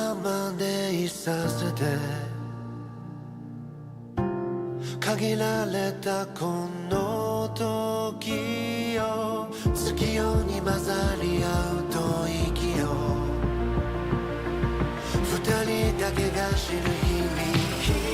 ままでいさせて、限られたこの時を月夜に混ざり合うと息を二人だけが知る日々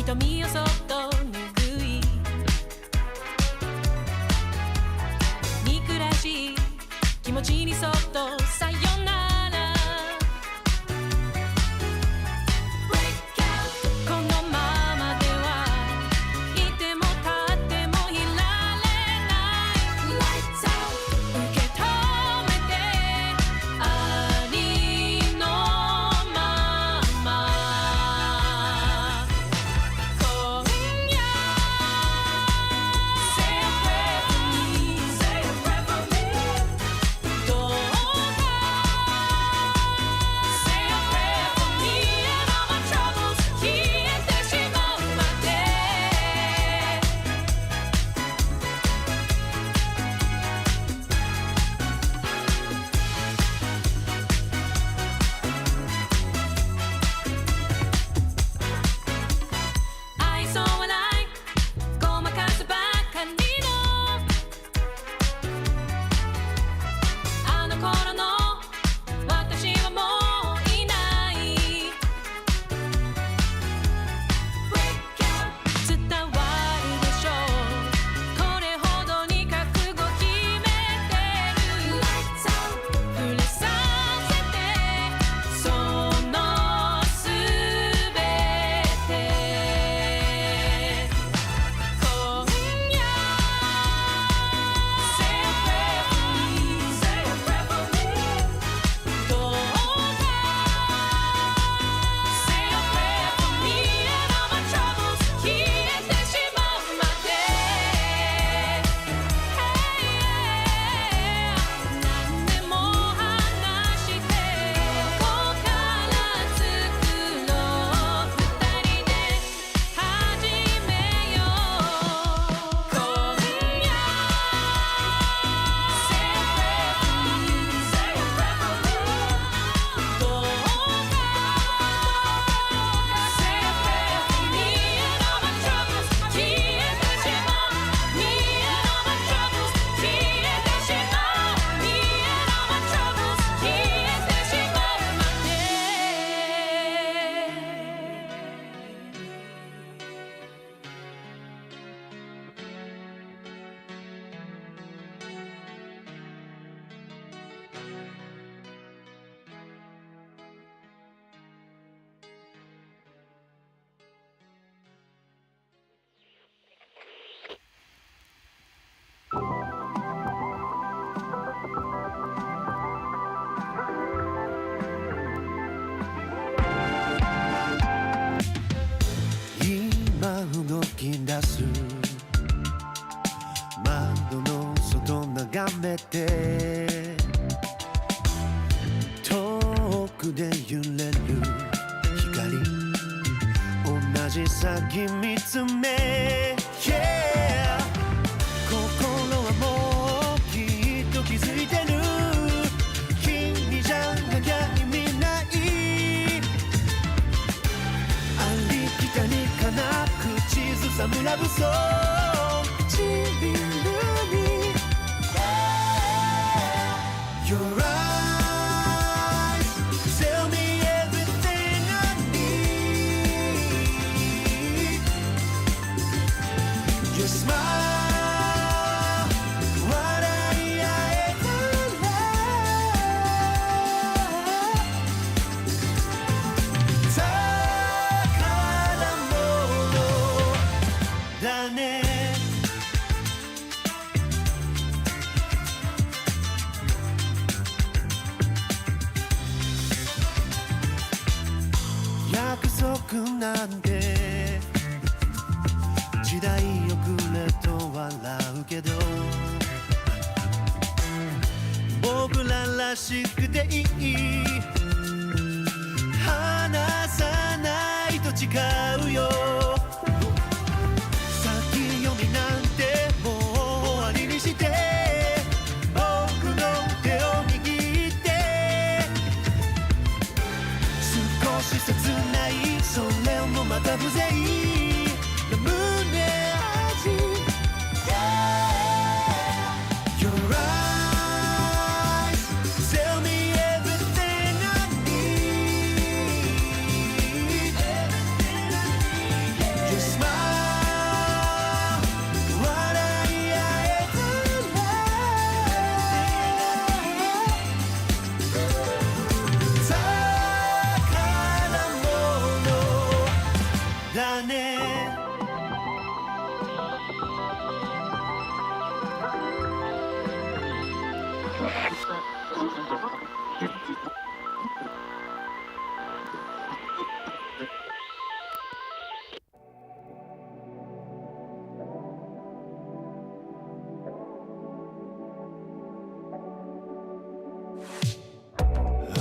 瞳をそっと拭い憎らしい気持ちにそっとさよならこのままではいても立ってもいられない受け止めてありのまま動き出す窓の外眺めて遠くで揺れる光同じ先見つめ、yeah、 心はもうきっと気づいてる君じゃなきゃ意味ないありきたりかな口ずさむラブソング唇に Your eyes tell me everything I need Your smile笑い合えたら僕なんて時代遅れと笑うけど僕ららしくていい離さないと誓うよ先読みなんてもう終わりにして僕の手を握って少し切ないそれもまた無勢な胸味 Your eyes tell me everything I need Your smile 笑い合えたら宝物だね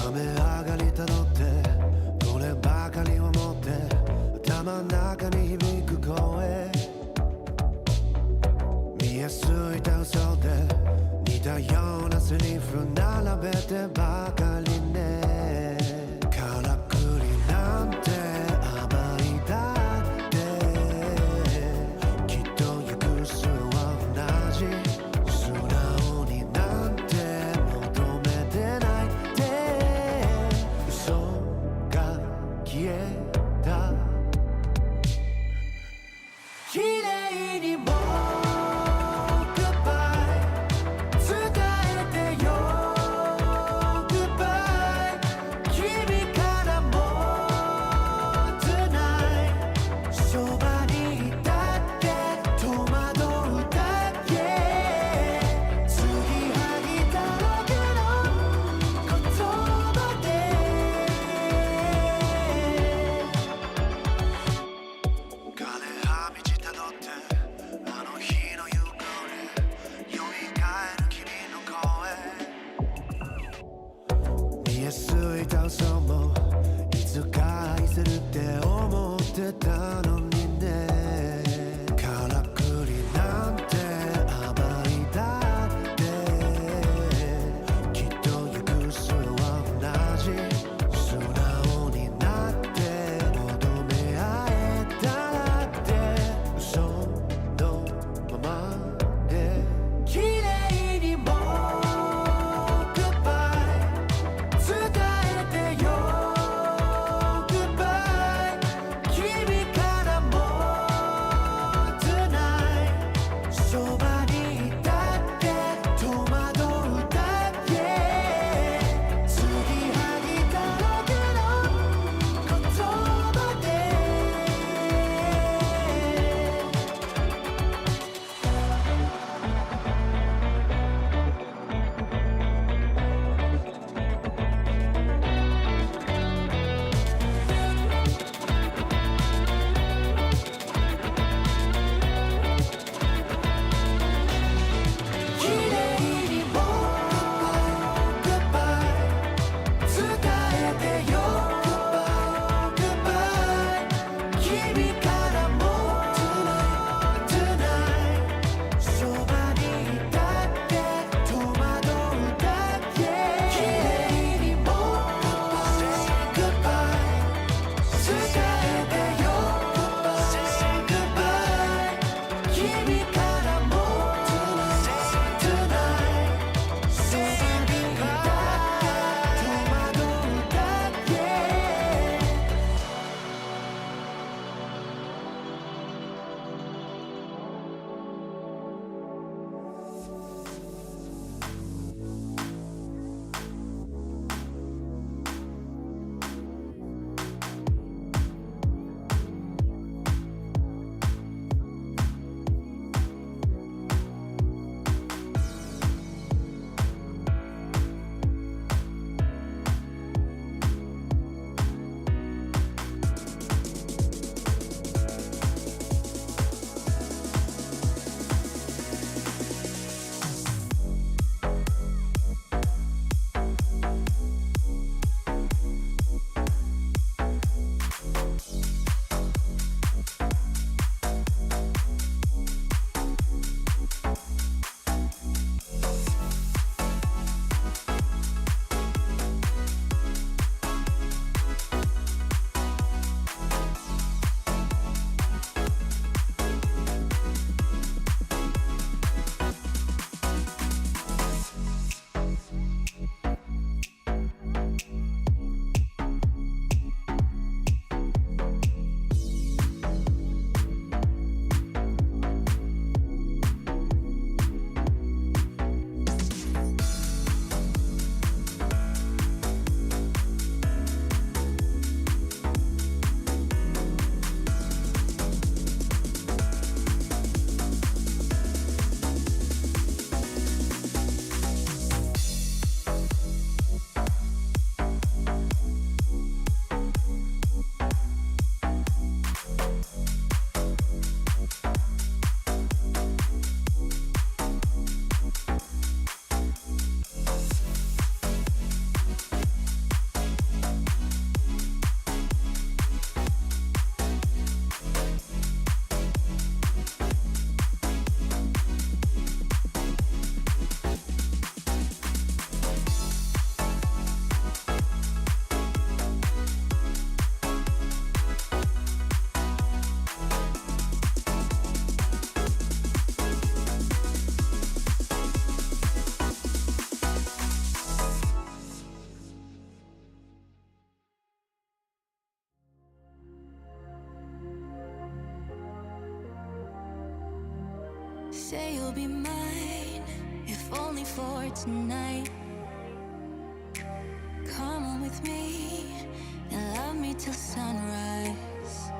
雨上がりたどってこればかりを持って頭の中に響く声見えすいた嘘で似たようなセリフ並べてばかりねからくりなんて甘いだってきっと行く末は同じ素直になんて求めてないって嘘が消えた綺麗にも見えすいた嘘もいつか愛せるって思ってたのにねからくりなんて甘いだってきっと行く末は同じ素直になって求め合えたらって嘘のままで綺麗にも伝えてよ Goodbye 君からも say you'll be mine, if only for tonight. Come on with me and love me till sunrise.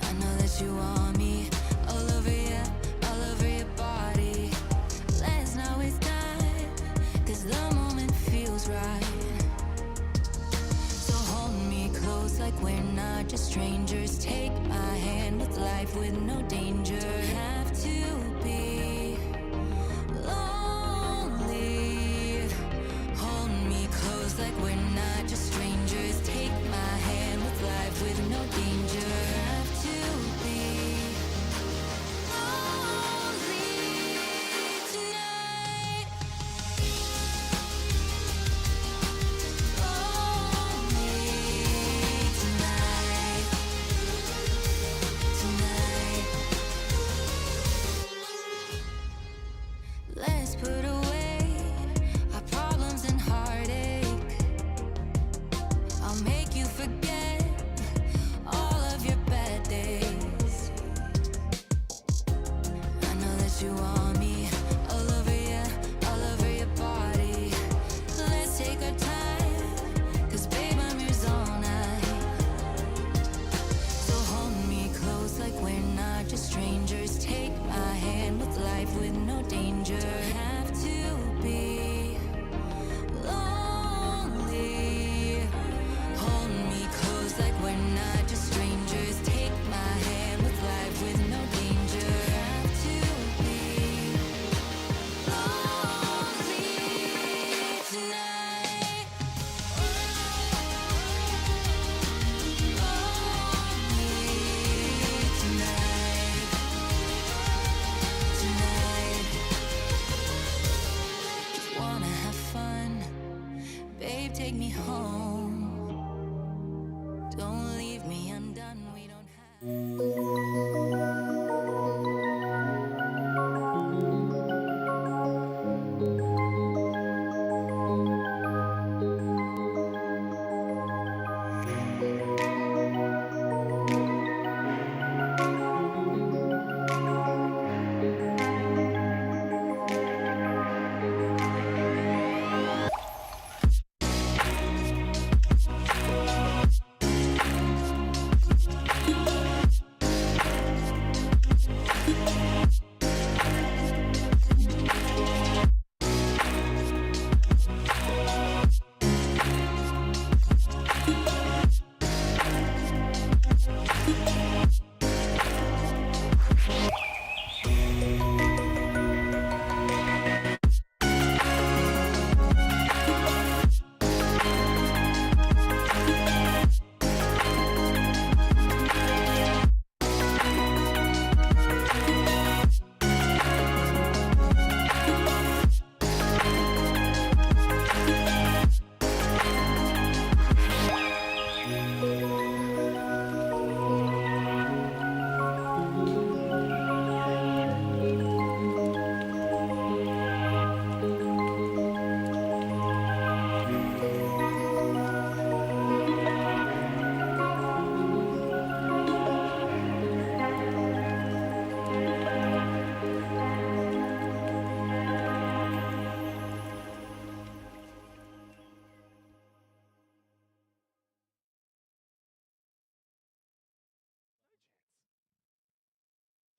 I know that you want me all over you, all over your body. Let's not waste time, 'cause the moment feels right. So hold me close like we're not just strangers. Take my hand, with life with no danger. Have to be lonely. Hold me close like we're not just strangers. Take my hand, with life with no danger. Have to be lonely tonight. Lonely tonight. Tonight. Let's put away our problems and heartache. I'll make you forget all of your bad days. I know that you want me all over you, all over your body. Let's take our time, 'cause babe, I'm yours all night. So hold me close like we're not just strangers. Take my hand, with life with no danger. Have to be lonely. Hold me close like we're not just strangers. Take my hand, with life with no danger. Have to be lonely tonight. Lonely tonight. Tonight. Just wanna have fun. Babe, take me home. Don't leave me undone. We don't have.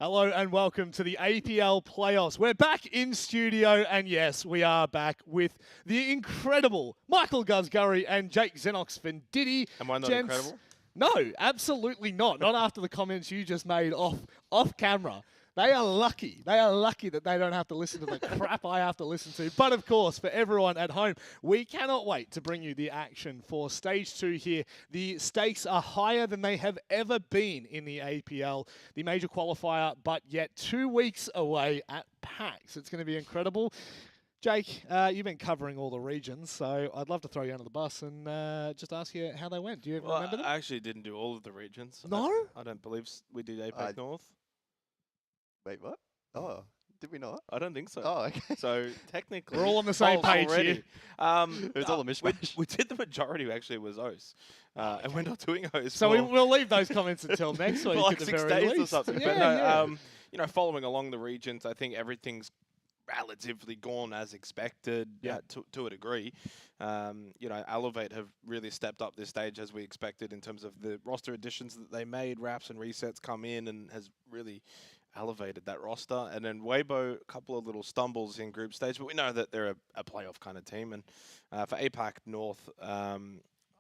Hello and welcome to the APL playoffs. We're back in studio, and yes, we are back with the incredible Michael Guzgurry and Jake Xenox Venditti. Am I not Gents, incredible? No, absolutely not. Not after the comments you just made off camera. They are lucky. They are lucky that they don't have to listen to the crap I have to listen to. But of course, for everyone at home, we cannot wait to bring you the action for Stage 2 here. The stakes are higher than they have ever been in the APL, the major qualifier, but yet 2 weeks away at PAX. It's going to be incredible. Jake, you've been covering all the regions, so I'd love to throw you under the bus and just ask you how they went. Do you remember them? I actually didn't do all of the regions. No? I don't believe we did APAC North. Wait, what? Oh, did we not? I don't think so. Oh, okay. So technically, We're all on the same page already. here. It was all a mishmash. We did the majority actually was OS, and we're not doing OS. So we'll leave those comments until next week for like at the 6 very days least. or something. Yeah, But no, yeah. following along the regions, I think everything's relatively gone as expected to a degree. Elevate have really stepped up this stage as we expected in terms of the roster additions that they made. Raps and resets come in and has really elevated that roster. And then Waybo, a couple of little stumbles in group stage, but we know that they're a playoff kind of team. And for APAC North,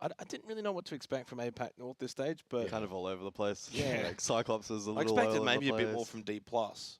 I didn't really know what to expect from APAC North this stage, but Kind of all over the place. Yeah. Like Cyclops is a I little expected all over maybe the a bit more place. from D+.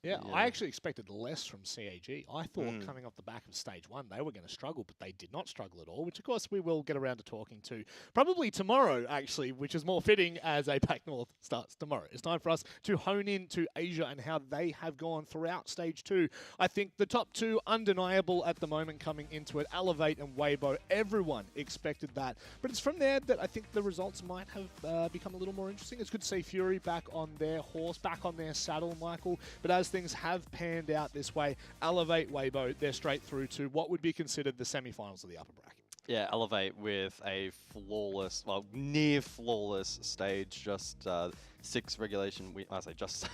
Yeah, Yeah. I actually expected less from CAG. I thought coming off the back of stage 1, they were going to struggle, but they did not struggle at all, which of course we will get around to talking to probably tomorrow, actually, which is more fitting as APAC North starts tomorrow. It's time for us to hone in to Asia and how they have gone throughout stage 2. I think the top 2 undeniable at the moment coming into it, Elevate and Waybo. Everyone expected that, but it's from there that I think the results might have become a little more interesting. It's good to see Fury back on their horse, back on their saddle, Michael. But as things have panned out this way, Elevate, Waybo, they're straight through to what would be considered the semi-finals of the upper bracket. Yeah, Elevate with a flawless, well, near flawless stage, just 6 regulation wins. I say just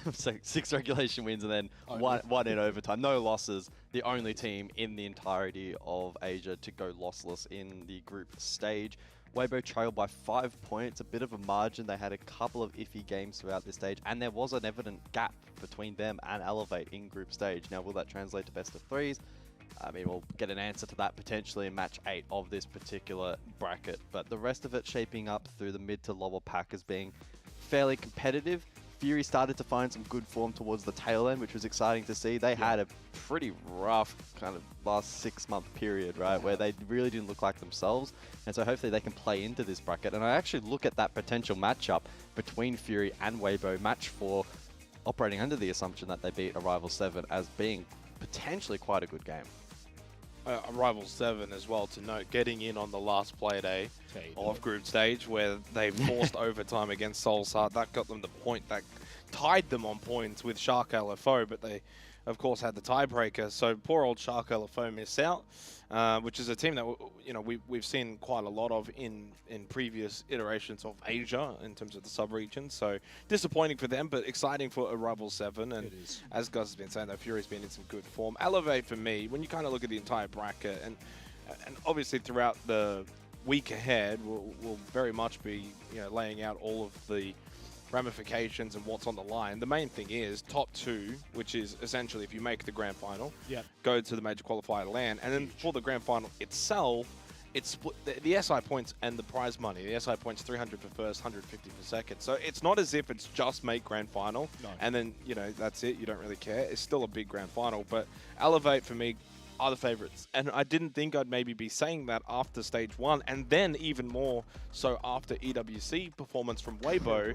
6 regulation wins and then one in overtime. No losses. The only team in the entirety of Asia to go lossless in the group stage. Waybo trailed by 5 points, a bit of a margin. They had a couple of iffy games throughout this stage, and there was an evident gap between them and Elevate in group stage. Now, will that translate to best of 3s? I mean, we'll get an answer to that potentially in match 8 of this particular bracket, but the rest of it shaping up through the mid to lower pack as being fairly competitive. Fury started to find some good form towards the tail end, which was exciting to see. They had a pretty rough kind of last 6-month period, right, where they really didn't look like themselves. And so hopefully they can play into this bracket. And I actually look at that potential matchup between Fury and Waybo, match 4, operating under the assumption that they beat Arrival 7 as being potentially quite a good game. Arrival 7 as well, to note, getting in on the last play day of group stage where they forced overtime against Soul's Heart. That got them the point that tied them on points with Shark LFO, but they of course had the tiebreaker. So poor old Shark LFO miss out, which is a team that we've seen quite a lot of in previous iterations of Asia in terms of the sub-region. So disappointing for them, but exciting for Arrival 7. And as Gus has been saying, though, Fury's been in some good form. Elevate for me, when you kind of look at the entire bracket, and obviously throughout the week ahead, we'll very much be laying out all of the ramifications and what's on the line. The main thing is top 2, which is essentially if you make the grand final, go to the major qualifier LAN, and then for the grand final itself, it's split the SI points and the prize money. The SI points 300 for first, 150 for second. So it's not as if it's just make grand final and then that's it. You don't really care. It's still a big grand final, but Elevate for me are the favorites. And I didn't think I'd maybe be saying that after stage 1, and then even more so after EWC performance from Waybo.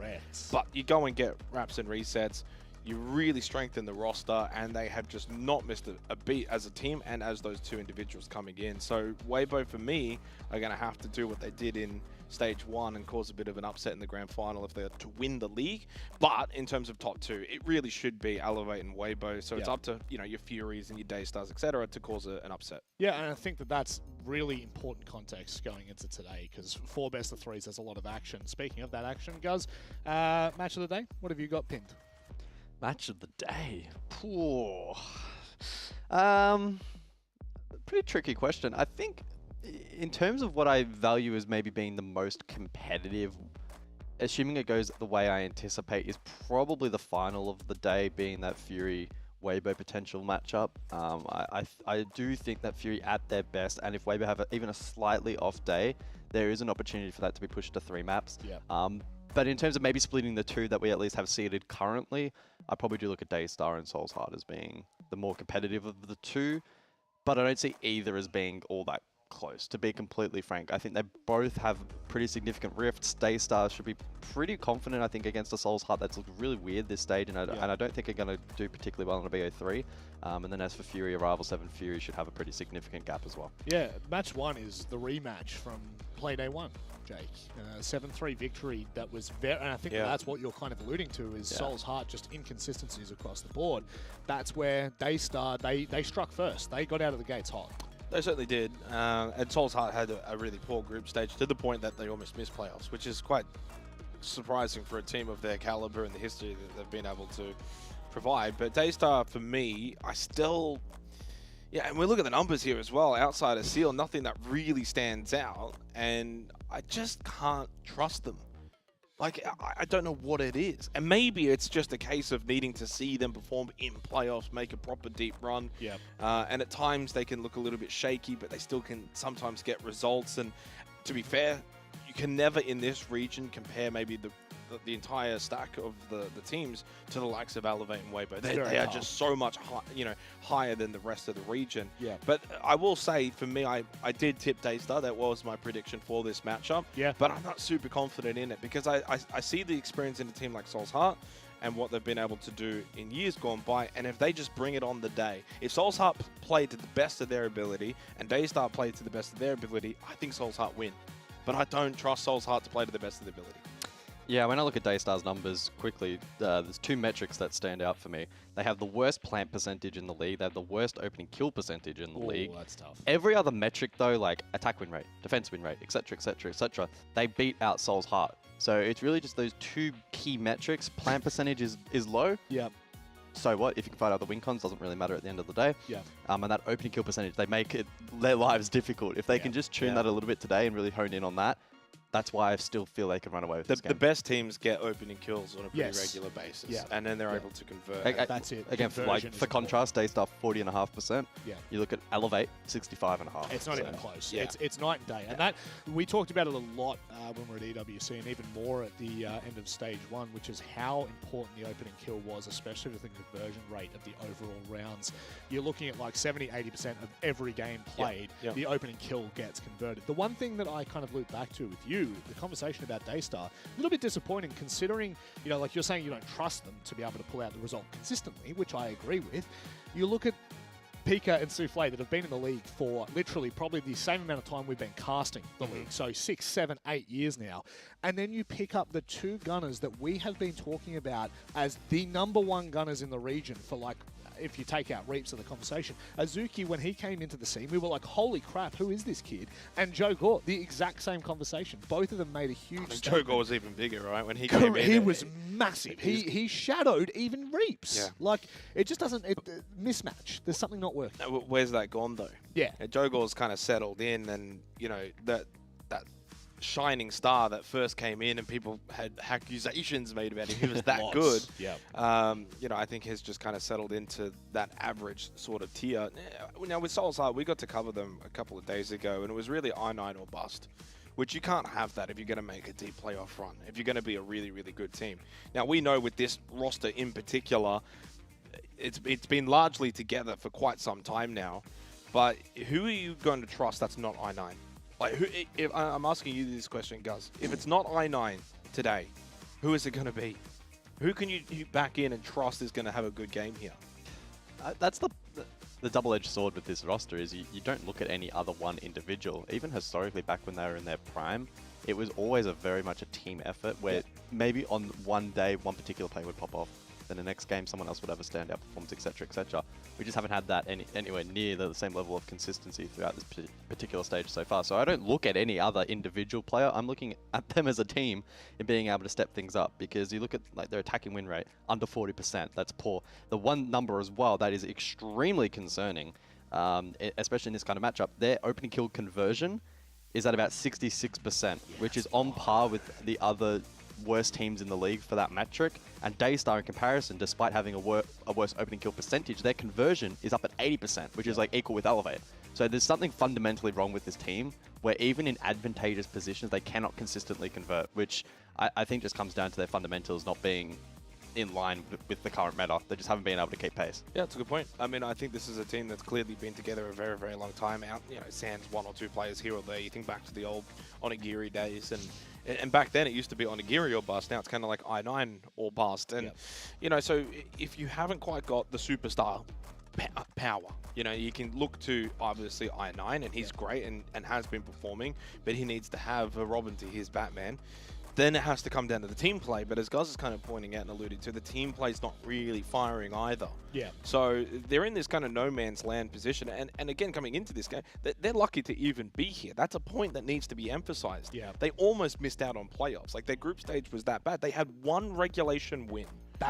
But you go and get Raps and resets, you really strengthen the roster, and they have just not missed a beat as a team and as those 2 individuals coming in. So Waybo, for me, are going to have to do what they did in stage 1 and cause a bit of an upset in the grand final if they're to win the league. But in terms of top 2, it really should be Elevate and Waybo. So it's up to your Furies and your Daystars, etc., to cause an upset. Yeah, and I think that's really important context going into today, because for best of 3s, there's a lot of action. Speaking of that action, Guz, match of the day, what have you got pinned? Match of the day. Poor. Pretty tricky question. I think in terms of what I value as maybe being the most competitive, assuming it goes the way I anticipate, is probably the final of the day being that Fury Waybo potential matchup. I do think that Fury at their best, and if Waybo have even a slightly off day, there is an opportunity for that to be pushed to 3 maps. But in terms of maybe splitting the 2 that we at least have seeded currently, I probably do look at Daystar and Soul's Heart as being the more competitive of the 2, but I don't see either as being all that close, to be completely frank. I think they both have pretty significant rifts. Daystar should be pretty confident, I think, against a Soul's Heart that's looked really weird this stage, and I don't think they're going to do particularly well in a BO3. And then as for Fury, Arrival 7, Fury should have a pretty significant gap as well. Yeah, match 1 is the rematch from play day 1. Jake, 7-3 victory that was very, and I think that's what you're kind of alluding to, is Soul's Heart, just inconsistencies across the board. That's where Daystar, they struck first. They got out of the gates hot. They certainly did, and Soul's Heart had a really poor group stage to the point that they almost missed playoffs, which is quite surprising for a team of their caliber and the history that they've been able to provide. But Daystar, for me, I still... Yeah, and we look at the numbers here as well. Outside of Seal, nothing that really stands out. And I just can't trust them. Like, I don't know what it is. And maybe it's just a case of needing to see them perform in playoffs, make a proper deep run. Yeah. And at times they can look a little bit shaky, but they still can sometimes get results. And to be fair, you can never in this region compare maybe the entire stack of the teams to the likes of Elevate and Waybo. They are just so much higher than the rest of the region. Yeah. But I will say, for me, I did tip Daystar. That was my prediction for this matchup. Yeah. But I'm not super confident in it because I see the experience in a team like Soul's Heart and what they've been able to do in years gone by. And if they just bring it on the day, if Soul's Heart played to the best of their ability and Daystar played to the best of their ability, I think Soul's Heart win. But I don't trust Soul's Heart to play to the best of their ability. Yeah, when I look at Daystar's numbers quickly, there's two metrics that stand out for me. They have the worst plant percentage in the league. They have the worst opening kill percentage in the league. That's tough. Every other metric, though, like attack win rate, defense win rate, etc., etc., etc., they beat out Soul's Heart. So it's really just those two key metrics. Plant percentage is low. Yeah. So what? If you can find other win cons, doesn't really matter at the end of the day. Yeah. And that opening kill percentage, they make their lives difficult. If they can just tune that a little bit today and really hone in on that, that's why I still feel they can run away with this game. The best teams get opening kills on a pretty regular basis, and then they're able to convert. That's it. Again, for contrast, Daystar 40.5%. Yeah. You look at Elevate, 65.5%. It's not even close. Yeah. It's night and day. And that we talked about it a lot when we were at EWC, and even more at the end of Stage 1, which is how important the opening kill was, especially with the conversion rate of the overall rounds. You're looking at like 70-80% of every game played, the opening kill gets converted. The one thing that I kind of loop back to with you, the conversation about Daystar, a little bit disappointing considering, you know, like you're saying you don't trust them to be able to pull out the result consistently, which I agree with. You look at Pika and Souffle that have been in the league for literally probably the same amount of time we've been casting the league, so 6, 7, 8 years now. And then you pick up the two gunners that we have been talking about as the #1 gunners in the region for like, if you take out Reaps of the conversation. Azuki, when he came into the scene, we were like, holy crap, who is this kid? And Joe Gore, the exact same conversation. Both of them made a huge statement. Joe Gore was even bigger, right? When he came in. He was massive. He shadowed even Reaps. Yeah. Like, it just doesn't, mismatch. There's something not working. Where's that gone, though? Yeah. Joe Gore's kind of settled in, and, you know, that shining star that first came in and people had accusations made about him. He was that good. Yeah. You know, I think has just kind of settled into that average sort of tier. Now, with Soul's Heart, we got to cover them a couple of days ago, and it was really I9 or bust, which you can't have that if you're going to make a deep playoff run, if you're going to be a really, really good team. Now, we know with this roster in particular, it's been largely together for quite some time now, but who are you going to trust that's not I9? Like, if I'm asking you this question, Gus. If it's not I9 today, who is it going to be? Who can you back in and trust is going to have a good game here? That's the double-edged sword with this roster is you don't look at any other one individual. Even historically, back when they were in their prime, it was always very much a team effort where maybe on one day, one particular player would pop off. Then the next game, someone else would have a standout performance, etc., etc. We just haven't had that anywhere near the same level of consistency throughout this particular stage so far. So I don't look at any other individual player. I'm looking at them as a team and being able to step things up, because you look at like their attacking win rate, under 40%. That's poor. The one number as well that is extremely concerning, especially in this kind of matchup, their opening kill conversion is at about 66%, which is on par with the other worst teams in the league for that metric. And Daystar, in comparison, despite having a worse opening kill percentage, their conversion is up at 80%, which is like equal with Elevate. So there's something fundamentally wrong with this team, where even in advantageous positions, they cannot consistently convert, which I think just comes down to their fundamentals not being in line with the current meta. They just haven't been able to keep pace. Yeah, that's a good point. I mean, I think this is a team that's clearly been together a very, very long time out. You know, sans 1 or 2 players here or there. You think back to the old Onigiri days, and back then it used to be Onigiri or bust. Now it's kind of like I9 or bust. And, you know, so if you haven't quite got the superstar power, you know, you can look to obviously I9, and he's great and has been performing, but he needs to have a Robin to his Batman. Then it has to come down to the team play, but as Gus is kind of pointing out and alluded to, the team play's not really firing either. Yeah. So they're in this kind of no man's land position, and again, coming into this game, they're lucky to even be here. That's a point that needs to be emphasized. Yeah. They almost missed out on playoffs. Like, their group stage was that bad. They had 1 regulation win.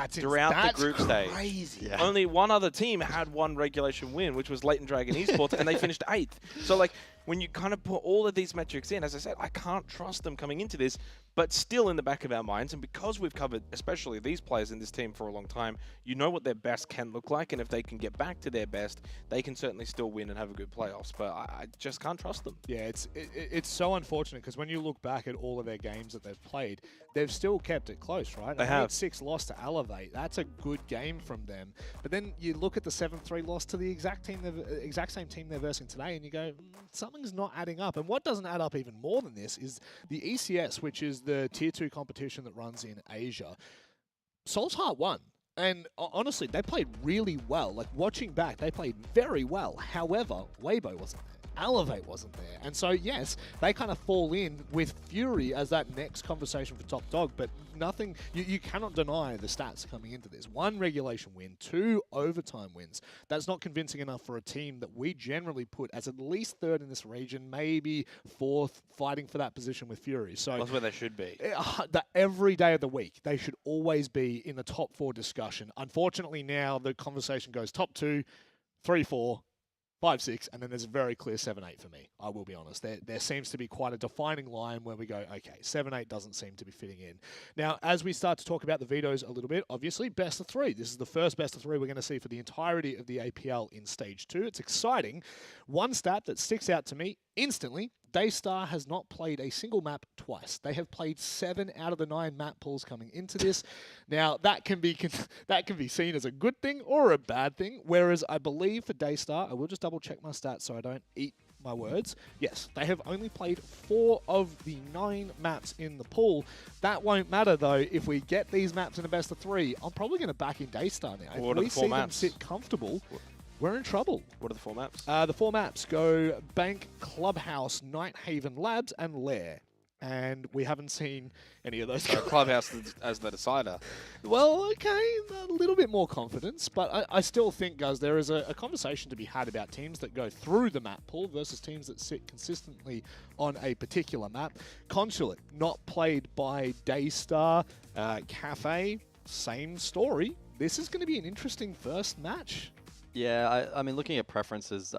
throughout the group stage. Crazy. Yeah. Only one other team had one regulation win, which was Leighton Dragon Esports, and they finished 8th. So, like, when you kind of put all of these metrics in, as I said, I can't trust them coming into this, but still in the back of our minds, and because we've covered especially these players in this team for a long time, you know what their best can look like, and if they can get back to their best, they can certainly still win and have a good playoffs, but I just can't trust them. Yeah, it's so unfortunate because when you look back at all of their games that they've played, they've still kept it close, right? They have. 6 loss to Elevate. That's a good game from them. But then you look at the 7-3 loss to the exact same team they're versing today, and you go, something's not adding up. And what doesn't add up even more than this is the ECS, which is the Tier 2 competition that runs in Asia. Soul's Heart won. And honestly, they played really well. Like, watching back, they played very well. However, Waybo wasn't there. Elevate wasn't there. And so, yes, they kind of fall in with Fury as that next conversation for top dog, but nothing, you cannot deny the stats coming into this. 1 regulation win, 2 overtime wins. That's not convincing enough for a team that we generally put as at least 3rd in this region, maybe 4th, fighting for that position with Fury. So That's where they should be. Every day of the week, they should always be in the top 4 discussion. Unfortunately, now the conversation goes top 2, 3, 4, 5, 6, and then there's a very clear 7, 8 for me. I will be honest. There seems to be quite a defining line where we go, okay, 7, 8 doesn't seem to be fitting in. Now, as we start to talk about the vetoes a little bit, obviously, best of 3. This is the first best of 3 we're going to see for the entirety of the APL in Stage 2. It's exciting. One stat that sticks out to me instantly, Tster has not played a single map twice. They have played 7 out of the 9 map pools coming into this. Now, that can be seen as a good thing or a bad thing, whereas I believe for Tster, I will just double check my stats so I don't eat my words. Yes, they have only played 4 of the 9 maps in the pool. That won't matter, though, if we get these maps in a best of 3. I'm probably going to back in Tster now. What If are we the 4 see them maps? sit comfortable, we're in trouble. What are the 4 maps? The 4 maps go Bank, Clubhouse, Nighthaven Labs, and Lair. And we haven't seen any of those. So Clubhouse as the decider. Well, okay, a little bit more confidence, but I still think, guys, there is a conversation to be had about teams that go through the map pool versus teams that sit consistently on a particular map. Consulate, not played by Tster. Cafe, same story. This is going to be an interesting first match. Yeah, I mean, looking at preferences,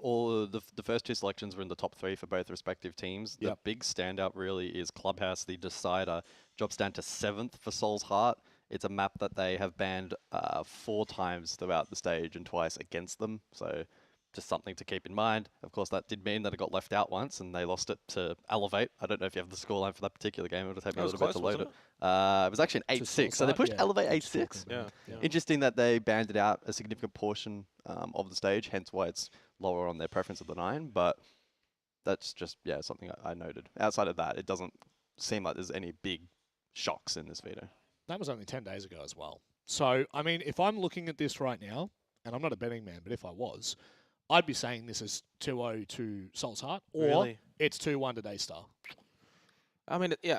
all the first 2 selections were in the top 3 for both respective teams. The big standout really is Clubhouse, the decider. Drops down to 7th for Soul's Heart. It's a map that they have banned 4 times throughout the stage and twice against them. So just something to keep in mind. Of course, that did mean that it got left out once and they lost it to Elevate. I don't know if you have the scoreline for that particular game. It would take me a little bit to load it. It was actually an 8-6. So they pushed Elevate 8-6. Yeah. Interesting that they banded out a significant portion of the stage, hence why it's lower on their preference of the 9. But that's just, something I noted. Outside of that, it doesn't seem like there's any big shocks in this veto. That was only 10 days ago as well. So, I mean, if I'm looking at this right now, and I'm not a betting man, but if I was, I'd be saying this is 2-0 to Soul's Heart, or it's 2-1 to Tster. I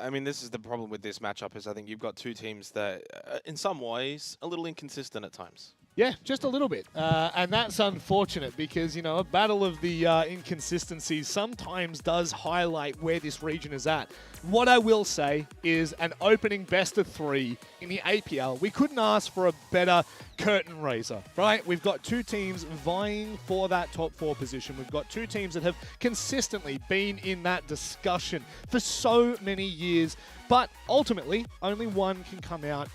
mean, this is the problem with this matchup is I think you've got 2 teams that, in some ways, a little inconsistent at times. Yeah, just a little bit. And that's unfortunate because, you know, a battle of the inconsistencies sometimes does highlight where this region is at. What I will say is an opening best of 3 in the APL. We couldn't ask for a better curtain raiser, right? We've got 2 teams vying for that top 4 position. We've got 2 teams that have consistently been in that discussion for so many years. But ultimately, only one can come out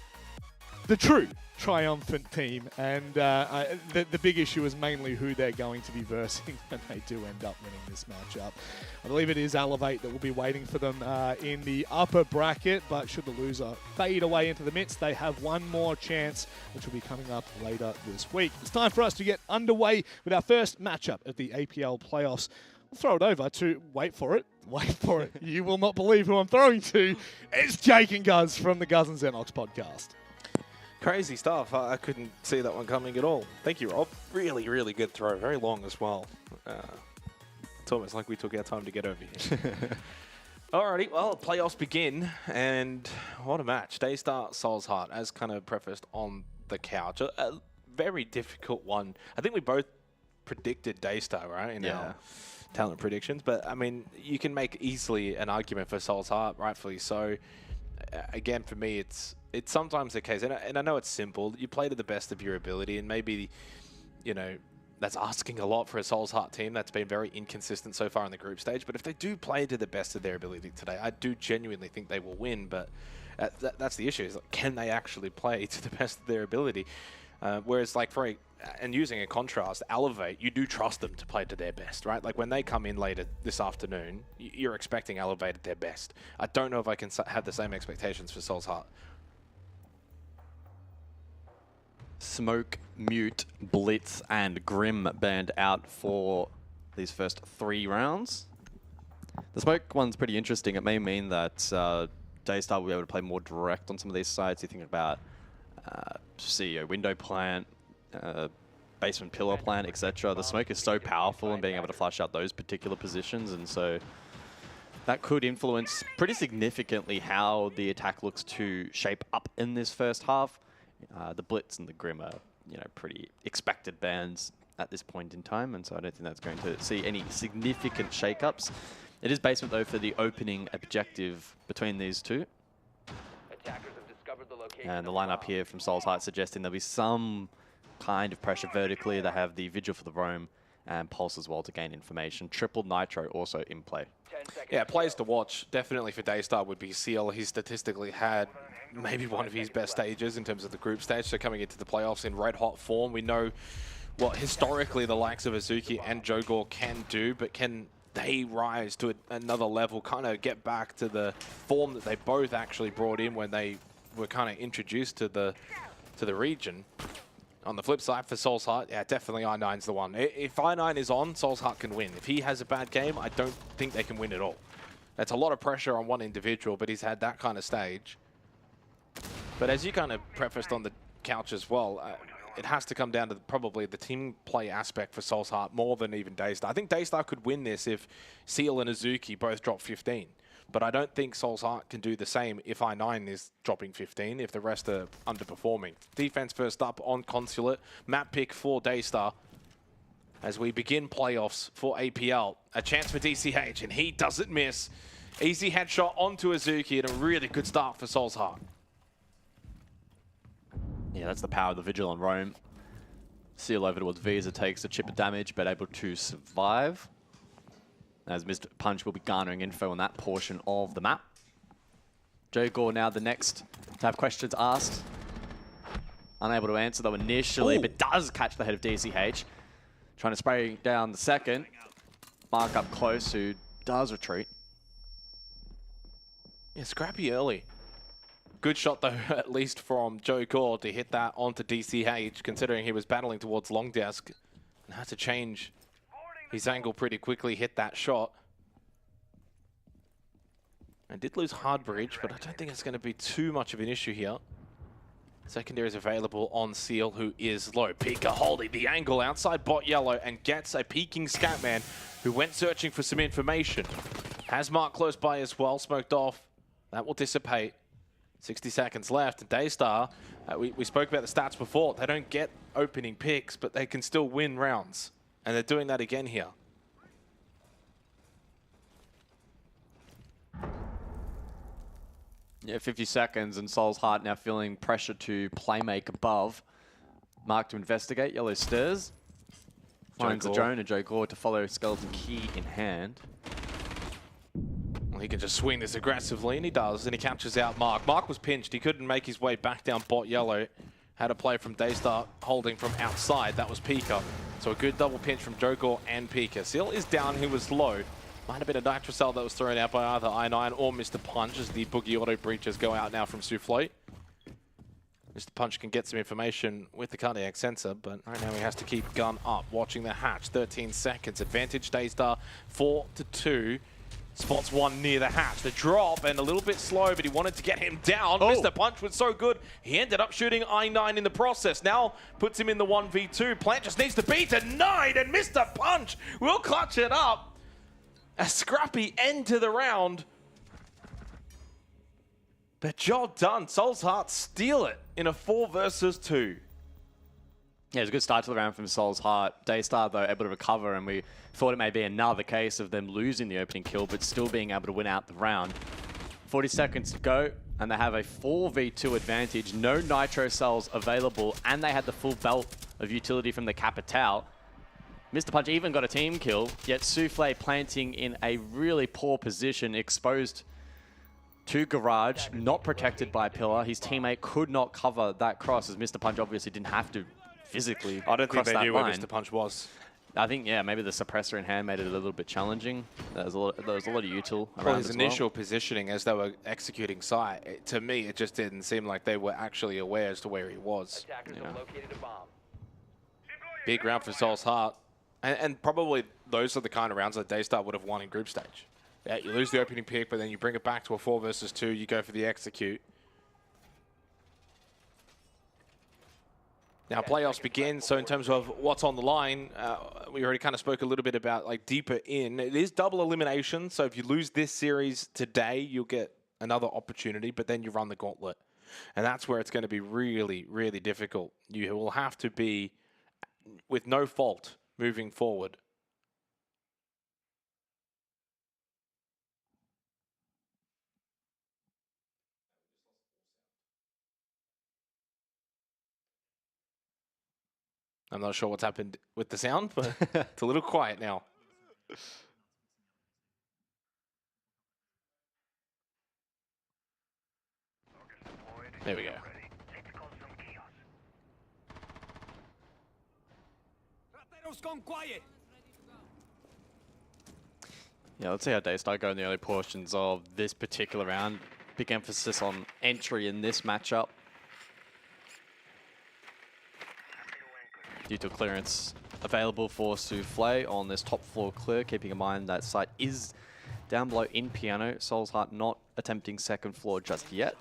the true triumphant team, and the big issue is mainly who they're going to be versing when they do end up winning this matchup. I believe it is Elevate that will be waiting for them in the upper bracket, but should the loser fade away into the midst, they have one more chance, which will be coming up later this week. It's time for us to get underway with our first matchup of the APL playoffs. I'll throw it over to, wait for it, you will not believe who I'm throwing to. It's Jake and Guz from the Guz and Xenox podcast. Crazy stuff. I couldn't see that one coming at all. Thank you, Rob. Really, really good throw. Very long as well. It's almost like we took our time to get over here. Alrighty, well, playoffs begin, and what a match. Tster, Soul's Heart, as kind of prefaced on the couch. A very difficult one. I think we both predicted Tster, right, in our talent predictions. But, I mean, you can make easily an argument for Soul's Heart, rightfully so. Again, for me, it's it's sometimes the case, and I know it's simple. You play to the best of your ability, and maybe, you know, that's asking a lot for a Souls Heart team that's been very inconsistent so far in the group stage. But if they do play to the best of their ability today, I do genuinely think they will win. But that's the issue, is like, can they actually play to the best of their ability? Whereas, like, and using a contrast, Elevate, you do trust them to play to their best, right? Like, when they come in later this afternoon, you're expecting Elevate at their best. I don't know if I can have the same expectations for Souls Heart. Smoke, Mute, Blitz, and Grim banned out for these first 3 rounds. The Smoke one's pretty interesting. It may mean that Daystar will be able to play more direct on some of these sides. You think about CEO Window Plant, Basement Pillar Plant, etc. The Smoke is so powerful in being able to flush out those particular positions, and so that could influence pretty significantly how the attack looks to shape up in this first half. The Blitz and the Grim are, you know, pretty expected bans at this point in time, and so I don't think that's going to see any significant shakeups. It is Basement, though, for the opening objective between these two. And the lineup here from Souls Heart suggesting there'll be some kind of pressure vertically. They have the Vigil for the Roam and Pulse as well to gain information. Triple Nitro also in play. Yeah, plays to watch definitely for Daystar would be Seal. He's statistically had maybe one of his best stages in terms of the group stage. So coming into the playoffs in red hot form, we know what historically the likes of Azuki and Jogor can do, but can they rise to another level, kind of get back to the form that they both actually brought in when they were kind of introduced to the region. On the flip side for Souls Heart, yeah, definitely I9's the one. If I9 is on, Souls Heart can win. If he has a bad game, I don't think they can win at all. That's a lot of pressure on one individual, but he's had that kind of stage. But as you kind of prefaced on the couch as well, it has to come down to probably the team play aspect for Souls Heart more than even Daystar. I think Daystar could win this if Seal and Azuki both drop 15. But I don't think Souls Heart can do the same if I9 is dropping 15, if the rest are underperforming. Defense first up on Consulate. Map pick for Daystar as we begin playoffs for APL. A chance for DCH, and he doesn't miss. Easy headshot onto Azuki, and a really good start for Souls Heart. Yeah, that's the power of the Vigil on Roam. Seal over towards Visa, takes a chip of damage, but able to survive. As Mr. Punch will be garnering info on that portion of the map. Jogor now the next to have questions asked. Unable to answer though initially, but does catch the head of DCH. Trying to spray down the second. Mark up close, who does retreat. Yeah, scrappy early. Good shot though, at least from Jogor to hit that onto DCH, considering he was battling towards long desk and had to change his angle pretty quickly, hit that shot. I did lose hard bridge, but I don't think it's going to be too much of an issue here. Secondary is available on Seal, who is low. Pika holding the angle outside bot yellow and gets a peeking Scatman who went searching for some information. Has Mark close by as well, smoked off. That will dissipate. 60 seconds left, and Daystar, we spoke about the stats before. They don't get opening picks, but they can still win rounds. And they're doing that again here. Yeah, 50 seconds, and Souls Heart now feeling pressure to playmake above. Mark to investigate, yellow stirs. Finds the drone and Jogor to follow Skeleton Key in hand. Well, he can just swing this aggressively, and he does, and he captures out Mark. Mark was pinched. He couldn't make his way back down bot yellow. Had a play from Daystar holding from outside. That was Pika. So a good double pinch from Jogor and Pika. Seal is down. He was low. Might have been a Nitrocell that was thrown out by either I9 or Mr. Punch as the Boogie Auto breaches go out now from Souffle. Mr. Punch can get some information with the cardiac sensor, but right now he has to keep gun up. Watching the hatch. 13 seconds. Advantage Daystar 4-2. Spots one near the hatch. The drop, and a little bit slow, but he wanted to get him down. Mr. Punch was so good, he ended up shooting I9 in the process. Now puts him in the 1v2. Plant just needs to be denied, and Mr. Punch will clutch it up. A scrappy end to the round. But job done. Souls Heart steal it in a 4 versus 2. Yeah, it was a good start to the round from Souls Heart. Daystar, though, able to recover, and we thought it may be another case of them losing the opening kill, but still being able to win out the round. 40 seconds to go. and they have a 4v2 advantage. No nitro cells available, and they had the full belt of utility from the Capital. Mr. Punch even got a team kill, yet Souffle planting in a really poor position, exposed to Garage, not protected by Pillar. His teammate could not cover that cross, as Mr. Punch obviously didn't have to physically I don't think cross they that knew line. where Mr. Punch was. I think, yeah, maybe the suppressor in hand made it a little bit challenging. There was a lot of util around Well, his as initial positioning as they were executing sight, to me, it just didn't seem like they were actually aware as to where he was. Yeah. Big round for Soul's Heart. And probably those are the kind of rounds that Daystar would have won in group stage. Yeah, you lose the opening pick, but then you bring it back to a 4 versus 2. You go for the execute. Now playoffs begin, so in terms of what's on the line, we already kind of spoke a little bit about like deeper in. It is double elimination, so if you lose this series today, you'll get another opportunity, but then you run the gauntlet. And that's where it's going to be really, really difficult. You will have to be with no fault moving forward. I'm not sure what's happened with the sound, but it's a little quiet now. There we go. Yeah, let's see how Daystar go in the early portions of this particular round. Big emphasis on entry in this matchup. Due to clearance available for Souffle on this top floor clear, keeping in mind that site is down below in Piano. Soul's Heart not attempting second floor just yet.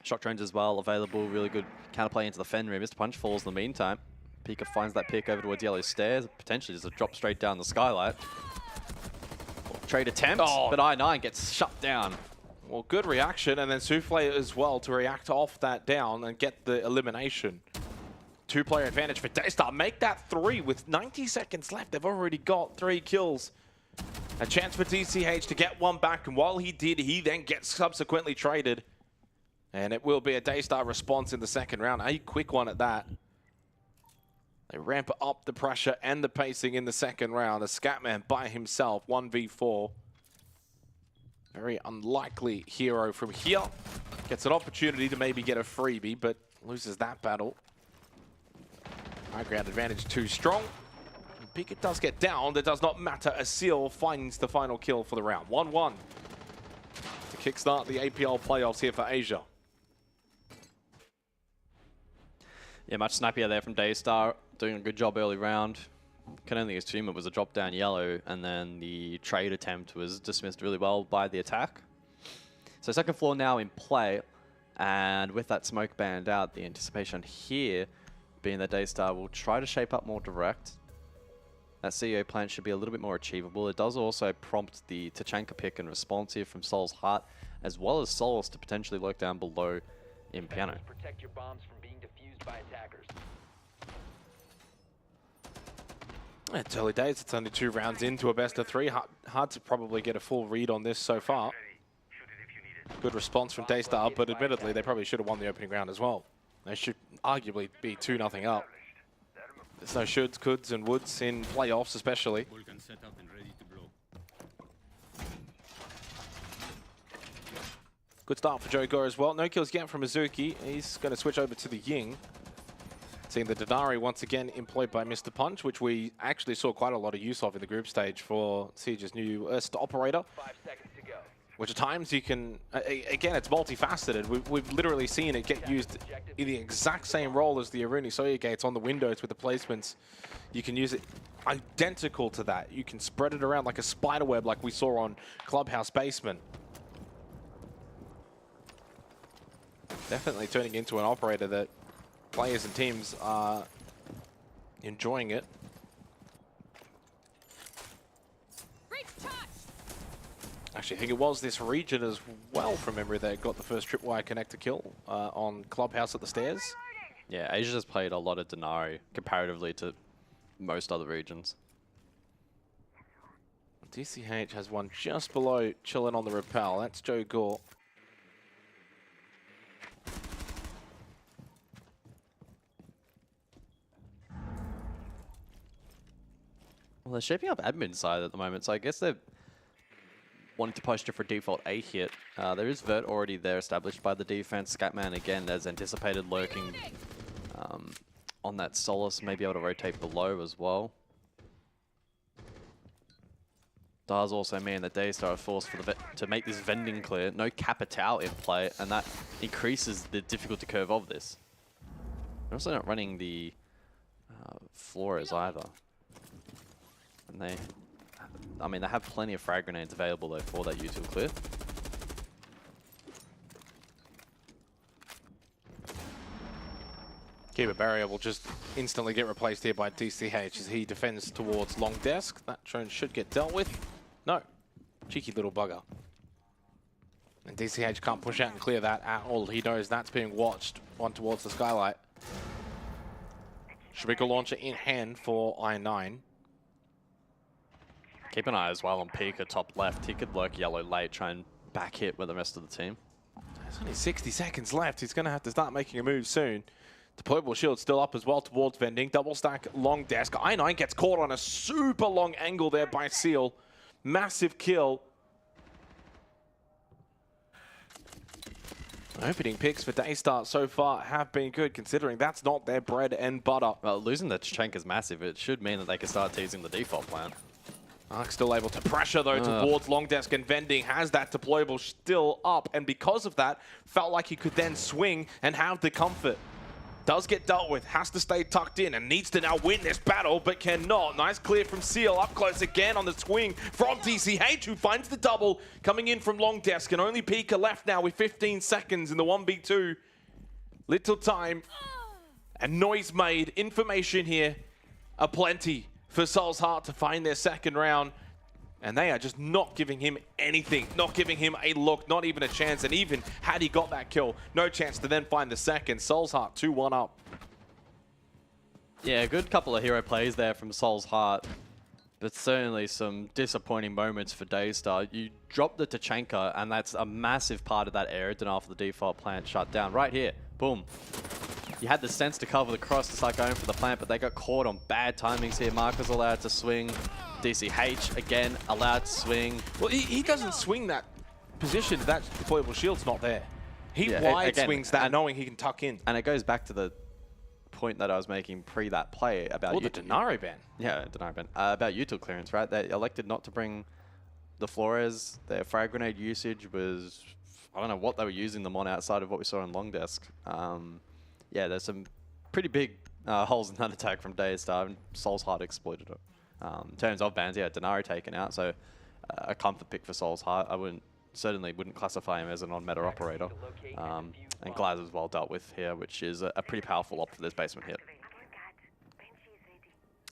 Shot drones as well available, really good counterplay into the Fenrir. Mr. Punch falls in the meantime. Pika finds that pick over towards Yellow Stairs, potentially just a drop straight down the skylight. Trade attempt, but I9 gets shut down. Well, good reaction, and then Souffle as well to react off that down and get the elimination. 2-player advantage for Daystar. Make that 3 with 90 seconds left. They've already got 3 kills. A chance for DCH to get one back, and while he did, he then gets subsequently traded. And it will be a Daystar response in the second round. A quick one at that. They ramp up the pressure and the pacing in the second round. A Scatman by himself, 1v4. Very unlikely hero from here. Gets an opportunity to maybe get a freebie, but loses that battle. High ground advantage too strong. Pika does get down. It does not matter. Asil finds the final kill for the round. 1-1 to kickstart the APL playoffs here for Asia. Yeah, much snappier there from Daystar. Doing a good job early round. Can only assume it was a drop down yellow, and then the trade attempt was dismissed really well by the attack. So second floor now in play, and with that smoke banned out, the anticipation here being that Daystar will try to shape up more direct. That CEO plant should be a little bit more achievable. It does also prompt the Tachanka pick and response here from Soul's Heart, as well as Solus to potentially lurk down below in Piano. Protect your bombs from being defused by attackers. It's early days. It's only 2 rounds into a best of 3. Hard to probably get a full read on this so far. Good response from Daystar, but admittedly, they probably should have won the opening round as well. They should arguably be 2-0 up. There's no shoulds, coulds, and woulds in playoffs, especially. Good start for Joe Gore as well. No kills yet from Mizuki. He's going to switch over to the Ying. Seeing the Denari once again employed by Mr. Punch, which we actually saw quite a lot of use of in the group stage for Siege's newest operator. 5 seconds to go. Which at times you can, again, it's multifaceted. We've literally seen it get used in the exact same role as the Aruni Soya gates on the windows with the placements. You can use it identical to that. You can spread it around like a spider web like we saw on Clubhouse Basement. Definitely turning into an operator that players and teams are enjoying it. Actually, I think it was this region as well, from memory, that got the first tripwire connector kill on Clubhouse at the stairs. Yeah, Asia has played a lot of Denari comparatively to most other regions. DCH has one just below chilling on the rappel. That's Joe Gore. Well, they're shaping up admin side at the moment, so I guess they're wanting to posture for default A hit. There is Vert already there established by the defense. Scatman again as anticipated lurking on that Solace, may be able to rotate below as well. Does also mean that Daystar are forced for the to make this vending clear. No Capitao in play, and that increases the difficulty curve of this. They're also not running the Flores either. And they, I mean, they have plenty of frag grenades available though for that util clear. Keeper barrier will just instantly get replaced here by DCH as he defends towards long desk. That drone should get dealt with. No. Cheeky little bugger. And DCH can't push out and clear that at all. He knows that's being watched. One towards the skylight. Shrika launcher in hand for I9. Keep an eye as well on Pika top left. He could lurk yellow late, try and back hit with the rest of the team. There's only 60 seconds left. He's going to have to start making a move soon. Deployable shield still up as well towards vending. Double stack long desk. I9 gets caught on a super long angle there by Seal. Massive kill. Opening picks for Daystar so far have been good, considering that's not their bread and butter. Well, losing the Tachank is massive. It should mean that they can start teasing the default plan. Ark still able to pressure though towards long desk, and vending has that deployable still up, and because of that, felt like he could then swing and have the comfort. Does get dealt with, has to stay tucked in, and needs to now win this battle, but cannot. Nice clear from Seal, up close again on the swing from DCH, who finds the double, coming in from long desk, and only Pika left now with 15 seconds in the 1v2. Little time, and noise made. Information here aplenty for Soul's Heart to find their second round. And they are just not giving him anything, not giving him a look, not even a chance. And even had he got that kill, no chance to then find the second. Soul's Heart 2-1 up. Yeah, a good couple of hero plays there from Soul's Heart, but certainly some disappointing moments for Daystar. You drop the Tachanka, and that's a massive part of that area denial for the default plant shut down. Right here, boom. You had the sense to cover the cross to start going for the plant, but they got caught on bad timings here. Marcus allowed to swing. DCH, again, allowed to swing. Well, he doesn't swing that position. That deployable shield's not there. He wide swings that, knowing he can tuck in. And it goes back to the point that I was making pre that play about the Denari ban. Yeah, Denari ban. About util clearance, right? They elected not to bring the Flores. Their frag grenade usage was, I don't know what they were using them on outside of what we saw in long desk. Yeah, there's some pretty big holes in that attack from Daystar, and Soul's Heart exploited it. In terms of bans, yeah, Denari taken out, so a comfort pick for Soul's Heart. I certainly wouldn't classify him as a non-meta operator. And Glaz is well dealt with here, which is a pretty powerful op for this basement hit.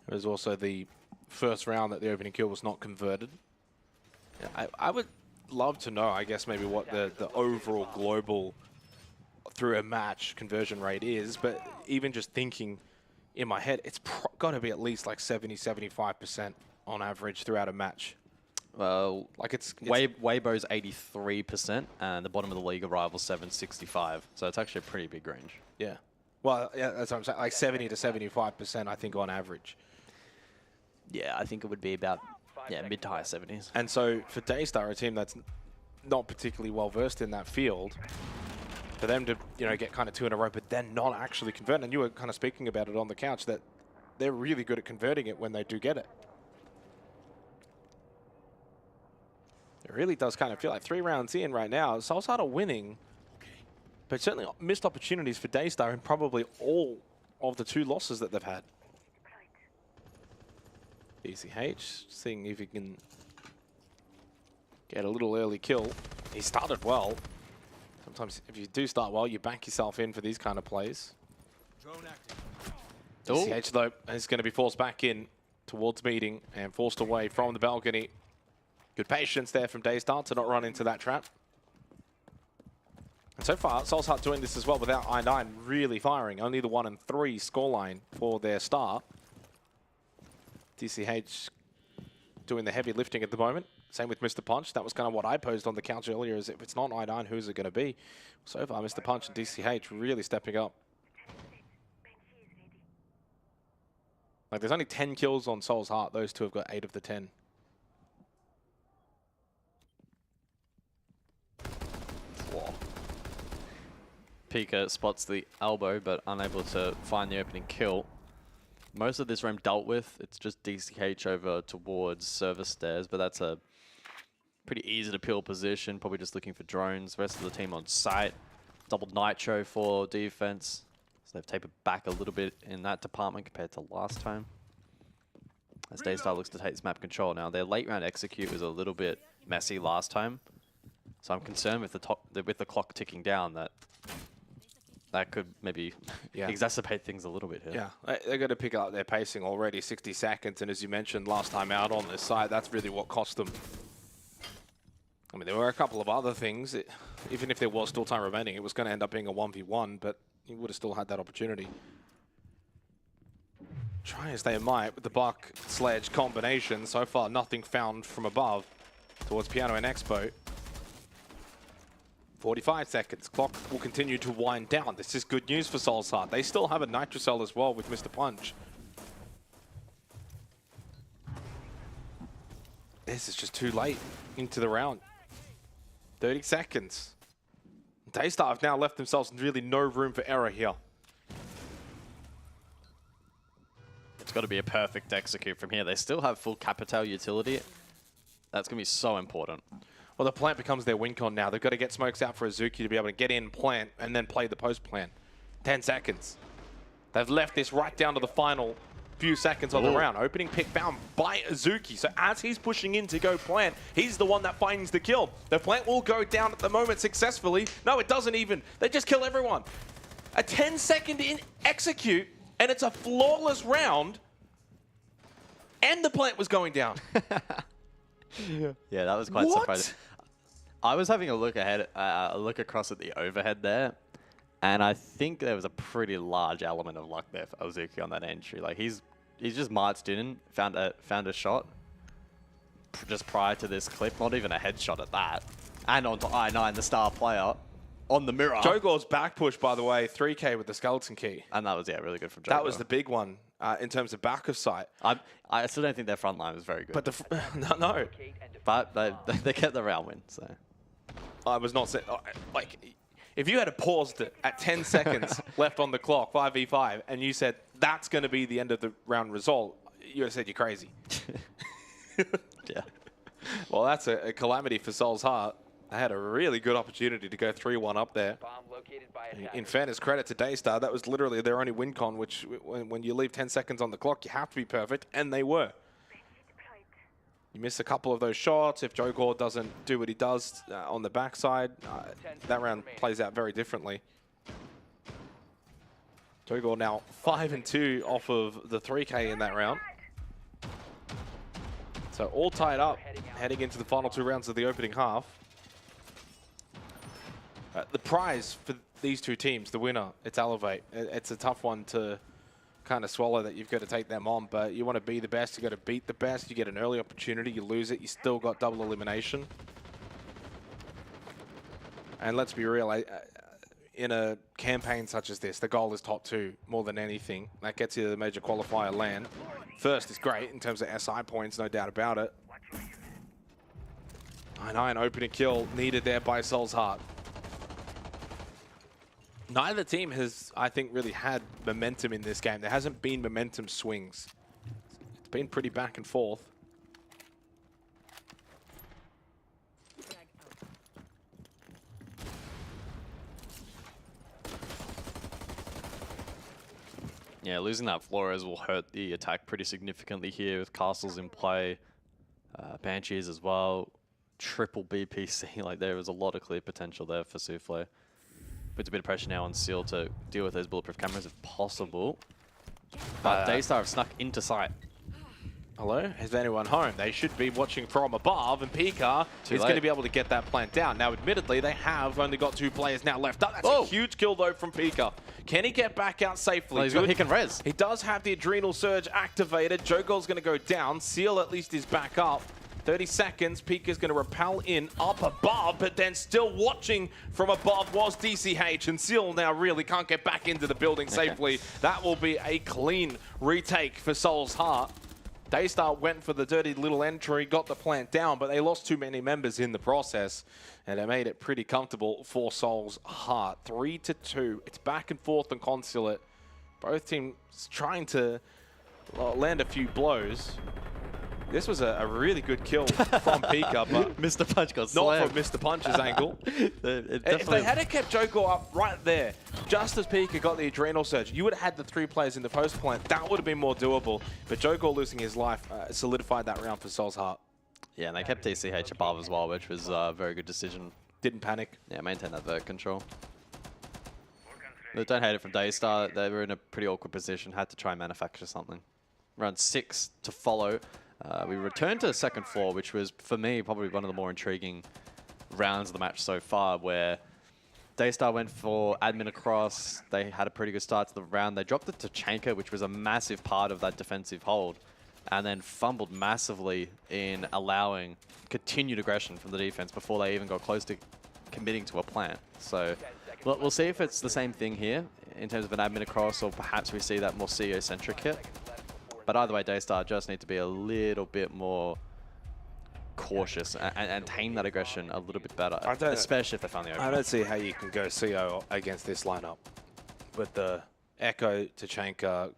It was also the first round that the opening kill was not converted. Yeah, I would love to know, I guess, maybe what the overall global through a match conversion rate is, but even just thinking in my head, it's got to be at least like 70-75% on average throughout a match. Well, like it's Waybo's 83%, and the bottom of the league of rivals 765. So it's actually a pretty big range. Yeah. Well, yeah, that's what I'm saying. Like 70 to 75%, I think, on average. Yeah, I think it would be about mid to high 70s. And so for Daystar, a team that's not particularly well versed in that field, for them to get kind of two in a row, but then not actually convert. And you were kind of speaking about it on the couch that they're really good at converting it when they do get it. It really does kind of feel like 3 rounds in right now. Soul's Heart are winning, but certainly missed opportunities for Daystar in probably all of the 2 losses that they've had. DCH seeing if he can get a little early kill. He started well. Sometimes if you do start well, you back yourself in for these kind of plays. DCH, though, is going to be forced back in towards meeting and forced away from the balcony. Good patience there from Daystar to not run into that trap. And so far, Soul's Heart doing this as well without I9 really firing. Only the 1 and 3 scoreline for their start. DCH doing the heavy lifting at the moment. Same with Mr. Punch. That was kind of what I posed on the couch earlier, is if it's not I9, who's it going to be? So far, Mr. Punch and DCH really stepping up. Like, there's only 10 kills on Soul's Heart. Those two have got 8 of the 10. Whoa. Pika spots the elbow, but unable to find the opening kill. Most of this room dealt with. It's just DCH over towards service stairs, but that's a pretty easy to peel position. Probably just looking for drones. Rest of the team on site. Double nitro for defense. So they've tapered back a little bit in that department compared to last time. As Daystar looks to take this map control now. Their late round execute was a little bit messy last time. So I'm concerned with the clock ticking down that could maybe exacerbate things a little bit here. Yeah, they're going to pick up their pacing already, 60 seconds. And as you mentioned last time out on this site, that's really what cost them. I mean, there were a couple of other things. Even if there was still time remaining, it was going to end up being a 1v1, but you would have still had that opportunity. Try as they might with the Buck Sledge combination. So far, nothing found from above towards Piano and Expo. 45 seconds. Clock will continue to wind down. This is good news for Soul's Heart. They still have a Nitrocell as well with Mr. Punch. This is just too late into the round. 30 seconds. Daystar have now left themselves really no room for error here. It's got to be a perfect execute from here. They still have full Capital utility. That's going to be so important. Well, the plant becomes their win con now. They've got to get smokes out for Azuki to be able to get in, plant, and then play the post plan. 10 seconds. They've left this right down to the final few seconds of the round. Opening pick found by Azuki. So as he's pushing in to go plant, he's the one that finds the kill. The plant will go down at the moment successfully. No, it doesn't even. They just kill everyone. A 10-second in execute, and it's a flawless round, and the plant was going down. Yeah, that was quite surprising. I was having a look across at the overhead there, and I think there was a pretty large element of luck there for Azuki on that entry. Like he's just marched in, found a shot just prior to this clip, not even a headshot at that, and onto I9, the star player, on the mirror. Joe Gore's back push, by the way, 3K with the skeleton key. And that was really good from Joe. That was the big one in terms of back of sight. I still don't think their front line was very good. But no. But they kept the round win, so. I was not saying, like, if you had paused it at 10 seconds left on the clock, 5v5, and you said that's going to be the end of the round result, you would have said you're crazy. Yeah. Well, that's a calamity for Soul's Heart. They had a really good opportunity to go 3-1 up there. Bomb located by attackers. In fairness, credit to Daystar, that was literally their only win con, which when you leave 10 seconds on the clock, you have to be perfect, and they were. You miss a couple of those shots. If Joe Gore doesn't do what he does on the backside, that round plays out very differently. Joe Gore now 5-2 off of the 3K in that round. So all tied up, heading into the final 2 rounds of the opening half. The prize for these two teams, the winner, it's Elevate. It's a tough one to kind of swallow that you've got to take them on, but you want to be the best, you got to beat the best, you get an early opportunity, you lose it, you still got double elimination. And let's be real, in a campaign such as this, the goal is top 2 more than anything. That gets you to the major qualifier land. First is great in terms of SI points, no doubt about it. 9-9 opening kill needed there by Soul's Heart. Neither team has, I think, really had momentum in this game. There hasn't been momentum swings. It's been pretty back and forth. Yeah, losing that Flores will hurt the attack pretty significantly here with castles in play, Banshees as well, triple BPC. Like there was a lot of clear potential there for Souffle. Puts a bit of pressure now on Seal to deal with those bulletproof cameras if possible. But Daystar have snuck into sight. Hello? Is anyone home? They should be watching from above, and Pika is going to be able to get that plant down. Now, admittedly, they have only got 2 players now left. That's a huge kill, though, from Pika. Can he get back out safely? Well, he's got Hick and Res. He does have the Adrenal Surge activated. Jogol's going to go down. Seal at least is back up. 30 seconds. Pika's going to rappel in up above, but then still watching from above was DCH, and Seal now really can't get back into the building safely. That will be a clean retake for Soul's Heart. Tster went for the dirty little entry, got the plant down, but they lost too many members in the process, and it made it pretty comfortable for Soul's Heart. 3-2. It's back and forth on Consulate. Both teams trying to land a few blows. This was a really good kill from Pika, but Mr. Punch got not slammed. from Mr. Punch's angle. It If they had kept Joko up right there, just as Pika got the Adrenal Surge, you would have had the 3 players in the post plant. That would have been more doable. But Joko losing his life solidified that round for Soul's Heart. Yeah, and they kept TCH above as well, which was a very good decision. Didn't panic. Yeah, maintain that vert control. But don't hate it from Tster. They were in a pretty awkward position, had to try and manufacture something. Round 6 to follow. We returned to the second floor, which was, for me, probably one of the more intriguing rounds of the match so far, where Tster went for admin across. They had a pretty good start to the round. They dropped it to Tachanka, which was a massive part of that defensive hold, and then fumbled massively in allowing continued aggression from the defense before they even got close to committing to a plant. So we'll see if it's the same thing here in terms of an admin across, or perhaps we see that more CEO-centric hit. But either way, Tster just need to be a little bit more cautious and tame that aggression a little bit better, especially if they find the opening. I don't see how you can go CO against this lineup with the Echo, Tachanka,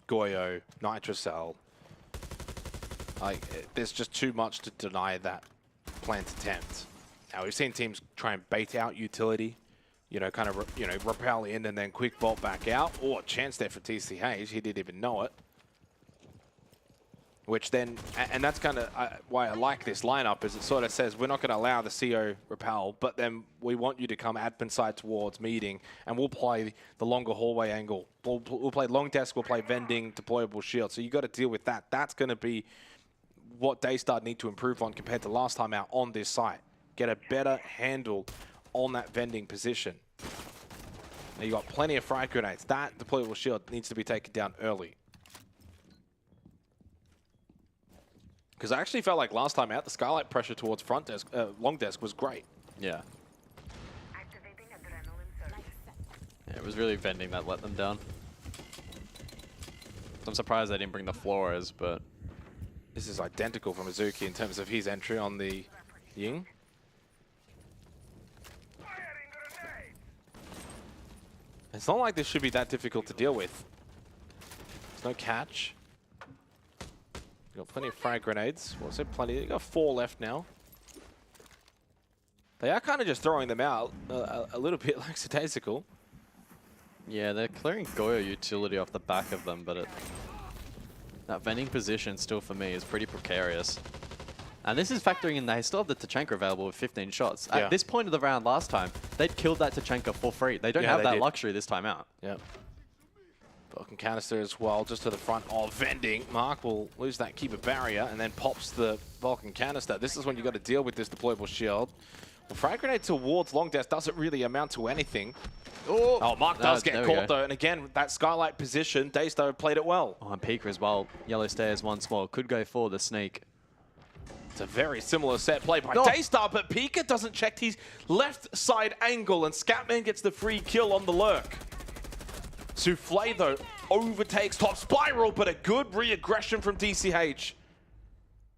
Goyo, Nitrocell. There's just too much to deny that plant attempt. Now, we've seen teams try and bait out utility, kind of, rappel in and then quick bolt back out. Or a chance there for TCH. He didn't even know it. Which then, and that's kind of why I like this lineup, is it sort of says we're not going to allow the CO repel, but then we want you to come admin side towards meeting, and we'll play the longer hallway angle. We'll play long desk, we'll play vending, deployable shield. So you got to deal with that. That's going to be what Tster need to improve on compared to last time out on this site. Get a better handle on that vending position. Now you got plenty of frag grenades. That deployable shield needs to be taken down early. Because I actually felt like last time out, the Skylight pressure towards front desk, long desk was great. Yeah. Yeah, it was really vending that let them down. I'm surprised they didn't bring the floors, but... This is identical from Azuki in terms of his entry on the Ying. It's not like this should be that difficult to deal with. There's no catch. Got plenty of frag grenades. Well, I said plenty. You got 4 left now. They are kind of just throwing them out a little bit lackadaisical. Yeah, they're clearing Goyo utility off the back of them, but that vending position still for me is pretty precarious. And this is factoring in they still have the Tachanka available with 15 shots. Yeah. At this point of the round last time, they'd killed that Tachanka for free. They don't have that luxury this time out. Yep. Vulcan canister as well, just to the front of vending. Mark will lose that keeper barrier and then pops the Vulcan canister. This is when you got to deal with this deployable shield. Well, frag grenade towards long desk doesn't really amount to anything. Oh, Mark does get caught though, and again, that Skylight position, Tster played it well. Oh, and Pika as well. Yellow stairs once more. Could go for the sneak. It's a very similar set play by Tster, but Pika doesn't check his left side angle, and Scatman gets the free kill on the lurk. Souffle, though, overtakes top spiral, but a good re-aggression from DCH.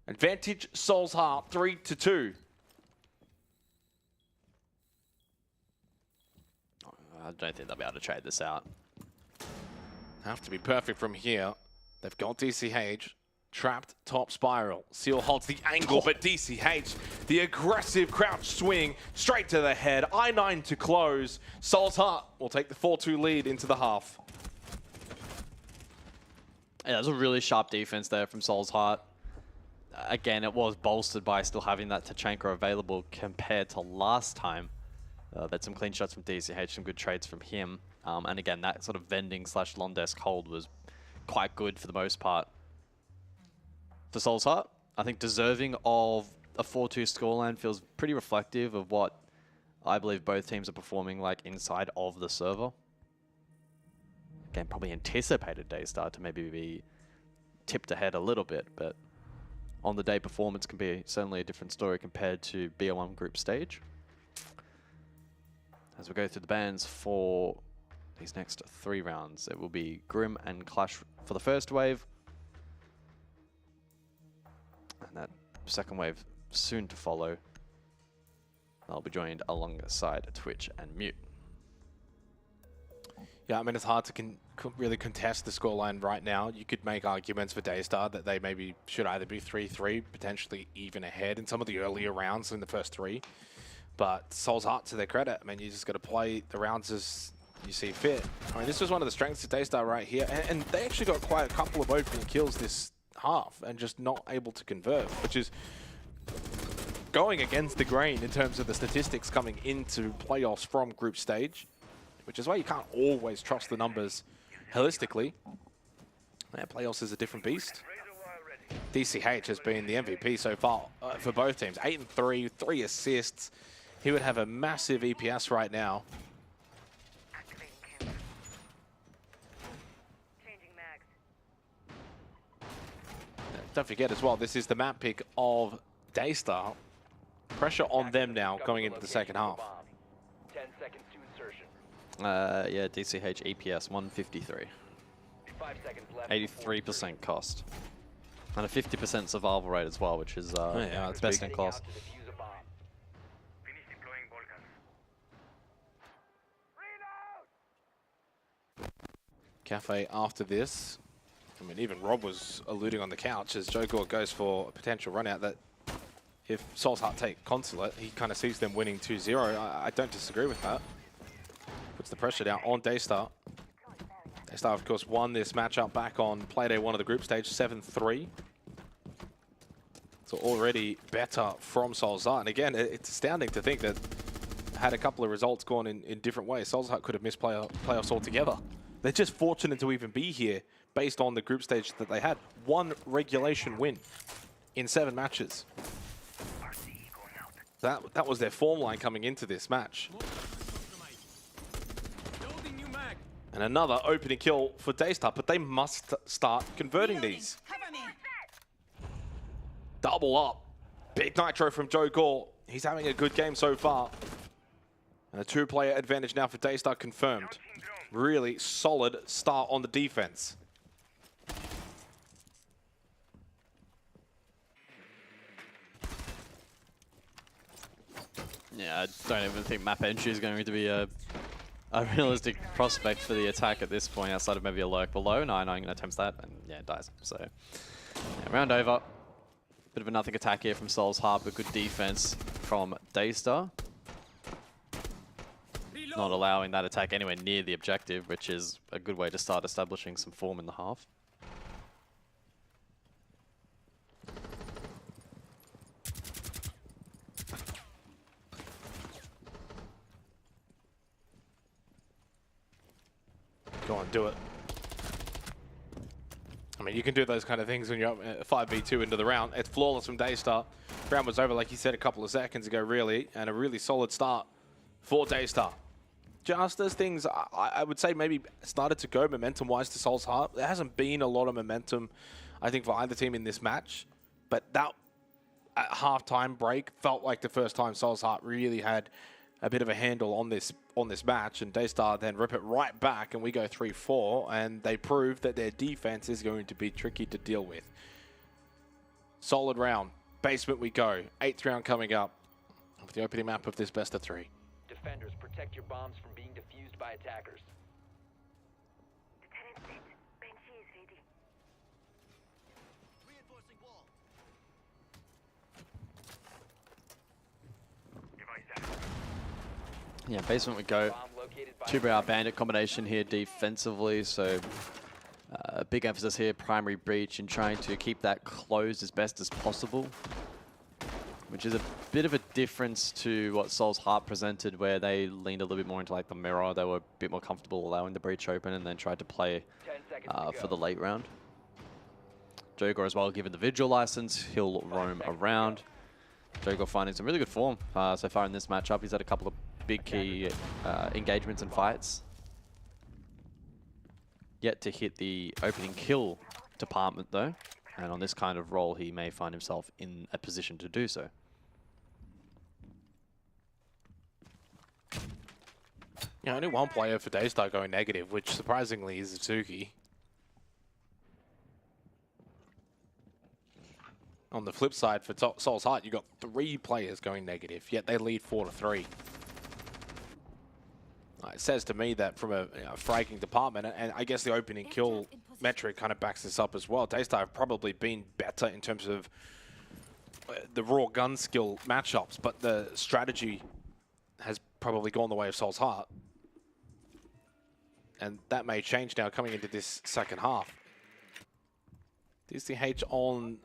Advantage Soul's Heart, 3-2. I don't think they'll be able to trade this out. Have to be perfect from here. They've got DCH. Trapped top spiral. Seal holds the angle, but DCH, the aggressive crouch swing straight to the head. I9 to close. Soul's Heart will take the 4-2 lead into the half. Yeah, that was a really sharp defense there from Soul's Heart. Again, it was bolstered by still having that Tachanka available compared to last time. That's some clean shots from DCH, some good trades from him. And again, that sort of vending / long desk hold was quite good for the most part. for Soul's Heart. I think deserving of a 4-2 scoreline feels pretty reflective of what I believe both teams are performing like inside of the server. Again, probably anticipated Daystar to maybe be tipped ahead a little bit, but on the day performance can be certainly a different story compared to BO1 group stage. As we go through the bans for these next 3 rounds, it will be Grim and Clash for the first wave. And that second wave soon to follow. They'll be joined alongside Twitch and Mute. Yeah, I mean, it's hard to really contest the scoreline right now. You could make arguments for Daystar that they maybe should either be 3-3, potentially even ahead in some of the earlier rounds in the first 3. But Soul's Heart, to their credit, I mean, you just got to play the rounds as you see fit. I mean, this was one of the strengths of Daystar right here. And they actually got quite a couple of opening kills this half and just not able to convert, which is going against the grain in terms of the statistics coming into playoffs from group stage, which is why you can't always trust the numbers holistically. Yeah, playoffs is a different beast. DCH has been the MVP so far for both teams. 8 and 3, 3 assists. He would have a massive EPS right now. Don't forget as well, this is the map pick of Daystar. Pressure on them now going into the second half. 10 seconds to insertion. Yeah, DCH EPS 153. 5 seconds left. 83% cost. And a 50% survival rate as well, which is yeah, it's best big. in class. To defuse a bomb. Cafe after this. I mean, even Rob was alluding on the couch as Joe Gore goes for a potential run out that if Soul's Heart take Consulate, he kind of sees them winning 2-0. I don't disagree with that. Puts the pressure down on Daystar. Daystar, of course, won this matchup back on Playday 1 of the group stage, 7-3. So already better from Soul's Heart. And again, it's astounding to think that had a couple of results gone in different ways, Soul's Heart could have missed playoffs altogether. They're just fortunate to even be here based on the group stage that they had. 1 regulation win in 7 matches. That was their form line coming into this match. And another opening kill for Daystar, but they must start converting these. Double up. Big nitro from Joe Gore. He's having a good game so far. And a 2-player advantage now for Daystar confirmed. Really solid start on the defense. Yeah, I don't even think map entry is going to be a realistic prospect for the attack at this point, outside of maybe a lurk below. No, I'm going to attempt that, and yeah, it dies. So, yeah, round over. Bit of a nothing attack here from Soul's Heart, but good defense from Daystar. Not allowing that attack anywhere near the objective, which is a good way to start establishing some form in the half. Go on, do it. I mean, you can do those kind of things when you're up 5v2 into the round. It's flawless from Daystar. Round was over, like you said, a couple of seconds ago, really, and a really solid start for Daystar. Just as things, I would say, maybe started to go momentum-wise to Soul's Heart. There hasn't been a lot of momentum, I think, for either team in this match. But that half-time break felt like the first time Soul's Heart really had a bit of a handle on this match, and Daystar then rip it right back, and we go 3-4, and they prove that their defense is going to be tricky to deal with. Solid round. Basement we go. 8th round coming up with the opening map of this best of 3. Defenders, protect your bombs from being defused by attackers. Yeah, basement we go. Bomb located by 2-brow bandit combination here defensively, so big emphasis here, primary breach, and trying to keep that closed as best as possible, which is a bit of a difference to what Soul's Heart presented, where they leaned a little bit more into like the mirror. They were a bit more comfortable allowing the breach open and then tried to play 10 seconds to for go. the late round. Jogor as well, given the Vigil license, he'll roam around. Jogor finding some really good form so far in this matchup. He's had a couple of big key engagements and fights. Yet to hit the opening kill department though, and on this kind of role he may find himself in a position to do so. Yeah, only one player for Daystar going negative, which surprisingly is Zuki. On the flip side, for Soul's Heart, you got 3 players going negative, yet they lead 4-3. It says to me that from a fragging department, and I guess the opening kill metric kind of backs this up as well, Daystar have probably been better in terms of the raw gun skill matchups, but the strategy has probably gone the way of Soul's Heart. And that may change now coming into this second half. DCH on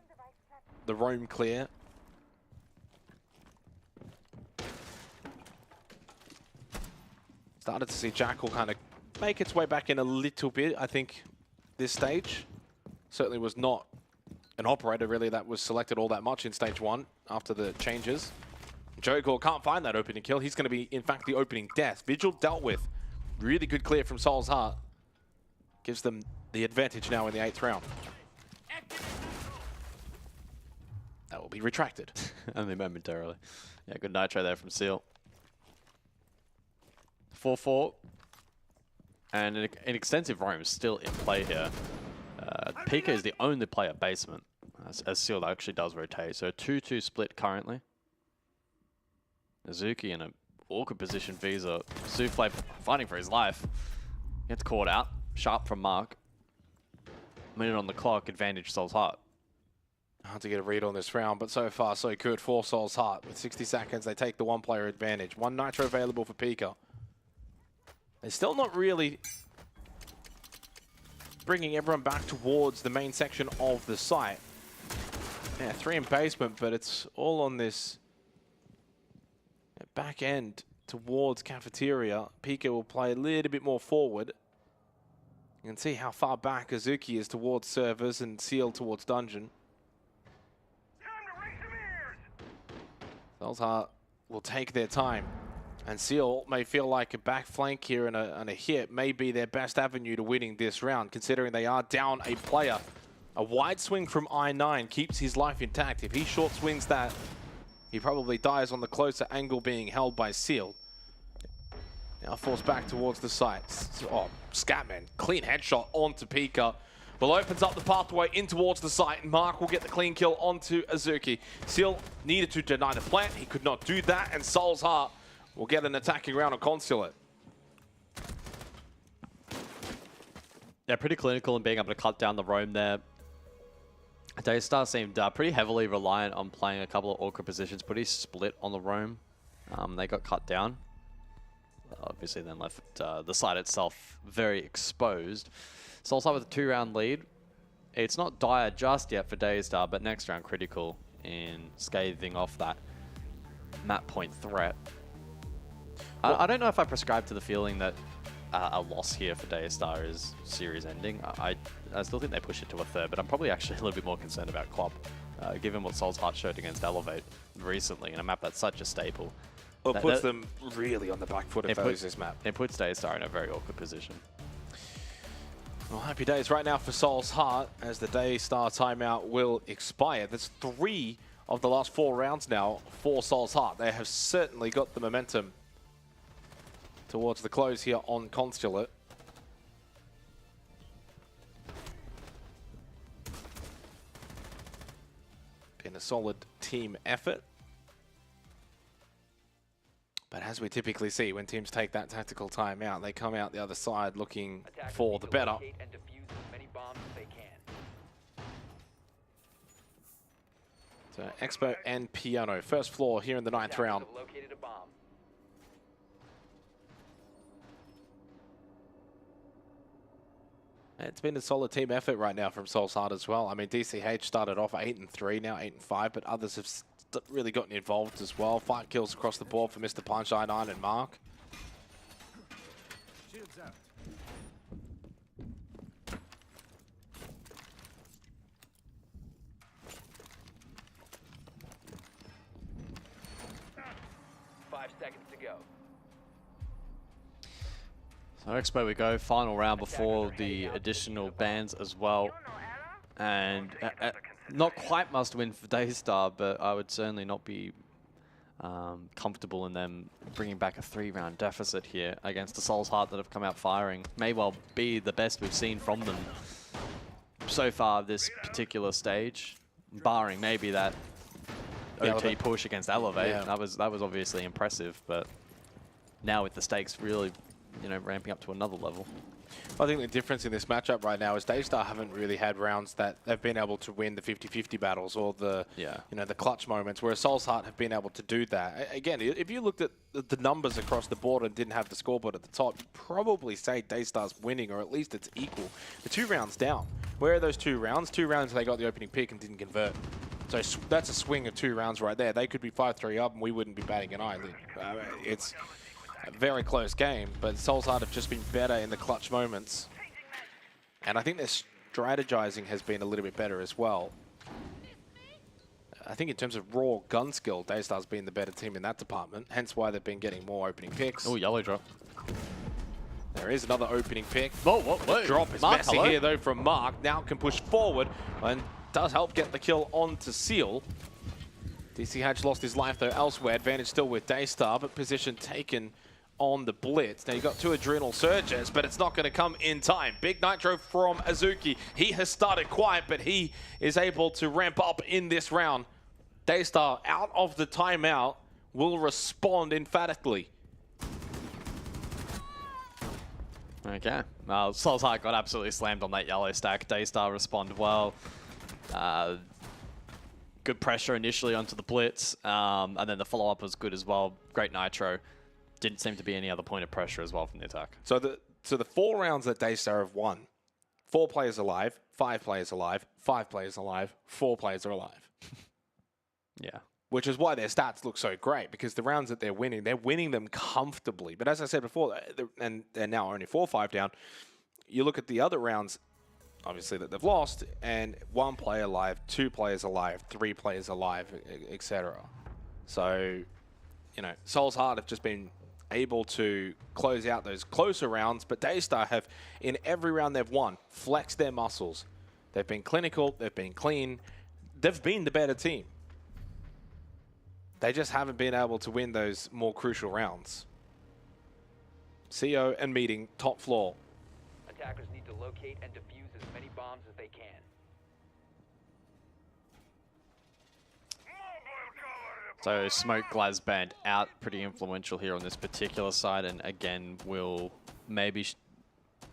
the roam clear. Started to see Jackal kind of make its way back in a little bit, I think, this stage. Certainly was not an operator, really, that was selected all that much in stage 1 after the changes. Jogor can't find that opening kill. He's going to be, in fact, the opening death. Vigil dealt with. Really good clear from Soul's Heart. Gives them the advantage now in the 8th round. That will be retracted. Only momentarily. Yeah, good nitro there from Seal. 4-4. And an extensive roam is still in play here. Pika is the only player basement, as Seal actually does rotate. So a 2-2 split currently. Azuki in an awkward position, Visa. Souffle fighting for his life. Gets caught out. Sharp from Mark. Minute on the clock, advantage Soul's Heart. Hard to get a read on this round, but so far so good for Soul's Heart. With 60 seconds, they take the 1-player advantage. 1 nitro available for Pika. They're still not really bringing everyone back towards the main section of the site. Yeah, 3 in basement, but it's all on this back end towards cafeteria. Pika will play a little bit more forward. You can see how far back Azuki is towards servers and Seal towards dungeon. Soul's Heart will take their time. And Seal may feel like a back flank here and a hit may be their best avenue to winning this round, considering they are down a player. A wide swing from I9 keeps his life intact. If he short swings that, he probably dies on the closer angle being held by Seal. Now forced back towards the site. Oh, Scatman, clean headshot onto Pika. Well, opens up the pathway in towards the site, and Mark will get the clean kill onto Azuki. Seal needed to deny the plant. He could not do that, and Soul's Heart will get an attacking round on Consulate. Yeah, pretty clinical in being able to cut down the roam there. Daystar seemed pretty heavily reliant on playing a couple of awkward positions, pretty split on the roam. They got cut down. Obviously then left the site itself very exposed. Soul's Heart with a 2-round lead. It's not dire just yet for Daystar, but next round critical in scathing off that map point threat. I don't know if I prescribe to the feeling that a loss here for Daystar is series ending. I still think they push it to a 3rd, but I'm probably actually a little bit more concerned about Klopp, given what Soul's Heart showed against Elevate recently in a map that's such a staple. Well, it puts them really on the back foot if they lose this map. It puts Daystar in a very awkward position. Well, happy days right now for Soul's Heart as the Daystar timeout will expire. There's 3 of the last 4 rounds now for Soul's Heart. They have certainly got the momentum towards the close here on Consulate. Been a solid team effort. But as we typically see, when teams take that tactical time out, they come out the other side looking for the better. And defuse as many bombs as they can. So Expo and Piano, first floor here in the 9th round. Have located a bomb. It's been a solid team effort right now from Soul's Heart as well. I mean, DCH started off 8-3, now 8-5, but others have really gotten involved as well. 5 kills across the board for Mr. Punch, I9 and Mark. 5 seconds to go. So Expo we go, final round before the additional bans as well. And not quite must win for Daystar, but I would certainly not be comfortable in them bringing back a 3-round deficit here against the Soul's Heart that have come out firing. May well be the best we've seen from them so far this particular stage, barring maybe that OT push against Elevate. Yeah. That was obviously impressive, but now with the stakes really, you know, ramping up to another level. I think the difference in this matchup right now is Daystar haven't really had rounds that they've been able to win the 50-50 battles or the you know, the clutch moments, whereas Soul's Heart have been able to do that. Again, if you looked at the numbers across the board and didn't have the scoreboard at the top, you'd probably say Daystar's winning, or at least it's equal. The 2 rounds down. Where are those 2 rounds? 2 rounds they got the opening pick and didn't convert. So that's a swing of 2 rounds right there. They could be 5-3 up and we wouldn't be batting an eyelid. It's a very close game, but Soul's Heart have just been better in the clutch moments. And I think their strategizing has been a little bit better as well. I think in terms of raw gun skill, Daystar's been the better team in that department, hence why they've been getting more opening picks. Oh, yellow drop. There is another opening pick. Whoa. Drop is messy here though from Mark. Now can push forward and does help get the kill onto Seal. DC Hatch lost his life though elsewhere. Advantage still with Daystar, but position taken on the blitz. Now you got 2 adrenal surges, but it's not going to come in time. Big nitro from Azuki. He has started quiet, but he is able to ramp up in this round. Daystar out of the timeout will respond emphatically. Okay. Soul's Heart got absolutely slammed on that yellow stack. Daystar responded well. Good pressure initially onto the blitz, and then the follow-up was good as well. Great nitro. Didn't seem to be any other point of pressure as well from the attack. So the 4 rounds that Daystar have won, 4 players alive, 5 players alive, 5 players alive, 4 players are alive. Yeah. Which is why their stats look so great, because the rounds that they're winning them comfortably. But as I said before, and they're now only 4-5 down, you look at the other rounds, obviously, that they've lost, and 1 player alive, 2 players alive, 3 players alive, etc. So, you know, Soul's Heart have just been able to close out those closer rounds, but Daystar have, in every round they've won, flexed their muscles. They've been clinical, they've been clean, they've been the better team. They just haven't been able to win those more crucial rounds. CO and meeting, top floor. Attackers need to locate and defuse as many bombs as they can. So Smoke Glaz band out, pretty influential here on this particular side, and again will maybe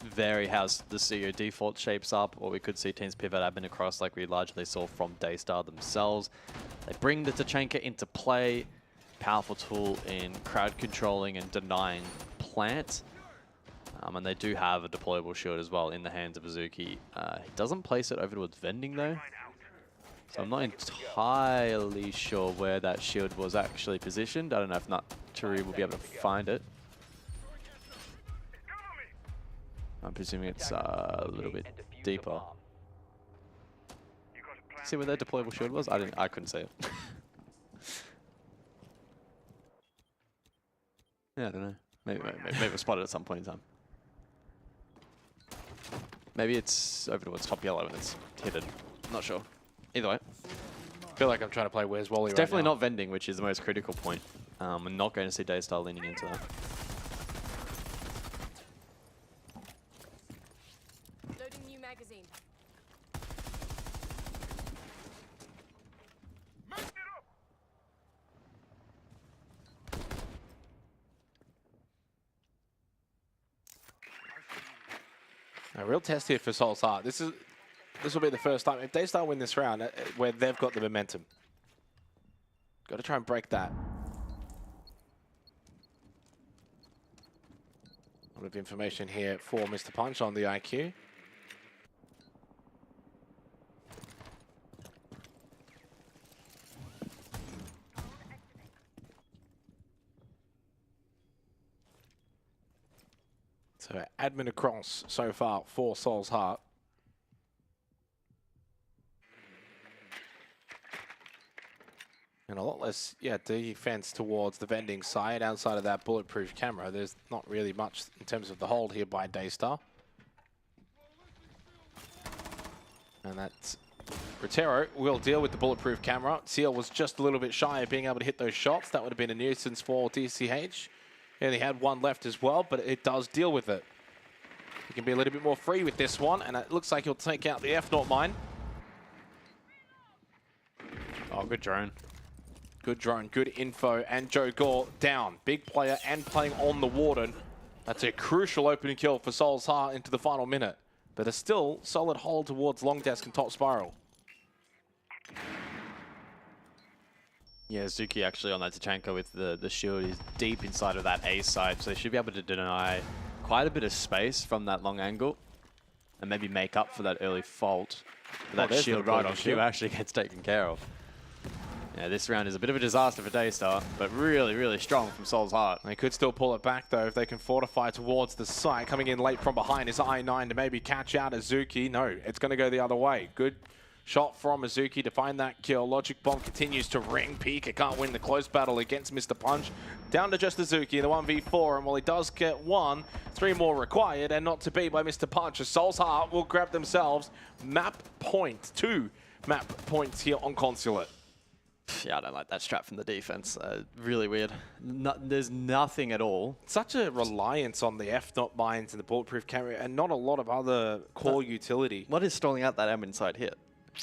vary how the CO default shapes up, or we could see teams pivot admin across like we largely saw from Daystar themselves. They bring the Tachanka into play, powerful tool in crowd controlling and denying plant. And they do have a deployable shield as well in the hands of Azuki. He doesn't place it over towards vending though. So I'm not entirely sure where that shield was actually positioned. I don't know if not Turi will be able to find it. I'm presuming it's a little bit deeper. See where that deployable shield was? I couldn't see it. Yeah, I don't know. Maybe it was spotted at some point in time. Maybe it's over towards top yellow and it's hidden. Not sure. Either way. I feel like I'm trying to play Where's Wally It's right definitely now. not vending, which is the most critical point. I'm not going to see Daystar leaning into that. Loading new magazine. A real test here for Soul's Heart. This will be the first time if Daystar win this round where they've got the momentum. Got to try and break that. A lot of information here for Mr. Punch on the IQ. So admin across so far for Soul's Heart. And a lot less, defense towards the vending side. Outside of that bulletproof camera, there's not really much in terms of the hold here by Daystar. And that's Rotero will deal with the bulletproof camera. Seal was just a little bit shy of being able to hit those shots. That would have been a nuisance for DCH. And he had one left as well, but it does deal with it. He can be a little bit more free with this one, and it looks like he'll take out the F0 mine. Oh, good drone. Good drone, good info, and Joe Gore down. Big player and playing on the Warden. That's a crucial opening kill for Soul's Heart into the final minute. But a still solid hold towards long desk and top spiral. Yeah, Zuki actually on that Tachanka with the shield is deep inside of that A side, so they should be able to deny quite a bit of space from that long angle and maybe make up for that early fault. That shield right on Q actually gets taken care of. Yeah, this round is a bit of a disaster for Daystar, but really, really strong from Soul's Heart. They could still pull it back, though, if they can fortify towards the site. Coming in late from behind is I9 to maybe catch out Azuki. No, it's going to go the other way. Good shot from Azuki to find that kill. Logic Bomb continues to ring. Pika can't win the close battle against Mr. Punch. Down to just Azuki in the 1v4, and while he does get one, 3 more required, and not to be by Mr. Punch. Soul's Heart will grab themselves map point. 2 map points here on Consulate. Yeah, I don't like that strat from the defense. Really weird. There's nothing at all. Such a reliance on the F0 mines and the bulletproof camera, and not a lot of other core utility. What is stalling out that M inside hit?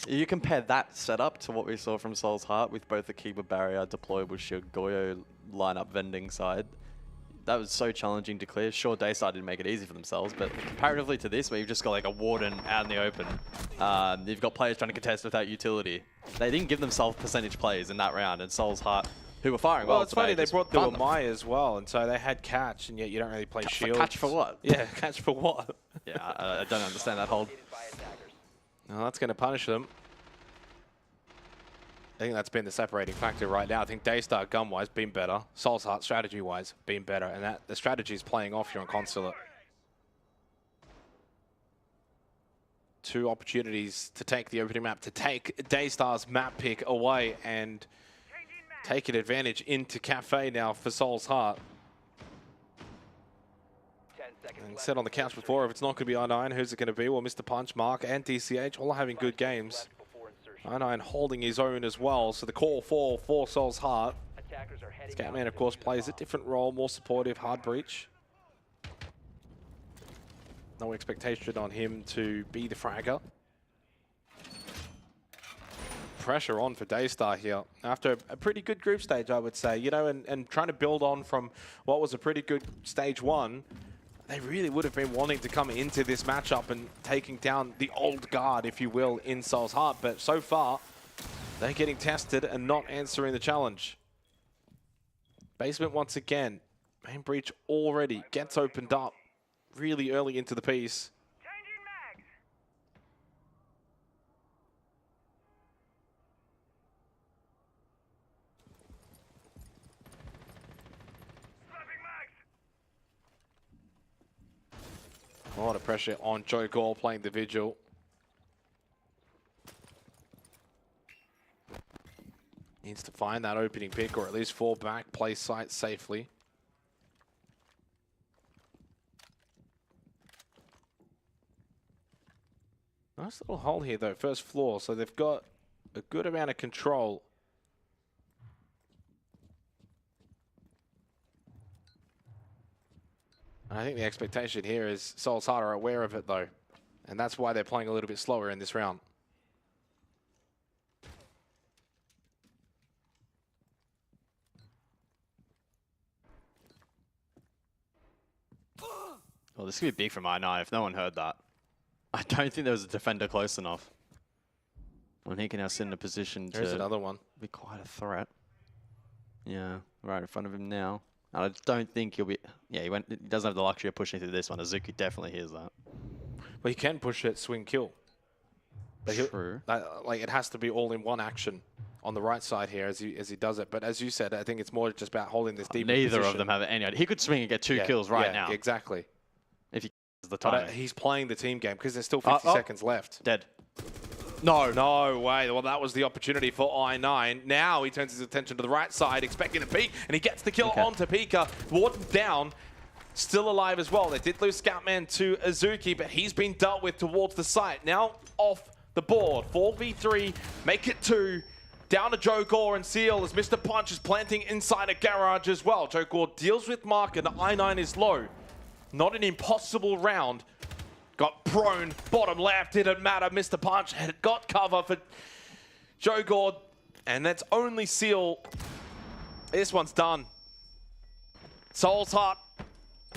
You compare that setup to what we saw from Soul's Heart with both the Keeper Barrier, deployable shield, Goyo lineup vending side. That was so challenging to clear. Sure, Daystar didn't make it easy for themselves, but comparatively to this, where you've just got like a Warden out in the open, you've got players trying to contest without utility. They didn't give themselves percentage plays in that round, and Soul's Heart, who were firing well it's funny, they brought the Amai as well, and so they had catch, and yet you don't really play shield. Catch for what? Yeah, catch for what? Yeah, I don't understand that hold. Well, that's going to punish them. I think that's been the separating factor right now. I think Daystar gun-wise been better. Soul's Heart strategy-wise been better, and that the strategy is playing off here on Consulate. 2 opportunities to take the opening map, to take Daystar's map pick away and take an advantage into Cafe now for Soul's Heart. And said on the couch before, if it's not going to be I9, who's it going to be? Well, Mr. Punch, Mark, and DCH all having good games. I9 holding his own as well, so the call for Soul's Heart. Scoutman, of course, plays a different role, more supportive, hard breach. No expectation on him to be the fragger. Pressure on for Daystar here. After a pretty good group stage, I would say, you know, and trying to build on from what was a pretty good stage 1. They really would have been wanting to come into this matchup and taking down the old guard, if you will, in Soul's Heart. But so far, they're getting tested and not answering the challenge. Basement once again. Main breach already gets opened up really early into the piece. A lot of pressure on Joe Gore playing the Vigil. Needs to find that opening pick or at least fall back, play site safely. Nice little hole here though, first floor, so they've got a good amount of control. I think the expectation here is Soul's Heart are aware of it though, and that's why they're playing a little bit slower in this round. Well, this could be big from I9 if no one heard that. I don't think there was a defender close enough. When he can now sit in a position There's to another one. Be quite a threat. Yeah, right in front of him now. I don't think he'll be... Yeah, he doesn't have the luxury of pushing through this one. Azuki definitely hears that. Well, he can push it, swing, kill. But True. Like, it has to be all in one action on the right side here as he does it. But as you said, I think it's more just about holding this deep Neither of them have any idea. He could swing and get 2 kills right now. Exactly. If he has the time. He's playing the team game because there's still 50 seconds left. Dead. No way. Well, that was the opportunity for I9. Now he turns his attention to the right side, expecting a peek, and he gets the kill onto Pika. Warden down, still alive as well. They did lose Scoutman to Azuki, but he's been dealt with towards the site. Now off the board. 4v3, make it 2. Down to Joe Gore and Seal as Mr. Punch is planting inside a garage as well. Joe Gore deals with Mark and the I9 is low. Not an impossible round. Got prone, bottom left, didn't matter. Mr. Punch had got cover for Joe Gore, and that's only Seal. This one's done. Soul's Heart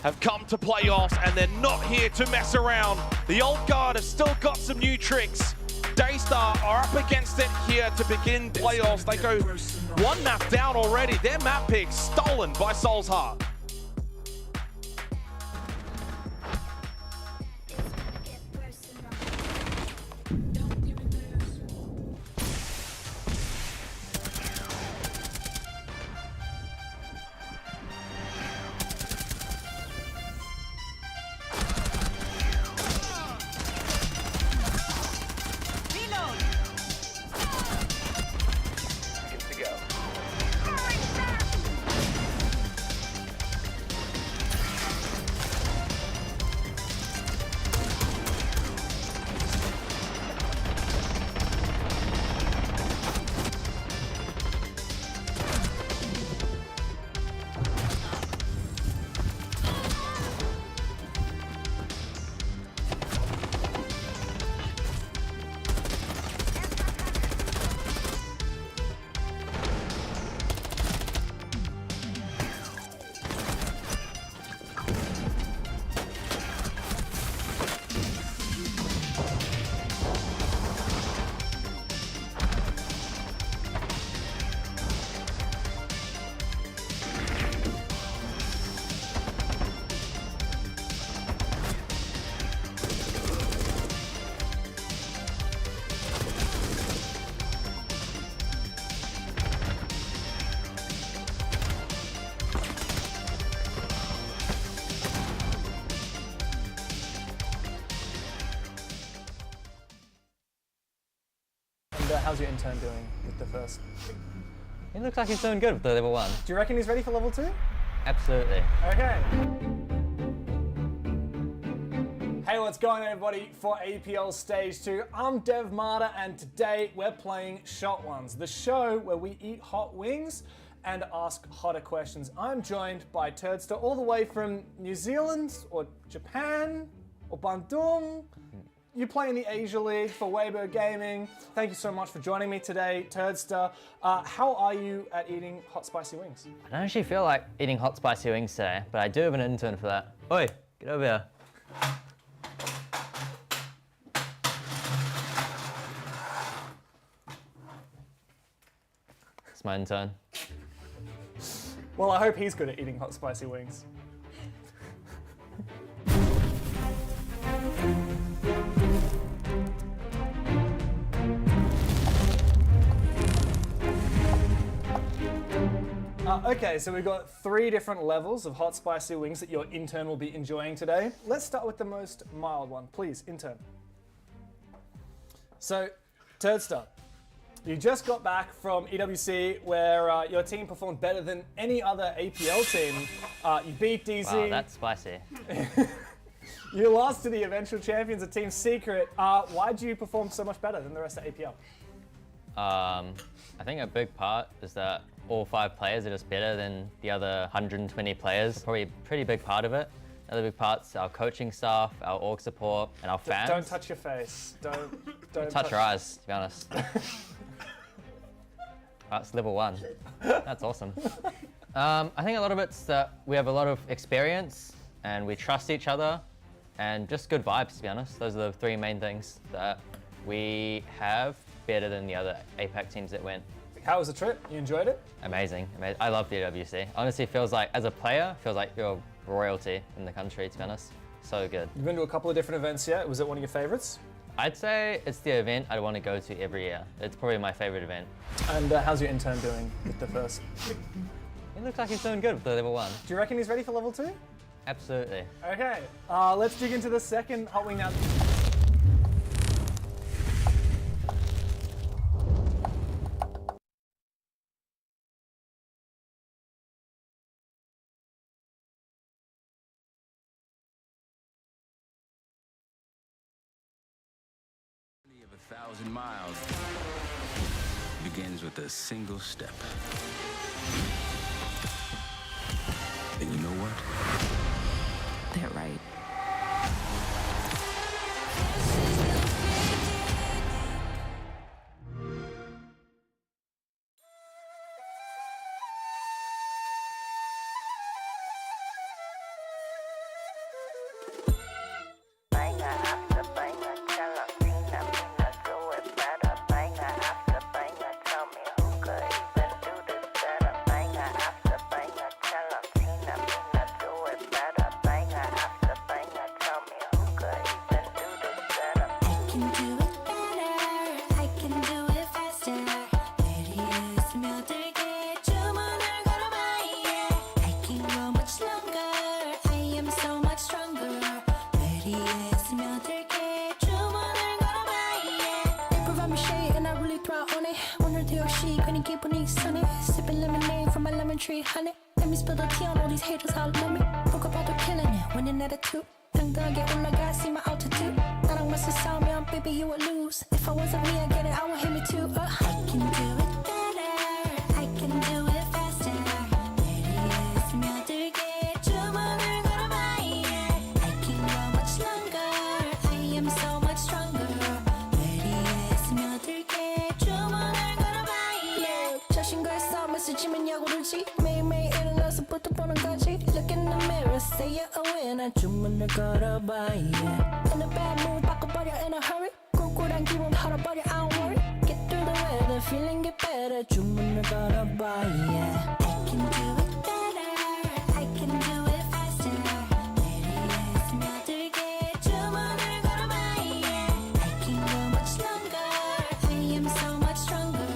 have come to playoffs, and they're not here to mess around. The old guard have still got some new tricks. Daystar are up against it here to begin playoffs. They go one map down already. Their map pick stolen by Soul's Heart. How's your intern doing with the first? He looks like he's doing good with the level 1. Do you reckon he's ready for level 2? Absolutely. Okay. Hey, what's going on, everybody? For APL Stage 2, I'm Dev Marta, and today we're playing Shot Ones, the show where we eat hot wings and ask hotter questions. I'm joined by Tster all the way from New Zealand, or Japan, or Bandung. You play in the Asia League for Waybo Gaming. Thank you so much for joining me today, Tster. How are you at eating hot spicy wings? I don't actually feel like eating hot spicy wings today, but I do have an intern for that. Oi, get over here. It's my intern. Well, I hope he's good at eating hot spicy wings. Okay, so we've got 3 different levels of hot spicy wings that your intern will be enjoying today. Let's start with the most mild one. Please, intern. So, Tster, you just got back from EWC where your team performed better than any other APL team. You beat DZ. Wow, that's spicy. You lost to the eventual champions of Team Secret. Why do you perform so much better than the rest of APL? I think a big part is that all 5 players are just better than the other 120 players. Probably a pretty big part of it. Another big part's our coaching staff, our org support, and our fans. Don't touch your face. Don't touch your eyes, to be honest. That's level 1. That's awesome. I think a lot of it's that we have a lot of experience and we trust each other and just good vibes, to be honest. Those are the 3 main things that we have better than the other APAC teams that went. How was the trip? You enjoyed it? Amazing. I love the EWC. Honestly, feels like, as a player, feels like you're royalty in the country, to be honest. So good. You've been to a couple of different events yet. Was it one of your favorites? I'd say it's the event I'd want to go to every year. It's probably my favorite event. And how's your intern doing with the first? He looks like he's doing good with the level 1. Do you reckon he's ready for level 2? Absolutely. Okay, let's dig into the second hot wing now. 1,000 miles begins with a single step. And you know what? They're right. Tree honey. Let me spill the tea on all these haters all love me. Broke up all the killing it, winning attitude. 당당하게 올라가, see my altitude. 나랑 맞서 싸우면, baby, you would lose. If I wasn't me, I get it, I would hit me too. I can do it better, I can do it faster. 내리에 스며들게 주문을 걸어봐, yeah. I can go much longer, I am so much stronger. 내리에 스며들게 주문을 걸어봐, yeah. 자신과의 싸움에서 지면 야구를 지. 매일매일 일어나서부터 보는 거지. Look in the mirror, say you're a winner. 주문을 걸어봐, yeah. In a bad mood, 바꿔버려 in a hurry. 꿀꿀한 기분 털어버려, I don't worry. Get through the weather, feeling get better. 주문을 걸어봐, yeah. I can do it better, I can do it faster. 내리에 스며들게 주문을 걸어봐, yeah. I can go much longer, I am so much stronger.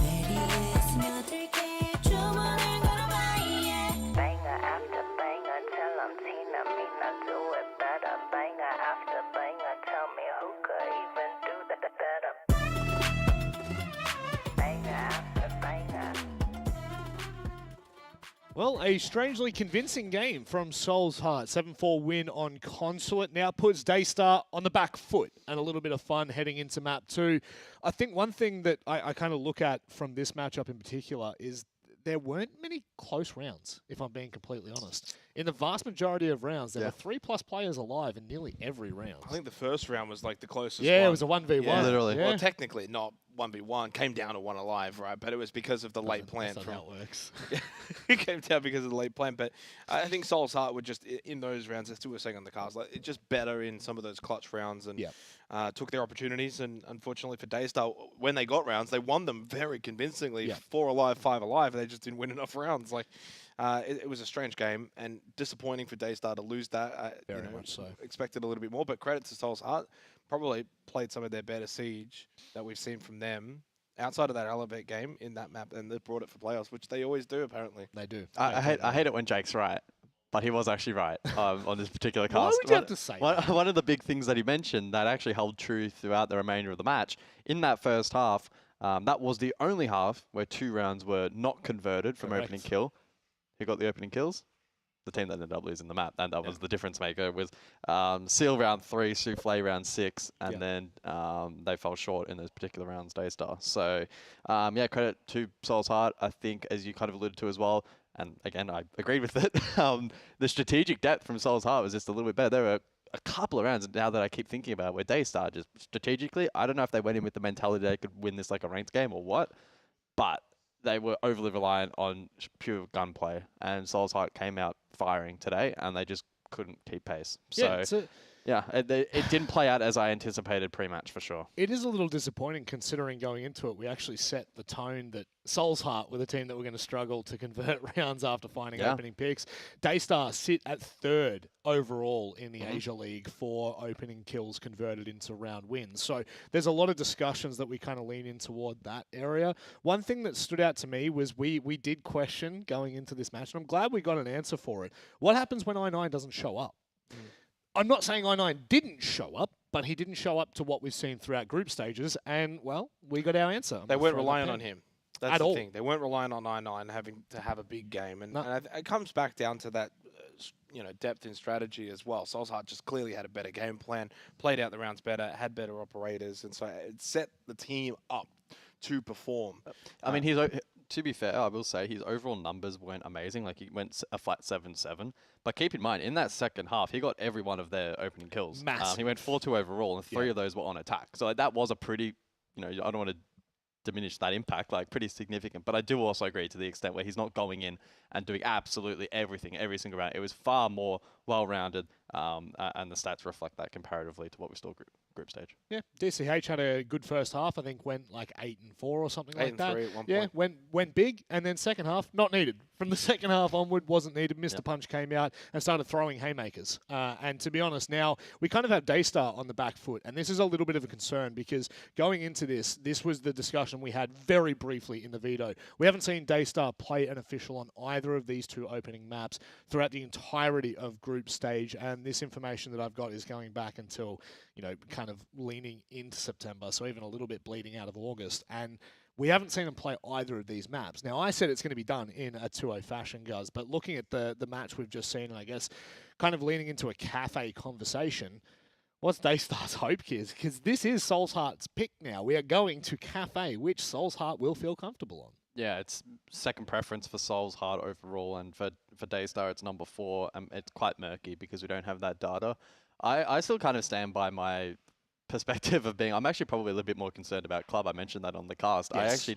내리에 스며들게 주문을 걸어봐, yeah. Banger after banger, tell them Tina, me not do it better. Banger after banger, tell me who could even do that better. Banger after banger. Well, a strangely convincing game from Soul's Heart. 7-4 win on Consulate. Now puts Daystar on the back foot and a little bit of fun heading into map 2. I think one thing that I kind of look at from this matchup in particular is there weren't many close rounds, if I'm being completely honest. In the vast majority of rounds, there were 3+ players alive in nearly every round. I think the first round was like the closest Yeah, one. it was a 1v1. Yeah. Literally. Well, technically not 1v1. Came down to 1 alive, right? But it was because of the late plant. That's not how it works. It came down because of the late plant. But I think Soul's Heart were just, in those rounds, as we were saying on the cast, like, it's just better in some of those clutch rounds and took their opportunities. And unfortunately for Daystar, when they got rounds, they won them very convincingly. 4 alive, 5 alive. They just didn't win enough rounds. Like, it was a strange game and disappointing for Daystar to lose that. Very much so. Expected a little bit more, but credit to Soul's Heart. Probably played some of their better Siege that we've seen from them outside of that Elevate game in that map, and they've brought it for playoffs, which they always do, apparently. They do. I hate it when Jake's right, but he was actually right on this particular cast. Why would you have to say that? One of the big things that he mentioned that actually held true throughout the remainder of the match, in that first half, that was the only half where 2 rounds were not converted from opening kill. Who got the opening kills? The team that ended up losing the map, and that was the difference maker. It was Seal round 3, Souffle round 6, and then they fell short in those particular rounds, Daystar. So, yeah, credit to Soul's Heart. I think, as you kind of alluded to as well, and again, I agreed with it, the strategic depth from Soul's Heart was just a little bit better. There were a couple of rounds now that I keep thinking about where Daystar just strategically, I don't know if they went in with the mentality they could win this like a ranked game or what, but they were overly reliant on pure gunplay, and Soul's Heart came out firing today, and they just couldn't keep pace. Yeah, it didn't play out as I anticipated pre-match for sure. It is a little disappointing considering going into it, we actually set the tone that Soul's Heart were the team that were going to struggle to convert rounds after finding opening picks. Daystar sit at 3rd overall in the Asia League for opening kills converted into round wins. So there's a lot of discussions that we kind of lean in toward that area. One thing that stood out to me was we did question going into this match, and I'm glad we got an answer for it. What happens when I9 doesn't show up? I'm not saying I9 didn't show up, but he didn't show up to what we've seen throughout group stages, and, well, we got our answer. They weren't relying on him. That's At the all. thing. They weren't relying on I9 having to have a big game. And it comes back down to that depth in strategy as well. Solskjaer just clearly had a better game plan, played out the rounds better, had better operators, and so it set the team up to perform. I mean, to be fair, I will say his overall numbers weren't amazing. Like, he went a flat 7-7. But keep in mind, in that second half, he got every one of their opening kills. Massive. He went 4-2 overall, and 3 of those were on attack. So that was a pretty, I don't want to diminish that impact, like pretty significant. But I do also agree to the extent where he's not going in and doing absolutely everything every single round. It was far more well-rounded, and the stats reflect that comparatively to what we saw group stage. Yeah, DCH had a good first half. I think went like 8-4 or something like that. 8-3 at one yeah, point. went big, and then second half not needed. From the second half onward, wasn't needed. Mr. Punch came out and started throwing haymakers. And to be honest, now we kind of have Daystar on the back foot, and this is a little bit of a concern because going into this was the discussion we had very briefly in the Veto. We haven't seen Daystar play an official on either of these two opening maps throughout the entirety of group stage, and this information that I've got is going back until, kind of leaning into September, so even a little bit bleeding out of August. And we haven't seen him play either of these maps. Now, I said it's going to be done in a 2-0 fashion, guys, but looking at the match we've just seen, and I guess kind of leaning into a cafe conversation, what's Daystar's hope, kids? Because this is Soulsheart's pick now. We are going to cafe, which Soulsheart will feel comfortable on. Yeah, it's second preference for Soulsheart overall, and for Daystar it's number 4. It's quite murky because we don't have that data. I still kind of stand by my perspective of being, I'm actually probably a little bit more concerned about Club. I mentioned that on the cast. Yes. I actually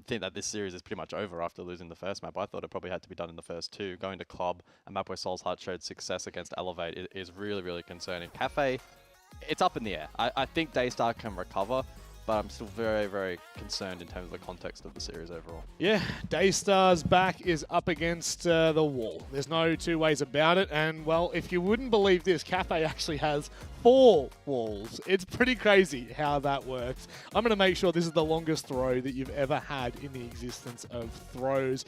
think that this series is pretty much over after losing the first map. I thought it probably had to be done in the first 2. Going to Club, a map where Soulsheart showed success against Elevate, is really, really concerning. Cafe, it's up in the air. I think Daystar can recover, but I'm still very, very concerned in terms of the context of the series overall. Yeah, Daystar's back is up against the wall. There's no two ways about it. And, well, if you wouldn't believe this, Cafe actually has 4 walls. It's pretty crazy how that works. I'm going to make sure this is the longest throw that you've ever had in the existence of throws.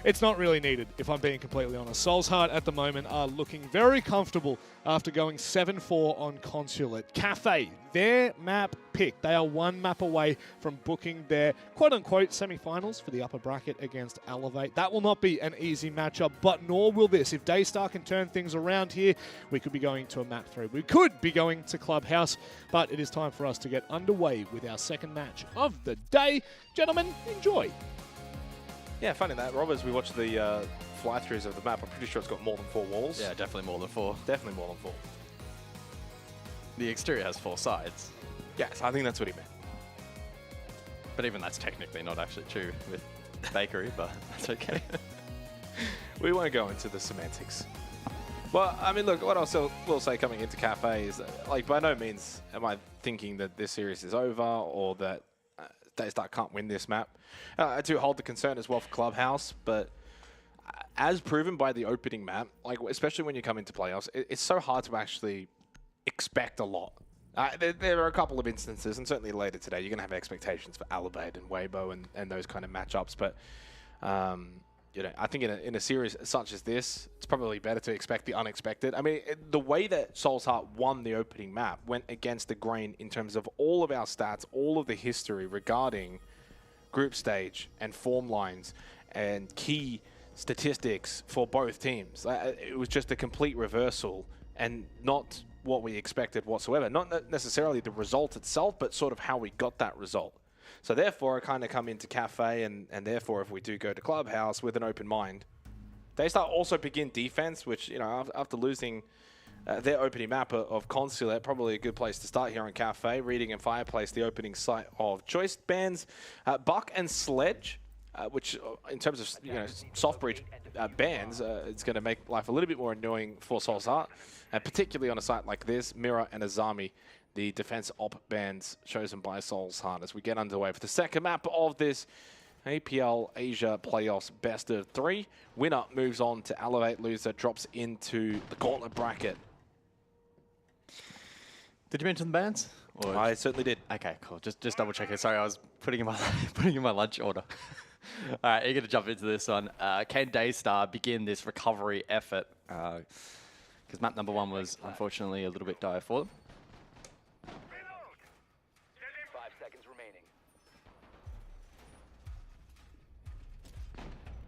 It's not really needed, if I'm being completely honest. Soulsheart at the moment are looking very comfortable after going 7-4 on Consulate. Cafe, their map pick. They are 1 map away from booking their quote-unquote semi-finals for the upper bracket against Elevate. That will not be an easy matchup, but nor will this. If Daystar can turn things around here, we could be going to a map 3. We could be going to Clubhouse, but it is time for us to get underway with our second match of the day. Gentlemen, enjoy. Yeah, funny that, Rob, as we watch the fly-throughs of the map, I'm pretty sure it's got more than 4 walls. Yeah, definitely more than 4. Definitely more than 4. The exterior has 4 sides. Yes, I think that's what he meant. But even that's technically not actually true with Bakery, but that's okay. We won't go into the semantics. Well, I mean, look, what I will say coming into Cafe is, like, by no means am I thinking that this series is over or that Daystar can't win this map. I do hold the concern as well for Clubhouse, but as proven by the opening map, like, especially when you come into playoffs, it's so hard to actually expect a lot. There are a couple of instances, and certainly later today, you're going to have expectations for Elevate and Waybo and those kind of matchups, but I think in a series such as this, it's probably better to expect the unexpected. I mean, the way that Soulsheart won the opening map went against the grain in terms of all of our stats, all of the history regarding group stage and form lines and key statistics for both teams. It was just a complete reversal and not what we expected whatsoever. Not necessarily the result itself, but sort of how we got that result. So therefore, I kind of come into Cafe, and therefore, if we do go to Clubhouse with an open mind, Daystar also begin defense, which, after losing their opening map of Consulate, probably a good place to start here on Cafe. Reading and Fireplace, the opening site of choice bands. Buck and Sledge, which in terms of soft breach bans, it's going to make life a little bit more annoying for Soulsheart, particularly on a site like this. Mirror and Azami, the defense op bands chosen by Soulsheart as we get underway for the second map of this APL Asia Playoffs Best of 3. Winner moves on to Elevate, loser drops into the gauntlet bracket. Did you mention the bands? Or I certainly did. Okay, cool. Just double checking. Sorry, I was putting in my lunch order. All right, you're going to jump into this one. Can Daystar begin this recovery effort? Because map number 1 was unfortunately a little bit dire for them. 5 seconds remaining.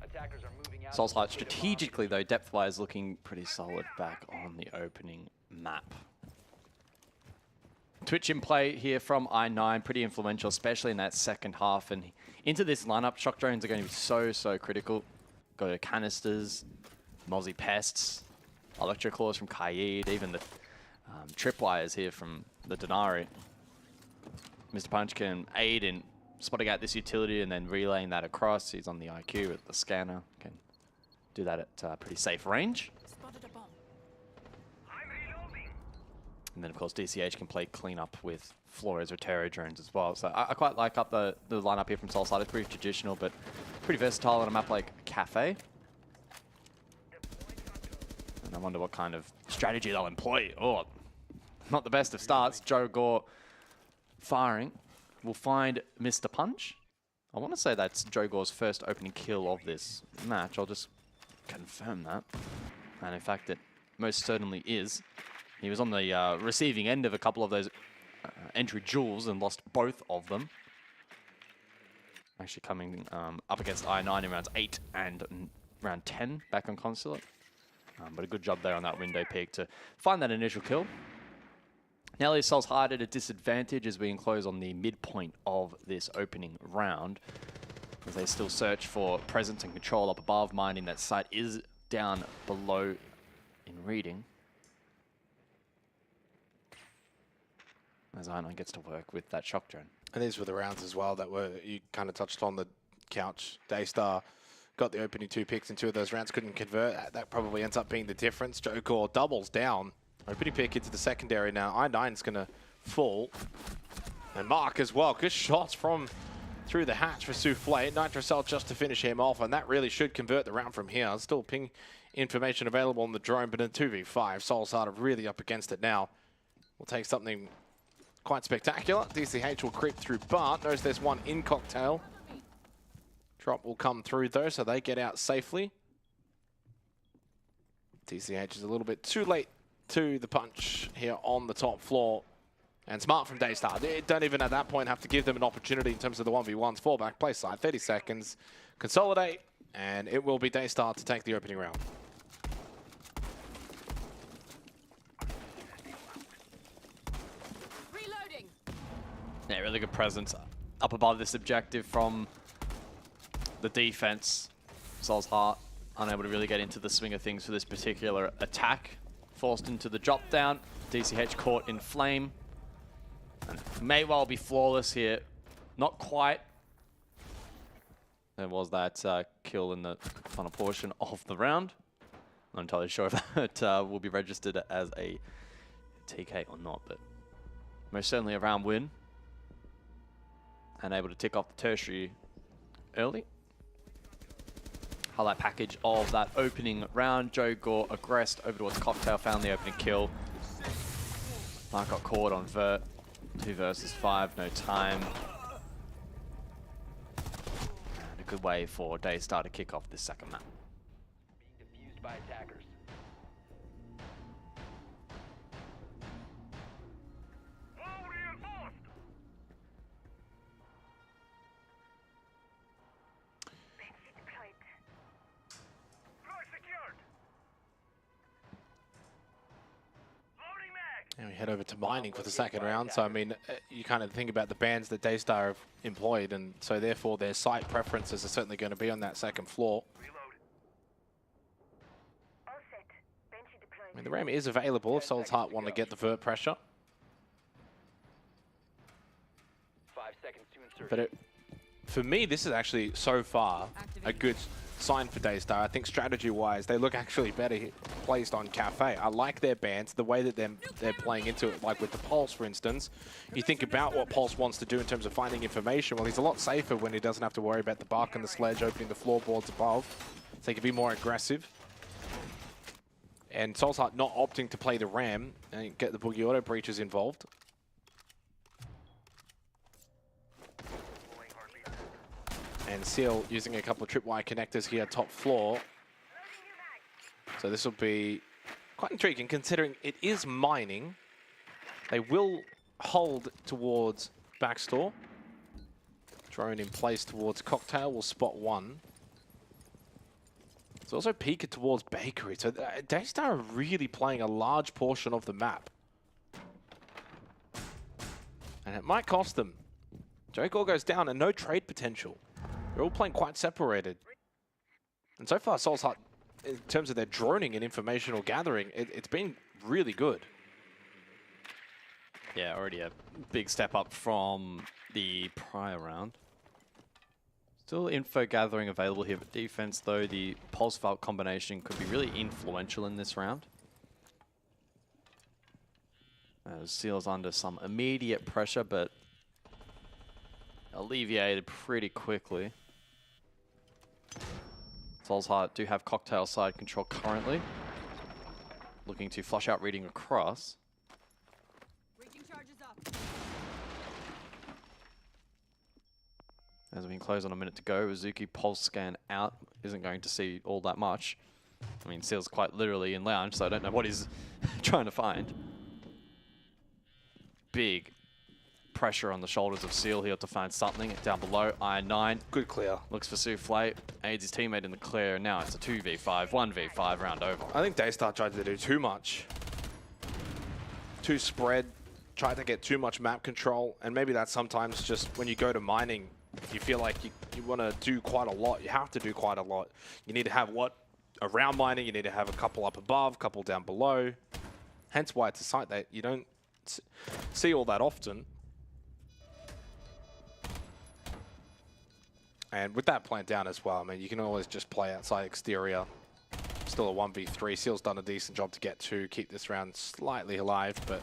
Attackers are moving Soul's Heart strategically, though, depth-wise, looking pretty solid back on the opening map. Twitch in play here from I9, pretty influential, especially in that second half. And into this lineup, shock drones are going to be so critical. Go to canisters, Mozzie Pests, Electro Claws from Kaid, even the tripwires here from the Denari. Mr. Punch can aid in spotting out this utility and then relaying that across. He's on the IQ with the scanner. Can do that at pretty safe range. Spotted a bomb. And then, of course, DCH can play cleanup with Flores or Terror drones as well. So I quite like up the lineup here from Soulside. It's pretty traditional, but pretty versatile on a map like Cafe. And I wonder what kind of strategy they'll employ. Oh, not the best of starts. Joe Gore firing. We'll find Mr. Punch. I want to say that's Joe Gore's first opening kill of this match. I'll just confirm that. And in fact, it most certainly is. He was on the receiving end of a couple of those entry duels and lost both of them. Actually coming up against I9 in rounds 8 and round 10 back on Consulate. But a good job there on that window peak to find that initial kill. Now leaves Soul's Heart at a disadvantage as we enclose on the midpoint of this opening round, as they still search for presence and control up above, minding that site is down below in reading. As I9 gets to work with that shock drone. And these were the rounds as well that were, you kind of touched on the couch. Daystar got the opening 2 picks in 2 of those rounds, couldn't convert. That probably ends up being the difference. Joe Gore doubles down. Opening pick into the secondary now. I9's going to fall. And Mark as well. Good shots from through the hatch for Souffle. Nitrocell just to finish him off, and that really should convert the round from here. Still ping information available on the drone, but in 2v5, Soul's Heart are really up against it now. We'll take something quite spectacular. DCH will creep through Bart. Knows there's one in Cocktail. Drop will come through though, so they get out safely. DCH is a little bit too late to the punch here on the top floor. And smart from Daystar. They don't even at that point have to give them an opportunity in terms of the 1v1s. Fall back, play side, 30 seconds. Consolidate, and it will be Daystar to take the opening round. Reloading. Yeah, really good presence up above this objective from the defense. Soul's Heart unable to really get into the swing of things for this particular attack. Forced into the drop down. DCH caught in flame. And may well be flawless here. Not quite. There was that kill in the final portion of the round. Not entirely sure if that will be registered as a TK or not, but most certainly a round win. And able to tick off the tertiary early. Highlight package of that opening round. Joe Gore aggressed over towards Cocktail, found the opening kill. Mark got caught on Vert. 2 versus 5, no time. And a good way for Daystar to kick off this second map. Being defused by attackers. And we head over to mining for the second round. So, I mean, you kind of think about the bands that Daystar have employed, and so therefore their site preferences are certainly going to be on that second floor. I mean, the ram is available if Soul's Heart want to get the vert pressure. 5 seconds to insert. But for me, this is actually so far a good sign for Daystar. I think strategy-wise, they look actually better placed on Cafe. I like their bands, the way that they're playing into it, like with the Pulse, for instance. You think about what Pulse wants to do in terms of finding information. Well, he's a lot safer when he doesn't have to worry about the bark and the sledge opening the floorboards above. So he can be more aggressive. And Soul's Heart not opting to play the ram and get the Boogie Auto breaches involved. And Seal using a couple of tripwire connectors here, top floor. So this will be quite intriguing considering it is mining. They will hold towards backstore. Drone in place towards Cocktail will spot one. It's also Pika towards Bakery. So Tster are really playing a large portion of the map. And it might cost them. Joker goes down and no trade potential. They're all playing quite separated. And so far, Soul's Heart, in terms of their droning and informational gathering, it's been really good. Yeah, already a big step up from the prior round. Still info gathering available here, but defense, though, the Pulse Vault combination could be really influential in this round. Seal's under some immediate pressure, but alleviated pretty quickly. Soul's Heart do have cocktail side control currently. Looking to flush out reading across. As we close on a minute to go, Uzuki pulse scan out isn't going to see all that much. I mean, Seal's quite literally in lounge, so I don't know what he's trying to find. Big pressure on the shoulders of Seal here to find something. Down below, Iron 9. Good clear. Looks for Souffle. Aids his teammate in the clear. Now it's a 2v5, 1v5 round over. I think Tster tried to do too much. Too spread. Tried to get too much map control. And maybe that's sometimes just when you go to mining, you feel like you want to do quite a lot. You have to do quite a lot. You need to have around mining, you need to have a couple up above, a couple down below. Hence why it's a site that you don't see all that often. And with that plant down as well, I mean, you can always just play outside exterior. Still a 1v3. Seal's done a decent job to get to keep this round slightly alive, but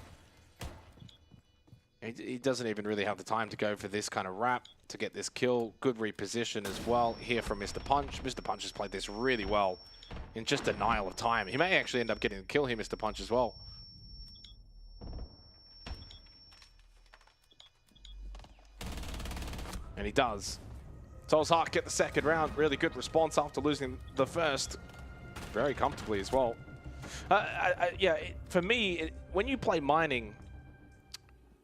he doesn't even really have the time to go for this kind of wrap to get this kill. Good reposition as well here from Mr. Punch. Mr. Punch has played this really well in just denial of time. He may actually end up getting the kill here, Mr. Punch, as well. And he does. Soul's Heart get the second round. Really good response after losing the first. Very comfortably as well. For me, when you play mining,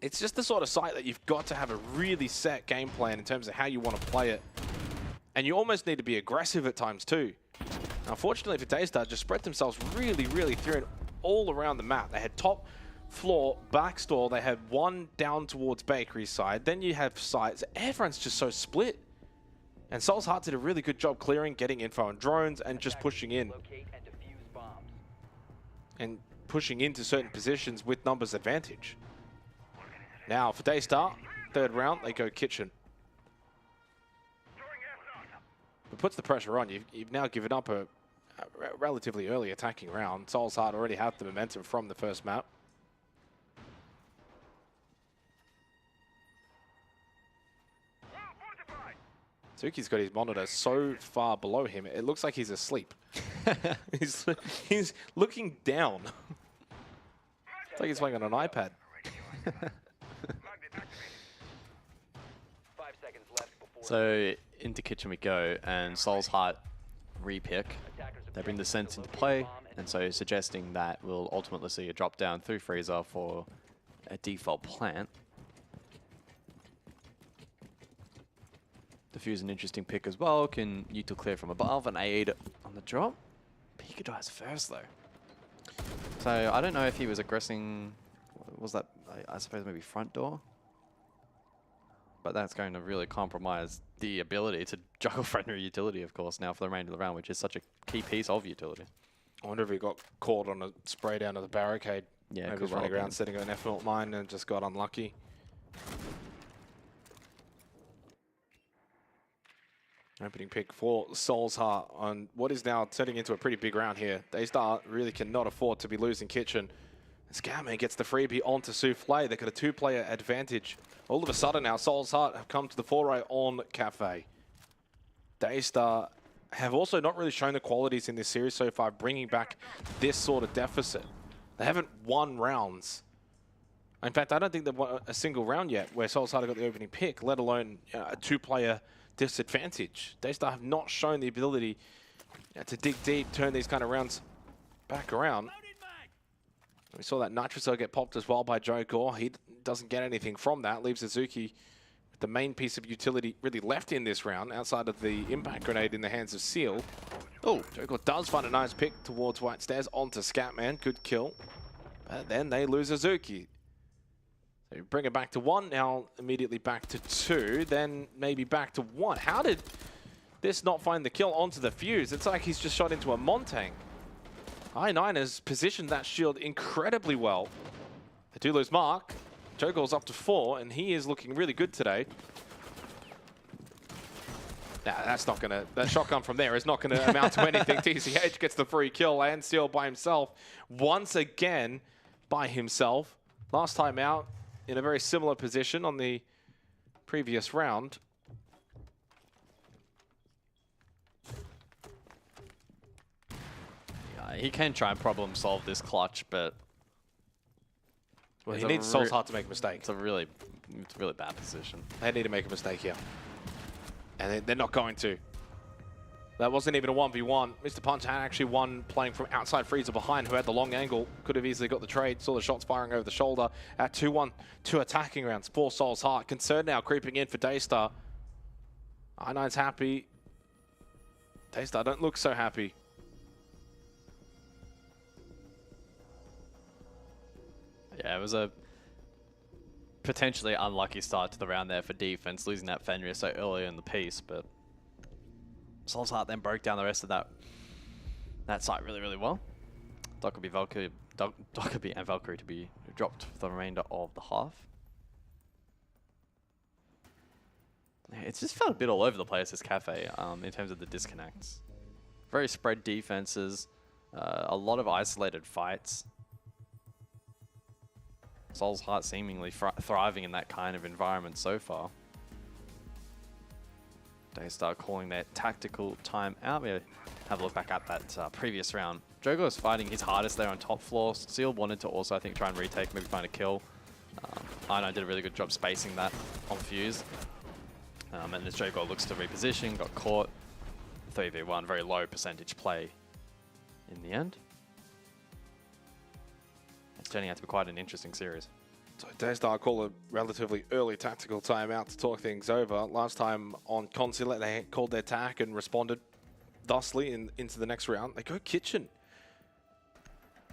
it's just the sort of site that you've got to have a really set game plan in terms of how you want to play it. And you almost need to be aggressive at times too. Unfortunately for Tster, just spread themselves really, really thin all around the map. They had top floor, back store. They had one down towards Bakery side. Then you have sites. Everyone's just so split. And Soul's Heart did a really good job clearing, getting info on drones, and just pushing in. And pushing into certain positions with numbers advantage. Now for Tster, third round, they go kitchen. It puts the pressure on. You've now given up a relatively early attacking round. Soul's Heart already have the momentum from the first map. Suki's got his monitor so far below him, it looks like he's asleep. he's looking down. It's like he's playing on an iPad. 5 seconds left before. So into kitchen we go, and Soul's Heart repick. They bring the sense into play, and so suggesting that we'll ultimately see a drop down through freezer for a default plant. Diffuse an interesting pick as well. Can util clear from above and aid on the drop. Pika dies first though. So I don't know if he was aggressing. Was that, I suppose, maybe front door? But that's going to really compromise the ability to juggle friendly utility, of course, now for the remainder of the round, which is such a key piece of utility. I wonder if he got caught on a spray down to the barricade. Yeah, maybe he was running around setting an effluent mine and just got unlucky. Opening pick for Soul's Heart on what is now turning into a pretty big round here. Tster really cannot afford to be losing kitchen. Scareman gets the freebie onto Souffle. They've got a two-player advantage. All of a sudden now, Soul's Heart have come to the foray on Cafe. Tster have also not really shown the qualities in this series so far, bringing back this sort of deficit. They haven't won rounds. In fact, I don't think they've won a single round yet where Soul's Heart got the opening pick, let alone a two-player disadvantage. Tster have not shown the ability to dig deep, turn these kind of rounds back around. We saw that Nitrocell get popped as well by Joe Gore. He doesn't get anything from that. Leaves Suzuki with the main piece of utility really left in this round, outside of the impact grenade in the hands of Seal. Oh, Joker does find a nice pick towards White Stairs onto Scatman. Good kill. But then they lose Azuki. So you bring it back to 1, now immediately back to 2, then maybe back to 1. How did this not find the kill onto the fuse? It's like he's just shot into a Montang. I9 has positioned that shield incredibly well. They do lose Mark. Jogol's up to 4, and he is looking really good today. Nah, that's not gonna. That shotgun from there is not gonna amount to anything. TCH gets the free kill and Seal by himself. Once again, by himself. Last time out, in a very similar position on the previous round. Yeah, he can try and problem solve this clutch, but well, he needs Soul's Heart to make a mistake. It's a really bad position. They need to make a mistake here. And they're not going to. That wasn't even a 1v1. Mr. Punch had actually one playing from outside freezer behind who had the long angle. Could have easily got the trade. Saw the shots firing over the shoulder at 2-1. 2 attacking rounds for Soul's Heart. Concern now creeping in for Daystar. I9's happy. Daystar don't look so happy. Yeah, it was a potentially unlucky start to the round there for defense, losing that Fenrir so early in the piece, but Soul's Heart then broke down the rest of that site really well. Dockerby and Valkyrie to be dropped for the remainder of the half. It's just felt a bit all over the place, this cafe, in terms of the disconnects. Very spread defenses, a lot of isolated fights. Soul's Heart seemingly thriving in that kind of environment so far. Daystar calling their tactical time out. We have a look back at that previous round. Jogo was fighting his hardest there on top floor. Seal wanted to also, I think, try and retake, maybe find a kill. I9 did a really good job spacing that on Fuse. And as Jogo looks to reposition, got caught. 3v1, very low percentage play in the end. It's turning out to be quite an interesting series. So Daystar called a relatively early tactical timeout to talk things over. Last time on Consulate, they called their attack and responded thusly into the next round. They go Kitchen.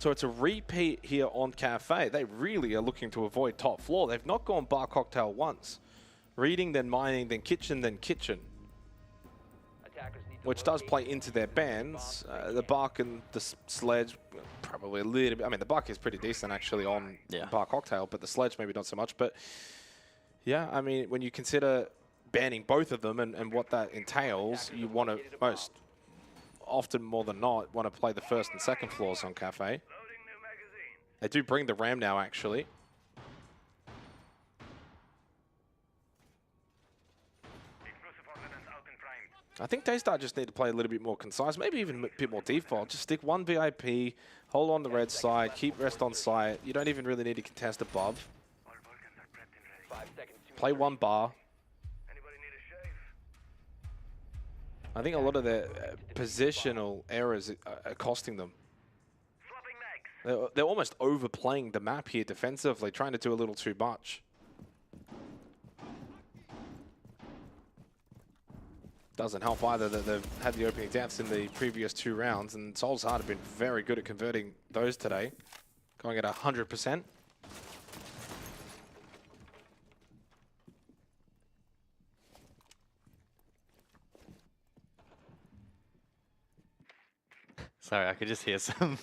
So it's a repeat here on Cafe. They really are looking to avoid top floor. They've not gone Bar Cocktail once. Reading, then Mining, then Kitchen, which does play into their bans. The Bark and the Sledge, probably a little bit. I mean, the Bark is pretty decent actually on Bar Cocktail, but the Sledge maybe not so much. But yeah, I mean, when you consider banning both of them and what that entails, you want to, most often more than not, want to play the first and second floors on Cafe. They do bring the Ram now, actually. I think Daystar just need to play a little bit more concise, maybe even a bit more default. Just stick one VIP, hold on the red side, keep rest on site. You don't even really need to contest above. Play one bar. I think a lot of their positional errors are costing them. They're almost overplaying the map here defensively, trying to do a little too much. Doesn't help either that they've had the opening deaths in the previous 2 rounds, and Soul's Heart have been very good at converting those today, going at 100%. Sorry, I could just hear some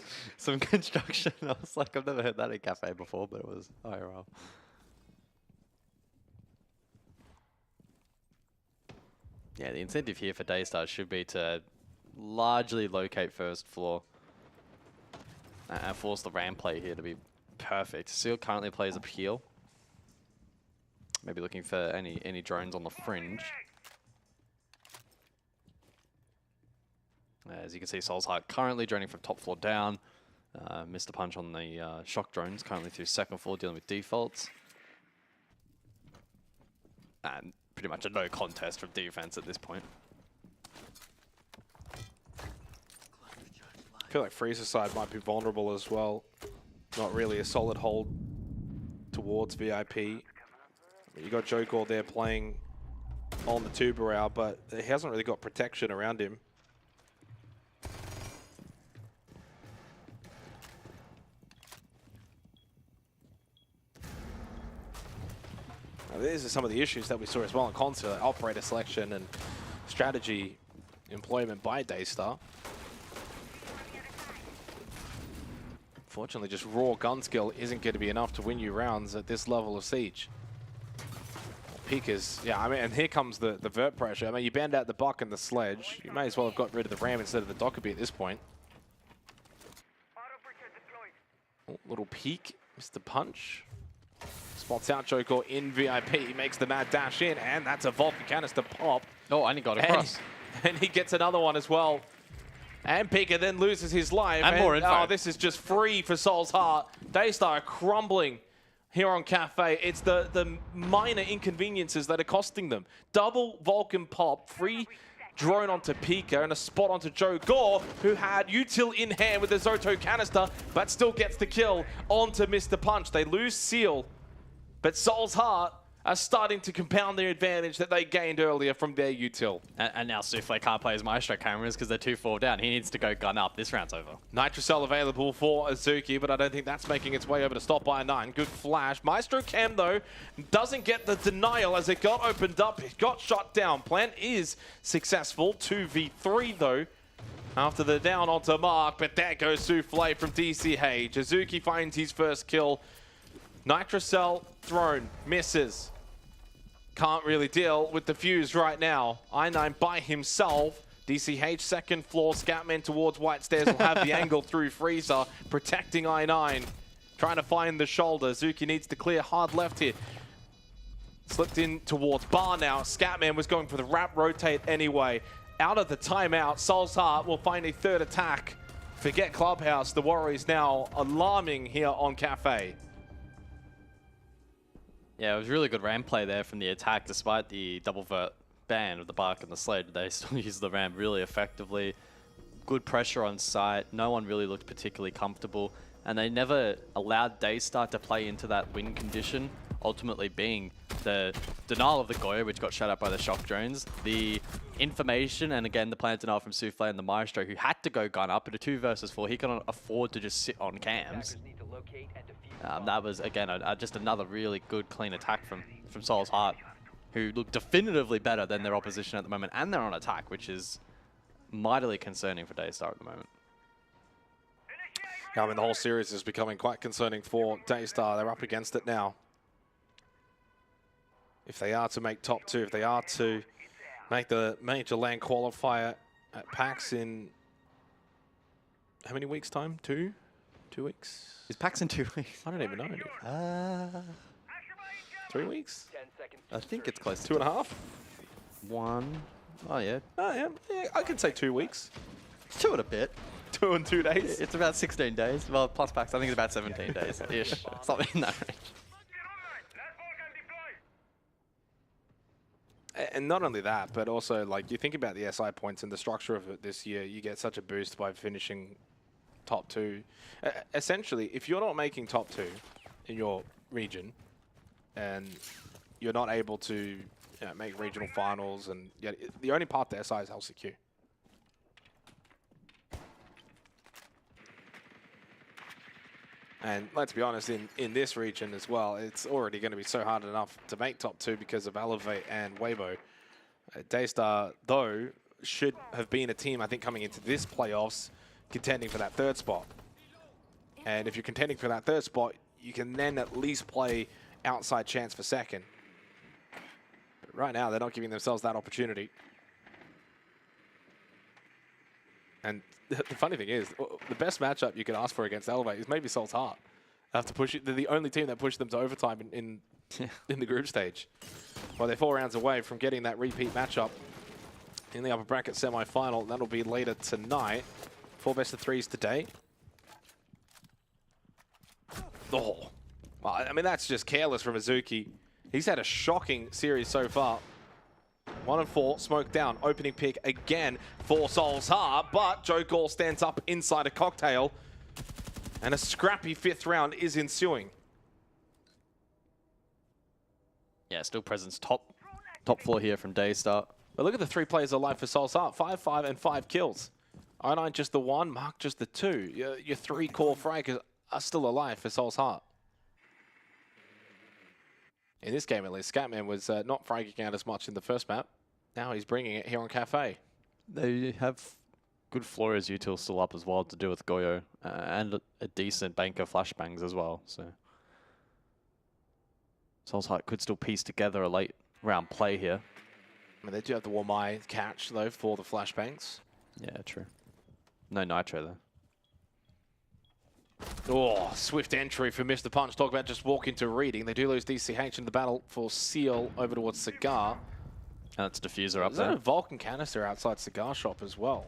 construction. I was like, I've never heard that in Cafe before, but it was IRL. Yeah, the incentive here for Daystar should be to largely locate first floor and force the Ram play here to be perfect. Seal currently plays a peel. Maybe looking for any drones on the fringe. As you can see, Soul's Heart currently droning from top floor down. Mr. Punch on the shock drones, currently through second floor dealing with defaults. And pretty much a no contest from defense at this point. I feel like Freezer side might be vulnerable as well. Not really a solid hold towards VIP. You got Joe Gore there playing on the Tubarão, but he hasn't really got protection around him. Now, these are some of the issues that we saw as well in concert, like operator selection and strategy employment by Tster. Fortunately, just raw gun skill isn't going to be enough to win you rounds at this level of siege. Peekers, yeah, I mean, and here comes the vert pressure. I mean, you banned out the buck and the sledge. You may as well have got rid of the ram instead of the Dockerby at this point. Oh, little peek, Mr. Punch. Spots out Joker in VIP. He makes the mad dash in, and that's a Vulcan canister pop. Oh, and he got across. And he gets another one as well. And Peeker then loses his life. And more info. Oh, this is just free for Soul's Heart. Tster are crumbling here on Cafe. It's the minor inconveniences that are costing them. Double Vulcan pop, free drone onto Peeker, and a spot onto Joe Gore, who had util in hand with the Zoto canister, but still gets the kill onto Mr. Punch. They lose Seal, but Soul's Heart are starting to compound their advantage that they gained earlier from their util. And now Souffle can't play his Maestro cameras because they're 2-4 down. He needs to go gun up. This round's over. Nitrocell available for Azuki, but I don't think that's making its way over to stop by 9. Good flash. Maestro Cam, though, doesn't get the denial as it got opened up. It got shot down. Plan is successful. 2v3, though, after the down onto Mark, but there goes Souffle from DCH. Azuki finds his first kill. Nitrocell thrown, misses. Can't really deal with the fuse right now. I9 by himself. DCH second floor, Scatman towards White Stairs will have the angle through Freezer, protecting I9. Trying to find the shoulder. Zuki needs to clear hard left here. Slipped in towards Bar now. Scatman was going for the wrap rotate anyway. Out of the timeout, Soul's Heart will find a third attack. Forget Clubhouse. The Warriors now alarming here on Cafe. Yeah, it was really good ram play there from the attack, despite the double vert ban of the bark and the sled. They still used the ram really effectively. Good pressure on site. No one really looked particularly comfortable, and they never allowed Tster to play into that win condition, ultimately being the denial of the Goya, which got shut up by the shock drones, the information, and again, the plan denial from Souffle and the Maestro, who had to go gun up at a 2 versus 4. He couldn't afford to just sit on cams. That was, again, just another really good, clean attack from Soul's Heart, who look definitively better than their opposition at the moment, and they're on attack, which is mightily concerning for Tster at the moment. Yeah, I mean, the whole series is becoming quite concerning for Tster. They're up against it now. If they are to make top 2, if they are to make the major LAN qualifier at PAX in how many weeks' time? 2 weeks? Is PAX in 2 weeks? I don't even know. 3 weeks? I think it's close to 2.5? 1. Oh, yeah. Oh, yeah. I could say 2 weeks. 2 and a bit. 2 and 2 days? It's about 16 days. Well, plus PAX, I think it's about 17 days-ish. Something in that range. And not only that, but also, like, you think about the SI points and the structure of it this year, you get such a boost by finishing top 2. Essentially, if you're not making top 2 in your region, and you're not able to make regional finals, and the only path to SI is LCQ. And let's be honest, in this region as well, it's already going to be so hard enough to make top 2 because of Elevate and Waybo. Tster, though, should have been a team, I think, coming into this playoffs, contending for that 3rd spot. And if you're contending for that 3rd spot, you can then at least play outside chance for 2nd. But right now, they're not giving themselves that opportunity. And the funny thing is, the best matchup you can ask for against Elevate is maybe Soul's Heart. They're the only team that pushed them to overtime in the group stage. Well, they're 4 rounds away from getting that repeat matchup in the upper bracket semi-final. That'll be later tonight. 4 best of 3s today. Oh, well, I mean, that's just careless from Azuki. He's had a shocking series so far. 1 and 4, smoke down, opening pick again for Soul's Heart, but Joe Gore stands up inside a cocktail, and a scrappy 5th round is ensuing. Yeah, still presence top floor here from Daystar. But look at the 3 players alive for Soul's Heart. 5, 5, and 5 kills. I9 just the 1, Mark just the 2. Your 3 core fragers are still alive for Soul's Heart. In this game, at least, Scatman was not fragging out as much in the first map. Now he's bringing it here on Cafe. They have good Flores util still up as well to do with Goyo, and a decent bank of flashbangs as well. So Soul's Heart could still piece together a late round play here. I mean, they do have the Wamai catch, though, for the flashbangs. Yeah, true. No Nitro, though. Oh, swift entry for Mr. Punch. Talk about just walk into reading. They do lose DCH in the battle for Seal over towards Cigar. And that's Diffuser up There's there. a Vulcan canister outside Cigar Shop as well.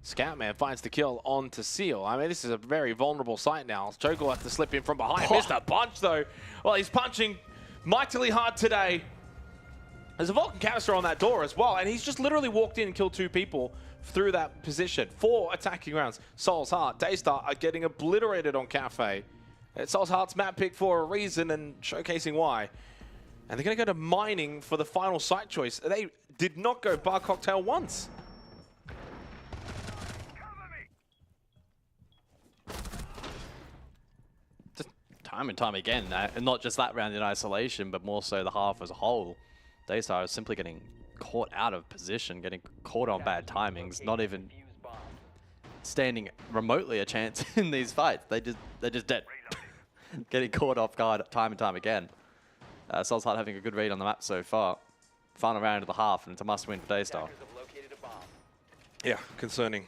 Scatman finds the kill onto Seal. I mean, this is a very vulnerable site now. Joker will have to slip in from behind. Mr. Punch, though. Well, he's punching mightily hard today. There's a Vulcan canister on that door as well, and he's just literally walked in and killed 2 people through that position. 4 attacking rounds. Soul's Heart, Daystar are getting obliterated on Cafe. It's Soul's Heart's map pick for a reason and showcasing why. And they're going to go to mining for the final site choice. They did not go bar cocktail once. Just time and time again, and not just that round in isolation, but more so the half as a whole. Daystar is simply getting caught out of position, getting caught on bad timings, not even standing remotely a chance in these fights. They're just dead. Getting caught off guard time and time again. Soul's Heart having a good read on the map so far. Final round of the half, and it's a must-win for Daystar. Yeah, concerning.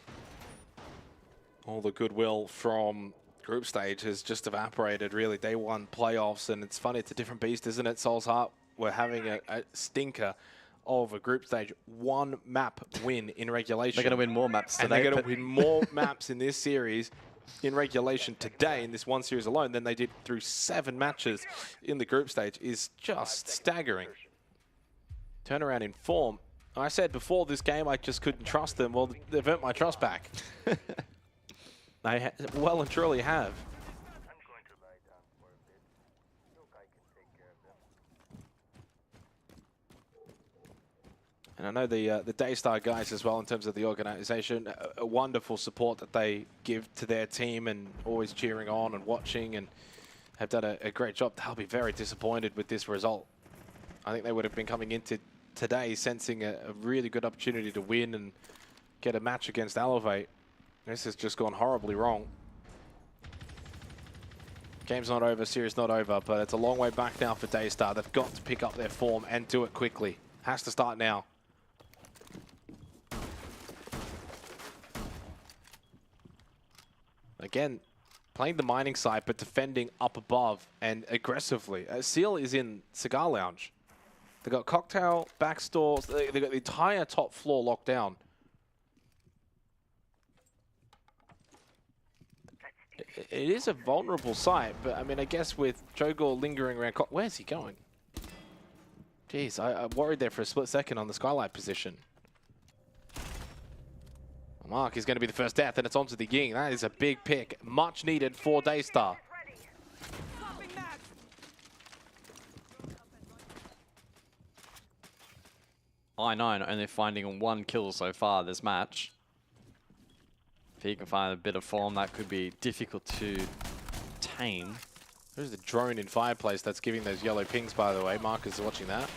All the goodwill from group stage has just evaporated, really. Day 1 playoffs, and it's funny, it's a different beast, isn't it? Soul's Heart, we're having a stinker of a group stage 1 map win in regulation. They're going to win more maps today. And they're going to win more maps in this series in regulation today, in this 1 series alone, than they did through 7 matches in the group stage. Is just staggering. Turnaround in form. I said before this game I just couldn't trust them. Well, they've earned my trust back. They well and truly have. And I know the Daystar guys as well, in terms of the organization, a wonderful support that they give to their team, and always cheering on and watching, and have done a great job. They'll be very disappointed with this result. I think they would have been coming into today sensing a really good opportunity to win and get a match against Elevate. This has just gone horribly wrong. Game's not over, series not over, but it's a long way back now for Daystar. They've got to pick up their form and do it quickly. Has to start now. Again, playing the mining side, but defending up above and aggressively. Seal is in Cigar Lounge. They've got cocktail, back stores. They've got the entire top floor locked down. It is a vulnerable site, but I mean, I guess with Jogor lingering around, where's he going? Jeez, I worried there for a split second on the skylight position. Mark is going to be the first death, and it's onto the Ying. That is a big pick, much needed for Daystar. I9 only finding 1 kill so far this match. If he can find a bit of form, that could be difficult to tame. There's the drone in Fireplace that's giving those yellow pings, by the way. Mark is watching that.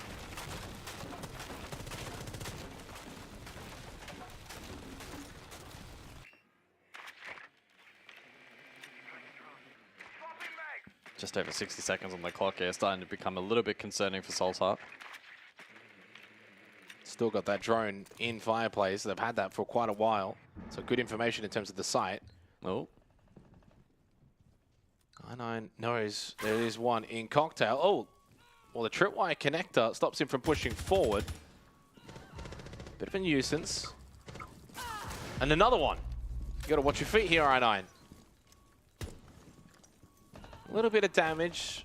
Just over 60 seconds on the clock here, starting to become a little bit concerning for Soul's Heart. Still got that drone in Fireplace. They've had that for quite a while. So good information in terms of the site. Oh. I9 knows there is one in Cocktail. Oh, well, the tripwire connector stops him from pushing forward. Bit of a nuisance. And another one. You got to watch your feet here, I9. A little bit of damage.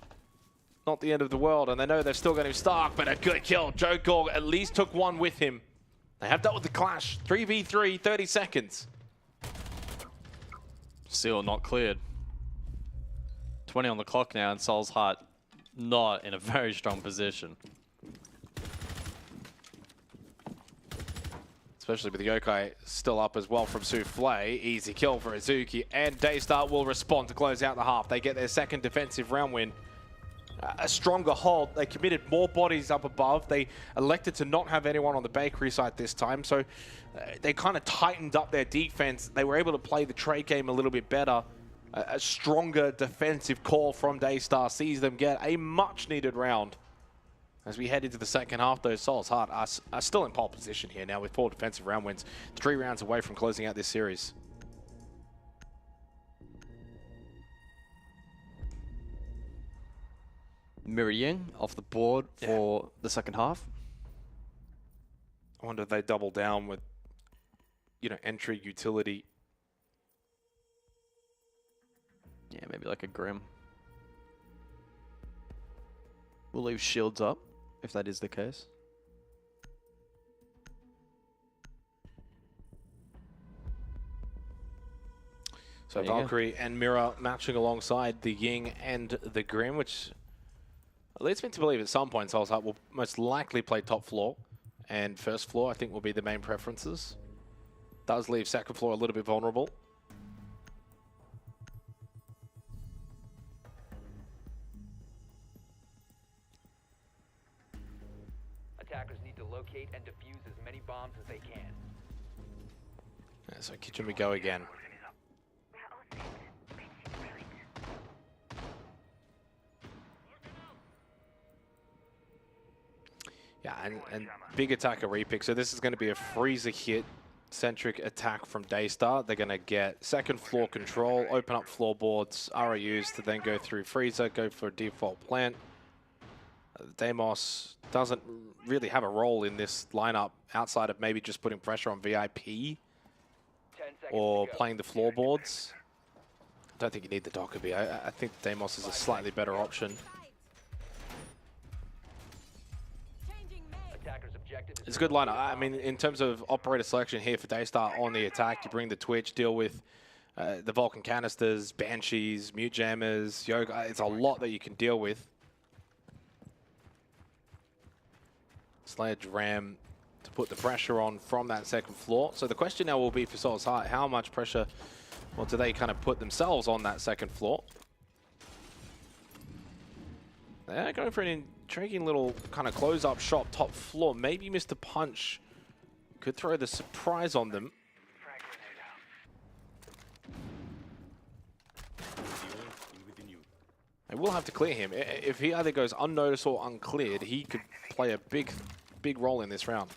Not the end of the world, and they know they've still got him stuck, but a good kill. Joe Gorg at least took one with him. They have dealt with the clash. 3v3, 30 seconds. Seal not cleared. 20 on the clock now, and Soul's Heart not in a very strong position. especially with the Yokai still up as well from Souffle. Easy kill for Izuki, and Daystar will respond to close out the half. They get their second defensive round win. A stronger hold. They committed more bodies up above. They elected to not have anyone on the bakery side this time, so they kind of tightened up their defense. They were able to play the trade game a little bit better. A stronger defensive call from Daystar sees them get a much-needed round. As we head into the second half, though, Soul's Heart are still in pole position here now with 4 defensive round wins. 3 rounds away from closing out this series. Miriam off the board for the second half. I wonder if they double down with, you know, entry, utility. Yeah, maybe like a Grim. We'll leave shields up, if that is the case. So Valkyrie and Mira matching alongside the Ying and the Grim, which leads me to believe at some point Soul's Heart will most likely play top floor, and first floor I think will be the main preferences. Does leave second floor a little bit vulnerable. Attackers need to locate and defuse as many bombs as they can. Yeah, so kitchen we go again. Yeah, and big attacker repick. So this is going to be a freezer hit centric attack from Daystar. They're going to get second floor control, open up floorboards, ROUs to then go through freezer, go for a default plant. Deimos doesn't really have a role in this lineup outside of maybe just putting pressure on VIP or playing the floorboards. I don't think you need the Dokkaebi. I think Deimos is a slightly better option. It's a good lineup. I mean, in terms of operator selection here for Daystar on the attack, you bring the Twitch, deal with the Vulcan canisters, Banshees, Mute Jammers, Yoga. It's a lot that you can deal with. Sledge Ram to put the pressure on from that second floor. So the question now will be for Soul's Heart, how much pressure, well, do they kind of put themselves on that second floor? They're going for an intriguing little kind of close-up shot top floor. Maybe Mr. Punch could throw the surprise on them. They will have to clear him. If he either goes unnoticed or uncleared, he could play a big role in this round.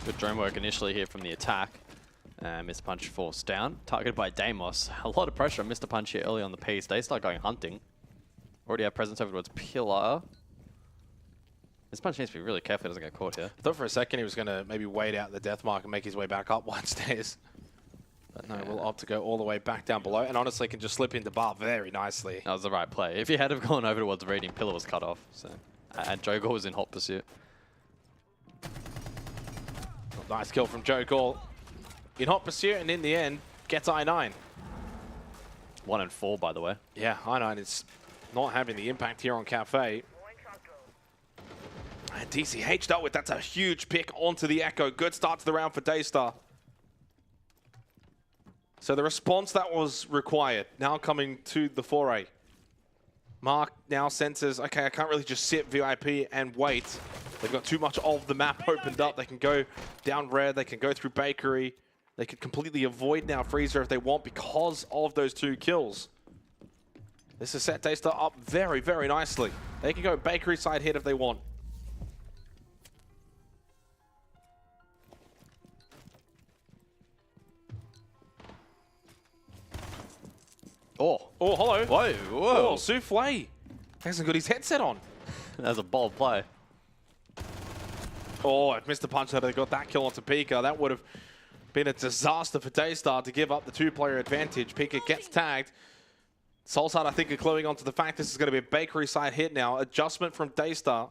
Good drone work initially here from the attack. Mr. Punch forced down, targeted by Deimos. A lot of pressure on Mr. Punch here early on the piece. They start going hunting. Already have presence over towards Pillar. Mr. Punch needs to be really careful he doesn't get caught here. I thought for a second he was going to maybe wait out the death mark and make his way back up one stairs. But no, we'll opt to go all the way back down below, and honestly can just slip into bar very nicely. That was the right play. If he had have gone over towards reading, Pillar was cut off. So, and Jogor was in hot pursuit. Nice kill from Jogor. In hot pursuit, and in the end, gets I9. 1 and 4, by the way. Yeah, I9 is not having the impact here on Cafe. And DCH dealt with, that's a huge pick onto the Echo. Good start to the round for Daystar. So the response that was required, now coming to the foray. Mark now senses, okay, I can't really just sit VIP and wait. They've got too much of the map opened up. They can go down red, they can go through Bakery. They could completely avoid now Freezer if they want because of those 2 kills. This has set Daystar up very, very nicely. They can go Bakery side hit if they want. Oh, hello. Whoa, whoa. Oh, Souffle. Hasn't got his headset on. That's a bold play. Oh, if Mr. Punch had got that kill onto Pika, that would have been a disaster for Daystar to give up the 2-player advantage. Pika gets tagged. Soul's Heart, I think, are cluing onto the fact this is going to be a Bakery side hit now. Adjustment from Daystar.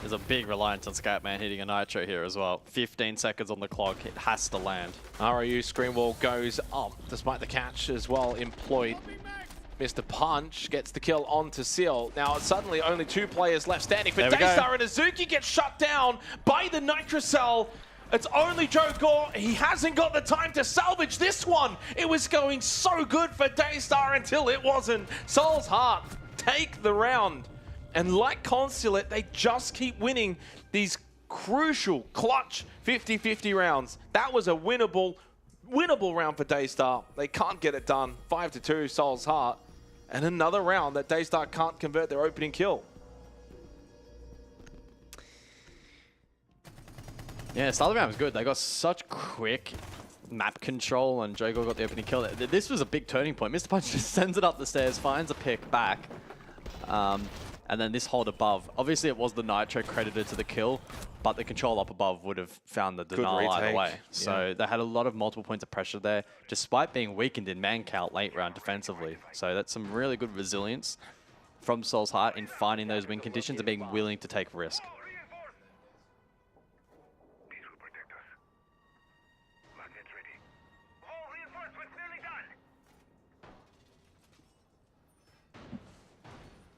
There's There's a big reliance on Scatman hitting a Nitro here as well. 15 seconds on the clock. It has to land. ROU screen wall goes up despite the catch as well employed. Mr. Punch gets the kill onto Seal. Now suddenly only 2 players left standing for Daystar, and Azuki gets shut down by the Nitrocell. It's only Joe Gore. He hasn't got the time to salvage this one. It was going so good for Daystar until it wasn't. Soul's Heart take the round. And like Consulate, they just keep winning these crucial, clutch 50-50 rounds. That was a winnable round for Daystar. They can't get it done. 5-2, Soul's Heart. And another round that Daystar can't convert their opening kill. Yeah, start of the round was good. They got such quick map control, and Jogo got the opening kill. This was a big turning point. Mr. Punch just sends it up the stairs, finds a pick back, and then this hold above. Obviously, it was the Nitro credited to the kill, but the control up above would have found the denial either way. So they had a lot of multiple points of pressure there, despite being weakened in man count late round defensively. So that's some really good resilience from Soul's Heart in finding those win conditions and being willing to take risk.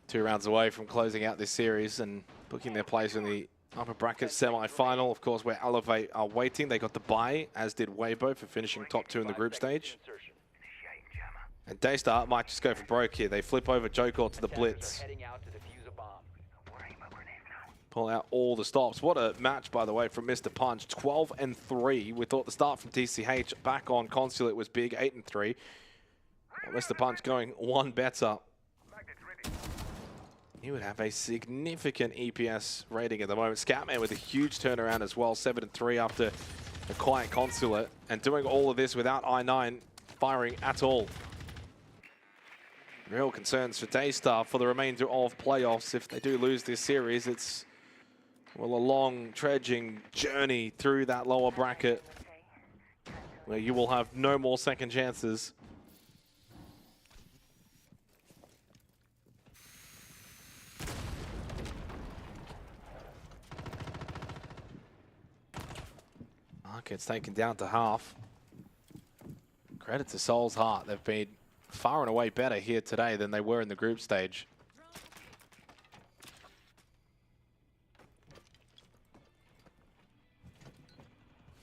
Two rounds away from closing out this series and booking their place in the upper bracket semi-final. Of course, where Elevate are waiting. They got the bye, as did Waybo, for finishing top 2 in the group stage. And Daystar might just go for broke here. They flip over Jokor to the blitz. Pull out all the stops. What a match, by the way, from Mr. Punch. 12-3. We thought the start from TCH back on Consulate was big. 8-3. Well, Mr. Punch going one better. He would have a significant EPS rating at the moment. Scatman with a huge turnaround as well, 7-3 after a quiet Consulate, and doing all of this without I9 firing at all. Real concerns for Daystar for the remainder of playoffs. If they do lose this series, it's, well, a long, trudging journey through that lower bracket where you will have no more second chances. Gets taken down to half. Credit to Soul's Heart. They've been far and away better here today than they were in the group stage.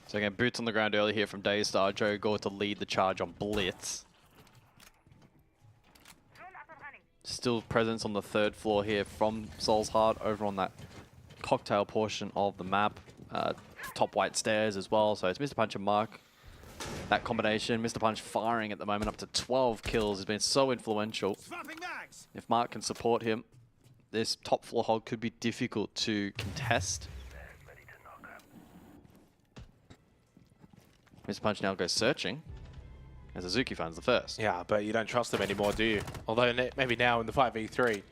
So again, boots on the ground early here from Daystar. Joe Gore to lead the charge on Blitz. Still presence on the 3rd floor here from Soul's Heart over on that cocktail portion of the map. Top white stairs as well, so it's Mr. Punch and Mark. That combination, Mr. Punch firing at the moment up to 12 kills, has been so influential. If Mark can support him, this top floor hold could be difficult to contest. Mr. Punch now goes searching, as Azuki finds the first. Yeah, but you don't trust them anymore, do you? Although maybe now in the 5v3.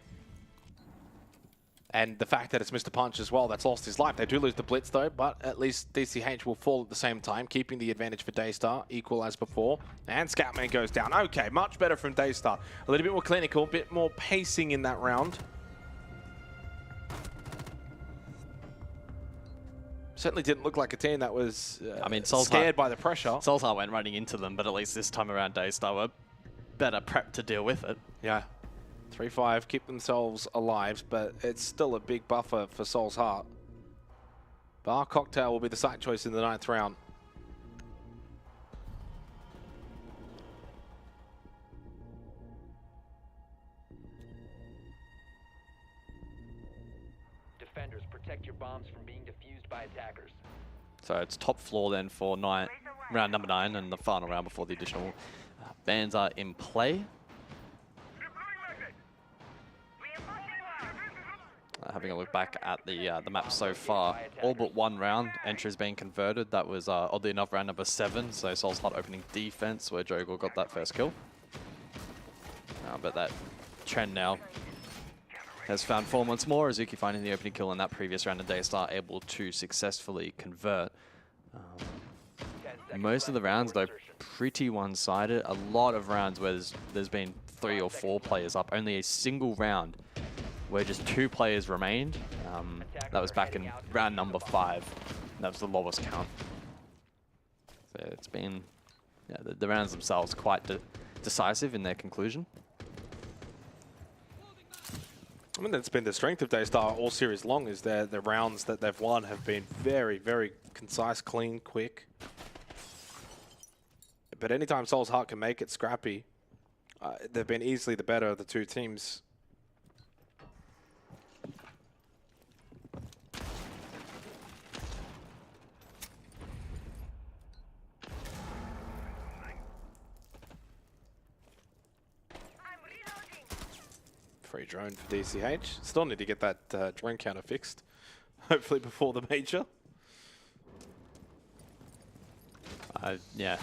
And the fact that it's Mr. Punch as well that's lost his life. They do lose the blitz though, but at least DCH will fall at the same time, keeping the advantage for Daystar, equal as before. And Scatman goes down. Okay, much better from Daystar. A little bit more clinical, a bit more pacing in that round. Certainly didn't look like a team that was scared by the pressure. Soul's Heart went running into them, but at least this time around Daystar were better prepped to deal with it. Yeah. 3-5, keep themselves alive, but it's still a big buffer for Soul's Heart. But our cocktail will be the side choice in the 9th round. Defenders, protect your bombs from being defused by attackers. So it's top floor then for round number 9 and the final round before the additional bans are in play. Having a look back at the map so far, all but one round entries being converted. That was oddly enough round number 7, so Soul's Heart opening defense where Jogor got that first kill. But that trend now has found form once more. Azuki finding the opening kill in that previous round, and Daystar able to successfully convert. Most of the rounds though pretty one-sided. A lot of rounds where there's been 3 or 4 players up. Only a single round where just 2 players remained. That was back in round number 5. That was the lowest count. So it's been, yeah, the rounds themselves quite decisive in their conclusion. I mean, that's been the strength of Daystar all series long, is the rounds that they've won have been very, very concise, clean, quick. But anytime Soul's Heart can make it scrappy, they've been easily the better of the 2 teams. Free drone for DCH. Still need to get that drone counter fixed, hopefully before the major. Yeah,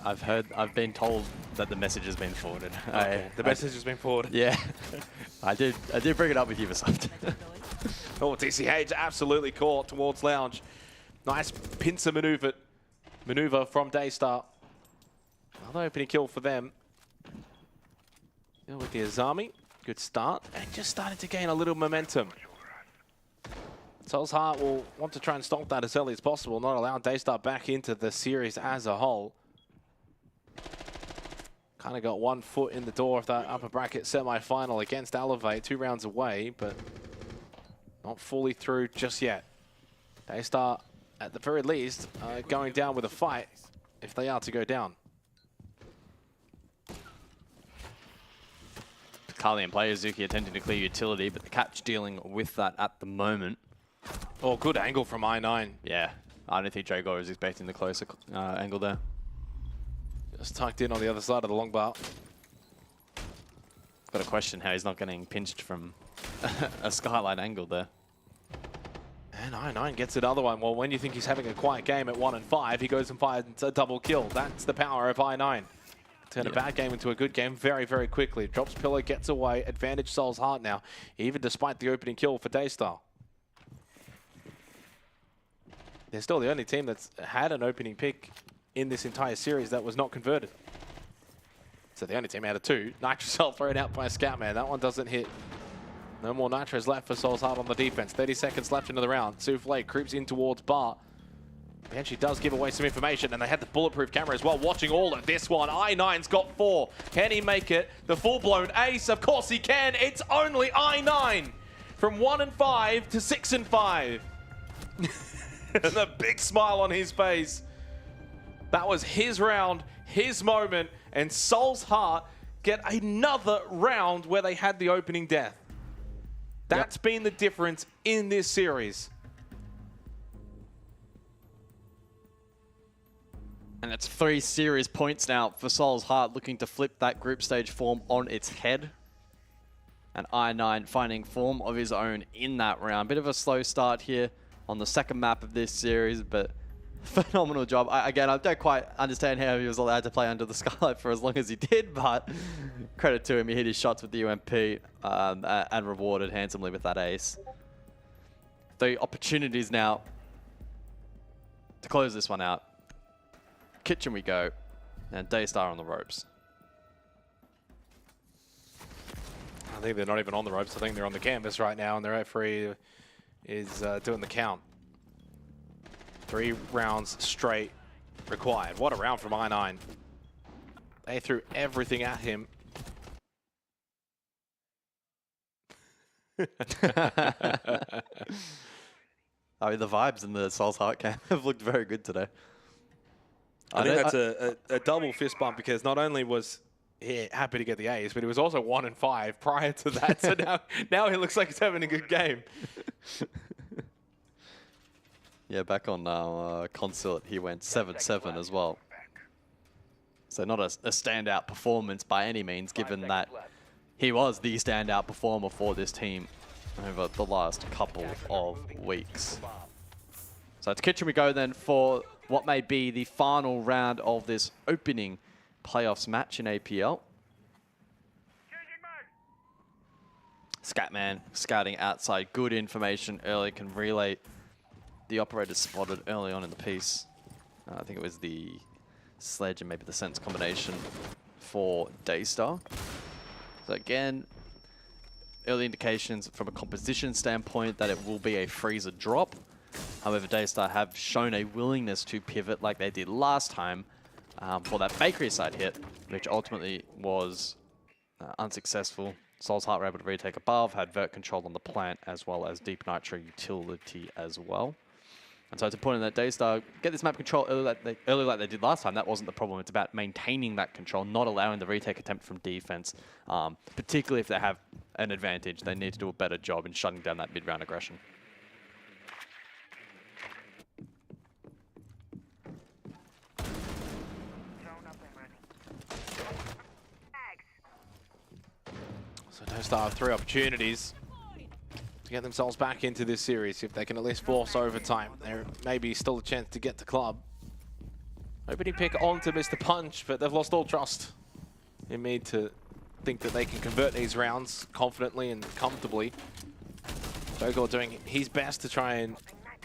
I've been told that the message has been forwarded. Okay. The message has been forwarded. Yeah, I did bring it up with Ubisoft. Oh, DCH absolutely caught towards Lounge. Nice pincer maneuver from Daystar. Another opening kill for them. With the Azami, good start, and just starting to gain a little momentum. Soul's Heart will want to try and stop that as early as possible, not allow Daystar back into the series as a whole. Kind of got 1 foot in the door of that upper bracket semi-final against Elevate, 2 rounds away, but not fully through just yet. Daystar, at the very least, going down with a fight if they are to go down. Carly and player Zuki attempting to clear utility, but the catch dealing with that at the moment. Oh, good angle from I9. Yeah, I don't think Jago was expecting the closer angle there. Just tucked in on the other side of the long bar. Got a question how he's not getting pinched from a skyline angle there. And I9 gets another one. Well, when you think he's having a quiet game at 1 and 5, he goes and fires a double kill. That's the power of I9. Turn a bad game into a good game very, very quickly. Drops pillar, gets away. Advantage Soul's Heart now, even despite the opening kill for Daystar. They're still the only team that's had an opening pick in this entire series that was not converted. So the only team out of 2. Nitrocell thrown out by Scoutman. That one doesn't hit. No more Nitros left for Soul's Heart on the defense. 30 seconds left into the round. Souffle creeps in towards Bar. Banshee does give away some information, and they had the bulletproof camera as well, watching all of this one. I9's got 4. Can he make it? The full-blown ace? Of course he can. It's only I9 from 1 and 5 to 6 and 5. And a big smile on his face. That was his round, his moment, and Soul's Heart get another round where they had the opening death. That's been the difference in this series. And it's 3 series points now for Soul's Heart, looking to flip that group stage form on its head. And I9 finding form of his own in that round. Bit of a slow start here on the second map of this series, but phenomenal job. Again, I don't quite understand how he was allowed to play under the skylight for as long as he did, but credit to him. He hit his shots with the UMP and rewarded handsomely with that ace. The opportunities now to close this one out. Kitchen we go, and Daystar on the ropes. I think they're not even on the ropes. I think they're on the canvas right now, and their referee is doing the count. 3 rounds straight required. What a round from I9. They threw everything at him. I mean, the vibes in the Soul's Heart camp have looked very good today. I think that's a double fist bump, because not only was he happy to get the ace, but he was also 1 and 5 prior to that. So now he looks like he's having a good game. Yeah, back on Consulate, he went 7-7 as well. So not a standout performance by any means, given that he was the standout performer for this team over the last couple of weeks. So it's Kitchen we go then for what may be the final round of this opening playoffs match in APL. Scatman scouting outside, good information early, can relay the operator spotted early on in the piece. I think it was the Sledge and maybe the Sense combination for Daystar. So again, early indications from a composition standpoint that it will be a freezer drop. However, Daystar have shown a willingness to pivot like they did last time for that bakery side hit, which ultimately was unsuccessful. Soul's Heart were able to retake above, had vert control on the plant, as well as deep nitro utility as well. And so it's important that Daystar get this map control early like they did last time. That wasn't the problem. It's about maintaining that control, not allowing the retake attempt from defense, particularly if they have an advantage. They need to do a better job in shutting down that mid-round aggression. So Daystar have 3 opportunities to get themselves back into this series. If they can at least force overtime, there may be still a chance to get to club. Hoping to pick on to Mr. Punch, but they've lost all trust in me to think that they can convert these rounds confidently and comfortably. Jogor doing his best to try and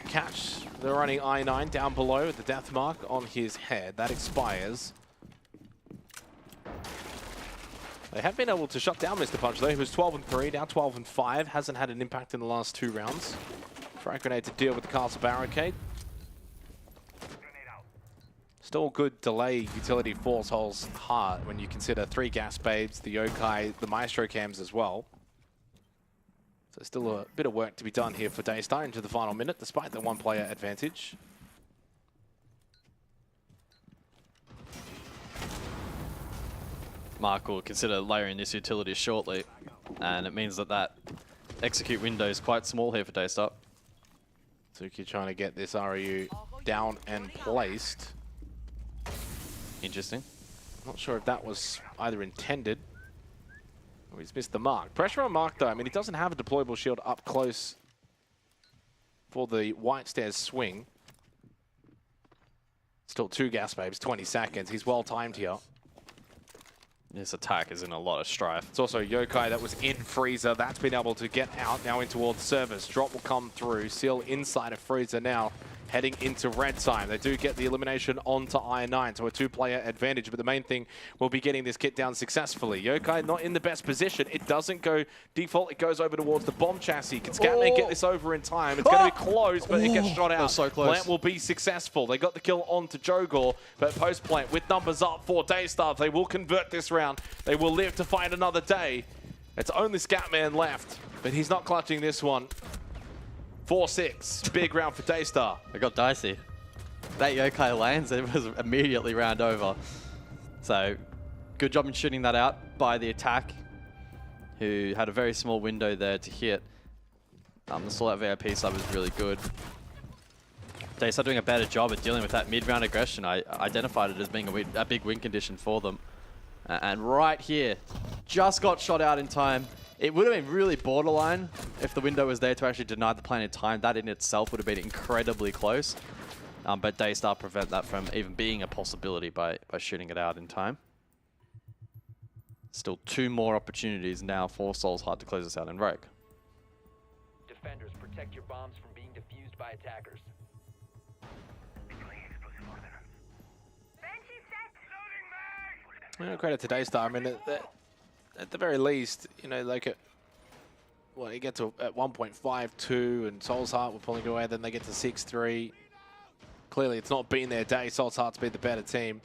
catch the running I9 down below with the death mark on his head. That expires. They have been able to shut down Mr. Punch though. He was 12-3, now 12-5. Hasn't had an impact in the last 2 rounds. Frag grenade to deal with the castle barricade. Still good delay utility for Soul's Heart when you consider 3 gas babes, the yokai, the maestro cams as well. So still a bit of work to be done here for Daystar into the final minute, despite the 1-player advantage. Mark will consider layering this utility shortly, and it means that that execute window is quite small here for Daystar. Suki trying to get this RU down and placed. Interesting. Not sure if that was either intended or he's missed the mark. Pressure on Mark though. I mean, he doesn't have a deployable shield up close for the white stairs swing. Still 2 gas babes, 20 seconds. He's well timed here. This attack is in a lot of strife. It's also Yokai that was in Freezer. That's been able to get out now in towards service. Drop will come through. Seal inside of Freezer now, heading into red time. They do get the elimination onto I9, so a 2-player advantage. But the main thing will be getting this kit down successfully. Yokai not in the best position. It doesn't go default. It goes over towards the bomb chassis. Can Scatman get this over in time? It's going to be close, but it gets shot out. So close. Plant will be successful. They got the kill onto Jogor, but post-plant with numbers up for Daystar. They will convert this round. They will live to find another day. It's only Scatman left, but he's not clutching this one. 4-6, big round for Daystar. It got dicey. That Yokai lands, it was immediately round over. So, good job in shooting that out by the attack, who had a very small window there to hit. The Soul-Out VIP side was really good. Daystar doing a better job at dealing with that mid-round aggression. I identified it as being a big win condition for them. And right here, just got shot out in time. It would have been really borderline if the window was there to actually deny the plan in time. That in itself would have been incredibly close. But Daystar prevent that from even being a possibility by shooting it out in time. Still 2 more opportunities now for Soul's Heart to close this out in Rogue. Defenders, protect your bombs from being defused by attackers. Credit to Daystar. I mean, at the very least, you know, like you get to at 1.52 and Soul's Heart were pulling away, then they get to 6-3. Clearly, it's not been their day. Soul's Heart's been the better team.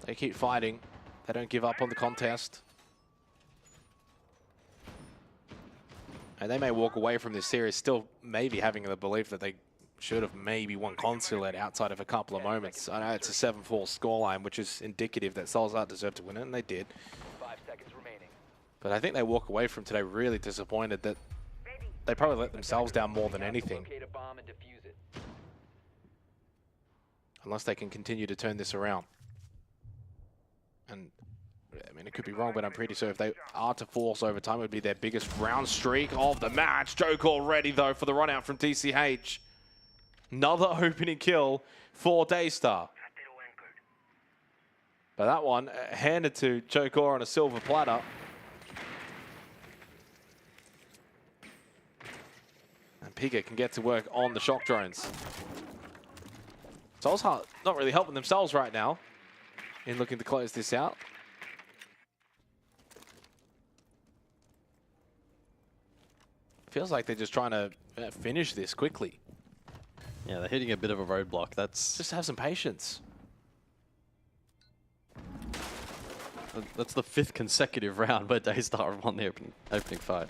They keep fighting. They don't give up on the contest. And they may walk away from this series still maybe having the belief that they should have maybe won Consulate outside of a couple of moments. I know it's a 7-4 scoreline, which is indicative that Soul's Heart deserved to win it, and they did. 5 seconds remaining. But I think they walk away from today really disappointed that they probably let themselves down more than anything. Locate a bomb and defuse it. Unless they can continue to turn this around. And I mean, it could be wrong, but I'm pretty sure if they are to force overtime, it would be their biggest round streak of the match. Joker ready, though, for the run out from TCH. Another opening kill for Daystar. But that one handed to Joker on a silver platter. And Pika can get to work on the shock drones. Soul's Heart not really helping themselves right now in looking to close this out. Feels like they're just trying to finish this quickly. Yeah, they're hitting a bit of a roadblock. Just have some patience. That's the 5th consecutive round where Daystar have won the opening fight.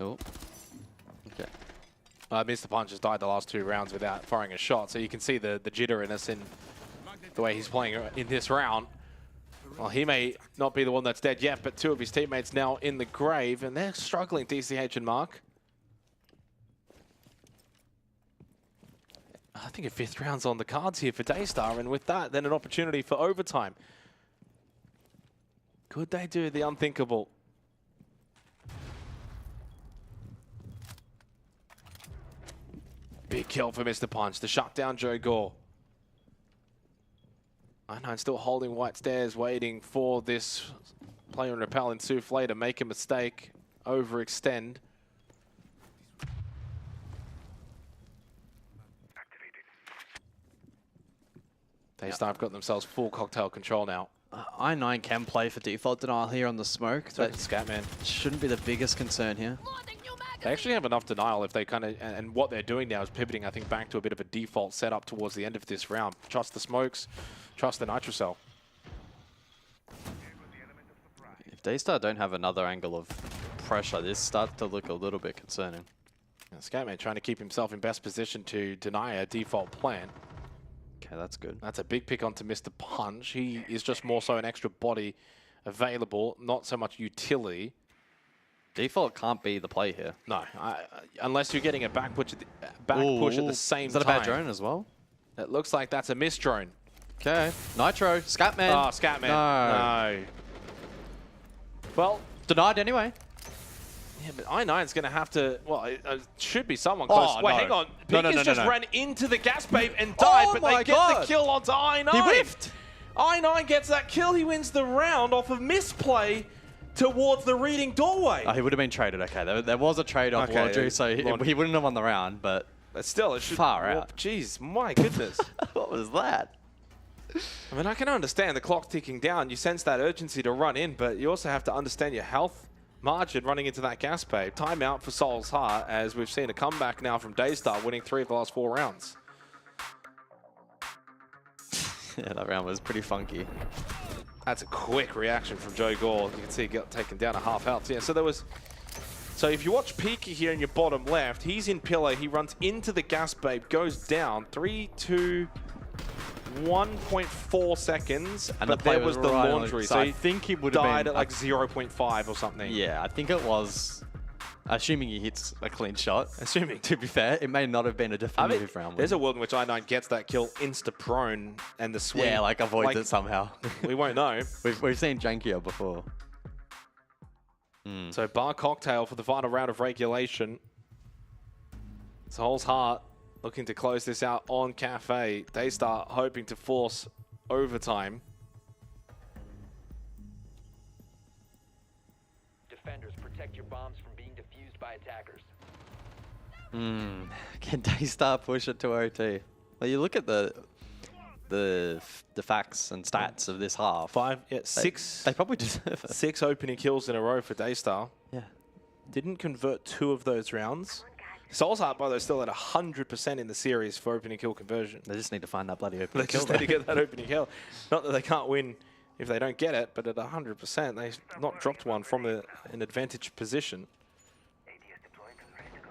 Oh. Okay. Mr. Punch has died the last 2 rounds without firing a shot, so you can see the jitteriness in the way he's playing in this round. Well, he may not be the one that's dead yet, but 2 of his teammates now in the grave, and they're struggling, DCH and Mark. I think a 5th round's on the cards here for Daystar, and with that, then an opportunity for overtime. Could they do the unthinkable? Big kill for Mr. Punch to shut down Joe Gore. I9 still holding white stairs, waiting for this player and repel in Souffle to make a mistake, overextend. Daystar have got themselves full cocktail control now. I9 can play for default denial here on the smoke. That Scatman shouldn't be the biggest concern here. They actually have enough denial if they kind of, and what they're doing now is pivoting, I think, back to a bit of a default setup towards the end of this round. Trust the smokes, trust the nitrocell. If Daystar don't have another angle of pressure, this starts to look a little bit concerning. Scatman trying to keep himself in best position to deny a default plan. Okay, that's good. That's a big pick onto Mr. Punch. He is just more so an extra body available, not so much utility. Default can't be the play here. No, unless you're getting a back push at the same time. Is that a bad drone as well? It looks like that's a missed drone. Okay. Nitro. Scatman. Oh, Scatman. No. Well, denied anyway. Yeah, but I9's going to have to, well, it should be someone close. Oh, Wait, no. hang on. No, Pickens just ran into the gas babe and died, but they get the kill onto I9. He whiffed. I9 gets that kill. He wins the round off of misplay towards the reading doorway. Oh, he would have been traded. Okay, there was a trade off Laundry, so he wouldn't have won the round, but still, it should far out. Jeez, my goodness. What was that? I mean, I can understand the clock ticking down. You sense that urgency to run in, but you also have to understand your health margin running into that gas babe. Timeout for Soul's Heart, as we've seen a comeback now from Daystar, winning 3 of the last 4 rounds. Yeah, that round was pretty funky. That's a quick reaction from Joe Gore. You can see he got taken down a half health. Yeah, so there was... So if you watch Peaky here in your bottom left, he's in pillar. He runs into the gas babe, goes down. 3, 2, 1.4 seconds. And but there was the laundry. So I think he would have died at like 0.5 or something. Yeah, I think it was... Assuming he hits a clean shot. Assuming. To be fair, it may not have been a definitive round. There's a world in which I9 gets that kill insta-prone and the swing. Yeah, like avoids it somehow. We won't know. We've seen jankier before. So bar cocktail for the final round of regulation. Soul's Heart looking to close this out on Cafe. Daystar hoping to force overtime. Defenders, protect your bombs from being defused by attackers. Can Daystar push it to OT? Well, you look at the facts and stats of this half. 6. They probably deserve it. 6 opening kills in a row for Daystar. Yeah. Didn't convert 2 of those rounds. Soul's Heart, by the way, still at 100% in the series for opening kill conversion. They just need to find that bloody opening kill. They just need to get that opening kill. Not that they can't win if they don't get it, but at 100%, they've not dropped one from an advantage position.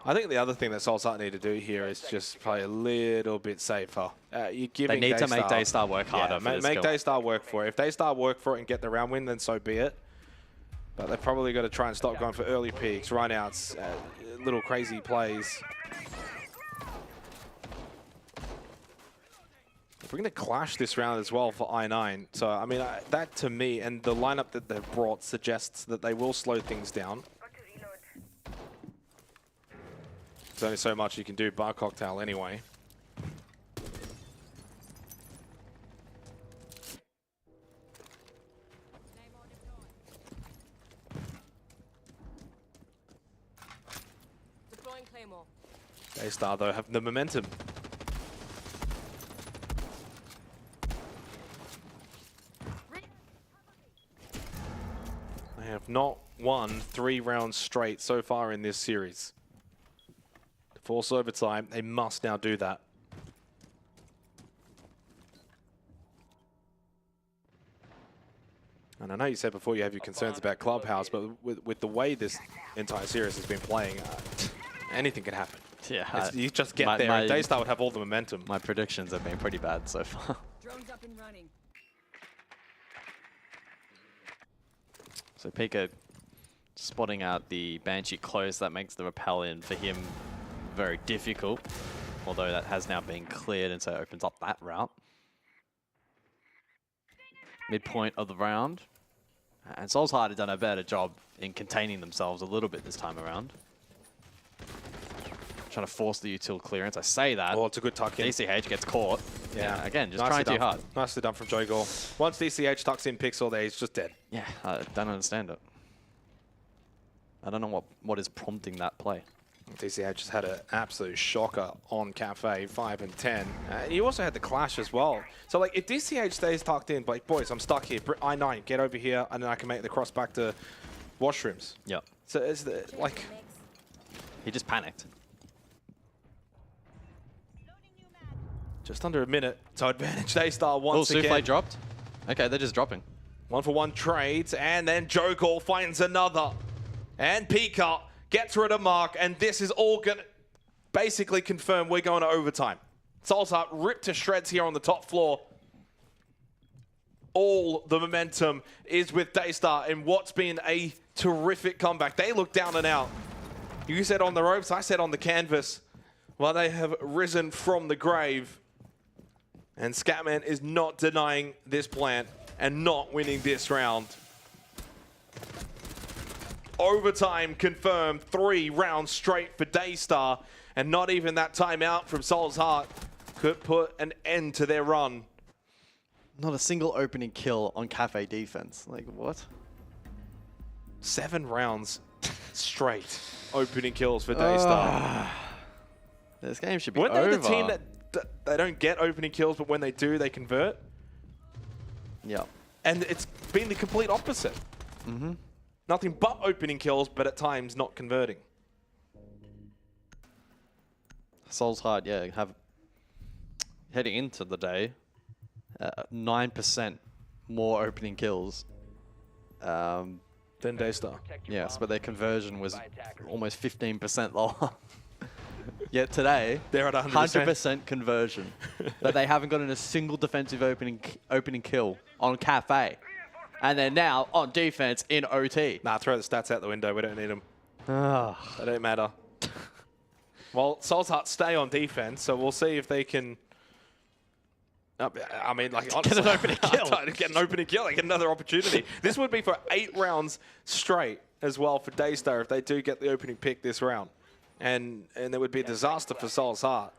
I think the other thing that Soul's Heart need to do here is just play a little bit safer. You're giving they need to make Daystar work harder. Yeah, make Daystar work for it. If Daystar work for it and get the round win, then so be it. But they've probably got to try and stop going for early peaks, run-outs, little crazy plays. We're going to clash this round as well for I9. So, I mean, that to me, and the lineup that they've brought suggests that they will slow things down. There's only so much you can do bar cocktail anyway. Deploying Claymore. Daystar, though, have the momentum. have not won 3 rounds straight so far in this series. To force overtime, they must now do that. And I know you said before you have your concerns about Clubhouse, but with the way this entire series has been playing, anything can happen. Yeah, You just get there, and Daystar would have all the momentum. My predictions have been pretty bad so far. Drones up and running. So Pika spotting out the Banshee close, that makes the rappel in for him very difficult. Although that has now been cleared, and so it opens up that route. Midpoint of the round. And Soulsheart have done a better job in containing themselves a little bit this time around. Trying to force the util clearance. I say that. Oh, it's a good tuck in. DCH gets caught. Yeah. Again, just Nicely trying too hard. Nicely done from Joe Gore. Once DCH tucks in Pixel there, he's just dead. Yeah, I don't understand it. I don't know what is prompting that play. DCH just had an absolute shocker on Cafe, 5 and 10. He also had the clash as well. So, like, if DCH stays tucked in, like, boys, I'm stuck here. I9, get over here, and then I can make the cross back to washrooms. Yep. So, it's like... He just panicked. Just under a minute to advantage Daystar once again. Souffle dropped. Okay, they're just dropping. 1-for-1 trades, and then Jokol finds another. And Pika gets rid of Mark, and this is all going to basically confirm we're going to overtime. Soulsheart ripped to shreds here on the top floor. All the momentum is with Daystar in what's been a terrific comeback. They look down and out. You said on the ropes, I said on the canvas. Well, they have risen from the grave. And Scatman is not denying this plant and not winning this round. Overtime confirmed, 3 rounds straight for Daystar, and not even that timeout from Soulsheart could put an end to their run. Not a single opening kill on Cafe defense. Like, what? 7 rounds straight opening kills for Daystar. This game should be Weren't over. they the team that they don't get opening kills, but when they do, they convert? Yeah. And it's been the complete opposite. Mm-hmm. Nothing but opening kills, but at times not converting. Soulsheart, yeah, have heading into the day, 9% more opening kills. Than Daystar. Yes, but their conversion was almost 15% lower. Yet today, they're at 100%. 100% conversion. But they haven't gotten a single defensive opening kill on Cafe. And they're now on defense in OT. Nah, throw the stats out the window. We don't need them. Ah. They don't matter. Well, Soulsheart stay on defense, so we'll see if they can... I mean, like, honestly, get an opening kill. Get an opening kill, like another opportunity. This would be for 8 rounds straight as well for Daystar if they do get the opening pick this round. And it would be a disaster for Soulsheart.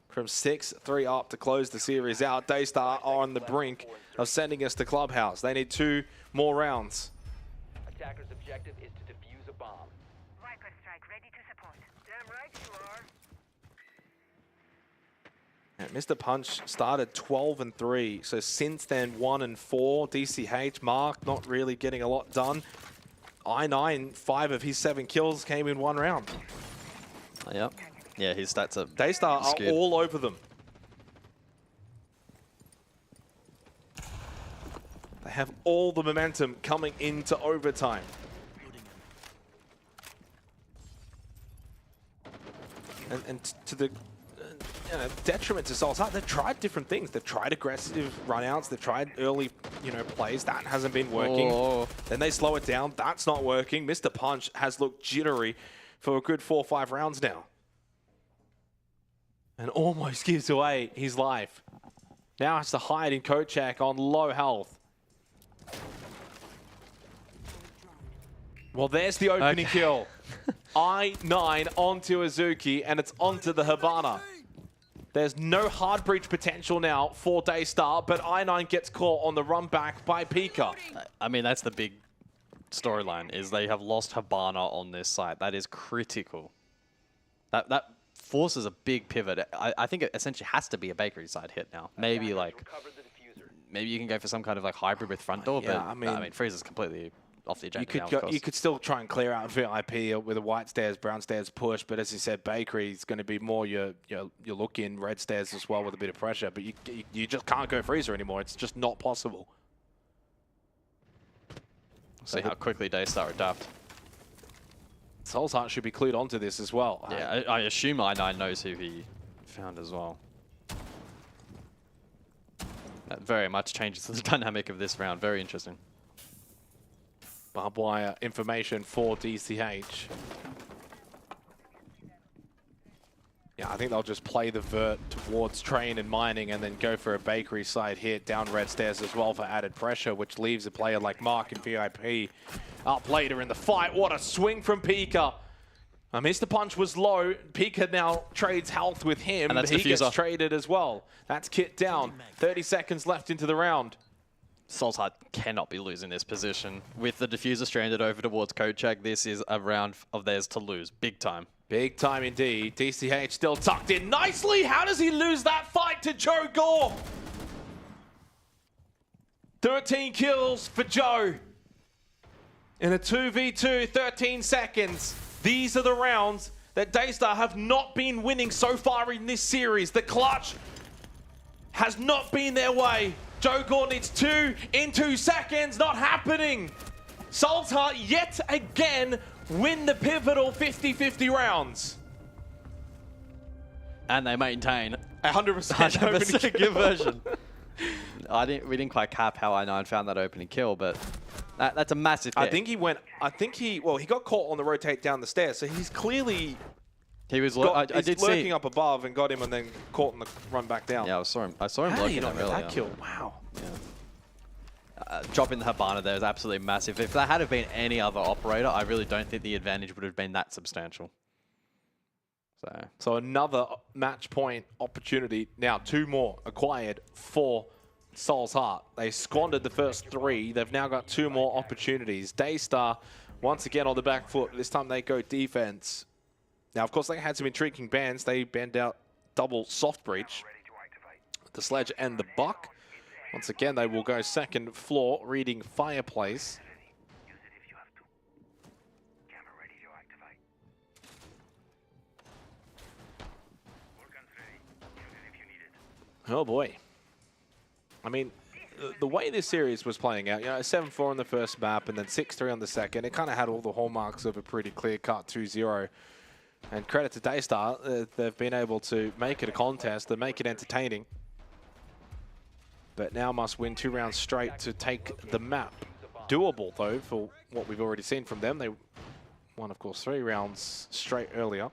From 6-3 up to close the series out, Daystar are on the brink of sending us to Clubhouse. They need 2 more rounds. Attacker's objective is to defuse a bomb. Viper strike ready to support. Damn right you are. And Mr. Punch started 12 and 3, so since then 1 and 4. DCH, Mark not really getting a lot done. I9, 5 of his 7 kills came in 1 round. Yep. Yeah, his stats are Daystar are skewed. all over them. They have all the momentum coming into overtime. And to the detriment to Soulsheart, they've tried different things. They've tried aggressive runouts. They've tried early, plays. That hasn't been working. Oh. Then they slow it down. That's not working. Mr. Punch has looked jittery for a good 4 or 5 rounds now. And almost gives away his life. Now has to hide in Kochak on low health. Well, there's the opening kill. I9 onto Azuki, and it's onto the Habana. There's no hard breach potential now for Daystar, but I9 gets caught on the run back by Pika. I mean, that's the big storyline, is they have lost Habana on this site. That is critical. That forces a big pivot. I think it essentially has to be a bakery side hit now. Maybe like, maybe you can go for some kind of like hybrid with front door, Yeah, but I mean Freezer's completely off the agenda. You could still try and clear out VIP with a white stairs, brown stairs push, but as you said, Bakery is going to be more your look in, red stairs as well with a bit of pressure. But you just can't go freezer anymore. It's just not possible. See how quickly Daystar adapt. Soul's Heart should be clued onto this as well. Yeah, I assume I9 knows who he found as well. That very much changes the dynamic of this round. Very interesting. Barbed wire information for DCH. Yeah, I think they'll just play the vert towards train and mining and then go for a Bakery side hit down red stairs as well for added pressure, which leaves a player like Mark and VIP up later in the fight. What a swing from Pika. Mr. Punch was low. Pika now trades health with him, and but he Diffuser. gets traded as well. That's Kit down. 30 seconds left into the round. Soul's Heart cannot be losing this position. With the Diffuser stranded over towards Kochak, this is a round of theirs to lose. Big time. Big time indeed. DCH still tucked in nicely. How does he lose that fight to Joe Gore? 13 kills for Joe. In a 2v2, 13 seconds. These are the rounds that Daystar have not been winning so far in this series. The clutch has not been their way. Joe Gore needs 2 in 2 seconds. Not happening. Soul's Heart yet again win the pivotal 50-50 rounds. And they maintain 100% opening conversion. We didn't quite cap how I9 found that opening kill, but that's a massive hit. He got caught on the rotate down the stairs, so he's clearly he's lurking up above and got him and then caught on the run back down. Yeah, I saw him lurking up earlier. That kill, wow. Yeah. Dropping the Habana there is absolutely massive. If that had been any other operator, I really don't think the advantage would have been that substantial. So another match point opportunity. Now 2 more acquired for Soul's Heart. They squandered the first 3. They've now got 2 more opportunities. Daystar once again on the back foot. This time they go defense. Now, of course, they had some intriguing bans. They banned out double soft breach, the Sledge and the Buck. Once again, they will go second floor, reading Fireplace. Oh boy. I mean, the way this series was playing out, 7-4 on the first map and then 6-3 on the second, it kind of had all the hallmarks of a pretty clear-cut 2-0. And credit to Daystar, they've been able to make it a contest, to make it entertaining. But now must win 2 rounds straight to take the map. Doable, though, for what we've already seen from them. They won, of course, 3 rounds straight earlier.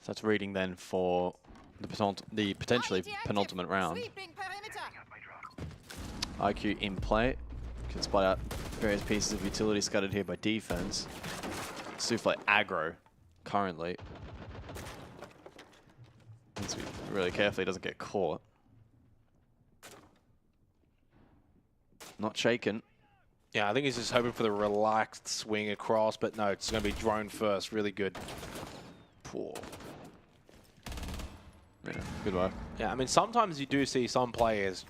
So that's reading then for the potentially penultimate round. IQ in play. Can spot out various pieces of utility scattered here by defense. Souffle aggro currently. Needs to be really careful he doesn't get caught. Not shaken. Yeah, I think he's just hoping for the relaxed swing across, but no, it's going to be drone first. Really good. Poor. Yeah, good work. Yeah, I mean, sometimes you do see some players,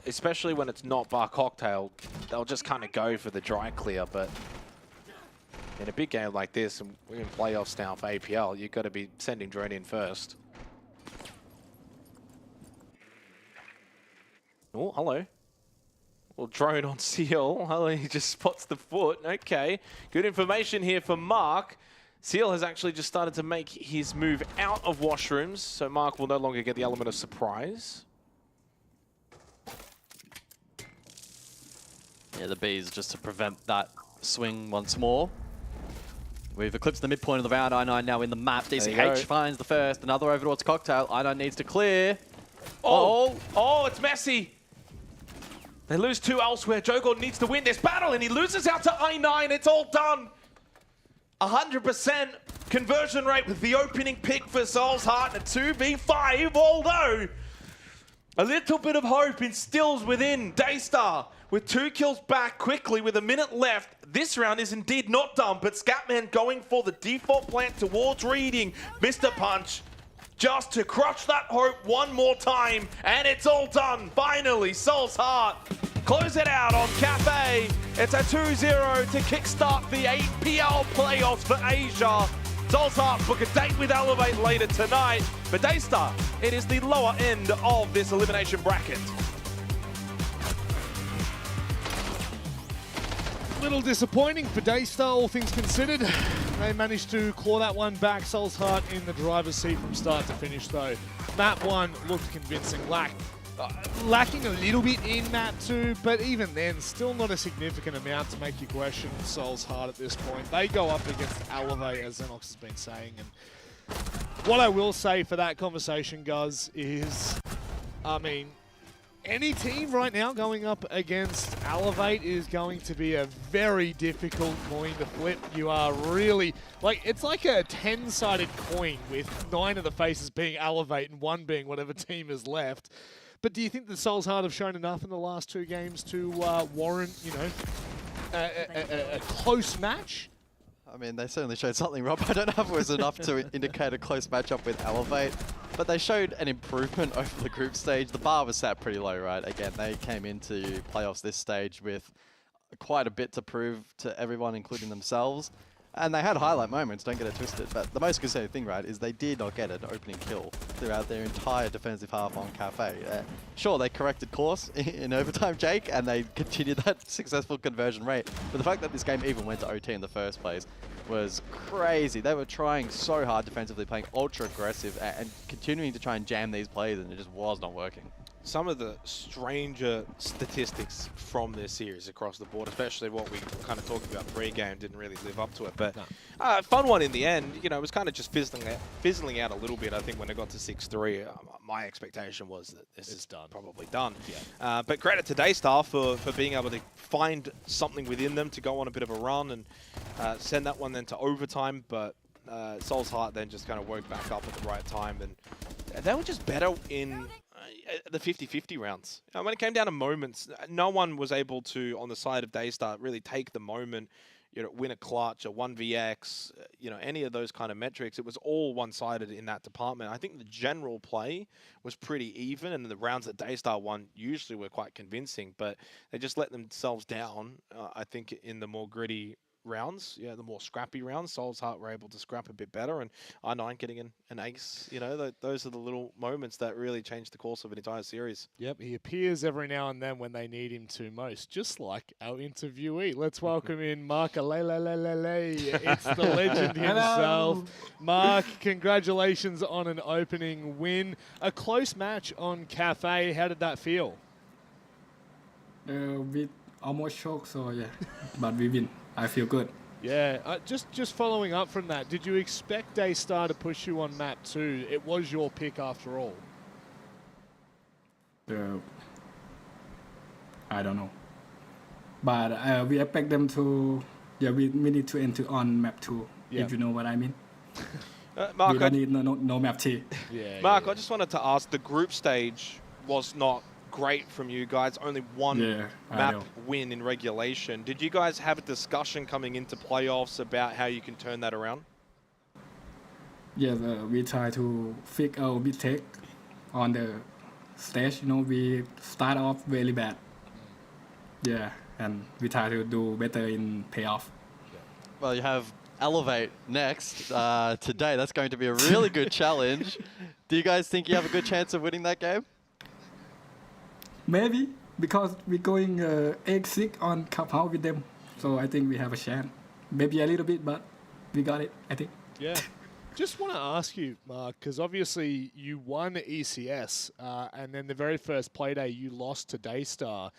especially when it's not bar cocktail, they'll just kind of go for the dry clear, but in a big game like this, and we're in playoffs now for APL, you've got to be sending drone in first. Oh, hello. Well, drone on Seal. Hello, he just spots the foot. Okay, good information here for Mark. Seal has actually just started to make his move out of washrooms, so Mark will no longer get the element of surprise. Yeah, the B's just to prevent that swing once more. We've eclipsed the midpoint of the round. I9 now in the map. DCH finds the first. Another over towards Cocktail. I9 needs to clear. Oh, it's messy. They lose 2 elsewhere. Jogor needs to win this battle, and he loses out to I9. It's all done. 100% conversion rate with the opening pick for Soul's Heart and a 2v5, although A little bit of hope instills within Daystar with 2 kills back quickly with a minute left. This round is indeed not done, but Scatman going for the default plant towards reading. Mr. Punch just to crush that hope one more time, and it's all done. Finally, Soul's Heart close it out on Cafe. It's a 2-0 to kickstart the APL playoffs for Asia. Soul's Heart book a date with Elevate later tonight. For Daystar, it is the lower end of this elimination bracket. Little disappointing for Daystar, all things considered. They managed to claw that one back. Soul's Heart in the driver's seat from start to finish, though. Map 1 looked convincing. Lacking a little bit in map 2, but even then, still not a significant amount to make you question Soul's Heart at this point. They go up against Elevate, as Xenox has been saying. And what I will say for that conversation, guys, is, I mean, any team right now going up against Elevate is going to be a very difficult coin to flip. You are really, it's like a 10-sided coin with 9 of the faces being Elevate and 1 being whatever team is left. But do you think the Soul's Heart have shown enough in the last 2 games to warrant, a close match? I mean, they certainly showed something, Rob. I don't know if it was enough to indicate a close matchup with Elevate, but they showed an improvement over the group stage. The bar was set pretty low, right? Again, they came into playoffs this stage with quite a bit to prove to everyone, including themselves. And they had highlight moments, don't get it twisted. But the most concerning thing, right, is they did not get an opening kill throughout their entire defensive half on Cafe. Sure, they corrected course in overtime, Jake, and they continued that successful conversion rate. But the fact that this game even went to OT in the first place was crazy. They were trying so hard defensively, playing ultra aggressive and continuing to try and jam these plays, and it just was not working. Some of the stranger statistics from this series across the board, especially what we kind of talked about pre-game, didn't really live up to it. But fun one in the end. You know, it was kind of just fizzling out a little bit. I think when it got to 6-3, my expectation was that this is probably done. Yeah. But credit to Daystar for being able to find something within them to go on a bit of a run and send that one then to overtime. But Soul's Heart then just kind of woke back up at the right time, and they were just better in the 50-50 rounds. When it came down to moments, no one was able to, on the side of Daystar, really take the moment, win a clutch, a 1vx, any of those kind of metrics. It was all one-sided in that department. I think the general play was pretty even, and the rounds that Daystar won usually were quite convincing, but they just let themselves down, I think, in the more gritty rounds, the more scrappy rounds. Soul's Heart were able to scrap a bit better, and R9 getting an ace. Those are the little moments that really change the course of an entire series. Yep, he appears every now and then when they need him to most, just like our interviewee. Let's welcome in Mark Alele. It's the legend himself. Mark, congratulations on an opening win. A close match on Cafe. How did that feel? We almost choked, so yeah, but we win. I feel good. Yeah, just following up from that, did you expect Daystar to push you on map 2? It was your pick after all. I don't know. But we expect them to, we need to enter on map 2, if you know what I mean. Mark, we don't need no map 3. Mark, I just wanted to ask, the group stage was not great from you guys. Only one map win in regulation. Did you guys have a discussion coming into playoffs about how you can turn that around? Yes, we try to fix our mistake on the stage. We start off very bad. Yeah, and we try to do better in payoff. Well, you have Elevate next today. That's going to be a really good challenge. Do you guys think you have a good chance of winning that game? Maybe, because we're going 8-6 on Clubhouse with them. So I think we have a chance. Maybe a little bit, but we got it, I think. Yeah. Just want to ask you, Mark, because obviously you won ECS, and then the very first playday you lost to Daystar.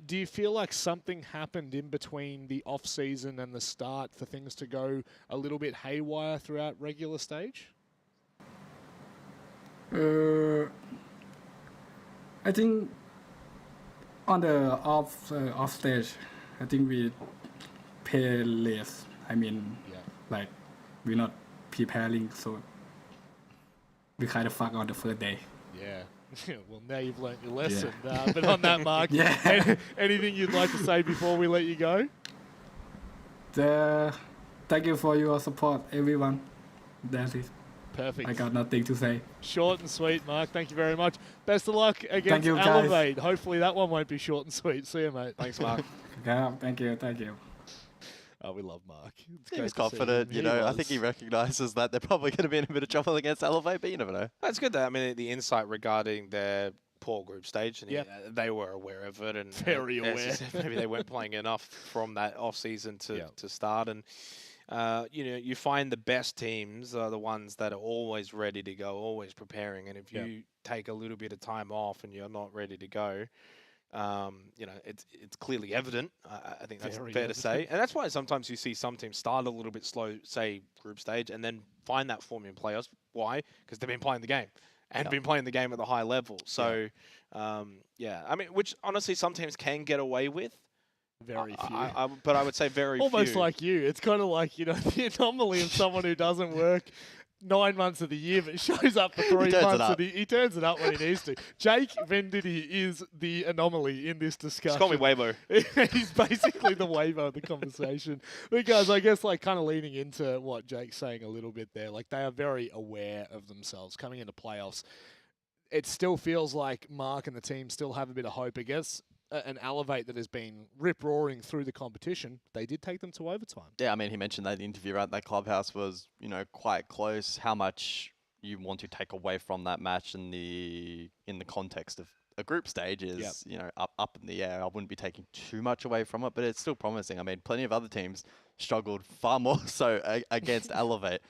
Do you feel like something happened in between the off-season and the start for things to go a little bit haywire throughout regular stage? I think on the off stage, I think we play less. I mean, like we're not preparing, so we kind of fuck on the first day. Yeah. Well, now you've learnt your lesson. But on that, Mark, anything you'd like to say before we let you go? Thank you for your support, everyone. That's it. Perfect. I got nothing to say. Short and sweet, Mark. Thank you very much. Best of luck against you, guys. Elevate. Hopefully that one won't be short and sweet. See you, mate. Thanks, Mark. Yeah, thank you. Oh, we love Mark. It's He great was to see confident, him. I think he recognises that they're probably going to be in a bit of trouble against Elevate, but you never know. That's good, though. I mean, the insight regarding their poor group stage, and they were aware of it. And Very aware. Maybe they weren't playing enough from that off-season to start. And, you find the best teams are the ones that are always ready to go, always preparing. And if you take a little bit of time off and you're not ready to go, it's clearly evident. I think that's fair to say. And that's why sometimes you see some teams start a little bit slow, say, group stage, and then find that form in playoffs. Why? Because they've been playing the game and been playing the game at the high level. So, I mean, which honestly some teams can get away with. Very few. But I would say very few. Almost like you. It's kind of like, the anomaly of someone who doesn't work 9 months of the year, but shows up for 3 months. And he turns it up when he needs to. Jake Venditti is the anomaly in this discussion. Just call me Waybo. He's basically the Waybo of the conversation. Because I guess, kind of leaning into what Jake's saying a little bit there, they are very aware of themselves coming into playoffs. It still feels like Mark and the team still have a bit of hope against an Elevate that has been rip-roaring through the competition. They did take them to overtime. Yeah, I mean, he mentioned that the interview around that clubhouse was, quite close. How much you want to take away from that match in the context of a group stage is, up in the air. I wouldn't be taking too much away from it, but it's still promising. I mean, plenty of other teams struggled far more so against Elevate.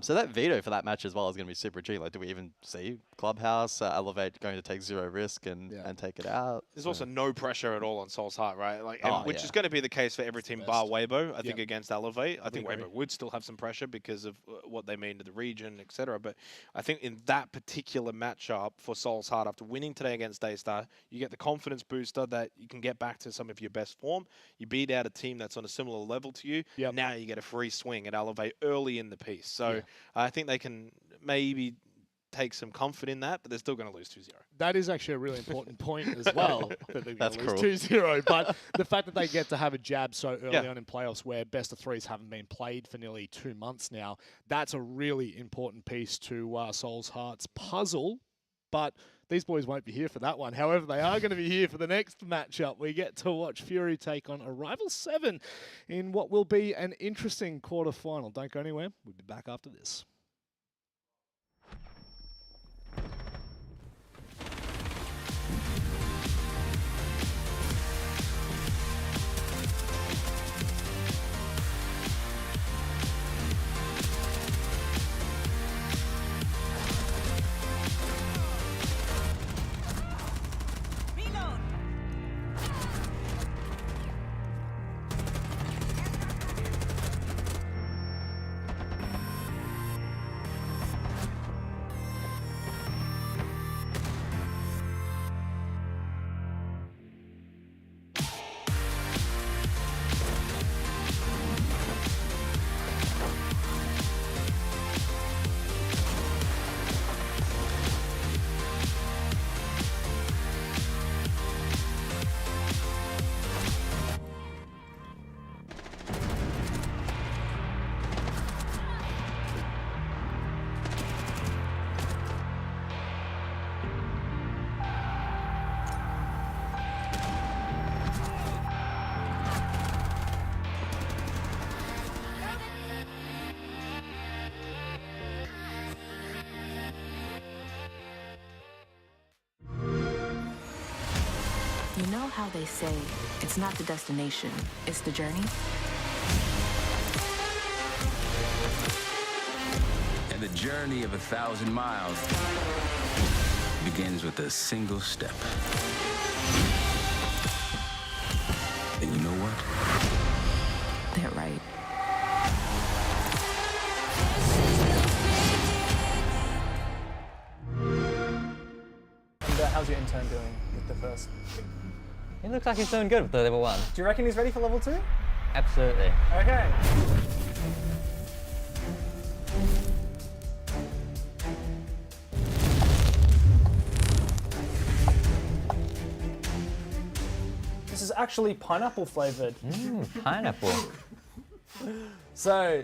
So that veto for that match as well is going to be super G. Do we even see Clubhouse, Elevate going to take zero risk and take it out? There's also no pressure at all on Soul's Heart, right? Which is going to be the case for every team bar Waybo, I think, against Elevate. I think Waybo would still have some pressure because of what they mean to the region, etc. But I think in that particular matchup for Soul's Heart, after winning today against Tster, you get the confidence booster that you can get back to some of your best form. You beat out a team that's on a similar level to you. Now you get a free swing at Elevate early in the piece. So I think they can maybe take some comfort in that, but they're still going to lose 2-0. That is actually a really important point as well, that they're going to lose 2-0. But the fact that they get to have a jab so early on in playoffs where best of threes haven't been played for nearly 2 months now, that's a really important piece to Soul's Heart's puzzle. But these boys won't be here for that one. However, they are going to be here for the next matchup. We get to watch Fury take on Arrival 7 in what will be an interesting quarterfinal. Don't go anywhere. We'll be back after this. You know how they say, it's not the destination, it's the journey? And the journey of 1,000 miles begins with a single step. And you know what? They're right. And how's your intern doing with the first? He looks like he's doing good with the level 1. Do you reckon he's ready for level 2? Absolutely. Okay. This is actually pineapple flavored. Pineapple. So,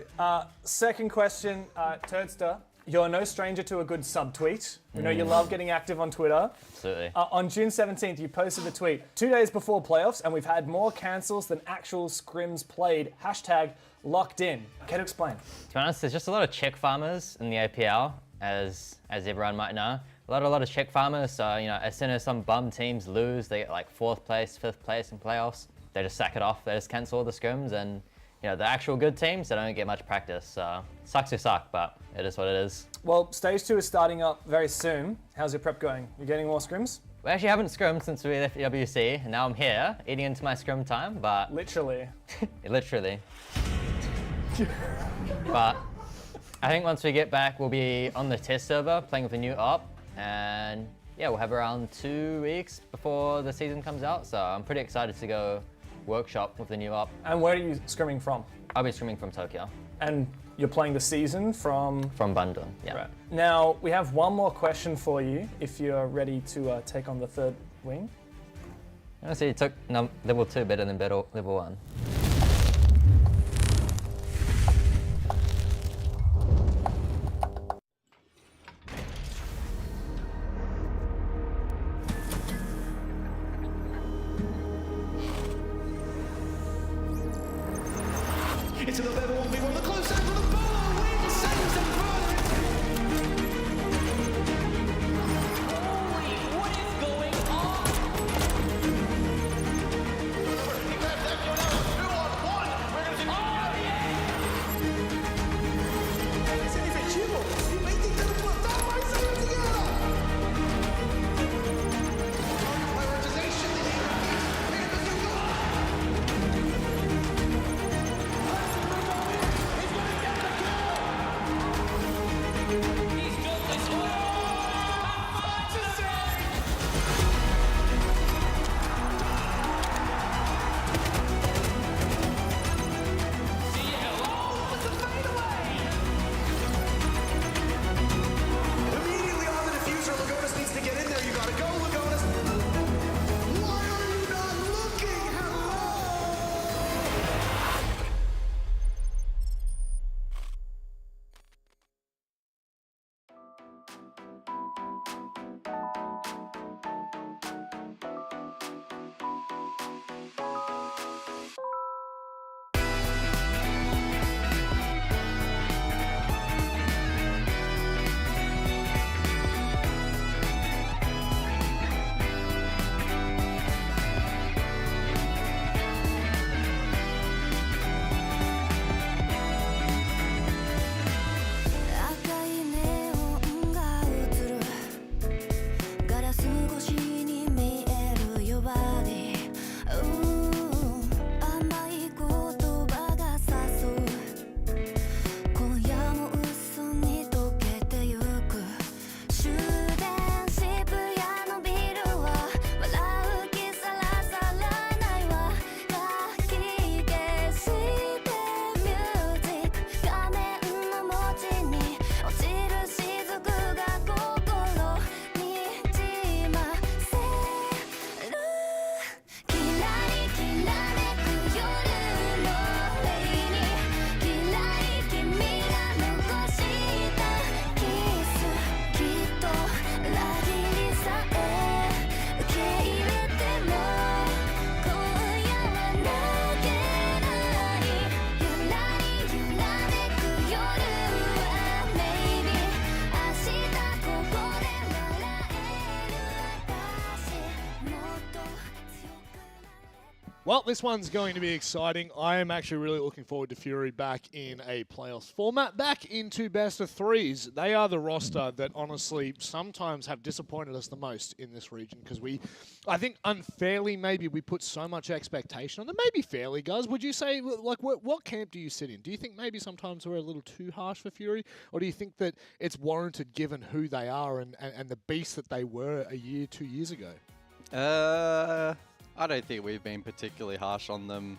second question, Tster. You're no stranger to a good subtweet. We know you love getting active on Twitter. Absolutely. On June 17th, you posted a tweet 2 days before playoffs, and we've had more cancels than actual scrims played. Hashtag locked in. Care to explain? To be honest, there's just a lot of check farmers in the APL, as everyone might know. A lot of check farmers. So you know, as soon as some bum teams lose, they get like 4th place, 5th place in playoffs. They just sack it off. They just cancel all the scrims, and you know, the actual good teams, they don't get much practice. So sucks to suck, but it is what it is. Well, stage 2 is starting up very soon. How's your prep going? You getting more scrims? We actually haven't scrimmed since we left EWC, and now I'm here eating into my scrim time. But literally, literally. But I think once we get back, we'll be on the test server playing with a new op, and yeah, we'll have around 2 weeks before the season comes out. So I'm pretty excited to go workshop with the new op. And where are you scrimming from? I'll be scrimming from Tokyo. And you're playing the season from? From Bandung, yeah. Right. Now, we have one more question for you, if you're ready to take on the third wing. Honestly, you took level 2 better than level 1. Into the level 1v1, the close out for the ball, win, saves and what is going on? He grabbed that one out, 2-on-1, we're gonna see ese efectivo, e vai tentando plantar mais a Indiana. Prioritization, immediately on the diffuser, Lagonis needs to get in there. You gotta go, Lagonis. Why are you not looking? Hello? Well, this one's going to be exciting. I am actually really looking forward to Fury back in a playoffs format, back into best of threes. They are the roster that honestly sometimes have disappointed us the most in this region because I think unfairly maybe we put so much expectation on them. Maybe fairly, guys. Would you say, like, what camp do you sit in? Do you think maybe sometimes we're a little too harsh for Fury? Or do you think that it's warranted given who they are and the beast that they were a year, 2 years ago? I don't think we've been particularly harsh on them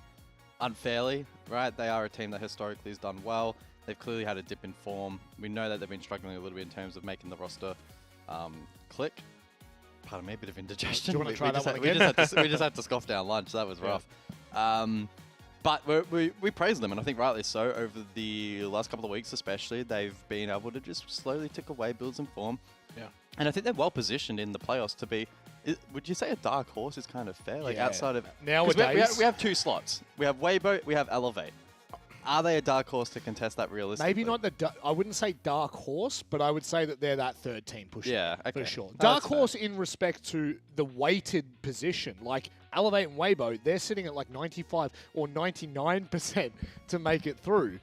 unfairly, right? They are a team that historically has done well. They've clearly had a dip in form. We know that they've been struggling a little bit in terms of making the roster click. pardon me, a bit of indigestion. Do you want to try that one we again? we just had to scoff down lunch. That was rough. But we praise them, and I think rightly so. Over the last couple of weeks especially, they've been able to just slowly tick away, build some form. Yeah. And I think they're well positioned in the playoffs to be, would you say a dark horse is kind of fair? Like outside of... Nowadays... We have two slots. We have Waybo, we have Elevate. Are they a dark horse to contest that realistically? Maybe not I wouldn't say dark horse, but I would say that they're that third team pushing. Yeah, okay. For sure. No, Dark that's horse in respect to the weighted position. Like Elevate and Waybo, they're sitting at like 95 or 99% to make it through.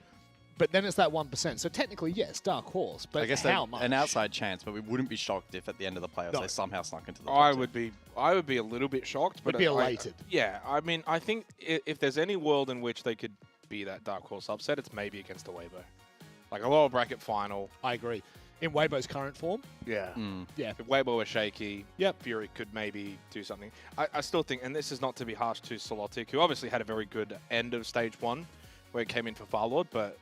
But then it's that 1%. So technically, yes, dark horse. But I guess how much? an outside chance, but we wouldn't be shocked if at the end of the playoffs they somehow snuck into the top I 10. would be a little bit shocked, but Would be elated. Yeah, I mean, I think if there's any world in which they could be that dark horse upset, it's maybe against the Waybo. Like a lower bracket final. I agree. In Waybo's current form? Yeah. Yeah. If Waybo were shaky, Yep. Fury could maybe do something. I still think, and this is not to be harsh to Solotic, who obviously had a very good end of stage 1 where it came in for Farlord, but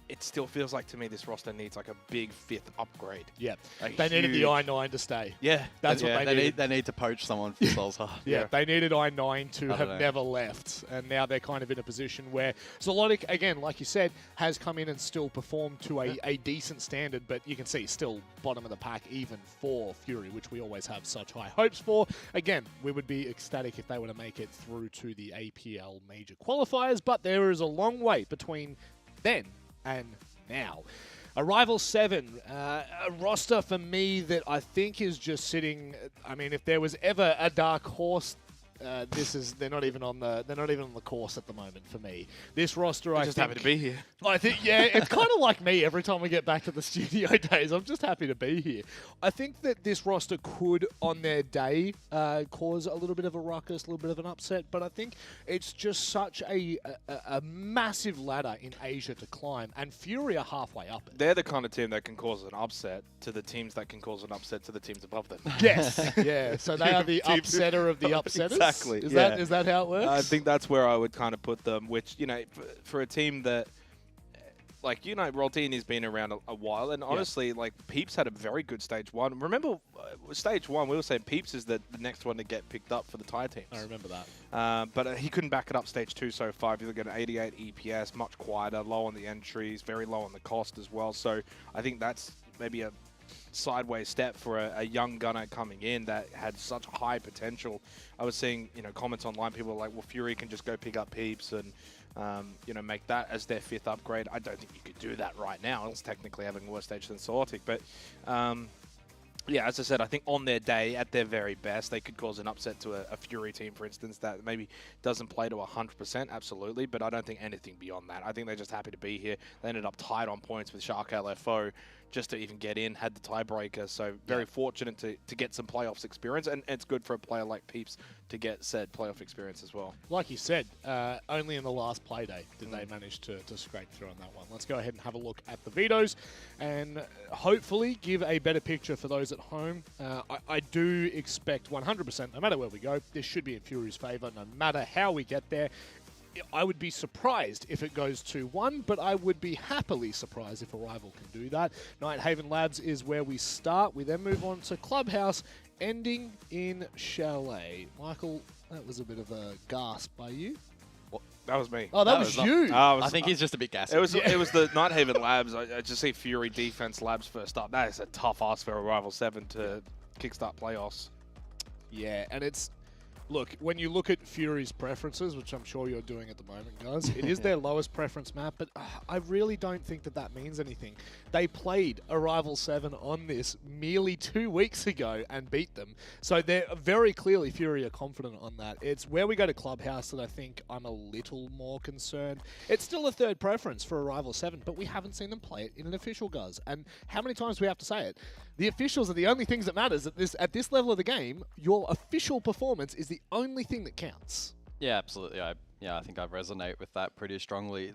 it still feels like to me this roster needs like a big 5th upgrade. Yeah. Like They needed the huge- I-9 to stay. Yeah. That's what they needed. They need to poach someone for Soul's Heart. Yeah, they needed I-9 to I have don't know. never left. And now they're kind of in a position where Zolotic, again, like you said, has come in and still performed to a decent standard, but you can see still bottom of the pack even for Fury, which we always have such high hopes for. Again, we would be ecstatic if they were to make it through to the APL major qualifiers, but there is a long wait between then and now. Arrival 7, a roster for me that I think is just sitting. I mean, if there was ever a dark horse, they're not even on the course at the moment for me. This roster, I just think, happy to be here. I think, yeah, it's kind of like me every time we get back to the studio days. I'm just happy to be here. I think that this roster could, on their day, cause a little bit of a ruckus, a little bit of an upset, but I think it's just such a massive ladder in Asia to climb, and Fury are halfway up it. They're the kind of team that can cause an upset to the teams that can cause an upset to the teams above them. Yes, yeah. So they are the upsetter of the upsetters. Exactly. Is yeah. that how it works? I think that's where I would kind of put them, which, you know, for a team that, like, you know, Roltini's been around a while, and honestly, like, Peeps had a very good stage 1. Remember, stage 1, we were saying Peeps is the next one to get picked up for the Thai teams. I remember that. But he couldn't back it up stage 2 so far. If you look at an 88 EPS, much quieter, low on the entries, very low on the cost as well. So I think that's maybe a sideways step for a young gunner coming in that had such high potential. I was seeing, you know, comments online, people were like, well, Fury can just go pick up Peeps and, you know, make that as their 5th upgrade. I don't think you could do that right now. It's technically having a worse stage than Zolotic, but yeah, as I said, I think on their day, at their very best, they could cause an upset to a Fury team, for instance, that maybe doesn't play to 100%, absolutely, but I don't think anything beyond that. I think they're just happy to be here. They ended up tied on points with Shark LFO just to even get in, had the tiebreaker, so very fortunate to get some playoffs experience, and it's good for a player like Peeps to get said playoff experience as well. Like you said, only in the last play day did they manage to scrape through on that one. Let's go ahead and have a look at the Vetos and hopefully give a better picture for those at home. I do expect 100%, no matter where we go, this should be in Fury's favour, no matter how we get there. I would be surprised if it goes 2-1, but I would be happily surprised if Arrival can do that. Nighthaven Labs is where we start. We then move on to Clubhouse, ending in Chalet. Michael, that was a bit of a gasp by you. That was me. Oh, that was you. I think he's just a bit gassy. It was the Nighthaven Labs. I just see Fury Defense Labs first up. That is a tough ask for Arrival 7 to kickstart playoffs. Yeah, and it's... Look, when you look at Fury's preferences, which I'm sure you're doing at the moment, guys, it is their lowest preference map, but I really don't think that means anything. They played Arrival 7 on this merely 2 weeks ago and beat them. So they're very clearly, Fury are confident on that. It's where we go to Clubhouse that I think I'm a little more concerned. It's still a third preference for Arrival 7, but we haven't seen them play it in an official, guys. And how many times do we have to say it? The officials are the only things that matters at this level of the game. Your official performance is the only thing that counts. Yeah, absolutely. I think I resonate with that pretty strongly.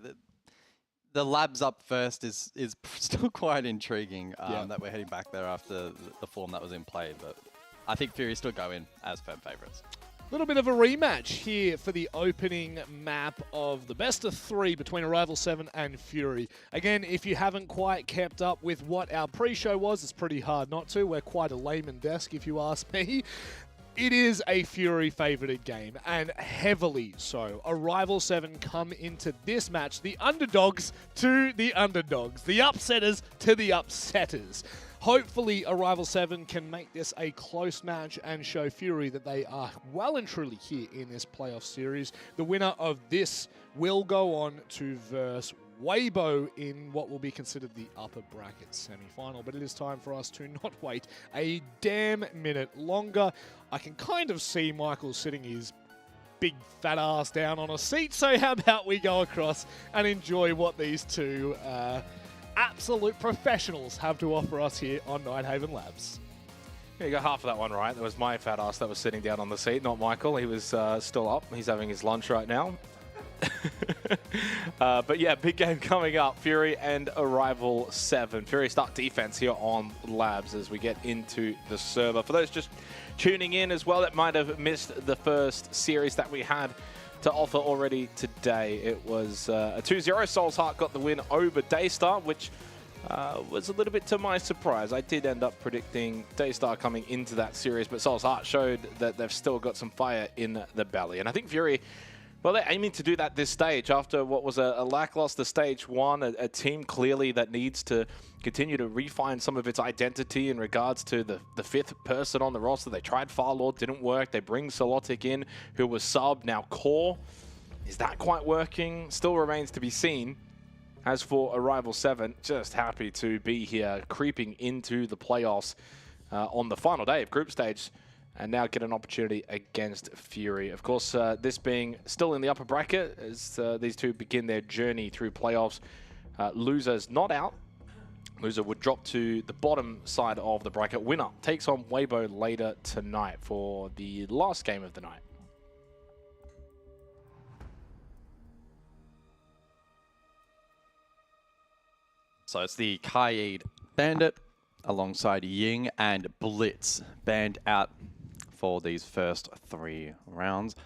The Labs up first is still quite intriguing that we're heading back there after the form that was in play. But I think Fury still go in as firm favourites. Little bit of a rematch here for the opening map of the best of 3 between Arrival 7 and Fury. Again, if you haven't quite kept up with what our pre-show was, it's pretty hard not to. We're quite a layman desk, if you ask me. It is a Fury favoured game, and heavily so. Arrival 7 come into this match, the underdogs to the underdogs, the upsetters to the upsetters. Hopefully, Arrival 7 can make this a close match and show Fury that they are well and truly here in this playoff series. The winner of this will go on to verse Waybo in what will be considered the upper bracket semi-final. But it is time for us to not wait a damn minute longer. I can kind of see Michael sitting his big fat ass down on a seat, so how about we go across and enjoy what these two absolute professionals have to offer us here on Nighthaven Labs. Yeah, you got half of that one right. That was my fat ass that was sitting down on the seat, not Michael. He was still up. He's having his lunch right now. But yeah, big game coming up. Fury and Arrival 7. Fury start defense here on Labs as we get into the server. For those just tuning in as well that might have missed the first series that we had to offer already today, it was a 2-0. Soul's Heart got the win over Daystar, which was a little bit to my surprise. I did end up predicting Daystar coming into that series, but Soul's Heart showed that they've still got some fire in the belly. And I think Fury, well, they're aiming to do that this stage after what was a lackluster stage 1, a team clearly that needs to continue to refine some of its identity in regards to the 5th person on the roster. They tried Farlord, didn't work. They bring Solotic in, who was sub, now core. Is that quite working? Still remains to be seen. As for Arrival 7, just happy to be here, creeping into the playoffs on the final day of group stage, and now get an opportunity against Fury. Of course, this being still in the upper bracket as these two begin their journey through playoffs. Losers not out. Loser would drop to the bottom side of the bracket. Winner takes on Waybo later tonight for the last game of the night. So it's the Kaid Bandit alongside Ying and Blitz banned out for these first 3 rounds.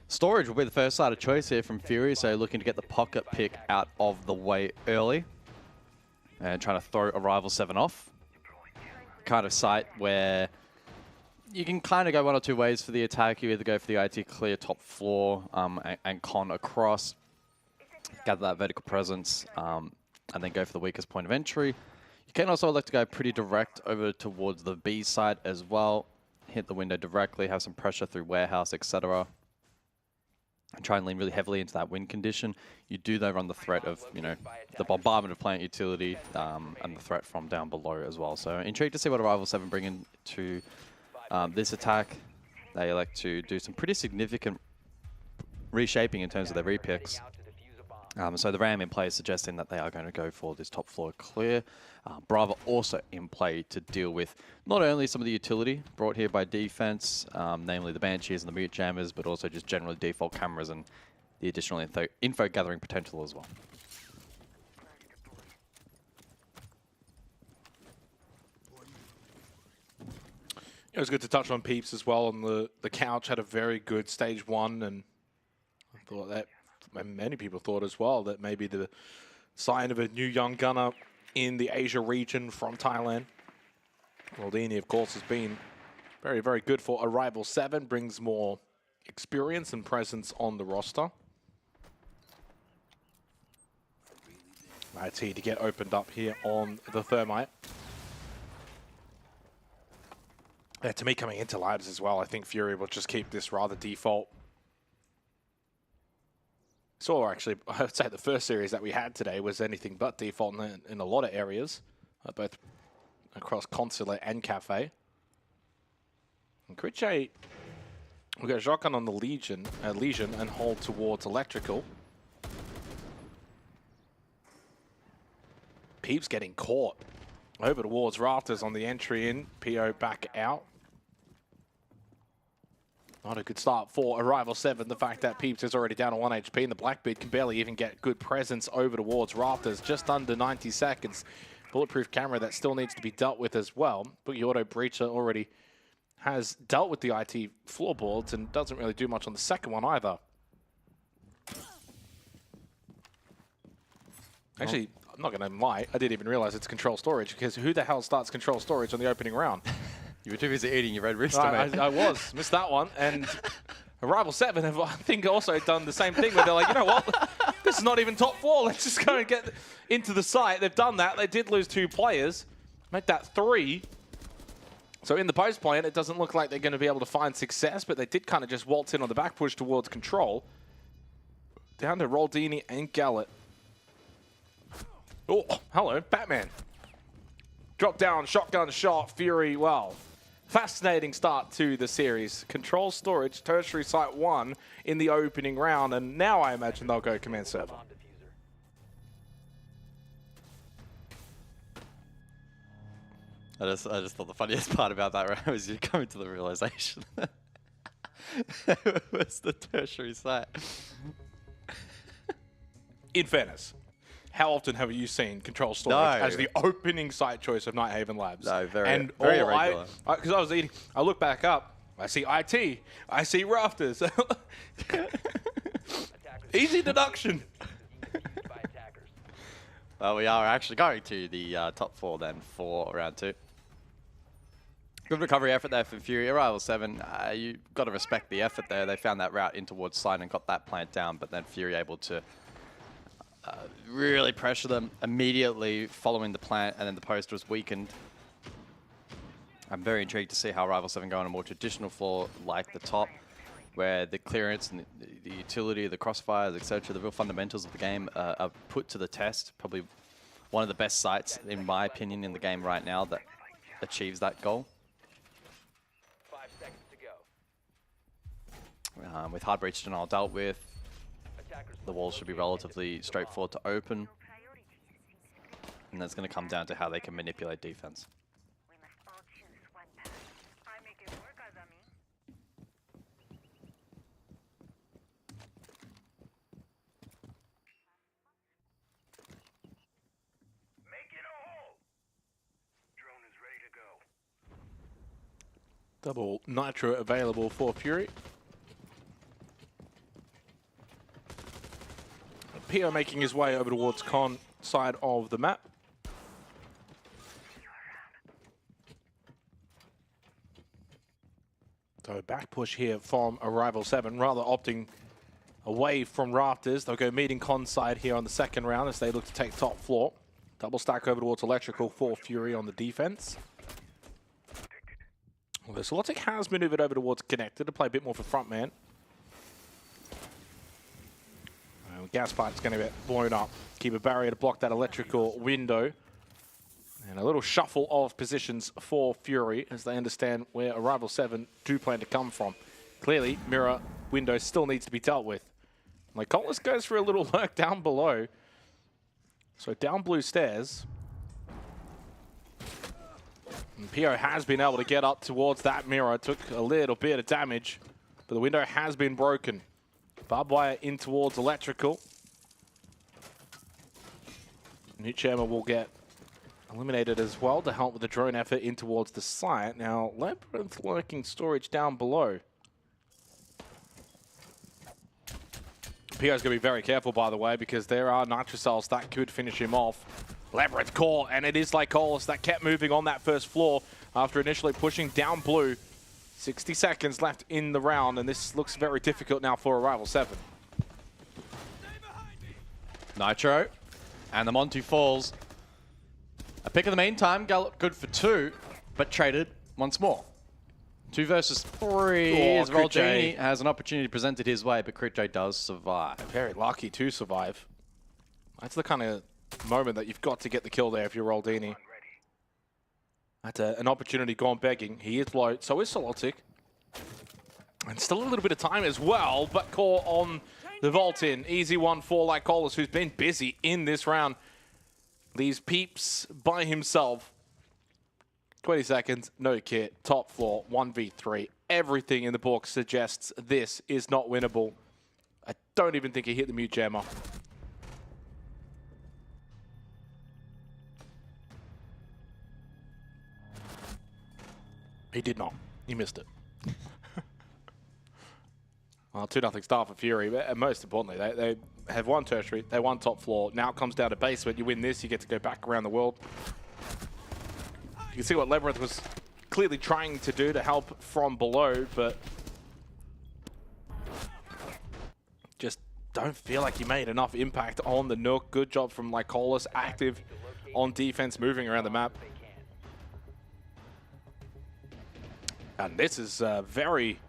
Storage will be the first side of choice here from Fury, so looking to get the pocket pick out of the way early and trying to throw Arrival 7 off. Kind of site where you can kind of go one or two ways for the attack. You either go for the IT clear top floor and con across, gather that vertical presence, and then go for the weakest point of entry. You can also elect to go pretty direct over towards the B side as well. Hit the window directly, have some pressure through warehouse, etc. And try and lean really heavily into that win condition. You do, though, run the threat of, you know, the bombardment of plant utility and the threat from down below as well. So intrigued to see what Arrival 7 bring into this attack. They elect to do some pretty significant reshaping in terms of their repicks. So the Ram in play is suggesting that they are going to go for this top floor clear. Brava also in play to deal with not only some of the utility brought here by defense, namely the Banshees and the Mute Jammers, but also just generally default cameras and the additional info gathering potential as well. It was good to touch on Peeps as well on the couch. Had a very good stage 1, and I thought that, and many people thought as well, that maybe the sign of a new young gunner in the Asia region from Thailand. Waldini, of course, has been very, very good for Arrival 7, brings more experience and presence on the roster. IT to get opened up here on the Thermite. To me, coming into Labs as well, I think Fury will just keep this rather default. So actually, I would say the first series that we had today was anything but default in a lot of areas, both across Consulate and Cafe. And Critchay will get a shotgun on the Legion and hold towards Electrical. Peeps getting caught over towards Rafters on the entry in. PO back out. Not a good start for Arrival 7. The fact that Peeps is already down to 1 HP and the Blackbeard can barely even get good presence over towards Rafters. Just under 90 seconds. Bulletproof camera that still needs to be dealt with as well. Boogie Auto Breacher already has dealt with the IT floorboards and doesn't really do much on the second one either. Actually, I'm not going to lie, I didn't even realize it's control storage, because who the hell starts control storage on the opening round? You were too busy eating your red rooster, I mate. I was. Missed that one. And Arrival 7 have, I think, also done the same thing where they're like, you know what? This is not even top 4. Let's just go and get into the site. They've done that. They did lose 2 players. Make that 3. So in the post plant, it doesn't look like they're going to be able to find success, but they did kind of just waltz in on the back push towards control. Down to Roldini and Gallet. Oh, hello, Batman. Drop down, shotgun shot, Fury, well. Fascinating start to the series. Control storage, tertiary site 1 in the opening round, and now I imagine they'll go command server. I just thought the funniest part about that round was you coming to the realization it was the tertiary site. In fairness, how often have you seen control storage No. as the opening site choice of Nighthaven Labs? No, very all irregular. Because I was eating, I look back up, I see IT, I see rafters. Easy deduction. Well, we are actually going to the top 4 then for round 2. Good recovery effort there for Fury. Arrival 7, you've got to respect the effort there. They found that route in towards side and got that plant down, but then Fury able to really pressure them immediately following the plant, and then the post was weakened. I'm very intrigued to see how Arrival 7 go on a more traditional floor like the top, where the clearance and the utility of the crossfires, etc., the real fundamentals of the game are put to the test. Probably one of the best sites, in my opinion, in the game right now that achieves that goal. 5 seconds to go. With hard breach denial dealt with, the walls should be relatively straightforward to open. And that's going to come down to how they can manipulate defense. Double nitro available for Fury. Pio making his way over towards Con side of the map. So back push here from Arrival 7, rather opting away from Rafters. They'll go meeting Con side here on the second round as they look to take top floor. Double stack over towards Electrical for Fury on the defense. Although Solotic has maneuvered over towards Connected to play a bit more for frontman. Gas pipe's going to get blown up. Keep a barrier to block that electrical window. And a little shuffle of positions for Fury as they understand where Arrival 7 do plan to come from. Clearly, mirror window still needs to be dealt with. Like Collis goes for a little lurk down below. So down blue stairs. And Pio has been able to get up towards that mirror. Took a little bit of damage, but the window has been broken. Barbed wire in towards Electrical. Newchamer will get eliminated as well to help with the drone effort in towards the site. Now, Labyrinth lurking storage down below. Pio's going to be very careful, by the way, because there are nitrocells that could finish him off. Labyrinth core, and it is like Coles that kept moving on that first floor after initially pushing down blue. 60 seconds left in the round, and this looks very difficult now for Arrival 7. Nitro, and the Monty falls. A pick in the meantime, Gallup good for 2, but traded once more. 2 versus 3 as Roldini has an opportunity presented his way, but Crit J does survive. Very lucky to survive. That's the kind of moment that you've got to get the kill there if you're Roldini. That's an opportunity gone begging. He is low, so is Solotic. And still a little bit of time as well, but Core on the vault in. Easy one for Like Colas, who's been busy in this round. Leaves Peeps by himself. 20 seconds, no kit, top floor, 1v3. Everything in the book suggests this is not winnable. I don't even think he hit the mute jammer. He did not. You missed it. Well, 2-0 start for Fury, but most importantly, they have won tertiary, they won top floor. Now it comes down to basement. You win this, you get to go back around the world. You can see what Labyrinth was clearly trying to do to help from below, but just don't feel like he made enough impact on the Nook. Good job from Lycolis, active on defense, moving around the map. And this is a very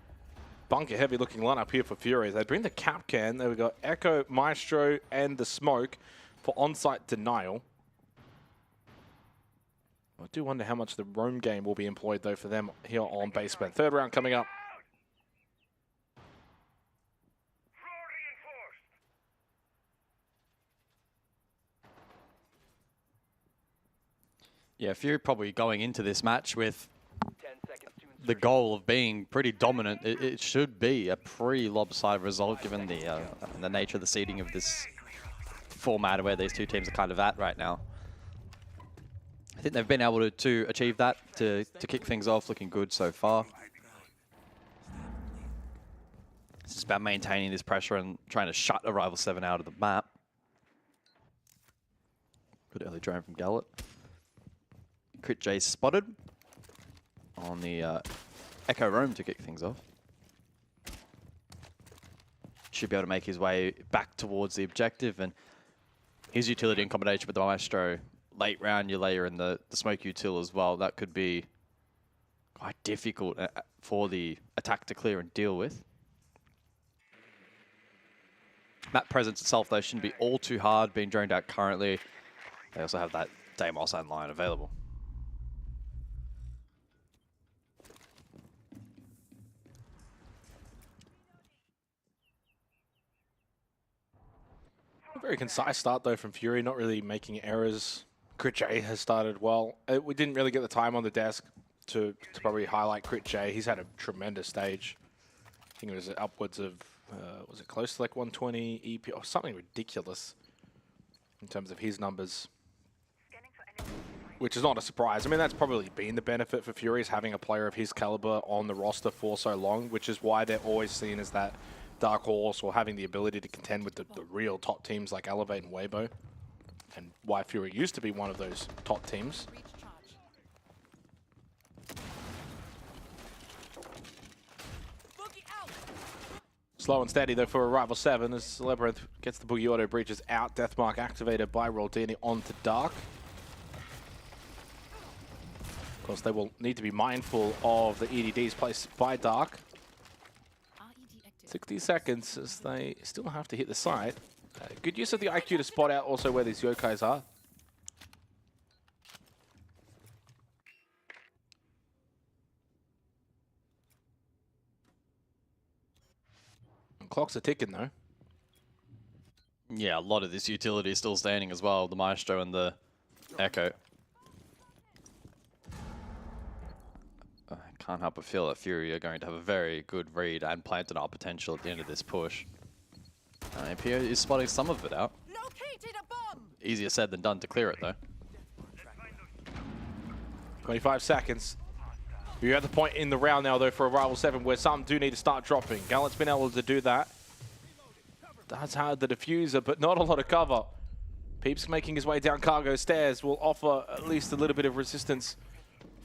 bunker-heavy looking lineup here for Fury. They bring the Capcan. There we go, Echo, Maestro, and the Smoke for on-site denial. I do wonder how much the roam game will be employed, though, for them here on basement. Third round coming up. Yeah, Fury probably going into this match with the goal of being pretty dominant. It should be a pretty lopsided result given the nature of the seeding of this format where these two teams are kind of at right now. I think they've been able to achieve that, to kick things off, looking good so far. It's just about maintaining this pressure and trying to shut Arrival 7 out of the map. Good early drone from Gallet. Crit J spotted on the Echo Roam to kick things off. Should be able to make his way back towards the objective, and his utility in combination with the Maestro. Late round, you layer in the Smoke util as well. That could be quite difficult for the attack to clear and deal with. Map presence itself, though, shouldn't be all too hard, being droned out currently. They also have that Deimos and line available. A very concise start, though, from Fury, not really making errors. Crit J has started well. We didn't really get the time on the desk to probably highlight Crit J. He's had a tremendous stage. I think it was upwards of, was it close to like 120 EP or something ridiculous in terms of his numbers, which is not a surprise. I mean, that's probably been the benefit for Fury, is having a player of his caliber on the roster for so long, which is why they're always seen as that dark horse or having the ability to contend with the real top teams like Elevate and Waybo. And why Fury used to be one of those top teams. Slow and steady, though, for Arrival 7 as Labyrinth gets the Boogie Auto Breaches out. Deathmark activated by Roldini onto Dark. Of course, they will need to be mindful of the EDDs placed by Dark. 60 seconds as they still have to hit the site. Good use of the IQ to spot out also where these yokais are. And clocks are ticking, though. Yeah, a lot of this utility is still standing as well, the Maestro and the Echo. I can't help but feel that Fury are going to have a very good read and plant an art potential at the end of this push. APL is spotting some of it out. Easier said than done to clear it, though. 25 seconds. You're at the point in the round now, though, for Arrival 7 where some do need to start dropping. Gallet's been able to do that. That's hard the diffuser, but not a lot of cover. Peeps making his way down cargo stairs will offer at least a little bit of resistance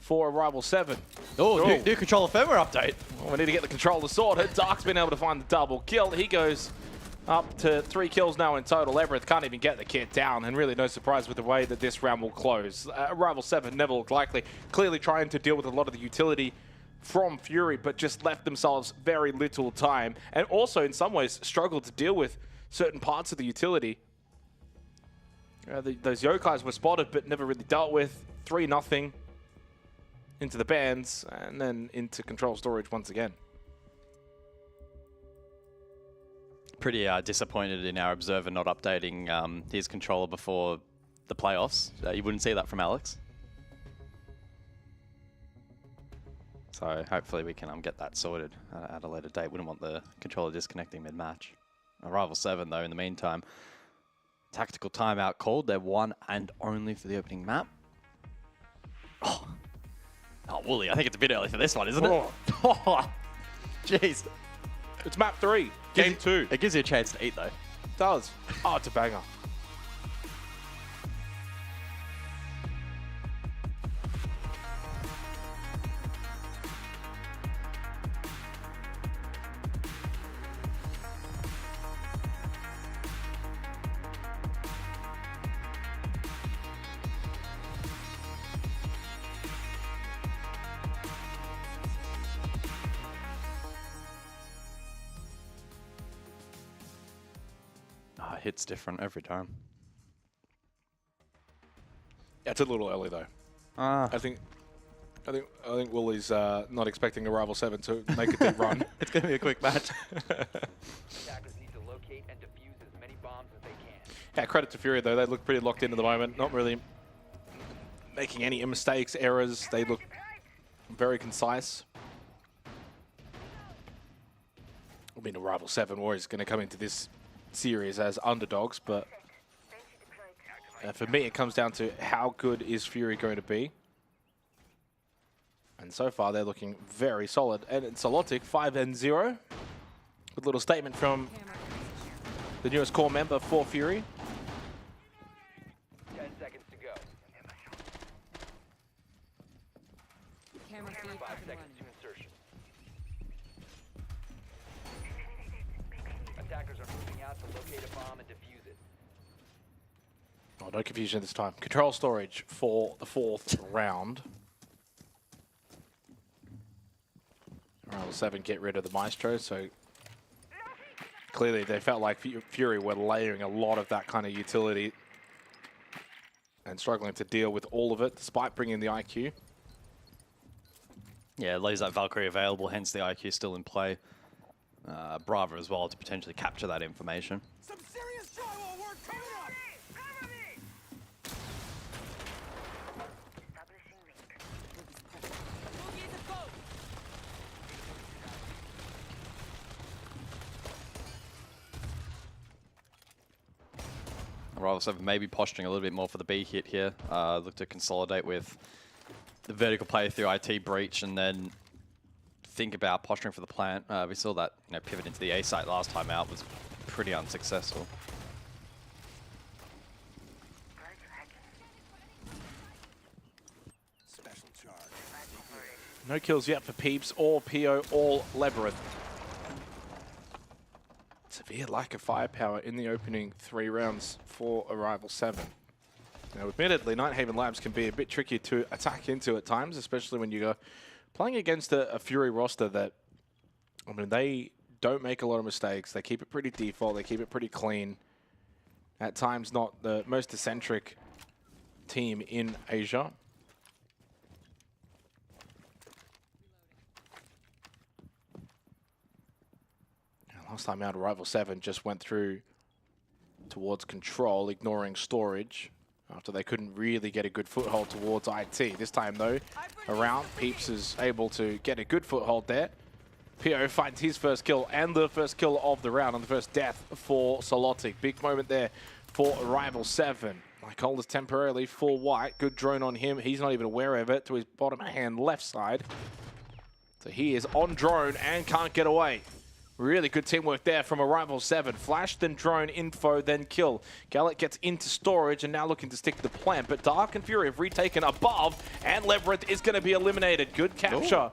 for Arrival 7. Oh, new controller firmware update. Well, we need to get the controller sorted. Dark's been able to find the double kill. He goes up to 3 kills now in total. Labyrinth can't even get the kit down, and really no surprise with the way that this round will close. Arrival 7 never looked likely. Clearly trying to deal with a lot of the utility from Fury, but just left themselves very little time, and also in some ways struggled to deal with certain parts of the utility. Those yokais were spotted, but never really dealt with. 3-0 into the bands, and then into control storage once again. Pretty disappointed in our observer not updating his controller before the playoffs. You wouldn't see that from Alex. So hopefully we can get that sorted at a later date. Wouldn't want the controller disconnecting mid-match. Arrival 7, though, in the meantime. Tactical timeout called. They're one and only for the opening map. Oh. Oh, Wooly, I think it's a bit early for this one, isn't it? Oh. Oh, jeez. It's map 3, game 2. It gives you a chance to eat, though. It does. Oh, it's a banger. It hits different every time. Yeah, it's a little early though. I think Wooly's not expecting a Rival 7 to make a deep run. It's going to be a quick match. Attackers need to locate and defuse as many bombs as they can. Yeah, credit to Fury though. They look pretty locked in at the moment. Not really making any mistakes, errors. They look very concise. I mean, a Rival 7 Warriors going to come into this series as underdogs, but for me, it comes down to how good is Fury going to be. And so far, they're looking very solid. And it's Solotic 5-0. Good little statement from the newest core member for Fury. 10 seconds to go. Camera feed 5 up and seconds running. to insertion. Attackers are moving out to locate a bomb and defuse it. Oh, no confusion this time. Control storage for the 4th round. Rival 7 get rid of the Maestro, so clearly they felt like Fury were layering a lot of that kind of utility and struggling to deal with all of it, despite bringing the IQ. Yeah, leaves that Valkyrie available, hence the IQ still in play. Brava as well to potentially capture that information. Some serious drywall work coming up! Rival 7 maybe posturing a little bit more for the B hit here. Look to consolidate with the vertical play through IT breach and then think about posturing for the plant. We saw that pivot into the A site last time out was pretty unsuccessful. Special charge. No kills yet for Peeps or PO or Labyrinth. Severe lack of firepower in the opening 3 rounds for a Rival 7. Now, admittedly, Nighthaven Labs can be a bit tricky to attack into at times, especially when you're playing against a Fury roster that, I mean, they don't make a lot of mistakes. They keep it pretty default. They keep it pretty clean. At times, not the most eccentric team in Asia. Last time out, Rival 7 just went through towards control, ignoring storage after they couldn't really get a good foothold towards IT. This time, though, around, Peeps is able to get a good foothold there. PO finds his first kill and the first kill of the round and the first death for Solotic. Big moment there for Rival 7. Michael is temporarily full white. Good drone on him. He's not even aware of it to his bottom hand left side. So he is on drone and can't get away. Really good teamwork there from a Rival 7. Flash, then drone, info, then kill. Gallet gets into storage and now looking to stick to the plant, but Dark and Fury have retaken above, and Labyrinth is going to be eliminated. Good capture,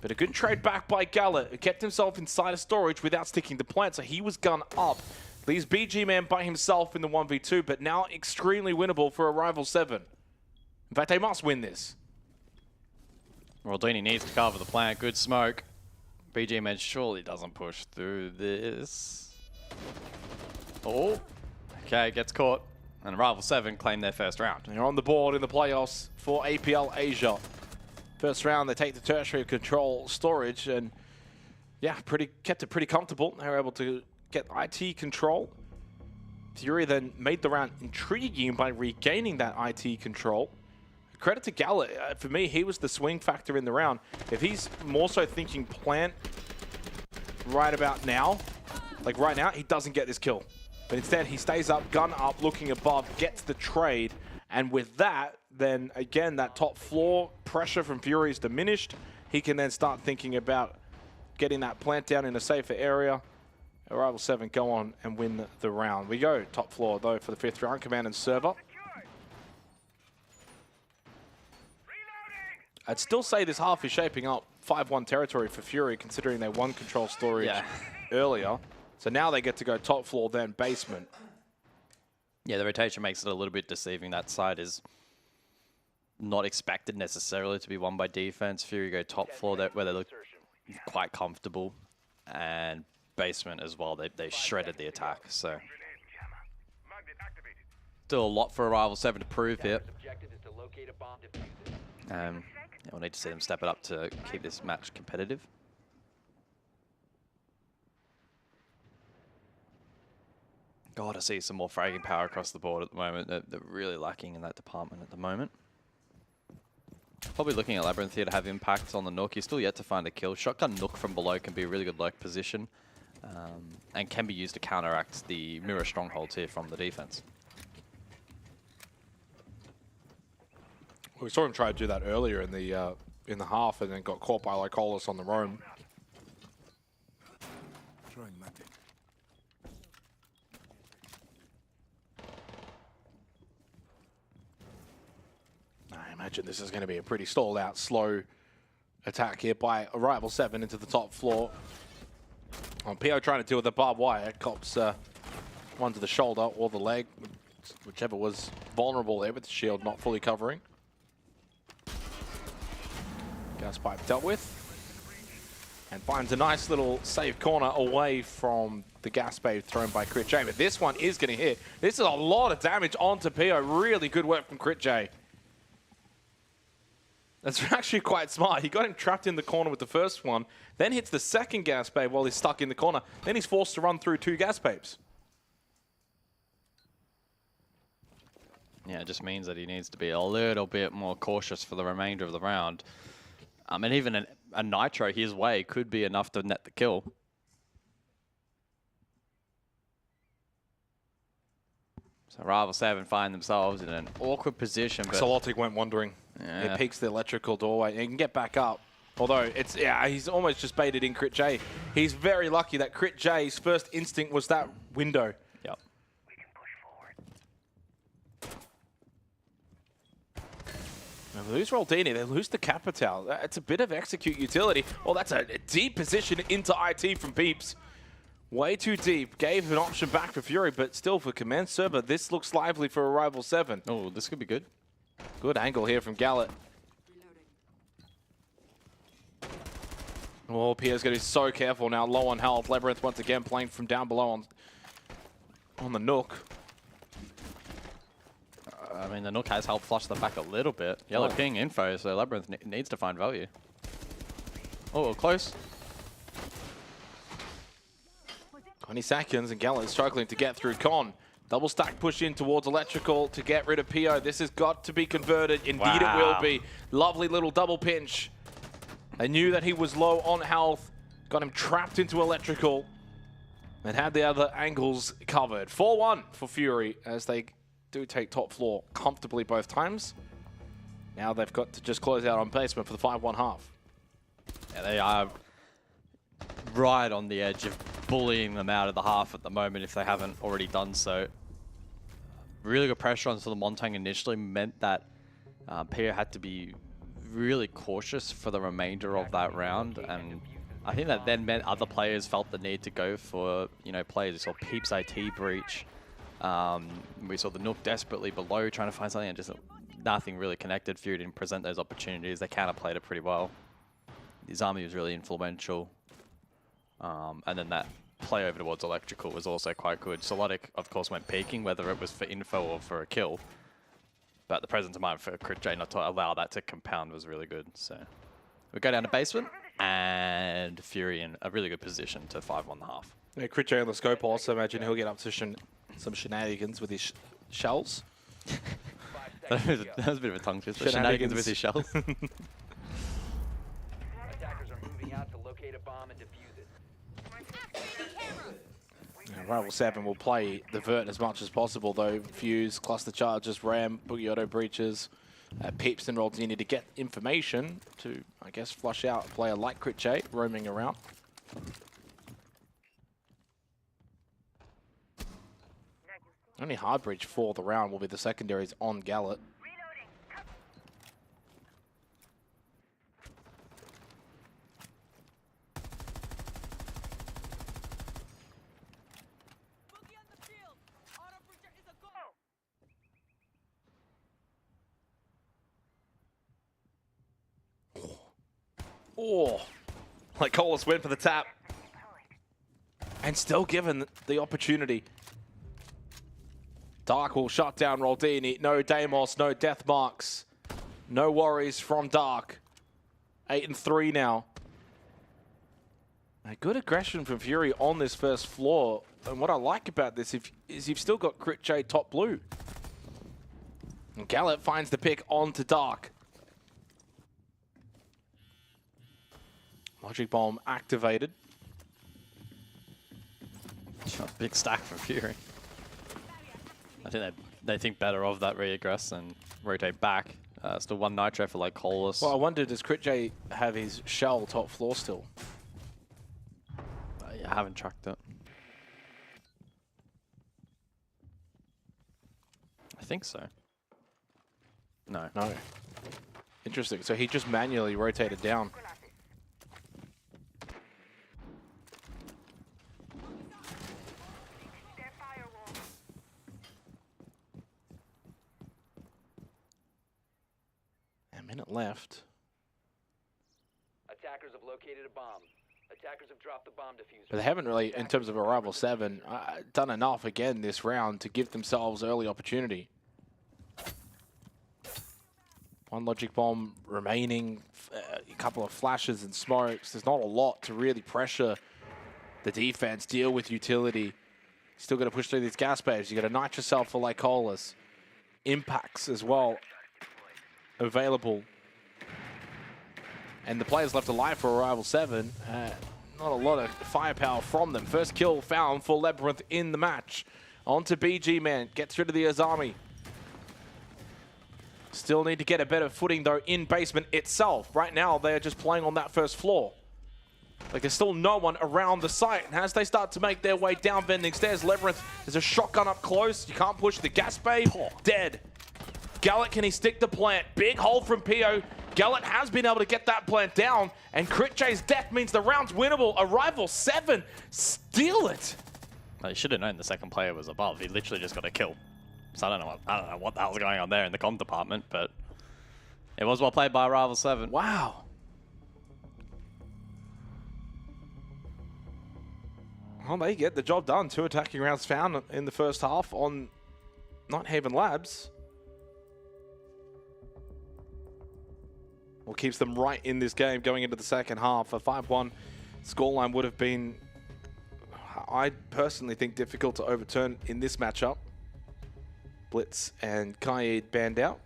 but a good trade back by Gallet. He kept himself inside of storage without sticking to plant, so he was gun up. Leaves BG Man by himself in the 1v2, but now extremely winnable for a Rival 7. In fact, they must win this. Rodini needs to cover the plant. Good smoke. BG Man surely doesn't push through this. Oh, okay, gets caught. And Rival 7 claim their first round. They're on the board in the playoffs for APL Asia. First round, they take the tertiary control storage and, yeah, kept it pretty comfortable. They were able to get IT control. Fury then made the round intriguing by regaining that IT control. Credit to Gallet. For me, he was the swing factor in the round. If he's more so thinking plant right about now, like right now, he doesn't get this kill. But instead, he stays up, gun up, looking above, gets the trade. And with that, then again, that top floor pressure from Fury is diminished. He can then start thinking about getting that plant down in a safer area. Rival 7 go on and win the round. We go top floor, though, for the 5th round. Command and server. I'd still say this half is shaping up 5-1 territory for Fury, considering they won control storage earlier. So now they get to go top floor, then basement. Yeah, the rotation makes it a little bit deceiving. That side is not expected necessarily to be won by defense. Fury go top floor, where they look quite comfortable. And basement as well, they shredded the attack. So still a lot for Rival 7 to prove here. We'll need to see them step it up to keep this match competitive. God, I see some more fragging power across the board at the moment. They're really lacking in that department at the moment. Probably looking at Labyrinth here to have impact on the Nook. He's still yet to find a kill. Shotgun Nook from below can be a really good lurk position and can be used to counteract the mirror strongholds here from the defense. We saw him try to do that earlier in the half, and then got caught by Lycolis on the roam. I imagine this is going to be a pretty stalled out, slow attack here by Rival 7 into the top floor. PO trying to deal with the barbed wire. Cops one to the shoulder or the leg, whichever was vulnerable there with the shield not fully covering. Gas pipe dealt with. And finds a nice little safe corner away from the gas bait thrown by Crit J. But this one is going to hit. This is a lot of damage onto PO. Really good work from Crit J. That's actually quite smart. He got him trapped in the corner with the first one, then hits the second gas babe while he's stuck in the corner. Then he's forced to run through 2 gas babes. Yeah, it just means that he needs to be a little bit more cautious for the remainder of the round. And even a nitro his way could be enough to net the kill. So Rival 7 find themselves in an awkward position. But Solotic went wandering. Yeah. It peeks the electrical doorway. And he can get back up. Although, he's almost just baited in Crit J. He's very lucky that Crit J's first instinct was that window. Yep. Now, they lose Roldini, they lose the Capital. That's a bit of execute utility. Well, that's a deep position into IT from Peeps. Way too deep. Gave an option back for Fury, but still for Command Server, this looks lively for a Rival 7. Oh, this could be good. Good angle here from Gallet. Oh, Pierre's going to be so careful now. Low on health. Labyrinth once again playing from down below on the Nook. I mean, the Nook has helped flush them back a little bit. Yellow King info, so Labyrinth needs to find value. Oh, close. 20 seconds, and Gallet is struggling to get through Con. Double stack push in towards Electrical to get rid of PO. This has got to be converted. Indeed it will be. Lovely little double pinch. They knew that he was low on health. Got him trapped into Electrical. And had the other angles covered. 4-1 for Fury as they do take top floor comfortably both times. Now they've got to just close out on basement for the 5-1 half. Yeah, they are right on the edge of bullying them out of the half at the moment if they haven't already done so. Really good pressure onto the Montang initially meant that Pierre had to be really cautious for the remainder of that round, and I think that then meant other players felt the need to go for, players. We saw Peeps IT breach. We saw the Nook desperately below trying to find something, and just nothing really connected. Fury didn't present those opportunities. They counterplayed it pretty well. Izami was really influential. And then that play over towards Electrical was also quite good. Solotic, of course, went peeking, whether it was for info or for a kill. But the presence of mind for Crit J not to allow that to compound was really good. So we go down to basement, and Fury in a really good position to 5-1 the half. Yeah, Crit J on the scope also. Imagine he'll get up to some shenanigans with his shells. That was a bit of a tongue twister. Shenanigans with his shells. Attackers are moving out to locate a bomb and defuse it. Rival 7 will play the Vert as much as possible, though. Fuse, cluster charges, ram, boogie auto breaches. Peeps and Rolls needed to get information to, I guess, flush out a player like Crit J roaming around. Only hard breach for the round will be the secondaries on Gallet. Oh, like Colas went for the tap. And still given the opportunity. Dark will shut down Roldini. No Deimos, no death marks. No worries from Dark. 8 and 3 now. A good aggression from Fury on this first floor. And what I like about this is you've still got Crit J top blue. And Gallet finds the pick onto Dark. Logic Bomb activated. Big stack for Fury. I think they think better of that re-aggress and rotate back. Still one Nitro for like Colas. Well, I wonder, does Crit J have his shell top floor still? Yeah, I haven't tracked it. I think so. No. No. Interesting. So he just manually rotated down. Minute left. Attackers have located a bomb. Attackers have dropped the bomb diffuser. But they haven't really, in terms of Arrival 7, done enough again this round to give themselves early opportunity. One Logic Bomb remaining, a couple of flashes and smokes. There's not a lot to really pressure the defense, deal with utility. Still got to push through these gas bays. You got a Nitro Cell for Lycolas. Impacts as well available. And the players left alive for Arrival 7. Not a lot of firepower from them. First kill found for Labyrinth in the match. On to BG Man. Gets rid of the Azami. Still need to get a better footing though in basement itself. Right now they are just playing on that first floor. Like there's still no one around the site. And as they start to make their way down vending stairs, Labyrinth, there's a shotgun up close. You can't push the gas bay. Dead. Gallet, can he stick the plant? Big hold from Pio. Gallet has been able to get that plant down, and Crit J's death means the round's winnable. Arrival 7, steal it. Well, you should have known the second player was above. He literally just got a kill. So I don't know what the hell's going on there in the comm department, but it was well played by Arrival 7. Wow. Well, they get the job done. 2 attacking rounds found in the first half on Nighthaven Labs. Well, keeps them right in this game going into the second half. A 5-1 scoreline would have been, I personally think, difficult to overturn in this matchup. Blitz and Kaid banned out.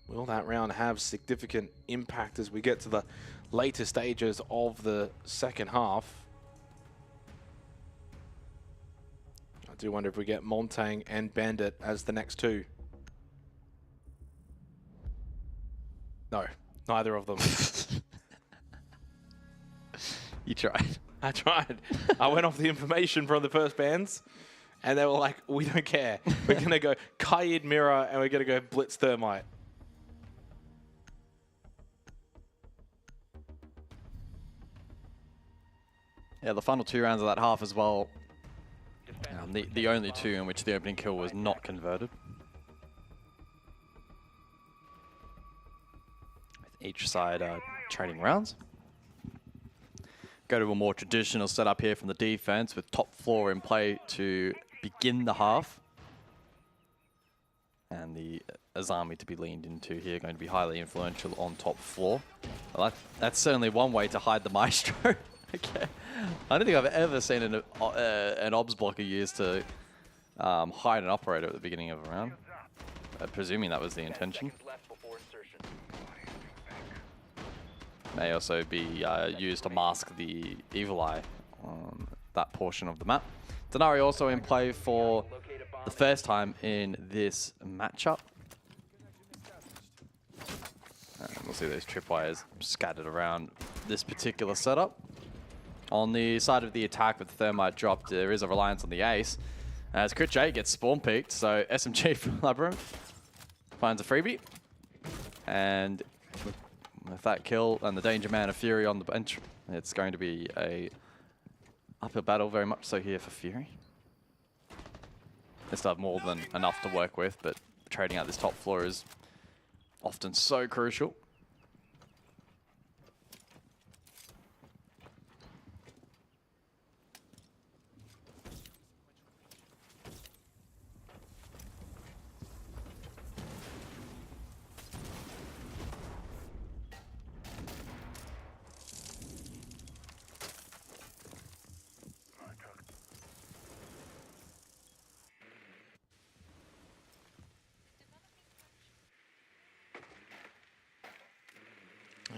Will that round have significant impact as we get to the later stages of the second half? I do wonder if we get Montang and Bandit as the next two. No, neither of them. You tried. I tried. I went off the information from the first bands, and they were like, we don't care. We're going to go Kaid Mirror, and we're going to go Blitz Thermite. Yeah, the final 2 rounds of that half as well. The only 2 in which the opening kill was not converted. With each side trading rounds. Go to a more traditional setup here from the defense with top floor in play to begin the half. And the Azami to be leaned into here, going to be highly influential on top floor. Well, that's certainly one way to hide the Maestro. Okay. I don't think I've ever seen an obs blocker used to hide an operator at the beginning of a round. Presuming that was the intention. May also be used to mask the Evil Eye on that portion of the map. Denari also in play for the first time in this matchup. And we'll see those tripwires scattered around this particular setup. On the side of the attack with the thermite dropped, there is a reliance on the ace. As Crit J gets spawn peaked, so SMG from Labyrinth finds a freebie. And with that kill and the Danger Man of Fury on the bench, it's going to be a uphill battle, very much so here for Fury. They still have more than enough to work with, but trading out this top floor is often so crucial.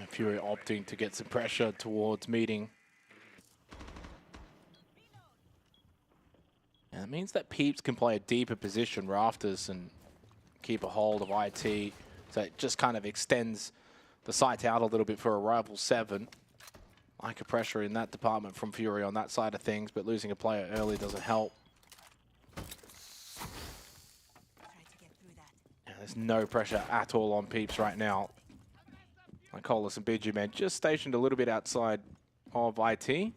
Fury opting to get some pressure towards meeting. And it means that Peeps can play a deeper position, Rafters, and keep a hold of IT. So it just kind of extends the sight out a little bit for a rival 7. Like a pressure in that department from Fury on that side of things, but losing a player early doesn't help. Yeah, there's no pressure at all on Peeps right now. Colas and Biju Man just stationed a little bit outside of IT.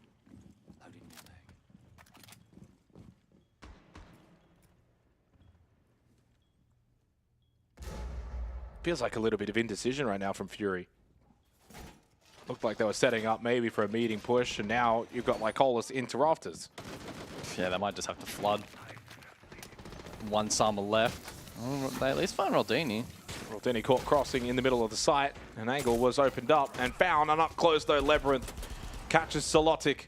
Feels like a little bit of indecision right now from Fury. Looked like they were setting up maybe for a meeting push, and now you've got Lycolis into Rafters. Yeah, they might just have to flood. One Summer left. Oh, they at least find Roldini. Roldini caught crossing in the middle of the site. An angle was opened up and found, and up close though, Labyrinth catches Solotic.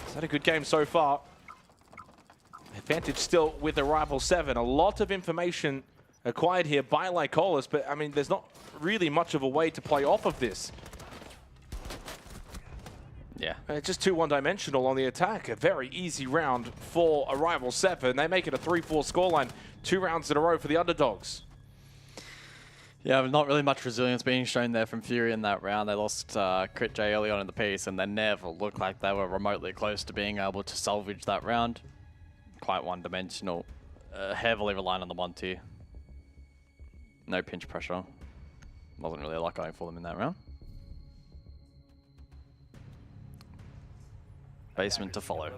Is that a good game so far? Advantage still with the rival 7. A lot of information acquired here by Lycolis, but I mean, there's not really much of a way to play off of this. Yeah. It's just too one-dimensional on the attack. A very easy round for a rival 7. They make it a 3-4 scoreline. 2 rounds in a row for the underdogs. Yeah, not really much resilience being shown there from Fury in that round. They lost Crit J early on in the piece, and they never looked like they were remotely close to being able to salvage that round. Quite one-dimensional, heavily reliant on the 1-tier. No pinch pressure. Wasn't really a lot going for them in that round. Basement to follow.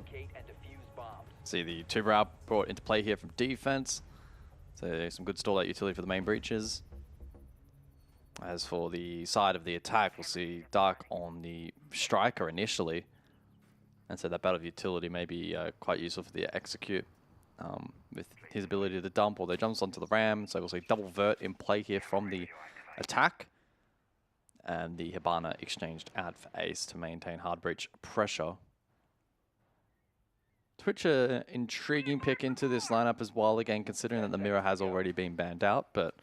See the tuber out brought into play here from defense. So some good stall out utility for the main breaches. As for the side of the attack, we'll see Dark on the striker initially. And so that battle of utility may be quite useful for the execute with his ability to dump, although jumps onto the ram. So we'll see double vert in play here from the attack. And the Hibana exchanged out for ace to maintain hard breach pressure. Twitch an intriguing pick into this lineup as well, again, considering that the mirror has already been banned out, but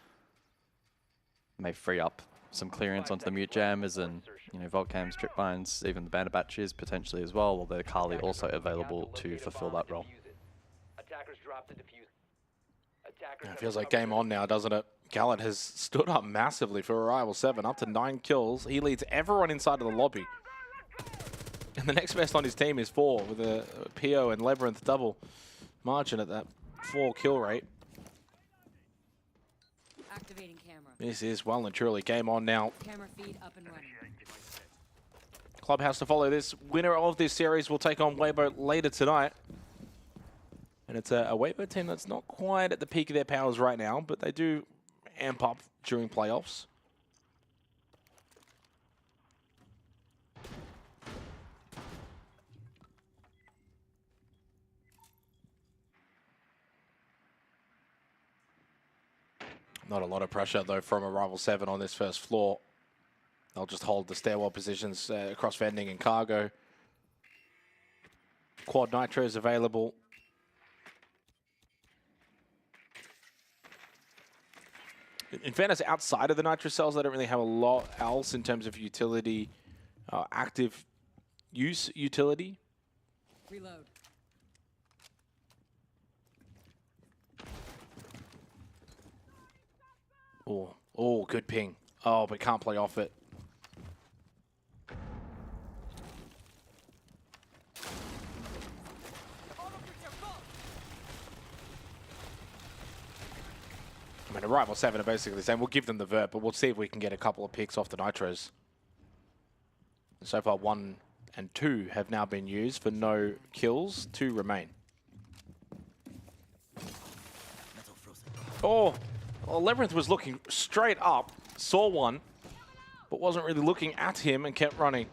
may free up some clearance onto the mute jammers and, you know, Volcams, Tripvines, even the Bandit Batches potentially as well, although Kali also available to fulfill that role. It feels like game on now, doesn't it? Gallant has stood up massively for a rival 7, up to 9 kills. He leads everyone inside of the lobby. And the next best on his team is 4, with a PO and Labyrinth double margin at that 4 kill rate. Activating camera. This is well and truly game on now. Camera feed up and running. Clubhouse to follow this. Winner of this series will take on Waybo later tonight. And it's a Waybo team that's not quite at the peak of their powers right now, but they do amp up during playoffs. Not a lot of pressure, though, from a rival 7 on this first floor. They'll just hold the stairwell positions across vending and cargo. Quad Nitro is available. In fairness, outside of the Nitro cells, they don't really have a lot else in terms of utility, active use utility. Reload. Oh, good ping. Oh, but can't play off it. I mean, Arrival 7 are basically saying we'll give them the vert, but we'll see if we can get a couple of picks off the Nitros. So far, 1 and 2 have now been used for no kills. 2 remain. Oh, well, Labyrinth was looking straight up, saw one, but wasn't really looking at him and kept running.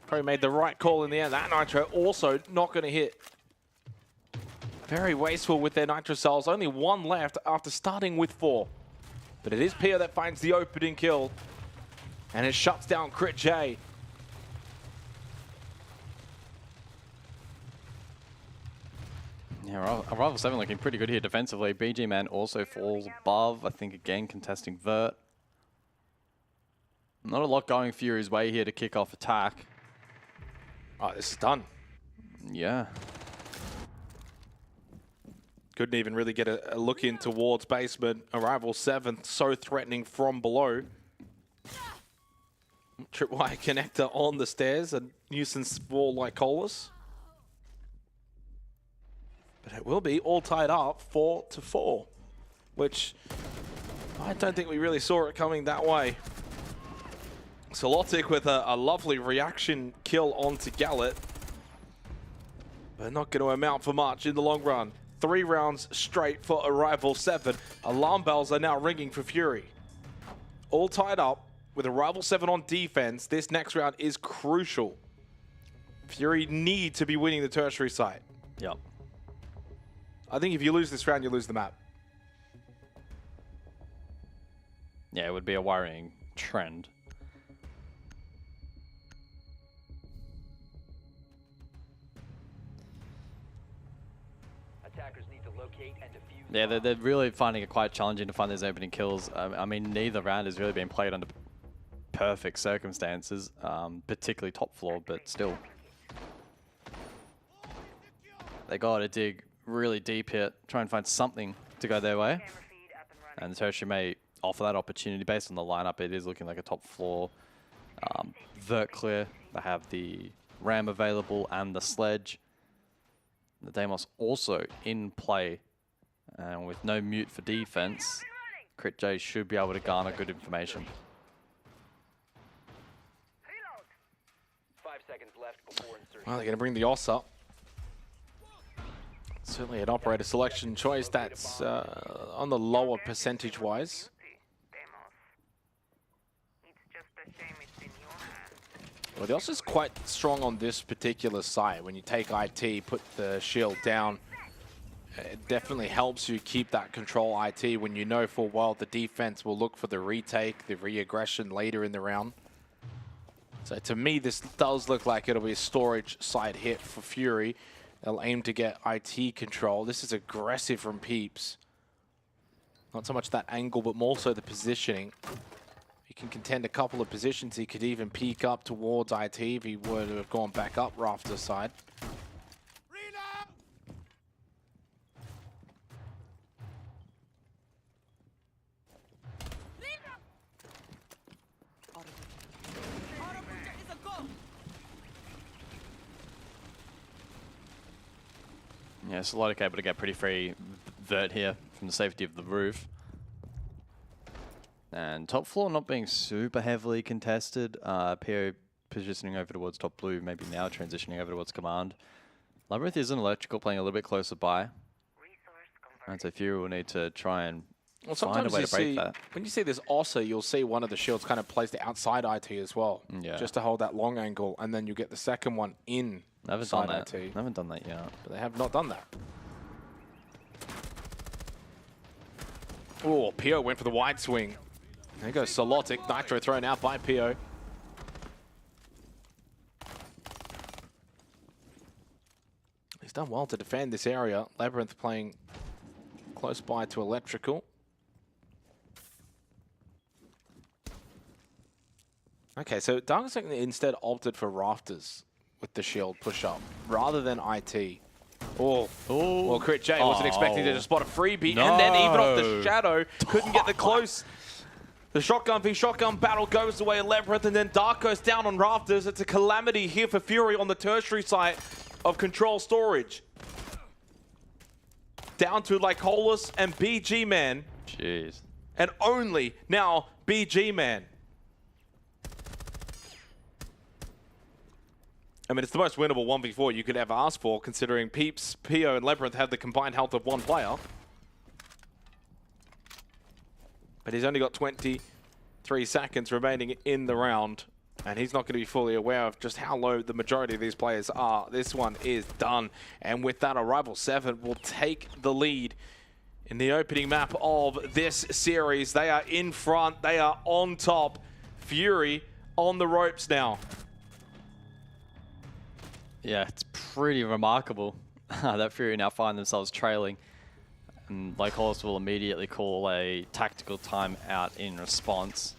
Probably made the right call in the end. That Nitro also not going to hit. Very wasteful with their Nitro cells. Only 1 left after starting with 4. But it is Pio that finds the opening kill. And it shuts down Crit J. Yeah, Arrival 7 looking pretty good here defensively. BG Man also falls above. I think, again, contesting vert. Not a lot going Fury's way here to kick off attack. Oh, this is done. Yeah. Couldn't even really get a look in towards basement. Arrival 7, so threatening from below. Tripwire connector on the stairs. A nuisance for Lycolis. But it will be all tied up 4-4, which I don't think we really saw it coming that way. Solotic with a lovely reaction kill onto Gallet, but not going to amount for much in the long run. 3 rounds straight for Arrival 7. Alarm bells are now ringing for Fury. All tied up with Arrival 7 on defense. This next round is crucial. Fury need to be winning the tertiary site. Yep. I think if you lose this round, you lose the map. Yeah, it would be a worrying trend. Attackers need to locate and defuse. Yeah, they're really finding it quite challenging to find those opening kills. I mean, neither round has really been played under perfect circumstances, particularly top floor, but still. They got to dig really deep here, try and find something to go their way. And the tertiary may offer that opportunity based on the lineup. It is looking like a top floor vert clear. They have the Ram available and the Sledge. The Deimos also in play, and with no mute for defense, Crit J should be able to garner good information. 5 seconds left before insertion. Well, they're going to bring the OS up. Certainly an operator selection choice that's on the lower percentage-wise. Well, the OS is quite strong on this particular site. When you take IT, put the shield down, it definitely helps you keep that control IT when you know full well the defense will look for the retake, the re-aggression later in the round. So to me, this does look like it'll be a storage side hit for Fury. They'll aim to get IT control. This is aggressive from Peeps. Not so much that angle, but more so the positioning. He can contend a couple of positions. He could even peek up towards IT if he were to have gone back up Rafter side. Yeah, Solotic able to get pretty free vert here from the safety of the roof. And top floor not being super heavily contested. PO positioning over towards top blue, maybe now transitioning over towards command. Labyrinth is an electrical playing a little bit closer by. And so Fury will need to try and find a way to break that. When you see this also, you'll see one of the shields kind of placed outside IT as well. Yeah. Just to hold that long angle, and then you get the second one in. I haven't done that. IT. I haven't done that yet. But they have not done that. Oh, Pio went for the wide swing. There goes Solotic. Nitro thrown out by Pio. He's done well to defend this area. Labyrinth playing close by to electrical. Okay, so Darkseid instead opted for rafters with the shield push up rather than IT. Oh, well, Crit J wasn't expecting to just spot a freebie, No. and then even off the shadow, couldn't get the close. The shotgun v shotgun battle goes away, Labyrinth, and then Dark goes down on Rafters. It's a calamity here for Fury on the tertiary site of Control Storage. Down to Lycolis and BG Man. Jeez. And only now BG Man. I mean, it's the most winnable 1v4 you could ever ask for, considering Peeps, Pio, and Labyrinth have the combined health of one player. But he's only got 23 seconds remaining in the round, and he's not going to be fully aware of just how low the majority of these players are. This one is done, and with that, Arrival 7 will take the lead in the opening map of this series. They are in front, they are on top. Fury on the ropes now. Yeah, it's pretty remarkable that Fury now find themselves trailing. And Lycolis will immediately call a tactical timeout in response.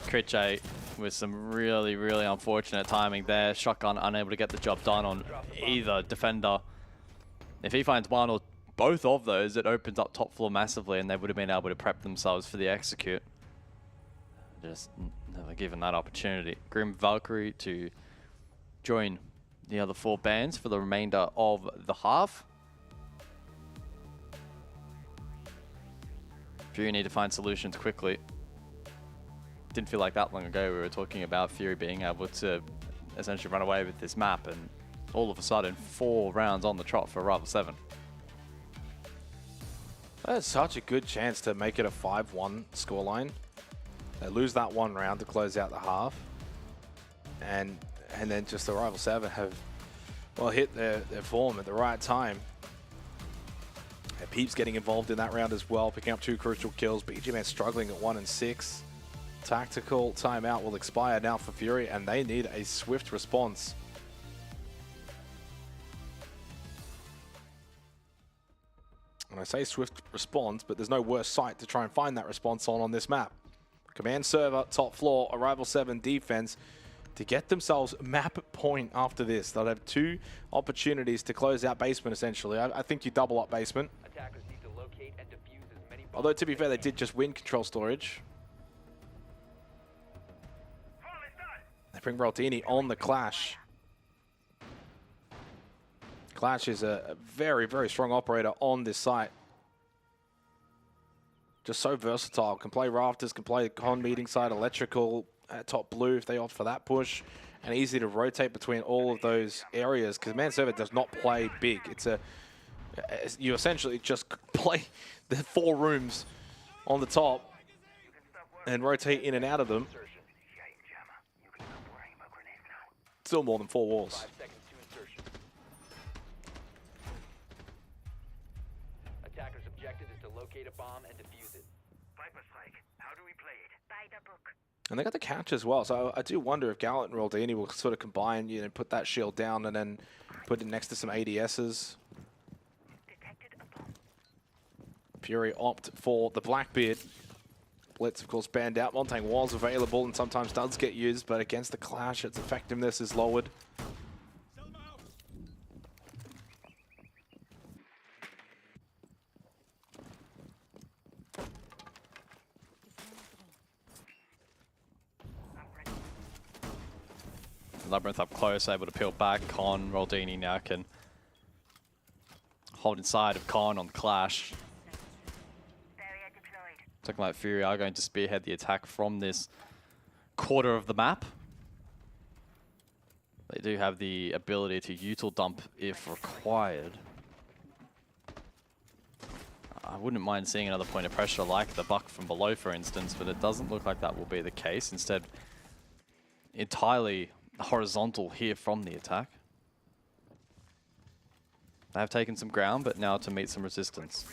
Crit J with some really, really unfortunate timing there. Shotgun unable to get the job done on either defender. If he finds one or both of those, it opens up top floor massively, and they would have been able to prep themselves for the execute. Just never given that opportunity. Grim Valkyrie to join the other 4 bands for the remainder of the half. Fury need to find solutions quickly. Didn't feel like that long ago we were talking about Fury being able to essentially run away with this map, and all of a sudden 4 rounds on the trot for Rival 7. That's such a good chance to make it a 5-1 scoreline. They lose that 1 round to close out the half. And then just the Rival 7 have, well, hit their form at the right time. And Peeps getting involved in that round as well, picking up 2 crucial kills. BG Man struggling at 1 and 6. Tactical timeout will expire now for Fury, and they need a swift response. And I say swift response, but there's no worse site to try and find that response on this map. Command server, top floor, Arrival 7 defense to get themselves map point after this. They'll have 2 opportunities to close out basement, essentially. I think you double up basement. Attackers need to locate and defuse as many bombs Although, to be as fair, they they did just win Control Storage. They bring Raldini on the Clash. Clash is a very, very strong operator on this site. Just so versatile. Can play Rafters, can play Con meeting side, electrical, top blue if they opt for that push. And easy to rotate between all of those areas because Man Server does not play big. You essentially just play the 4 rooms on the top and rotate in and out of them. Still more than 4 walls. 5 seconds to insertion. Attackers' objective is to locate a bomb and defuse it. Viper Strike, how do we play it? By the book. And they got the catch as well, so I do wonder if Gallant and Raldini will sort of combine, put that shield down and then put it next to some ADSs. Fury opt for the Blackbeard. Blitz, of course, banned out. Montaigne was available and sometimes does get used, but against the Clash, its effectiveness is lowered. Labyrinth up close, able to peel back. Con, Raldini now can hold inside of Con on the Clash. Looking like Fury are going to spearhead the attack from this quarter of the map. They do have the ability to util dump if required. I wouldn't mind seeing another point of pressure like the buck from below, for instance, but it doesn't look like that will be the case. Instead, entirely horizontal here from the attack. They have taken some ground, but now to meet some resistance.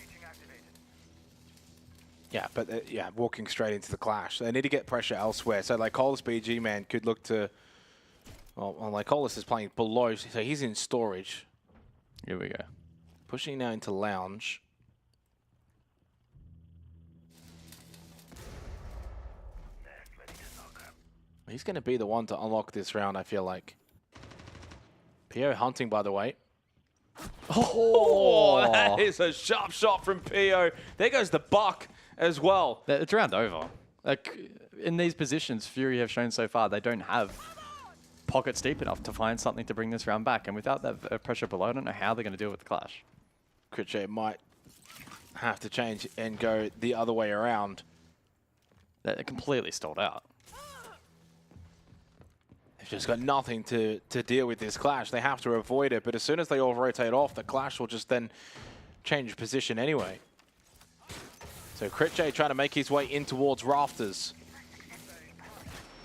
Yeah, but walking straight into the Clash. They need to get pressure elsewhere. So Lycolis BG Man could look to... Well, Lycolis is playing below, so he's in storage. Here we go. Pushing now into Lounge. He's going to be the one to unlock this round, I feel like. Pio hunting, by the way. Oh, that is a sharp shot from Pio. There goes the buck as well. It's round over. Like, in these positions, Fury have shown so far they don't have pockets deep enough to find something to bring this round back. And without that pressure below, I don't know how they're going to deal with the clash. Critchay might have to change and go the other way around. They're completely stalled out. They've just got nothing to deal with this clash. They have to avoid it, but as soon as they all rotate off, the clash will just then change position anyway. So Critchay trying to make his way in towards Rafters.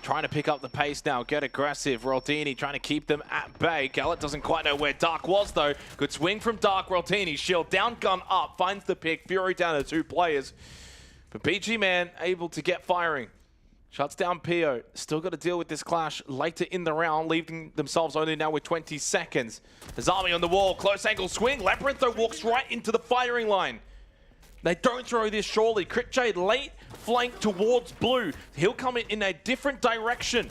Trying to pick up the pace now, get aggressive. Roldini trying to keep them at bay. Gallet doesn't quite know where Dark was, though. Good swing from Dark. Roldini, shield down, gun up, finds the pick. Fury down to 2 players. But BG Man able to get firing. Shuts down Pio. Still got to deal with this clash later in the round, leaving themselves only now with 20 seconds. There's Army on the wall. Close angle swing. Labyrinth, though, walks right into the firing line. They don't throw this surely. Critchay late flank towards blue. He'll come in a different direction.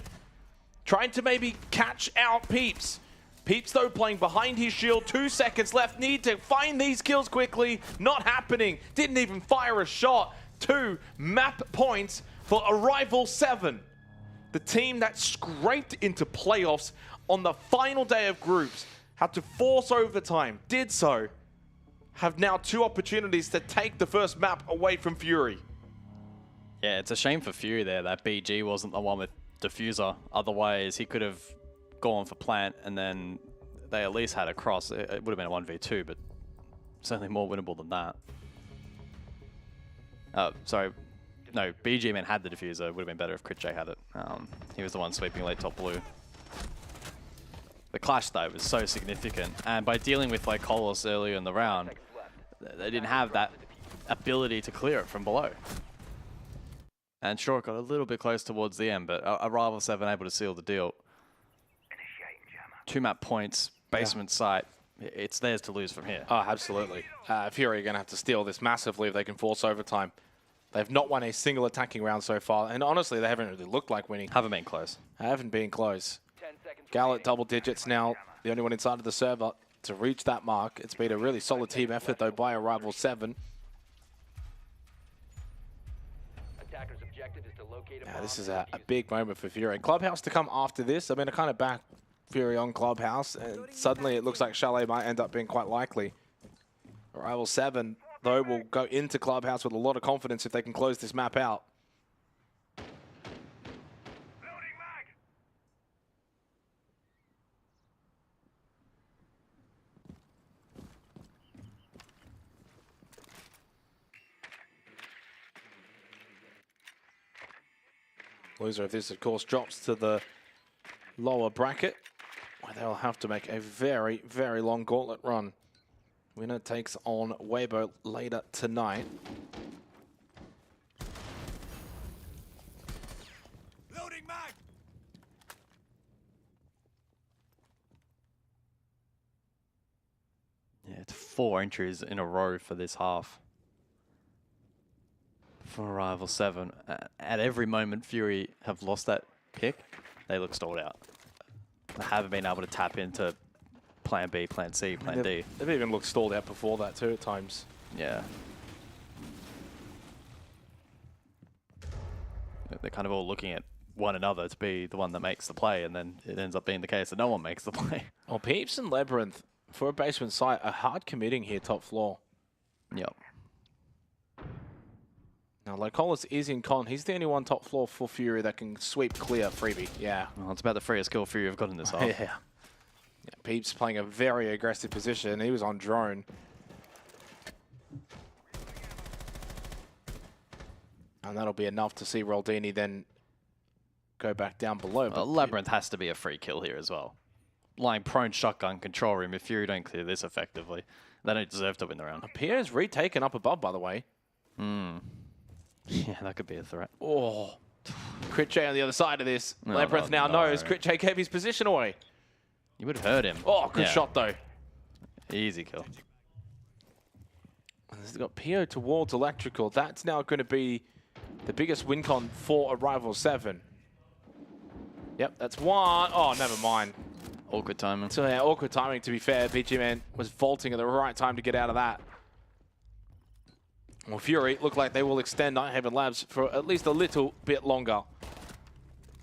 Trying to maybe catch out Peeps. Peeps, though, playing behind his shield. 2 seconds left. Need to find these kills quickly. Not happening. Didn't even fire a shot. 2 map points for Arrival 7. The team that scraped into playoffs on the final day of groups. Had to force overtime. Did so. Have now 2 opportunities to take the first map away from Fury. Yeah, it's a shame for Fury there that BG wasn't the one with Diffuser. Otherwise, he could have gone for plant and then they at least had a cross. It would have been a 1v2, but certainly more winnable than that. Sorry. No, BG Man had the Diffuser. It would have been better if Critchay had it. He was the one sweeping late top blue. The clash, though, was so significant. And by dealing with like Kolos earlier in the round, they didn't have that ability to clear it from below. And sure, it got a little bit close towards the end, but Arrival 7 able to seal the deal. 2 map points, basement site. It's theirs to lose from here. Oh, absolutely. Fury are going to have to steal this massively if they can force overtime. They've not won a single attacking round so far, and honestly, they haven't really looked like winning. Haven't been close. Haven't been close. Gallet double digits now, the only one inside of the server to reach that mark. It's been a really solid team effort, though, by Arrival 7. Now, this is a big moment for Fury. Clubhouse to come after this. I mean, I kind of back Fury on Clubhouse, and suddenly it looks like Chalet might end up being quite likely. Arrival 7, though, will go into Clubhouse with a lot of confidence if they can close this map out. Loser of this, of course, drops to the lower bracket, where they'll have to make a very, very long gauntlet run. Winner takes on Waybo later tonight. Loading mag. Yeah, it's 4 entries in a row for this half. For Arrival 7. At every moment Fury have lost that pick, they look stalled out. They haven't been able to tap into plan B, plan C, plan D. They've even looked stalled out before that too at times. Yeah. They're kind of all looking at one another to be the one that makes the play, and then it ends up being the case that no one makes the play. Well, Peeps and Labyrinth, for a basement site, are hard committing here top floor. Yep. Now, Locolis is in con. He's the only one top floor for Fury that can sweep clear freebie. Yeah. Well, it's about the freest kill Fury have got in this half. Yeah. Peeps playing a very aggressive position. He was on drone. And that'll be enough to see Roldini then go back down below. Well, Labyrinth has to be a free kill here as well. Lying prone shotgun control room. If Fury don't clear this effectively, they don't deserve to win the round. Pierre's retaken up above, by the way. Yeah, that could be a threat. Oh. Critchay on the other side of this. Labyrinth now knows. Critchay gave his position away. You would have heard him. Oh, good shot, though. Easy kill. He's got Pio towards Electrical. That's now going to be the biggest win con for Arrival 7. Yep, that's one. Oh, never mind. Awkward timing. So yeah, awkward timing, to be fair. PG Man was vaulting at the right time to get out of that. Well, Fury look like they will extend Night Haven Labs for at least a little bit longer.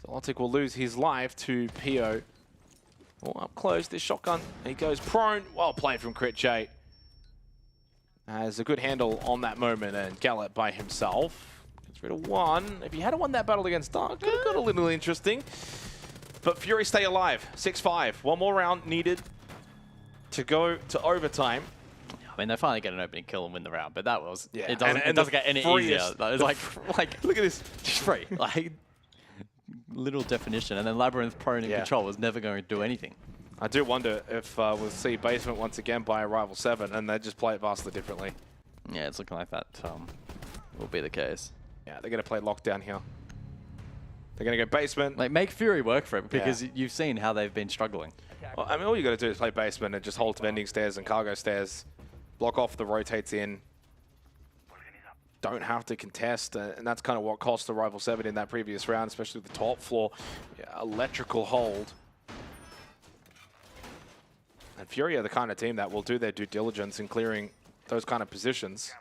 So Lotic will lose his life to Pio. Oh, up close, this shotgun. He goes prone. Well played from Crit J. Has a good handle on that moment, and Gallet by himself gets rid of one. If he had won that battle against Dark, could have got a little interesting. But Fury stay alive. 6-5. One more round needed to go to overtime. I mean, they finally get an opening kill and win the round, but that was yeah. It doesn't get any easier. It's like look at this, free. Like little definition, and then Labyrinth prone in control was never going to do anything. I do wonder if we'll see Basement once again by Rival 7 and they just play it vastly differently. Yeah, it's looking like that will be the case. Yeah, they're going to play Lockdown here. They're going to go Basement. Like, make Fury work for it, because you've seen how they've been struggling. Well, I mean, all you got to do is play Basement and just hold vending stairs and cargo stairs. Block off the rotates in. Don't have to contest, and that's kind of what cost the Rival 7 in that previous round, especially the top floor. Yeah, electrical hold. And Fury are the kind of team that will do their due diligence in clearing those kind of positions.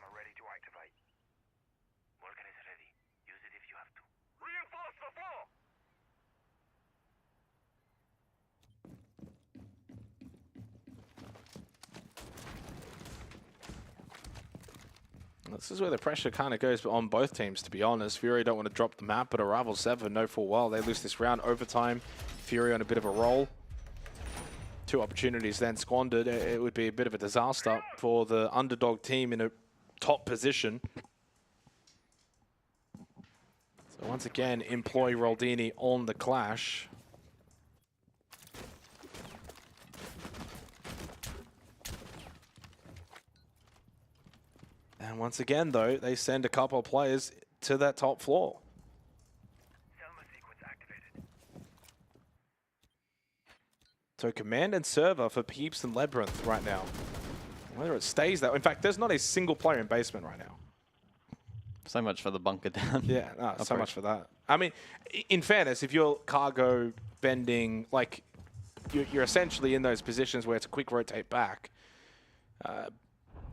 This is where the pressure kind of goes on both teams, to be honest. Fury don't want to drop the map, but a Rival 7 know full well they lose this round. Overtime, Fury on a bit of a roll. 2 opportunities then squandered. It would be a bit of a disaster for the underdog team in a top position. So once again, employ Roldini on the clash. And once again, though, they send a couple of players to that top floor. So command and server for Peeps and Labyrinth right now. Whether it stays that way. In fact, there's not a single player in basement right now. So much for the bunker down. Yeah, no, so much for that. I mean, in fairness, if you're cargo bending, like, you're essentially in those positions where it's a quick rotate back.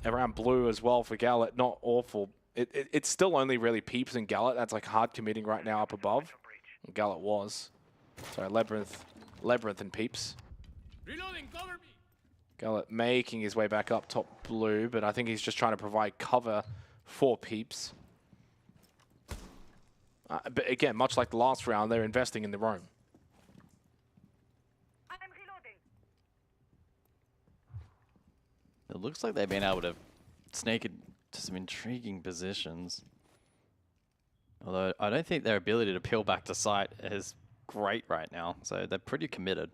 Around blue as well for Gallet, not awful. It's still only really Peeps and Gallet. That's like hard committing right now up above. Gallet was. Sorry, Labyrinth and Peeps. Reloading, cover me. Gallet making his way back up top blue, but I think he's just trying to provide cover for Peeps. But again, much like the last round, they're investing in the roam. It looks like they've been able to sneak into some intriguing positions. Although I don't think their ability to peel back to site is great right now, so they're pretty committed.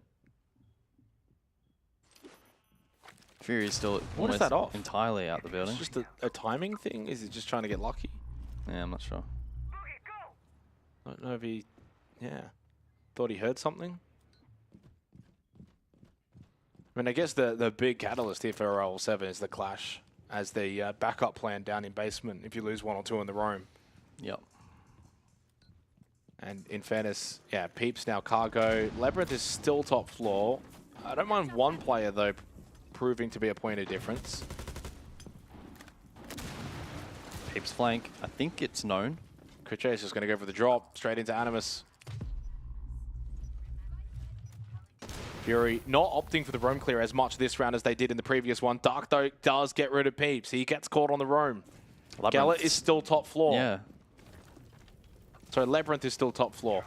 Fury is still what is that off? Entirely out the building. It's just a timing thing? Is he just trying to get lucky? Yeah, I'm not sure. I don't know if he, thought he heard something. I mean, I guess the big catalyst here for Rival 7 is the clash as the backup plan down in basement if you lose 1 or 2 in the roam. Yep. And in fairness, Peeps now cargo. Labyrinth is still top floor. I don't mind one player, though, proving to be a point of difference. Peeps flank. I think it's known. Crit is just going to go for the drop, straight into Animus. Fury not opting for the roam clear as much this round as they did in the previous one. Dark, though, does get rid of Peeps. He gets caught on the roam. Gallet is still top floor. Yeah. So Labyrinth is still top floor.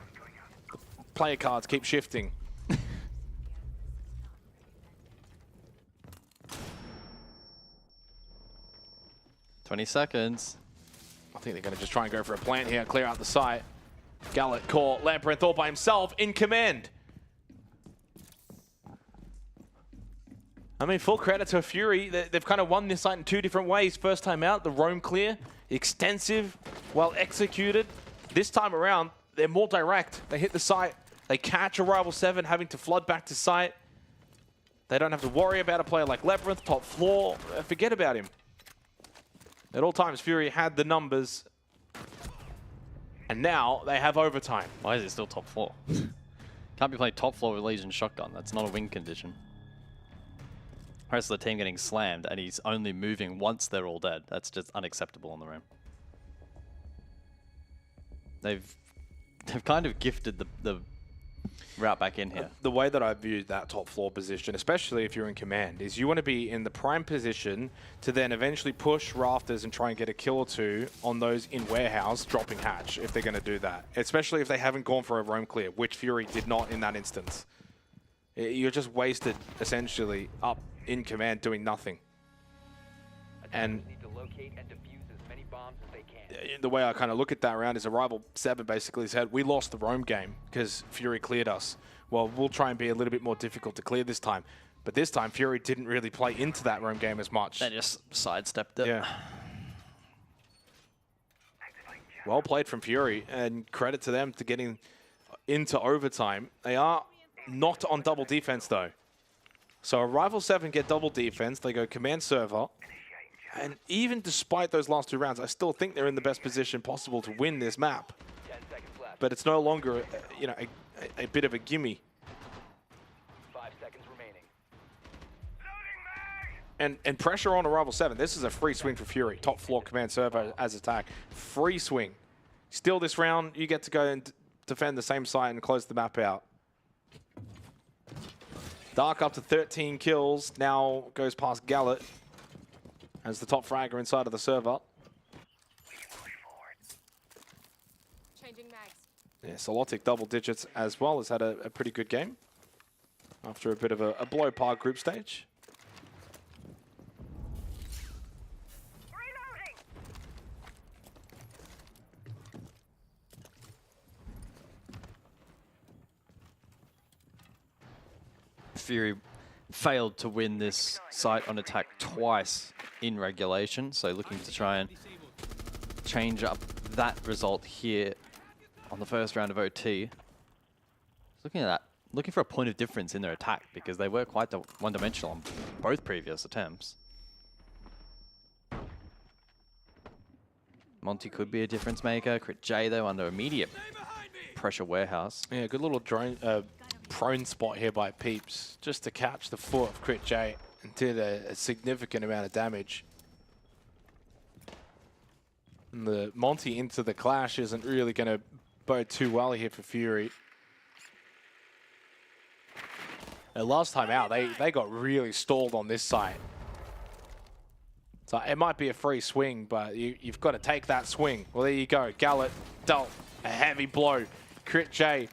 The player cards keep shifting. 20 seconds. I think they're going to just try and go for a plant here, clear out the site. Gallet caught Labyrinth all by himself in command. I mean, full credit to Fury. They've kind of won this site in 2 different ways. First time out, the roam clear, extensive, well executed. This time around, they're more direct. They hit the site. They catch a Rival 7 having to flood back to site. They don't have to worry about a player like Labyrinth, top floor. Forget about him. At all times, Fury had the numbers. And now they have overtime. Why is it still top floor? Can't Can't be playing top floor with Legion shotgun. That's not a win condition. Rest of the team getting slammed, and he's only moving once they're all dead. That's just unacceptable on the rim. They've kind of gifted the route back in here. The way that I view that top floor position, especially if you're in command, is you want to be in the prime position to then eventually push rafters and try and get a kill or two on those in warehouse dropping hatch if they're going to do that. Especially if they haven't gone for a roam clear, which Fury did not in that instance. You're just wasted essentially up in command doing nothing. And Need to locate and defuse as many bombs as they can. the way I kind of look at that round is Arrival 7 basically said, we lost the roam game because Fury cleared us. Well, we'll try and be a little bit more difficult to clear this time. But this time, Fury didn't really play into that roam game as much. They just sidestepped it. Yeah. Well played from Fury, and credit to them to getting into overtime. They are not on double defense, though. So Arrival 7 get double defense. They go command server. And even despite those last 2 rounds, I still think they're in the best position possible to win this map. 10 seconds left. But it's no longer, you know, a bit of a gimme. 5 seconds remaining. And pressure on Arrival 7. This is a free swing for Fury. Top floor command server as attack. Free swing. Still this round, you get to go and defend the same site and close the map out. Dark up to 13 kills. Now goes past Gallet as the top fragger inside of the server. Changing mags. Yeah, Solotic double digits as well. Has had a pretty good game after a bit of a blow par group stage. Fury failed to win this site on attack twice in regulation, so looking to try and change up that result here on the first round of OT. Looking at that, looking for a point of difference in their attack because they were quite one-dimensional on both previous attempts. Monty could be a difference maker. Crit J though under immediate pressure warehouse. Yeah, good little drone prone spot here by Peeps just to catch the foot of Crit J and did a significant amount of damage. And the Monty into the clash isn't really going to bode too well here for Fury. Last time out, they got really stalled on this side. So it might be a free swing, but you've got to take that swing. Well, there you go. Gallet dealt a heavy blow. Crit J.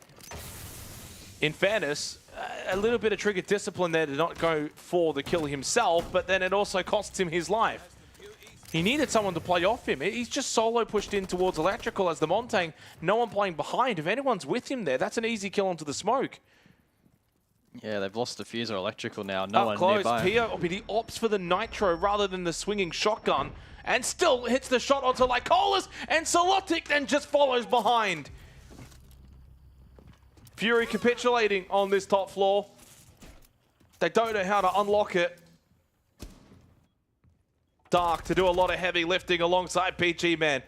In fairness, a little bit of trigger discipline there to not go for the kill himself, but then it also costs him his life. He needed someone to play off him. He's just solo pushed in towards Electrical as the Montang. No one playing behind. If anyone's with him there, that's an easy kill onto the smoke. Yeah, they've lost the Fuser Electrical now. No one close. nearby. Pio, but he opts for the Nitro rather than the swinging shotgun and still hits the shot onto Lycolas, and Solotic then just follows behind. Fury capitulating on this top floor. They don't know how to unlock it. Dark to do a lot of heavy lifting alongside PG Man.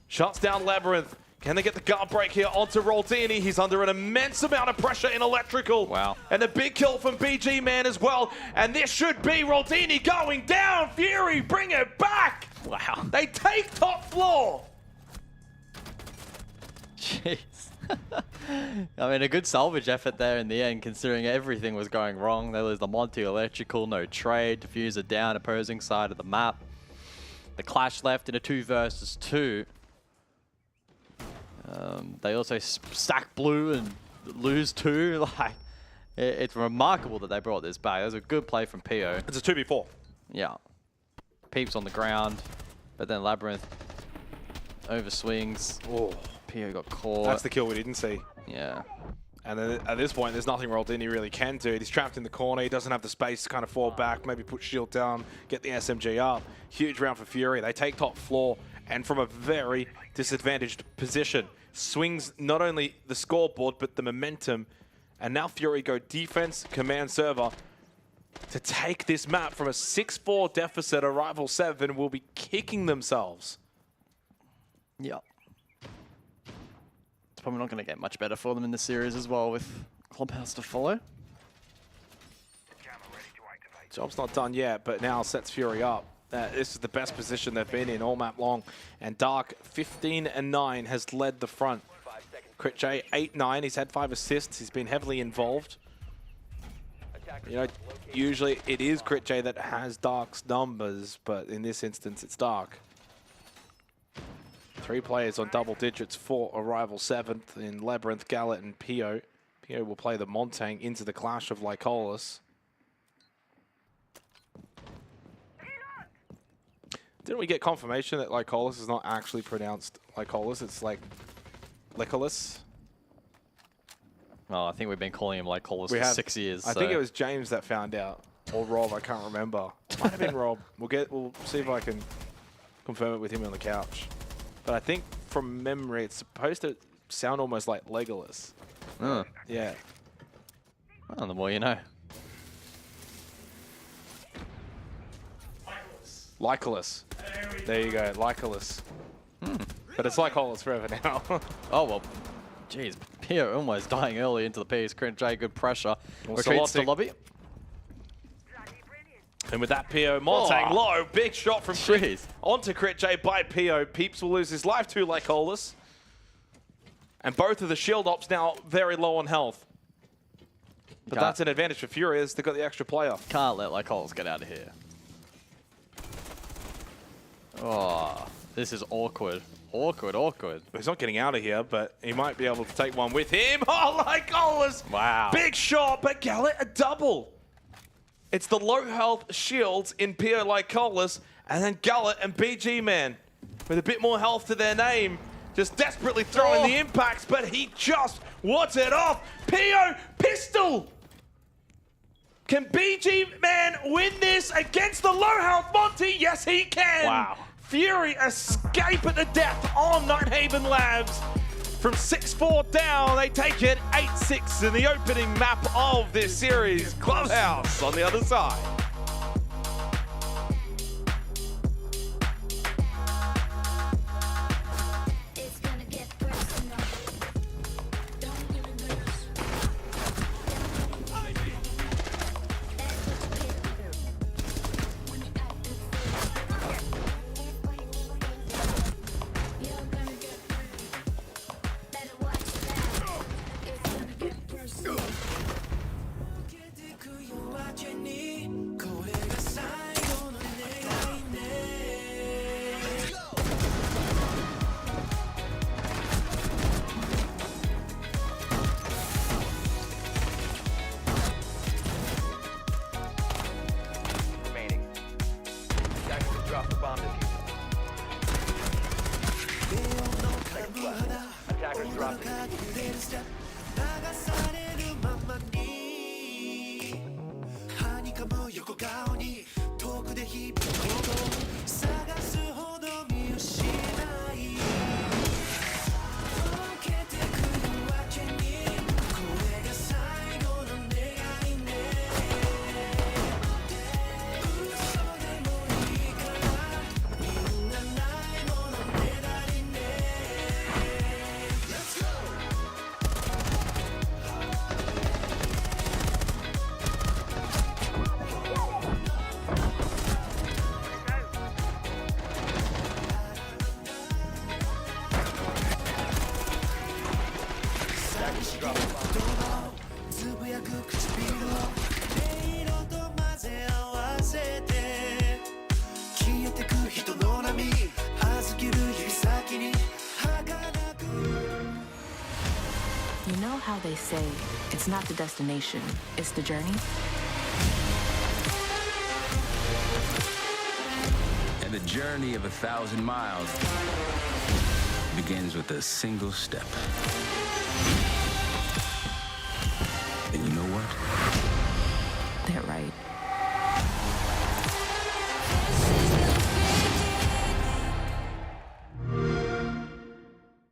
Shuts down Labyrinth. Can they get the guard break here onto Roldini? He's under an immense amount of pressure in Electrical. Wow. And a big kill from BG Man as well. And this should be Roldini going down. Fury, bring it back. Wow. They take top floor. Jeez. I mean, a good salvage effort there in the end, considering everything was going wrong. There was the Monty Electrical, no trade, diffuser down, opposing side of the map. The clash left in a 2 versus 2. They also stack blue and lose 2. Like, it's remarkable that they brought this back. That was a good play from Pio. It's a 2v4. Yeah. Peeps on the ground, but then Labyrinth overswings. Oh. Pio got caught. That's the kill we didn't see. Yeah. And then at this point, there's nothing Roldini really can do. He's trapped in the corner. He doesn't have the space to kind of fall back, maybe put shield down, get the SMG up. Huge round for Fury. They take top floor, and from a very disadvantaged position. Swings not only the scoreboard, but the momentum. And now Fury go defense, command server to take this map from a 6-4 deficit. Arrival 7 will be kicking themselves. Yeah. Probably not going to get much better for them in the series as well, with clubhouse to follow. Job's not done yet, but now sets Fury up. This is the best position they've been in all map long. And Dark, 15-9, has led the front. Crit J, 8-9. He's had 5 assists. He's been heavily involved. You know, usually it is Crit J that has Dark's numbers, but in this instance, it's Dark. 3 players on double digits for Arrival 7th in Labyrinth, Gallet, and Pio. Pio will play the Montang into the clash of Lycolis. Didn't we get confirmation that Lycolis is not actually pronounced Lycolis? It's like Lycolis. Oh, I think we've been calling him Lycolis for 6 years. I think it was James that found out, or Rob. I can't remember. Might have been Rob. We'll see if I can confirm it with him on the couch. But I think from memory, it's supposed to sound almost like Legolas. Yeah. Well, the more you know. Lycolis. There you go, Lycolis. But it's Lycolis forever now. Oh, well, geez. Pio almost dying early into the piece. Crit J, good pressure. Retreats to lobby. And with that, Pio, Montang low. Big shot from Crit onto Crit J by Pio. Peeps will lose his life to Lycolis. And both of the shield ops now very low on health. But that's an advantage for Fury as they've got the extra player. Can't let Lycolis get out of here. Oh, this is awkward. Awkward. He's not getting out of here, but he might be able to take one with him. Oh, Lycolis! Wow. Big shot, but Gallet a double. It's the low health shields in Pio Lycolis, and then Gallet and BG Man with a bit more health to their name. Just desperately throwing the impacts, but he just wants it off. Pio, pistol! Can BG Man win this against the low health Monty? Yes, he can. Wow. Fury escape at the death on Nighthaven Labs. From 6-4 down, they take it 8-6 in the opening map of this series. Clubhouse on the other side. You know how they say it's not the destination, it's the journey? And the journey of 1,000 miles begins with a single step. And you know what? They're right.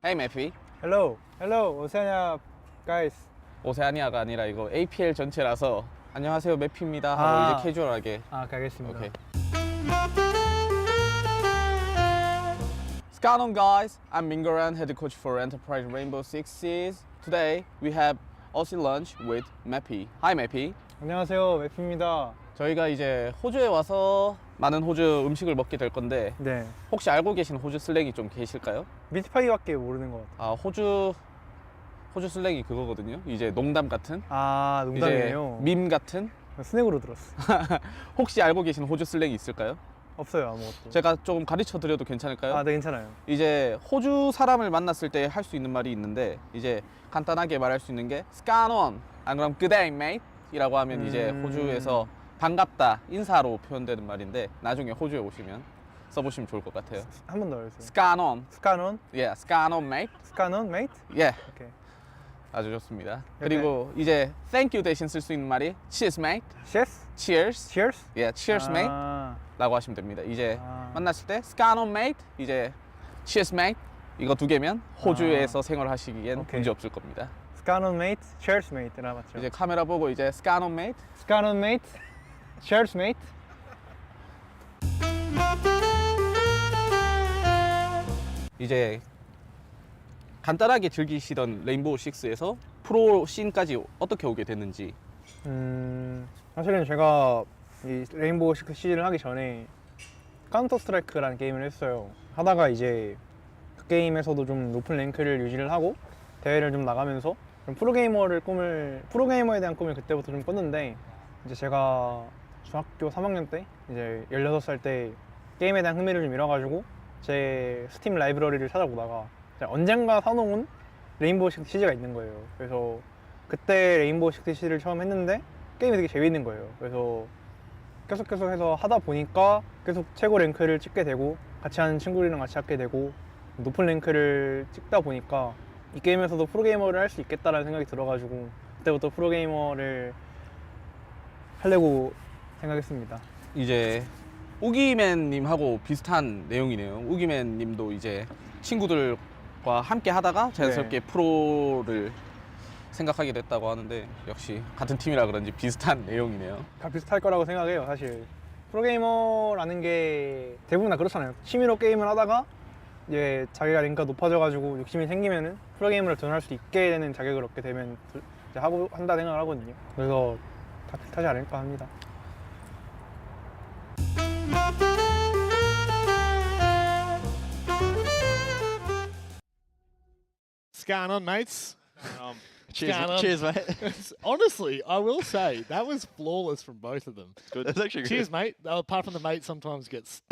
Hey, Mappy. Hello, 오세아냐, guys. 오세아니아가 아니라 이거 APL 전체라서 안녕하세요, 매피입니다 하고 이제 캐주얼하게. 가겠습니다. Okay. What's going on, guys? I'm Mingo, head coach for Enterprise Rainbow Sixes. Today we have Aussie lunch with Mappy. Hi Mappy. 안녕하세요, 맵입니다. 저희가 이제 호주에 와서 많은 호주 음식을 먹게 될 건데 네. 혹시 알고 계신 호주 슬랭이 좀 계실까요? 미트파이밖에 모르는 것 같아요. 아 호주 슬랭이 그거거든요. 이제 농담 같은. 아, 농담이에요? 이제 밈 같은. 스낵으로 들었어. 혹시 알고 계신 호주 슬랭이 있을까요? 없어요, 아무것도. 제가 조금 가르쳐 드려도 괜찮을까요? 아, 네, 괜찮아요. 이제 호주 사람을 만났을 때 할 수 있는 말이 있는데 이제 간단하게 말할 수 있는 게 스카논 안 그럼 good day mate 이라고 하면 이제 호주에서 반갑다 인사로 표현되는 말인데 나중에 호주에 오시면 써보시면 좋을 것 같아요. 한 번 더 해주세요. 스카논. 스카논? Yeah, 스카논 mate. 스카논 mate? Yeah. 오케이. 아주 좋습니다. 그리고 이제 thank you 대신 쓸 수 있는 말이 cheers mate. Cheers? Cheers. Cheers? Yeah, cheers mate. 라고 하시면 됩니다. 이제 만났을 때 스카논 mate, 이제 cheers mate 이거 두 개면 호주에서 생활하시기엔 문제 없을 겁니다. 스카논 mate, cheers mate 라 맞죠? 이제 카메라 보고 이제 스카논 mate. 스카논 mate, cheers mate. 이제 간단하게 즐기시던 레인보우 식스에서 프로 씬까지 어떻게 오게 됐는지. 사실은 제가 이 레인보우 식스 시즌을 하기 전에 카운터 스트라이크라는 게임을 했어요. 하다가 이제 그 게임에서도 좀 높은 랭크를 유지를 하고 대회를 좀 나가면서 좀 프로게이머에 대한 꿈을 그때부터 좀 꿨는데, 이제 제가 중학교 3학년 때 이제 16살 때 게임에 대한 흥미를 좀 잃어가지고 제 스팀 라이브러리를 찾아보다가 언젠가 사놓은 레인보우 식스 시즈가 있는 거예요. 그래서 그때 레인보우 식스 시즈를 처음 했는데 게임이 되게 재밌는 거예요. 그래서 계속 해서 하다 보니까 계속 최고 랭크를 찍게 되고 같이 하는 친구들이랑 같이 하게 되고 높은 랭크를 찍다 보니까 이 게임에서도 프로게이머를 할 수 있겠다라는 생각이 들어가지고 그때부터 프로게이머를 하려고 생각했습니다. 이제 우기맨님하고 비슷한 내용이네요. 우기맨님도 이제 친구들과 함께 하다가 자연스럽게 프로를 생각하게 됐다고 하는데 역시 같은 팀이라 그런지 비슷한 내용이네요. 다 비슷할 거라고 생각해요. 사실 프로게이머라는 게 대부분 다 그렇잖아요. 취미로 게임을 하다가 이제 자기가 랭크가 높아져가지고 욕심이 생기면은 프로게이머를 도전할 수 있게 되는 자격을 얻게 되면 이제 하고 한다 생각을 하거든요. 그래서 다 비슷하지 않을까 합니다. What's going on, mates? Cheers, mate. Honestly, I will say that was flawless from both of them. Good. That's actually Cheers, good. mate. Apart from the mate sometimes gets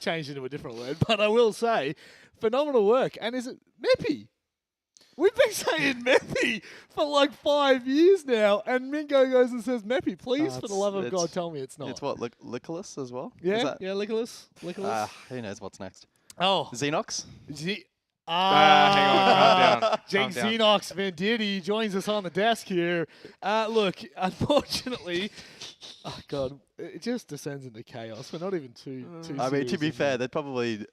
changed into a different word, but I will say, phenomenal work. And is it Meppy? We've been saying Meppy for like 5 years now, and Mingo goes and says Meppy. Please, for the love of God, tell me it's not. It's what, Licolis as well? Yeah, Licolis. Who knows what's next? Oh. Xenox? hang on, calm down. Jake Xenox Venditti joins us on the desk here. Look, unfortunately, oh God, it just descends into chaos. We're not even too I mean, to serious be in fair, here. they're probably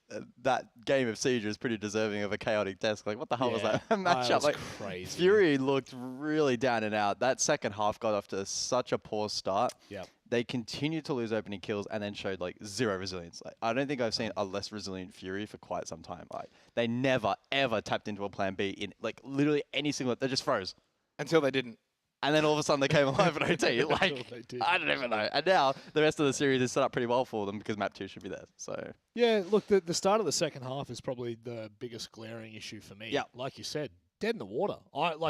that game of Siege is pretty deserving of a chaotic desk. Like, what the hell was that matchup? That was Like, crazy. Fury looked really down and out. That second half got off to such a poor start. Yep. They continued to lose opening kills and then showed like zero resilience. Like, I don't think I've seen a less resilient Fury for quite some time. Like, they never ever tapped into a plan B in like literally any single. They just froze until they didn't. And then all of a sudden they came alive at OT. Like, I don't even know. And now the rest of the series is set up pretty well for them because map 2 should be there. So Yeah, look, the start of the second half is probably the biggest glaring issue for me. Yeah. Like you said, dead in the water.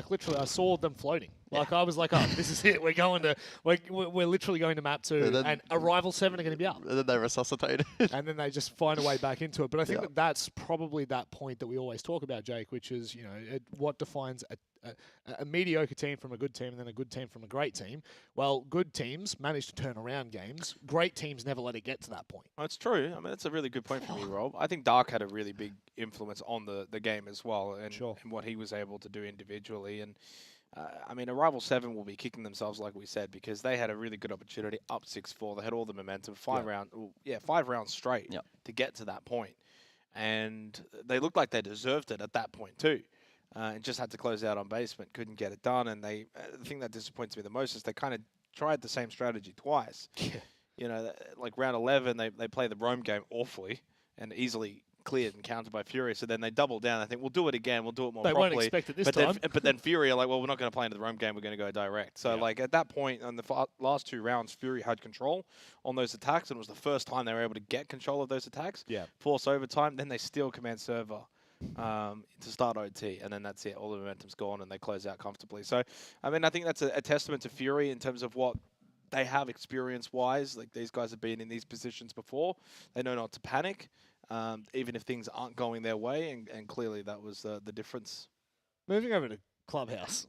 Literally, I saw them floating. Like, I was like, oh, this is it. We're literally going to map 2, and Arrival 7 are going to be up. And then they resuscitated. And then they just find a way back into it. But I think that's probably that point that we always talk about, Jake, which is, what defines a mediocre team from a good team and then a good team from a great team. Well, good teams manage to turn around games. Great teams never let it get to that point. That's true. I mean, that's a really good point from you, Rob. I think Dark had a really big influence on the game as well and what he was able to do individually. And I mean, Arrival 7 will be kicking themselves, like we said, because they had a really good opportunity up 6-4. They had all the momentum, 5 rounds straight to get to that point. And they looked like they deserved it at that point too. And just had to close out on basement, couldn't get it done. And the thing that disappoints me the most is they kind of tried the same strategy twice. Like round 11, they play the roam game awfully and easily cleared and countered by Fury. So then they double down. I think we'll do it again. We'll do it more They properly. won't expect it this but time. But then Fury are like, well, we're not going to play into the roam game. We're going to go direct. So like at that point, on the last 2 rounds, Fury had control on those attacks, and it was the first time they were able to get control of those attacks. Yeah. Force overtime. Then they steal command server to start OT, and then that's it. All the momentum's gone, and they close out comfortably. So, I mean, I think that's a testament to Fury in terms of what they have experience-wise. Like, these guys have been in these positions before. They know not to panic, even if things aren't going their way, and clearly that was the difference. Moving over to Clubhouse,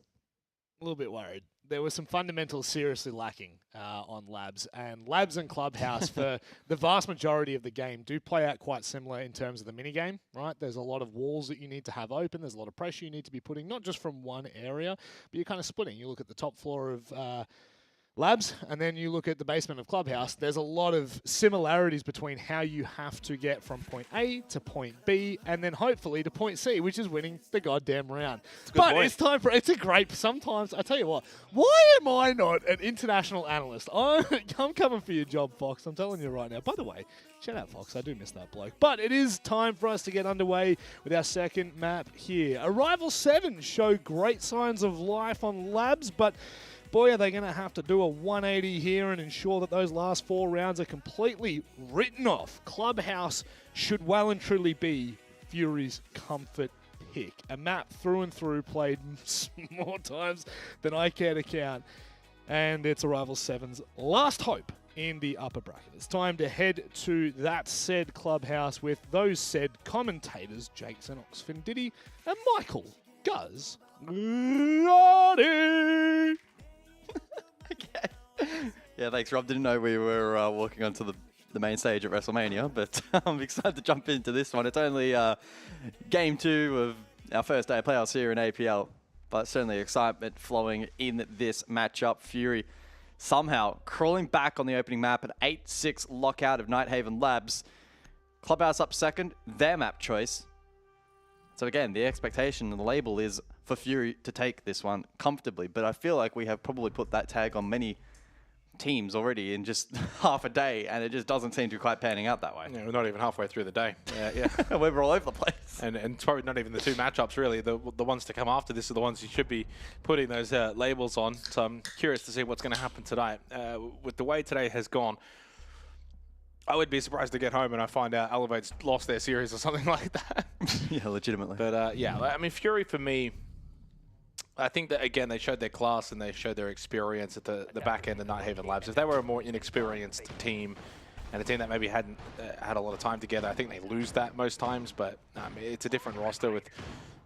a little bit worried. There were some fundamentals seriously lacking on Labs, and Labs and Clubhouse for the vast majority of the game do play out quite similar in terms of the minigame, right? There's a lot of walls that you need to have open. There's a lot of pressure you need to be putting, not just from one area, but you're kind of splitting. You look at the top floor of Labs, and then you look at the basement of Clubhouse. There's a lot of similarities between how you have to get from point A to point B, and then hopefully to point C, which is winning the goddamn round. But it's time for, it's a great, sometimes, I tell you what, why am I not an international analyst? I'm coming for your job, Fox. I'm telling you right now. By the way, shout out, Fox. I do miss that bloke. But it is time for us to get underway with our second map here. Arrival 7 show great signs of life on Labs, but boy, are they going to have to do a 180 here and ensure that those last 4 rounds are completely written off. Clubhouse should well and truly be Fury's comfort pick. A map through and through played more times than I care to count. And it's Arrival 7's last hope in the upper bracket. It's time to head to that said Clubhouse with those said commentators, Jake Xenox, Findity, and Michael Guz Lottie. Yeah, thanks, Rob. Didn't know we were walking onto the main stage at WrestleMania, but I'm excited to jump into this one. It's only game 2 of our first day of playoffs here in APL, but certainly excitement flowing in this matchup. Fury somehow crawling back on the opening map at 8-6 lockout of Nighthaven Labs. Clubhouse up second, their map choice. So again, the expectation and the label is for Fury to take this one comfortably, but I feel like we have probably put that tag on many teams already in just half a day, and it just doesn't seem to be quite panning out that way. Yeah, we're not even halfway through the day. Yeah. We're all over the place. And it's probably not even the 2 matchups, really. The ones to come after this are the ones you should be putting those labels on. So I'm curious to see what's going to happen tonight. With the way today has gone, I would be surprised to get home and I find out Elevate's lost their series or something like that. Yeah, legitimately. But yeah, I mean, Fury for me, I think that, again, they showed their class and they showed their experience at the back end of Nighthaven Labs. If they were a more inexperienced team and a team that maybe hadn't had a lot of time together, I think they lose that most times. But it's a different roster with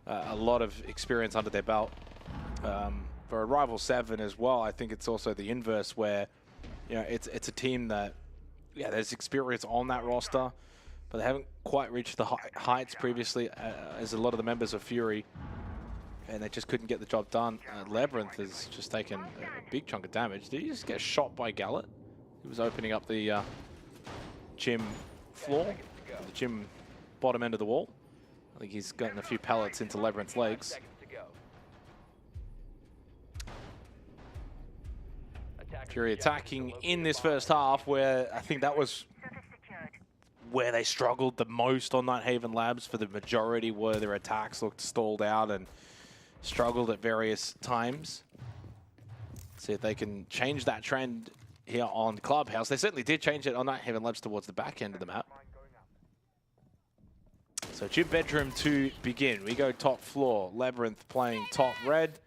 a lot of experience under their belt. For Arrival 7 as well, I think it's also the inverse where, you know, it's a team that, yeah, there's experience on that roster, but they haven't quite reached the heights previously as a lot of the members of Fury, and they just couldn't get the job done. Labyrinth has just taken a big chunk of damage. Did he just get shot by Gallet? He was opening up the gym floor, the gym bottom end of the wall. I think he's gotten a few pellets into Labyrinth's legs. Fury attacking in this first half, where I think that was where they struggled the most on Nighthaven Labs. For the majority, where their attacks looked stalled out and struggled at various times. See if they can change that trend here on Clubhouse. They certainly did change it on Nighthaven Labs towards the back end of the map. So gym bedroom to begin. We go top floor. Labyrinth playing top red.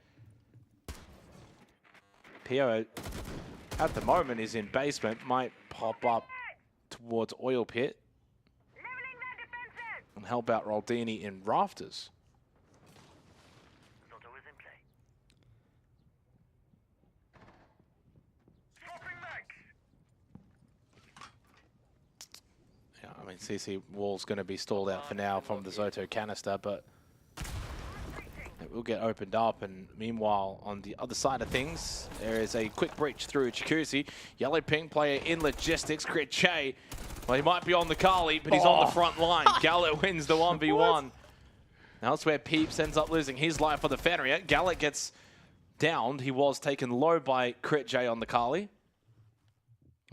Pio at the moment is in basement, might pop up towards oil pit and help out Roldini in rafters. Yeah, I mean, CC wall's going to be stalled out for now from the Zoto canister, but it will get opened up. And meanwhile, on the other side of things, there is a quick breach through Jacuzzi. Yellow ping player in logistics, Crit Che. Well, he might be on the Carly, but he's on the front line. Gallet wins the 1v1. Elsewhere, Peeps ends up losing his life for the Fenrir. Gallet gets downed. He was taken low by Crit J on the Carly.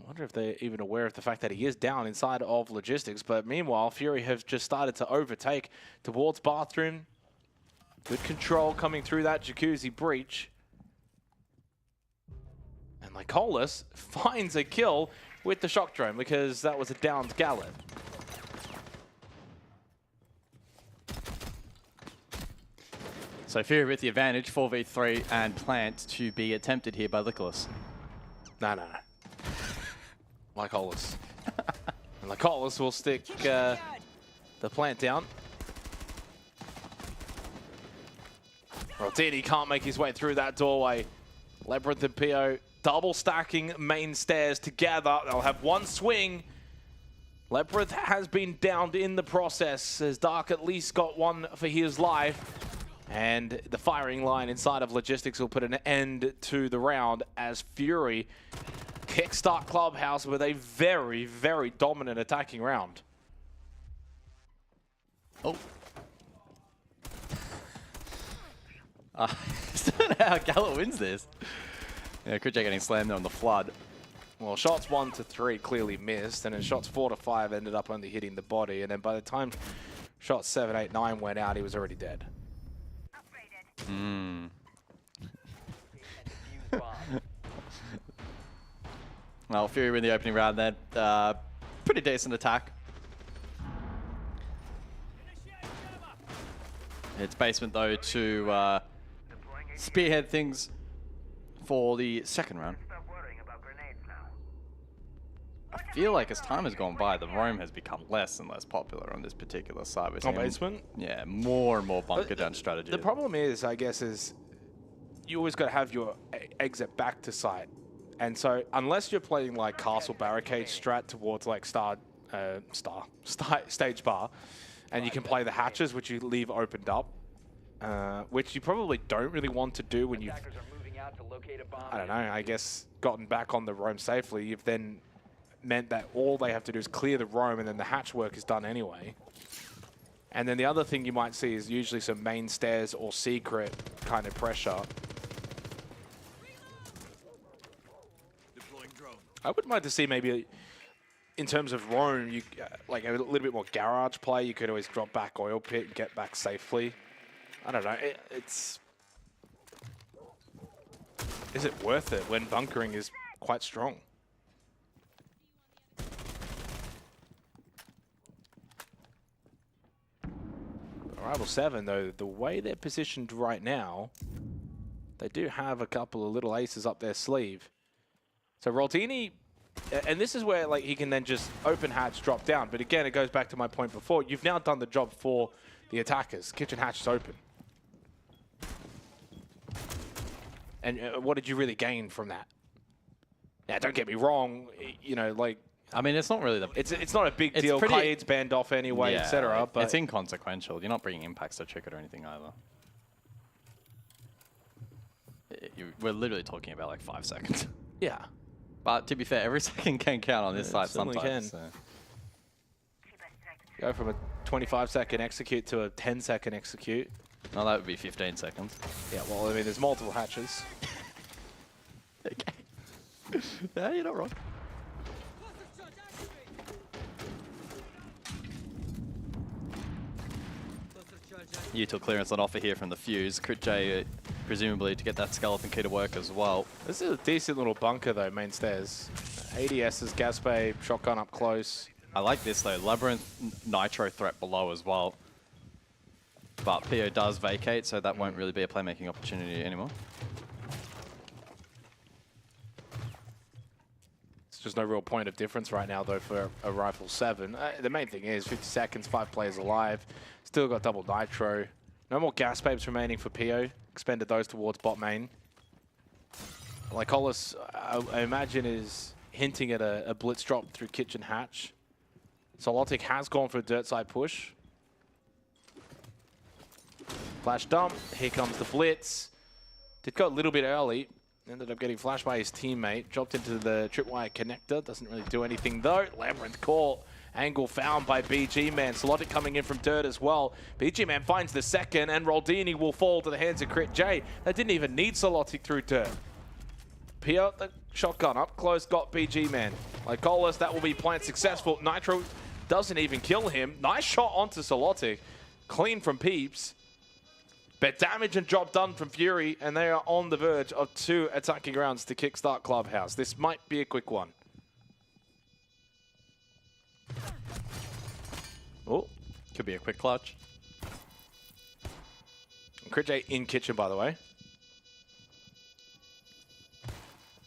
I wonder if they're even aware of the fact that he is down inside of logistics. But meanwhile, Fury have just started to overtake towards bathroom. Good control coming through that jacuzzi breach. And Lycolis finds a kill with the shock drone because that was a downed Gallet. So Fury with the advantage, 4v3 and plant to be attempted here by Lycolis. No. Lycolis. And Lycolis will stick the plant down. Rotini can't make his way through that doorway. Labyrinth and Pio double stacking main stairs together. They'll have one swing. Labyrinth has been downed in the process as Dark at least got one for his life. And the firing line inside of logistics will put an end to the round as Fury kickstart Clubhouse with a very, very dominant attacking round. Oh. I don't know how Gallo wins this. Yeah, Critch getting slammed there on the flood. Well, shots 1 to 3 clearly missed, and then shots 4 to 5 ended up only hitting the body, and then by the time shots 7, 8, 9 went out, he was already dead. Well, Fury win the opening round then. Pretty decent attack. It's Basement though to spearhead things for the second round. I feel like as time has gone by, the roam has become less and less popular on this particular side. On Basement? Yeah, more and more bunker down strategy. The problem is, I guess, is you always got to have your exit back to site. And so unless you're playing like Castle Barricade strat towards like Stage Bar, and you can play the hatches, which you leave opened up, which you probably don't really want to do when you've, I don't know, I guess, gotten back on the roam safely. You've then meant that all they have to do is clear the roam and then the hatch work is done anyway. And then the other thing you might see is usually some main stairs or secret kind of pressure. I would like to see maybe, in terms of roam, you like a little bit more garage play. You could always drop back oil pit and get back safely. I don't know. It's is it worth it when bunkering is quite strong? Rival 7, though, the way they're positioned right now, they do have a couple of little aces up their sleeve. So Roldini, and this is where like he can then just open hatch, drop down. But again, it goes back to my point before. You've now done the job for the attackers. Kitchen hatch is open. And what did you really gain from that? Now, don't get me wrong, you know, like... I mean, it's not really the... It's not a big deal. Kaid's banned off anyway, yeah, etc. But it's inconsequential. You're not bringing impacts to trick it or anything either. We're literally talking about like 5 seconds. Yeah. But to be fair, every second can count on this side certainly sometimes. Can. Go from a 25-second execute to a 10-second execute. No, that would be 15 seconds. Yeah, well, I mean, there's multiple hatches. Okay. Yeah, you're not wrong. Util clearance on offer here from the Fuse. Crit J, presumably to get that skeleton key to work as well. This is a decent little bunker though, main stairs. ADS's gas bay, shotgun up close. I like this though, Labyrinth Nitro threat below as well. But PO does vacate, so that won't really be a playmaking opportunity anymore. It's just no real point of difference right now though for a Rifle 7. The main thing is 50 seconds, 5 players alive. Still got double Nitro. No more gas babes remaining for PO. Expended those towards bot main. Lycolis, I imagine, is hinting at a blitz drop through kitchen hatch. Solotic has gone for a dirt side push. Flash dump. Here comes the blitz. Did go a little bit early. Ended up getting flashed by his teammate. Dropped into the tripwire connector. Doesn't really do anything though. Labyrinth caught. Angle found by BG Man. Solotic coming in from dirt as well. BG Man finds the second, and Roldini will fall to the hands of Crit J. They didn't even need Solotic through dirt. Pio, the shotgun up close, got BG Man. Like Goalless, that will be plant successful. Nitro doesn't even kill him. Nice shot onto Solotic. Clean from Peeps. But damage and drop done from Fury, and they are on the verge of 2 attacking rounds to kickstart Clubhouse. This might be a quick one. Oh, could be a quick clutch. Crit J in kitchen, by the way.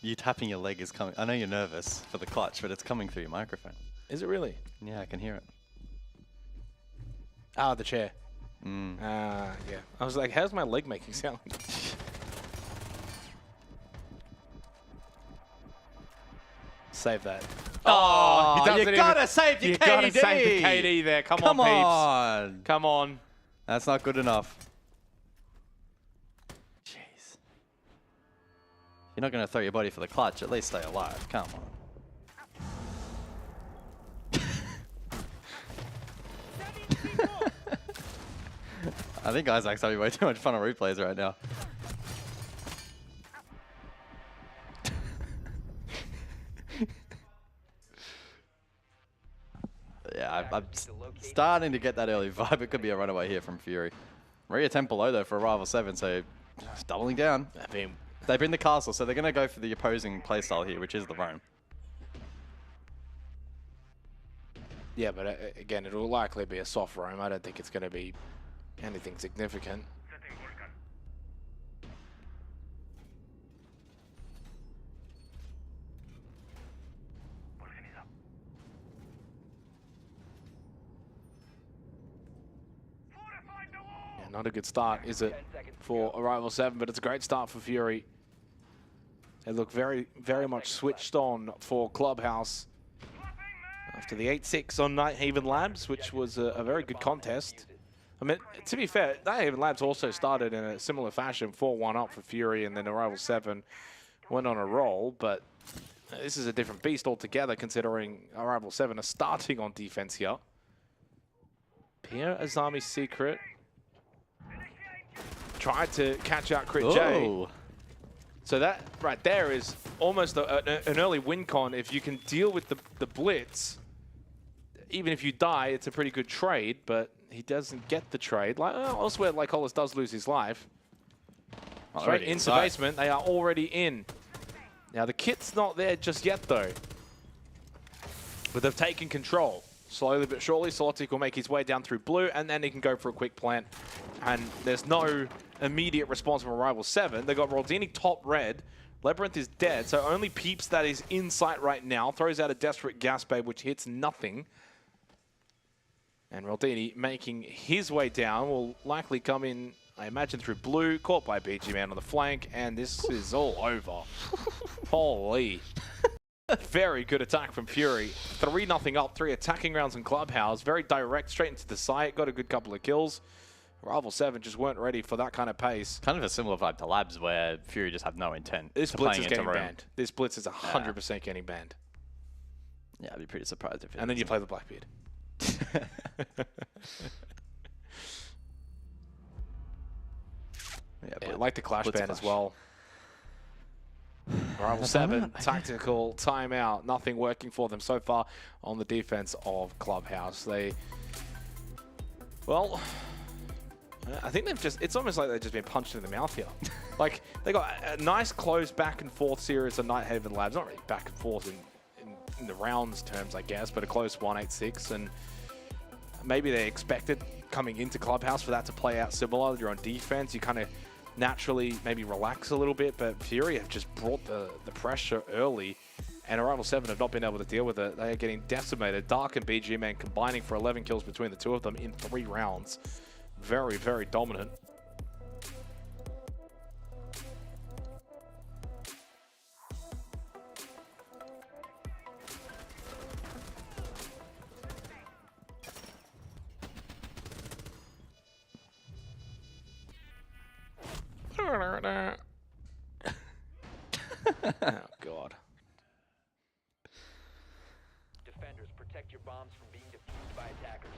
You tapping your leg is coming. I know you're nervous for the clutch, but it's coming through your microphone. Is it really? Yeah, I can hear it. Ah, the chair. Mm. Yeah. I was like, how's my leg making sound? Save that. Oh, he you gotta save your KD. You gotta save the KD there. Come on, Peeps. Come on. That's not good enough. Jeez. You're not gonna throw your body for the clutch. At least stay alive. Come on. I think Isaac's having way too much fun on replays right now. Yeah, I'm starting to get that early vibe. It could be a runaway here from Fury. Maria 10 below though for Rival 7, so just doubling down. I mean, they've been the castle, so they're going to go for the opposing playstyle here, which is the roam. Yeah, but again, it'll likely be a soft roam. I don't think it's going to be anything significant. Yeah, not a good start, is it, for Arrival 7, but it's a great start for Fury. They look very, very much switched on for Clubhouse after the 8-6 on Nighthaven Labs, which was a very good contest. I mean, to be fair, Nighthaven Labs also started in a similar fashion, 4-1 up for Fury, and then Arrival 7 went on a roll, but this is a different beast altogether, considering Arrival 7 are starting on defense here. Pierre Azami's secret tried to catch out Crit J. So that right there is almost an early win con. If you can deal with the blitz, even if you die, it's a pretty good trade, but he doesn't get the trade. Like elsewhere, like Hollis does lose his life. Straight into basement, they are already in. Now the kit's not there just yet though, but they've taken control. Slowly but surely, Solotic will make his way down through blue, and then he can go for a quick plant. And there's no immediate response from Arrival 7. They got Roldini top red. Labyrinth is dead, so only Peeps that is in sight right now. Throws out a desperate gas babe, which hits nothing. And Roldini making his way down will likely come in, I imagine, through blue. Caught by BG Man on the flank, and this is all over. Holy. Very good attack from Fury. 3-0 up, 3 attacking rounds in Clubhouse. Very direct, straight into the site. Got a good couple of kills. Rival 7 just weren't ready for that kind of pace. Kind of a similar vibe to Labs, where Fury just have no intent. This blitz is getting banned. This blitz is 100% getting banned. Yeah, I'd be pretty surprised if it And then you play the Blackbeard. Yeah, I like the Clash ban as well. Rival 7, tactical timeout. Nothing working for them so far on the defense of Clubhouse. Well, I think they've just, it's almost like they've just been punched in the mouth here. Like, they got a nice close back and forth series of Nighthaven Labs. Not really back and forth in the rounds terms, I guess, but a close 1-8-6. And maybe they expected coming into Clubhouse for that to play out similar. You're on defense, you kind of naturally maybe relax a little bit, but Fury have just brought the pressure early, and Arrival 7 have not been able to deal with it. They are getting decimated. Dark and BG Man combining for 11 kills between the two of them in 3 rounds. Very, very dominant. Oh, God. Defenders, protect your bombs from being defused by attackers.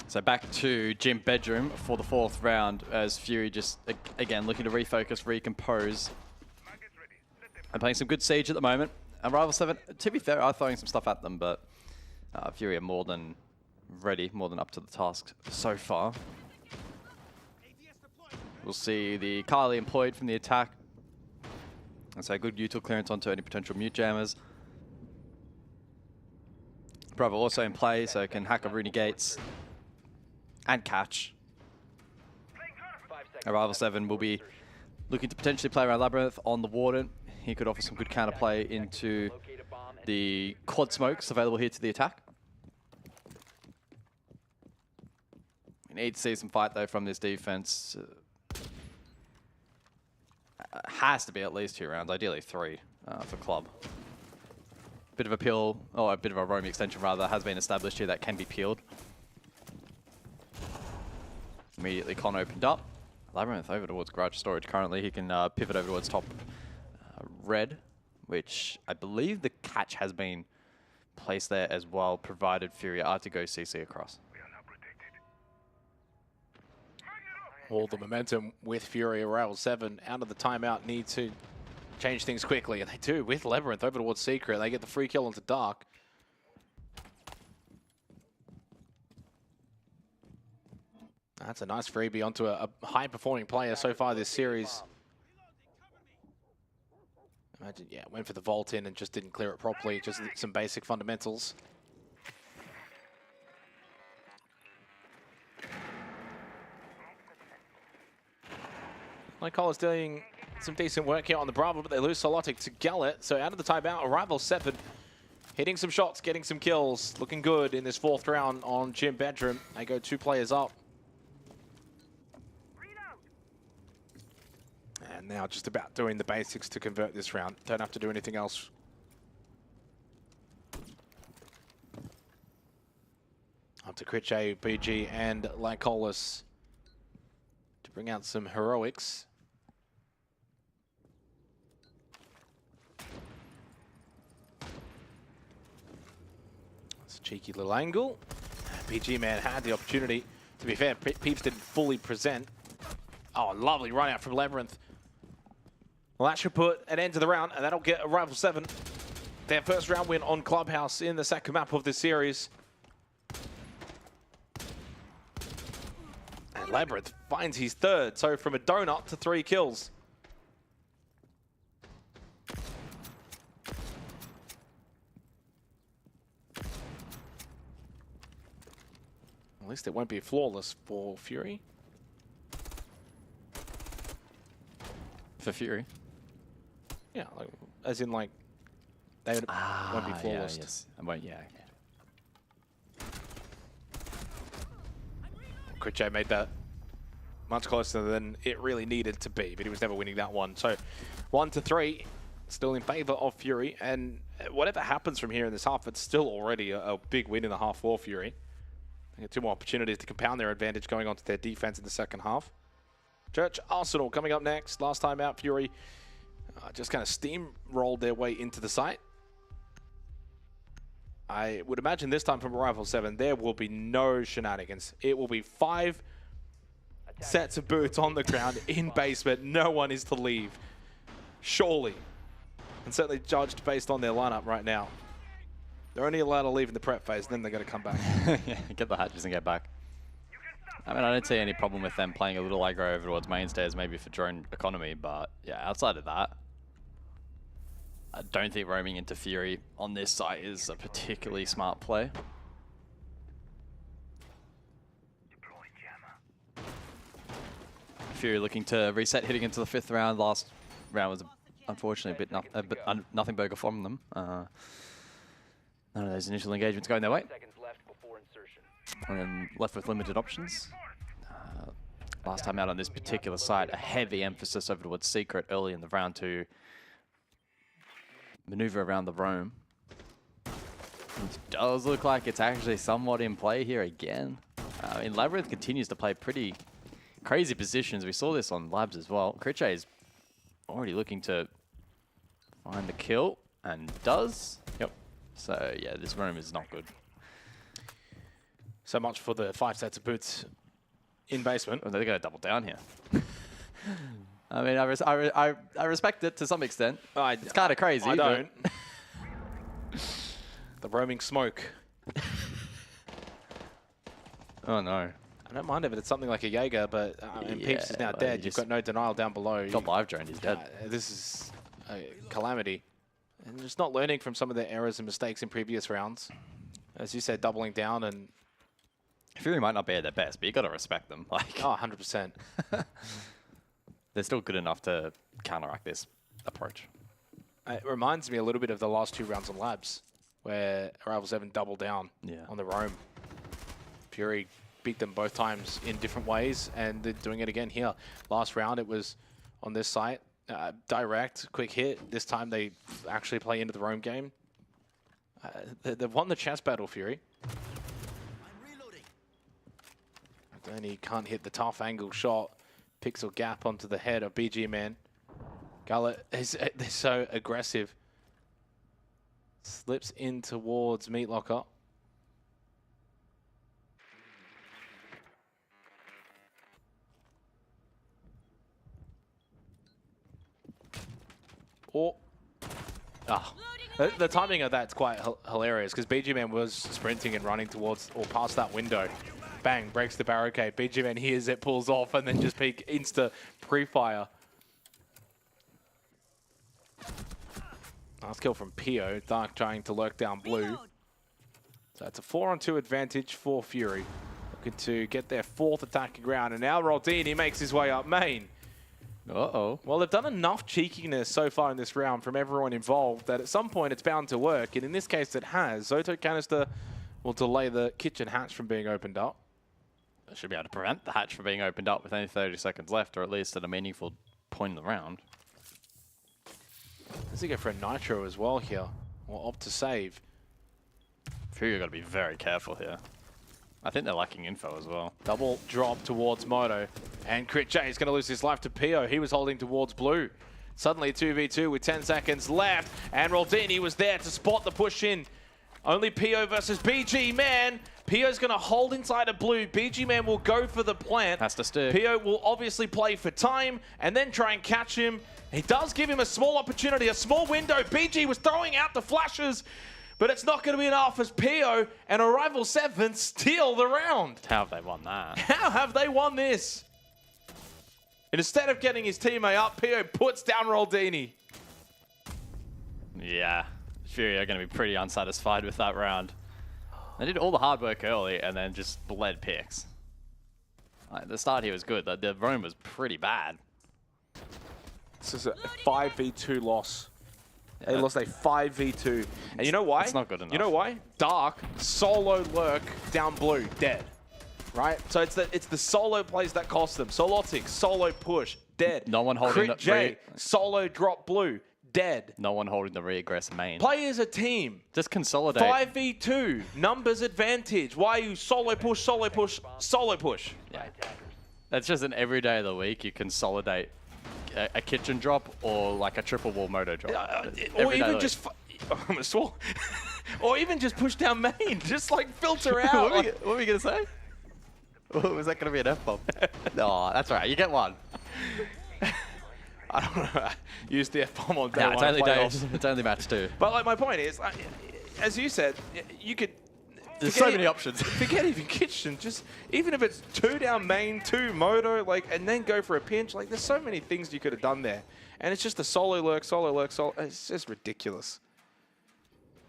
So back to Gym Bedroom for the 4th round as Fury just, again, looking to refocus, recompose. I'm playing some good Siege at the moment. And Rival 7, to be fair, are throwing some stuff at them, but Fury are more than ready, more than up to the task so far. We'll see the Kylie employed from the attack. And so good util clearance onto any potential mute jammers. Bravo also in play, so it can hack a Rooney Gates and catch. Rival 7 will be looking to potentially play around Labyrinth on the Warden. He could offer some good counterplay into the quad smokes available here to the attack. We need to see some fight though from this defense. Has to be at least 2 rounds, ideally 3 for club. Bit of a peel, or a bit of a roam extension rather, has been established here that can be peeled. Immediately Con opened up. Labyrinth over towards garage storage currently. He can pivot over towards top red, which I believe the catch has been placed there as well, provided Fury are to go CC across. All the momentum with Fury. Rival 7 out of the timeout, need to change things quickly, and they do with Labyrinth over towards Secret. They get the free kill into Dark. That's a nice freebie onto a high-performing player so far this series. Imagine, yeah, went for the vault in and just didn't clear it properly. Just some basic fundamentals. Nicole's doing some decent work here on the Bravo, but they lose Solotic to Gallet. So out of the timeout, Rival 7 hitting some shots, getting some kills. Looking good in this 4th round on Gym Bedroom. They go 2 players up. And now just about doing the basics to convert this round. Don't have to do anything else. Up to Critche, BG, and Lycolis to bring out some heroics. It's a cheeky little angle. BG man had the opportunity. To be fair, Peeps didn't fully present. Oh, a lovely run out from Labyrinth. Well, that should put an end to the round, and that'll get a Rival 7 their first round win on Clubhouse in the second map of this series. And Labyrinth finds his 3rd, so from a donut to 3 kills. At least it won't be flawless for Fury. For Fury? Yeah, like, as in like, they won't be flawless. Yeah, yes. I won't, yeah. Critche made that much closer than it really needed to be, but he was never winning that one. So 1-3, still in favor of Fury, and whatever happens from here in this half, it's still already a big win in the half for Fury. They get 2 more opportunities to compound their advantage going on to their defense in the second half. Church Arsenal coming up next. Last time out, Fury just kind of steamrolled their way into the site. I would imagine this time from Rival 7, there will be no shenanigans. It will be 5 sets of boots on the ground in basement. No one is to leave. Surely. And certainly judged based on their lineup right now. They're only allowed to leave in the prep phase, then they're going to come back. Yeah, get the hatches and get back. I mean, I don't see any problem with them playing a little aggro over towards mainstairs, maybe for drone economy, but yeah, outside of that, I don't think roaming into Fury on this site is a particularly smart play. Fury looking to reset, hitting into the 5th round. Last round was unfortunately a bit nothing burger from them. None of those initial engagements going their way. And then left with limited options. Last time out on this particular site, a heavy emphasis over towards Secret early in the round to maneuver around the roam. It does look like it's actually somewhat in play here again. I mean, Labyrinth continues to play pretty crazy positions. We saw this on Labs as well. Critche is already looking to find the kill, and does. Yep. So, yeah, this roam is not good. So much for the 5 sets of boots in basement. Well, they're going to double down here. I mean, I respect it to some extent. It's kind of crazy. I don't. The roaming smoke. Oh no. I don't mind if it's something like a Jaeger, but Peeps is now dead. You've got no denial down below. Got live drone, he's dead. This is a calamity. And just not learning from some of their errors and mistakes in previous rounds. As you said, doubling down and... Fury might not be at their best, but you got to respect them. Like, oh, 100%. They're still good enough to counteract this approach. It reminds me a little bit of the last 2 rounds on Labs, where Arrival 7 doubled down on the roam. Fury beat them both times in different ways, and they're doing it again here. Last round, it was on this site. Direct, quick hit. This time, they actually play into the roam game. They've won the chess battle, Fury. Then he can't hit the tough angle shot. Pixel gap onto the head of BG Man. Gullet, they're so aggressive. Slips in towards Meat Locker. The timing of that's quite hilarious because BG Man was sprinting and running towards or past that window. Bang, breaks the barricade. BG Man hears it, pulls off, and then just peek insta pre-fire. Nice kill from Pio. Dark trying to lurk down blue. So it's a 4-on-2 advantage for Fury. Looking to get their 4th attacking round. And now Roldini makes his way up main. Uh-oh. Well, they've done enough cheekiness so far in this round from everyone involved that at some point it's bound to work. And in this case, it has. Zoto Canister will delay the kitchen hatch from being opened up. Should be able to prevent the hatch from being opened up with only 30 seconds left, or at least at a meaningful point in the round. Does he go for a nitro as well here? Or opt to save? Fury got to be very careful here. I think they're lacking info as well. Double drop towards Moto. And Crit J is going to lose his life to Pio. He was holding towards blue. Suddenly 2v2 with 10 seconds left. And Roldini was there to spot the push in. Only Pio versus BG Man. Pio's going to hold inside of blue. BG Man will go for the plant. Has to stick. Pio will obviously play for time and then try and catch him. He does give him a small opportunity, a small window. BG was throwing out the flashes, but it's not going to be enough as Pio and Arrival 7 steal the round. How have they won that? How have they won this? And instead of getting his teammate up, Pio puts down Roldini. Yeah, Fury are going to be pretty unsatisfied with that round. They did all the hard work early and then just bled picks. The start here was good. The roam was pretty bad. This is a 5v2 loss. They lost a 5v2. And you know why? It's not good enough. You know why? Dark, solo lurk, down blue, dead. Right? So it's the solo plays that cost them. Solotic, solo push, dead. No one holding Crit J, solo drop blue, dead. No one holding the re-aggress main. Play as a team. Just consolidate. 5v2, numbers advantage. Why are you solo push, solo push, solo push? Yeah. That's just an every day of the week you consolidate a kitchen drop or like a triple wall moto drop. Or even just... I'm a swore. Or even just push down main. Just like filter out. What were we going to say? Was that going to be an F-bomb? No, that's all right. You get one. I don't know. Use the F-bomb on day No, one. it's only match 2. But like my point is, as you said, you could... There's so many options. Forget even kitchen. Just even if it's 2 down main, 2 moto, like, and then go for a pinch. Like, there's so many things you could have done there, and it's just a solo lurk, solo lurk, solo. It's just ridiculous.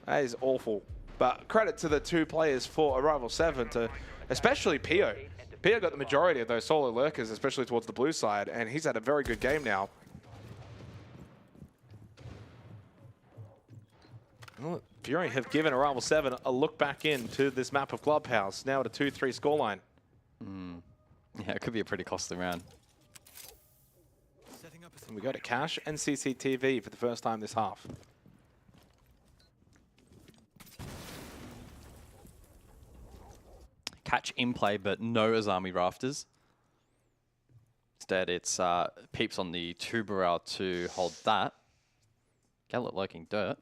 That is awful. But credit to the 2 players for Arrival 7 to, especially Pio. Pio got the majority of those solo lurkers, especially towards the blue side, and he's had a very good game now. Well, Fury have given Arrival 7 a look back into this map of Clubhouse, now at a 2-3 scoreline. Yeah, it could be a pretty costly round. And we go to Cash and CCTV for the first time this half. Catch in play, but no Azami rafters. Instead, it's Peeps on the Tuberal to hold that. Gallet lurking dirt.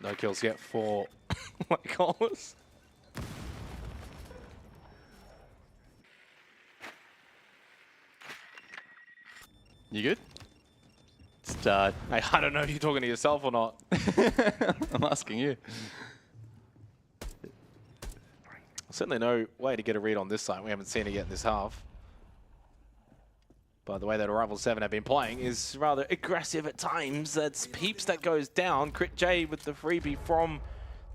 No kills yet for Wakeholders. You good? Hey, I don't know if you're talking to yourself or not. I'm asking you. Certainly no way to get a read on this side. We haven't seen it yet in this half. But the way that Arrival 7 have been playing is rather aggressive at times. That's Peeps that goes down. Crit J with the freebie from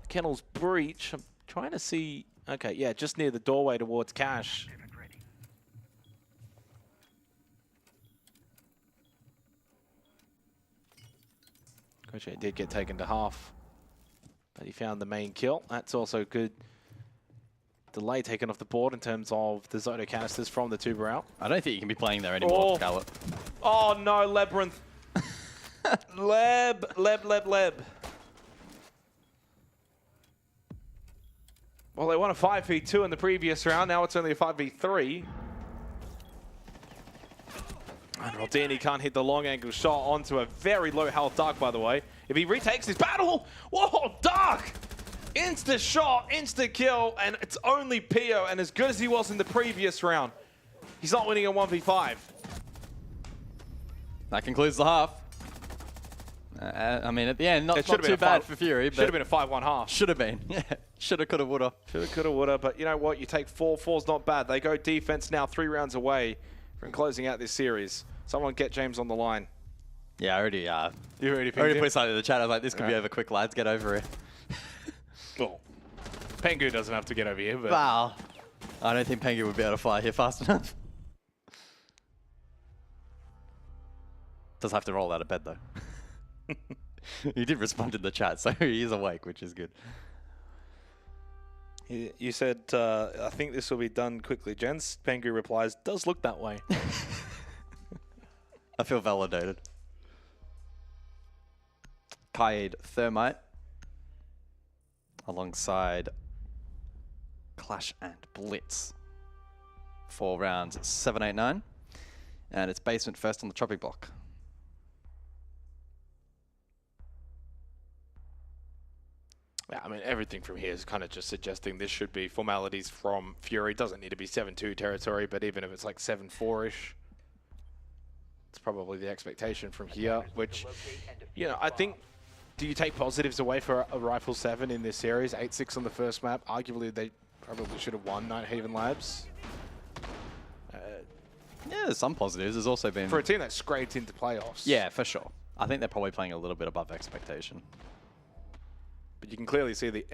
Kennel's Breach. I'm trying to see... Okay, yeah, just near the doorway towards Cash. Crit J did get taken to half. But he found the main kill. That's also good delay taken off the board in terms of the Zoto canisters from the tuber out. I don't think you can be playing there anymore, Scarlet. Oh no, Labyrinth. Leb. Well, they won a 5v2 in the previous round. Now it's only a 5v3. And Rodini can't hit the long angle shot onto a very low health Dark, by the way. If he retakes his battle, whoa, Dark! Insta shot, insta kill, and it's only Pio, and as good as he was in the previous round, he's not winning a 1v5. That concludes the half. I mean, at the end, not too bad for Fury. Should have been a 5-1 half. Should have been, yeah. Shoulda, coulda, woulda. Shoulda, coulda, woulda, but you know what? You take 4. 4's not bad. They go defense now 3 rounds away from closing out this series. Someone get James on the line. Yeah, I already, you already put something in the chat. I was like, this could be over quick, lads. Get over it. Well, Pengu doesn't have to get over here, but... Wow. I don't think Pengu would be able to fly here fast enough. Does have to roll out of bed, though. He did respond in the chat, so he is awake, which is good. You said, I think this will be done quickly, gents. Pengu replies, does look that way. I feel validated. Kaid Thermite. Alongside Clash and Blitz. 4 rounds, 7, 8, 9. And it's basement first on the Tropic block. Yeah, I mean, everything from here is kind of just suggesting this should be formalities from Fury. Doesn't need to be 7-2 territory, but even if it's like 7-4-ish, it's probably the expectation from here, which, you know, I think, do you take positives away for a Rifle 7 in this series? 8-6 on the first map. Arguably, they probably should have won Nighthaven Labs. Yeah, there's some positives. There's also been... For a team that scraped into playoffs. Yeah, for sure. I think they're probably playing a little bit above expectation. But you can clearly see the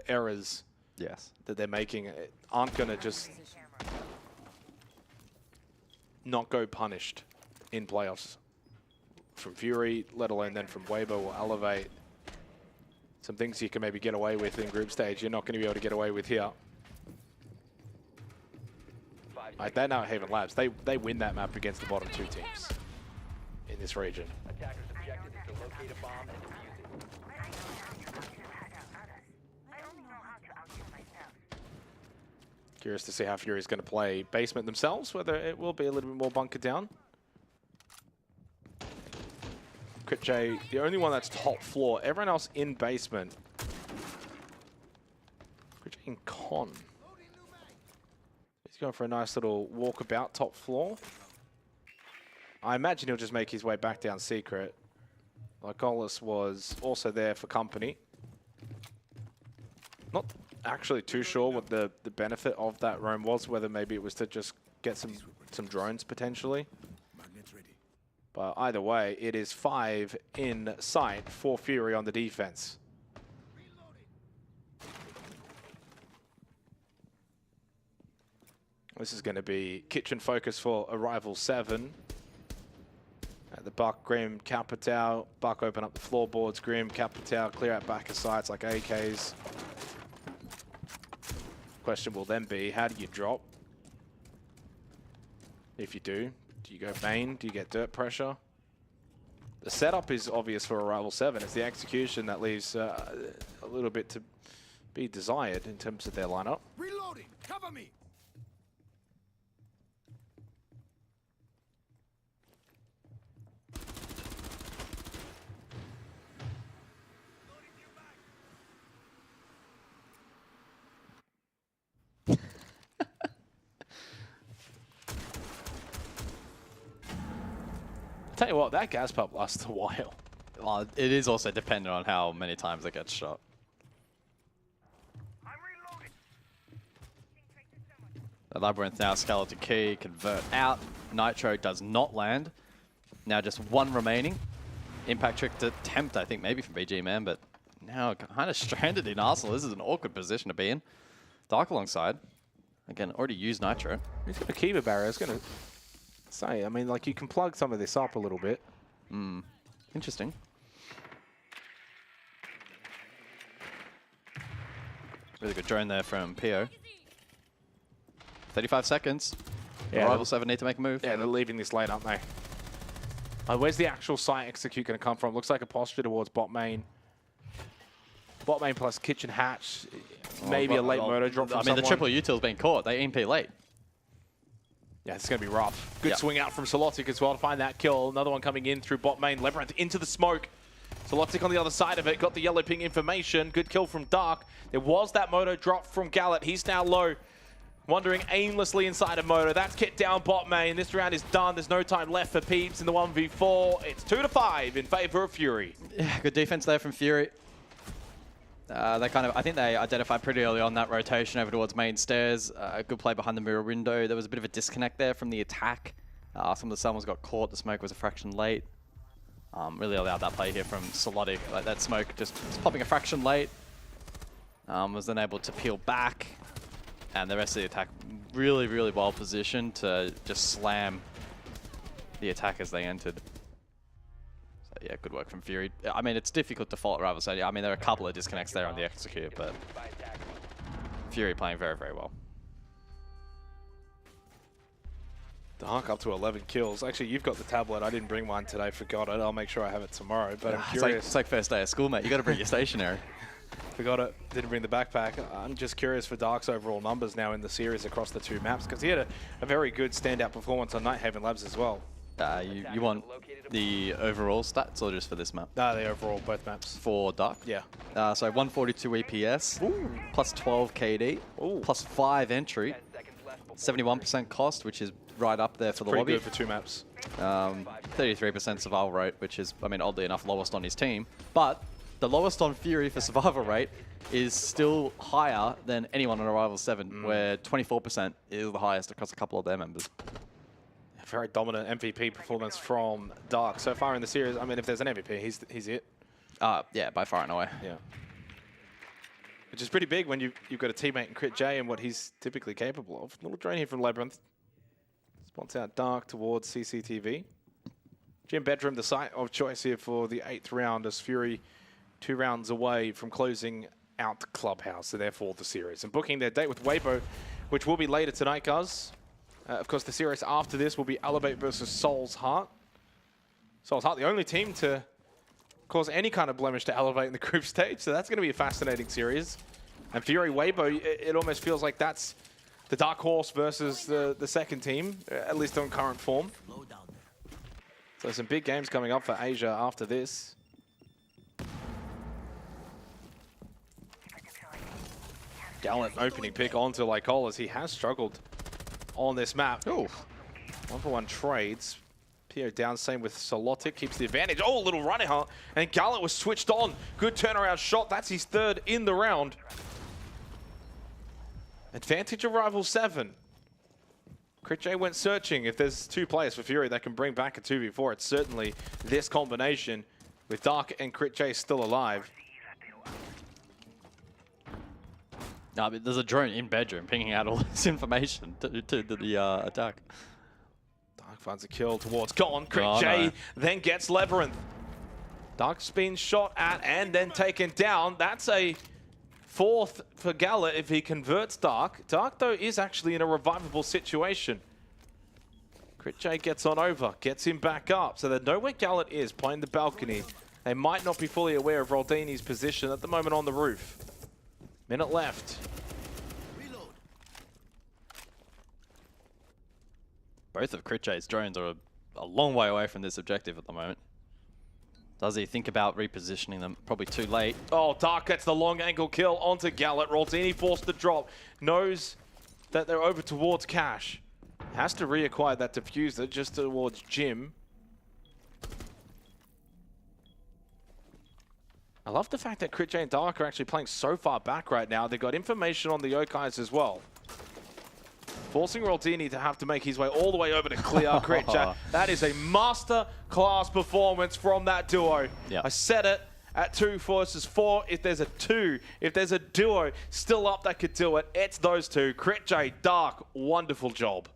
errors that they're making aren't going to just not go punished in playoffs. From Fury, let alone then from Waybo or Elevate. Some things you can maybe get away with in group stage, you're not going to be able to get away with here. Like, they're now at Haven Labs. They win that map against the bottom 2 teams in this region. Attackers' objective is to locate a bomb and defuse it. Curious to see how Fury's going to play basement themselves, whether it will be a little bit more bunkered down. Crit J, the only one that's top floor. Everyone else in basement. Crit J in con. He's going for a nice little walkabout top floor. I imagine he'll just make his way back down secret. Lycolis was also there for company. Not actually too sure what the benefit of that roam was, whether maybe it was to just get some drones potentially. But either way, it is 5 in sight for Fury on the defense. This is going to be kitchen focus for Arrival 7. At the Buck, Grim, Capitao. Buck open up the floorboards. Grim, Capitao clear out back of sites like AKs. Question will then be, how do you drop? If you do you go main? Do you get dirt pressure? The setup is obvious for Arrival 7. It's the execution that leaves a little bit to be desired in terms of their lineup. Reloading! Cover me! tell you what, that gas pump lasts a while. Well, it is also dependent on how many times it gets shot. The Labyrinth now, Skeleton Key, convert out. Nitro does not land. Now just one remaining. Impact Trick to tempt, I think, maybe from BG Man, but now kind of stranded in Arsenal. This is an awkward position to be in. Dark alongside. Again, already used Nitro. He's got a Kiva barrier. I was going to say, I mean, like, you can plug some of this up a little bit. Interesting. Really good drone there from Pio. 35 seconds. Yeah, Rival 7 need to make a move. Yeah, they're leaving this lane, aren't they? Where's the actual site execute going to come from? Looks like a posture towards bot main. Bot main plus kitchen hatch. Maybe a late murder drop from someone. The triple util's been caught. They EMP late. Yeah, it's going to be rough. Good swing out from Solotic as well to find that kill. Another one coming in through bot main. Labyrinth into the smoke. Solotic on the other side of it. Got the yellow ping information. Good kill from Dark. There was that moto drop from Gallet. He's now low. Wandering aimlessly inside of Moto. That's kicked down bot main. This round is done. There's no time left for Peeps in the 1v4. It's 2-5 in favor of Fury. Yeah, good defense there from Fury. I think they identified pretty early on that rotation over towards main stairs. A good play behind the mirror window. There was a bit of a disconnect there from the attack. Some of the summons got caught. The smoke was a fraction late. Really allowed that play here from Solotic. Like that smoke just popping a fraction late. Was then able to peel back. And the rest of the attack really, really well positioned to just slam the attack as they entered. So yeah, good work from Fury. I mean, it's difficult to fault Rival. So I mean, there are a couple of disconnects there on the execute, but Fury playing very, very well. Dark up to 11 kills. Actually, you've got the tablet. I didn't bring mine today. Forgot it. I'll make sure I have it tomorrow. But I'm curious. It's like first day of school, mate. You got to bring your stationery. Forgot it. Didn't bring the backpack. I'm just curious for Dark's overall numbers now in the series across the two maps, because he had a very good standout performance on Nighthaven Labs as well. You want the overall stats or just for this map? No, the overall, both maps. For Dark? Yeah. So 142 EPS, plus 12 KD, plus 5 entry, 71% cost, which is right up there for the lobby. Pretty good for two maps. 33% survival rate, which is, I mean, oddly enough, lowest on his team. But the lowest on Fury for survival rate is still higher than anyone on Arrival 7, where 24% is the highest across a couple of their members. Very dominant MVP performance from Dark so far in the series. I mean, if there's an MVP, he's it. Yeah, by far and away. Yeah. Which is pretty big when you've got a teammate in Crit J and what he's typically capable of. Little drain here from Labyrinth. Spots out Dark towards CCTV. Gym Bedroom, the site of choice here for the 8th round, as Fury 2 rounds away from closing out Clubhouse, and therefore the series. And booking their date with Waybo, which will be later tonight, guys. Of course, the series after this will be Elevate versus Soul's Heart. Soul's Heart, the only team to cause any kind of blemish to Elevate in the group stage, so that's going to be a fascinating series. And Fury Waybo, it almost feels like that's the dark horse versus the second team, at least on current form. So some big games coming up for Asia after this. Gallant opening pick onto Lycol, as he has struggled on this map. Ooh. 1-for-1 trades. Pio down, same with Solotic, keeps the advantage. Oh, a little running hunt, and Gallant was switched on. Good turnaround shot. That's his 3rd in the round. Advantage of Rival 7. Crit J went searching. If there's 2 players for Fury that can bring back a 2v4, it's certainly this combination with Dark and Crit J still alive. No, but there's a drone in bedroom pinging out all this information to the attack. Dark finds a kill towards Gone. Crit J then gets Labyrinth. Dark's been shot at and then taken down. That's a 4th for Gallet if he converts Dark. Dark, though, is actually in a revivable situation. Crit J gets on over, gets him back up. So they know where Gallet is, playing the balcony. They might not be fully aware of Roldini's position at the moment on the roof. Minute left. Reload. Both of Crit J's drones are a long way away from this objective at the moment. Does he think about repositioning them? Probably too late. Oh, Dark gets the long angle kill onto Gallet. Roldini forced to drop. Knows that they're over towards Cash. Has to reacquire that diffuser just towards Jim. love the fact that Crit J and Dark are actually playing so far back right now. They've got information on the Yokais as well. Forcing Roldini to have to make his way all the way over to clear Crit J. That is a master class performance from that duo. Yeah. I said it. At 2 versus 4, if there's a 2, if there's a duo still up that could do it, it's those two. Crit J, Dark, wonderful job.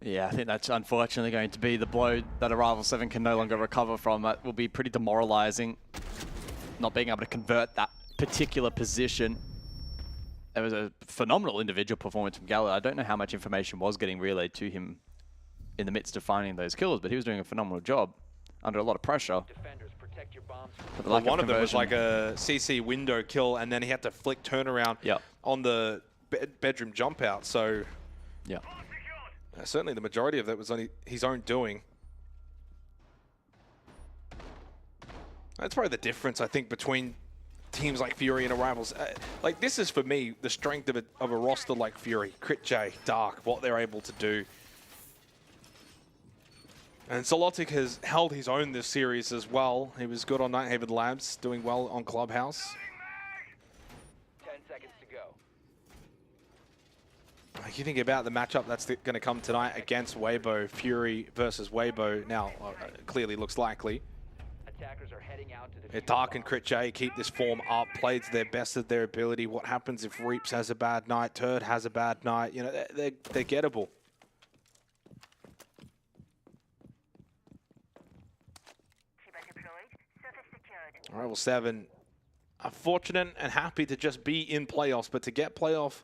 Yeah, I think that's unfortunately going to be the blow that Arrival 7 can no longer recover from. That will be pretty demoralizing, not being able to convert that particular position. It was a phenomenal individual performance from Gala. I don't know how much information was getting relayed to him in the midst of finding those kills, but he was doing a phenomenal job under a lot of pressure. Well, one of them was like a CC window kill, and then he had to flick turnaround on the bedroom jump out. So, certainly the majority of that was on his own doing. That's probably the difference, I think, between teams like Fury and Arrivals. Like, this is, for me, the strength of a roster like Fury, Crit J, Dark, what they're able to do. And Solotic has held his own this series as well. He was good on Nighthaven Labs, doing well on Clubhouse. 10 seconds to go. You think about the matchup that's going to come tonight against Waybo, Fury versus Waybo now clearly looks likely. Attackers are heading out to the Dark and Crit J keep this form up, played to their best of their ability. What happens if Reaps has a bad night, Turd has a bad night? You know, they're gettable. Rival 7 are fortunate and happy to just be in playoffs, but to get playoff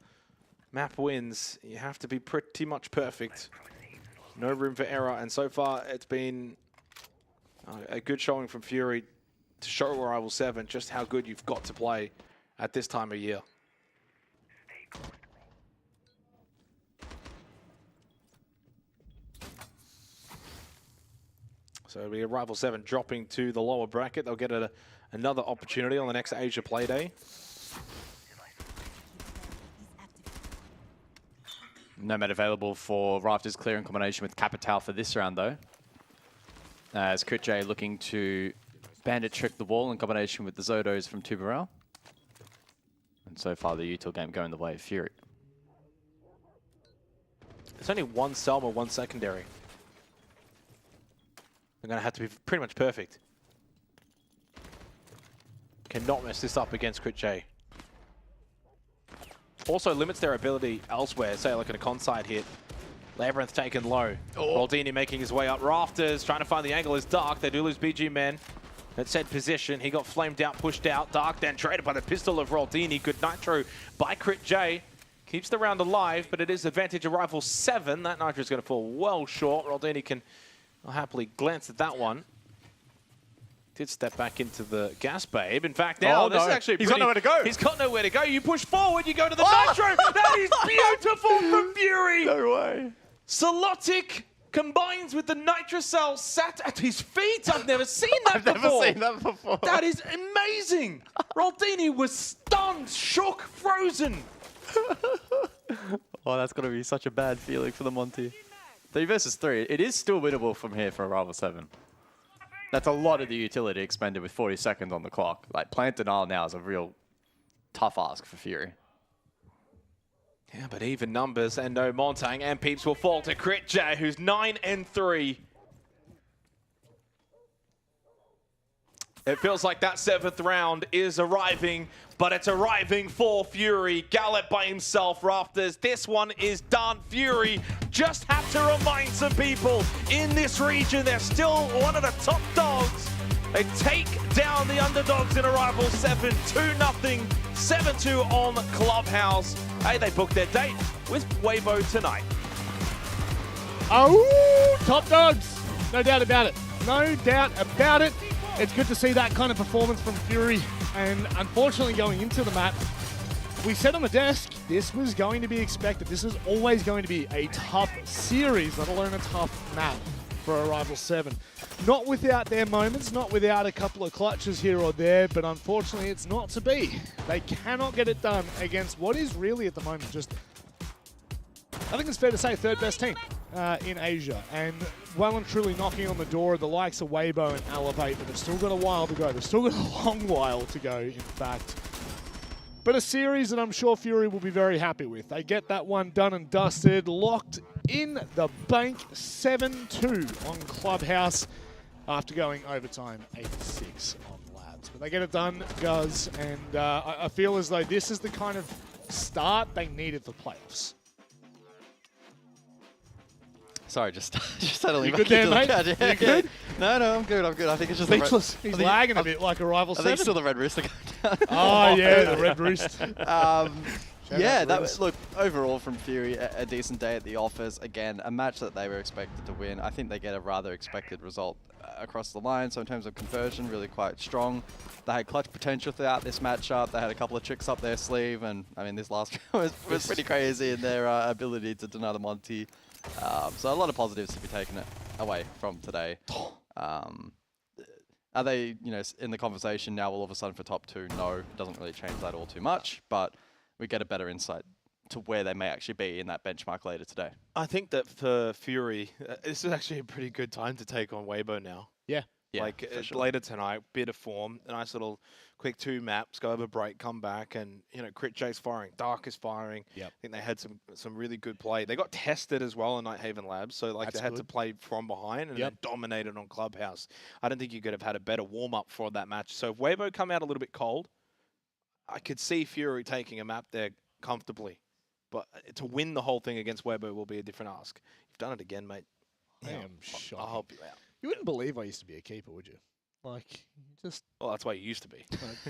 map wins, you have to be pretty much perfect. No room for error, and so far it's been a good showing from Fury to show Rival 7 just how good you've got to play at this time of year. So it'll be a Rival 7 dropping to the lower bracket. They'll get another opportunity on the next Asia Playday. Nomad available for Rafters clear in combination with Capital for this round, though. As Crit J looking to bandit trick the wall in combination with the Zodos from Tubarel. And so far, the util game going the way of Fury. There's only one Selma, one secondary. They're going to have to be pretty much perfect. Cannot mess this up against Crit J. Also limits their ability elsewhere, say like in a conside hit. Labyrinth taken low. Roldini making his way up Rafters, trying to find the angle is Dark. They do lose BG Men at said position. He got flamed out, pushed out. Dark then traded by the pistol of Roldini. Good nitro by Crit J. Keeps the round alive, but it is advantage of Rival 7. That nitro is going to fall well short. Roldini can happily glance at that one. Did step back into the gas babe. In fact, now this is actually he's got nowhere to go. He's got nowhere to go. You push forward, you go to the nitro. That is beautiful from Fury. No way. Solotic combines with the Nitrocell sat at his feet. I've never seen that before. I've never seen that before. That is amazing. Roldini was stunned, shook, frozen. Oh, that's got to be such a bad feeling for the Monty. 3 versus 3. It is still winnable from here for Rival 7. That's a lot of the utility expended with 40 seconds on the clock. Like, plant denial now is a real tough ask for Fury. Yeah, but even numbers and no Montang and Peeps will fall to Crit J, who's 9-3. It feels like that 7th round is arriving, but it's arriving for Fury. Gallup by himself, Rafters. This one is done. Fury just have to remind some people in this region they're still one of the top dogs. They take down the underdogs in Arrival 7, 2-0, 7-2 on Clubhouse. Hey, they booked their date with Waybo tonight. Oh, top dogs. No doubt about it. No doubt about it. It's good to see that kind of performance from Fury. And unfortunately, going into the map, we said on the desk, this was going to be expected. This is always going to be a tough series, let alone a tough map for Arrival 7. Not without their moments, not without a couple of clutches here or there, but unfortunately, it's not to be. They cannot get it done against what is really at the moment just, I think it's fair to say, 3rd best team in Asia. And well and truly knocking on the door of the likes of Waybo and Elevate, but they've still got a while to go. They've still got a long while to go, in fact. But a series that I'm sure Fury will be very happy with. They get that one done and dusted, locked in the bank, 7-2 on Clubhouse after going overtime 8-6 on Labs. But they get it done, Guz, and I feel as though this is the kind of start they needed for playoffs. Sorry, just settling You back good there, into mate? the You crowd. good? No, I'm good. I think it's just Speechless. The He's lagging a bit like a rival I think 7. still the red rooster going down. Oh, yeah, the red roost. Yeah, that was, look, overall from Fury, a decent day at the office. Again, a match that they were expected to win. I think they get a rather expected result across the line. So in terms of conversion, really quite strong. They had clutch potential throughout this matchup. They had a couple of tricks up their sleeve. And I mean, this last round was pretty crazy in their ability to deny the Monty. So a lot of positives to be taken away from today. Are they, in the conversation now all of a sudden for top 2? No, it doesn't really change that all too much, but we get a better insight to where they may actually be in that benchmark later today. I think that for Fury, this is actually a pretty good time to take on Waybo now. Yeah. Like sure. later tonight, bit of form, a nice little quick 2 maps, go over a break, come back, and Crit Jake's firing, Dark is firing. Yep. I think they had some really good play. They got tested as well in Nighthaven Labs, so like That's they had good. to play from behind and Yep. then dominated on Clubhouse. I don't think you could have had a better warm up for that match. So if Waybo come out a little bit cold, I could see Fury taking a map there comfortably, but to win the whole thing against Waybo will be a different ask. You've done it again, mate. I am shocked. I'll help you out. You wouldn't believe I used to be a keeper, would you? Like, just... Well, that's why you used to be.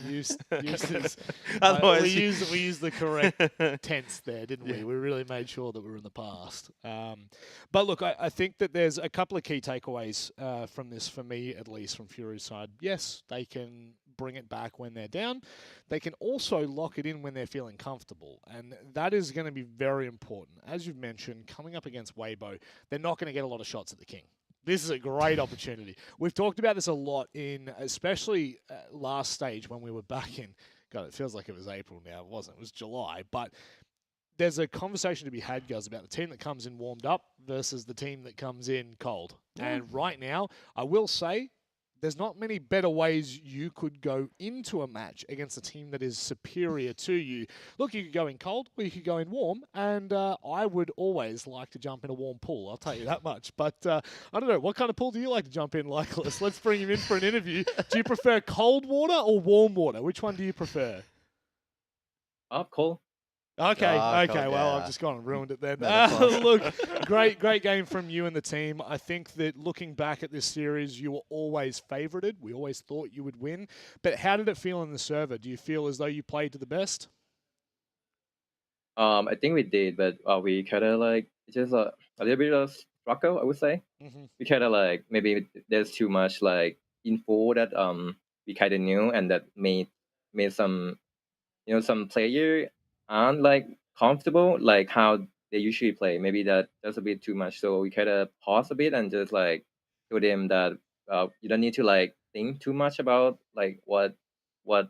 Used is... Otherwise we used the correct tense there, didn't we? We really made sure that we were in the past. But look, I think that there's a couple of key takeaways from this, for me at least, from Fury's side. Yes, they can bring it back when they're down. They can also lock it in when they're feeling comfortable, and that is going to be very important. As you've mentioned, coming up against Waybo, they're not going to get a lot of shots at the King. This is a great opportunity. We've talked about this a lot in, especially last stage when we were back in, God, it feels like it was April now. It wasn't. It was July. But there's a conversation to be had, guys, about the team that comes in warmed up versus the team that comes in cold. And right now, I will say, there's not many better ways you could go into a match against a team that is superior to you. Look, you could go in cold or you could go in warm, and I would always like to jump in a warm pool, I'll tell you that much. But I don't know, what kind of pool do you like to jump in, Lycless? Let's bring him in for an interview. Do you prefer cold water or warm water? Which one do you prefer? Cold. Okay, cold, well, yeah. I've just gone and ruined it then. Metaphor. Look, great game from you and the team. I think that looking back at this series, you were always favorited. We always thought you would win. But how did it feel in the server? Do you feel as though you played to the best? I think we did, but we kind of like just a little bit of struggle, I would say. We kind of like maybe there's too much like info that we kind of knew, and that made some some player aren't like comfortable like how they usually play. Maybe that's a bit too much. So we kind of pause a bit and just like show them that you don't need to like think too much about like what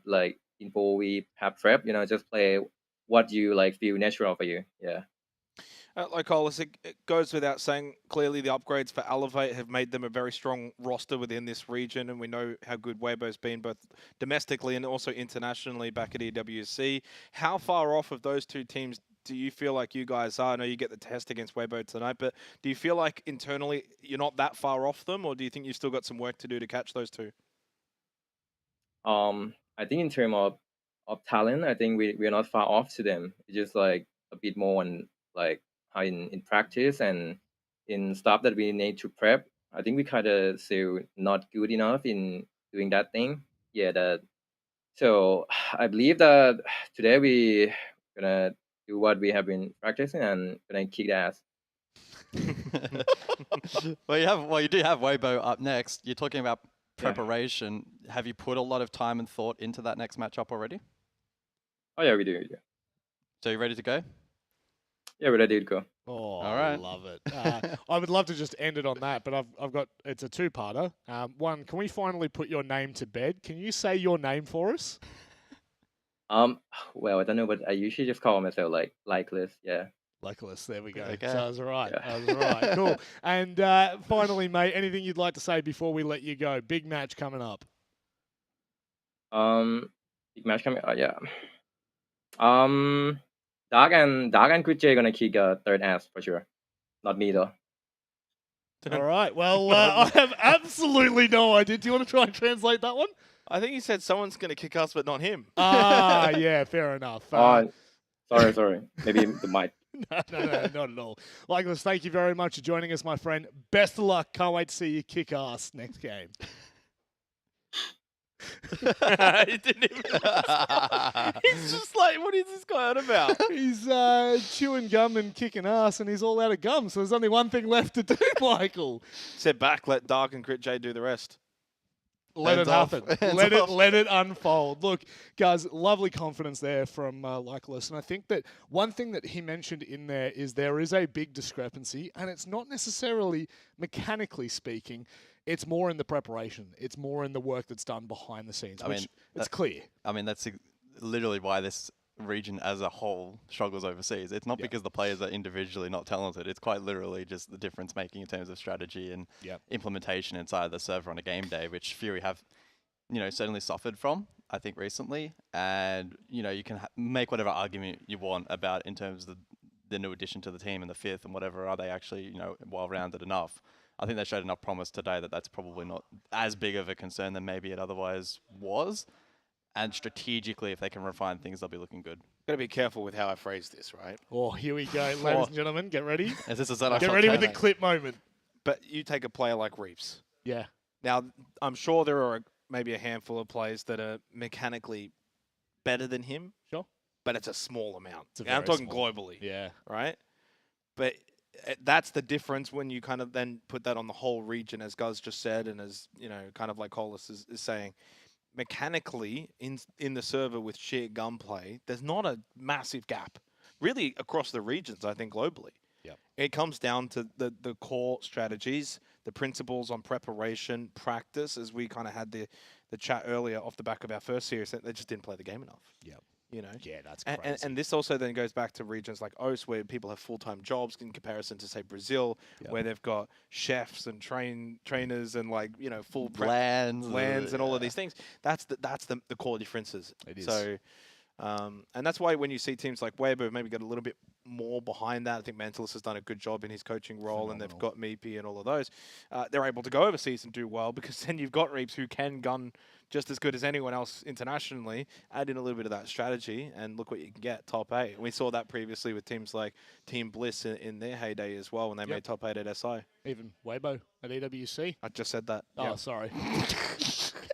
like info we have prep. Just play what you like feel natural for you. Yeah. Like Olis, it goes without saying, clearly the upgrades for Elevate have made them a very strong roster within this region, and we know how good Waybo's been both domestically and also internationally back at EWC. How far off of those two teams do you feel like you guys are? I know you get the test against Waybo tonight, but do you feel like internally you're not that far off them, or do you think you've still got some work to do to catch those two? I think in terms of talent, I think we're not far off to them. It's just like a bit more on like how in practice and in stuff that we need to prep. I think we kind of still not good enough in doing that thing. Yeah, so I believe that today we gonna do what we have been practicing and gonna kick ass. Well, you do have Waybo up next. You're talking about preparation. Yeah. Have you put a lot of time and thought into that next matchup already? Oh yeah, we do. Yeah. So you ready to go? Yeah, we're ready to go. Oh, all right. I love it. I would love to just end it on that, but I've got, it's a two-parter. One, can we finally put your name to bed? Can you say your name for us? Well, I don't know, but I usually just call myself like Lycless. Yeah. Luckiless, there we go. Okay. So I was right. Yeah. I was right. Cool. And finally, mate, anything you'd like to say before we let you go? Big match coming up. Big match coming. Yeah. Dark and Gucci are gonna kick third ass for sure. Not me though. All right. Well, I have absolutely no idea. Do you want to try and translate that one? I think he said someone's going to kick us, but not him. Ah, yeah, fair enough. Sorry. Maybe the mic. No, not at all. Luckiless, thank you very much for joining us, my friend. Best of luck. Can't wait to see you kick ass next game. He didn't even He's just like, what is this guy on about? He's chewing gum and kicking ass, and he's all out of gum, so there's only one thing left to do, Michael. Sit back, let Dark and Crit J do the rest. Let it Hands happen. off. Let it unfold. Look, guys, lovely confidence there from Luckiless. And I think that one thing that he mentioned in there is a big discrepancy, and it's not necessarily mechanically speaking. It's more in the preparation. It's more in the work that's done behind the scenes, it's clear. I mean, that's literally why this region as a whole struggles overseas. It's not because the players are individually not talented. It's quite literally just the difference making in terms of strategy and implementation inside the server on a game day, which Fury have, certainly suffered from, I think, recently. And, you can make whatever argument you want about in terms of the new addition to the team and the fifth and whatever. Are they actually, well-rounded enough? I think they showed enough promise today that that's probably not as big of a concern than maybe it otherwise was. And strategically, if they can refine things, they'll be looking good. Got to be careful with how I phrase this, right? Oh, here we go, ladies and gentlemen. Get ready. Get ready with the clip moment. But you take a player like Reeves. Yeah. Now, I'm sure there are maybe a handful of players that are mechanically better than him. Sure. But it's a small amount. It's I'm talking small. globally. Yeah. Right? But that's the difference when you kind of then put that on the whole region, as Guz just said, and as, kind of like Hollis is saying. Mechanically, in the server with sheer gunplay, there's not a massive gap. Really, across the regions, I think, globally. Yep. It comes down to the core strategies, the principles on preparation, practice, as we kind of had the chat earlier off the back of our first series, they just didn't play the game enough. Yep. Yeah, that's crazy. And this also then goes back to regions like OS, where people have full-time jobs in comparison to, say, Brazil, where they've got chefs and trainers and, full lands and all of these things. That's the core differences. It is. So, and that's why when you see teams like Waybo maybe get a little bit more behind that, I think Mentalist has done a good job in his coaching role, and they've got Meepy and all of those. They're able to go overseas and do well because then you've got Reeps who can gun just as good as anyone else internationally, add in a little bit of that strategy, and look what you can get, top 8. And we saw that previously with teams like Team Bliss in their heyday as well, when they made top 8 at SI. Even Waybo at EWC. I just said that. Oh, sorry.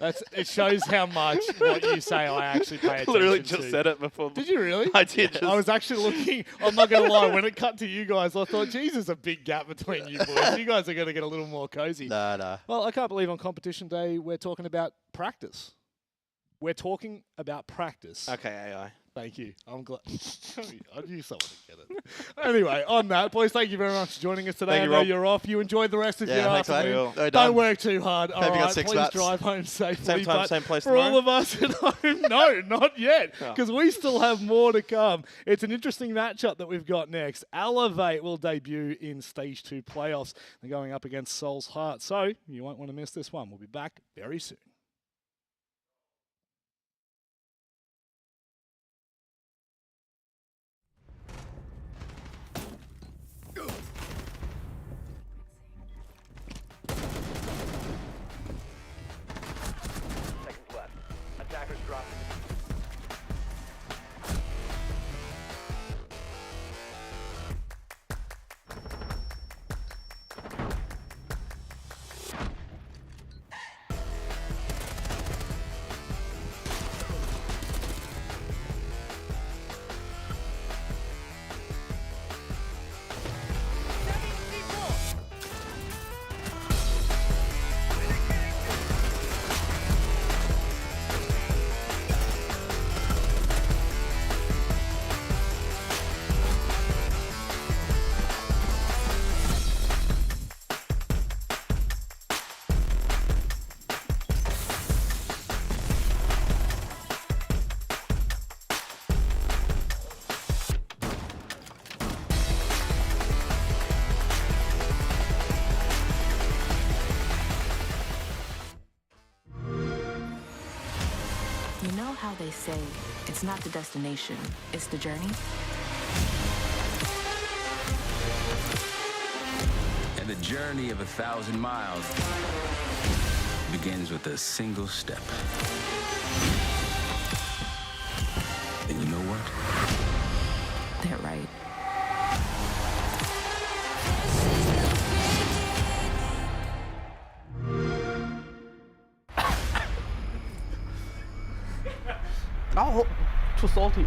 It shows how much what you say I actually pay attention to. Literally just said it before. Did you really? I did. I was actually looking. I'm not going to lie. When it cut to you guys, I thought, geez, there's a big gap between you boys. You guys are going to get a little more cozy. Nah. Well, I can't believe on competition day we're talking about practice. We're talking about practice. Okay, AI. Thank you. I'm glad. I knew someone would get it. Anyway, on that, boys, thank you very much for joining us today. Thank I you, know Rob. you're off. You enjoy the rest of your thanks, mate. afternoon. No, Don't done. work too hard. All Hope you got right, 6 please laps. drive home safely. Same time, but same place for all tomorrow? of us at home, no, not yet, because we still have more to come. It's an interesting matchup that we've got next. Elevate will debut in Stage 2 playoffs. They're going up against Soul's Heart, so you won't want to miss this one. We'll be back very soon. Seconds left. Attackers dropping. You know how they say it's not the destination, it's the journey? And the journey of 1,000 miles begins with a single step. And you know what? They're right. Oh, too salty.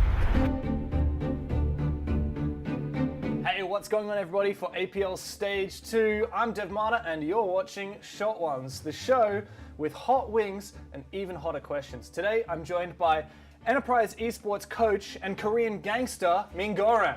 Hey, what's going on everybody for APL Stage 2? I'm Dev Marta and you're watching Short Ones, the show with hot wings and even hotter questions. Today I'm joined by Enterprise Esports coach and Korean gangster, Mingo.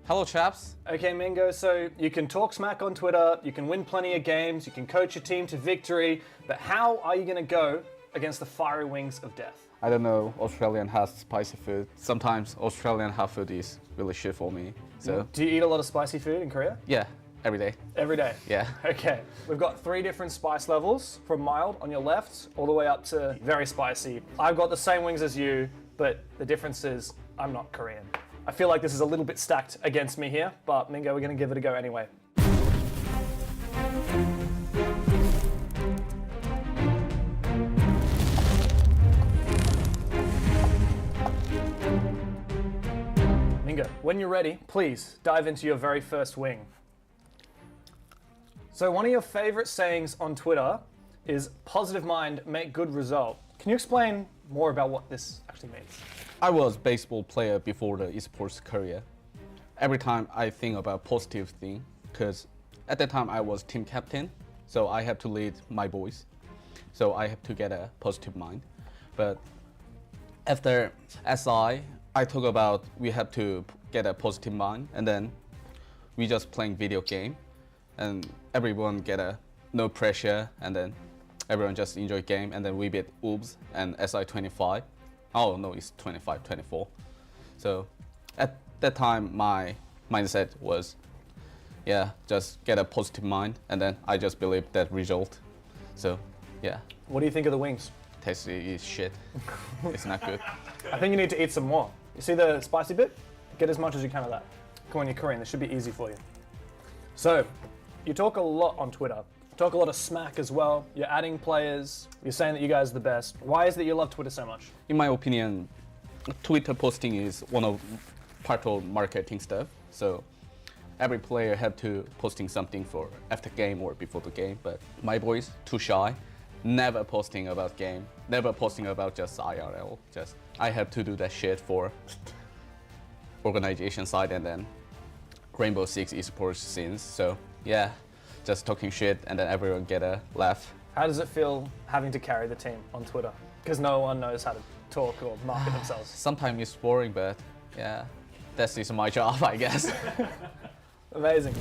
Hello, chaps. Okay, Mingo, so you can talk smack on Twitter, you can win plenty of games, you can coach your team to victory, but how are you going to go against the fiery wings of death? I don't know, Australian has spicy food. Sometimes Australian hot food is really shit for me. So do you eat a lot of spicy food in Korea? yeah, every day. Every day? Yeah. Okay, we've got 3 different spice levels, from mild on your left all the way up to very spicy. I've got the same wings as you, but the difference is I'm not Korean. I feel like this is a little bit stacked against me here, but Mingo, we're gonna give it a go anyway. Mingo, when you're ready, please dive into your very first wing. So one of your favorite sayings on Twitter is positive mind, make good result. Can you explain more about what this actually means? I was a baseball player before the esports career. Every time I think about positive thing, because at that time I was team captain, so I have to lead my boys. So I have to get a positive mind. But after SI, I talk about we have to get a positive mind, and then we just playing video game, and everyone get a no pressure, and then everyone just enjoy game, and then we beat OOBS and SI 25. Oh no, it's 25, 24. So at that time, my mindset was, yeah, just get a positive mind, and then I just believe that result. So yeah. What do you think of the wings? Tasty is shit. It's not good. I think you need to eat some more. You see the spicy bit? Get as much as you can of that. Come on, you're Korean, this should be easy for you. So, you talk a lot on Twitter. You talk a lot of smack as well. You're adding players. You're saying that you guys are the best. Why is it that you love Twitter so much? In my opinion, Twitter posting is one of part of marketing stuff. So every player have to posting something for after game or before the game. But my boys too shy, never posting about game, never posting about just IRL. Just I have to do that shit for organization side and then Rainbow Six Esports scenes. So yeah, just talking shit and then everyone get a laugh. How does it feel having to carry the team on Twitter? Because no one knows how to talk or market themselves. Sometimes it's boring, but yeah, that is my job, I guess. Amazing.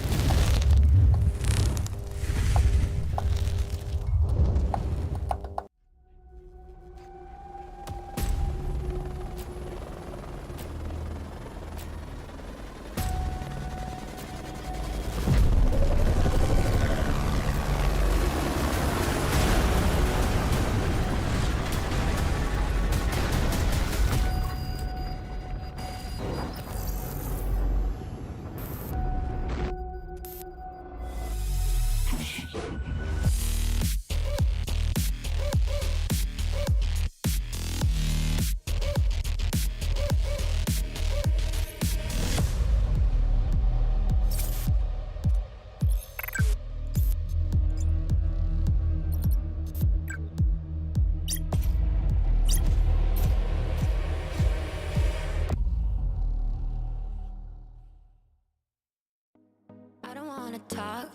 I don't wanna talk,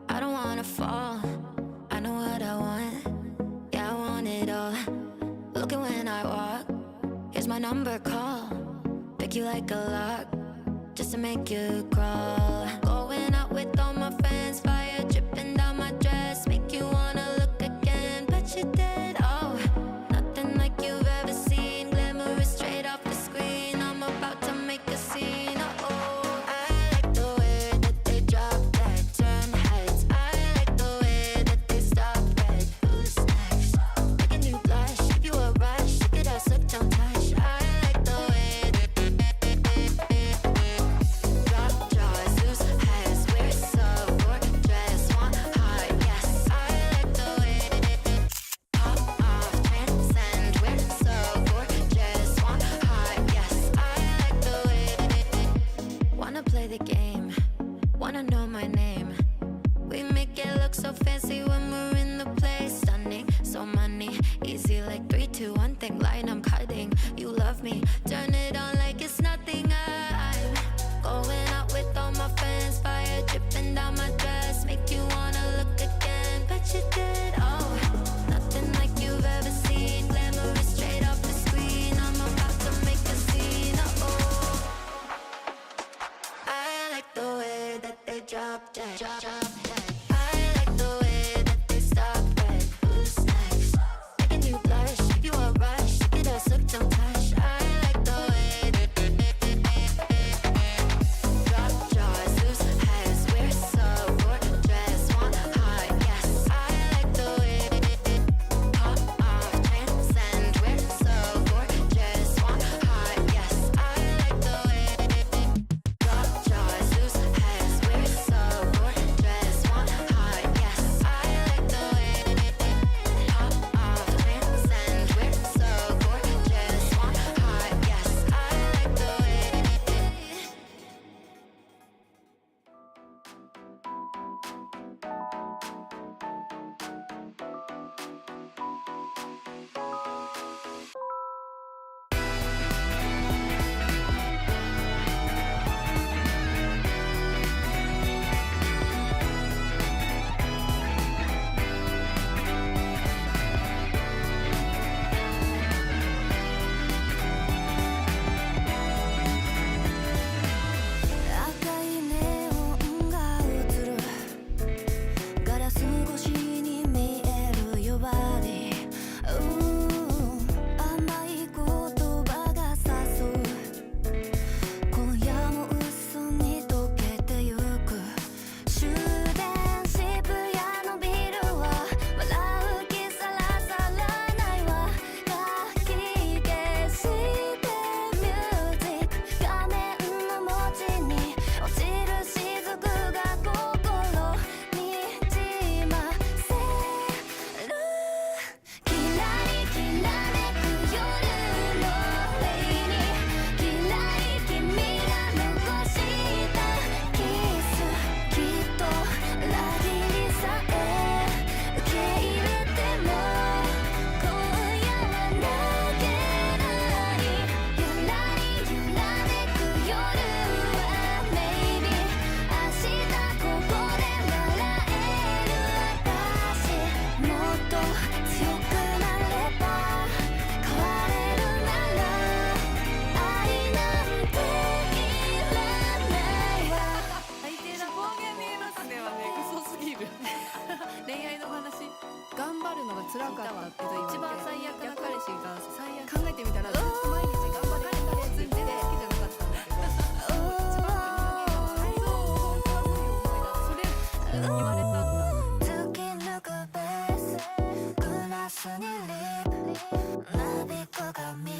I don't wanna fall. I know what I want, yeah, I want it all. Looking when I walk, here's my number, call. Pick you like a lock, just to make you crawl. Going out with all my friends, fire dripping down my dress. Make you wanna look again, but you did, oh. Nothing like you've ever seen, glamorous straight off the screen. I'm about to make a scene, oh. I like the way that they drop that, turn heads. I like the way that they stop red. Who's next? Making you blush, give you a rush. Look at us, look me. Turn it on like it's nothing. I'm going out with all my friends. Fire dripping down my dress. Make you wanna look again. Bet you did. Oh, nothing like you've ever seen. Glamorous straight off the screen. I'm about to make a scene. Oh, I like the way that they drop dead. I like the way that they stop dead. Who's next? Making you blush. You a rush. Get us hooked on touch. I like the way that drop jaws, loose heads. We're so gorgeous. Want high, yes. I like the way pop off, transcend. We're so gorgeous. Want high, yes. I like the way drop jaws, loose heads. We're so gorgeous. Want high, yes. I like the way pop off, transcend. We're so gorgeous. Want high, yes. I like the way.赤いネオンが映るガラス越しに見える Your body 甘い言葉が誘う今夜も嘘に溶けてゆく終電渋谷のビルは笑う気さらさらないわ書き消してミュージック画面の文字に落ちる雫が心にじませるキラリキラめく夜のレイにキラリ君が残したキスきっと裏切りさえ受け入れても今夜は投げないゆらりゆらめく夜は Maybe 明日ここで笑える私もっと強くなれば変われるなら愛なんていらないわ最低な暴言見えますねはね嘘すぎる恋愛の話頑張るのが辛かった一番最悪な彼氏が最悪考えてみたらずっと毎日頑張れる彼氏って好きじゃなかったんだけど一番本当はそういう思いだそれ言われた突き抜くベースグラスにリップなびく髪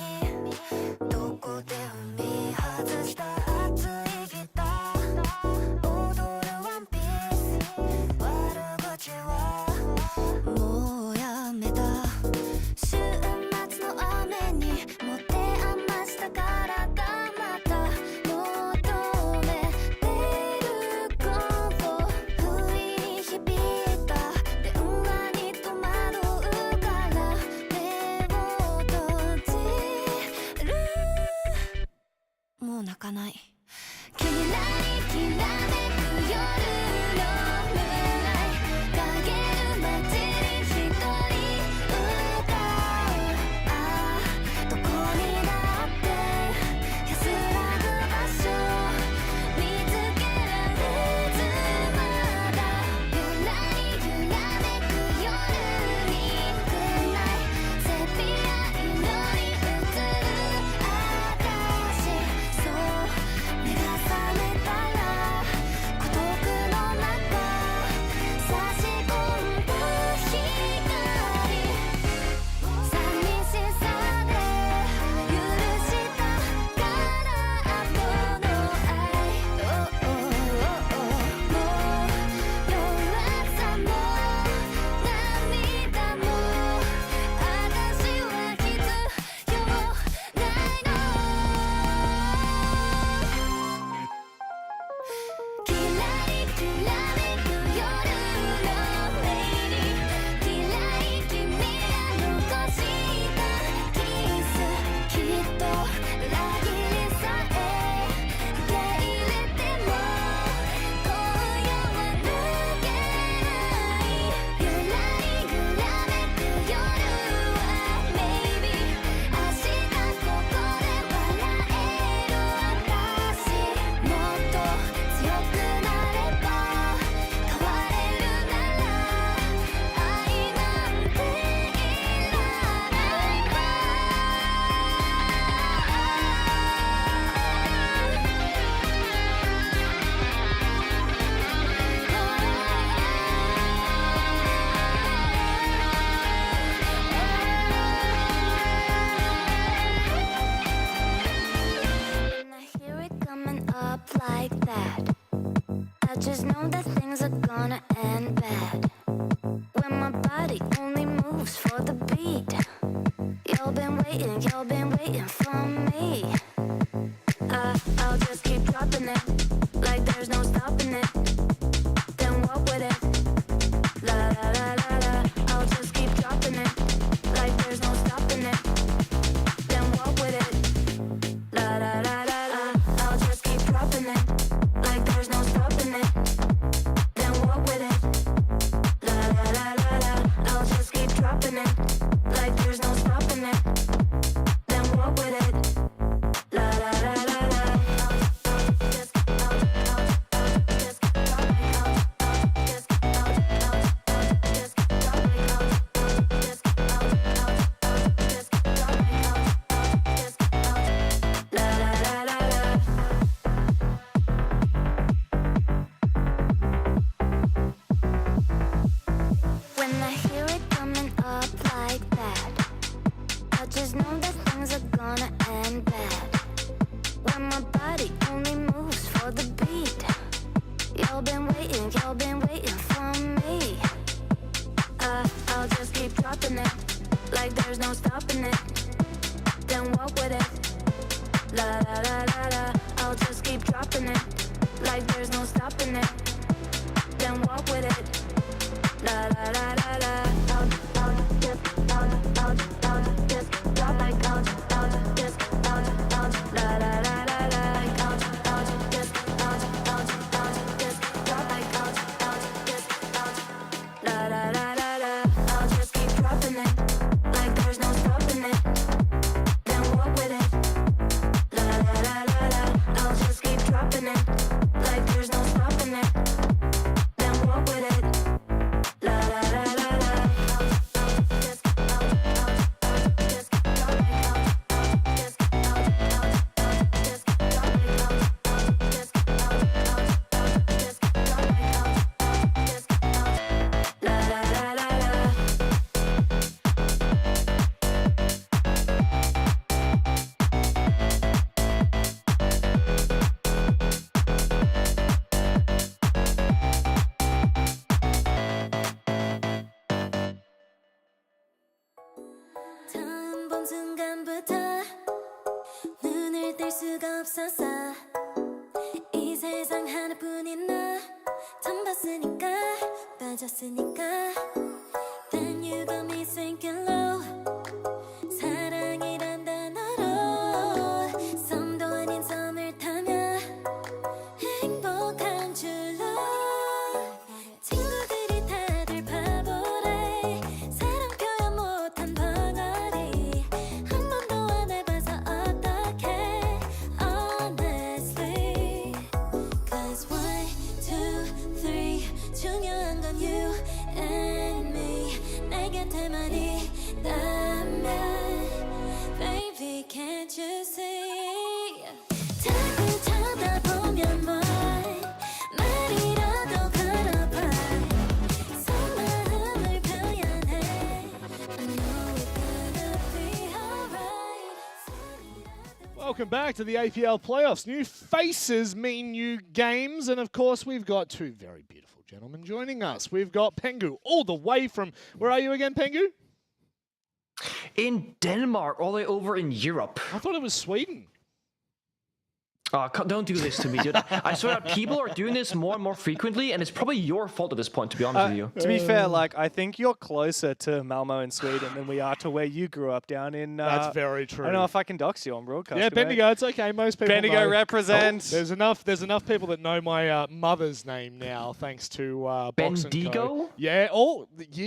どこで踏み外した熱いギター踊るワンピース悪口はもうやめた週末の雨に持て余した体また求めてるコンフォ不意に響いた電話に戸惑うから目を閉じるもう泣かないキラリキラめく夜のムーンライト影る街に一人歌うどこにだって安らぐ場所見つけられずまだゆらりゆらめく夜にくないセピア色に映る私そう目が覚めたら like that. I just know that things are gonna end bad. When my body only moves for the beat. You've been waiting for me. I'll just keep dropping it, like there's no stopping it. Then walk with it, la la la la la. I'll just keep dropping it, like there's no stopping it. Then walk with it, la la la la la. I'll just keep dropping it, like there's no stopping it. Then walk with it, la la la la la. I'll just keep dropping it, like there's no stopping it. Then walk with it, la la la la la. When I hear it coming up like that, I just know that things are gonna end bad. When my body only moves for the beat. You've been waiting for me. I'll just keep dropping it, like there's no stopping it. Then walk with it, la la la la la. I'll just keep dropping it, like there's no stopping it. Then walk with it, la la la la la. I'll just drop like I'll just la la la la la. I'll just drop like I'll just la la la la la. I'll just keep dropping it, like there's no stopping it. Then walk with it, la la la la la. I'll just keep dropping it, like there's no stopping it. Then walk with it, la la la la la. 처음 본 순간부터 눈을 뗄 수가 없었어. 이 세상 하나뿐인 너 처음 봤으니까 빠졌으니까. Then you got me sinking low. 사랑이란 단어로 섬도 아닌 섬을 타며 행복한 줄로. 친구들이 다들 바보래. 사랑 표현 못한 벙어리. 한 번도 안 해봐서 어떡해 honestly. Cause 1, 2, 3 중요한 건 you and me. 내 곁에만 있다면 Baby can't you see. 자꾸 쳐다보면 boy 말이라도 걸어봐. 속마음을 표현해. I know it's gonna be alright. Welcome back to the APL playoffs. New faces mean new games, and of course we've got two very beautiful gentlemen joining us. We've got Pengu all the way from, where are you again, Pengu? In Denmark, all the way over in Europe. I thought it was Sweden. Don't do this to me, dude. I swear that people are doing this more and more frequently, and it's probably your fault at this point, to be honest with you. To be fair, like, I think you're closer to Malmo in Sweden than we are to where you grew up down in... That's very true. I don't know if I can dox you on broadcast. Yeah, Bendigo, it's okay. Most people Bendigo know. represents. There's enough people that know my mother's name now, thanks to Box and Co. Bendigo? Yeah,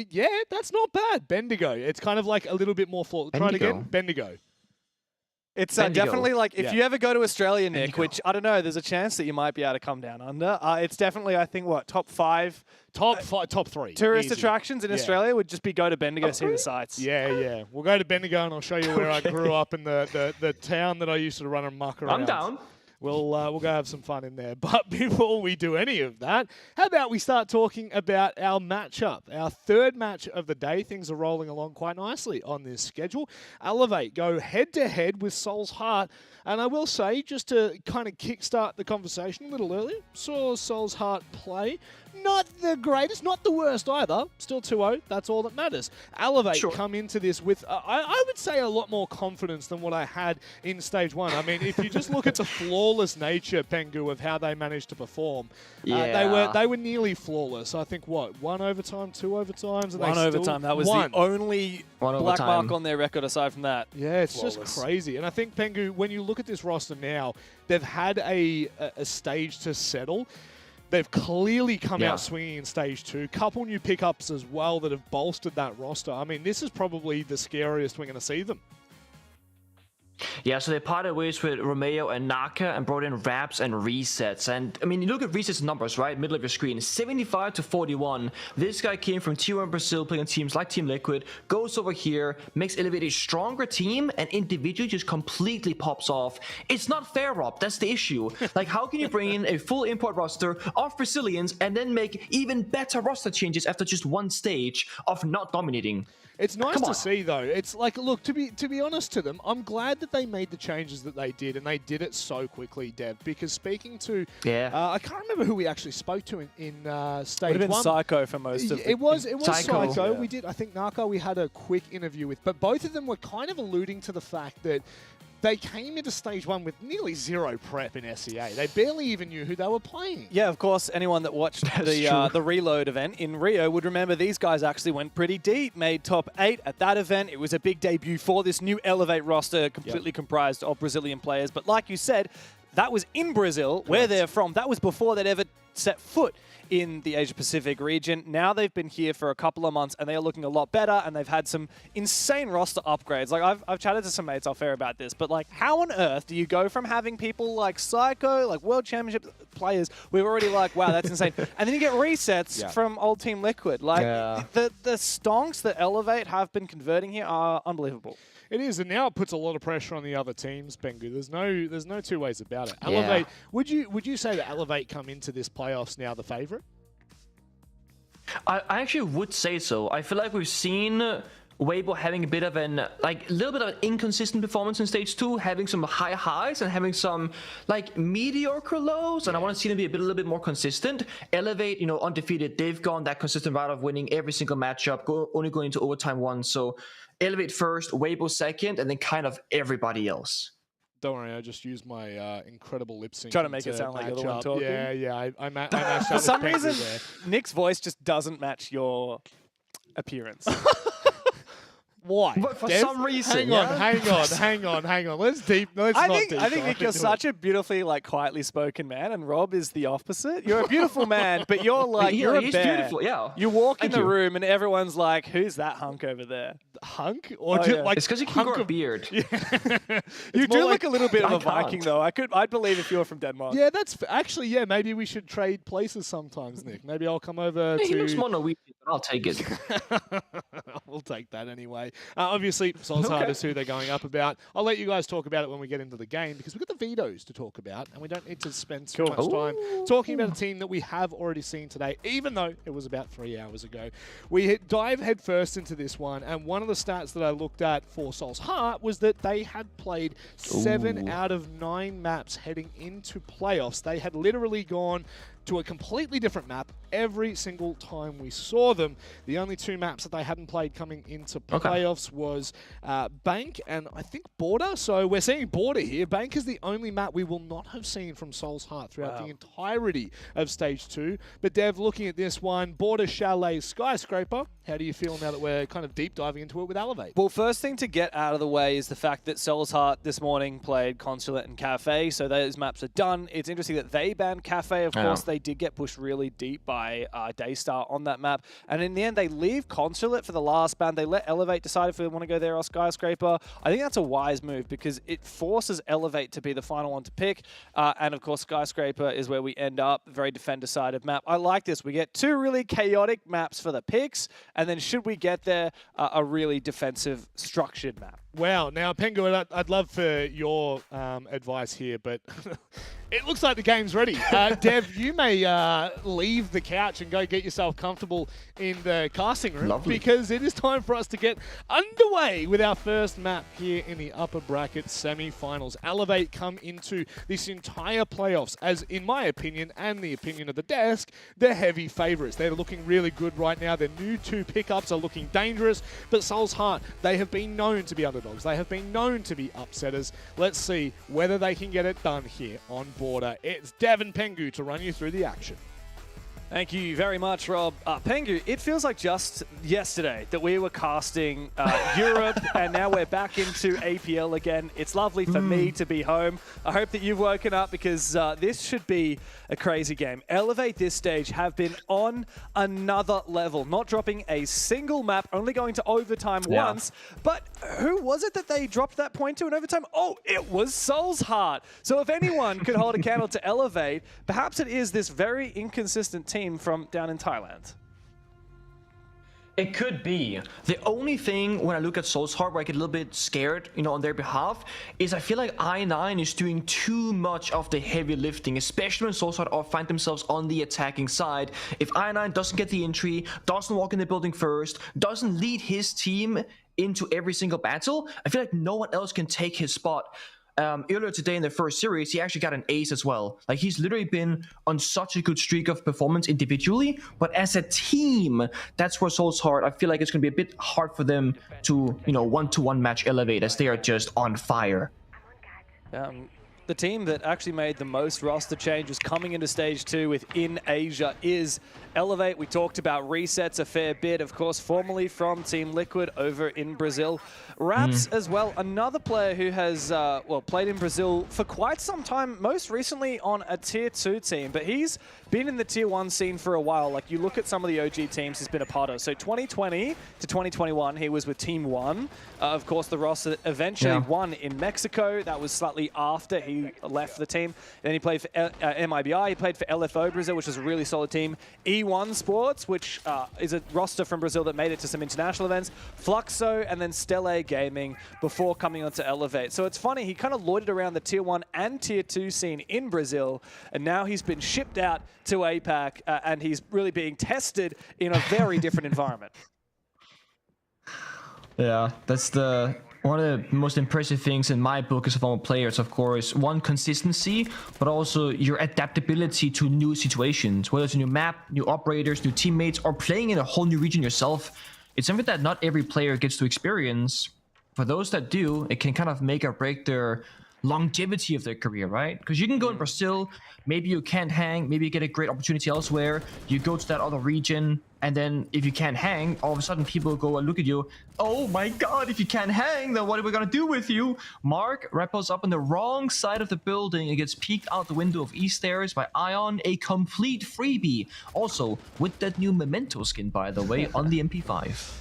yeah, that's not bad. Bendigo. It's kind of like a little bit more full. Try it again. Bendigo. It's Bendigo. definitely like, if Yeah. you ever go to Australia, Nick, Bendigo. which, I don't know, there's a chance that you might be able to come down under. It's definitely, I think, what, top 5 Top 3 tourist Easy. attractions in Yeah. Australia would just be go to Bendigo, see the sights. Yeah. We'll go to Bendigo and I'll show you where I grew up in the town that I used to run amok around. I'm down. We'll go have some fun in there. But before we do any of that, how about we start talking about our matchup, our third match of the day. Things are rolling along quite nicely on this schedule. Elevate go head-to-head with Soul's Heart. And I will say, just to kind of kickstart the conversation a little earlier, saw Soul's Heart play. Not the greatest, not the worst either. Still 2-0, that's all that matters. Elevate come into this with, I would say, a lot more confidence than what I had in Stage 1. I mean, if you just look at the flawless nature, Pengu, of how they managed to perform, they were nearly flawless. I think, what, 1 overtime, 2 overtimes? And one overtime, that was the only black mark on their record aside from that. Yeah, it's just crazy. And I think, Pengu, when you look at this roster now, they've had a stage to settle. They've clearly come out swinging in Stage 2. Couple new pickups as well that have bolstered that roster. I mean, this is probably the scariest we're going to see them. Yeah, so they parted ways with Romeo and Naka and brought in Raps and Resets. And I mean, you look at Resets numbers, right? Middle of your screen, 75 to 41. This guy came from Tier 1 Brazil, playing on teams like Team Liquid, goes over here, makes Elevate a stronger team, and individually just completely pops off. It's not fair, Rob. That's the issue. Like, how can you bring in a full import roster of Brazilians and then make even better roster changes after just one stage of not dominating? It's nice to see, though. It's like, look, to be honest to them, I'm glad that they made the changes that they did, and they did it so quickly, Dev, because speaking to... I can't remember who we actually spoke to in Stage 1. Would have been Psycho for most of it. It was Psycho. Yeah. We did, I think, Naka, we had a quick interview with, but both of them were kind of alluding to the fact that they came into Stage 1 with nearly zero prep in SEA. They barely even knew who they were playing. Yeah, of course, anyone that watched the Reload event in Rio would remember these guys actually went pretty deep, made top 8 at that event. It was a big debut for this new Elevate roster, completely comprised of Brazilian players. But like you said, that was in Brazil, where they're from. That was before they'd ever set foot in the Asia-Pacific region. Now they've been here for a couple of months and they are looking a lot better, and they've had some insane roster upgrades. Like, I've chatted to some mates off air about this, but like, how on earth do you go from having people like Psycho, like World Championship players, we're already like, wow, that's insane, and then you get resets from old Team Liquid. Like, the stonks that Elevate have been converting here are unbelievable. It is, and now it puts a lot of pressure on the other teams, Pengu. There's no two ways about it. Elevate, would you say that Elevate come into this playoffs now the favorite? I actually would say so. I feel like we've seen Waybo having a bit of little bit of an inconsistent performance in Stage 2, having some high highs and having some like mediocre lows, and I want to see them be a little bit more consistent. Elevate, undefeated. They've gone that consistent route of winning every single matchup, only going into overtime once. So Elevate first, Waybo second, and then kind of everybody else. Don't worry, I just used my incredible lip sync. Trying to make it sound like you're the one talking. Yeah. I matched up For with some Pengu reason, there. Nick's voice just doesn't match your appearance. Why? But for Dev? some reason, Hang on. Let's I think Nick, you're such a beautifully quietly spoken man, and Rob is the opposite. You're a beautiful man, but you're like you're a he's bear. beautiful, yeah. You walk in the room and everyone's like, "Who's that hunk over there?" Hunk? Or like it's because you can grow a beard. You do look a little bit of a Viking, though. I'd believe if you were from Denmark. Yeah, that's actually maybe we should trade places sometimes, Nick. Maybe I'll come over to. He looks more Norwegian, but I'll take it. We'll take that anyway. Obviously, Soul's Heart is who they're going up about. I'll let you guys talk about it when we get into the game, because we've got the Vetos to talk about, and we don't need to spend too much time talking about a team that we have already seen today, even though it was about 3 hours ago. We dive headfirst into this one, and one of the stats that I looked at for Soul's Heart was that they had played 7 out of 9 maps heading into playoffs. They had literally gone to a completely different map every single time we saw them. The only 2 maps that they hadn't played coming into playoffs was Bank and I think Border. So we're seeing Border here. Bank is the only map we will not have seen from Soul's Heart throughout the entirety of Stage 2. But Dev, looking at this one, Border, Chalet, Skyscraper, how do you feel now that we're kind of deep diving into it with Elevate? Well, first thing to get out of the way is the fact that Soul's Heart this morning played Consulate and Cafe, so those maps are done. It's interesting that they banned Cafe. Of course, they did get pushed really deep by Daystar on that map. And in the end, they leave Consulate for the last ban. They let Elevate decide if they want to go there or Skyscraper. I think that's a wise move because it forces Elevate to be the final one to pick. And of course, Skyscraper is where we end up. Very defender-sided map. I like this. We get 2 really chaotic maps for the picks. And then should we get there, a really defensive, structured map. Wow. Now, Penguin, I'd love for your advice here, but it looks like the game's ready. Dev, you may leave the couch and go get yourself comfortable in the casting room. Lovely. Because it is time for us to get underway with our first map here in the upper bracket semi-finals. Elevate come into this entire playoffs as, in my opinion, and the opinion of the desk, they're heavy favourites. They're looking really good right now. Their new 2 pickups are looking dangerous, but Soul's Heart, they have been known to be underdogs. They have been known to be upsetters. Let's see whether they can get it done here on Border. It's Dev and Pengu to run you through the action. Thank you very much, Rob. Pengu, it feels like just yesterday that we were casting Europe, and now we're back into APL again. It's lovely for me to be home. I hope that you've woken up because this should be a crazy game. Elevate this stage have been on another level, not dropping a single map, only going to overtime once. But who was it that they dropped that point to in overtime? Oh, it was Soul's Heart. So if anyone could hold a candle to Elevate, perhaps it is this very inconsistent team from down in Thailand. It could be. The only thing when I look at Soul's Heart where I get a little bit scared, on their behalf, is I feel like I9 is doing too much of the heavy lifting, especially when Soul's Heart find themselves on the attacking side. If I9 doesn't get the entry, doesn't walk in the building first, doesn't lead his team into every single battle, I feel like no one else can take his spot. Earlier today in the first series, he actually got an ace as well. Like, he's literally been on such a good streak of performance individually, but as a team, that's where Soul's Heart, I feel like it's going to be a bit hard for them to, one-to-one match Elevate, as they are just on fire. The team that actually made the most roster changes coming into Stage 2 within Asia is Elevate. We talked about resets a fair bit, of course, formerly from Team Liquid over in Brazil. Raps as well, another player who has played in Brazil for quite some time, most recently on a Tier 2 team, but he's been in the Tier 1 scene for a while. Like, you look at some of the OG teams he's been a part of. So 2020 to 2021, he was with Team 1. Of course, the roster eventually won in Mexico. That was slightly after he left the team. Then he played for MIBI. He played for LFO Brazil, which is a really solid team. E1 Sports, which is a roster from Brazil that made it to some international events. Fluxo, and then Stelle Gaming before coming on to Elevate. So it's funny, he kind of loitered around the Tier 1 and Tier 2 scene in Brazil, and now he's been shipped out to APAC, and he's really being tested in a very different environment. Yeah, that's one of the most impressive things in my book as a former player is, of course, one, consistency, but also your adaptability to new situations, whether it's a new map, new operators, new teammates, or playing in a whole new region yourself. It's something that not every player gets to experience. For those that do, it can kind of make or break their longevity of their career, right? Because you can go in Brazil, maybe you can't hang, maybe you get a great opportunity elsewhere, you go to that other region, and then if you can't hang, all of a sudden people go and look at you, oh my god, if you can't hang, then what are we gonna do with you? Mark rappels up on the wrong side of the building and gets peeked out the window of East Stairs by Ion, a complete freebie. Also, with that new Memento skin, by the way, on the MP5.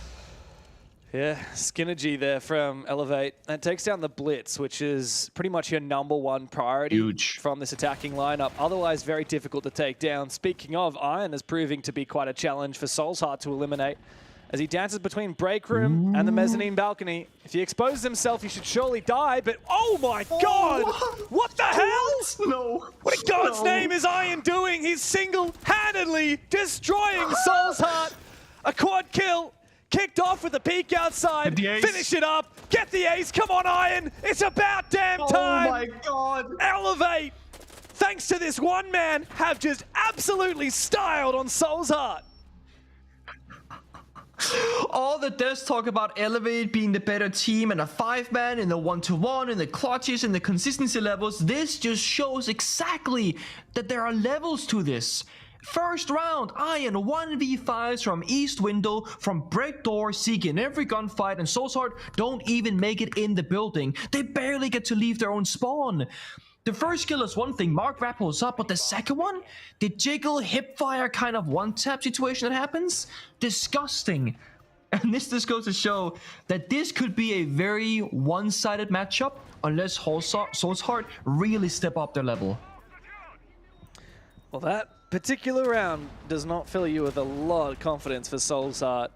Yeah, Skinergy there from Elevate. And takes down the Blitz, which is pretty much your #1 priority from this attacking lineup. Otherwise, very difficult to take down. Speaking of, Iron is proving to be quite a challenge for Soul's Heart to eliminate as he dances between Break Room and the mezzanine balcony. If he exposes himself, he should surely die, but oh my god! What the hell? No. What in God's name is Iron doing? He's single-handedly destroying Soul's Heart. A quad kill. Kicked off with a peek outside, finish it up, get the ace, come on Iron, it's about damn time! Oh my god! Elevate, thanks to this one man, have just absolutely styled on Soul's Heart. All the devs talk about Elevate being the better team and a 5-man in the 1-to-1 and the clutches and the consistency levels. This just shows exactly that there are levels to this. First round, Iron 1v5s from East Window, from Break Door, seeking every gunfight, and Soul's Heart don't even make it in the building. They barely get to leave their own spawn. The first kill is one thing, Mark rappels up, but the second one? The jiggle hipfire kind of one-tap situation that happens? Disgusting. And this just goes to show that this could be a very one-sided matchup unless Soul's Heart really step up their level. Well, that particular round does not fill you with a lot of confidence for Soul's Heart.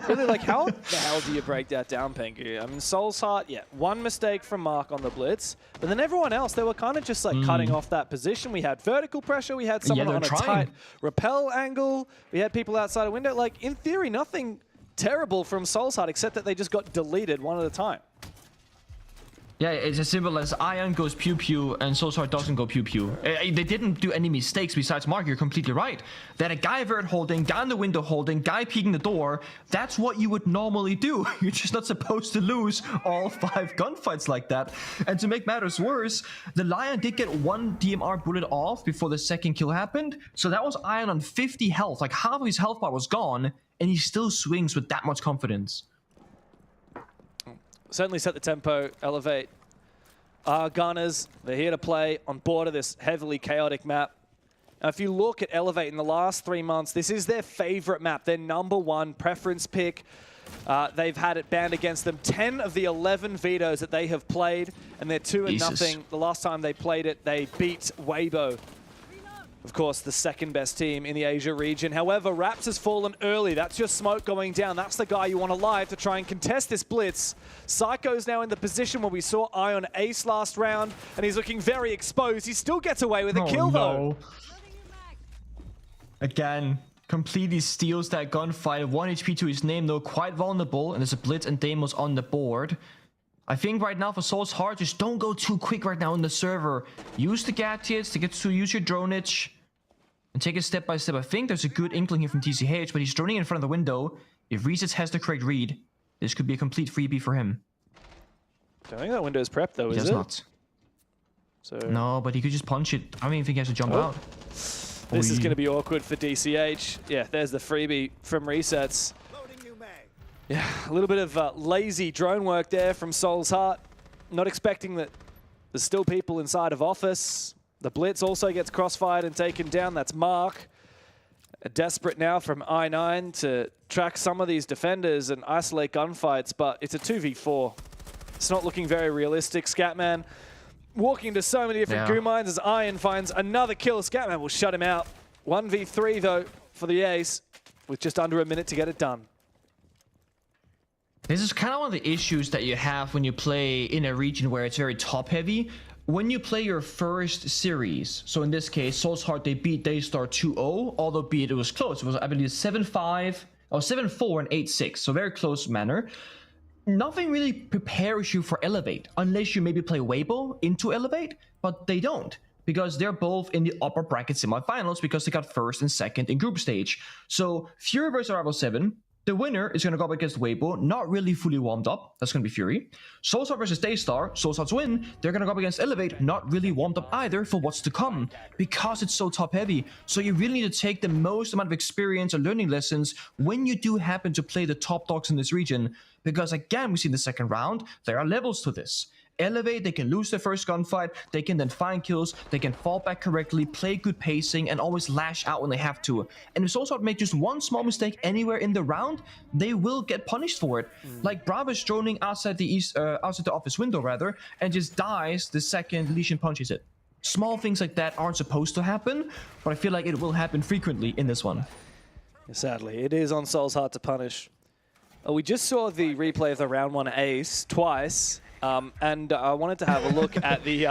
Really, like, how the hell do you break that down, Pengu? I mean, Soul's Heart, yeah, one mistake from Mark on the blitz, but then everyone else, they were kind of just like cutting off that position. We had vertical pressure, we had someone on a tight rappel angle, we had people outside a window. Like, in theory, nothing terrible from Soul's Heart, except that they just got deleted one at a time. Yeah, it's as simple as Iron goes pew-pew and Soul's Heart doesn't go pew-pew. They didn't do any mistakes besides Mark, you're completely right. They had a guy vert holding, guy in the window holding, guy peeking the door. That's what you would normally do. You're just not supposed to lose all 5 gunfights like that. And to make matters worse, the Lion did get 1 DMR bullet off before the second kill happened. So that was Iron on 50 health, like half of his health bar was gone, and he still swings with that much confidence. Certainly set the tempo, elevate. Our gunners, they're here to play on board of this heavily chaotic map. Now, if you look at Elevate in the last 3 months, this is their favorite map, their #1 preference pick. They've had it banned against them 10 of the 11 vetoes that they have played, and they're 2-0. The last time they played it, they beat Waybo. Of course, the second best team in the Asia region. However, Raps has fallen early. That's your smoke going down. That's the guy you want alive to try and contest this blitz. Psycho's now in the position where we saw Ion ace last round, and he's looking very exposed. He still gets away with a kill, though. Again, completely steals that gunfight. 1 HP to his name, though, quite vulnerable, and there's a blitz and Deimos on the board. I think right now for Soul's Heart, just don't go too quick right now in the server. Use the gadgets to get to use your dronage. And take it step by step. I think there's a good inkling here from TCH, but he's droning in front of the window. If Resets has the correct read, this could be a complete freebie for him. Don't think that window is prepped, though, is it? He does not. So no, but he could just punch it. I don't even think he has to jump out. This is going to be awkward for DCH. Yeah, there's the freebie from Resets. Yeah, a little bit of lazy drone work there from Soul's Heart. Not expecting that there's still people inside of office. The blitz also gets crossfired and taken down. That's Mark. Desperate now from I9 to track some of these defenders and isolate gunfights, but it's a 2v4. It's not looking very realistic. Scatman walking to so many different goo mines as Iron finds another kill. Scatman will shut him out. 1v3 though for the ace with just under a minute to get it done. This is kind of one of the issues that you have when you play in a region where it's very top heavy. When you play your first series, so in this case, Soul's Heart, they beat Daystar 2-0, although it was close. It was, I believe, 7-5, or 7-4 and 8-6, so very close manner. Nothing really prepares you for Elevate, unless you maybe play Waybo into Elevate, but they don't, because they're both in the upper bracket semifinals because they got first and second in group stage. So Fury versus Arrival 7, the winner is going to go up against Waybo, not really fully warmed up. That's going to be Fury. Soul's Heart versus Daystar. Soul's Heart's win. They're going to go up against Elevate, not really warmed up either for what's to come, because it's so top heavy. So you really need to take the most amount of experience and learning lessons when you do happen to play the top dogs in this region. Because again, we see in the second round, there are levels to this. Elevate, they can lose their first gunfight, they can then find kills, they can fall back correctly, play good pacing, and always lash out when they have to. And if Soul's Heart make just one small mistake anywhere in the round, they will get punished for it. Like Bravo's droning outside the outside the office window rather, and just dies the second Legion punches it. Small things like that aren't supposed to happen, but I feel like it will happen frequently in this one. Sadly, it is on Soul's Heart to punish. We just saw the replay of the round 1 ace twice. And I wanted to have a look at the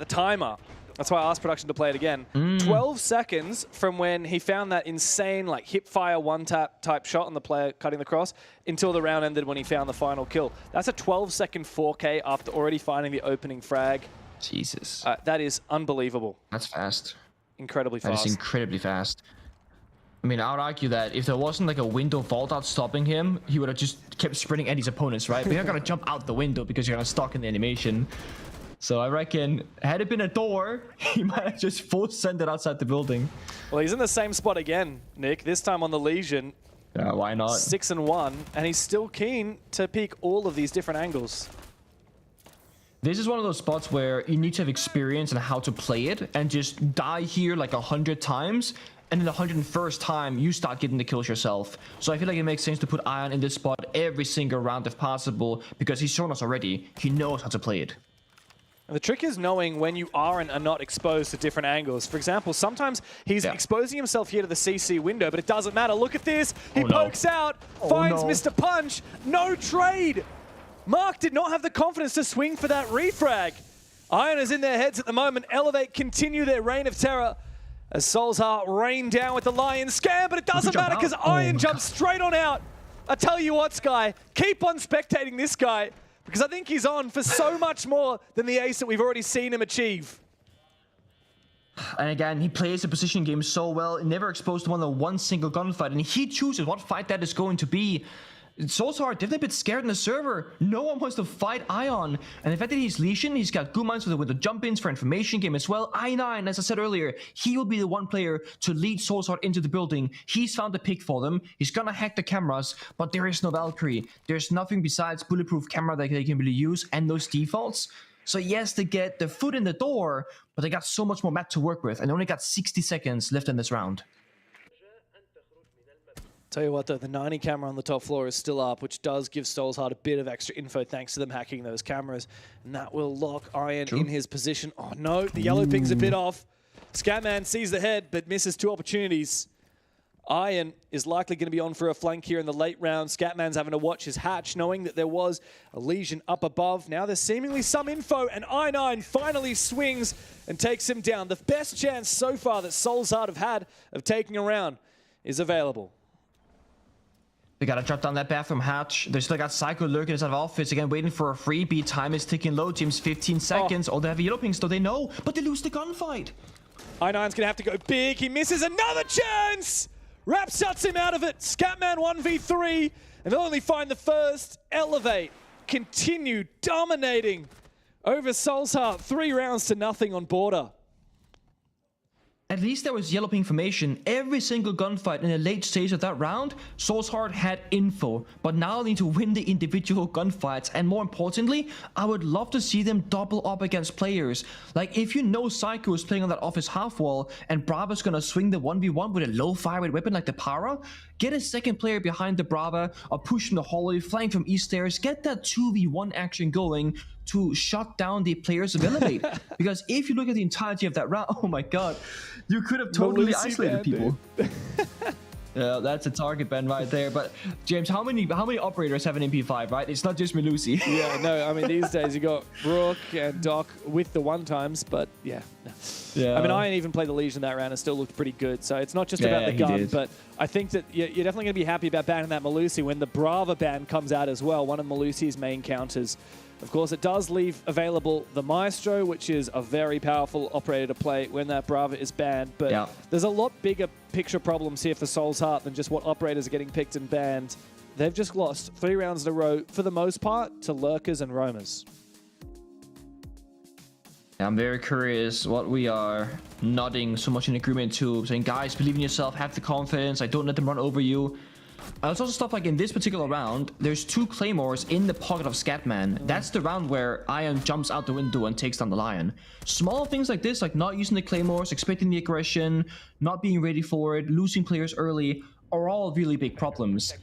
timer. That's why I asked production to play it again. 12 seconds from when he found that insane like hip fire one-tap type shot on the player cutting the cross until the round ended when he found the final kill. That's a 12-second 4K after already finding the opening frag. Jesus. That is unbelievable. That's fast. Incredibly fast. That is incredibly fast. I mean, I would argue that if there wasn't like a window vault out stopping him, he would have just kept sprinting at his opponents, right? But you're not going to jump out the window because you're going to stuck in the animation. So I reckon, had it been a door, he might have just full sent it outside the building. Well, he's in the same spot again, Nick, this time on the Legion. Yeah, why not? 6-1, and he's still keen to peek all of these different angles. This is one of those spots where you need to have experience in how to play it and just die here like 100 times. And in the 101st time, you start getting the kills yourself. So I feel like it makes sense to put Ion in this spot every single round if possible, because he's shown us already. He knows how to play it. And the trick is knowing when you are and are not exposed to different angles. For example, sometimes he's exposing himself here to the CC window, but it doesn't matter. Look at this. He pokes out, finds Mr. Punch. No trade. Mark did not have the confidence to swing for that refrag. Iron is in their heads at the moment. Elevate continue their reign of terror as Soul's Heart rain down with the Lion scam, but it doesn't matter because Iron jumps straight on out. I tell you what, Sky, keep on spectating this guy because I think he's on for so much more than the ace that we've already seen him achieve. And again, he plays the position game so well, never exposed to one single gunfight, and he chooses what fight that is going to be. Soul's Heart, they're a bit scared in the server. No one wants to fight Ion. And the fact that he's Lesion, he's got good minds with the jump-ins for information game as well. I9, as I said earlier, he will be the one player to lead Soul's Heart into the building. He's found a pick for them. He's gonna hack the cameras, but there is no Valkyrie. There's nothing besides bulletproof camera that they can really use and those defaults. So yes, they get their foot in the door, but they got so much more map to work with and only got 60 seconds left in this round. Tell you what though, the 90 camera on the top floor is still up, which does give Soul's Heart a bit of extra info thanks to them hacking those cameras. And that will lock Iron in his position. Oh no, the yellow ping's a bit off. Scatman sees the head, but misses two opportunities. Iron is likely going to be on for a flank here in the late round. Scatman's having to watch his hatch, knowing that there was a Lesion up above. Now there's seemingly some info, and I9 finally swings and takes him down. The best chance so far that Soul's Heart have had of taking a round is available. They gotta drop down that bathroom hatch. They still got Psycho lurking inside of office again, waiting for a freebie. Time is ticking low. James 15 seconds. Oh, they have yellow pings, though they know, but they lose the gunfight. I9's gonna have to go big. He misses another chance. Rap shuts him out of it. Scatman 1v3, and they'll only find the first. Elevate continue dominating over Soul's Heart. 3 rounds to nothing on border. At least there was yellow ping formation. Every single gunfight in the late stage of that round, Soul's Heart had info, but now they need to win the individual gunfights. And more importantly, I would love to see them double up against players. Like if you know Psycho is playing on that office half wall and Brava's gonna swing the 1v1 with a low fire rate weapon like the Para, get a second player behind the Brava or push from the hallway, flying from east stairs, get that 2v1 action going to shut down the players of Elevate. Because if you look at the entirety of that round, oh my god, you could have totally isolated people. Yeah, that's a target ban right there. But James, how many operators have an MP5, right? It's not just Melusi. Yeah, no, I mean these days you got Rook and Doc with the one times, but yeah. No. Yeah. I mean, I didn't even play the Lesion that round and still looked pretty good. So it's not just about the gun, but I think that you're definitely going to be happy about banning that Melusi when the Brava ban comes out as well. One of Melusi's main counters. Of course, it does leave available the Maestro, which is a very powerful operator to play when that Brava is banned. But there's a lot bigger picture problems here for Soul's Heart than just what operators are getting picked and banned. They've just lost 3 rounds in a row, for the most part, to Lurkers and Roamers. I'm very curious what we are nodding so much in agreement to, saying, guys, believe in yourself, have the confidence, like, don't let them run over you. There's also stuff like in this particular round, there's 2 Claymores in the pocket of Scatman. That's the round where Iron jumps out the window and takes down the Lion. Small things like this, like not using the Claymores, expecting the aggression, not being ready for it, losing players early, are all really big problems.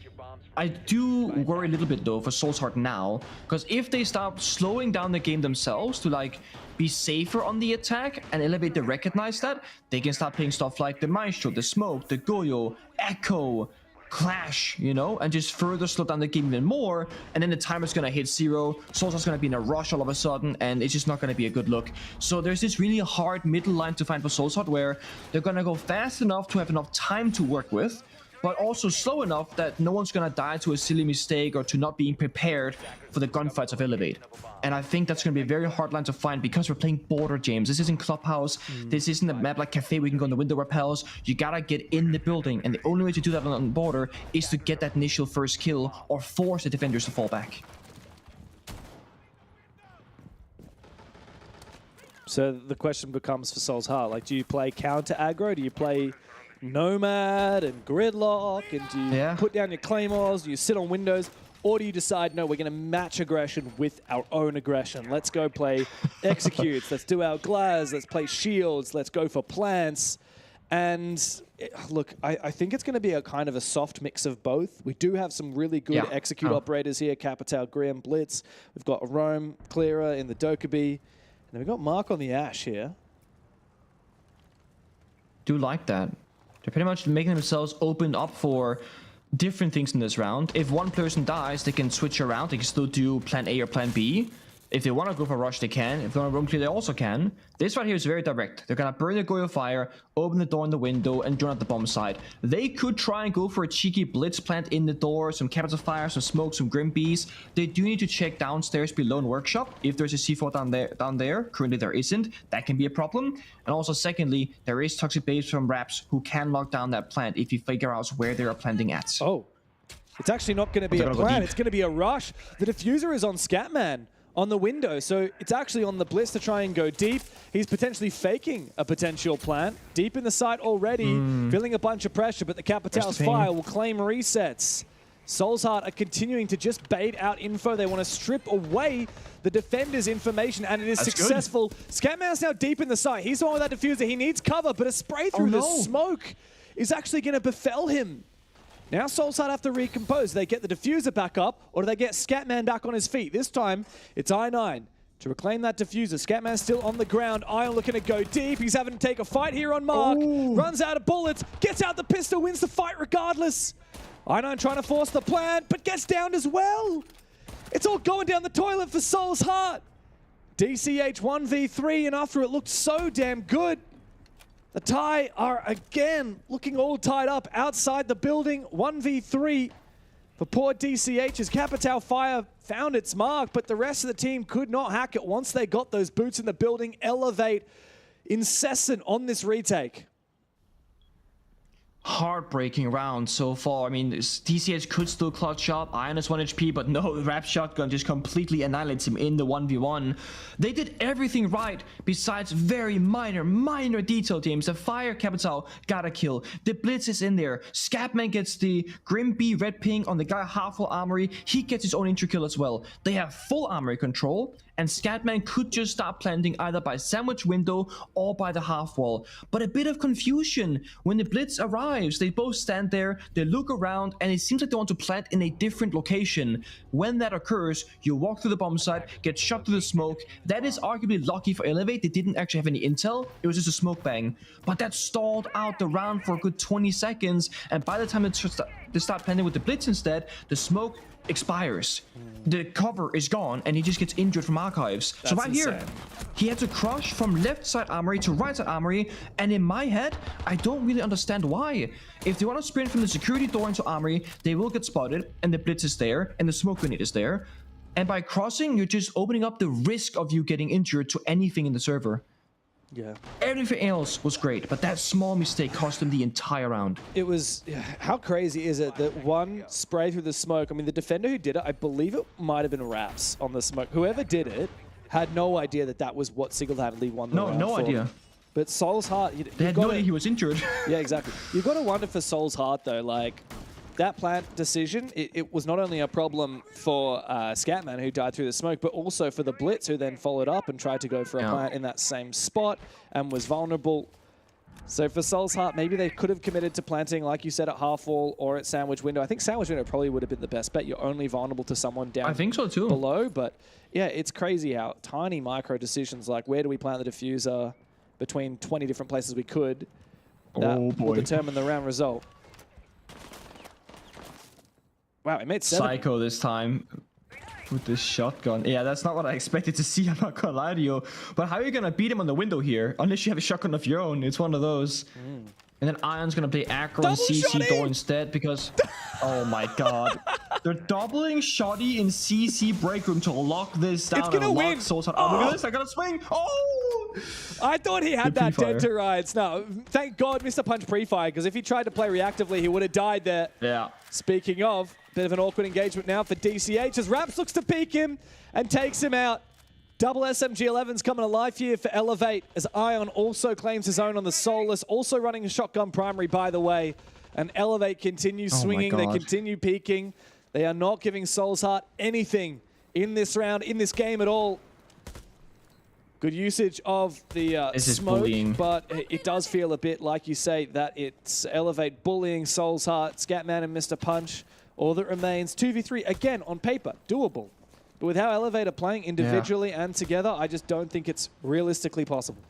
I do worry a little bit though for Soul's Heart now, because if they start slowing down the game themselves to like be safer on the attack and Elevate to recognize that, they can start playing stuff like the Maestro, the Smoke, the Goyo, Echo, Clash, you know, and just further slow down the game even more, and then the timer's gonna hit 0, Soul's Heart's gonna be in a rush all of a sudden, and it's just not gonna be a good look. So there's this really hard middle line to find for Soul's Heart where they're gonna go fast enough to have enough time to work with, but also slow enough that no one's gonna die to a silly mistake or to not being prepared for the gunfights of Elevate. And I think that's gonna be a very hard line to find because we're playing border, James. This isn't Clubhouse. This isn't a map like Cafe where you can go in the window repels. You gotta get in the building, and the only way to do that on border is to get that initial first kill or force the defenders to fall back. So the question becomes for Soul's Heart, like, do you play counter aggro? Do you play Nomad and Gridlock? And do you put down your Claymores? Do you sit on windows? Or do you decide, no, we're going to match aggression with our own aggression? Let's go play Executes. Let's do our Glaz. Let's play Shields. Let's go for Plants. And look, I think it's going to be a kind of a soft mix of both. We do have some really good Execute operators here. Capital, Graham, Blitz. We've got Rome, Clearer in the Dokkaebi. Then we've got Mark on the Ash here. Do like that. They're pretty much making themselves open up for different things in this round. If one person dies, they can switch around. They can still do plan A or plan B. If they want to go for rush, they can. If they want to roam clear, they also can. This right here is very direct. They're going to burn the Goyo fire, open the door in the window, and join at the bomb side. They could try and go for a cheeky blitz plant in the door, some capital fire, some smoke, some grim bees. They do need to check downstairs below in workshop if there's a C4 down there. Currently there isn't. That can be a problem. And also secondly, there is toxic babes from Raps who can lock down that plant if you figure out where they are planting at. Oh, it's actually not going to be a plant. It's going to be a rush. The diffuser is on Scatman on the window, so it's actually on the Blitz to try and go deep. He's potentially faking a potential plant. Deep in the site already, feeling a bunch of pressure, but the Capital's fire will claim resets. Soul's Heart are continuing to just bait out info. They want to strip away the defender's information, and it is successful. Scatman's now deep in the site. He's the one with that diffuser. He needs cover, but a spray through the smoke is actually going to befell him. Now Soul's Heart have to recompose. They get the diffuser back up, or do they get Scatman back on his feet? This time, it's I9 to reclaim that diffuser. Scatman's still on the ground. Ion looking to go deep. He's having to take a fight here on Mark. Runs out of bullets, gets out the pistol, wins the fight regardless. I9 trying to force the plant, but gets downed as well. It's all going down the toilet for Soul's Heart. DCH 1v3, and after it looked so damn good, the tie are again looking all tied up outside the building. 1v3 for poor DCH as Capital Fire found its mark, but the rest of the team could not hack it once they got those boots in the building. Elevate incessant on this retake. Heartbreaking round so far. I mean, DCH could still clutch up. Ion is 1 HP, but no, Rap Shotgun just completely annihilates him in the 1v1. They did everything right besides very minor detail teams. The Fire Capital got a kill. The Blitz is in there. Scatman gets the Grim Bee red ping on the guy half full armory. He gets his own intro kill as well. They have full armory control, and Scatman could just start planting either by sandwich window or by the half wall. But a bit of confusion when the Blitz arrives. They both stand there, they look around, and it seems like they want to plant in a different location. When that occurs, you walk through the bomb site, get shot through the smoke. That is arguably lucky for Elevate. They didn't actually have any intel. It was just a smoke bang. But that stalled out the round for a good 20 seconds, and by the time they start planting with the Blitz instead, the smoke expires. The cover is gone, and he just gets injured from archives. So right here, he had to crush from left side armory to right side armory, and in my head, I don't really understand why. If they want to sprint from the security door into armory, they will get spotted, and the Blitz is there, and the smoke grenade is there. And by crossing, you're just opening up the risk of you getting injured to anything in the server. Yeah. Everything else was great, but that small mistake cost them the entire round. It was, how crazy is it that one spray through the smoke? I mean, the defender who did it, I believe it might have been Raps on the smoke. Whoever did it had no idea that that was what single-handedly won the round. No idea. But Soul's Heart, they had no idea he was injured. Yeah, exactly. You've got to wonder for Soul's Heart though, like that plant decision, it was not only a problem for Scatman who died through the smoke, but also for the Blitz who then followed up and tried to go for a plant in that same spot and was vulnerable. So for Soul's Heart, maybe they could have committed to planting, like you said, at half wall or at sandwich window. I think sandwich window probably would have been the best bet. You're only vulnerable to someone down I think so too. below. But yeah, it's crazy how tiny micro decisions like where do we plant the diffuser between 20 different places we could that will determine the round result. Wow, it made 7. Psycho this time with this shotgun. Yeah, that's not what I expected to see, I'm not gonna lie to you. But how are you gonna beat him on the window here? Unless you have a shotgun of your own. It's one of those. And then Ion's gonna play aggro and CC door instead because... oh my god. They're doubling Shoddy in CC break room to lock this down. It's gonna win! Oh, look at this, I got a swing! Oh! I thought he had that dead to rides. No, thank God Mr. Punch pre-fire, because if he tried to play reactively, he would have died there. Yeah. Speaking of, bit of an awkward engagement now for DCH as Raps looks to peek him and takes him out. Double SMG-11's coming to life here for Elevate as Ion also claims his own on the Soulless, also running a shotgun primary, by the way. And Elevate continues swinging, they continue peeking. They are not giving Soul's Heart anything in this round, in this game at all. Good usage of the smoke, but it does feel a bit, like you say, that it's Elevate bullying Soul's Heart, Scatman and Mr. Punch. All that remains, 2v3, again, on paper, doable. But with how Elevate are playing individually and together, I just don't think it's realistically possible.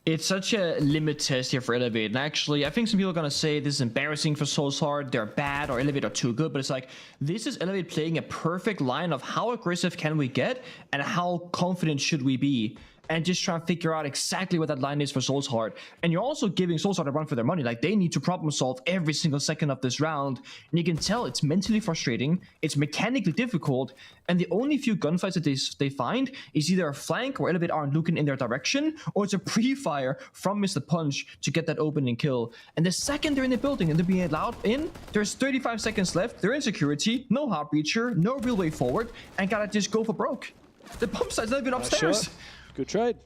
It's such a limit test here for Elevate. And actually, I think some people are going to say this is embarrassing for Soulshard. They're bad or Elevate are too good. But it's like, this is Elevate playing a perfect line of how aggressive can we get and how confident should we be. And just try and figure out exactly what that line is for Soulshard. And you're also giving Soulshard a run for their money. Like, they need to problem solve every single second of this round. And you can tell it's mentally frustrating. It's mechanically difficult. And the only few gunfights that they find is either a flank where Elevate aren't looking in their direction, or it's a pre-fire from Mr. Punch to get that opening kill. And the second they're in the building and they're being allowed in, there's 35 seconds left. They're in security, no hard breacher, no real way forward, and gotta just go for broke. The pump site's not even upstairs. Sure. Good trade.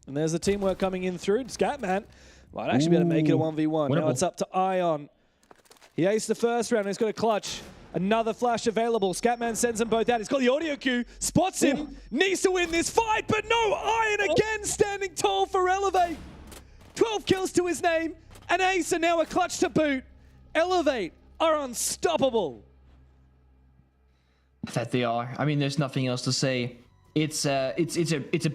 And there's the teamwork coming in through. Scatman might actually be able to make it a 1v1. Now it's up to Ion. He aced the first round. He's got a clutch. Another flash available. Scatman sends them both out. He's got the audio cue. Spots him. Needs to win this fight, but no. Ion again standing tall for Elevate. 12 kills to his name. An ace and now a clutch to boot. Elevate are unstoppable. That they are. I mean, there's nothing else to say. It's a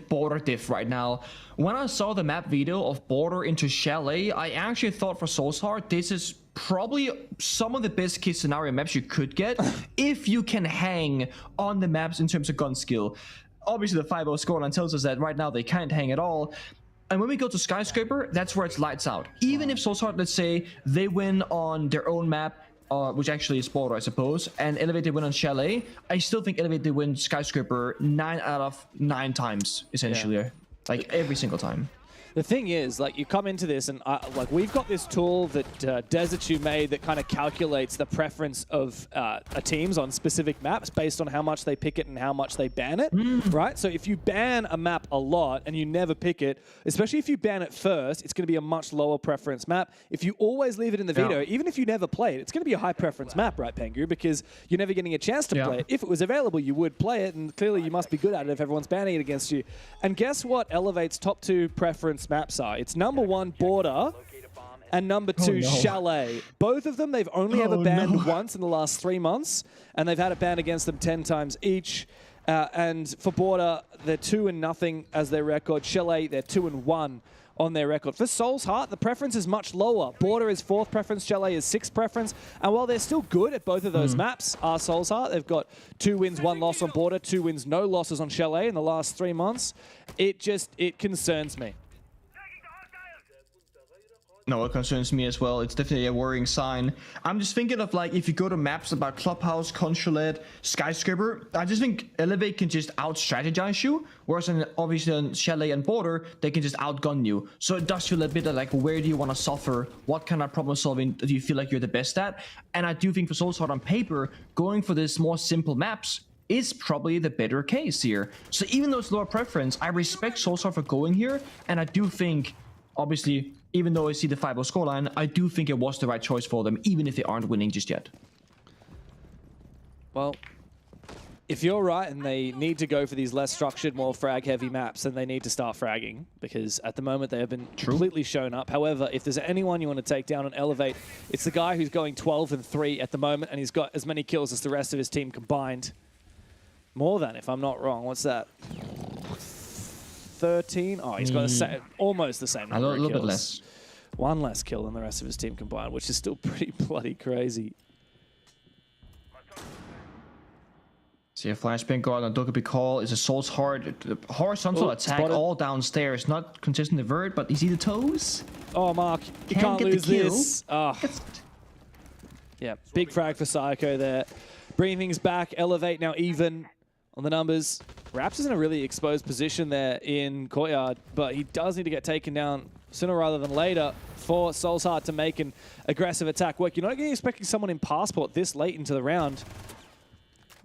border diff right now. When I saw the map Veto of border into Chalet, I actually thought for Soulshard, this is probably some of the best case scenario maps you could get if you can hang on the maps in terms of gun skill. Obviously the 5-0 scoreline tells us that right now they can't hang at all. And when we go to Skyscraper, that's where it's lights out. Even if Soulshard, let's say, they win on their own map, which actually is border, I suppose, and Elevate they win on Chalet, I still think Elevate they win Skyscraper 9 out of 9 times, essentially. Yeah. Like, every single time. The thing is, like, you come into this and, like, we've got this tool that Desertu made that kind of calculates the preference of teams on specific maps based on how much they pick it and how much they ban it, right? So if you ban a map a lot and you never pick it, especially if you ban it first, it's going to be a much lower preference map. If you always leave it in the Veto, even if you never play it, it's going to be a high preference map, right, Pengu? Because you're never getting a chance to play it. If it was available, you would play it, and clearly you must be good at it if everyone's banning it against you. And guess what Elevate's top 2 preference maps are? It's number 1, Border, and number 2, Chalet. Both of them, they've only ever banned once in the last 3 months, and they've had it banned against them 10 times each. And for Border, they're 2-0 as their record. Chalet, they're 2-1 on their record. For Soulshard, the preference is much lower. Border is 4th preference, Chalet is 6th preference. And while they're still good at both of those maps, are Soulshard. They've got 2 wins, 1 loss on Border, 2 wins, no losses on Chalet in the last 3 months. It concerns me. No, it concerns me as well. It's definitely a worrying sign. I'm just thinking of, like, if you go to maps about Clubhouse, Consulate, Skyscraper, I just think Elevate can just out-strategize you, whereas obviously on Chalet and Border, they can just outgun you. So it does feel a bit of, like, where do you want to suffer? What kind of problem solving do you feel like you're the best at? And I do think for Soulshard on paper, going for this more simple maps is probably the better case here. So even though it's lower preference, I respect Soulshard for going here, and I do think, obviously, even though I see the 5-0 scoreline, I do think it was the right choice for them, even if they aren't winning just yet. Well, if you're right and they need to go for these less structured, more frag-heavy maps, then they need to start fragging, because at the moment they have been completely shown up. However, if there's anyone you want to take down on Elevate, it's the guy who's going 12-3 at the moment, and he's got as many kills as the rest of his team combined. More than, if I'm not wrong. What's that? 13? Oh, he's got almost the same number of kills. A little bit less. 1 less kill than the rest of his team combined, which is still pretty bloody crazy. See a flashbang guard on Dokubi call is a Soulshard horizontal attack spotted. all downstairs. Not consistent divert, but you see the toes? Oh, Mark, you can't lose this. Oh. Yeah, big frag for Psycho there. Bringing things back, Elevate now even on the numbers. Raps is in a really exposed position there in Courtyard, but he does need to get taken down sooner rather than later for Soulshard to make an aggressive attack work. You're not going to be expecting someone in Passport this late into the round.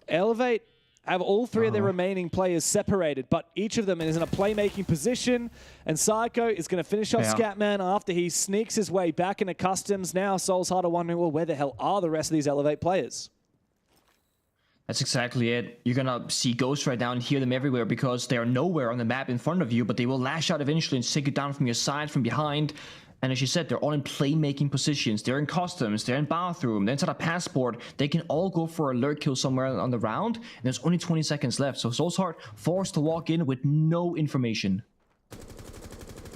Elevate have all 3 of their remaining players separated, but each of them is in a playmaking position, and Psycho is going to finish off Scatman after he sneaks his way back into Customs. Now Soulshard are wondering, well, where the hell are the rest of these Elevate players? That's exactly it. You're gonna see ghosts right now and hear them everywhere because they are nowhere on the map in front of you, but they will lash out eventually and take you down from your side, from behind. And as you said, they're all in playmaking positions. They're in customs, they're in bathroom, they're inside a passport. They can all go for a lurk kill somewhere on the round. And there's only 20 seconds left. So Soulsheart forced to walk in with no information.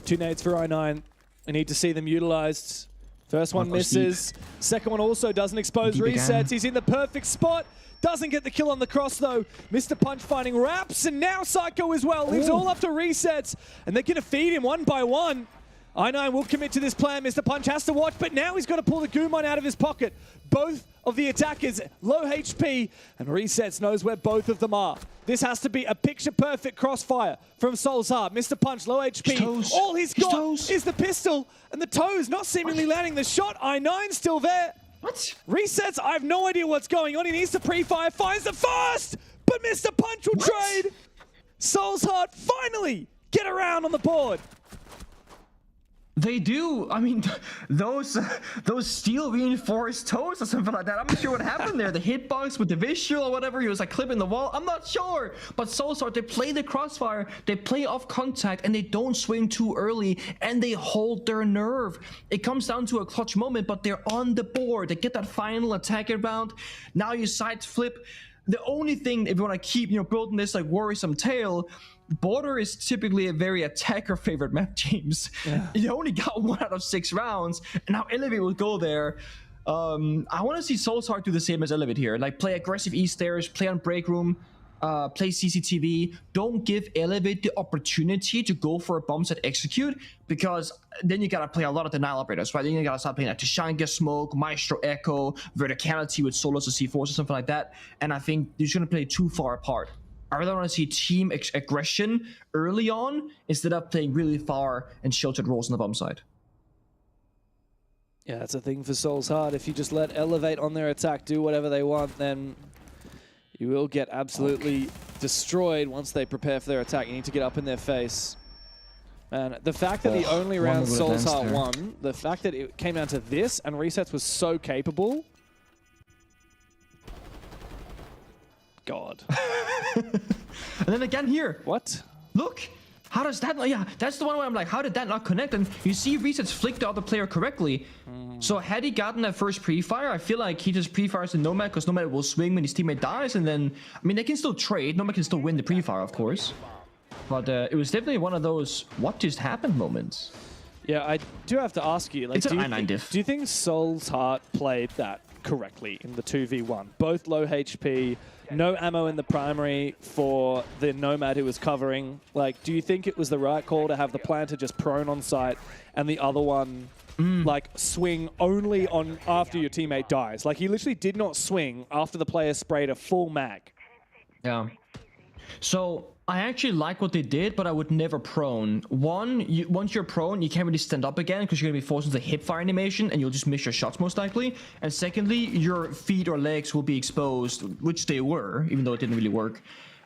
2 nades for I9. I need to see them utilized. First one misses. Second one also doesn't expose resets. He's in the perfect spot. Doesn't get the kill on the cross though. Mr. Punch finding Raps, and now Psycho as well. Leaves all up to resets. And they're going to feed him one by one. I9 will commit to this plan. Mr. Punch has to watch, but now he's got to pull the Goomon out of his pocket. Both of the attackers low HP, and Resets knows where both of them are. This has to be a picture-perfect crossfire from Soul's Heart. Mr. Punch, low HP. All he's got is the pistol, and the toes not seemingly landing the shot. I9 still there. What? Resets, I have no idea what's going on. He needs to pre-fire, finds the first, but Mr. Punch will trade. Soul's Heart finally get around on the board. They do. I mean, those steel reinforced toes or something like that. I'm not sure what happened there. The hitbox with the visual or whatever. He was like clipping the wall. I'm not sure. But Soulsheart, they play the crossfire. They play off contact and they don't swing too early and they hold their nerve. It comes down to a clutch moment, but they're on the board. They get that final attack round. Now you side flip. The only thing, if you want to keep, building this like worrisome tail, Border is typically a very attacker favorite map, James. Yeah. You only got 1 out of 6 rounds, and now Elevate will go there. I want to see Soulsheart do the same as Elevate here. Like play aggressive E stairs, play on break room, play CCTV. Don't give Elevate the opportunity to go for a bomb set execute, because then you gotta play a lot of denial operators, right? Then you gotta start playing like Tshanga Smoke, Maestro Echo, Verticality with Solos or C4s or something like that. And I think you're just gonna play too far apart. I really want to see team aggression early on instead of playing really far and sheltered roles on the bomb side. Yeah, that's a thing for Soul's Heart. If you just let Elevate on their attack do whatever they want, then you will get absolutely destroyed once they prepare for their attack. You need to get up in their face. And the fact that the only round Soul's Heart won, the fact that it came down to this and Resets was so capable. God. And then again here. What? Look. How does that... Yeah, that's the one where I'm like, how did that not connect? And you see Resets flick the other player correctly. So had he gotten that first pre-fire, I feel like he just pre-fires the Nomad, because Nomad will swing when his teammate dies. And then, I mean, they can still trade. Nomad can still win the pre-fire, of course. But it was definitely one of those what just happened moments. Yeah, I do have to ask you. Like, it's an I9 diff. Do you think Soul's Heart played that correctly in the 2v1? Both low HP, no ammo in the primary for the Nomad who was covering. Like, do you think it was the right call to have the planter just prone on site and the other one like swing only on after your teammate dies? Like, he literally did not swing after the player sprayed a full mag. Yeah. So I actually like what they did, but I would never prone. One, once you're prone, you can't really stand up again because you're going to be forced into hip fire animation and you'll just miss your shots most likely. And secondly, your feet or legs will be exposed, which they were, even though it didn't really work.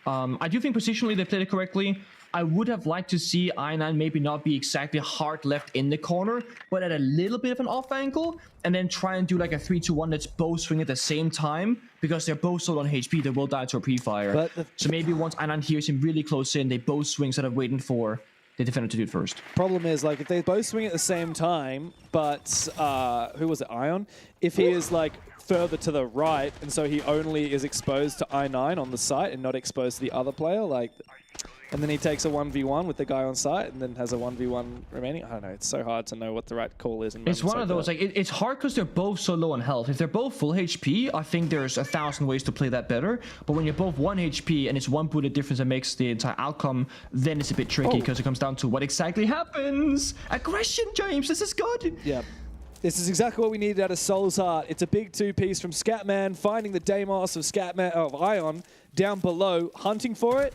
I do think positionally they played it correctly. I would have liked to see I9 maybe not be exactly hard left in the corner, but at a little bit of an off angle, and then try and do like a 3-2-1 that's both swing at the same time, because they're both so on HP, they will die to a pre-fire. So maybe once I9 hears him really close in, they both swing instead of waiting for the defender to do it first. Problem is, like, if they both swing at the same time, but who was it, Ion? If he is like further to the right, and so he only is exposed to I9 on the site and not exposed to the other player, like, and then he takes a 1v1 with the guy on site and then has a 1v1 remaining. I don't know. It's so hard to know what the right call is. It's one of those, like, it's hard because they're both so low on health. If they're both full HP, I think there's 1,000 ways to play that better. But when you're both 1 HP and it's 1 bullet difference that makes the entire outcome, then it's a bit tricky because it comes down to what exactly happens. Aggression, James. This is good. Yeah. This is exactly what we needed out of Soul's Heart. It's a big 2-piece from Scatman, finding the Deimos of Ion down below, hunting for it,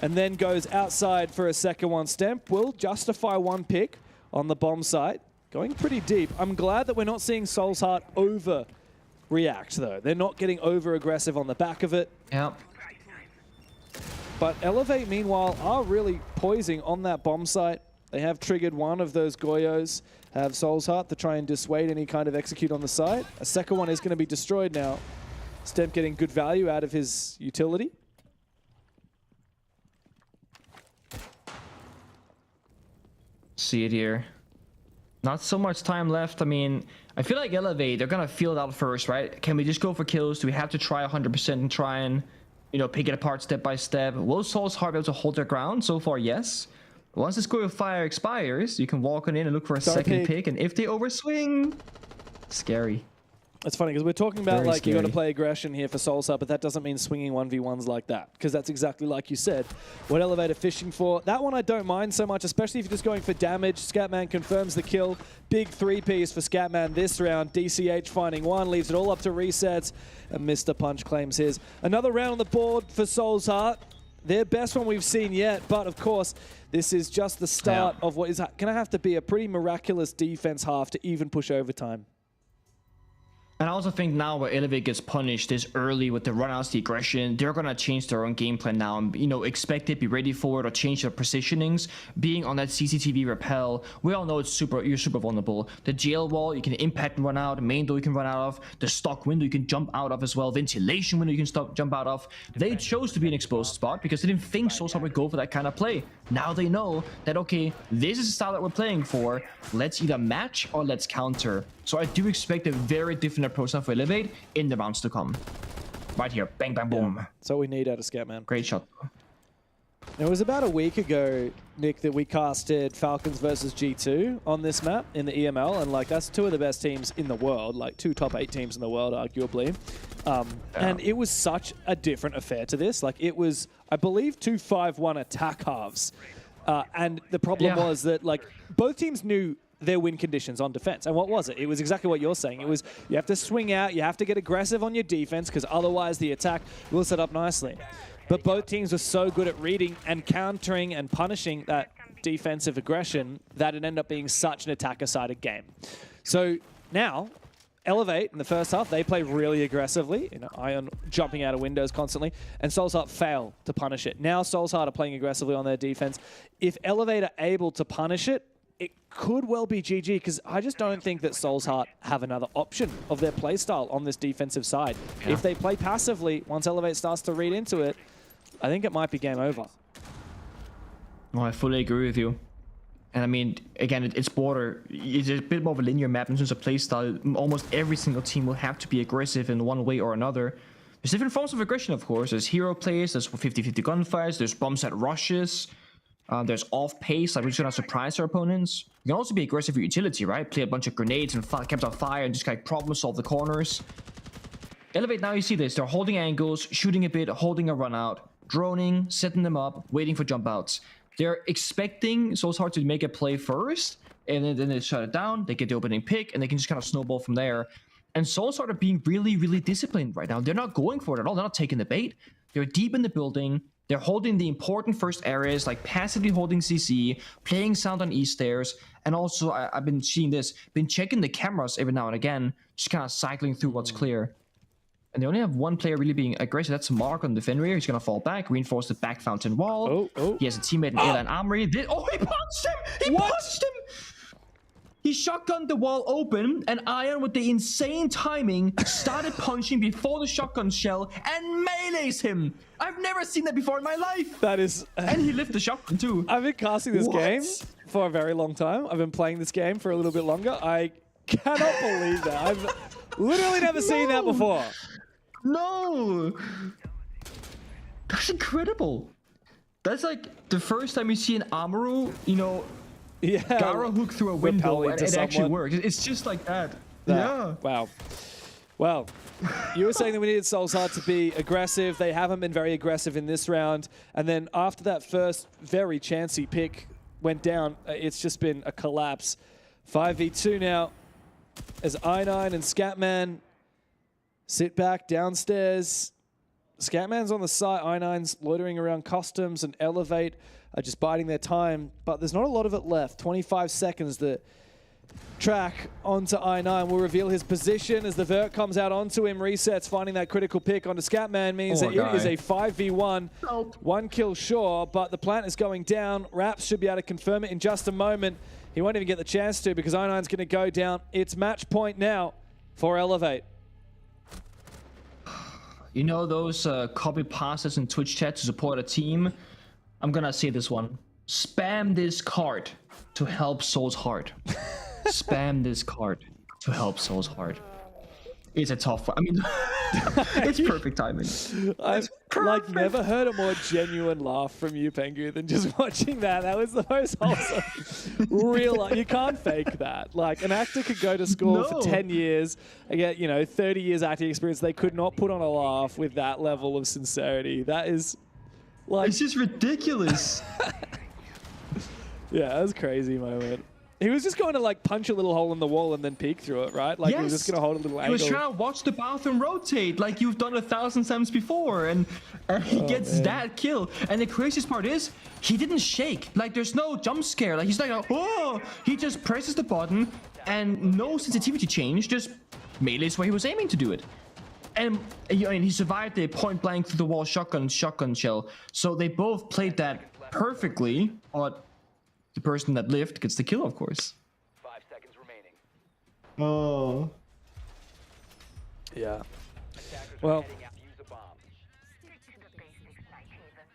and then goes outside for a second one. Stemp will justify 1 pick on the bomb site, going pretty deep. I'm glad that we're not seeing Soul's Heart overreact, though. They're not getting over-aggressive on the back of it. Yeah. But Elevate, meanwhile, are really poising on that bomb site. They have triggered one of those Goyos, have Soul's Heart to try and dissuade any kind of execute on the site. A second one is going to be destroyed now. Stemp getting good value out of his utility. See it here. Not so much time left. I mean, I feel like Elevate, they're going to field out first, right? Can we just go for kills? Do we have to try 100% and try and, you know, pick it apart step by step? Will Soul's Heart be able to hold their ground? So far, yes. Once the Square of Fire expires, you can walk on in and look for a second pick. And if they overswing, scary. It's funny because we're talking about Very like you got to scary. play aggression here for Soulstar, but that doesn't mean swinging 1v1s like that, because that's exactly like you said. What Elevator fishing for? That one I don't mind so much, especially if you're just going for damage. Scatman confirms the kill. Big 3Ps for Scatman this round. DCH finding one, leaves it all up to resets, and Mr. Punch claims his. Another round on the board for Soul's Heart. Their best one we've seen yet, but of course, this is just the start of what is going to have to be a pretty miraculous defense half to even push overtime. And I also think now where Elevate gets punished this early with the runouts, the aggression, they're going to change their own game plan now and, you know, expect it, be ready for it, or change their positionings. Being on that CCTV repel, we all know you're super vulnerable. The jail wall, you can impact and run out. Main door you can run out of. The stock window you can jump out of as well. Ventilation window you can jump out of. They chose to be an exposed spot because they didn't think Soulstar would go for that kind of play. Now they know that, okay, this is the style that we're playing for. Let's either match or let's counter. So I do expect a very different approach now for Elevate in the rounds to come. Right here. Bang, bang, boom. Yeah. That's what we need out of Scatman. Great shot. It was about a week ago, Nick, that we casted Falcons versus G2 on this map in the EML, and like that's two of the best teams in the world, like two top 8 teams in the world, arguably. And it was such a different affair to this. Like it was, I believe, 2-5-1 attack halves. And the problem was that like both teams knew their win conditions on defense. And what was it? It was exactly what you're saying. It was you have to swing out, you have to get aggressive on your defense because otherwise the attack will set up nicely. But both teams were so good at reading and countering and punishing that defensive aggression that it ended up being such an attacker-sided game. So now, Elevate in the first half, they play really aggressively, you know, Ion jumping out of windows constantly, and Soul's Heart fail to punish it. Now Soul's Heart are playing aggressively on their defense. If Elevate are able to punish it, it could well be GG, because I just don't think that Soul's Heart have another option of their playstyle on this defensive side. If they play passively, once Elevate starts to read into it, I think it might be game over. Oh, I fully agree with you. And I mean, again, it's border. It's a bit more of a linear map in terms of playstyle. Almost every single team will have to be aggressive in one way or another. There's different forms of aggression, of course. There's hero plays, there's 50-50 gunfights, there's bombs at rushes. There's off pace, like we're just gonna surprise our opponents. You can also be aggressive with utility, right? Play a bunch of grenades and kept on fire and just kind of problem solve the corners. Elevate, now you see this. They're holding angles, shooting a bit, holding a run out, droning, setting them up, waiting for jump outs. They're expecting Soul's Heart to make a play first, and then they shut it down, they get the opening pick, and they can just kind of snowball from there. And Soul's Heart are being really, really disciplined right now. They're not going for it at all. They're not taking the bait. They're deep in the building. They're holding the important first areas, like passively holding CC, playing sound on E stairs, and also I've been seeing this, been checking the cameras every now and again, just kind of cycling through what's clear. And they only have one player really being aggressive. That's Mark on the Fenrir. He's going to fall back, reinforce the back fountain wall. He has a teammate in Airline Armory. He punched him! He punched him! He shotgunned the wall open, and Ion, with the insane timing, started punching before the shotgun shell and melees him. I've never seen that before in my life. That is... and he lifted the shotgun too. I've been casting this game for a very long time. I've been playing this game for a little bit longer. I cannot believe that. I've literally never seen that before. No! That's incredible. That's like the first time you see an Amaru, you know, Gara hook through a window and it actually works. It's just like that. Yeah. Wow. Well, you were saying that we needed Soul's Heart to be aggressive. They haven't been very aggressive in this round. And then after that first very chancy pick went down, it's just been a collapse. 5v2 now as I9 and Scatman sit back downstairs. Scatman's on the side. I9's loitering around customs, and Elevate are just biding their time. But there's not a lot of it left. 25 seconds. The track onto I9 will reveal his position as the vert comes out onto him. Resets, finding that critical pick onto Scatman means that it is a 5v1. One kill sure, but the plant is going down. Raps should be able to confirm it in just a moment. He won't even get the chance to because I9's going to go down. It's match point now for Elevate. You know those copy passes in Twitch chat to support a team? I'm gonna say this one. Spam this card to help Soul's Heart. spam this card to help Soul's Heart. It's a tough one. I mean, it's perfect timing. I've like never heard a more genuine laugh from you, Pengu, than just watching that. That was the most wholesome. Real, you can't fake that. Like an actor could go to school for 10 years and get 30 years acting experience. They could not put on a laugh with that level of sincerity. That is like it's just ridiculous. Yeah, that was a crazy moment. He was just going to like punch a little hole in the wall and then peek through it, right? Like he was just going to hold a little angle. He was trying to watch the bathroom rotate like you've done 1,000 times before, and he gets that kill. And the craziest part is he didn't shake. Like there's no jump scare. Like he's like, oh, he just presses the button and no sensitivity change. Just melee's where he was aiming to do it. And he survived the point blank through the wall shotgun shell. So they both played that perfectly, but the person that lived gets the kill, of course. 5 seconds remaining. Oh. Yeah. Well,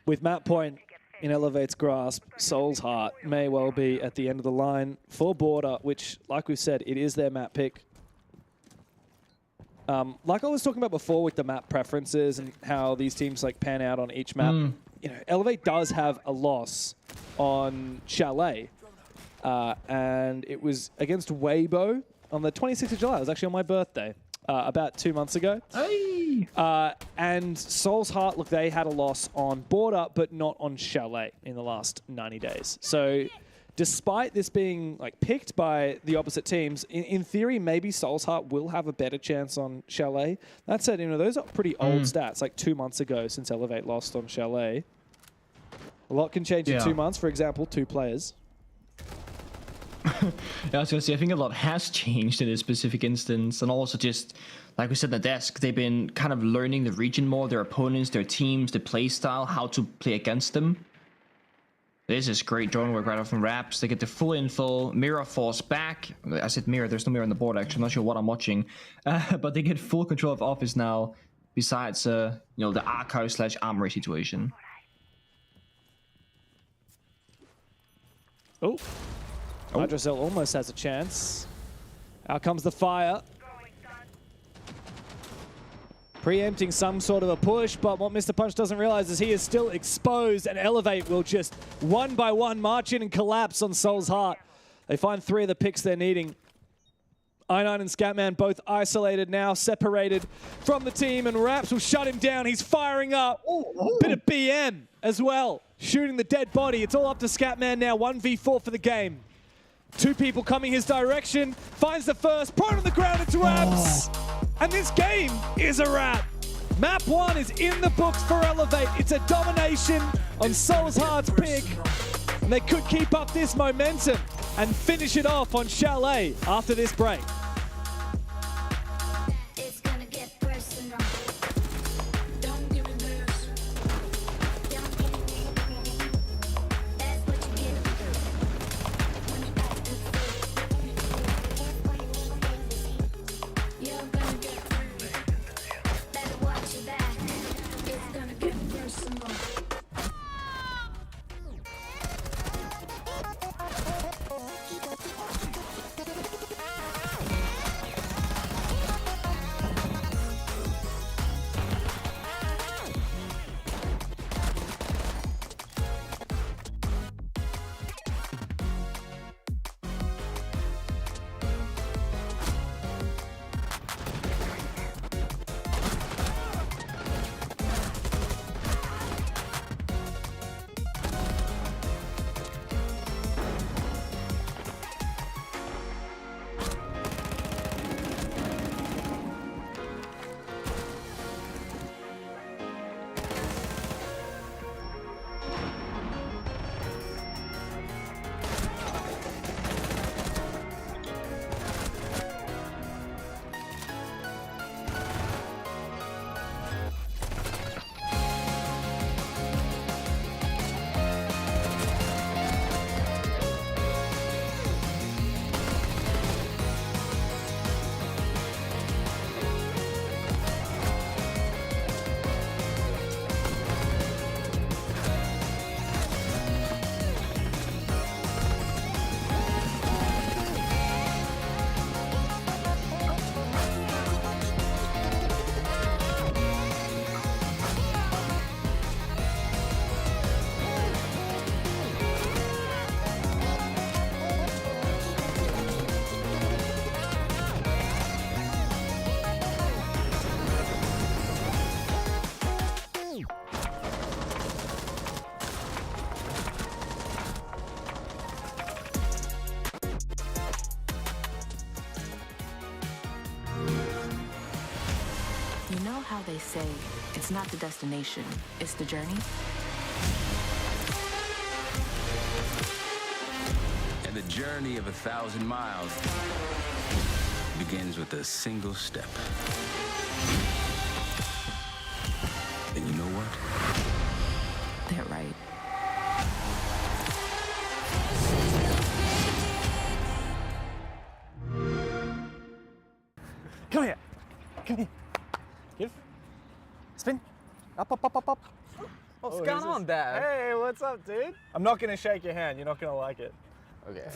with map point in Elevate's grasp, Soul's Heart may well be at the end of the line for Border, which, like we've said, it is their map pick. Like I was talking about before with the map preferences and how these teams like pan out on each map, Elevate does have a loss on Chalet, and it was against Waybo on the 26th of July. It was actually on my birthday, about 2 months ago. Hey. And Soul's Heart, look, they had a loss on Border, but not on Chalet in the last 90 days. So despite this being like picked by the opposite teams, in theory, maybe Soul's Heart will have a better chance on Chalet. That said, those are pretty old stats, like 2 months ago since Elevate lost on Chalet. A lot can change in 2 months. For example, 2 players. I was going to say, I think a lot has changed in this specific instance. And also just, like we said on the desk, they've been kind of learning the region more, their opponents, their teams, the play style, how to play against them. This is great drone work right off from Raps. They get the full info. Mirror falls back. I said mirror. There's no mirror on the board, actually. I'm not sure what I'm watching. But they get full control of office now, besides, the archive/armory situation. Oh. Hydracell almost has a chance. Out comes the fire. Preempting some sort of a push, but what Mr. Punch doesn't realize is he is still exposed, and Elevate will just one by one march in and collapse on Soul's Heart. They find 3 of the picks they're needing. I9 and Scatman both isolated now, separated from the team, and Raps will shut him down. He's firing up. Bit of BM as well, shooting the dead body. It's all up to Scatman now, 1v4 for the game. 2 people coming his direction, finds the first, prone on the ground, it's Raps. And this game is a wrap. Map 1 is in the books for Elevate. It's a domination on Soul's Heart's pick. And they could keep up this momentum and finish it off on Chalet after this break. they say, it's not the destination, it's the journey. And the journey of 1,000 miles begins with a single step. And you know what? They're right. Come here. Come here. Give. Spin. Up, up, up, up, up. What's going on, Dad? Hey, what's up, dude? I'm not going to shake your hand. You're not going to like it. Okay.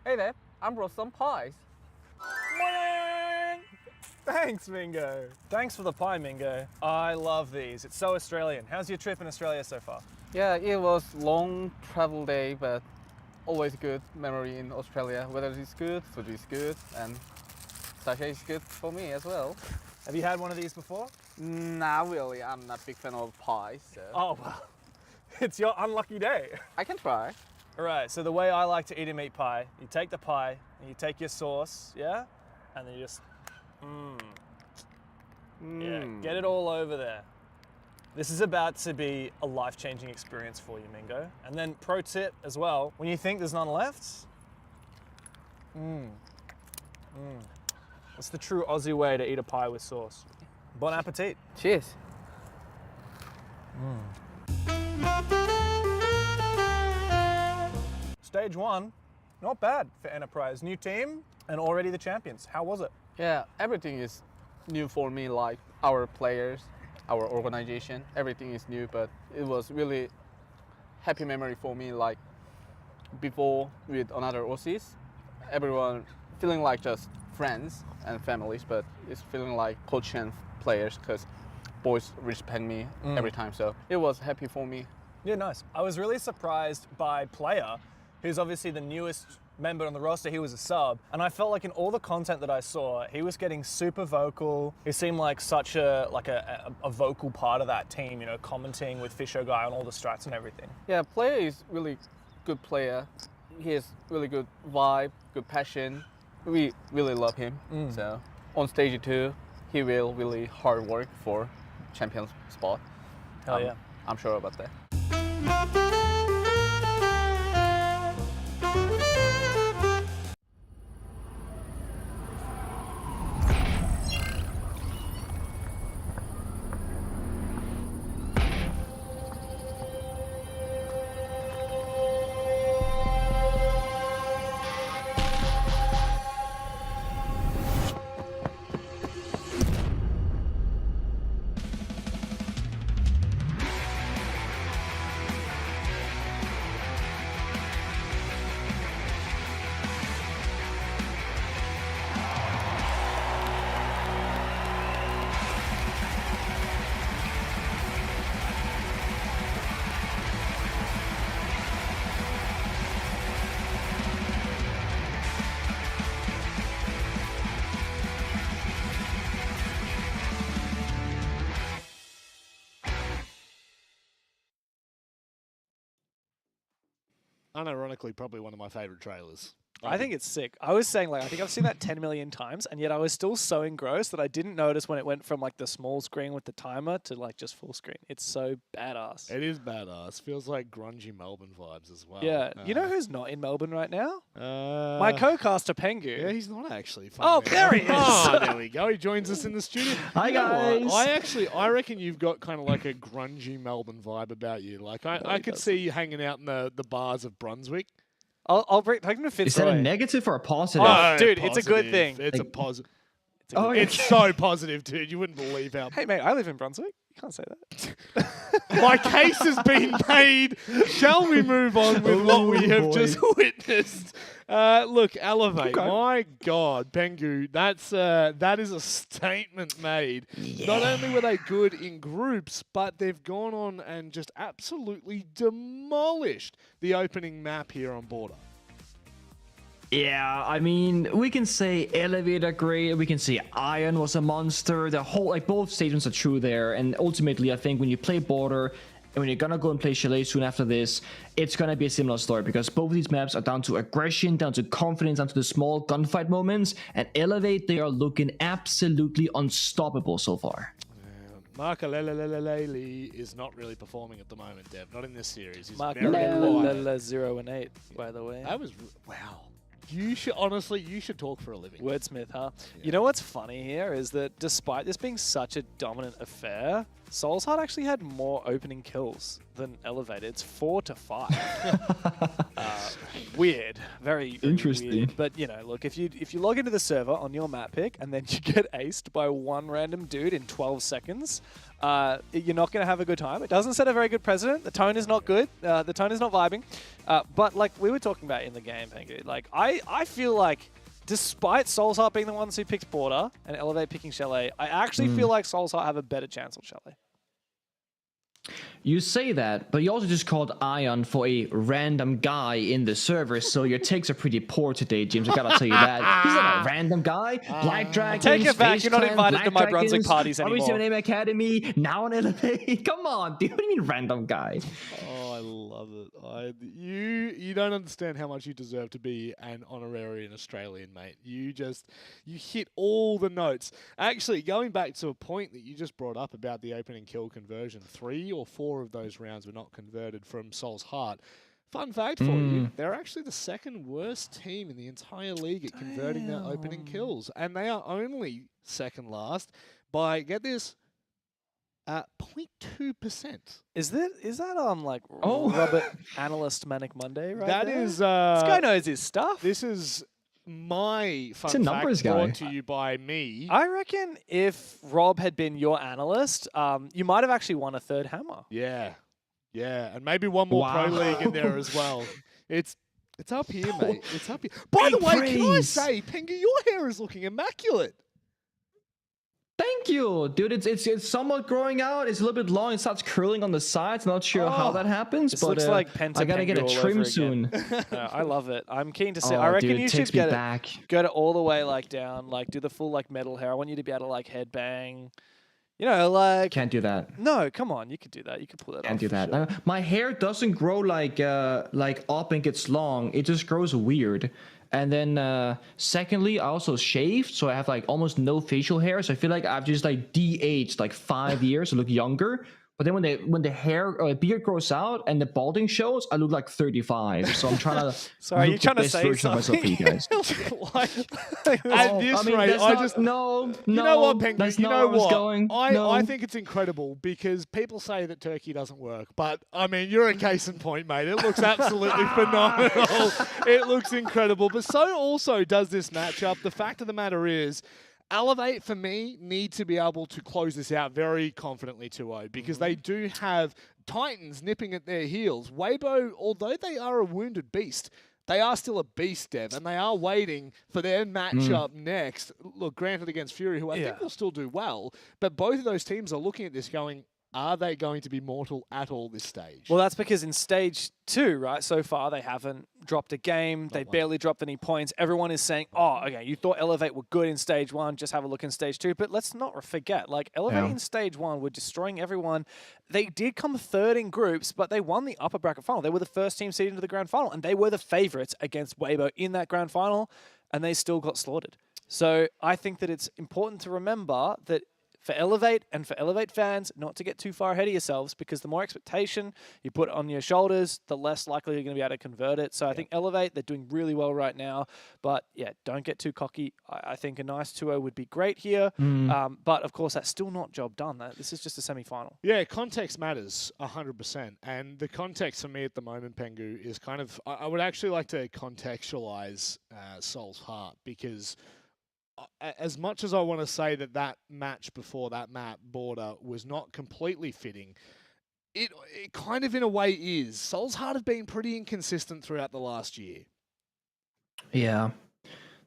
Hey there, I brought some pies. Thanks, Mingo. Thanks for the pie, Mingo. I love these. It's so Australian. How's your trip in Australia so far? Yeah, it was long travel day, but always good memory in Australia. Weather is good, food is good, and sachet is good for me as well. Have you had one of these before? Not really. I'm not a big fan of pies. So. Oh, well, it's your unlucky day. I can try. All right, so the way I like to eat a meat pie, you take the pie, and you take your sauce, yeah? And then you just, yeah, get it all over there. This is about to be a life-changing experience for you, Mingo. And then pro tip as well, when you think there's none left, it's the true Aussie way to eat a pie with sauce. Bon appetit. Cheers. Stage 1, not bad for Enterprise. New team and already the champions. How was it? Yeah, everything is new for me, like our players, our organization, everything is new, but it was really happy memory for me, like before with another Aussies, everyone feeling like just friends and families, but it's feeling like coach and players because boys respect me every time, so it was happy for me. Yeah, nice. I was really surprised by Player, who's obviously the newest member on the roster. He was a sub, and I felt like in all the content that I saw, he was getting super vocal. He seemed like such a vocal part of that team, you know, commenting with Fisho Guy on all the strats and everything. Yeah, Player is really good player. He has really good vibe, good passion. We really love him. So on stage 2, he will really hard work for champion spot. Hell yeah. I'm sure about that. Unironically, probably one of my favorite trailers. I think it's sick. I was saying, like, I think I've seen that 10 million times, and yet I was still so engrossed that I didn't notice when it went from, like, the small screen with the timer to, like, just full screen. It's so badass. It is badass. Feels like grungy Melbourne vibes as well. Yeah. You know who's not in Melbourne right now? My co-caster, Pengu. Yeah, he's not actually. Oh, there he is. Oh, there we go. He joins us in the studio. Hi, You know what? guys. I reckon you've got kind of like a grungy Melbourne vibe about you. Like, I could see you hanging out in the bars of Brunswick. I'll take him to Fitzroy. Is that a negative or a positive? Oh, dude, it's a good thing. It's a positive. Oh, It's so positive, dude. You wouldn't believe how. Hey, mate, I live in Brunswick. You can't say that. My case has been made. Shall we move on with what we have just witnessed? Look, Elevate. Okay. My God, Pengu, that is a statement made. Not only were they good in groups, but they've gone on and just absolutely demolished the opening map here on Border. Yeah, I mean, we can say Elevator great, we can say Iron was a monster, the whole, like, both statements are true there, and ultimately, I think when you play Border, and when you're gonna go and play Chalet soon after this, it's gonna be a similar story because both of these maps are down to aggression, down to confidence, down to the small gunfight moments, and Elevate, they are looking absolutely unstoppable so far. Marka Lelelelele is not really performing at the moment, Dev. Not in this series. He's Marka very quiet. Lelelele 0 and 8, by the way. That was wow. You should honestly, you should talk for a living. Wordsmith, huh? Yeah. You know what's funny here is that despite this being such a dominant affair, Soul's Heart actually had more opening kills than Elevate. It's 4-5. Weird, very interesting. Weird. But you know, look, if you log into the server on your map pick and then you get aced by one random dude in 12 seconds, you're not going to have a good time. It doesn't set a very good precedent. The tone is not good. The tone is not vibing. But like we were talking about in the game, Pengu, like I feel like despite Soul's Heart being the ones who picked Border and Elevate picking Chalet, I actually feel like Soul's Heart have a better chance on Chalet. You say that, but you also just called Ion for a random guy in the server, so your takes are pretty poor today, James. I gotta tell you that. He's not a random guy. Black Dragons, take it back. Face You're not Clan, invited Black to my Dragons, Brunswick parties anymore. RB7 Academy, now on Elevate. Come on, dude. What do you mean random guy? Oh, I love it. You don't understand how much you deserve to be an honorary Australian, mate. You hit all the notes. Actually, going back to a point that you just brought up about the opening kill conversion, 3 or 4 of those rounds were not converted from Soul's Heart. Fun fact for you, they're actually the second worst team in the entire league at converting their opening kills. And they are only second last by, get this, 0.2%. Is that like Robert Analyst Manic Monday right That there? is... this guy knows his stuff. This is my It's a fun numbers fact guy. brought to you by me. I reckon if Rob had been your analyst, you might have actually won a third hammer. Yeah. Yeah, and maybe one more pro league in there as well. It's up here, mate. It's up here. By the way, can I say, Pengu, your hair is looking immaculate. Thank you, dude. It's somewhat growing out. It's a little bit long. It starts curling on the sides. Not sure how that happens, This but looks like Penta I gotta get a Pengu all trim over soon. again. No, I love it. I'm keen to see. Oh, I reckon dude, you takes should me get back. it all the way like down, like do the full like metal hair. I want you to be able to like headbang. You know, like Can't do that. no, come on, you could do that. You could pull that Can't off. do for that. sure. My hair doesn't grow like up and gets long. It just grows weird. And then secondly, I also shaved, so I have like almost no facial hair. So I feel like I've just like de-aged like 5 years to look younger. But then when the hair or beard grows out and the balding shows, I look like 35. So I'm trying to Sorry, look you trying the to best say version of myself for you guys. At this rate, that's I not- just... no, You know what, no, Pengu? that's You not know where I was what? going. No. I think it's incredible because people say that turkey doesn't work, but I mean, you're a case in point, mate. It looks absolutely phenomenal. It looks incredible, but so also does this matchup. The fact of the matter is, Elevate, for me, need to be able to close this out very confidently 2-0 because they do have Titans nipping at their heels. Waybo, although they are a wounded beast, they are still a beast, Dev, and they are waiting for their matchup next. Look, granted against Fury, who I think will still do well, but both of those teams are looking at this going, are they going to be mortal at all this stage? Well, that's because in stage 2, right, so far they haven't dropped a game. They barely dropped any points. Everyone is saying, oh, okay, you thought Elevate were good in stage 1. Just have a look in stage 2. But let's not forget, like, Elevate in stage 1 were destroying everyone. They did come third in groups, but they won the upper bracket final. They were the first team seeded into the grand final, and they were the favorites against Waybo in that grand final, and they still got slaughtered. So I think that it's important to remember that for Elevate and for Elevate fans, not to get too far ahead of yourselves, because the more expectation you put on your shoulders, the less likely you're going to be able to convert it. So I think Elevate, they're doing really well right now. But yeah, don't get too cocky. I think a nice 2-0 would be great here. But of course, that's still not job done. This is just a semi-final. Yeah, context matters 100%. And the context for me at the moment, Pengu, is kind of, I would actually like to contextualize Soul's Heart because as much as I want to say that match before that map, Border, was not completely fitting, it kind of in a way is. Soul's Heart have been pretty inconsistent throughout the last year. Yeah,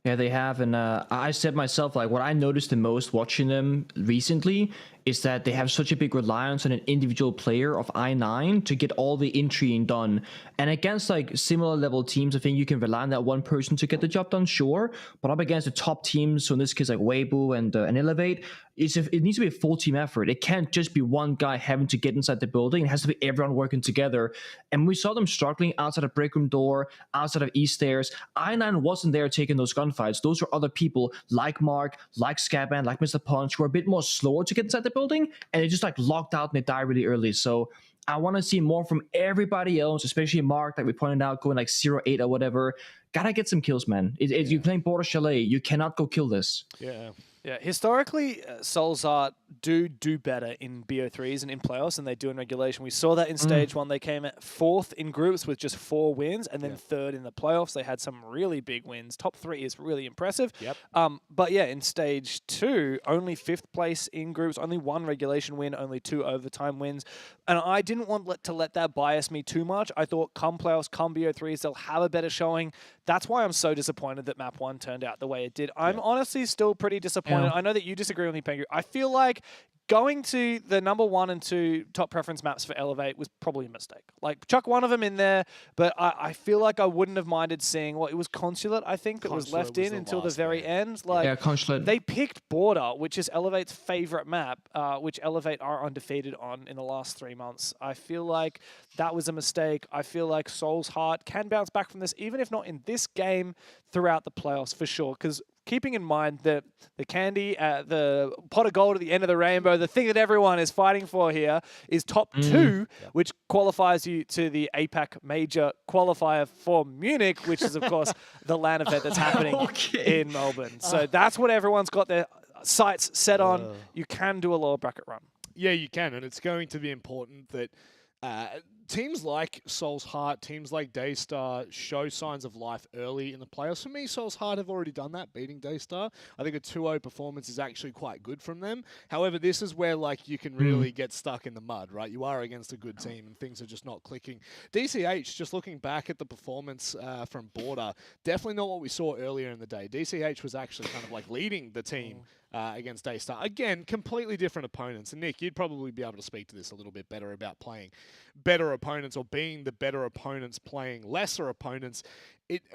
they have. And I said myself, like, what I noticed the most watching them recently is that they have such a big reliance on an individual player of I9 to get all the intriguing done. And against like similar level teams, I think you can rely on that one person to get the job done, sure. But up against the top teams, so in this case like Waybo and Elevate, it needs to be a full team effort. It can't just be one guy having to get inside the building. It has to be everyone working together. And we saw them struggling outside of Break Room Door, outside of East Stairs. I9 wasn't there taking those gunfights. Those were other people like Mark, like Scabman, like Mr. Punch, who are a bit more slower to get inside the building. And they just like locked out and they die really early. So I want to see more from everybody else, especially Mark, like we pointed out, going like 0-8 or whatever. Gotta get some kills, man. You're playing Border Chalet. You cannot go kill this. Yeah. Yeah, historically, Soul's Art do better in BO3s and in playoffs than they do in regulation. We saw that in stage 1. They came at 4th in groups with just 4 wins, and then 3rd in the playoffs. They had some really big wins. Top 3 is really impressive. Yep. But yeah, in stage 2, only 5th place in groups, only 1 regulation win, only 2 overtime wins. And I didn't want to let that bias me too much. I thought come playoffs, come BO3s, they'll have a better showing. That's why I'm so disappointed that map 1 turned out the way it did. I'm honestly still pretty disappointed. I know that you disagree with me, Pengu. I feel like going to the number 1 and 2 top preference maps for Elevate was probably a mistake. Like, chuck one of them in there, but I feel like I wouldn't have minded seeing, it was Consulate, I think, that was left in until the very end. Like, yeah, Consulate. They picked Border, which is Elevate's favorite map, which Elevate are undefeated on in the last 3 months. I feel like that was a mistake. I feel like Soul's Heart can bounce back from this, even if not in this game, throughout the playoffs for sure, because keeping in mind that the candy, the pot of gold at the end of the rainbow, the thing that everyone is fighting for here is top 2, which qualifies you to the APAC major qualifier for Munich, which is, of course, the LAN event that's happening in Melbourne. So that's what everyone's got their sights set on. You can do a lower bracket run. Yeah, you can, and it's going to be important that teams like Soul's Heart, teams like Daystar show signs of life early in the playoffs. For me, Soul's Heart have already done that, beating Daystar. I think a 2-0 performance is actually quite good from them. However, this is where like you can really get stuck in the mud, right? You are against a good team and things are just not clicking. DCH, just looking back at the performance from Border, definitely not what we saw earlier in the day. DCH was actually kind of like leading the team against Daystar. Again, completely different opponents. And Nick, you'd probably be able to speak to this a little bit better about playing better opponents or being the better opponents playing lesser opponents.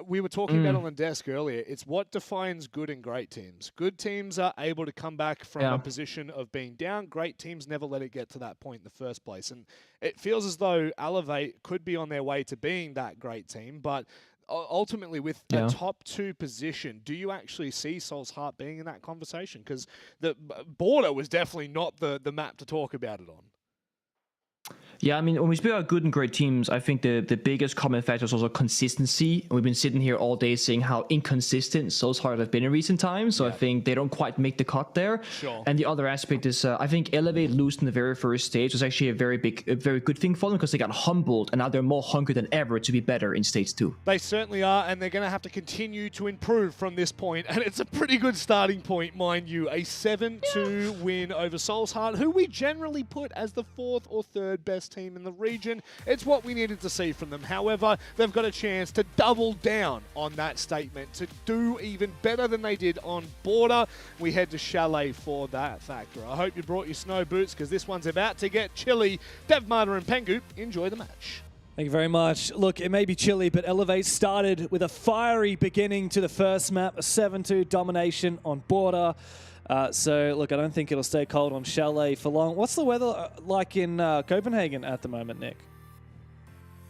We were talking about on the desk earlier. It's what defines good and great teams. Good teams are able to come back from a position of being down. Great teams never let it get to that point in the first place. And it feels as though Elevate could be on their way to being that great team, but ultimately, with a top 2 position, do you actually see Soul's Heart being in that conversation? Because the Border was definitely not the map to talk about it on. Yeah, I mean, when we speak about good and great teams, I think the biggest common factor is also consistency. We've been sitting here all day saying how inconsistent Soul's Heart have been in recent times, so I think they don't quite make the cut there. Sure. And the other aspect is, I think Elevate losing the very first stage was actually a very good thing for them because they got humbled, and now they're more hungry than ever to be better in stage 2. They certainly are, and they're going to have to continue to improve from this point, and it's a pretty good starting point, mind you. A 7-2 win over Soul's Heart, who we generally put as the 4th or 3rd best team in the region. It's what we needed to see from them. However, they've got a chance to double down on that statement, to do even better than they did on Border. We head to Chalet for that factor. I hope you brought your snow boots because this one's about to get chilly. Devmata and Pengu, enjoy the match. Thank you very much. Look, it may be chilly, but Elevate started with a fiery beginning to the first map, a 7-2 domination on Border. So, look, I don't think it'll stay cold on Chalet for long. What's the weather like in Copenhagen at the moment, Nick?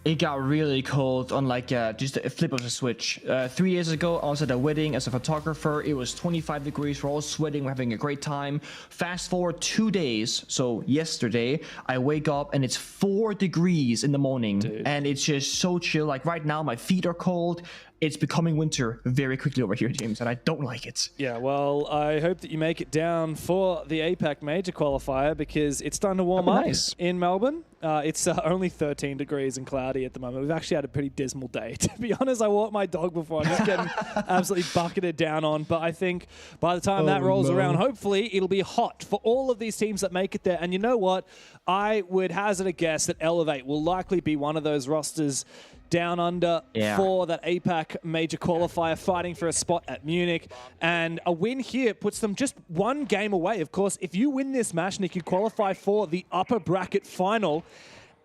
It got really cold on like just a flip of a switch. 3 years ago, I was at a wedding as a photographer. It was 25 degrees. We're all sweating. We're having a great time. Fast forward 2 days. So yesterday, I wake up and it's 4 degrees in the morning. Dude. And it's just so chill. Like right now, my feet are cold. It's becoming winter very quickly over here, James, and I don't like it. Yeah, well, I hope that you make it down for the APAC major qualifier because it's starting to warm up in Melbourne. It's only 13 degrees and cloudy at the moment. We've actually had a pretty dismal day. To be honest, I walked my dog before. I'm just getting absolutely bucketed down on. But I think by the time that rolls around, hopefully it'll be hot for all of these teams that make it there. And you know what? I would hazard a guess that Elevate will likely be one of those rosters down under Yeah. for that APAC major qualifier, fighting for a spot at Munich. And a win here puts them just one game away. Of course, if you win this match, Nick, you qualify for the upper bracket final,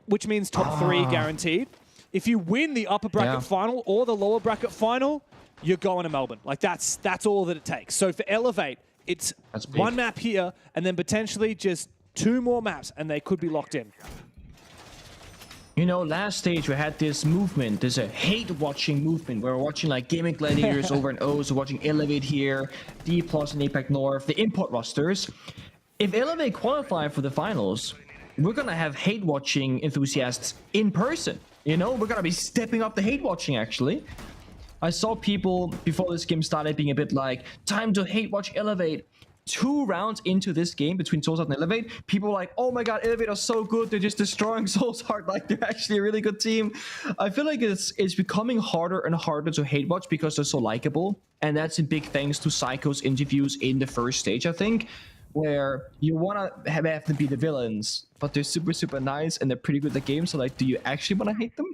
which means top 3 guaranteed. If you win the upper bracket final or the lower bracket final, you're going to Melbourne. Like, that's all that it takes. So for Elevate, it's one map here and then potentially just 2 more maps, and they could be locked in. You know, last stage we had this movement, there's a hate-watching movement where we're watching like Gaming Gladiators over in O's, we're watching Elevate here, D+ and APAC North, the import rosters. If Elevate qualify for the finals, we're gonna have hate-watching enthusiasts in person. You know, we're gonna be stepping up the hate-watching actually. I saw people before this game started being a bit like, time to hate-watch Elevate. 2 rounds into this game between Soulsheart and Elevate, people were like, oh my god, Elevate are so good, they're just destroying Soulsheart, like they're actually a really good team. I feel like it's becoming harder and harder to hate watch because they're so likable, and that's a big thanks to Psycho's interviews in the first stage, I think, where you want to have them be the villains, but they're super, super nice and they're pretty good at the game, so like, do you actually want to hate them?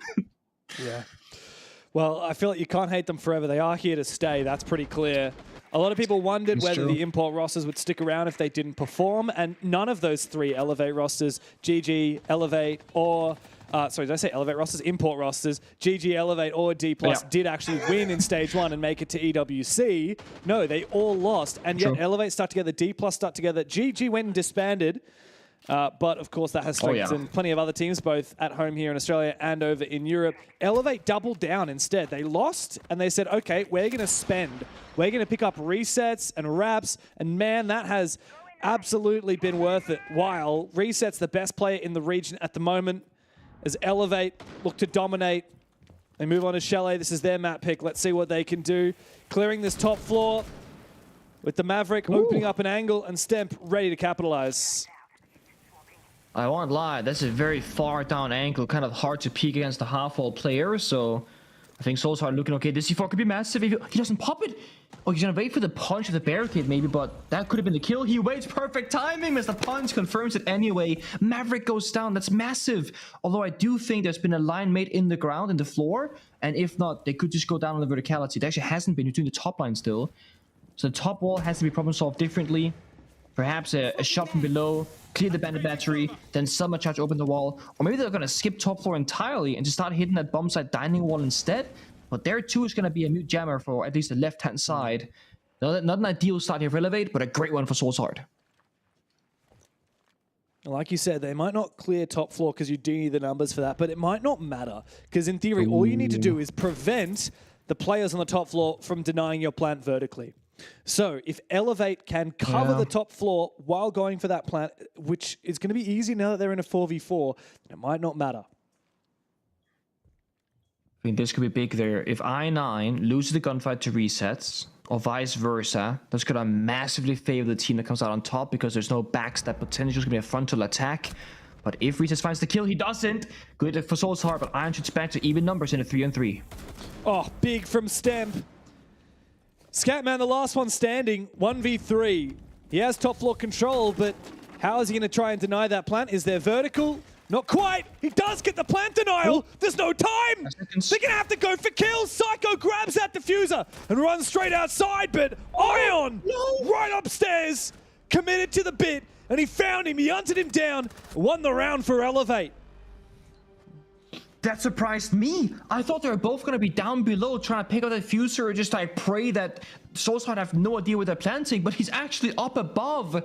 Yeah. Well, I feel like you can't hate them forever. They are here to stay. That's pretty clear. A lot of people wondered whether the import rosters would stick around if they didn't perform, and none of those 3 Elevate rosters, GG, Elevate, or... sorry, did I say Elevate rosters? Import rosters. GG, Elevate, or D+, did actually win in Stage 1 and make it to EWC. No, they all lost, and yet Elevate stuck together, D+ stuck together. GG went and disbanded. But of course, that has strengthened plenty of other teams, both at home here in Australia and over in Europe. Elevate doubled down instead. They lost and they said, okay, we're going to spend. We're going to pick up resets and wraps. And man, that has absolutely been worth it. While Reset's the best player in the region at the moment, as Elevate look to dominate. They move on to Chalet. This is their map pick. Let's see what they can do. Clearing this top floor with the Maverick, opening up an angle, and Stemp ready to capitalize. I won't lie, that's a very far down angle, kind of hard to peek against the half-wall player, so I think Soulsheart looking okay. This C4 could be massive if he doesn't pop it. Oh, he's gonna wait for the punch of the barricade maybe, but that could have been the kill. He waits, perfect timing, Mr. Punch confirms it anyway. Maverick goes down, that's massive. Although I do think there's been a line made in the ground, in the floor, and if not, they could just go down on the verticality. It actually hasn't been, you're doing the top line still. So the top wall has to be problem solved differently. Perhaps a shot from below, clear the bandit battery, then summer charge open the wall. Or maybe they're going to skip top floor entirely and just start hitting that bomb side dining wall instead. But there too is going to be a mute jammer for at least the left-hand side. Not an ideal start here for Elevate, but a great one for Soulsheart. Like you said, they might not clear top floor because you do need the numbers for that, but it might not matter. Because in theory, all you need to do is prevent the players on the top floor from denying your plant vertically. So if Elevate can cover the top floor while going for that plant, which is going to be easy now that they're in a 4v4, it might not matter. I think this could be big there. If I9 loses the gunfight to resets, or vice versa, that's going to massively favor the team that comes out on top because there's no backstab potential. It's going to be a frontal attack. But if Resets finds the kill, he doesn't. Good for Soulsheart, but Iron shoots back to even numbers in a 3-on-3. Oh, big from Stemp. Scatman, the last one standing, 1v3. He has top floor control, but how is he going to try and deny that plant? Is there vertical? Not quite. He does get the plant denial. There's no time. They're going to have to go for kills. Psycho grabs that diffuser and runs straight outside, but Ion right upstairs, committed to the bit, and he found him. He hunted him down, won the round for Elevate. That surprised me. I thought they were both going to be down below trying to pick up the diffuser or just like pray that Soulsheart have no idea what they're planting, but he's actually up above.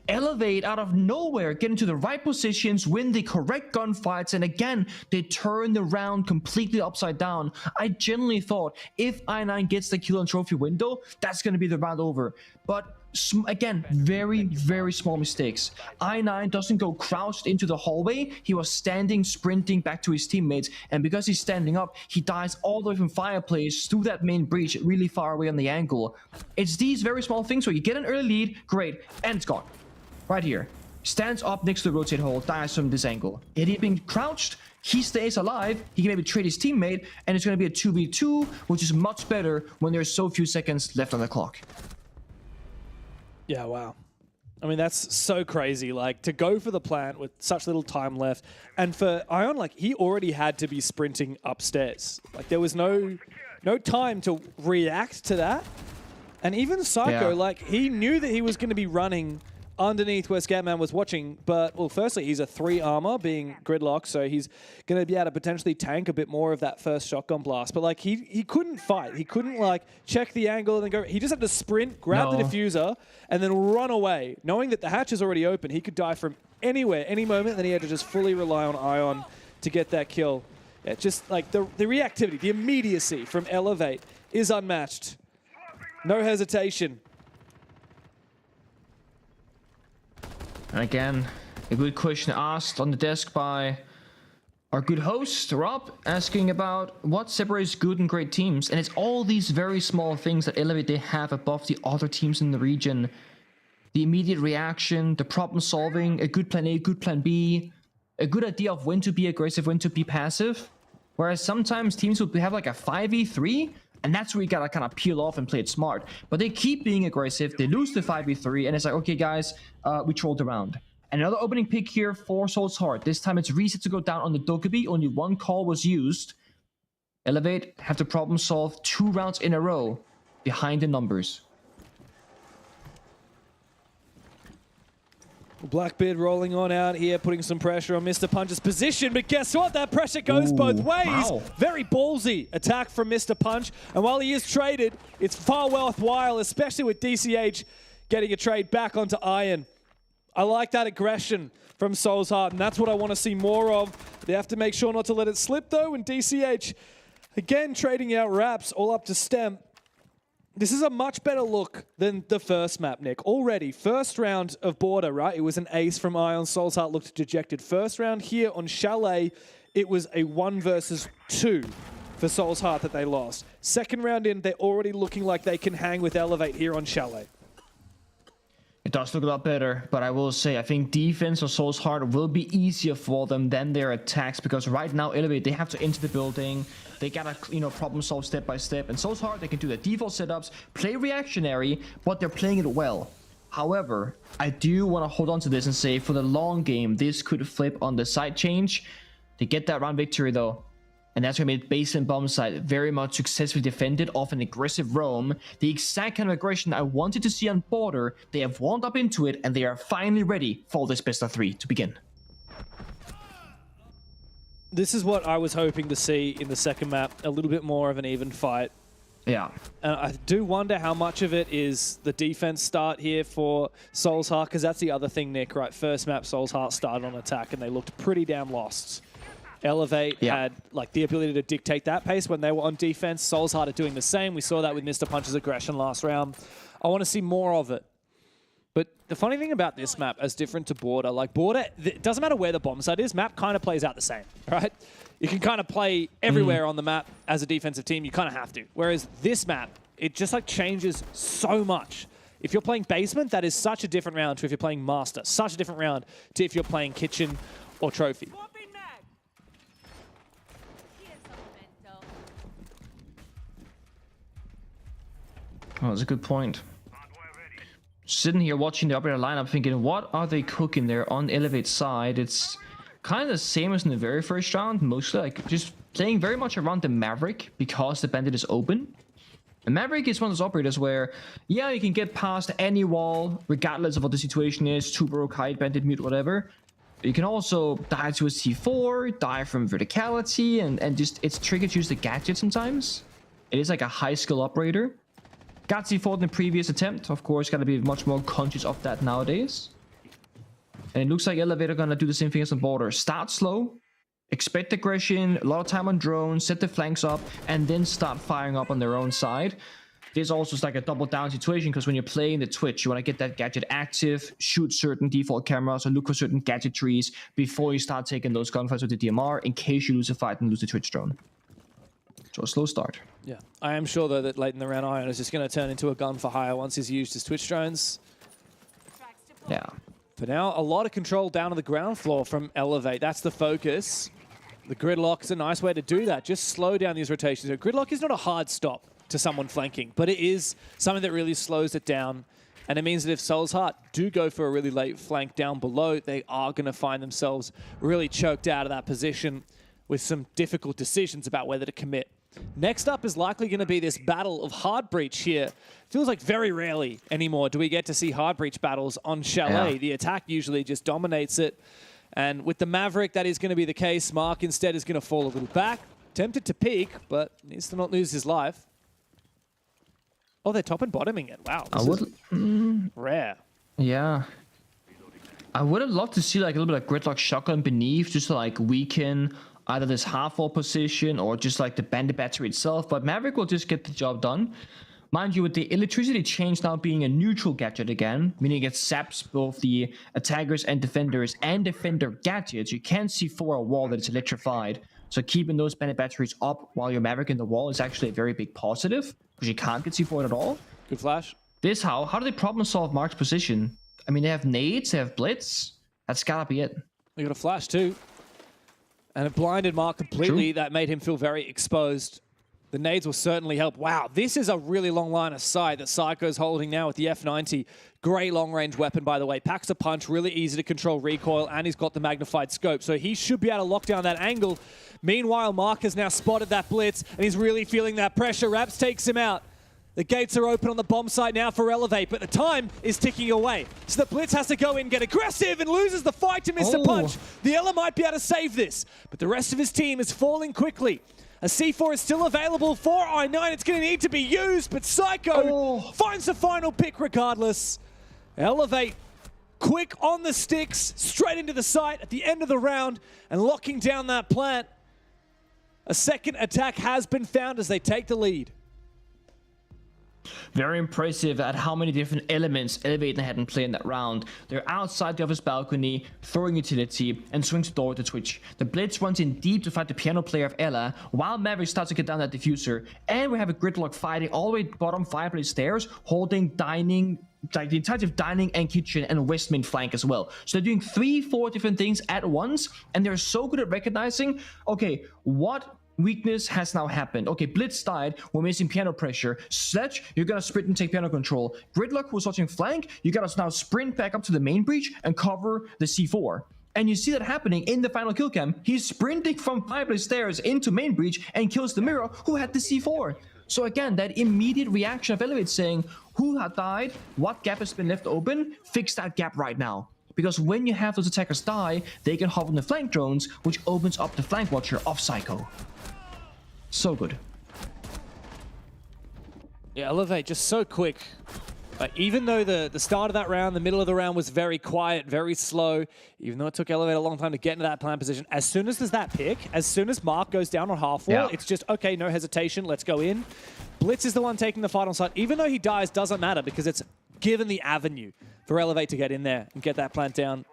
Elevate out of nowhere, get into the right positions, win the correct gunfights, and again, they turn the round completely upside down. I genuinely thought if I9 gets the kill and trophy window, that's going to be the round over. But again, very, very small mistakes. I9 doesn't go crouched into the hallway. He was standing, sprinting back to his teammates, and because he's standing up, he dies all the way from fireplace through that main breach, really far away on the angle. It's these very small things where you get an early lead, great, and it's gone. Right here. Stands up next to the rotate hole, dies from this angle. Had he been crouched, he stays alive, he can maybe trade his teammate, and it's going to be a 2v2, which is much better when there's so few seconds left on the clock. Yeah, wow. I mean, that's so crazy. Like, to go for the plant with such little time left. And for Ion, like, he already had to be sprinting upstairs. Like, there was no time to react to that. And even Psycho, like, he knew that he was going to be running underneath where Scatman was watching. But, well, firstly, he's a 3 armor being gridlocked, so he's going to be able to potentially tank a bit more of that first shotgun blast. But, like, he couldn't fight. He couldn't, like, check the angle and then go. He just had to sprint, grab the diffuser, and then run away. Knowing that the hatch is already open, he could die from anywhere, any moment, then he had to just fully rely on Ion to get that kill. Yeah, just, like, the reactivity, the immediacy from Elevate is unmatched. No hesitation. And again, a good question asked on the desk by our good host, Rob, asking about what separates good and great teams. And it's all these very small things that Elevate they have above the other teams in the region. The immediate reaction, the problem solving, a good plan A, good plan B, a good idea of when to be aggressive, when to be passive. Whereas sometimes teams will have like a 5v3, and that's where you gotta kind of peel off and play it smart. But they keep being aggressive, they lose the 5v3, and it's like, okay guys, we trolled around. Another opening pick here for Soul's Heart. This time it's reset to go down on the Dokkaebi, only 1 call was used. Elevate have to problem solve 2 rounds in a row behind the numbers. Blackbeard rolling on out here, putting some pressure on Mr. Punch's position, but guess what? That pressure goes both ways. Wow. Very ballsy attack from Mr. Punch, and while he is traded, it's far worthwhile, especially with DCH getting a trade back onto Iron. I like that aggression from Soul's Heart, and that's what I want to see more of. They have to make sure not to let it slip, though, and DCH, again, trading out Raps all up to Stem. This is a much better look than the first map, Nick. Already, first round of Border, right? It was an ace from Ion. Soul's Heart looked dejected. First round here on Chalet, it was a 1 versus 2 for Soul's Heart that they lost. Second round in, they're already looking like they can hang with Elevate here on Chalet. It does look a lot better, but I will say, I think defense of Soul's Heart will be easier for them than their attacks, because right now, Elevate, they have to enter the building, they gotta, problem solve step by step, and Soul's Heart, they can do the default setups, play reactionary, but they're playing it well. However, I do want to hold on to this and say, for the long game, this could flip on the side change. They get that round victory, though. And that's going to be base and bomb side very much successfully defended off an aggressive roam. The exact kind of aggression I wanted to see on Border. They have warmed up into it, and they are finally ready for this best of 3 to begin. This is what I was hoping to see in the second map, a little bit more of an even fight. Yeah. I do wonder how much of it is the defense start here for Soul's Heart, because that's the other thing, Nick, right? First map, Soul's Heart started on attack, and they looked pretty damn lost. Elevate had like the ability to dictate that pace when they were on defense. Soul's Heart are doing the same. We saw that with Mr. Punch's aggression last round. I want to see more of it. But the funny thing about this map, as different to Border, like Border, it doesn't matter where the bomb site is, map kind of plays out the same, right? You can kind of play everywhere on the map as a defensive team. You kind of have to. Whereas this map, it just like changes so much. If you're playing Basement, that is such a different round to if you're playing Master. Such a different round to if you're playing Kitchen or Trophy. Oh, that's a good point. Sitting here watching the upper lineup thinking, what are they cooking there on Elevate side? It's kind of the same as in the very first round, mostly like just playing very much around the Maverick because the Bandit is open. And Maverick is one of those operators where, yeah, you can get past any wall regardless of what the situation is, Tuber, Kite, Bandit, Mute, whatever. You can also die to a C4, die from verticality, and just it's tricky to use the gadget sometimes. It is like a high skill operator. Got C4 in the previous attempt, of course, gotta be much more conscious of that nowadays. And it looks like Elevate are gonna do the same thing as the Border. Start slow, expect aggression, a lot of time on drones, set the flanks up, and then start firing up on their own side. This also is like a double down situation, because when you're playing the Twitch, you want to get that gadget active, shoot certain default cameras, or look for certain gadgetries before you start taking those gunfights with the DMR in case you lose a fight and lose the Twitch drone. So a slow start. Yeah, I am sure though that late in the round, Ion is just going to turn into a gun for hire once he's used his Twitch drones. Yeah. For now, a lot of control down on the ground floor from Elevate. That's the focus. The gridlock is a nice way to do that. Just slow down these rotations. So gridlock is not a hard stop to someone flanking, but it is something that really slows it down And it means that if Soul's Heart do go for a really late flank down below, they are going to find themselves really choked out of that position with some difficult decisions about whether to commit. Next up is likely going to be this battle of hard breach here. Feels like very rarely anymore do we get to see hard breach battles on Chalet. Yeah. The attack usually just dominates it. And with the Maverick, that is going to be the case. Mark instead is going to fall a little back. Tempted to peek, but needs to not lose his life. Oh, they're top and bottoming it. Wow, this is rare. Yeah. I would have loved to see like a little bit of gridlock shotgun beneath, just to like weaken either this half-wall position or just like the bandit battery itself, but Maverick will just get the job done. Mind you, with the electricity change now being a neutral gadget again, meaning it saps both the attackers and defender gadgets, you can't see for a wall that it's electrified. So keeping those bandit batteries up while you're Maverick in the wall is actually a very big positive, because you can't get C4 at all. Good flash. How do they problem solve Mark's position? I mean, they have nades, they have blitz. That's gotta be it. They got a flash too. And it blinded Mark completely. True. That made him feel very exposed. The nades will certainly help. Wow, this is a really long line of sight that Psycho's holding now with the F90. Great long-range weapon, by the way. Packs a punch, really easy to control recoil, and he's got the magnified scope. So he should be able to lock down that angle. Meanwhile, Mark has now spotted that blitz, and he's really feeling that pressure. Raps takes him out. The gates are open on the bomb site now for Elevate, but the time is ticking away. So the Blitz has to go in, get aggressive, and loses the fight to miss a punch. The Ella might be able to save this, but the rest of his team is falling quickly. A C4 is still available for I9. It's going to need to be used, but Psycho finds the final pick regardless. Elevate, quick on the sticks, straight into the site at the end of the round, and locking down that plant. A second attack has been found as they take the lead. Very impressive at how many different elements Elevate had in play in that round. They're outside the office balcony, throwing utility, and swings the door to Twitch. The Blitz runs in deep to fight the piano player of Ella, while Maverick starts to get down that diffuser. And we have a gridlock fighting all the way bottom fireplace stairs, holding dining, like the entirety of dining and kitchen and west main flank as well. So they're doing 3-4 different things at once, and they're so good at recognizing, okay, what weakness has now happened. Okay, Blitz died, we're missing piano pressure. Sledge, you're gonna sprint and take piano control. Gridlock, who's watching flank, you gotta now sprint back up to the main breach and cover the C4. And you see that happening in the final kill cam. He's sprinting from fireplace stairs into main breach and kills the mirror who had the C4. So again, that immediate reaction of Elevate saying, who had died, what gap has been left open, fix that gap right now. Because when you have those attackers die, they can hop on the flank drones, which opens up the flank watcher of Psycho. So good. Yeah, Elevate just so quick. Even though the start of that round, the middle of the round was very quiet, very slow, even though it took Elevate a long time to get into that plant position, as soon as there's that pick, as soon as Mark goes down on half wall, it's just, okay, no hesitation, let's go in. Blitz is the one taking the fight on site. Even though he dies, doesn't matter because it's given the avenue for Elevate to get in there and get that plant down.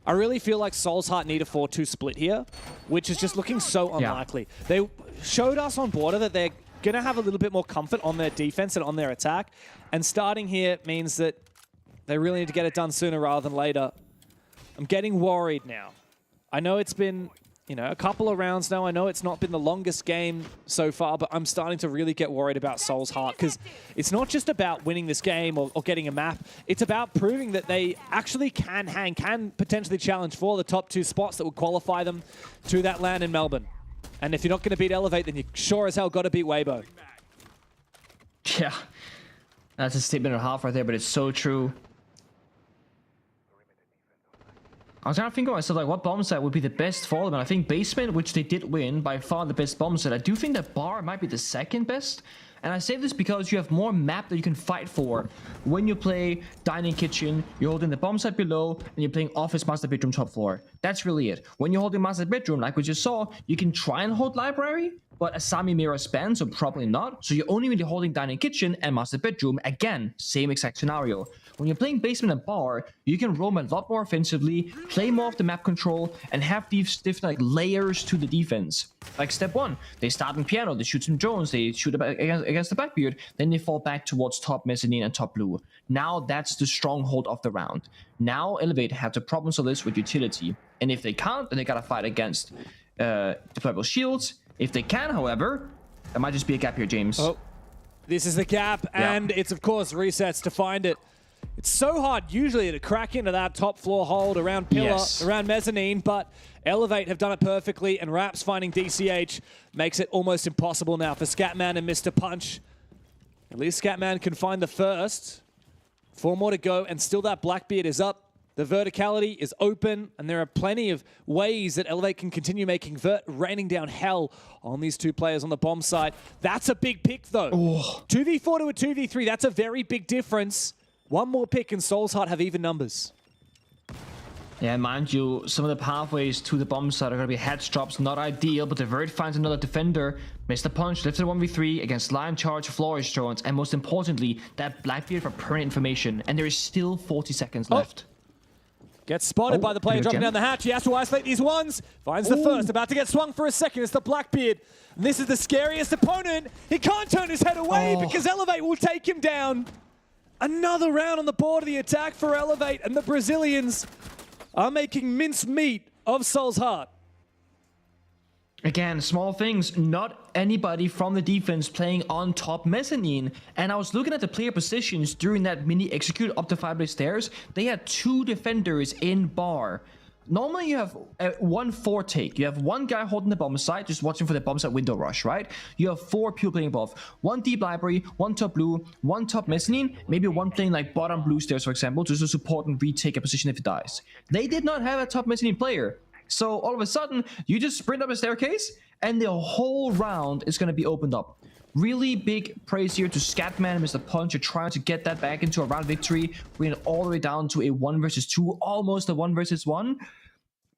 I really feel like Soul's Heart need a 4-2 split here, which is just looking so unlikely. They showed us on Border that they're going to have a little bit more comfort on their defense and on their attack, and starting here means that they really need to get it done sooner rather than later. I'm getting worried now. I know it's been, a couple of rounds now. I know it's not been the longest game so far, but I'm starting to really get worried about Soul's Heart because it's not just about winning this game or getting a map. It's about proving that they actually can potentially challenge for the top 2 spots that would qualify them to that LAN in Melbourne. And if you're not going to beat Elevate, then you sure as hell got to beat Waybo. Yeah, that's a statement and a half right there, but it's so true. I was trying to think of myself, like, what bomb set would be the best for them, and I think Basement, which they did win, by far the best bomb set. I do think that Bar might be the second best, and I say this because you have more map that you can fight for. When you play Dining Kitchen, you're holding the bomb set below, and you're playing Office, Master Bedroom, Top Floor. That's really it. When you're holding Master Bedroom, like we just saw, you can try and hold Library, but Asami Mirror spans, so probably not. So you're only really holding Dining Kitchen and Master Bedroom. Again, same exact scenario. When you're playing Basement and Bar, you can roam a lot more offensively, play more of the map control, and have these different layers to the defense. Like step 1, they start in piano, they shoot some drones, they shoot against the Blackbeard, then they fall back towards top mezzanine and top blue. Now that's the stronghold of the round. Now Elevate have to problem solve this with utility. And if they can't, then they gotta fight against deployable shields. If they can, however, that might just be a gap here, James. Oh, This is the gap, and it's, of course, resets to find it. It's so hard usually to crack into that top floor hold around pillar, around mezzanine, but Elevate have done it perfectly, and Raps finding DCH makes it almost impossible now for Scatman and Mr. Punch. At least Scatman can find the first. 4 more to go, and still that Blackbeard is up. The verticality is open, and there are plenty of ways that Elevate can continue making raining down hell on these 2 players on the bomb site. That's a big pick, though. 2v4 to a 2v3, that's a very big difference. 1 more pick, and Soul's Heart have even numbers. Yeah, mind you, some of the pathways to the bomb site are going to be heads drops, not ideal, but the Vert finds another defender. Mr. Punch lifted 1v3 against Lion Charge, Flourish drones, and most importantly, that Blackbeard for permanent information, and there is still 40 seconds left. Gets spotted by the player dropping down the hatch. He has to isolate these ones. Finds the first. About to get swung for a second. It's the Blackbeard. And this is the scariest opponent. He can't turn his head away because Elevate will take him down. Another round on the board of the attack for Elevate. And the Brazilians are making mincemeat of Soul's Heart. Again, small things, not anybody from the defense playing on top mezzanine. And I was looking at the player positions during that mini execute up the 5-blade stairs. They had 2 defenders in bar. Normally you have 1 4 take. You have 1 guy holding the bomb site, just watching for the bomb site window rush, right? You have 4 people playing above. 1 deep library, 1 top blue, 1 top mezzanine, maybe 1 playing like bottom blue stairs, for example, just to support and retake a position if it dies. They did not have a top mezzanine player. So all of a sudden, you just sprint up a staircase, and the whole round is going to be opened up. Really big praise here to Scatman and Mr. Punch are trying to get that back into a round victory. We're all the way down to a 1 versus 2, almost a 1 versus 1.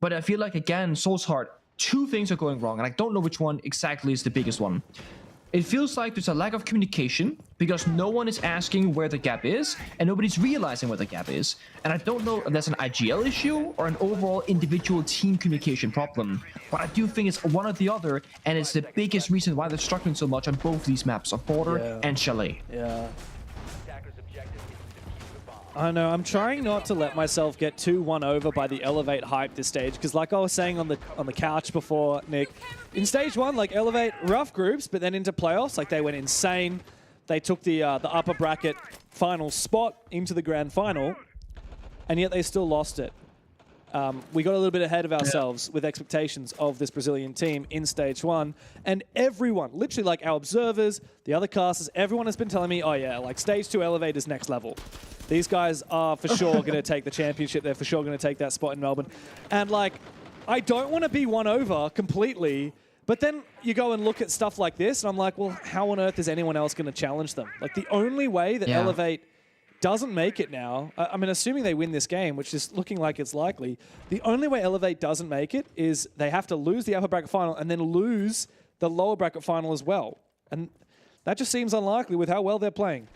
But I feel like, again, Soul's Heart, 2 things are going wrong, and I don't know which one exactly is the biggest one. It feels like there's a lack of communication because no one is asking where the gap is and nobody's realizing where the gap is. And I don't know if that's an IGL issue or an overall individual team communication problem. But I do think it's one or the other, and it's the biggest reason why they're struggling so much on both these maps, on Border and Chalet. Yeah. I know, I'm trying not to let myself get too won over by the Elevate hype this stage, because like I was saying on the couch before, Nick, in stage 1, like Elevate, rough groups, but then into playoffs, like they went insane. They took the upper bracket final spot into the grand final, and yet they still lost it. We got a little bit ahead of ourselves with expectations of this Brazilian team in stage 1, and everyone, literally like our observers, the other casters, everyone has been telling me, oh yeah, like stage 2 Elevate is next level. These guys are for sure going to take the championship. They're for sure going to take that spot in Melbourne. And like, I don't want to be won over completely, but then you go and look at stuff like this, and I'm like, well, how on earth is anyone else going to challenge them? Like the only way that Elevate doesn't make it now, I mean, assuming they win this game, which is looking like it's likely, the only way Elevate doesn't make it is they have to lose the upper bracket final and then lose the lower bracket final as well. And that just seems unlikely with how well they're playing.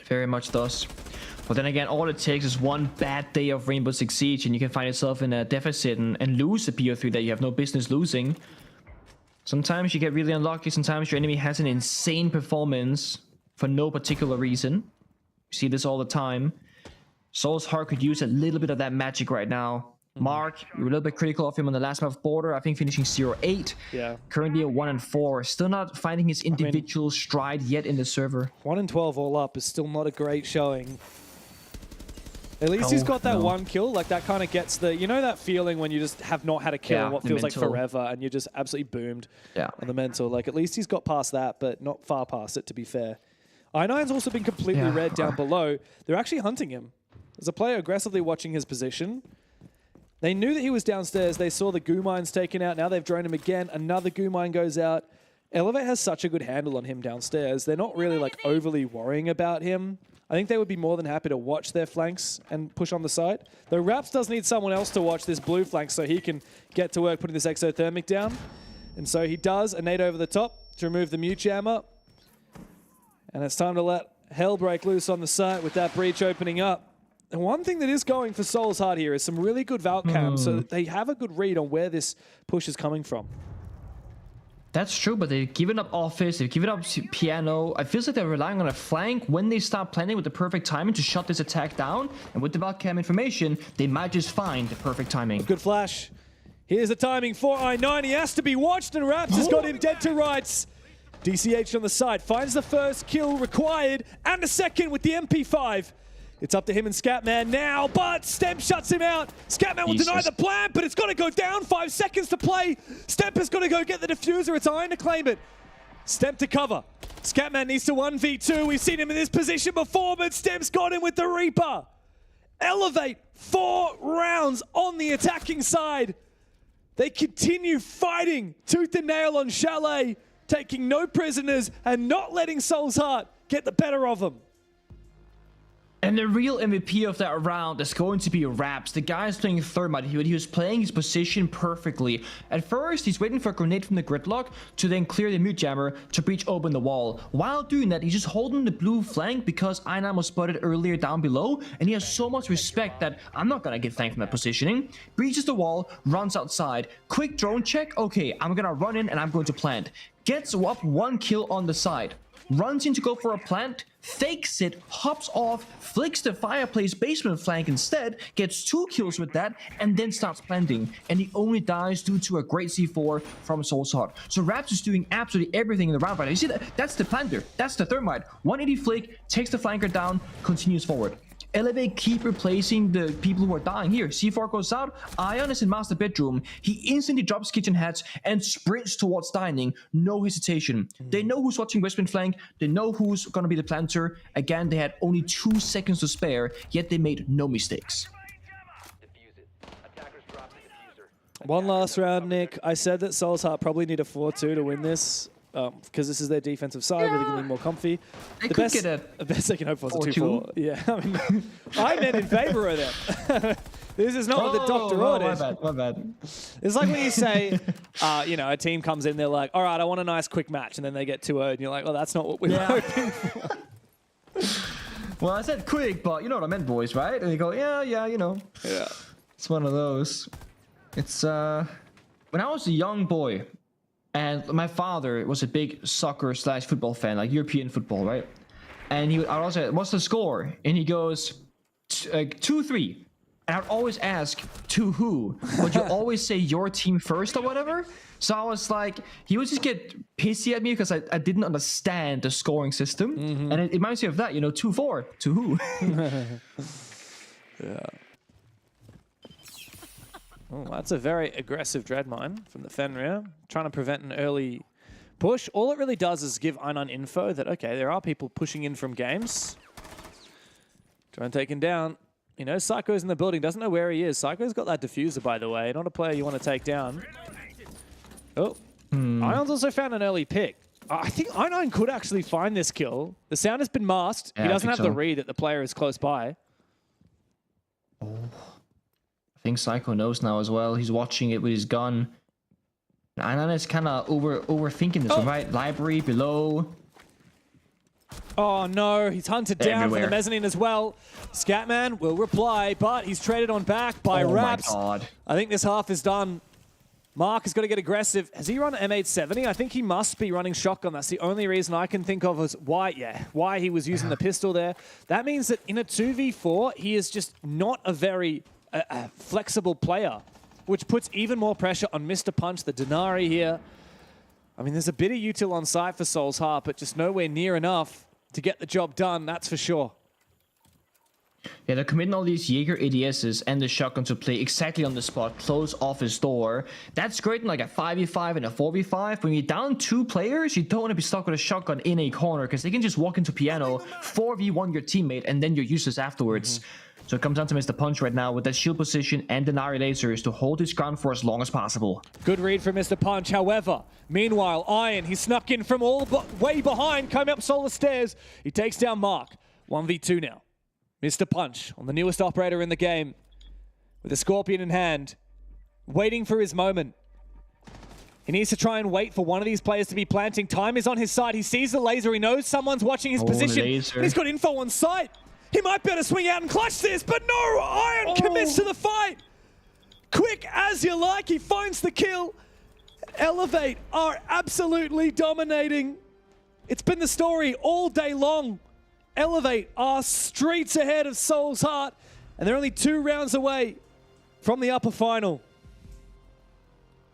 Very much does. But then again, all it takes is 1 bad day of Rainbow Six Siege and you can find yourself in a deficit and lose a PO3 that you have no business losing. Sometimes you get really unlucky, sometimes your enemy has an insane performance for no particular reason. You see this all the time. Soul's Heart could use a little bit of that magic right now. Mark, you're a little bit critical of him on the last map of Border. I think finishing 0-8. Yeah. Currently at 1-4. Still not finding his individual stride yet in the server. 1-12 all up is still not a great showing. At least he's got that 1 kill. Like that kind of gets the, you know that feeling when you just have not had a kill in what feels like forever and you're just absolutely boomed on the mental. Like at least he's got past that, but not far past it, to be fair. I9's also been completely red down below. They're actually hunting him. There's a player aggressively watching his position. They knew that he was downstairs. They saw the goo mines taken out. Now they've droned him again. Another goo mine goes out. Elevate has such a good handle on him downstairs. They're not really like overly worrying about him. I think they would be more than happy to watch their flanks and push on the side. Though Raps does need someone else to watch this blue flank so he can get to work putting this exothermic down. And so he does a nade over the top to remove the mute jammer. And it's time to let hell break loose on the site with that breach opening up. And one thing that is going for Soul's Heart here is some really good Valk cams, so that they have a good read on where this push is coming from. That's true, but they've given up Office, they've given up Piano. I feel like they're relying on a flank when they start planning with the perfect timing to shut this attack down. And with the Valk cam information, they might just find the perfect timing. Good flash. Here's the timing for I-9. He has to be watched, and Raps has got him dead to rights. DCH on the side finds the first kill required and a second with the MP5. It's up to him and Scatman now, but Stemp shuts him out. Scatman will deny the plan, but it's got to go down. 5 seconds to play. Stemp has got to go get the diffuser. It's Iron to claim it. Stemp to cover. Scatman needs to 1v2. We've seen him in this position before, but Stemp's got him with the Reaper. Elevate 4 rounds on the attacking side. They continue fighting tooth and nail on Chalet, taking no prisoners and not letting Soul's Heart get the better of them. And the real MVP of that round is going to be Raps. The guy is playing Thermite. He was playing his position perfectly. At first, he's waiting for a grenade from the gridlock to then clear the mute jammer to breach open the wall. While doing that, he's just holding the blue flank because I9 was spotted earlier down below, and he has so much respect that I'm not gonna get flanked from that positioning. Breaches the wall, runs outside. Quick drone check. Okay, I'm gonna run in and I'm going to plant. Gets up 1 kill on the side. Runs in to go for a plant, fakes it, hops off, flicks the fireplace basement flank instead, gets 2 kills with that, and then starts planting. And he only dies due to a great C4 from Soul's Heart. So Raps is doing absolutely everything in the round right now. You see that? That's the planter. That's the Thermite. 180 flick, takes the flanker down, continues forward. Elevate keep replacing the people who are dying here. C4 goes out, Ion is in master bedroom. He instantly drops kitchen hats and sprints towards dining. No hesitation. They know who's watching Westman flank. They know who's gonna be the planter. Again, they had only 2 seconds to spare, yet they made no mistakes. One last round, Nick. I said that Soul's Heart probably need a 4-2 to win this. Because this is their defensive side where they can be more comfy. They the could best, get a the best they can hope for is a 4-2. 2-4. Yeah, I mean, I meant in favor of them. This is not what the doctor ordered. My bad. It's like when you say, you know, a team comes in, they're like, all right, I want a nice quick match, and then they get 2-0, and you're like, well, that's not what we were hoping for. Well, I said quick, but you know what I meant, boys, right? And you go, yeah, you know. Yeah. It's one of those. It's, when I was a young boy, and my father was a big soccer/football fan, like European football, right? And I was like, what's the score? And he goes, 2-3. And I'd always ask, to who? Would you always say your team first or whatever? So I was like, he would just get pissy at me because I didn't understand the scoring system. And it reminds me of that, you know, 2-4, to who? Yeah. Oh, that's a very aggressive dread mine from the Fenrir, trying to prevent an early push. All it really does is give Einon info that, okay, there are people pushing in from games. Drone taken down. You know, Psycho's in the building, doesn't know where he is. Psycho's got that diffuser, by the way. Not a player you want to take down. Oh, Ion's also found an early pick. I think I9 could actually find this kill. The sound has been masked. Yeah, he doesn't have so. the read that the player is close by. I think Psycho knows now as well. He's watching it with his gun. Inon is kind of overthinking this one, right? Library below. Oh no, he's hunted down from the mezzanine as well. Scatman will reply, but he's traded on back by Raps. Oh my god. I think this half is done. Mark has got to get aggressive. Has he run M870? I think he must be running shotgun. That's the only reason I can think of as why he was using the pistol there. That means that in a 2v4, he is just not a very flexible player, which puts even more pressure on Mr. Punch, the Denari here. I mean, there's a bit of util on site for Soul's Heart, but just nowhere near enough to get the job done, that's for sure. Yeah, they're committing all these Jaeger ADSs and the shotgun to play exactly on the spot, close off his door. That's great in like a 5v5 and a 4v5. When you're down 2 players, you don't want to be stuck with a shotgun in a corner because they can just walk into piano, 4v1 your teammate, and then you're useless afterwards. So it comes down to Mr. Punch right now with that shield position and Denari lasers to hold his ground for as long as possible. Good read from Mr. Punch, however. Meanwhile, Iron, he snuck in from way behind, coming up Solar Stairs. He takes down Mark. 1v2 now. Mr. Punch, on the newest operator in the game, with a Scorpion in hand, waiting for his moment. He needs to try and wait for one of these players to be planting. Time is on his side. He sees the laser. He knows someone's watching his position. He's got info on site. He might be able to swing out and clutch this, but no! Iron commits to the fight! Quick as you like, he finds the kill. Elevate are absolutely dominating. It's been the story all day long. Elevate are streets ahead of Soul's Heart, and they're only 2 rounds away from the upper final.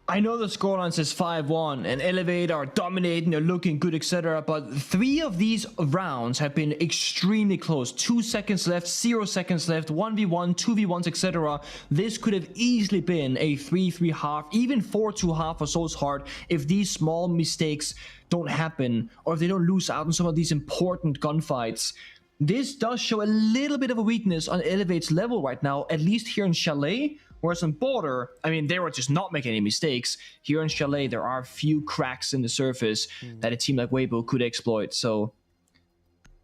I know the scoreline says 5-1 and Elevate are dominating, they're looking good, etc. But 3 of these rounds have been extremely close. 2 seconds left, 0 seconds left, 1v1, 2v1s, etc. This could have easily been a 3-3 half, even 4-2 half for Souls Heart if these small mistakes don't happen or if they don't lose out on some of these important gunfights. This does show a little bit of a weakness on Elevate's level right now, at least here in Chalet. Whereas on Border, I mean, they were just not making any mistakes. Here in Chalet, there are a few cracks in the surface that a team like Waybo could exploit. So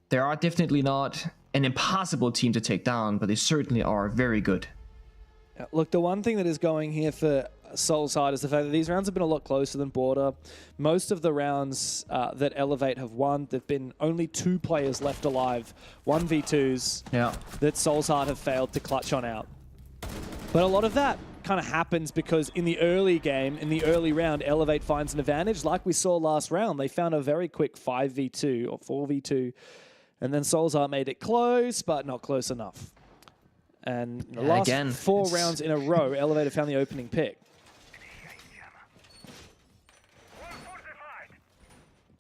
they are definitely not an impossible team to take down, but they certainly are very good. Look, the one thing that is going here for Souls Heart is the fact that these rounds have been a lot closer than Border. Most of the rounds that Elevate have won, there've been only 2 players left alive, 1v2s, that Souls Heart have failed to clutch on out. But a lot of that kind of happens because in the early game, in the early round, Elevate finds an advantage. Like we saw last round, they found a very quick 5v2 or 4v2, and then Souls Heart made it close, but not close enough. And the last 4 rounds in a row, Elevate have found the opening pick.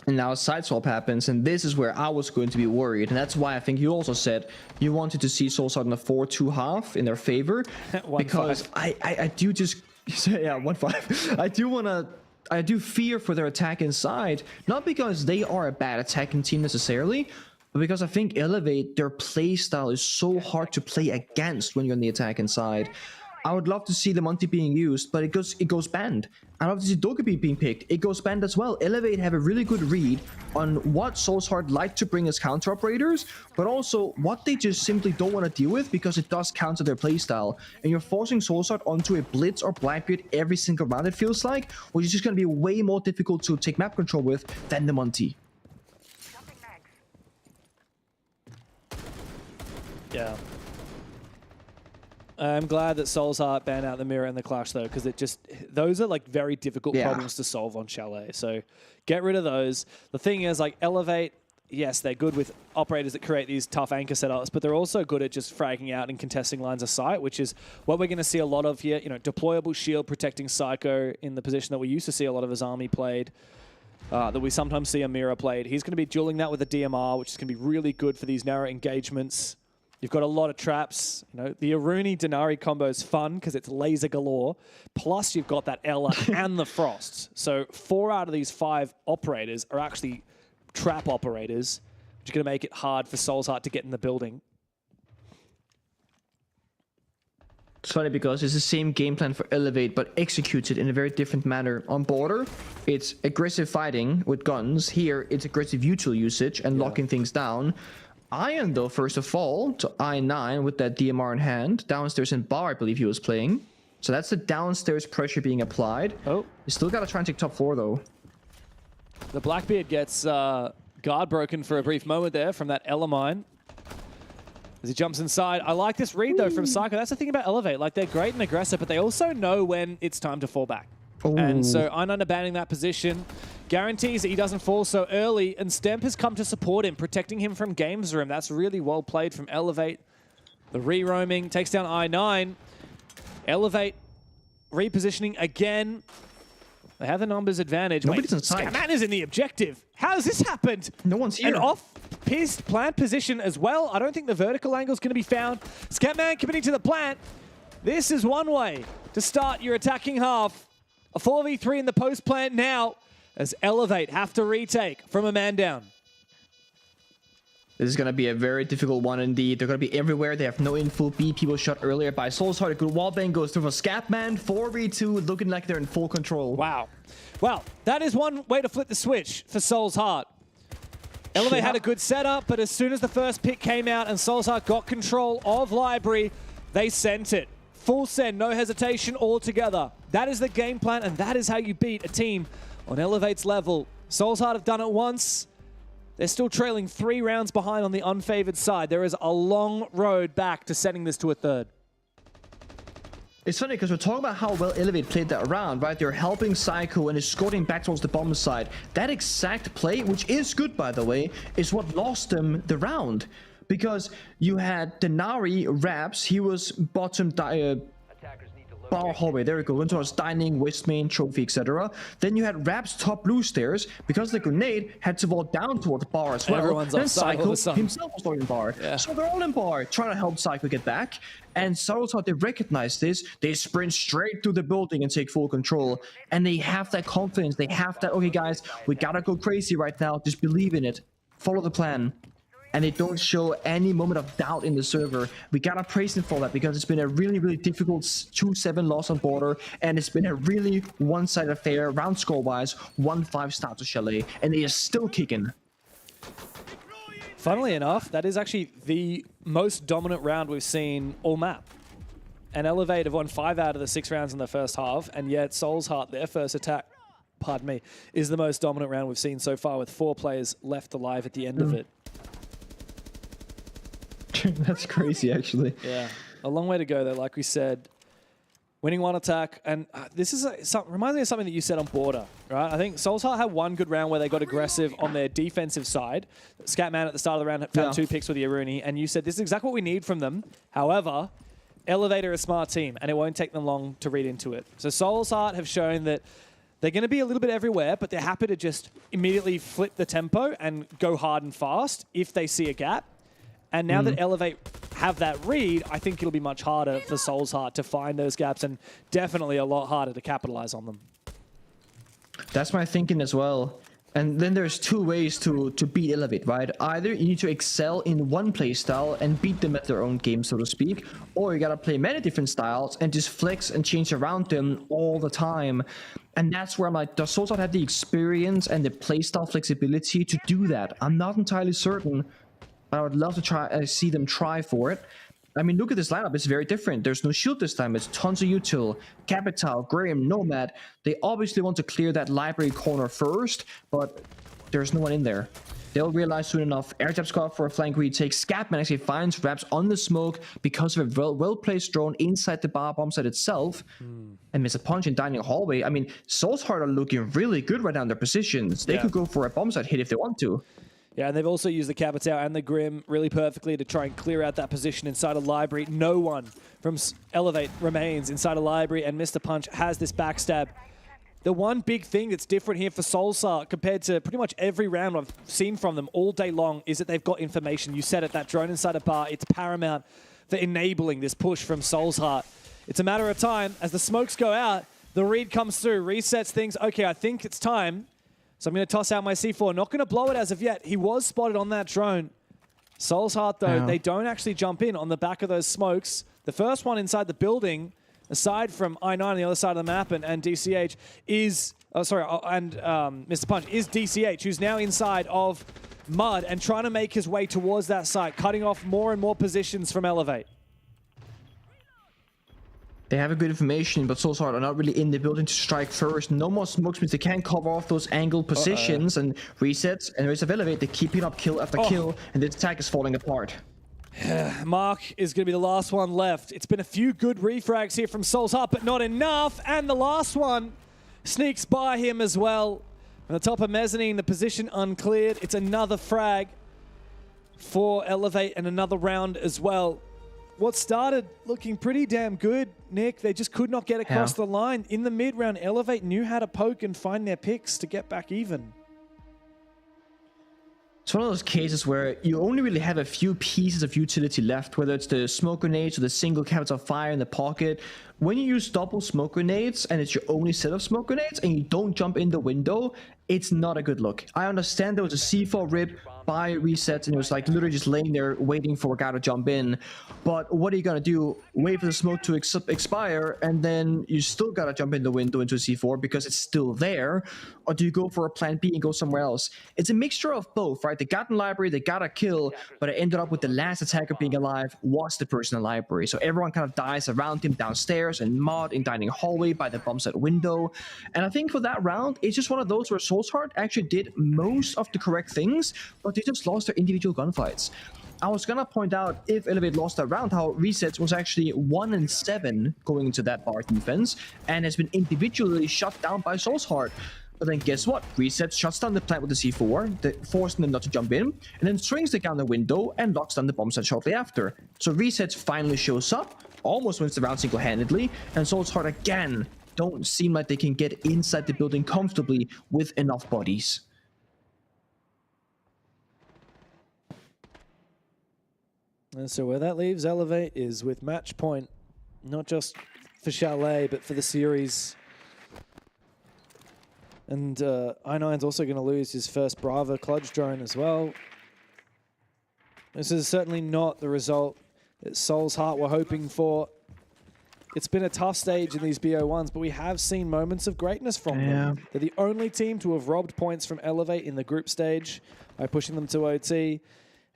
And now a side swap happens, and this is where I was going to be worried. And that's why I think you also said you wanted to see Souls Heart in a 4-2 half in their favor. Because I do just... Yeah, 1-5. I do fear for their attack inside. Not because they are a bad attacking team necessarily, but because I think Elevate, their play style is so hard to play against when you're on the attack inside. I would love to see the Monty being used, but it goes banned. I'd love to see Dokkaebi being picked. It goes banned as well. Elevate have a really good read on what Souls Heart like to bring as counter operators, but also what they just simply don't want to deal with because it does counter their playstyle. And you're forcing Souls Heart onto a Blitz or Blackbeard every single round, it feels like, which is just going to be way more difficult to take map control with than the Monty. Yeah. I'm glad that Souls Heart banned out the mirror and the clutch though, because those are like very difficult problems to solve on Chalet. So get rid of those. The thing is, like, Elevate, yes, they're good with operators that create these tough anchor setups, but they're also good at just fragging out and contesting lines of sight, which is what we're going to see a lot of here. You know, deployable shield protecting Psycho in the position that we used to see a lot of his army played. That we sometimes see Amira played. He's going to be dueling that with a DMR, which is going to be really good for these narrow engagements. You've got a lot of traps. You know, the Aruni Denari combo is fun because it's laser galore. Plus, you've got that Ella and the Frost. So 4 out of these 5 operators are actually trap operators, which is going to make it hard for Souls Heart to get in the building. It's funny because it's the same game plan for Elevate, but executed in a very different manner. On Border, it's aggressive fighting with guns. Here, it's aggressive util usage and locking things down. Iron, though, first of all, to I9 with that DMR in hand. Downstairs in bar, I believe he was playing. So that's the downstairs pressure being applied. Oh. You still got to try and take top 4, though. The Blackbeard gets guard broken for a brief moment there from that Elamine. As he jumps inside. I like this read, though, from Psycho. That's the thing about Elevate. Like, they're great and aggressive, but they also know when it's time to fall back. Ooh. And so I9 abandoning that position guarantees that he doesn't fall so early, and Stemp has come to support him, protecting him from Games Room. That's really well played from Elevate. The re-roaming takes down I9. Elevate repositioning again. They have the numbers advantage. Nobody's inside. Scatman is in the objective. How has this happened? No one's here. An off-piste plant position as well. I don't think the vertical angle is going to be found. Scatman committing to the plant. This is one way to start your attacking half. A 4v3 in the post plant now as Elevate have to retake from a man down. This is going to be a very difficult one indeed. They're going to be everywhere. They have no info. B people shot earlier by Souls Heart. A good wallbang goes through for Scatman. 4v2 looking like they're in full control. Wow. Well, that is one way to flip the switch for Souls Heart. Elevate had a good setup, but as soon as the first pick came out and Souls Heart got control of Library, they sent it. Full send, no hesitation altogether. That is the game plan, and that is how you beat a team on Elevate's level. Souls Heart have done it once. They're still trailing 3 rounds behind on the unfavored side. There is a long road back to setting this to a 3rd. It's funny because we're talking about how well Elevate played that round, right? They're helping Psycho and escorting back towards the bomb side. That exact play, which is good by the way, is what lost them the round. Because you had Denari Raps, he was bottom bar hallway. There we go. Into towards dining, waste main, trophy, etc. Then you had Raps top blue stairs because the grenade had to vault down toward the bar as well. Everyone's then offside all of a Psycho sudden. himself was going in bar. Yeah. So they're all in bar, trying to help Psycho get back. And Saurus, they recognize this. They sprint straight to the building and take full control. And they have that confidence. They have that, okay, guys, we gotta go crazy right now. Just believe in it. Follow the plan. And they don't show any moment of doubt in the server. We gotta praise them for that because it's been a really, really difficult 2-7 loss on border, and it's been a really one-sided affair, round score-wise, 1-5 start to Chalet, and they are still kicking. Funnily enough, that is actually the most dominant round we've seen all map. And Elevate have won 5 out of the 6 rounds in the first half, and yet Soul's Heart, their first attack, pardon me, is the most dominant round we've seen so far with 4 players left alive at the end of it. That's crazy, actually. Yeah, a long way to go, though, like we said. Winning 1 attack, and this is reminds me of something that you said on Border, right? I think Soul's Heart had one good round where they got aggressive on their defensive side. Scatman at the start of the round found 2 picks with the Aruni, and you said this is exactly what we need from them. However, Elevate are a smart team, and it won't take them long to read into it. So Soul's Heart have shown that they're going to be a little bit everywhere, but they're happy to just immediately flip the tempo and go hard and fast if they see a gap. And now that Elevate have that read, I think it'll be much harder for Soul's Heart to find those gaps and definitely a lot harder to capitalize on them. That's my thinking as well. And then there's 2 ways to beat Elevate, right? Either you need to excel in one play style and beat them at their own game, so to speak, or you gotta play many different styles and just flex and change around them all the time. And that's where I'm like, does Soul's Heart have the experience and the playstyle flexibility to do that? I'm not entirely certain. I would love to see them try for it. I mean, look at this lineup. It's very different. There's no shield this time. It's tons of util. Capital, Graham, Nomad. They obviously want to clear that library corner first, but there's no one in there. They'll realize soon enough. Air jab squad for a flank retake. Scatman actually finds Raps on the smoke because of a well-placed drone inside the bar bomb site itself. And miss a punch in dining hallway. I mean, Soul's Heart are looking really good right now in their positions. They could go for a bomb site hit if they want to. Yeah, and they've also used the Capital and the Grim really perfectly to try and clear out that position inside a library. No one from Elevate remains inside a library, and Mr. Punch has this backstab. The one big thing that's different here for Soul's Heart compared to pretty much every round I've seen from them all day long is that they've got information. You said it, that drone inside a bar, it's paramount for enabling this push from Soul's Heart. It's a matter of time. As the smokes go out, the read comes through, resets things. Okay, I think it's time. So I'm going to toss out my C4. Not going to blow it as of yet. He was spotted on that drone. Soul's Heart, though, they don't actually jump in on the back of those smokes. The first one inside the building, aside from I-9 on the other side of the map and DCH, is... Oh, sorry, Mr. Punch, is DCH, who's now inside of Mud and trying to make his way towards that site, cutting off more and more positions from Elevate. They have a good information, but Soul's Heart are not really in the building to strike first. No more smokes means they can't cover off those angled positions and resets. And the rest of Elevate, they're keeping up kill after kill, and the attack is falling apart. Mark is going to be the last one left. It's been a few good refrags here from Soul's Heart, but not enough. And the last one sneaks by him as well. On the top of mezzanine, the position uncleared. It's another frag for Elevate and another round as well. What started looking pretty damn good, Nick, they just could not get across the line. In the mid-round, Elevate knew how to poke and find their picks to get back even. It's one of those cases where you only really have a few pieces of utility left, whether it's the smoke grenades or the single capital fire in the pocket. When you use double smoke grenades and it's your only set of smoke grenades and you don't jump in the window, it's not a good look. I understand there was a C4 rip by resets and it was like literally just laying there waiting for a guy to jump in. But what are you gonna do? Wait for the smoke to expire and then you still gotta jump in the window into a C4 because it's still there? Or do you go for a plan B and go somewhere else? It's a mixture of both, right? They got in library, they got a kill, but it ended up with the last attacker being alive was the person in library. So everyone kind of dies around him downstairs and Mod in dining hallway by the bomb set window. And I think for that round, it's just one of those where Soul's Heart actually did most of the correct things, but they just lost their individual gunfights. I was gonna point out, if Elevate lost that round, how Resets was actually 1-7 going into that bar defense, and has been individually shut down by Soul's Heart. But then guess what? Resets shuts down the plant with the C4, forcing them not to jump in, and then swings the gun the window and locks down the bomb set shortly after. So Resets finally shows up, almost wins the round single-handedly, and Soul's Heart again don't seem like they can get inside the building comfortably with enough bodies. And so where that leaves Elevate is with match point, not just for Chalet, but for the series. And I9's also going to lose his first Brava Clutch drone as well. This is certainly not the result that Soul's Heart were hoping for. It's been a tough stage in these BO1s, but we have seen moments of greatness from them. They're the only team to have robbed points from Elevate in the group stage by pushing them to OT.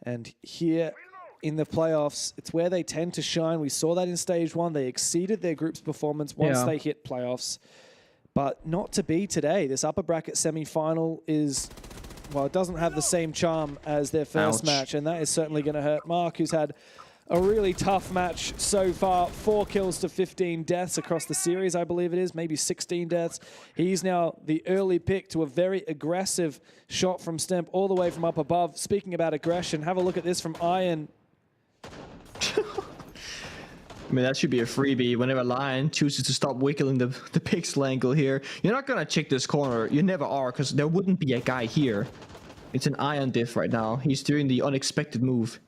And here in the playoffs, it's where they tend to shine. We saw that in stage 1. They exceeded their group's performance once they hit playoffs. But not to be today. This upper bracket semi-final is, well, it doesn't have the same charm as their first match, and that is certainly going to hurt Mark, who's had a really tough match so far. 4 kills to 15 deaths across the series, I believe it is, maybe 16 deaths. He's now the early pick to a very aggressive shot from Stemp all the way from up above. Speaking about aggression, have a look at this from Iron. I mean, that should be a freebie whenever Lion chooses to stop wiggling the pixel angle here. You're not going to check this corner. You never are, because there wouldn't be a guy here. It's an Iron diff right now. He's doing the unexpected move.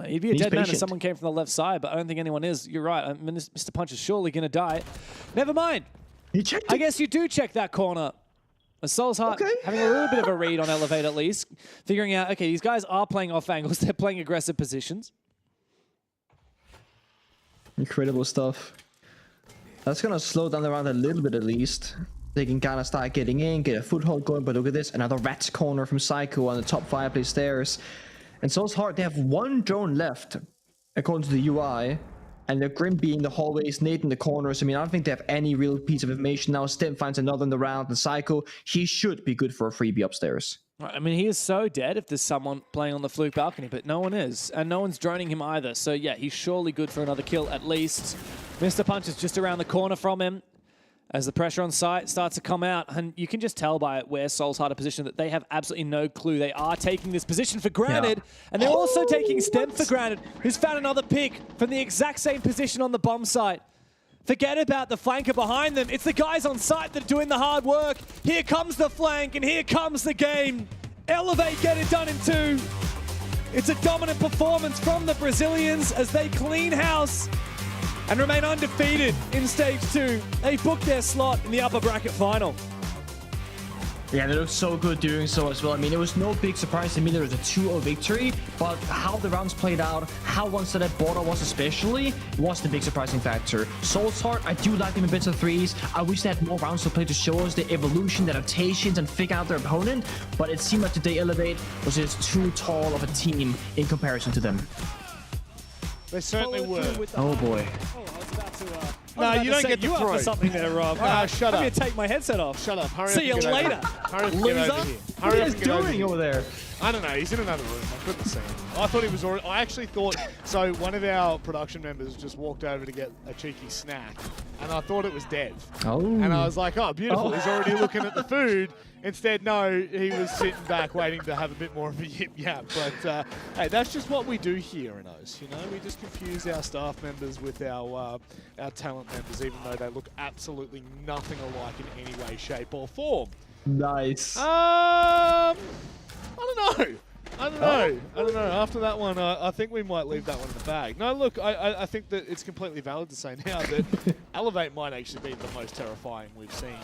He'd be a dead man if someone came from the left side, but I don't think anyone is. You're right. I mean, Mr. Punch is surely going to die. Never mind. I guess you do check that corner. Soul's Heart having a little bit of a read on Elevate at least. Figuring out, okay, these guys are playing off angles. They're playing aggressive positions. Incredible stuff. That's going to slow down the round a little bit at least. They can kind of start getting in, get a foothold going, but look at this. Another Rat's Corner from Psycho on the top fireplace stairs. And Soul's Heart, they have 1 drone left, according to the UI. And they're Grim being the hallways, Nate in the corners. I mean, I don't think they have any real piece of information now. Stem finds another in the round, and Psycho, he should be good for a freebie upstairs. I mean, he is so dead if there's someone playing on the Fluke balcony, but no one is. And no one's droning him either. So, yeah, he's surely good for another kill at least. Mr. Punch is just around the corner from him as the pressure on site starts to come out. And you can just tell by where Soul's Heart are positioned that they have absolutely no clue. They are taking this position for granted. And they're also taking Stem for granted, who's found another pick from the exact same position on the bomb site. Forget about the flanker behind them. It's the guys on site that are doing the hard work. Here comes the flank, and here comes the game. Elevate get it done in 2. It's a dominant performance from the Brazilians as they clean house and remain undefeated in stage 2. They booked their slot in the upper bracket final. Yeah, they look so good doing so as well. I mean, it was no big surprise to me there was a 2-0 victory, but how the rounds played out, how one-sided border was especially, was the big surprising factor. Soul's Heart, I do like them in bits of 3s. I wish they had more rounds to play to show us the evolution, the adaptations, and figure out their opponent, but it seemed like today Elevate was just too tall of a team in comparison to them. They certainly were. Oh boy. No, you don't get the you throw. up for something there, Rob. Shut up. I'm going to take my headset off. Shut up. Hurry See up. you later. Hurry up and get over here. What are you doing over there? I don't know. He's in another room. I couldn't see him. I thought he was already. I actually thought. So one of our production members just walked over to get a cheeky snack, and I thought it was Dev. Oh. And I was like, oh, beautiful. He's already looking at the food. Instead, no, he was sitting back waiting to have a bit more of a yip-yap. But, hey, that's just what we do here in OS, you know? We just confuse our staff members with our talent members, even though they look absolutely nothing alike in any way, shape, or form. Nice. I don't know. I don't know. After that one, I think we might leave that one in the bag. No, look, I think that it's completely valid to say now that Elevate might actually be the most terrifying we've seen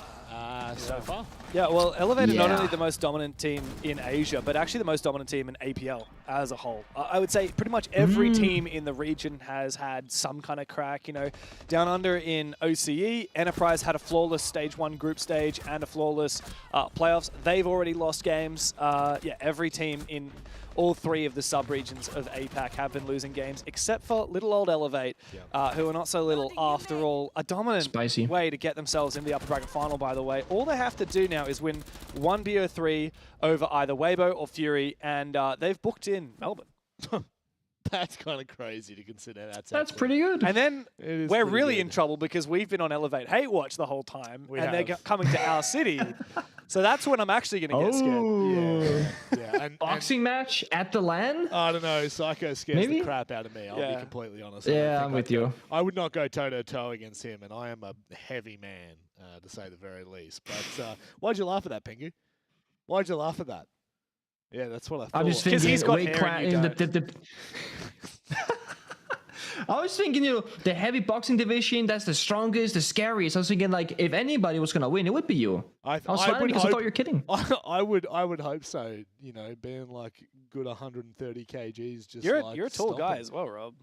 so far. Yeah, well, Elevate are not only the most dominant team in Asia, but actually the most dominant team in APL as a whole. I would say pretty much every team in the region has had some kind of crack. You know, down under in OCE, Enterprise had a flawless stage 1 group stage and a flawless playoffs. They've already lost games. Yeah, every team in all 3 of the sub-regions of APAC have been losing games, except for little old Elevate, who are not so little after all. A dominant way to get themselves in the upper bracket final, by the way. All they have to do now is win 1 BO3 over either Waybo or Fury, and they've booked in Melbourne. That's kind of crazy to consider. That's pretty good. And then we're really in trouble because we've been on Elevate Hate Watch the whole time, and they're coming to our city. So that's when I'm actually going to get scared. Yeah. And Boxing match at the LAN? I don't know. Psycho scares Maybe? the crap out of me. I'll be Yeah. completely honest. Yeah, I'm with you. I would not go toe to toe against him, and I am a heavy man, to say the very least. But why'd you laugh at that, Pingu? Why'd you laugh at that? Yeah, that's what I thought. I'm just thinking weight class. I was thinking, the heavy boxing division, that's the strongest, the scariest. I was thinking, like, if anybody was going to win, it would be you. I was smiling because I thought you were kidding. I would hope so. Being like good 130 kgs. Just You're like a tall guy stomping. as well, Rob.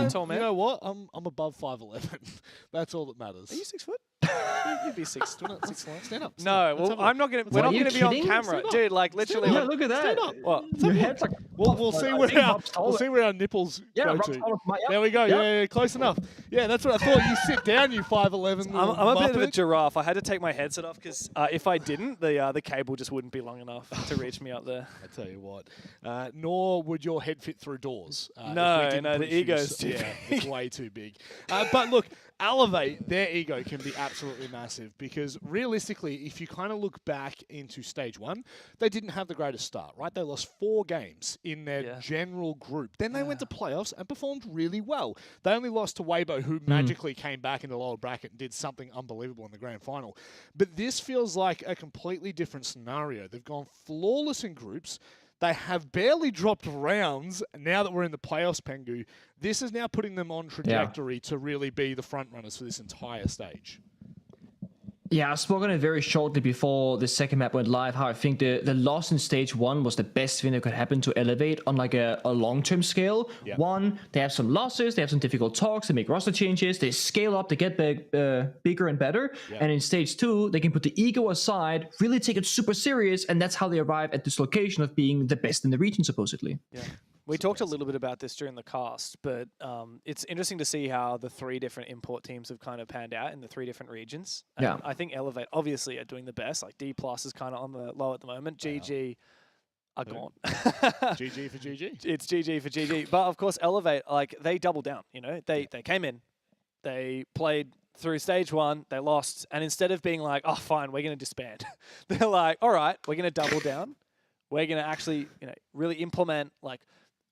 Tall man. You know what? I'm above 5'11". That's all that matters. Are you 6 foot? You'd be 6. Stand up. No, well, I'm not gonna. We're not gonna be on camera, dude. Like literally. Yeah, look at that. Stand up. What? Your head's like. We'll see where our nipples go to. There we go. Yeah, close enough. Yeah, that's what I thought. You sit down, you 5'11". I'm a bit of a giraffe. I had to take my headset off because if I didn't, the cable just wouldn't be long enough to reach me up there. I tell you what. Nor would your head fit through doors. No, the ego's too big. It's way too big. But look, Elevate, their ego can be absolutely massive because realistically, if you kind of look back into stage 1, they didn't have the greatest start, right? They lost 4 games in their general group. Then they went to playoffs and performed really well. They only lost to Waybo, who magically came back in the lower bracket and did something unbelievable in the grand final. But this feels like a completely different scenario. They've gone flawless in groups. They have barely dropped rounds now that we're in the playoffs, Pengu. This is now putting them on trajectory to really be the front runners for this entire stage. Yeah, I spoke on it very shortly before the second map went live, how I think the loss in stage 1 was the best thing that could happen to Elevate on like a long-term scale. Yeah. 1, they have some losses, they have some difficult talks, they make roster changes, they scale up, they get bigger and better. Yeah. And in stage 2, they can put the ego aside, really take it super serious, and that's how they arrive at this location of being the best in the region, supposedly. Yeah. We talked a little bit about this during the cast, but it's interesting to see how the 3 different import teams have kind of panned out in the 3 different regions. And Yeah. I think Elevate obviously are doing the best. Like D+ is kind of on the low at the moment. GG are gone. GG for GG. It's GG for GG. But of course, Elevate, like they doubled down. They came in, they played through stage 1, they lost, and instead of being like, oh fine, we're going to disband, they're like, all right, we're going to double down. We're going to actually, really implement like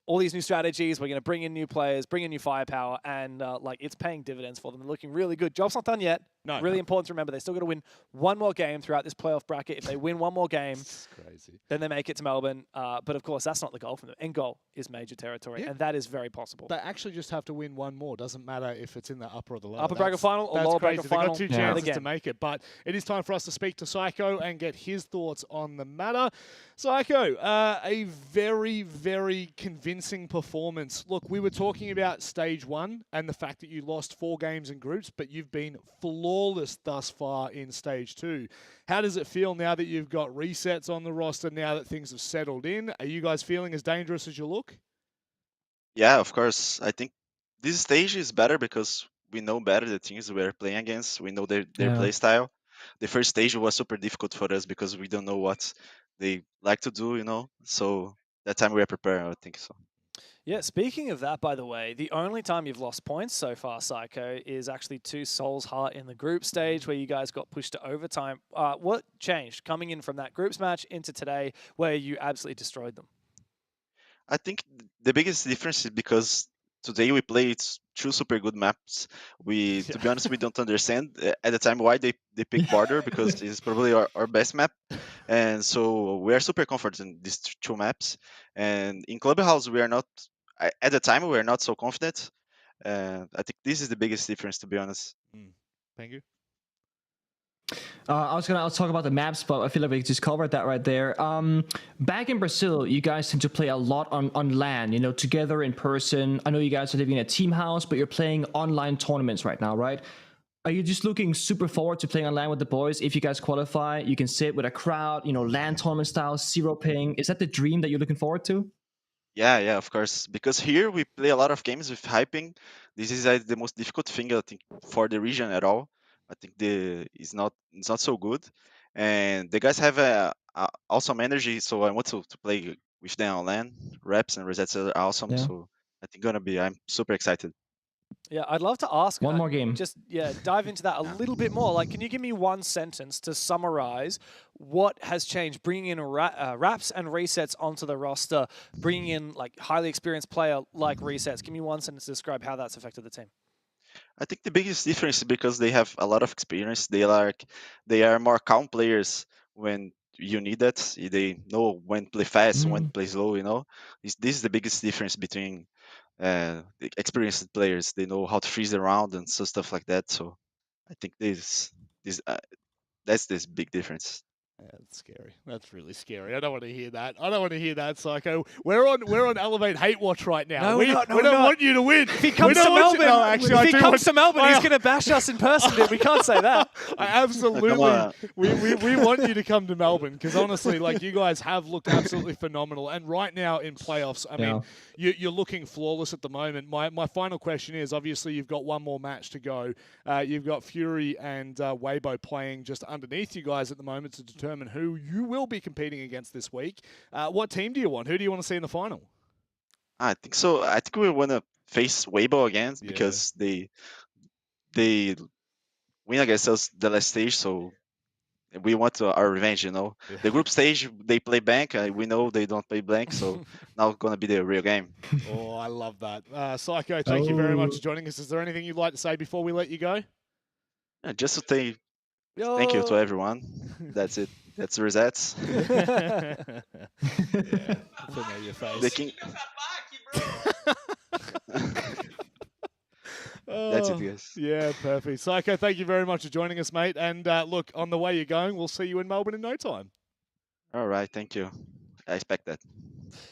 all these new strategies. We're going to bring in new players, bring in new firepower, and it's paying dividends for them. They're looking really good. Job's not done yet. No, really important to remember. They still got to win one more game throughout this playoff bracket. If they win one more game, crazy. Then they make it to Melbourne. But of course, that's not the goal for them. End goal is major territory, and that is very possible. They actually just have to win one more. Doesn't matter if it's in the upper or the lower. Upper bracket final or lower bracket final. They've got 2 chances to make it. But it is time for us to speak to Psycho and get his thoughts on the matter. Psycho, a very, very convincing performance. Look, we were talking about stage 1 and the fact that you lost 4 games in groups, but you've been flawless thus far in stage 2. How does it feel now that you've got resets on the roster, now that things have settled in? Are you guys feeling as dangerous as you look? Yeah, of course. I think this stage is better because we know better the teams we're playing against. We know their play style. The first stage was super difficult for us because we don't know what they like to do, So that time we were prepared, I think so. Yeah, speaking of that, by the way, the only time you've lost points so far, Psycho, is actually to Soul's Heart in the group stage where you guys got pushed to overtime. What changed coming in from that groups match into today where you absolutely destroyed them? I think the biggest difference is because today we played 2 super good maps. To be honest, we don't understand at the time why they pick Border because it's probably our best map. And so we are super confident in these 2 maps. And in Clubhouse, we are not, at the time, we are not so confident. I think this is the biggest difference, to be honest. Thank you. I'll talk about the maps, but I feel like we just covered that right there. Back in Brazil, you guys tend to play a lot on LAN, together in person. I know you guys are living in a team house, but you're playing online tournaments right now, right? Are you just looking super forward to playing on LAN with the boys? If you guys qualify, you can sit with a crowd, LAN tournament style, 0 ping. Is that the dream that you're looking forward to? Yeah, of course. Because here we play a lot of games with hyping. This is the most difficult thing, I think, for the region at all. I think it's not so good, and the guys have a awesome energy. So I want to play with them on LAN. Reps and resets are awesome. Yeah. So I think I'm super excited. Yeah, I'd love to ask. One more game. Just dive into that a little bit more. Like, can you give me one sentence to summarize what has changed? Bringing in wraps and resets onto the roster, bringing in like highly experienced player like resets. Give me one sentence to describe how that's affected the team. I think the biggest difference is because they have a lot of experience. They are more calm players when you need that. They know when to play fast, when to play slow. This is the biggest difference between the experienced players. They know how to freeze around and so stuff like that. So I think that's this big difference. That's scary. That's really scary. I don't want to hear that. I don't want to hear that, Psycho. We're on Elevate Hate Watch right now. No, we we're not. we don't want you to win. If he comes to Melbourne, he's going to bash us in person, dude. We can't say that. I absolutely. We want you to come to Melbourne because honestly, like you guys have looked absolutely phenomenal, and right now in playoffs, I mean, you're looking flawless at the moment. My final question is: obviously, you've got one more match to go. You've got Fury and Waybo playing just underneath you guys at the moment to determine who you will be competing against this week. What team do you want? Who do you want to see in the final? I think so. I think we want to face Waybo again because they win against us the last stage, so we want our revenge. The group stage they play blank. We know they don't play blank, so now it's gonna be the real game. Oh, I love that. Psycho, thank you very much for joining us. Is there anything you'd like to say before we let you go? Just to say thank you to everyone. That's it. That's the results. Familiar face. The king. That's it, guys. Yeah, perfect. Psycho, thank you very much for joining us, mate. And look, on the way you're going, we'll see you in Melbourne in no time. All right, thank you. I expect that.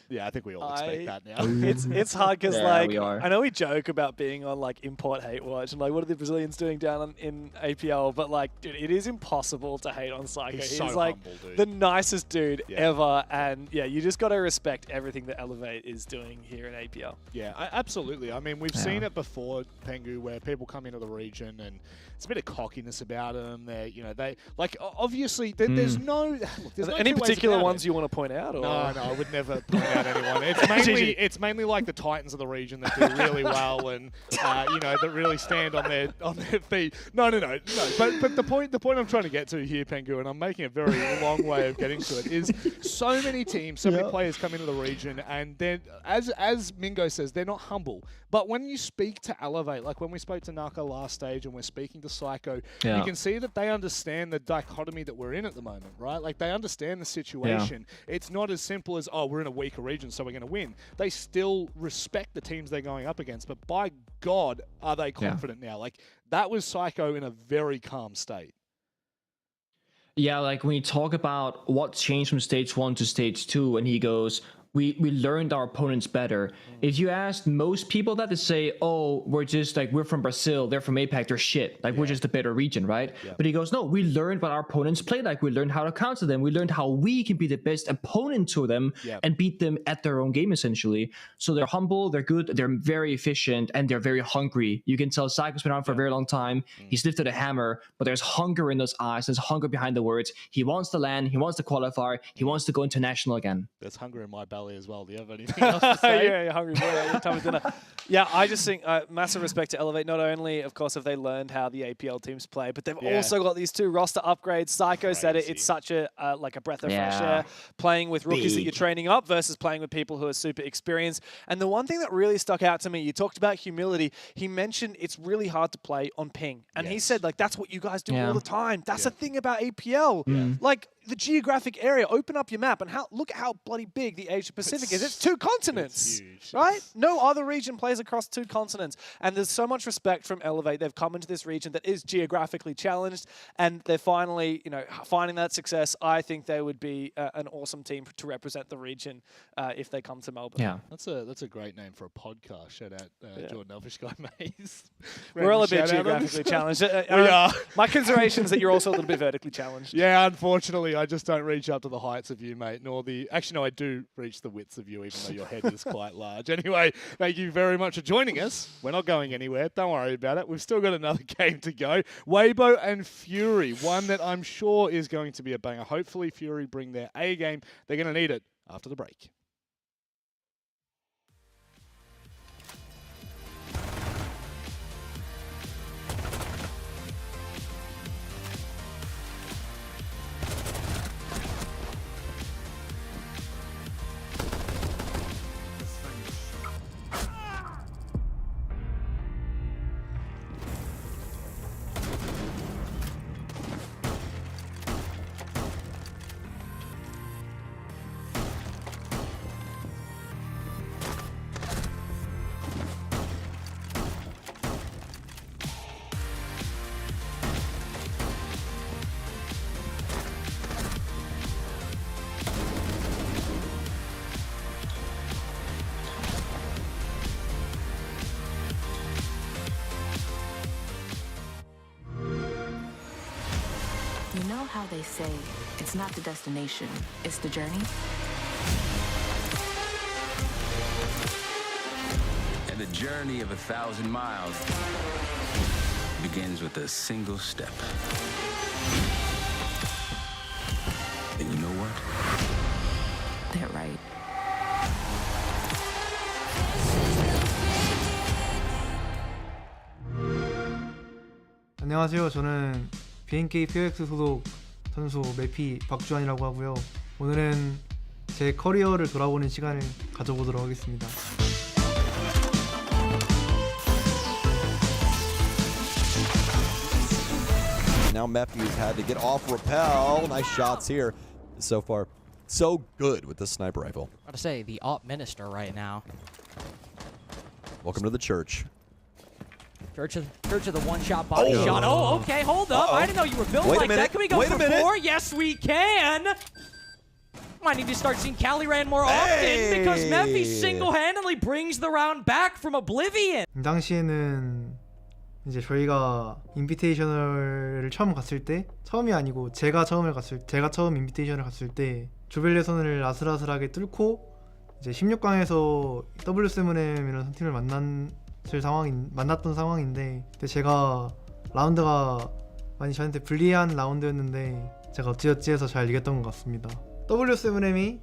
Yeah, I think we all expect that now. It's hard because we are. I know we joke about being on like import hate watch and like what are the Brazilians doing down in APL, but like, dude, it is impossible to hate on Psycho. He's He's so like humble, dude. the nicest dude ever, and you just got to respect everything that Elevate is doing here in APL. Yeah, absolutely. I mean, we've seen it before, Pengu, where people come into the region and it's a bit of cockiness about them. They like obviously there's no. Look, there's no Any two ways particular about ones it. you want to point out? Or? No, I would never point out anyone. It's mainly like the Titans of the region that do really well and that really stand on their feet. No. But the point I'm trying to get to here, Pengu, and I'm making a very long way of getting to it, is so many teams, so many players come into the region, and then as Mingo says, they're not humble. But when you speak to Elevate, like when we spoke to Naka last stage and we're speaking to Psycho, you can see that they understand the dichotomy that we're in at the moment, right? Like they understand the situation. It's not as simple as, we're in a weaker region, so we're going to win. They still respect the teams they're going up against, but by God, are they confident now? Like that was Psycho in a very calm state. Yeah, like when you talk about what's changed from stage 1 to stage 2, and he goes, we learned our opponents better. If you asked most people that, they say, we're from Brazil, they're from APAC, they're shit. Like we're just a better region, right? Yeah. But he goes, no, we learned what our opponents play like. We learned how to counter them. We learned how we can be the best opponent to them and beat them at their own game, essentially. So they're humble, they're good, they're very efficient, and they're very hungry. You can tell Psycho's been around for a very long time. He's lifted a hammer, but there's hunger in those eyes. There's hunger behind the words. He wants to land. He wants to qualify. He wants to go international again. There's hunger in my belly as well. Do you have anything else to say? Yeah, hungry boy. Time of dinner. Yeah, I just think massive respect to Elevate. Not only, of course, have they learned how the APL teams play, but they've also got these 2 roster upgrades. Psycho said it. It's such a like a breath of fresh air playing with rookies that you're training up versus playing with people who are super experienced. And the one thing that really stuck out to me, you talked about humility. He mentioned it's really hard to play on ping, and he said like that's what you guys do all the time. That's the thing about APL. Like the geographic area, open up your map and look at how bloody big the Asia Pacific is. It's 2 continents, right? No other region plays across 2 continents. And there's so much respect from Elevate. They've come into this region that is geographically challenged, and they're finally, finding that success. I think they would be an awesome team to represent the region if they come to Melbourne. Yeah, that's a great name for a podcast. Shout out Jordan Elfish Guy Maze. We're all a bit geographically challenged. We are. My consideration is that you're also a little bit vertically challenged. Yeah, unfortunately, I just don't reach up to the heights of you, mate, actually, no, I do reach the widths of you, even though your head is quite large. Anyway, thank you very much for joining us. We're not going anywhere. Don't worry about it. We've still got another game to go. Waybo and Fury, one that I'm sure is going to be a banger. Hopefully, Fury bring their A game. They're going to need it after the break. You know how they say it's not the destination, it's the journey? And the journey of 1,000 miles begins with a single step. And you know what? They're right. 안녕하세요. 저는 BNK POX 소속 선수 매피 박주환이라고 하고요. 오늘은 제 커리어를 돌아보는 시간을 가져보도록 하겠습니다. Now Matthews had to get off rappel. Nice shots here. So far, so good with the sniper rifle. I gotta say, the op minister right now. Welcome to the church. Church of the one-shot body shot. Oh, okay, hold up. I didn't know you were built Wait a like minute. that. Can we go Wait a for minute. 4? Yes, we can. Might need to start seeing Caliran more often because Mephi single-handedly brings the round back from Oblivion. 이 당시에는 이제 저희가 인비테이셔널을 처음 갔을 때, 처음이 아니고 제가 처음 인비테이셔널 갔을 때 조별 예선을 아슬아슬하게 뚫고 이제 16강에서 W7M이라는 팀을 만났던 상황인데, 그때 제가 라운드가 많이 저한테 불리한 라운드였는데 제가 어찌어찌해서 잘 이겼던 것 같습니다. W7M이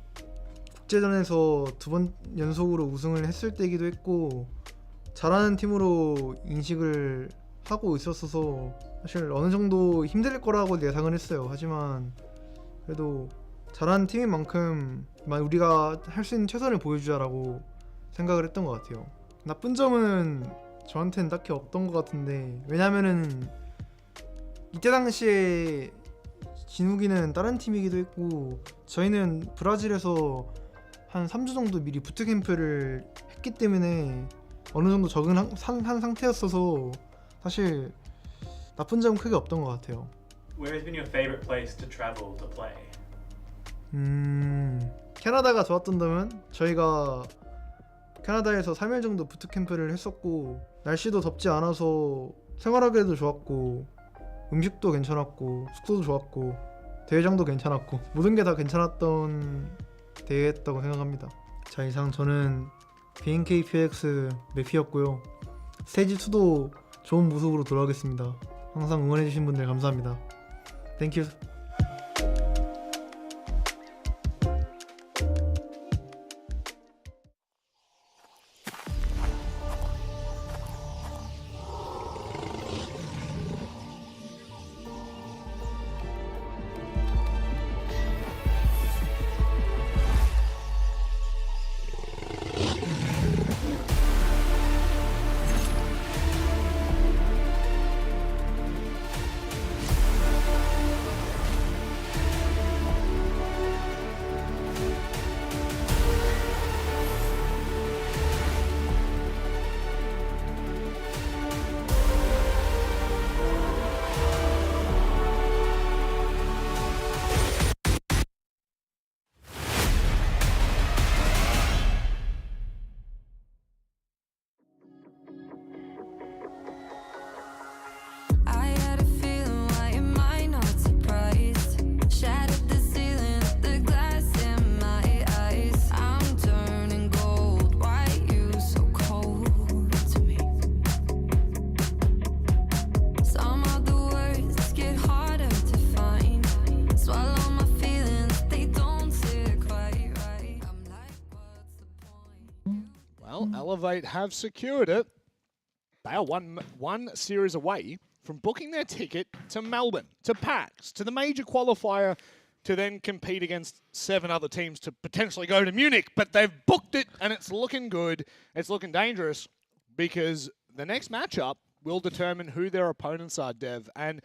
국제전에서 2번 연속으로 우승을 했을 때이기도 했고 잘하는 팀으로 인식을 하고 있었어서 사실 어느 정도 힘들 거라고 예상을 했어요. 하지만 그래도 잘하는 팀인 만큼 우리가 할 수 있는 최선을 보여주자라고 생각을 했던 것 같아요. 나쁜 점은 저한테는 딱히 없던 것 같은데, 왜냐면은 이때 당시에 진욱이는 다른 팀이기도 했고 저희는 브라질에서 한 3주 정도 미리 부트캠프를 했기 때문에 어느 정도 적응한 상태였어서 사실 나쁜 점은 크게 없던 것 같아요. Where has been your favorite place to travel to play? 캐나다가 좋았던 점은 저희가 캐나다에서 3일 정도 부트캠프를 했었고 날씨도 덥지 않아서 생활하기에도 좋았고 음식도 괜찮았고 숙소도 좋았고 대회장도 괜찮았고 모든 게 다 괜찮았던 대회였다고 생각합니다. 자, 이상 저는 BNK POX 매피였고요. 스테이지 2도 좋은 모습으로 돌아오겠습니다. 항상 응원해주신 분들 감사합니다. 땡큐. I had a feeling, why am I not surprised? Shattered the ceiling, the glass in my eyes. I'm turning gold, why you so cold to me? Some of the words get harder to find. Swallow my feelings, they don't sit quite right. I'm like, what's the point? Well, Elevate have secured it. They are one series away from booking their ticket to Melbourne, to PAX, to the major qualifier, to then compete against 7 other teams to potentially go to Munich. But they've booked it, and it's looking good. It's looking dangerous because the next matchup will determine who their opponents are, Dev. And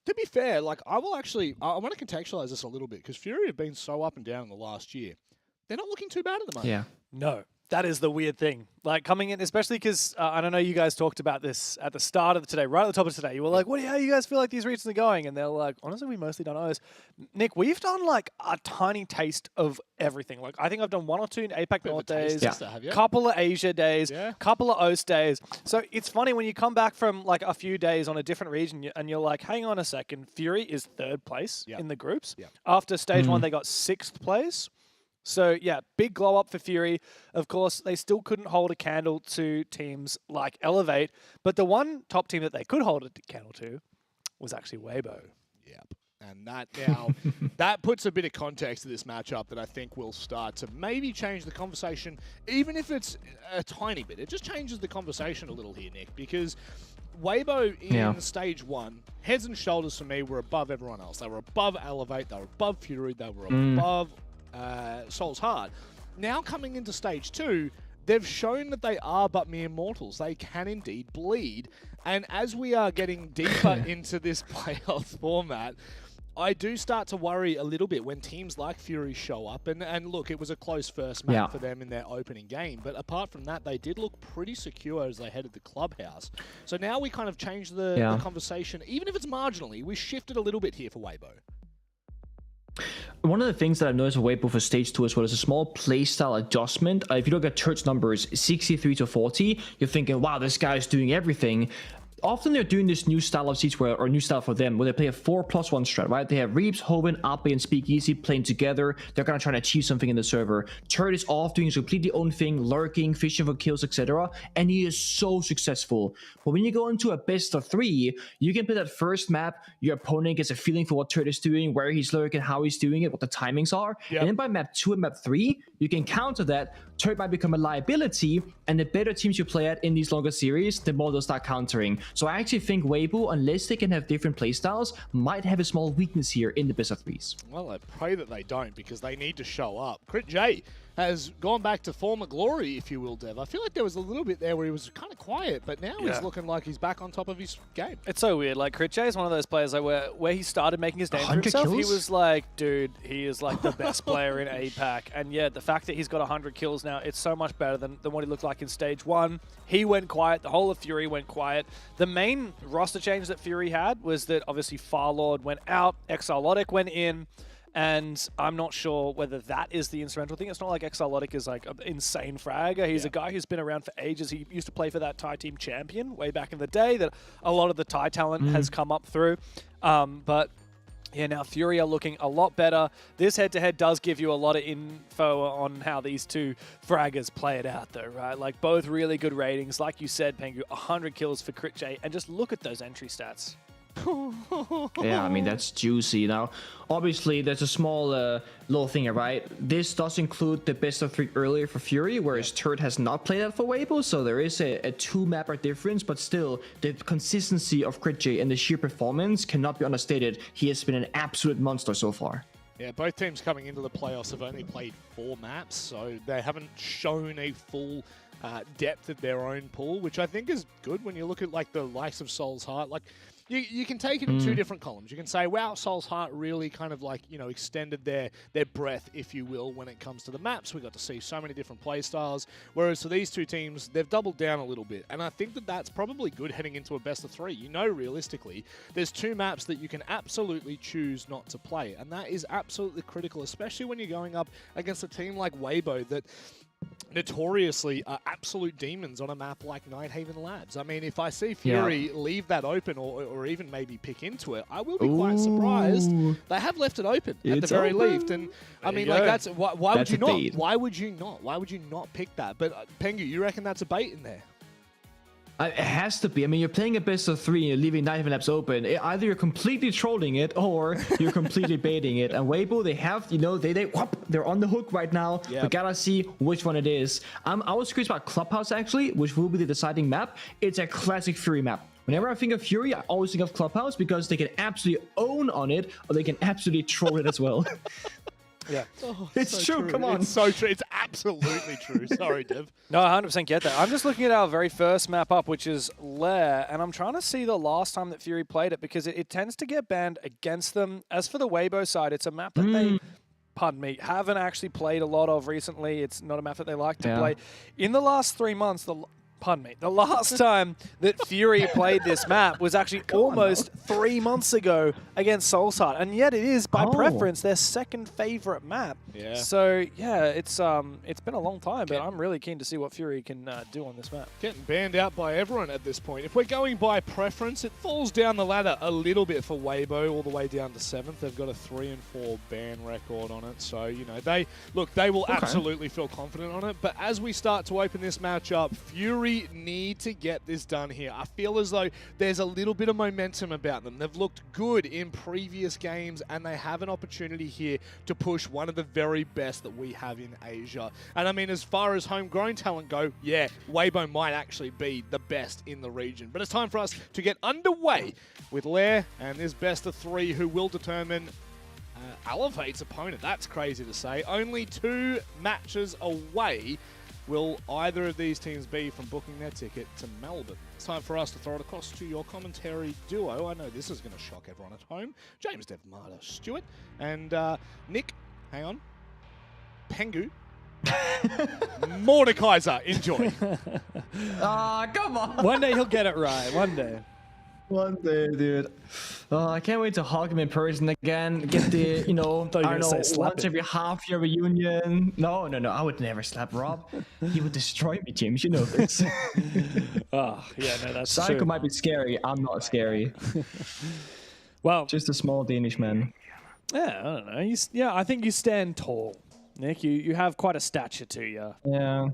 to be fair, like I want to contextualize this a little bit because Fury have been so up and down in the last year. They're not looking too bad at the moment. Yeah. No. That is the weird thing. Like coming in, especially because I don't know, you guys talked about this at the start of today, right at the top of today. You were like, how do you guys feel like these regions are going? And they're like, honestly, we mostly done O's. Nick, we've done like a tiny taste of everything. Like I think I've done 1 or 2 in APAC North days, couple of Asia days, couple of OS days. So it's funny when you come back from like a few days on a different region and you're like, hang on a second, Fury is 3rd place in the groups. After stage 1, they got 6th place. So, yeah, big glow up for Fury. Of course, they still couldn't hold a candle to teams like Elevate, but the one top team that they could hold a candle to was actually Waybo. Yep. And that now, that puts a bit of context to this matchup that I think will start to maybe change the conversation, even if it's a tiny bit. It just changes the conversation a little here, Nick, because Waybo in stage 1, heads and shoulders for me, were above everyone else. They were above Elevate, they were above Fury, they were above Soul's Heart. Now coming into stage 2, they've shown that they are but mere mortals. They can indeed bleed. And as we are getting deeper into this playoff format, I do start to worry a little bit when teams like Fury show up. And look, it was a close first map for them in their opening game. But apart from that, they did look pretty secure as they headed the clubhouse. So now we kind of change the conversation. Even if it's marginally, we shifted a little bit here for Waybo. One of the things that I've noticed with Waybo for stage 2 as well is a small playstyle adjustment. If you look at Turt's numbers, 63 to 40, you're thinking, wow, this guy's doing everything. Often they're doing this new style of seats or new style for them where they play a 4+1 strat, right? They have Reaps, Hoven, Ape, and Speakeasy playing together. They're going to try to achieve something in the server. Turret is off doing his completely own thing, lurking, fishing for kills, etc. And he is so successful. But when you go into a best of 3, you can play that first map. Your opponent gets a feeling for what Turret is doing, where he's lurking, how he's doing it, what the timings are. And then by map 2 and map 3, you can counter that. Turret might become a liability, and the better teams you play at in these longer series, the more they'll start countering. So I actually think Waybo, unless they can have different playstyles, might have a small weakness here in the best of 3s. Well, I pray that they don't, because they need to show up. Crit J has gone back to former glory, if you will, Dev. I feel like there was a little bit there where he was kind of quiet, but now he's looking like he's back on top of his game. It's so weird. Like, Crit J is one of those players like, where he started making his name for himself. Kills? He was like, dude, he is like the best player in APAC. And yeah, the fact that he's got 100 kills now, it's so much better than what he looked like in stage 1. He went quiet. The whole of Fury went quiet. The main roster change that Fury had was that obviously Farlord went out, Exarlotic went in, and I'm not sure whether that is the instrumental thing. It's not like Exarlotic is like an insane fragger. He's a guy who's been around for ages. He used to play for that Thai team champion way back in the day that a lot of the Thai talent has come up through. But yeah, now Fury are looking a lot better. This head-to-head does give you a lot of info on how these two fraggers play it out though, right? Like both really good ratings. Like you said, Pengu, 100 kills for Crit J, and just look at those entry stats. Yeah, I mean, that's juicy. Now, obviously, there's a small little thing here, right? This does include the best of 3 earlier for Fury, whereas Turret has not played that for Waybo, so there is a 2-mapper difference, but still, the consistency of Crit J and the sheer performance cannot be understated. He has been an absolute monster so far. Yeah, both teams coming into the playoffs have only played 4 maps, so they haven't shown a full depth of their own pool, which I think is good when you look at like the likes of Soul's Heart. Like, you can take it in 2 different columns. You can say, wow, Soul's Heart really kind of like, you know, extended their breadth, if you will, when it comes to the maps. We got to see so many different play styles. Whereas for these 2 teams, they've doubled down a little bit. And I think that that's probably good heading into a best of 3. You know, realistically, there's 2 maps that you can absolutely choose not to play. And that is absolutely critical, especially when you're going up against a team like Waybo that notoriously are absolute demons on a map like Nighthaven Labs. I mean, if I see Fury leave that open or even maybe pick into it, I will be quite surprised. They have left it open at the very least. And I mean, like that's why would you not? Why would you not? Why would you not pick that? But Pengu, you reckon that's a bait in there? It has to be. I mean, you're playing a best of 3 and you're leaving Nighthaven Labs open. Either you're completely trolling it or you're completely baiting it. And Waybo, they have, you know, they're on the hook right now. Yep. We gotta see which one it is. I was curious about Clubhouse actually, which will be the deciding map. It's a classic Fury map. Whenever I think of Fury, I always think of Clubhouse because they can absolutely own on it or they can absolutely troll it as well. Yeah. It's so true. Come on. It's so true. It's absolutely true. Sorry, Dev. No, I 100% get that. I'm just looking at our very first map up, which is Lair, and I'm trying to see the last time that Fury played it because it tends to get banned against them. As for the Waybo side, it's a map that pardon me, haven't actually played a lot of recently. It's not a map that they like to Yeah. play. In the last 3 months, pardon me, the last time that Fury played this map was actually almost 3 months ago against Soulside, and yet it is by preference their second favorite map. Yeah. So yeah, it's been a long time, but I'm really keen to see what Fury can do on this map. Getting banned out by everyone at this point. If we're going by preference, it falls down the ladder a little bit for Waybo, all the way down to 7th. They've got a 3-4 ban record on it, so you know they will absolutely feel confident on it. But as we start to open this matchup, Fury need to get this done here. I feel as though there's a little bit of momentum about them. They've looked good in previous games, and they have an opportunity here to push one of the very best that we have in Asia. And I mean, as far as homegrown talent go, yeah, Waybo might actually be the best in the region. But it's time for us to get underway with Lair and this best of 3 who will determine Elevate's opponent. That's crazy to say. Only 2 matches away will either of these teams be from booking their ticket to Melbourne. It's time for us to throw it across to your commentary duo. I know this is going to shock everyone at home. James Devmata Stewart and Nick, hang on, Pengu, Mordekaiser. Enjoy. Come on. One day he'll get it right. One day. One day, dude. I can't wait to hug him in person again. Get the, you know, I don't know, once every half-year reunion. No, I would never slap Rob. He would destroy me, James. You know this. Oh, yeah, no, that's Psycho true. might be scary. I'm not scary. Well, just a small Danish man. Yeah, I don't know. I think you stand tall, Nick. You have quite a stature to you. Yeah.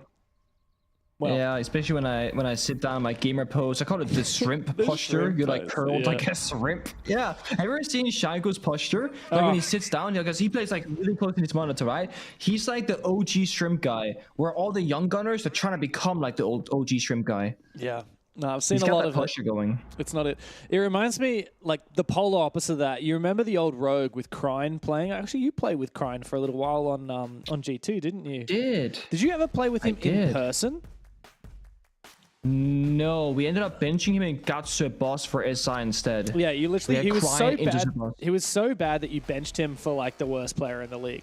Well, yeah, especially when I sit down in my gamer pose. I call it the shrimp posture. shrimp You're like pose, curled yeah. like a shrimp. Yeah. Have you ever seen Shaiko's posture? Like when he sits down, because he plays like really close to his monitor, right? He's like the OG shrimp guy, where all the young gunners are trying to become like the old OG shrimp guy. Yeah. No, I've seen He's a got lot that of posture going. It's not it. It reminds me like the polar opposite of that. You remember the old Rogue with Krine playing? Actually, you played with Krine for a little while on G2, didn't you? Did you ever play with him in person? No, we ended up benching him and got to a boss for SI instead. Yeah, you literally We he had was so Krine into bad. the boss. He was so bad that you benched him for like the worst player in the league.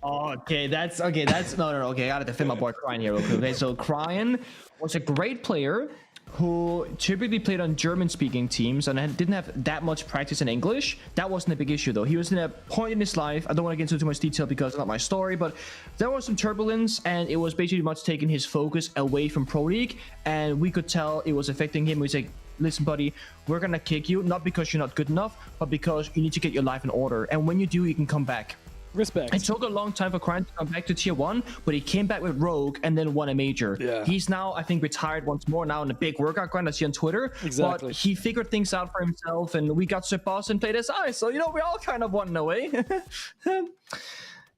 Okay, that's no. Okay, I gotta defend my boy Krine here real quick. Okay, so Krine was a great player who typically played on German-speaking teams and didn't have that much practice in English. That wasn't a big issue though. He was in a point in his life. I don't want to get into too much detail because it's not my story, but there was some turbulence and it was basically much taking his focus away from Pro League, and we could tell it was affecting him. We was like, listen, buddy, we're gonna kick you, not because you're not good enough, but because you need to get your life in order. And when you do, you can come back. Respect. It took a long time for Krine to come back to tier 1, but he came back with Rogue and then won a major. Yeah. He's now, I think, retired once more now in a big workout grind I see on Twitter. Exactly. But he figured things out for himself, and we got to boss and played SI. So, you know, we all kind of won in a way.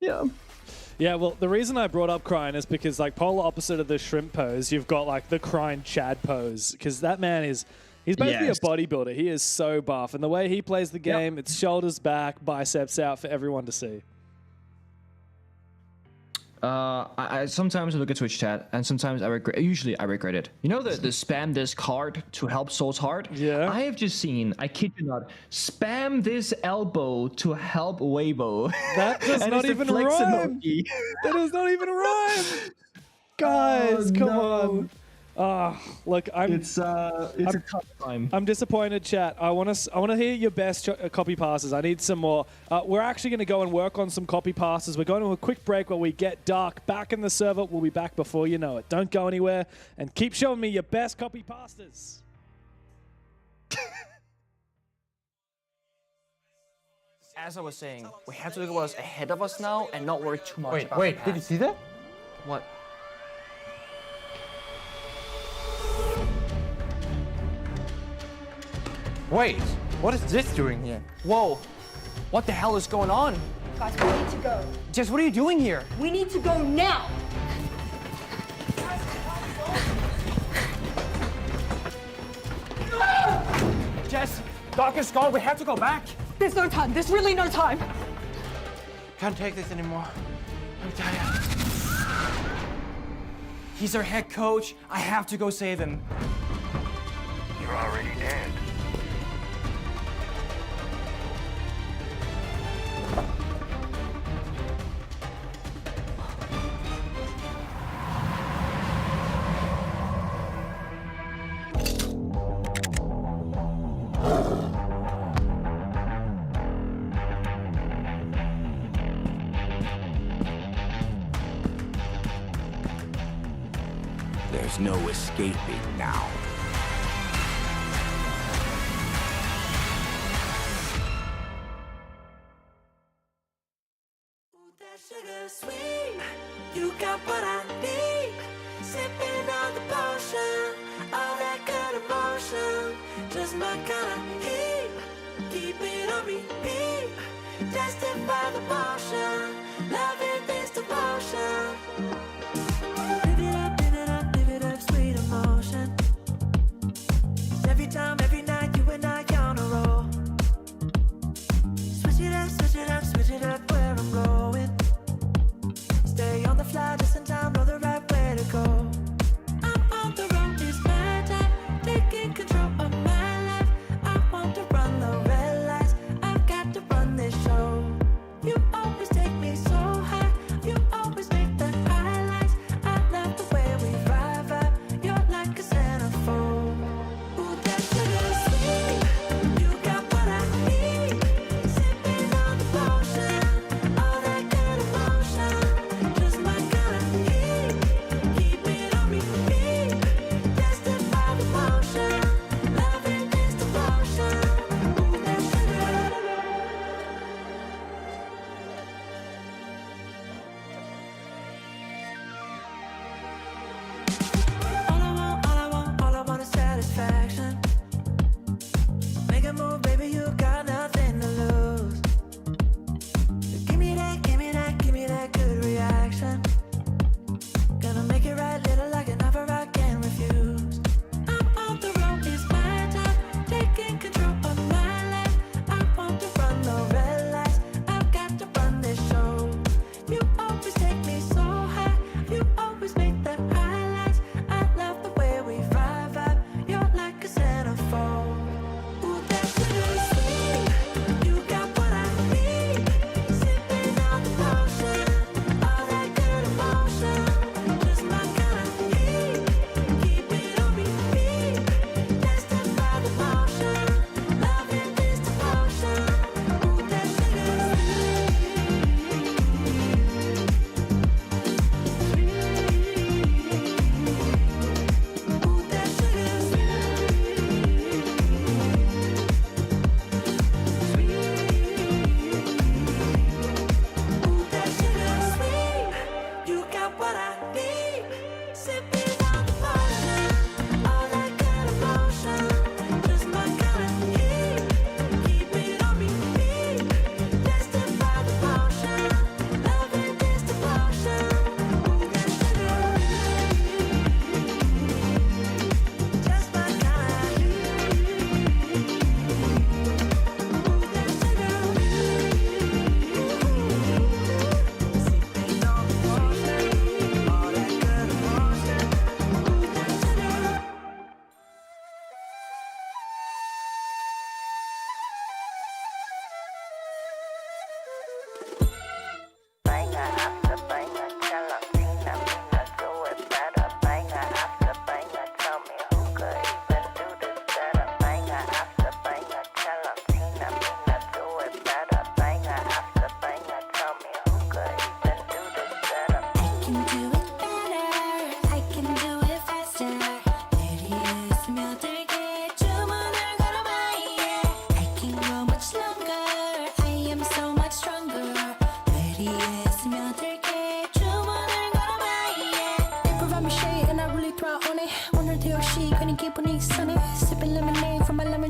Yeah. Yeah, well, the reason I brought up Krine is because, like, polar opposite of the shrimp pose, you've got, like, the Krine Chad pose. Because that man is... He's basically Yes. a bodybuilder. He is so buff. And the way he plays the game, it's shoulders back, biceps out for everyone to see. I sometimes look at Twitch chat, and sometimes I regret. Usually, I regret it. You know the spam this card to help Soul's Heart. Yeah. I have just seen. I kid you not. Spam this elbow to help Waybo. That does And not it's a even flex rhyme. emoji. That does not even rhyme. Guys, come on. Look, It's a tough time. I'm disappointed, chat. I want to hear your best copy passes. I need some more. We're actually going to go and work on some copy passes. We're going to a quick break while we get dark. Back in the server. We'll be back before you know it. Don't go anywhere, and keep showing me your best copy passes. As I was saying, we have to look at what's ahead of us now and not worry too much about Wait, the did you past. see that? What? Wait, what is this doing here? Whoa! What the hell is going on? Guys, we need to go. Jess, what are you doing here? We need to go now. Jess, Doc is gone. We have to go back. There's no time. There's really no time. Can't take this anymore. I'm tired. He's our head coach. I have to go save him. You're already dead. There's no escaping now. Sugar sweet, you got what I need. Sipping on the potion, all that good emotion, just my kind of heat. Keep it on repeat, tested by the potion, loving this devotion. Live it up, sweet emotion. Every time, every night, you and I on a roll. Switch it up, switch it up, switch it up where I'm going. Stay on the fly just in time, know the right way to go. I'm on the road, it's my time, taking control of my life. I want to run the red lights, I've got to run this show. You always take me so high, you always make the highlights. I love the way we vibe, you're like a centerfold. Ooh, that sugar sweet, you got what I need. Sipping on the potion, all that good emotion, just my kind of heat. Keep it on repeat, tested by the potion, loving this devotion. Ooh, that sugar. All I want is satisfaction. Make a move, baby, you got nothing to lose. Give me that, give me that, give me that good reaction. Gonna make it right, little like an offer I can't refuse. I'm on the road, it's my time, taking control of my life. I want to run the red lights, I've got to run this show. You always take me so high, you always make the highlights. I love the way we vibe, you're like a centerfold. Ooh, that sugar sweet, you got what I need. Sipping on the potion, all that good emotion, just my kind of heat. Keep it on repeat, tested by the potion, loving this devotion. Ooh, that sugar sweet, you got what I need. Sipping on the potion, all that good emotion, just my kind of heat. Keep it on repeat, tested by the potion, loving this devotion. Ooh, that sugar, just my kind of heat. Ooh, that sugar.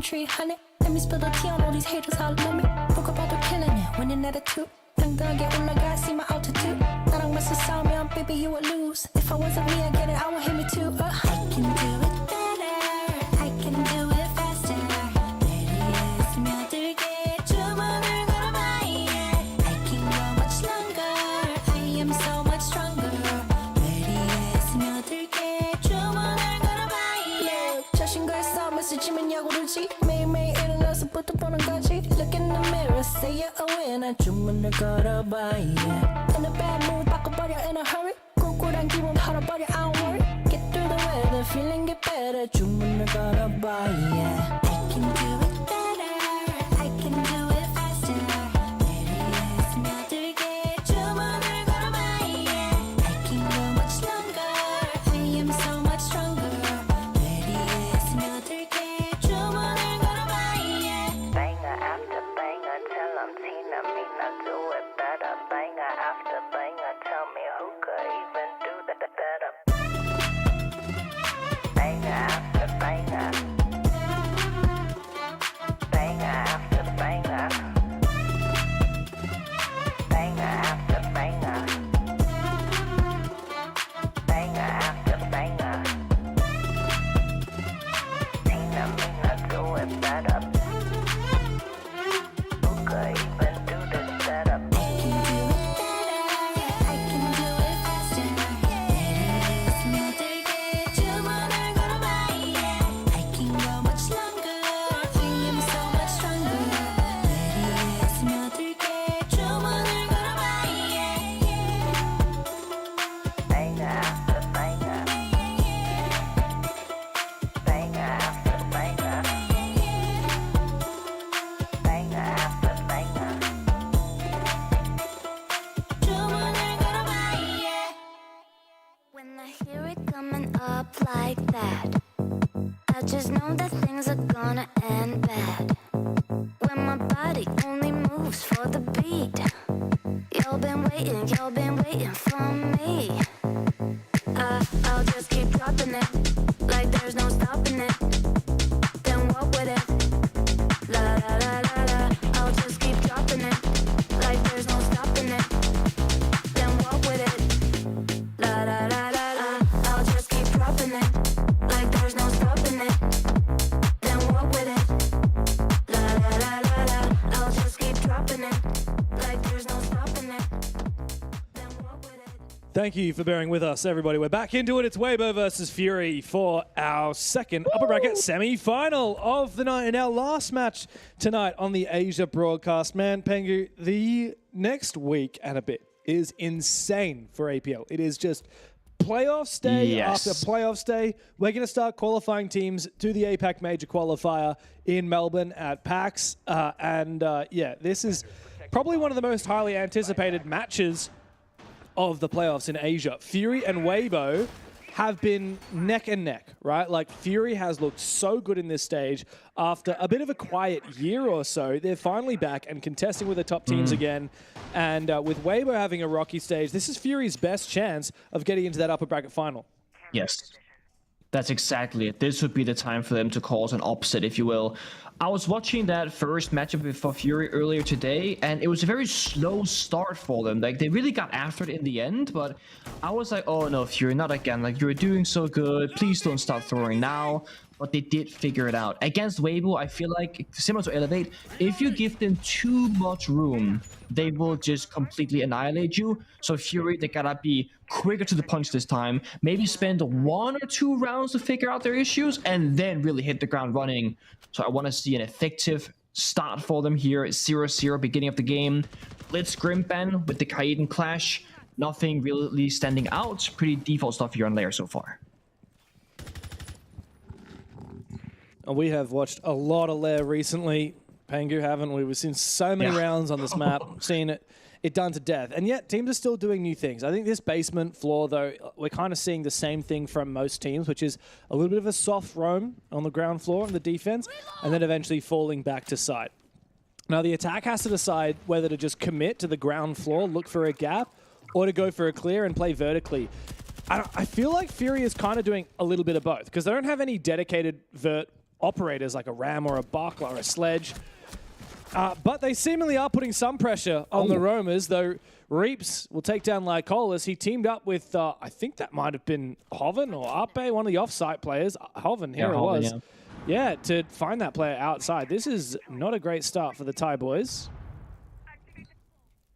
Tree honey. Let me spill the tea on all these haters all love me. Talk about the killing it, winning attitude. 당당하게 올라가, see my altitude. 나랑 맞서 싸우면 baby you would lose. If I wasn't me, I get it, I would hit me too. I can do it better, I can do it faster. 내리에 스며들게 주문을 걸어봐, yeah. I can go much longer, I am so much stronger. 내리에 스며들게 주문을 걸어봐, yeah. 자신과의 싸움에서 지면 야구르지. 매일매일 일어나서부터 보는 거지. Look in the mirror, say you're a winner. 주문을 걸어봐, yeah. In a bad mood, 바꿔버려 in a hurry. 꿀꿀한 기분 털어버려, I don't worry. Get through the weather, feeling get better. 주문을 걸어봐, yeah. I can do it better, I can do it faster. 내리에 스며들게 주문을 걸어봐, yeah. I can go much longer, I am so much stronger. waiting, y'all been waiting for me. I'll just keep dropping it, like there's no stopping it. Then walk with it, la la la la la. I'll just keep dropping it, like there's no stopping it. Then walk with it, la la la la la. I'll just keep dropping it, like there's no stopping it. Then walk with it, la la la la la. I'll just keep dropping it, like there's no stopping it. Thank you for bearing with us, everybody. We're back into it. It's Waybo versus Fury for our second upper bracket semi-final of the night and our last match tonight on the Asia broadcast. Man, Pengu, the next week and a bit is insane for APL. It is just playoffs day after playoffs day. We're going to start qualifying teams to the APAC Major Qualifier in Melbourne at PAX. This is probably one of the most highly anticipated matches of the playoffs in Asia. Fury and Waybo have been neck and neck, right? Like, Fury has looked so good in this stage. After a bit of a quiet year or so, they're finally back and contesting with the top teams again. And with Waybo having a rocky stage, this is Fury's best chance of getting into that upper bracket final. Yes, that's exactly it. This would be the time for them to cause an upset, if you will. I was watching that first matchup for Fury earlier today, and it was a very slow start for them. Like, they really got after it in the end, but I was like, oh no, Fury, not again. Like, you're doing so good. Please don't stop throwing now. But they did figure it out. Against Waybo, I feel like, similar to Elevate, if you give them too much room, they will just completely annihilate you. So Fury, they gotta be quicker to the punch this time. Maybe spend 1 or 2 rounds to figure out their issues, and then really hit the ground running. So I want to see an effective start for them here. 0-0, beginning of the game. Blitz Grimpan with the Kaiden Clash. Nothing really standing out. Pretty default stuff here on Lair so far. We have watched a lot of Lair recently, Pengu, haven't we? We've seen so many rounds on this map, seen it done to death. And yet, teams are still doing new things. I think this basement floor, though, we're kind of seeing the same thing from most teams, which is a little bit of a soft roam on the ground floor on the defense, and then eventually falling back to side. Now, the attack has to decide whether to just commit to the ground floor, look for a gap, or to go for a clear and play vertically. I feel like Fury is kind of doing a little bit of both, because they don't have any dedicated vert operators like a Ram or a Buckler or a Sledge. But they seemingly are putting some pressure on the roamers, though Reaps will take down Lycolis. He teamed up with, I think that might have been Hoven or Ape, one of the off-site players. Hoven, here it was. Yeah, to find that player outside. This is not a great start for the Thai boys.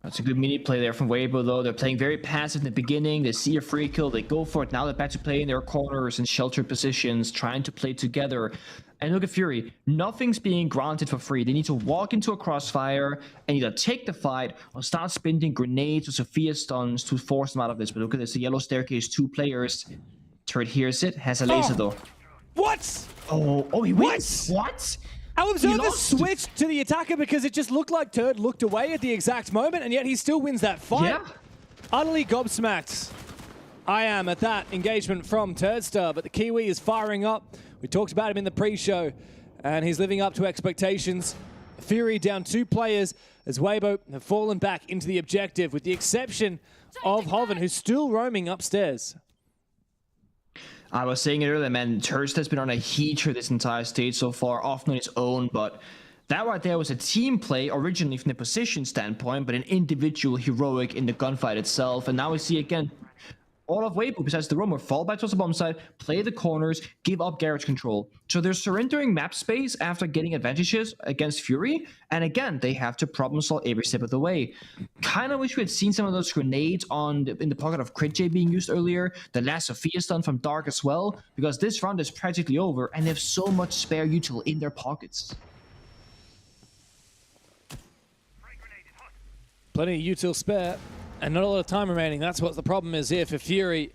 That's a good mini play there from Waybo, though. They're playing very passive in the beginning. They see a free kill, they go for it. Now they're back to play in their corners and sheltered positions, trying to play together. And look at Fury. Nothing's being granted for free. They need to walk into a crossfire and either take the fight or start spending grenades or Sophia stuns to force them out of this. But look at this, the yellow staircase, 2 players. Turret hears it, has a laser though. What? Oh, he wins. What? I observed the switch to the attacker because it just looked like Turd looked away at the exact moment, and yet he still wins that fight. Yeah. Utterly gobsmacked. I am at that engagement from Tster, but the Kiwi is firing up. We talked about him in the pre-show, and he's living up to expectations. Fury down 2 players as Waybo have fallen back into the objective, with the exception of Hoven, who's still roaming upstairs. I was saying it earlier, man, Tster has been on a heater this entire stage so far, often on his own, but that right there was a team play originally from the position standpoint, but an individual heroic in the gunfight itself. And now we see again all of Waybo, besides the roamer, fall back towards the bomb site, play the corners, give up garage control. So they're surrendering map space after getting advantages against Fury, and again, they have to problem solve every step of the way. Kind of wish we had seen some of those grenades in the pocket of Crit J being used earlier, the last Sophia stun from Dark as well, because this round is practically over, and they have so much spare util in their pockets. Plenty of util spare. And not a lot of time remaining. That's what the problem is here for Fury.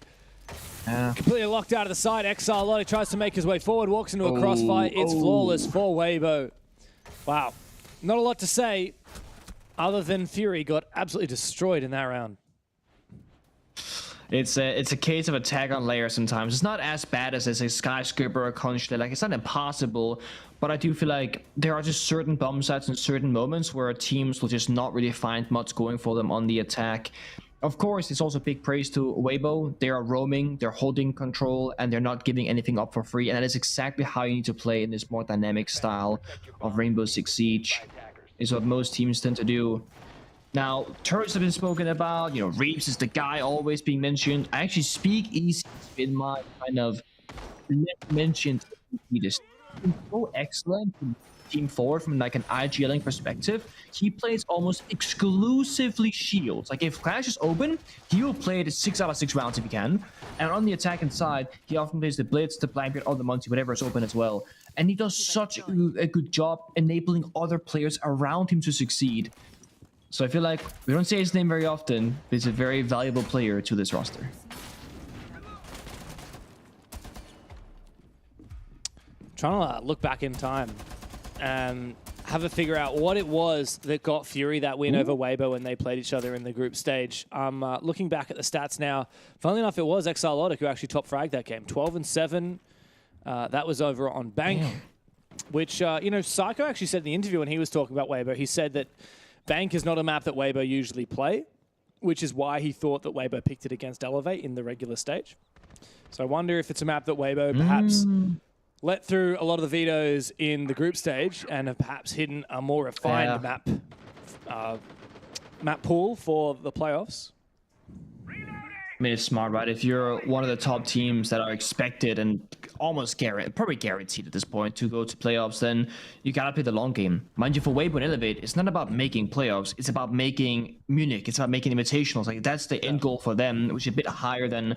Completely locked out of the side. Exile Lottie tries to make his way forward, walks into a crossfire. It's flawless for Waybo. Wow. Not a lot to say other than Fury got absolutely destroyed in that round. It's a case of attack on layer sometimes. It's not as bad as a skyscraper or a conch. Like, it's not impossible, but I do feel like there are just certain bomb sites and certain moments where teams will just not really find much going for them on the attack. Of course, it's also big praise to Waybo. They are roaming, they're holding control, and they're not giving anything up for free. And that is exactly how you need to play in this more dynamic style of Rainbow Six Siege. Is what most teams tend to do. Now, turrets have been spoken about. You know, Reeves is the guy always being mentioned. I actually speak easy in my kind of mentioned. He's so excellent. Team forward from like an IGLing perspective, he plays almost exclusively shields. Like if Clash is open, he will play it 6 out of 6 rounds if he can. And on the attacking side, he often plays the Blitz, the Blackbeard, or the Monty, whatever is open as well. And he does such a good job enabling other players around him to succeed. So I feel like we don't say his name very often, but he's a very valuable player to this roster. Trying to look back in time and have a figure out what it was that got Fury that win over Waybo when they played each other in the group stage. I'm looking back at the stats now. Funnily enough, it was Exalotic who actually top fragged that game. 12-7. That was over on Bank, which, you know, Psycho actually said in the interview when he was talking about Waybo, he said that Bank is not a map that Waybo usually play, which is why he thought that Waybo picked it against Elevate in the regular stage. So I wonder if it's a map that Waybo perhaps let through a lot of the vetoes in the group stage and have perhaps hidden a more refined map pool for the playoffs. I mean, it's smart, right? If you're one of the top teams that are expected and almost probably guaranteed at this point to go to playoffs, then you gotta play the long game. Mind you, for Waybo and Elevate, it's not about making playoffs. It's about making Munich. It's about making invitationals. Like that's the end goal for them, which is a bit higher than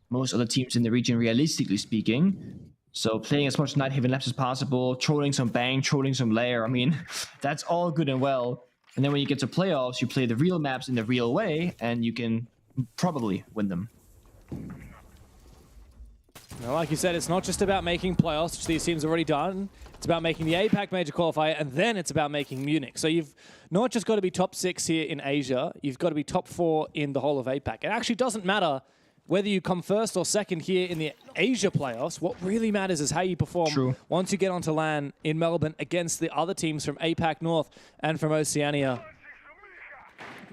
most other teams in the region, realistically speaking. So playing as much night haven laps as possible, trolling some bang, trolling some lair. I mean, that's all good and well. And then when you get to playoffs, you play the real maps in the real way, and you can probably win them. Now, like you said, it's not just about making playoffs, which these teams have already done. It's about making the APAC major qualifier, and then it's about making Munich. So you've not just got to be top 6 here in Asia, you've got to be top 4 in the whole of APAC. It actually doesn't matter whether you come first or second here in the Asia playoffs. What really matters is how you perform once you get onto LAN in Melbourne against the other teams from APAC North and from Oceania.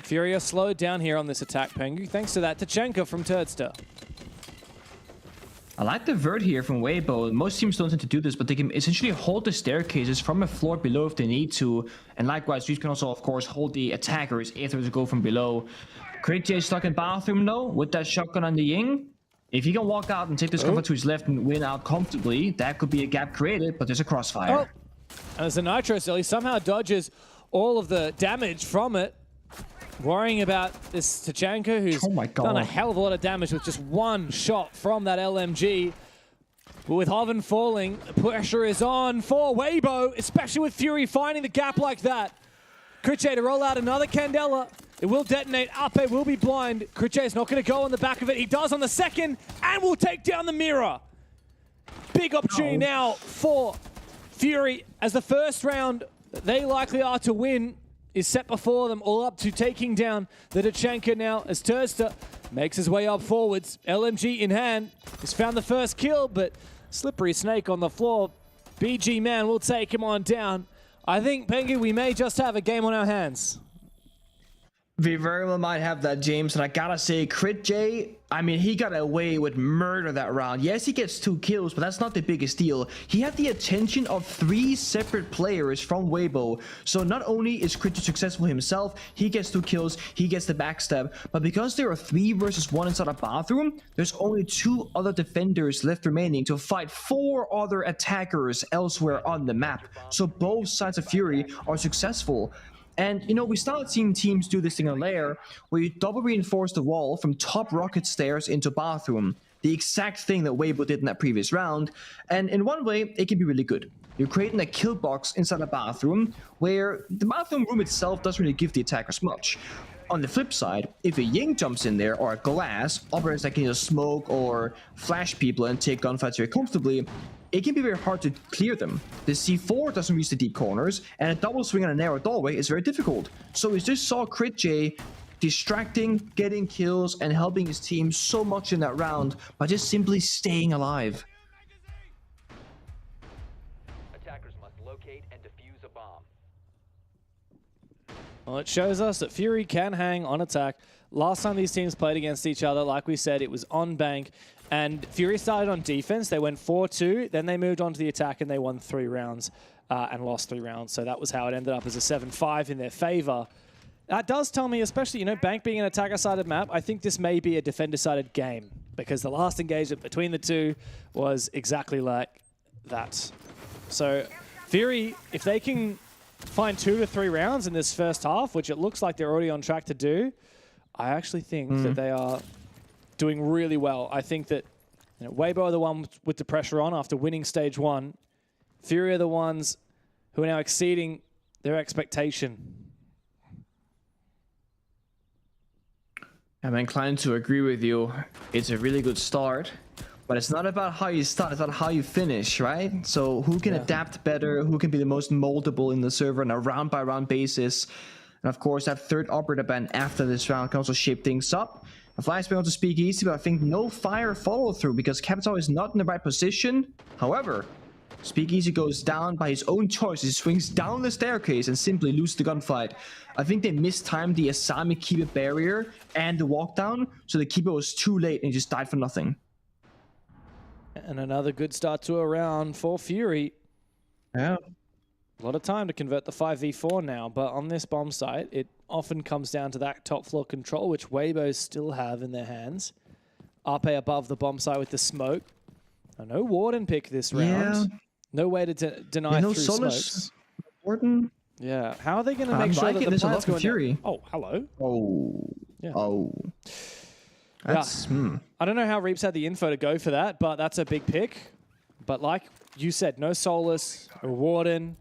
Furia slowed down here on this attack, Pengu, thanks to that Tachenka from Tster. I like the vert here from Waybo. Most teams don't tend to do this, but they can essentially hold the staircases from a floor below if they need to. And likewise, you can also, of course, hold the attackers if they go from below. Crit is stuck in bathroom though, with that shotgun on the Ying. If he can walk out and take this cover to his left and win out comfortably, that could be a gap created, but there's a crossfire. And there's a Nitro Cell. He somehow dodges all of the damage from it. Worrying about this Tachanka, who's done a hell of a lot of damage with just one shot from that LMG. But with Hoven falling, the pressure is on for Waybo, especially with Fury finding the gap like that. Critche to roll out another Candela. It will detonate. Ape will be blind. Critche is not going to go on the back of it. He does on the second and will take down the mirror. Big opportunity now for Fury as the first round that they likely are to win is set before them, all up to taking down the Tachanka now as Tster makes his way up forwards. LMG in hand. He's found the first kill, but Slippery Snake on the floor. BG Man will take him on down. I think, Pengu, we may just have a game on our hands. We very well might have that, James, and I gotta say, Crit J, I mean, he got away with murder that round. Yes, he gets 2 kills, but that's not the biggest deal. He had the attention of 3 separate players from Waybo. So not only is Crit J successful himself, he gets 2 kills, he gets the backstab, but because there are 3 versus 1 inside a bathroom, there's only 2 other defenders left remaining to fight 4 other attackers elsewhere on the map. So both sides of Fury are successful. And, you know, we started seeing teams do this thing on Lair, where you double reinforce the wall from top rocket stairs into bathroom. The exact thing that Waybo did in that previous round. And in one way, it can be really good. You're creating a kill box inside a bathroom, where the bathroom room itself doesn't really give the attackers much. On the flip side, if a Ying jumps in there, or a Glass, operators that can just smoke or flash people and take gunfights very comfortably, it can be very hard to clear them. The C4 doesn't reach the deep corners, and a double swing on a narrow doorway is very difficult. So we just saw Crit J distracting, getting kills, and helping his team so much in that round by just simply staying alive. Attackers must locate and defuse a bomb. Well, it shows us that Fury can hang on attack Last time these teams played against each other, like we said, it was on bank. And Fury started on defense. They went 4-2. Then they moved on to the attack and they won 3 rounds and lost 3 rounds. So that was how it ended up as a 7-5 in their favor. That does tell me, especially, you know, bank being an attacker-sided map, I think this may be a defender-sided game because the last engagement between the two was exactly like that. So Fury, if they can find 2 to 3 rounds in this first half, which it looks like they're already on track to do, I actually think that they are doing really well. I think that, you know, Waybo are the one with the pressure on after winning stage 1. Fury are the ones who are now exceeding their expectation. I'm inclined to agree with you. It's a really good start, but it's not about how you start, it's about how you finish, right? So who can adapt better, who can be the most moldable in the server on a round-by-round basis. And of course, that third operator ban after this round can also shape things up. The Fly's been able to speak easy, but I think no fire follow-through because Capital is not in the right position. However, Speakeasy goes down by his own choice. He swings down the staircase and simply loses the gunfight. I think they mistimed the Asami Keeper barrier and the walk down, so the Keeper was too late and he just died for nothing. And another good start to a round for Fury. Yeah. A lot of time to convert the 5v4 now, but on this bomb site, it often comes down to that top floor control, which Waybos still have in their hands. Ape above the bomb site with the smoke. No Warden pick this round. Yeah. No way to deny no through Solus smokes. Warden. Yeah, how are they going to make sure that the plant's going Fury. Oh, hello. Oh. Yeah. Oh. That's, I don't know how Reaps had the info to go for that, but that's a big pick. But like you said, no Solus, a Warden.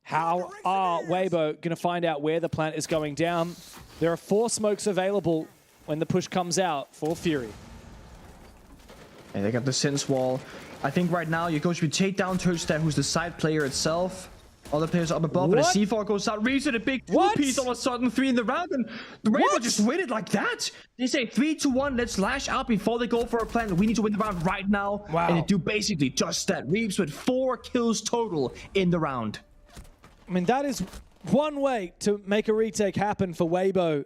How are Waybo going to find out where the plant is going down? There are 4 smokes available when the push comes out for Fury. And they got the Sense Wall. I think right now you're going to take down Tster, who's the side player itself. Other players up above, and the C4 goes out. Reaps a big 2-piece all of a sudden, 3 in the round, and the Rainbow just win it like that. They say 3-1, let's lash out before they go for a plan. We need to win the round right now. Wow. And they do basically just that. Reaps with 4 kills total in the round. I mean, that is one way to make a retake happen for Waybo.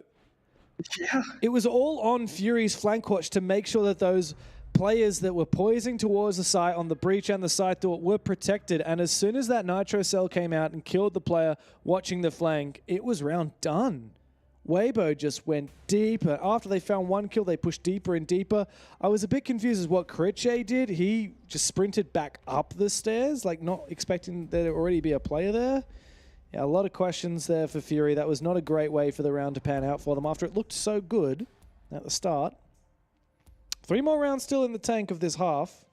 Yeah. It was all on Fury's flank watch to make sure that those players that were poising towards the site on the breach and the side door were protected. And as soon as that nitro cell came out and killed the player watching the flank, it was round done. Waybo just went deeper. After they found 1 kill, they pushed deeper and deeper. I was a bit confused as what Critche did. He just sprinted back up the stairs, like not expecting there to already be a player there. Yeah, a lot of questions there for Fury. That was not a great way for the round to pan out for them after it looked so good at the start. 3 more rounds still in the tank of this half.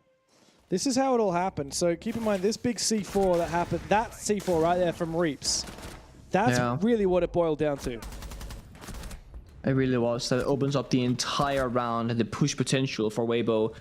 This is how it all happened. So keep in mind this big C4 that happened, that C4 right there from Reaps. That's really what it boiled down to. It really was. That opens up the entire round and the push potential for Waybo.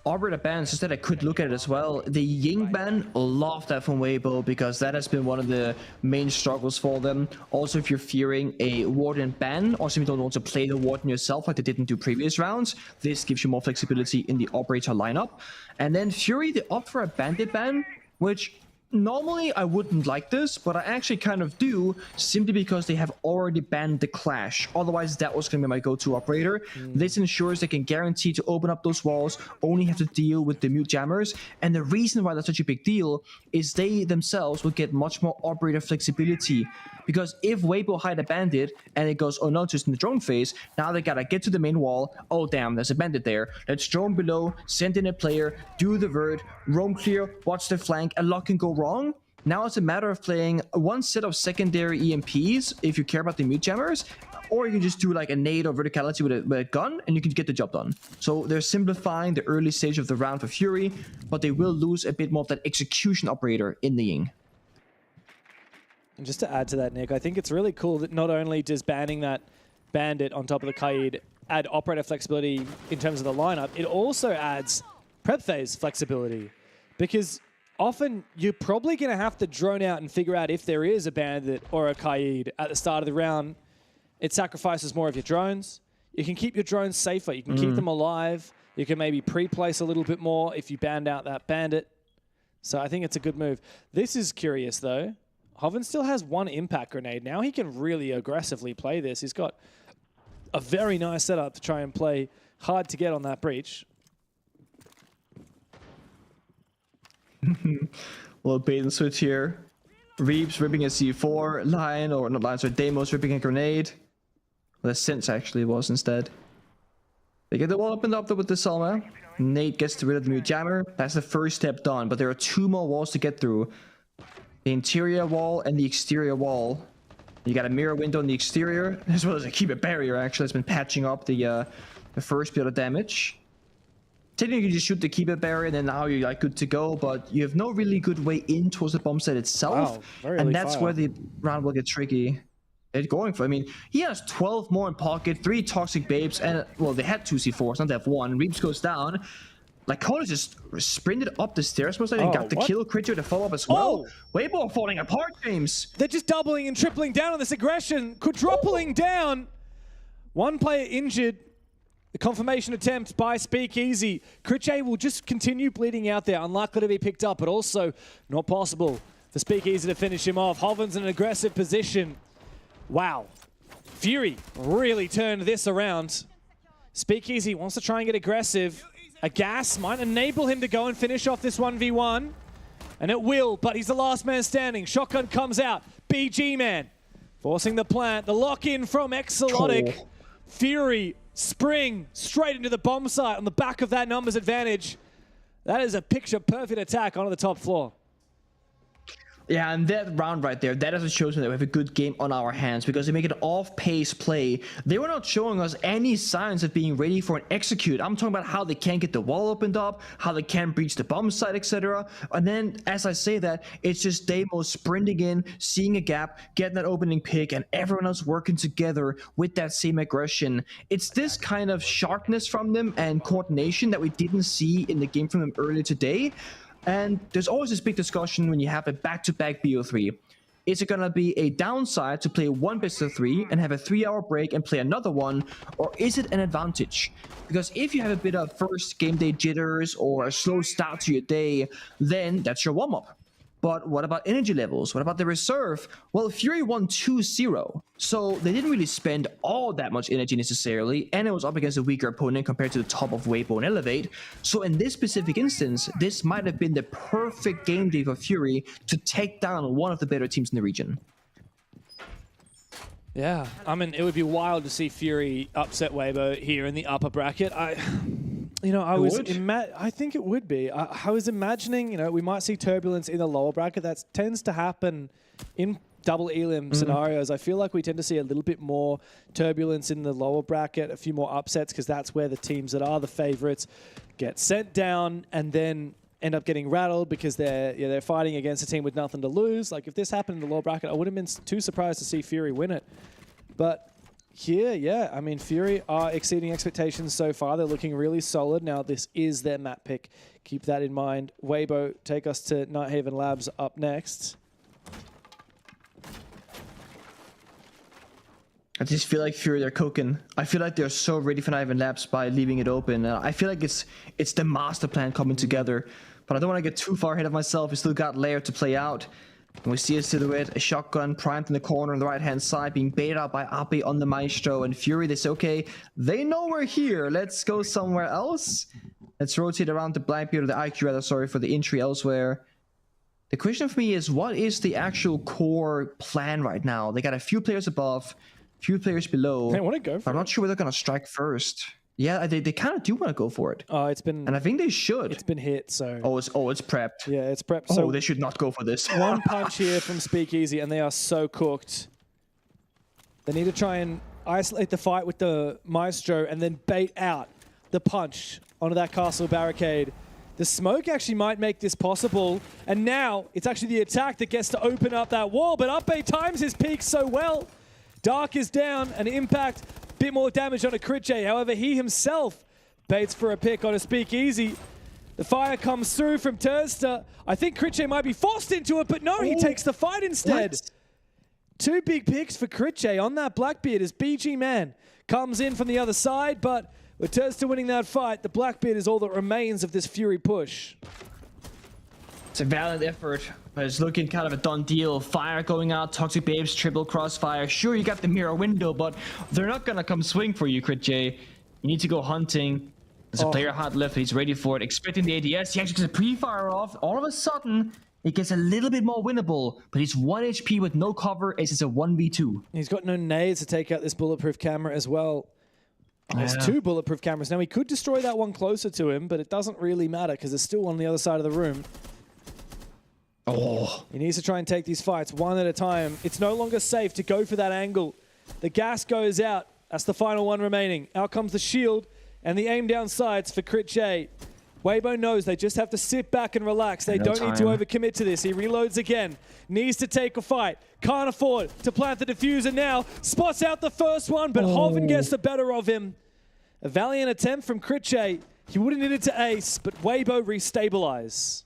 Operator bans, instead I could look at it as well. The Ying ban, love that from Waybo because that has been one of the main struggles for them. Also, if you're fearing a Warden ban, or simply don't want to play the Warden yourself like they didn't do previous rounds, this gives you more flexibility in the Operator lineup. And then Fury, they opt for a Bandit ban, which normally I wouldn't like this, but I actually kind of do, simply because they have already banned the Clash. Otherwise, that was going to be my go-to operator. This ensures they can guarantee to open up those walls, only have to deal with the mute jammers. And the reason why that's such a big deal is they themselves will get much more operator flexibility. Because if Waybo hide a bandit and it goes, oh no, just in the drone phase, now they gotta get to the main wall. Oh damn, there's a bandit there. Let's drone below, send in a player, do the vert, roam clear, watch the flank, a lot can go wrong. Now it's a matter of playing 1 set of secondary EMPs if you care about the mute jammers, or you can just do like a nade or verticality with a gun and you can get the job done. So they're simplifying the early stage of the round for Fury, but they will lose a bit more of that execution operator in the Ying. And just to add to that, Nick, I think it's really cool that not only does banning that bandit on top of the Kaid add operator flexibility in terms of the lineup, it also adds prep phase flexibility. Because often you're probably going to have to drone out and figure out if there is a bandit or a Kaid at the start of the round. It sacrifices more of your drones. You can keep your drones safer. You can keep them alive. You can maybe pre-place a little bit more if you banned out that bandit. So I think it's a good move. This is curious, though. Hoven still has 1 impact grenade. Now he can really aggressively play this. He's got a very nice setup to try and play hard to get on that breach. Little bait and switch here. Reeps ripping a C4, Lion, or not Lion, sorry, Deimos ripping a grenade. Well, the Sense actually was instead. They get the wall opened up with the Selma. Nate gets rid of the new jammer. That's the first step done, but there are 2 more walls to get through. The interior wall and the exterior wall. You got a mirror window in the exterior, as well as a keep it barrier actually. It's been patching up the first bit of damage. Technically, you just shoot the keep it barrier, and then now you're like good to go, but you have no really good way in towards the bomb site itself. Wow, and that's where the round will get tricky. They're going for, I mean, he has 12 more in pocket, 3 toxic babes, and, well, they had 2 C4s, now they have 1. Reeps goes down. Like, Cole just sprinted up the stairs most likely and got the kill. Critcher to follow up as well. Waybo falling apart, James. They're just doubling and tripling down on this aggression, quadrupling down. 1 player injured. The confirmation attempt by Speakeasy. Critcher will just continue bleeding out there, unlikely to be picked up, but also not possible for Speakeasy to finish him off. Hovland's in an aggressive position. Wow. Fury really turned this around. Speakeasy wants to try and get aggressive. A gas might enable him to go and finish off this 1v1. And it will, but he's the last man standing. Shotgun comes out. BG man forcing the plant. The lock-in from Exotic. Cool. Fury, Spring, straight into the bomb site on the back of that numbers advantage. That is a picture-perfect attack onto the top floor. Yeah, and that round right there, that also shows me that we have a good game on our hands because they make an off-pace play. They were not showing us any signs of being ready for an execute. I'm talking about how they can't get the wall opened up, how they can't breach the bomb site, etc. And then, as I say that, it's just Deimos sprinting in, seeing a gap, getting that opening pick, and everyone else working together with that same aggression. It's this kind of sharpness from them and coordination that we didn't see in the game from them earlier today. And there's always this big discussion when you have a back-to-back BO3. Is it going to be a downside to play 1 best of 3 and have a 3-hour break and play another one? Or is it an advantage? Because if you have a bit of first game day jitters or a slow start to your day, then that's your warm-up. But what about energy levels? What about the reserve? Well, Fury won 2-0, so they didn't really spend all that much energy necessarily, and it was up against a weaker opponent compared to the top of Waybo and Elevate. So in this specific instance, this might have been the perfect game day for Fury to take down one of the better teams in the region. Yeah, I mean, it would be wild to see Fury upset Waybo here in the upper bracket. I think it would be. I was imagining, we might see turbulence in the lower bracket. That tends to happen in double elim scenarios. I feel like we tend to see a little bit more turbulence in the lower bracket, a few more upsets, because that's where the teams that are the favorites get sent down and then end up getting rattled because they're fighting against a team with nothing to lose. Like if this happened in the lower bracket, I wouldn't have been too surprised to see Fury win it. But here, yeah, I mean, Fury are exceeding expectations so far. They're looking really solid. Now, this is their map pick. Keep that in mind. Waybo, take us to Nighthaven Labs up next. I just feel like Fury, they're cooking. I feel like they're so ready for Nighthaven Labs by leaving it open. I feel like it's the master plan coming together. But I don't want to get too far ahead of myself. We still got Lair to play out. And we see a silhouette, a shotgun primed in the corner on the right-hand side, being baited out by AP on the Maestro. And Fury, they say, okay, they know we're here. Let's go somewhere else. Let's rotate around the Blackbeard, or the IQ rather, sorry, for the entry elsewhere. The question for me is, what is the actual core plan right now? They got a few players above, few players below. They want to go for I'm not sure where they're going to strike first. Yeah, they kind of do want to go for it. Oh, it's been... And I think they should. It's been hit, so... Oh, it's prepped. Yeah, it's prepped. Oh, So they should not go for this. one punch here from Speakeasy, and they are so cooked. They need to try and isolate the fight with the Maestro and then bait out the punch onto that castle barricade. The smoke actually might make this possible, and now it's actually the attack that gets to open up that wall, but Uppe times his peak so well. Dark is down, and Impact... bit more damage on a Critche. However, he himself baits for a pick on a Speakeasy. The fire comes through from Tster. I think Critche might be forced into it, but no, he takes the fight instead. What? 2 big picks for Critche on that Blackbeard as BG Man comes in from the other side, but with Tster winning that fight, the Blackbeard is all that remains of this Fury push. It's a valiant effort, but it's looking kind of a done deal. Fire going out, Toxic Babes, triple crossfire. Sure, you got the mirror window, but they're not gonna come swing for you, Crit J. You need to go hunting. There's a player hard left, he's ready for it, expecting the ADS. He actually gets a pre-fire off. All of a sudden, it gets a little bit more winnable, but he's 1 HP with no cover. It's a 1v2. He's got no nades to take out this bulletproof camera as well. There's 2 bulletproof cameras. Now, he could destroy that one closer to him, but it doesn't really matter because there's still one on the other side of the room. He needs to try and take these fights one at a time. It's no longer safe to go for that angle. The gas goes out. That's the final one remaining. Out comes the shield and the aim down sights for Crit J. Waybo knows they just have to sit back and relax. They don't need to overcommit to this. He reloads again. Needs to take a fight. Can't afford to plant the diffuser now. Spots out the first one, but Hoven gets the better of him. A valiant attempt from Crit J. He would have needed to ace, but Waybo restabilize.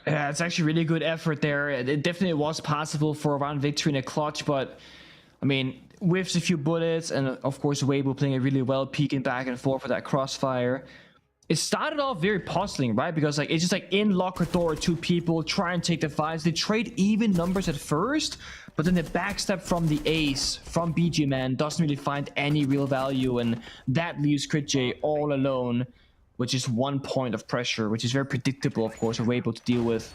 Yeah, it's actually really good effort there. It definitely was possible for a round victory in a clutch, but I mean, whiffs a few bullets, and of course Waybo playing it really well, peeking back and forth for that crossfire. It started off very puzzling, right? Because like it's just like in locker door, 2 people try and take the fights. They trade even numbers at first, but then the backstep from the ace from BG Man doesn't really find any real value, and that leaves Crit J all alone, which is 1 point of pressure, which is very predictable, of course, for Waybo to deal with.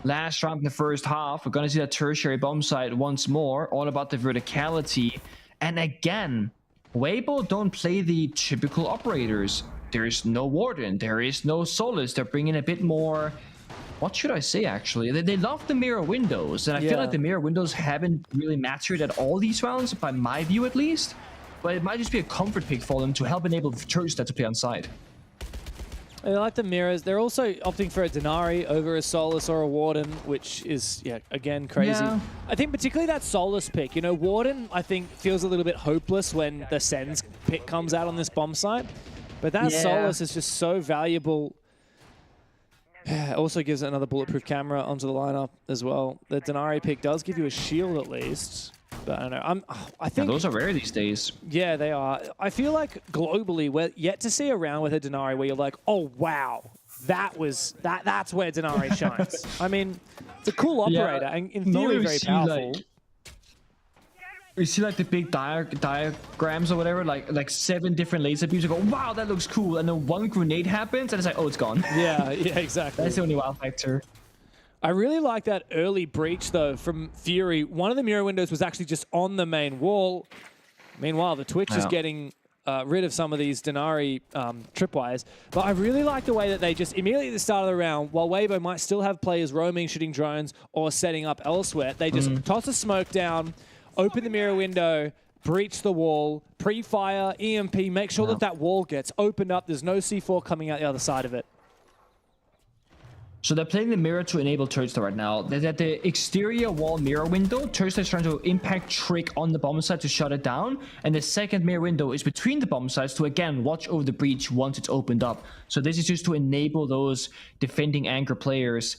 Last round in the first half, we're going to see that tertiary bomb site once more, all about the verticality. And again, Waybo don't play the typical operators. There is no Warden, there is no Solus. They're bringing a bit more, what should I say actually? They love the mirror windows, and I feel like the mirror windows haven't really mattered at all these rounds, by my view at least. But it might just be a comfort pick for them to help enable Tster to play on side. They like the mirrors. They're also opting for a Denari over a Solus or a Warden, which is, again, crazy. Yeah. I think particularly that Solus pick. You know, Warden, I think, feels a little bit hopeless when the Sens pick comes out on this bomb site. But that Solus is just so valuable. It also gives another bulletproof camera onto the lineup as well. The Denari pick does give you a shield at least. But I don't know. I think those are rare these days. Yeah, they are. I feel like globally, we're yet to see a round with a Denari where you're like, oh wow, that's where Denari shines. I mean, it's a cool operator and in theory very powerful. We see like the big diagrams or whatever, like 7 different laser beams. You go, wow, that looks cool, and then one grenade happens, and it's like, oh, it's gone. Yeah, exactly. That's the only wow factor. I really like that early breach, though, from Fury. One of the mirror windows was actually just on the main wall. Meanwhile, the Twitch is getting rid of some of these Denari tripwires. But I really like the way that they just immediately at the start of the round, while Waybo might still have players roaming, shooting drones, or setting up elsewhere, they just toss a smoke down, open the mirror window, breach the wall, pre-fire, EMP, make sure that that wall gets opened up. There's no C4 coming out the other side of it. So they're playing the mirror to enable Tster right now. They're at the exterior wall mirror window. Tster is trying to impact trick on the bomb site to shut it down. And the second mirror window is between the bomb sites to, again, watch over the breach once it's opened up. So this is just to enable those defending anchor players.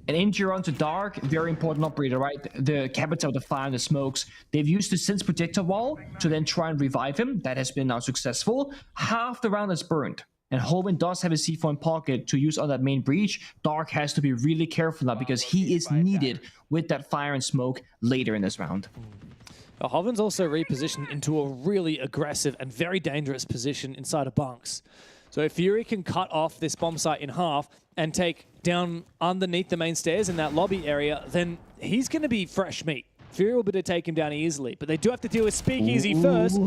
And injury onto Dark, very important operator, right? The capital, the fire, and the smokes. They've used the Sense Protector wall to then try and revive him. That has been now successful. Half the round is burned. And Hoven does have a C4 in pocket to use on that main breach. Dark has to be really careful now because he is needed with that fire and smoke later in this round. Hoven's also repositioned into a really aggressive and very dangerous position inside of bunks. So if Fury can cut off this bomb site in half and take down underneath the main stairs in that lobby area, then he's going to be fresh meat. Fury will be able to take him down easily. But they do have to deal with Speakeasy first,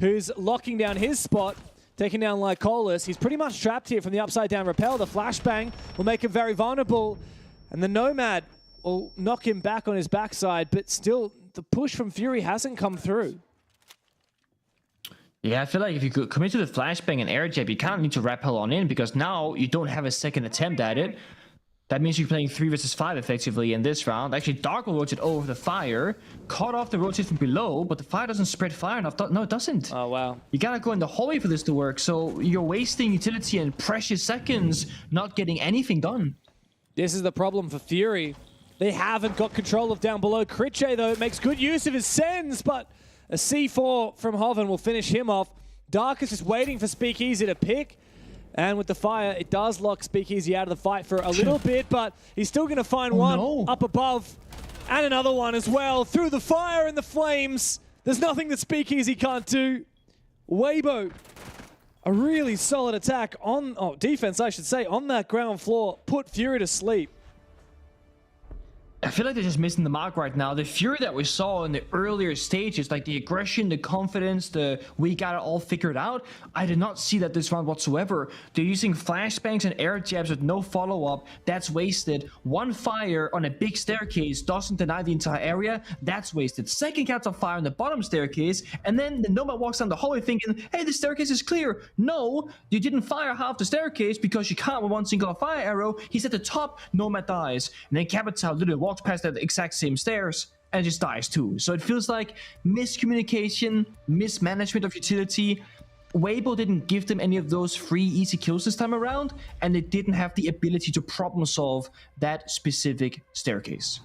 who's locking down his spot. Taking down Lycolis. He's pretty much trapped here from the upside down rappel. The flashbang will make him very vulnerable. And the Nomad will knock him back on his backside. But still, the push from Fury hasn't come through. Yeah, I feel like if you could commit to the flashbang and air jab, you kind of need to rappel on in because now you don't have a second attempt at it. That means you're playing 3 versus 5 effectively in this round. Actually, Dark will rotate over the fire, cut off the rotate from below, but the fire doesn't spread fire enough. No, it doesn't. Oh, wow. You gotta go in the hallway for this to work, so you're wasting utility and precious seconds not getting anything done. This is the problem for Fury. They haven't got control of down below. Crit J, though, makes good use of his sends, but a C4 from Hoven will finish him off. Dark is just waiting for Speakeasy to pick. And with the fire, it does lock Speakeasy out of the fight for a little bit, but he's still going to find one up above and another one as well. Through the fire and the flames, there's nothing that Speakeasy can't do. Waybo, a really solid attack on, defense I should say, on that ground floor, put Fury to sleep. I feel like they're just missing the mark right now. The Fury that we saw in the earlier stages, like the aggression, the confidence, we got it all figured out, I did not see that this round whatsoever. They're using flashbangs and air jabs with no follow-up. That's wasted. One fire on a big staircase doesn't deny the entire area. That's wasted. Second counts of fire on the bottom staircase, and then the Nomad walks down the hallway thinking, hey, the staircase is clear. No, you didn't fire half the staircase because you can't with one single fire arrow. He's at the top, Nomad dies. And then Capital literally walks past that exact same stairs and just dies too. So it feels like miscommunication, mismanagement of utility. Waybo didn't give them any of those free easy kills this time around, and they didn't have the ability to problem solve that specific staircase.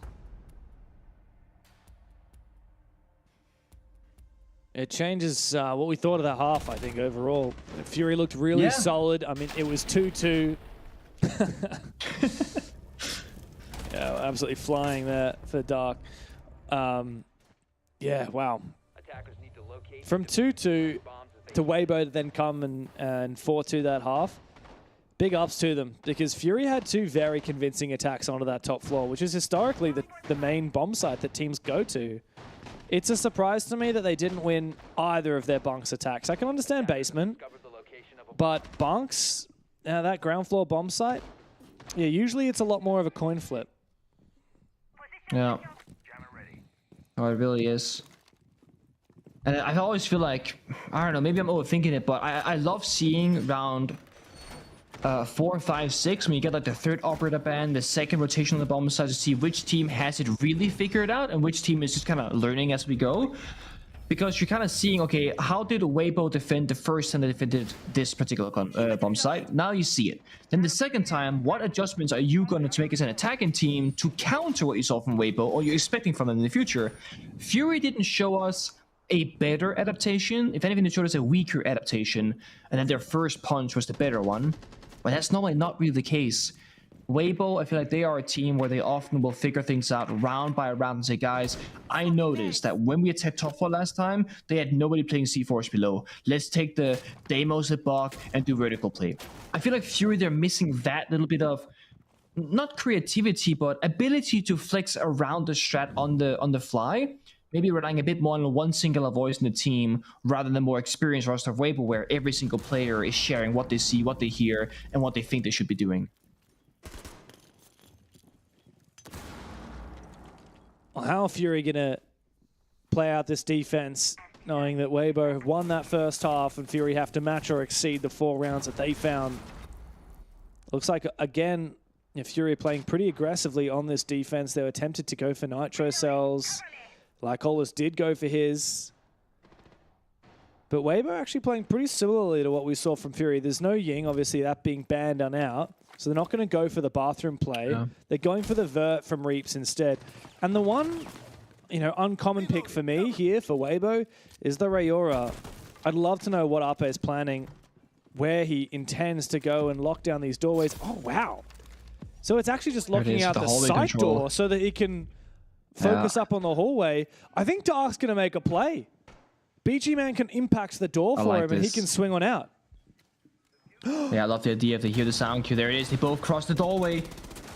It changes what we thought of that half, I think, overall. Fury looked really solid. I mean, it was 2-2. Yeah, absolutely flying there for Dark. Yeah, wow. From 2-2 to Waybo to then come and 4-2 that half. Big ups to them, because Fury had two very convincing attacks onto that top floor, which is historically the main bomb site that teams go to. It's a surprise to me that they didn't win either of their bunks attacks. I can understand basement, but bunks, that ground floor bomb site, yeah, usually it's a lot more of a coin flip. Yeah. Oh, it really is. And I always feel like, I don't know, maybe I'm overthinking it, but I love seeing round 4, 5, 6, when you get like the third operator ban, the second rotation on the bomb side, to see which team has it really figured out and which team is just kind of learning as we go. Because you're kind of seeing, okay, how did Waybo defend the first time they defended this particular bomb site? Now you see it. Then the second time, what adjustments are you going to make as an attacking team to counter what you saw from Waybo, or you're expecting from them in the future? Fury didn't show us a better adaptation. If anything, they showed us a weaker adaptation, and then their first punch was the better one. But that's normally not really the case. Waybo, I feel like they are a team where they often will figure things out round by round and say, guys, I noticed that when we attacked top floor last time, they had nobody playing C4s below. Let's take the Deimos at Bach and do vertical play. I feel like Fury, they're missing that little bit of, not creativity, but ability to flex around the strat on the fly. Maybe relying a bit more on one singular voice in the team rather than the more experienced roster of Waybo, where every single player is sharing what they see, what they hear, and what they think they should be doing. Well, how are Fury going to play out this defense, knowing that Waybo have won that first half and Fury have to match or exceed the 4 rounds that they found? Looks like, again, Fury are playing pretty aggressively on this defense. They were tempted to go for nitro cells. Lycolis did go for his. But Waybo actually playing pretty similarly to what we saw from Fury. There's no Ying, obviously, that being banned and out. So they're not going to go for the bathroom play. Yeah. They're going for the vert from Reaps instead. And the one, uncommon pick for me here for Waybo is the Rayora. I'd love to know what Ape is planning, where he intends to go and lock down these doorways. Oh, wow. So it's actually just locking out the side door so that he can focus up on the hallway. I think Dark's going to make a play. BG Man can impact the door for him and he can swing on out. Yeah, I love the idea if they hear the sound cue. There it is. They both cross the doorway.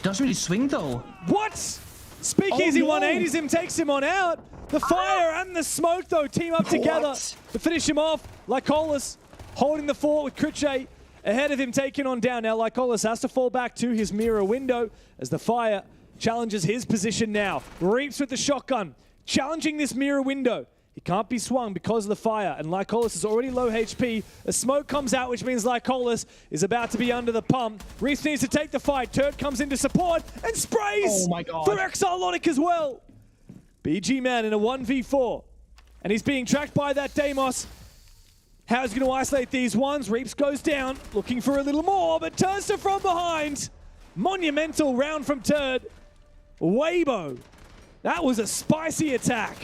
Doesn't really swing though. What? Speakeasy 180s him, takes him on out. The fire and the smoke though team up together to finish him off. Lycolis holding the fort with Critche ahead of him, taking on down. Now Lycolis has to fall back to his mirror window as the fire challenges his position now. Reaps with the shotgun, challenging this mirror window. He can't be swung because of the fire, and Lycolis is already low HP. A smoke comes out, which means Lycolis is about to be under the pump. Reese needs to take the fight. Turd comes into support and sprays for Exilonic as well. BG Man in a 1v4, and he's being tracked by that Deimos. How's he going to isolate these ones? Reaps goes down, looking for a little more, but Tster from behind. Monumental round from Turd. Waybo, that was a spicy attack.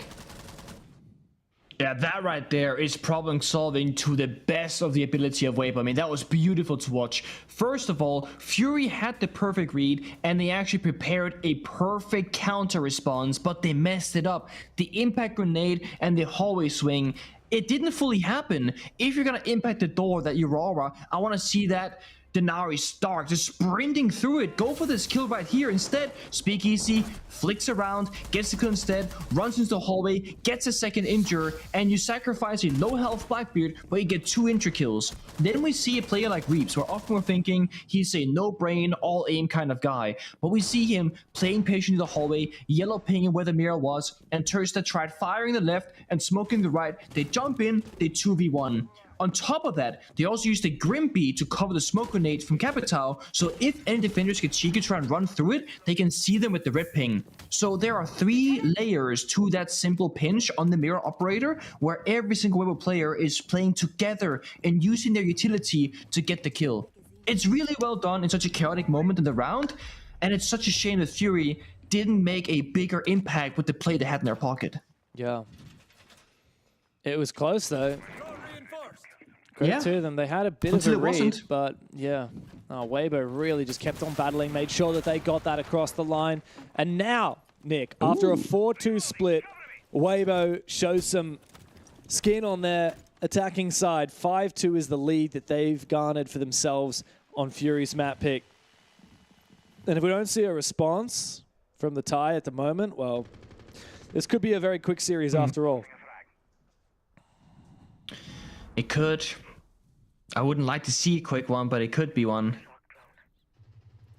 Yeah, that right there is problem solving to the best of the ability of Waybo. I mean, that was beautiful to watch. First of all, Fury had the perfect read and they actually prepared a perfect counter response, but they messed it up. The impact grenade and the hallway swing, it didn't fully happen. If you're gonna impact the door that Aurora, I wanna see that Denari Stark just sprinting through it. Go for this kill right here. Instead, Speakeasy flicks around, gets the kill instead, runs into the hallway, gets a second injure, and you sacrifice a low health Blackbeard, but you get 2 injury kills. Then we see a player like Reaps, where often we're thinking he's a no brain, all aim kind of guy. But we see him playing patient in the hallway, yellow pinging where the mirror was, and Tster tried firing the left and smoking the right. They jump in, they 2v1. On top of that, they also used a Grim Bee to cover the smoke grenade from Capital, so if any defenders get cheeky try and run through it, they can see them with the red ping. So there are 3 layers to that simple pinch on the mirror operator, where every single Waybo player is playing together and using their utility to get the kill. It's really well done in such a chaotic moment in the round, and it's such a shame that Fury didn't make a bigger impact with the play they had in their pocket. Yeah. It was close though. Credit to them. They had a bit of a read, but yeah. Waybo really just kept on battling, made sure that they got that across the line. And now, Nick, after a 4-2 split, Waybo shows some skin on their attacking side. 5-2 is the lead that they've garnered for themselves on Fury's map pick. And if we don't see a response from the tie at the moment, well, this could be a very quick series after all. It could. I wouldn't like to see a quick one, but it could be one.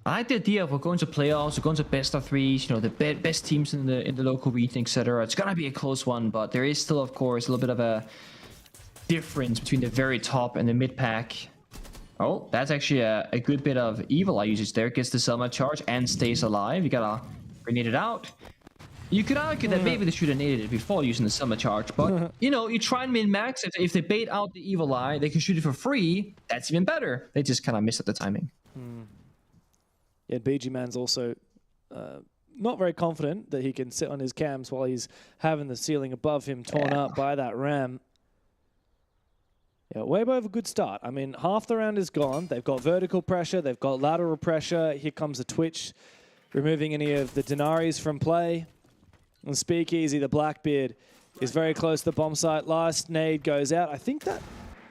I like the idea of we're going to playoffs, we're going to best of 3s, you know, the best teams in the local region, etc. It's gonna be a close one, but there is still, of course, a little bit of a difference between the very top and the mid pack. Oh, that's actually a good bit of Evil Eye usage there. Gets the Selma charge and stays alive. You gotta grenade it out. You could argue that maybe they should have needed it before using the Selma charge, but you know, you try and min-max. If they bait out the Evil Eye, they can shoot it for free. That's even better. They just kind of missed at the timing. Yeah, BG Man's also not very confident that he can sit on his cams while he's having the ceiling above him torn up by that ram. Yeah, Waybo have a good start. I mean, half the round is gone. They've got vertical pressure. They've got lateral pressure. Here comes the Twitch, removing any of the Denaris from play. And Speakeasy, the Blackbeard, is very close to the bomb site. Last nade goes out. I think that...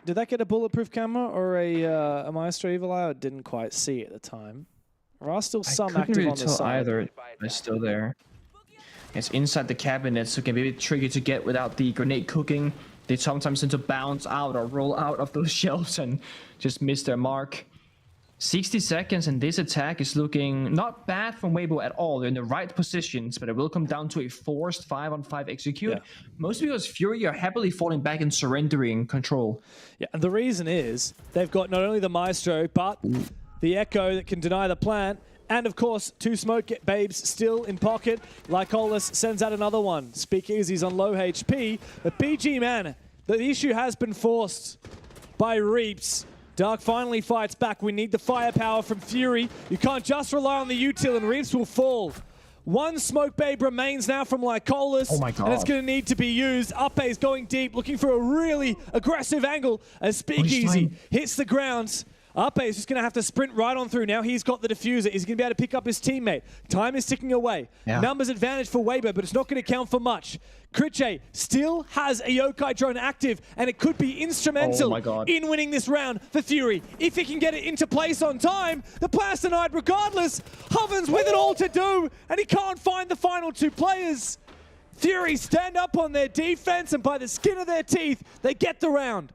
Did that get a bulletproof camera or a Maestro Evil Eye? I didn't quite see at the time. There are still some active on the side. Either. It's still there. It's inside the cabinet, so it can be a bit tricky to get without the grenade cooking. They sometimes tend to bounce out or roll out of those shelves and just miss their mark. 60 seconds, and this attack is looking not bad from Waybo at all. They're in the right positions, but it will come down to a forced 5-on-5 execute. Yeah. Mostly because Fury are happily falling back and surrendering control. Yeah, and the reason is they've got not only the Maestro, but the Echo that can deny the plant. And of course, 2 smoke babes still in pocket. Lycolis sends out another one. Speakeasy's on low HP. But BG Man, the issue has been forced by Reaps. Dark finally fights back. We need the firepower from Fury. You can't just rely on the util and Reaps will fall. 1 smoke babe remains now from Lycolis. Oh my God. And it's going to need to be used. Uppe is going deep, looking for a really aggressive angle as Speakeasy hits the ground. Uppe is just going to have to sprint right on through. Now he's got the diffuser. He's going to be able to pick up his teammate. Time is ticking away. Yeah. Numbers advantage for Waybo, but it's not going to count for much. Critche still has a Yokai drone active, and it could be instrumental in winning this round for Fury. If he can get it into place on time, the plan's denied regardless. Hovens with it all to do, and he can't find the final 2 players. Fury stand up on their defense, and by the skin of their teeth, they get the round.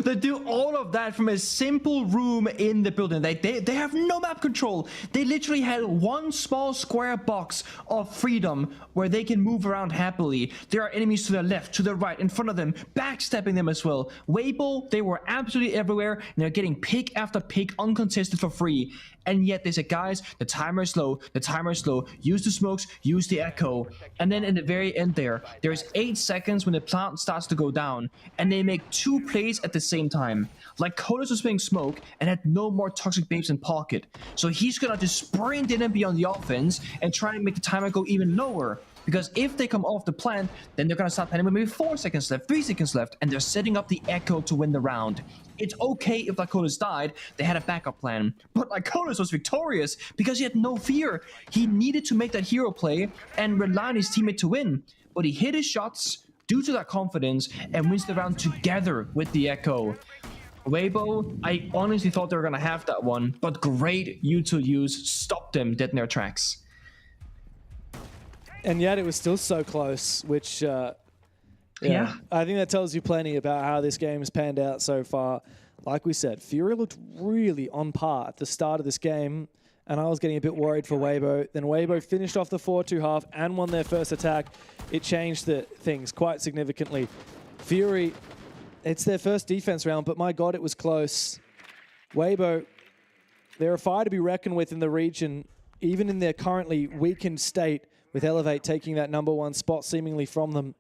They do all of that from a simple room in the building. They have no map control. They literally had 1 small square box of freedom where they can move around happily. There are enemies to their left, to their right, in front of them, backstepping them as well. Waybo, they were absolutely everywhere, and they're getting pick after pick uncontested for free. And yet they said, guys, the timer is slow, use the smokes, use the echo. And then in the very end there's 8 seconds when the plant starts to go down, and they make 2 plays at the same time. Like Colas was playing smoke and had no more toxic babes in pocket. So he's gonna just sprint in and be on the offense and try and make the timer go even lower. Because if they come off the plant, then they're gonna start planting with maybe 4 seconds left, 3 seconds left, and they're setting up the echo to win the round. It's okay if Lyconis died, they had a backup plan. But Lyconis was victorious because he had no fear. He needed to make that hero play and rely on his teammate to win. But he hit his shots due to that confidence and wins the round together with the echo. Waybo, I honestly thought they were gonna have that one, but great util use stopped them dead in their tracks. And yet it was still so close, which, yeah, I think that tells you plenty about how this game has panned out so far. Like we said, Fury looked really on par at the start of this game, and I was getting a bit worried for Waybo. Then Waybo finished off the 4-2 half and won their first attack. It changed things quite significantly. Fury, it's their first defense round, but my God, it was close. Waybo, they're a fire to be reckoned with in the region, even in their currently weakened state, with Elevate taking that #1 spot seemingly from them.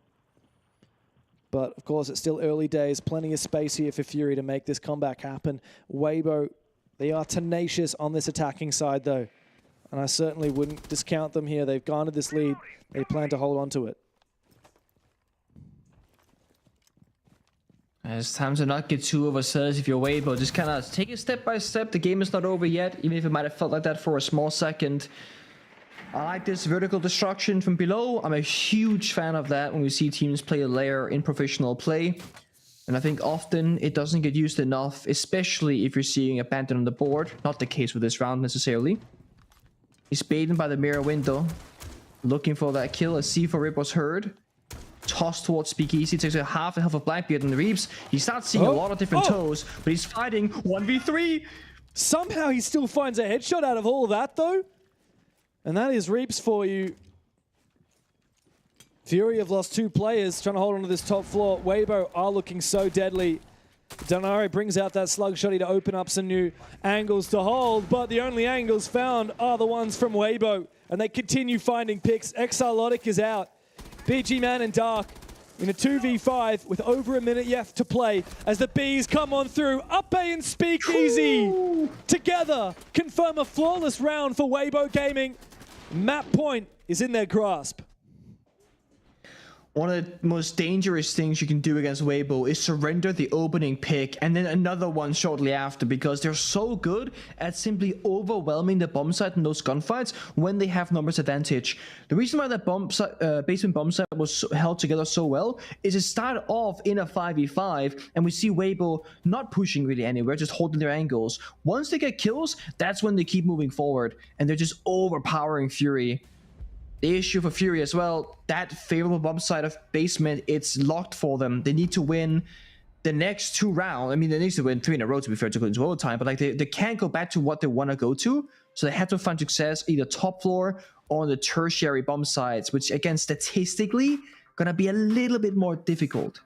But of course, it's still early days. Plenty of space here for Fury to make this comeback happen. Waybo, they are tenacious on this attacking side, though. And I certainly wouldn't discount them here. They've garnered this lead. They plan to hold on to it. It's time to not get too overzealous if you're Waybo. Just kind of take it step by step. The game is not over yet, even if it might have felt like that for a small second. I like this vertical destruction from below. I'm a huge fan of that when we see teams play a layer in professional play. And I think often it doesn't get used enough, especially if you're seeing a bandit on the board. Not the case with this round necessarily. He's baited by the mirror window, looking for that kill. A C4 rip was heard. Tossed towards Speakeasy, takes a half the health of Blackbeard and the Reaps. He starts seeing a lot of different toes, but he's fighting 1v3. Somehow he still finds a headshot out of all of that, though. And that is Reaps for you. Fury have lost 2 players trying to hold on to this top floor. Waybo are looking so deadly. Donare brings out that slug shotty to open up some new angles to hold, but the only angles found are the ones from Waybo, and they continue finding picks. Exalotic is out. BG Man and Dark in a 2v5 with over a minute yet to play as the Bees come on through. Up A and Speakeasy together confirm a flawless round for Waybo Gaming. Map point is in their grasp. One of the most dangerous things you can do against Waybo is surrender the opening pick and then another one shortly after, because they're so good at simply overwhelming the bomb site in those gunfights when they have numbers advantage. The reason why that basement bomb site was held together so well is it started off in a 5v5 and we see Waybo not pushing really anywhere, just holding their angles. Once they get kills, that's when they keep moving forward and they're just overpowering Fury. The issue for Fury as well, that favorable bomb side of basement, it's locked for them. They need to win the next 2 rounds. I mean, they need to win 3 in a row to be fair to go into overtime, but like they can't go back to what they want to go to. So they have to find success either top floor or on the tertiary bomb sides, which again, statistically, gonna be a little bit more difficult.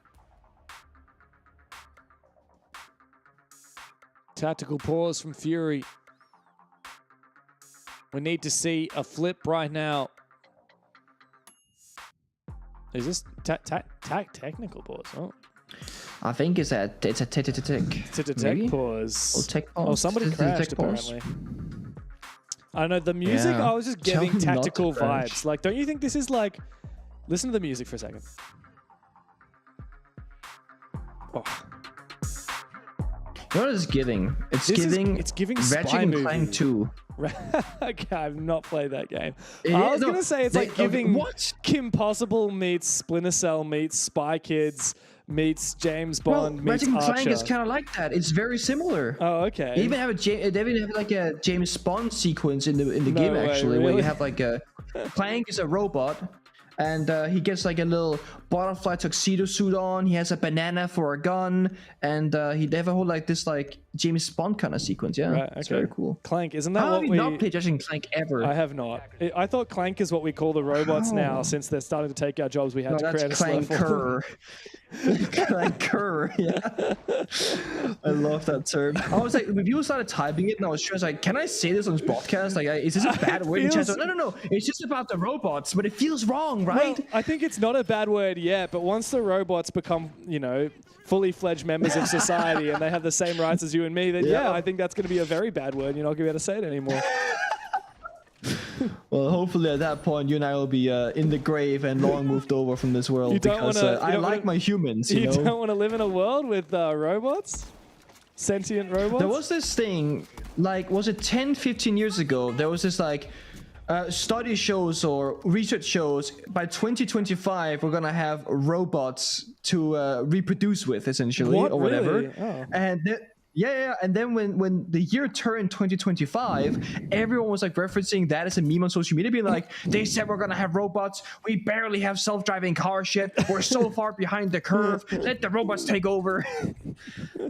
Tactical pause from Fury. We need to see a flip right now. Is this technical pause? Oh. I think it's a tech pause. Or tech pause. Oh, somebody crashed apparently. I don't know, the music, I was just getting tactical vibes. Like, don't you think this is like... Listen to the music for a second. Oh. You know what it's giving? It's giving Ratchet and Clank 2. Okay, I've not played that game. I was going to say it's like giving Kim Possible meets Splinter Cell meets Spy Kids meets James Bond meets Ratchet and Archer. Clank is kind of like that. It's very similar. Oh, okay. They even have like a James Bond sequence in the game actually, where you have like a Clank is a robot. And he gets like a little butterfly tuxedo suit on. He has a banana for a gun, and they have a whole like this like James Bond kind of sequence. Yeah, right, okay. It's very cool. Clank, isn't that How what have you we? not played Ratchet and Clank ever? I have not. I thought Clank is what we call the robots now, since they're starting to take our jobs. We had to create a slot for them. Clanker, yeah. I love that term. I was like, when people started typing it, and I was like, can I say this on this podcast? Like, is this a bad word? No. It's just about the robots, but it feels wrong, right? Well, I think it's not a bad word yet, but once the robots become, you know, fully fledged members of society and they have the same rights as you and me, then yeah I think that's going to be a very bad word. You're not going to be able to say it anymore. Well, hopefully at that point you and I will be in the grave and long moved over from this world because I like my humans. You know? don't want to live in a world with robots, sentient robots. There was this thing, like, was it 10, 15 years ago? There was this like. Study shows or research shows by 2025 we're gonna have robots to reproduce with, essentially, or whatever. Really? Oh. And and then when the year turned 2025, everyone was like referencing that as a meme on social media, being like, they said we're gonna have robots, we barely have self-driving car shit, we're so far behind the curve, let the robots take over.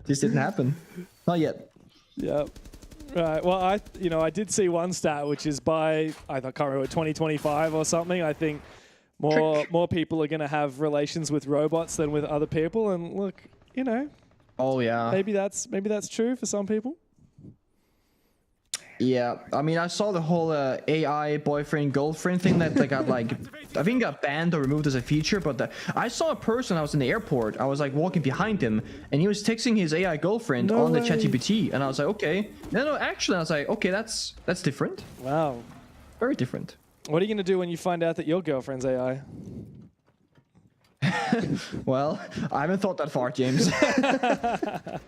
This didn't happen, not yet. Yep. Right. Well, I did see one stat, which is by I can't remember 2025 or something. I think more people are going to have relations with robots than with other people. And look, Oh yeah. maybe that's true for some people. Yeah, I mean, I saw the whole AI boyfriend girlfriend thing that got I think got banned or removed as a feature. But I saw a person. I was in the airport. I was like walking behind him, and he was texting his AI girlfriend on the ChatGPT, and I was like, okay. No, actually, I was like, okay, that's different. Wow, very different. What are you gonna do when you find out that your girlfriend's AI? Well, I haven't thought that far, James.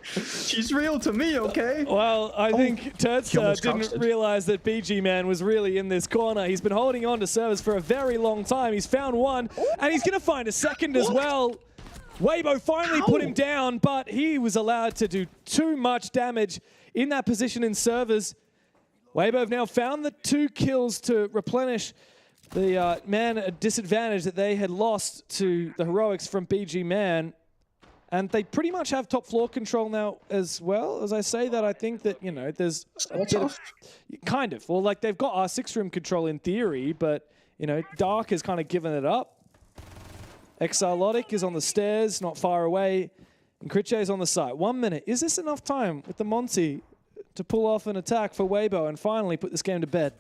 She's real to me, okay? Well, I think Tster didn't realize that BG Man was really in this corner. He's been holding on to servers for a very long time. He's found one, and he's going to find a second as well. Waybo finally put him down, but he was allowed to do too much damage in that position in servers. Waybo have now found the 2 kills to replenish the man disadvantage that they had lost to the heroics from BG Man. And they pretty much have top floor control now as well. As I say that, I think that, there's a bit of, kind of. Well, like, they've got R6 room control in theory, but, Dark has kind of given it up. Exarlotic is on the stairs, not far away. And Critche is on the site. 1 minute. Is this enough time with the Monty to pull off an attack for Waybo and finally put this game to bed?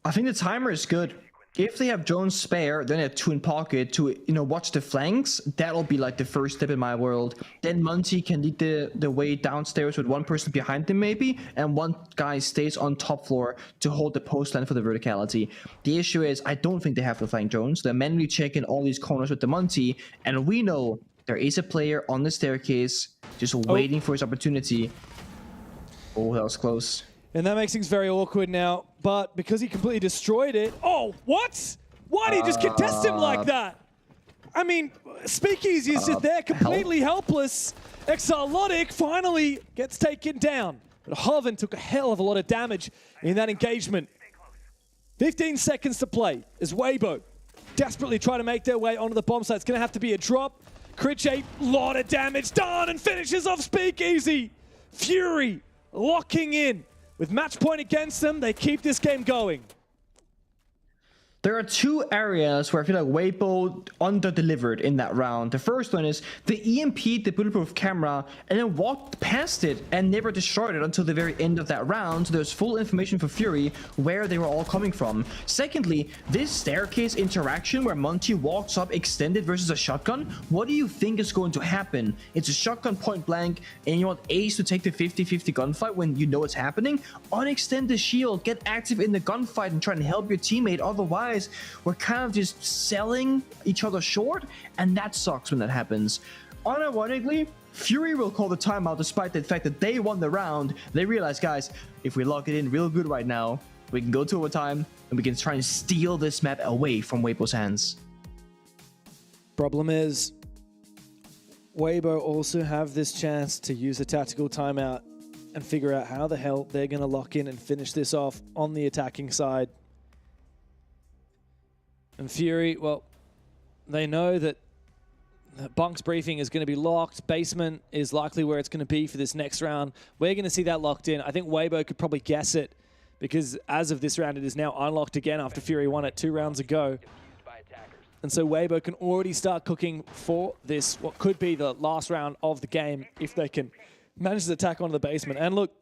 I think the timer is good. If they have drones spare, then they have 2 in pocket to, watch the flanks. That'll be like the first step in my world. Then Monty can lead the way downstairs with 1 person behind them maybe, and 1 guy stays on top floor to hold the post line for the verticality. The issue is, I don't think they have the flank drones. They're manually checking all these corners with the Monty, and we know there is a player on the staircase just waiting for his opportunity. Oh, that was close. And that makes things very awkward now. But because he completely destroyed it... Oh, what? Why did he just contest him like that? I mean, Speakeasy is just there, completely helpless. Exarlotic finally gets taken down. But Hoven took a hell of a lot of damage in that engagement. 15 seconds to play as Waybo desperately try to make their way onto the bomb site. It's going to have to be a drop. Critche, lot of damage done, and finishes off Speakeasy. Fury locking in. With match point against them, they keep this game going. There are 2 areas where I feel like Waybo under-delivered in that round. The first one is the EMP, the bulletproof camera, and then walked past it and never destroyed it until the very end of that round. So there's full information for Fury where they were all coming from. Secondly, this staircase interaction where Monty walks up extended versus a shotgun, what do you think is going to happen? It's a shotgun point blank, and you want Ace to take the 50-50 gunfight when you know it's happening? Unextend the shield, get active in the gunfight and try and help your teammate. Otherwise, we're kind of just selling each other short, and that sucks when that happens. Unironically, Fury will call the timeout despite the fact that they won the round. They realize, guys, if we lock it in real good right now, we can go to overtime, and we can try and steal this map away from Waybo's hands. Problem is, Waybo also have this chance to use a tactical timeout and figure out how the hell they're going to lock in and finish this off on the attacking side. And Fury, well, they know that Bunk's briefing is going to be locked. Basement is likely where it's going to be for this next round. We're going to see that locked in. I think Waybo could probably guess it because as of this round, it is now unlocked again after Fury won it 2 rounds ago. And so Waybo can already start cooking for this, what could be the last round of the game if they can manage to attack onto the basement. And look,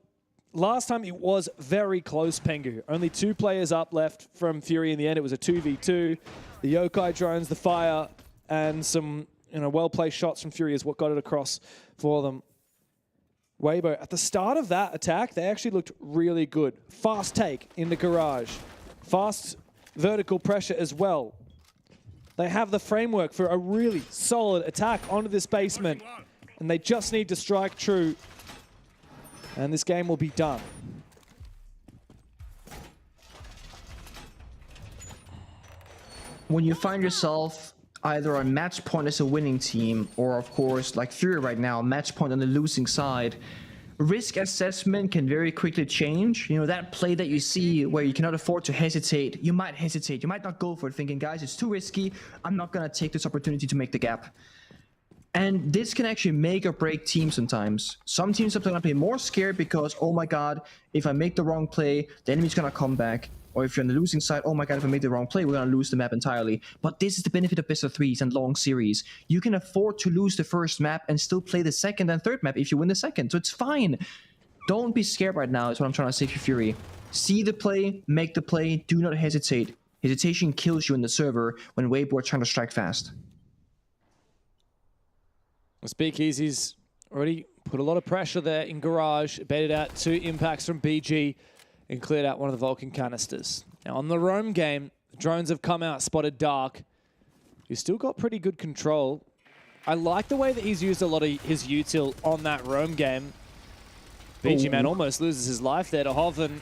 last time it was very close, Pengu. Only 2 players up left from Fury in the end. It was a 2v2. The Yokai drones, the fire, and some well-placed shots from Fury is what got it across for them. Waybo, at the start of that attack, they actually looked really good. Fast take in the garage. Fast vertical pressure as well. They have the framework for a really solid attack onto this basement. And they just need to strike true. And this game will be done. When you find yourself either on match point as a winning team, or of course, like Fury right now, match point on the losing side, risk assessment can very quickly change. You know, that play that you see where you cannot afford to hesitate, you might hesitate. You might not go for it thinking, guys, it's too risky. I'm not going to take this opportunity to make the gap. And this can actually make or break teams sometimes. Some teams are going to be more scared because, oh my god, if I make the wrong play, the enemy's going to come back. Or if you're on the losing side, oh my god, if I make the wrong play, we're going to lose the map entirely. But this is the benefit of best of threes and long series. You can afford to lose the first map and still play the second and third map if you win the second. So it's fine. Don't be scared right now is what I'm trying to say for Fury. See the play, make the play, do not hesitate. Hesitation kills you in the server when Waybo are trying to strike fast. Speakeasy's already put a lot of pressure there in garage, baited out 2 impacts from BG, and cleared out one of the Vulcan canisters. Now on the roam game, the drones have come out, spotted Dark. He's still got pretty good control. I like the way that he's used a lot of his util on that roam game. BG man almost loses his life there to Hoven.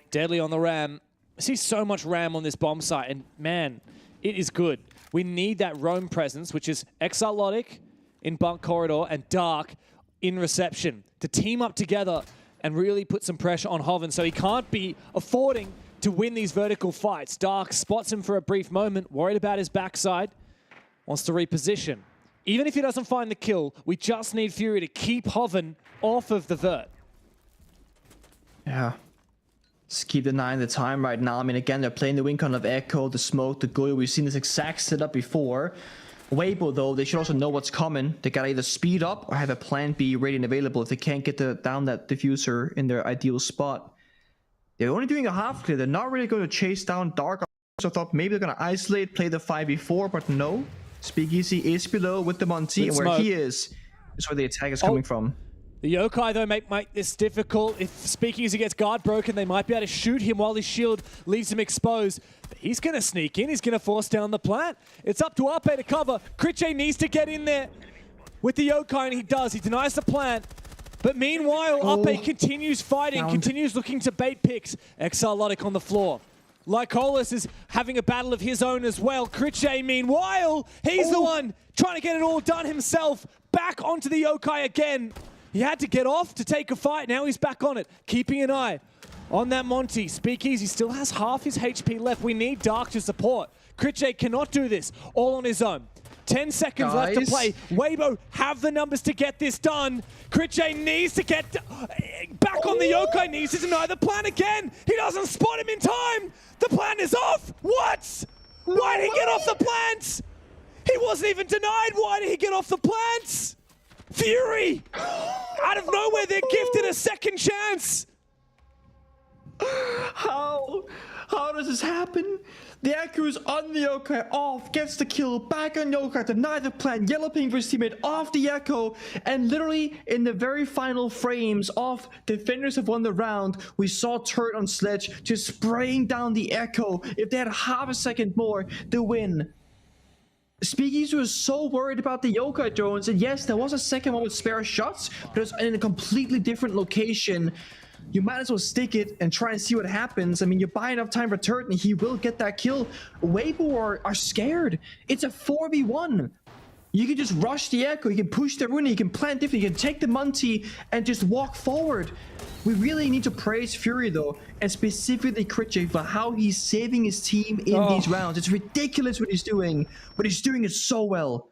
Deadly on the ram. I see so much ram on this bomb site, and man, it is good. We need that roam presence, which is Exalotic in bunk corridor and Dark in reception, to team up together and really put some pressure on Hoven so he can't be affording to win these vertical fights. Dark spots him for a brief moment, worried about his backside, wants to reposition. Even if he doesn't find the kill, we just need Fury to keep Hoven off of the vert. Yeah. Just keep denying the time right now. I mean, again, they're playing the win con of Echo, the smoke, the Goyo. We've seen this exact setup before. Waybo, though, they should also know what's coming. They gotta either speed up or have a plan B ready and available if they can't get down that diffuser in their ideal spot. They're only doing a half clear. They're not really going to chase down Dark. So I thought maybe they're going to isolate, play the 5v4, but no. Speakeasy is below with the Monty, and where he is where the attack is coming from. The Yokai, though, make this difficult. If Speakeasy gets guard broken, they might be able to shoot him while his shield leaves him exposed. But he's going to sneak in. He's going to force down the plant. It's up to Ape to cover. Critche needs to get in there with the Yokai, and he does. He denies the plant. But meanwhile, Ape continues fighting, continues looking to bait picks. Exalotic on the floor. Lycolis is having a battle of his own as well. Critche, meanwhile, he's the one trying to get it all done himself. Back onto the Yokai again. He had to get off to take a fight. Now he's back on it, keeping an eye on that Monty. Speakeasy still has half his HP left. We need Dark to support. Critche cannot do this all on his own. 10 seconds left to play. Waybo have the numbers to get this done. Critche needs to get back on the Yokai, needs to deny the plan again. He doesn't spot him in time. The plan is off. What? Why did he get off the plants? He wasn't even denied. Why did he get off the plants? Fury! Out of nowhere, they're gifted a second chance. How does this happen? The Echo is on the Yokai, off, gets the kill, back on Yokai, deny the plan, yellow ping for his teammate, off the Echo, and literally in the very final frames of defenders have won the round, we saw Turret on Sledge just spraying down the Echo. If they had half a second more, they win. Speakeasy was so worried about the Yokai drones, and yes, there was a second one with spare shots, but it was in a completely different location. You might as well stick it and try and see what happens. I mean, you buy enough time for Turret and he will get that kill. Waybo are scared. It's a 4v1. You can just rush the Echo, you can push the Rune, you can plant different, you can take the Monty and just walk forward. We really need to praise Fury though, and specifically Critche for how he's saving his team in these rounds. It's ridiculous what he's doing, but he's doing it so well.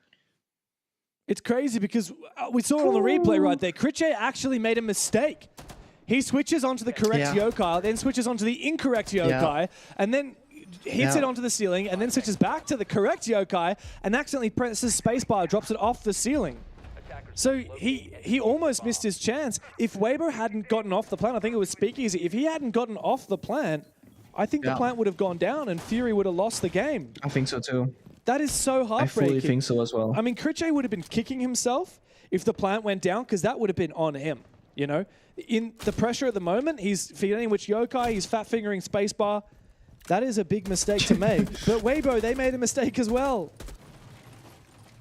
It's crazy because we saw it on the replay right there. Critche actually made a mistake. He switches onto the correct Yokai, then switches onto the incorrect Yokai, and then hits it onto the ceiling, and then switches back to the correct Yokai, and accidentally presses spacebar, drops it off the ceiling. So he almost missed his chance. If Waybo hadn't gotten off the plant, I think it was Speakeasy, if he hadn't gotten off the plant, I think the plant would have gone down and Fury would have lost the game. I think so too. That is so heartbreaking. I fully think so as well. I mean, Critche would have been kicking himself if the plant went down, because that would have been on him. You know, in the pressure at the moment, he's forgetting which yokai, he's fat fingering spacebar. That is a big mistake to make. But Waybo, they made a mistake as well.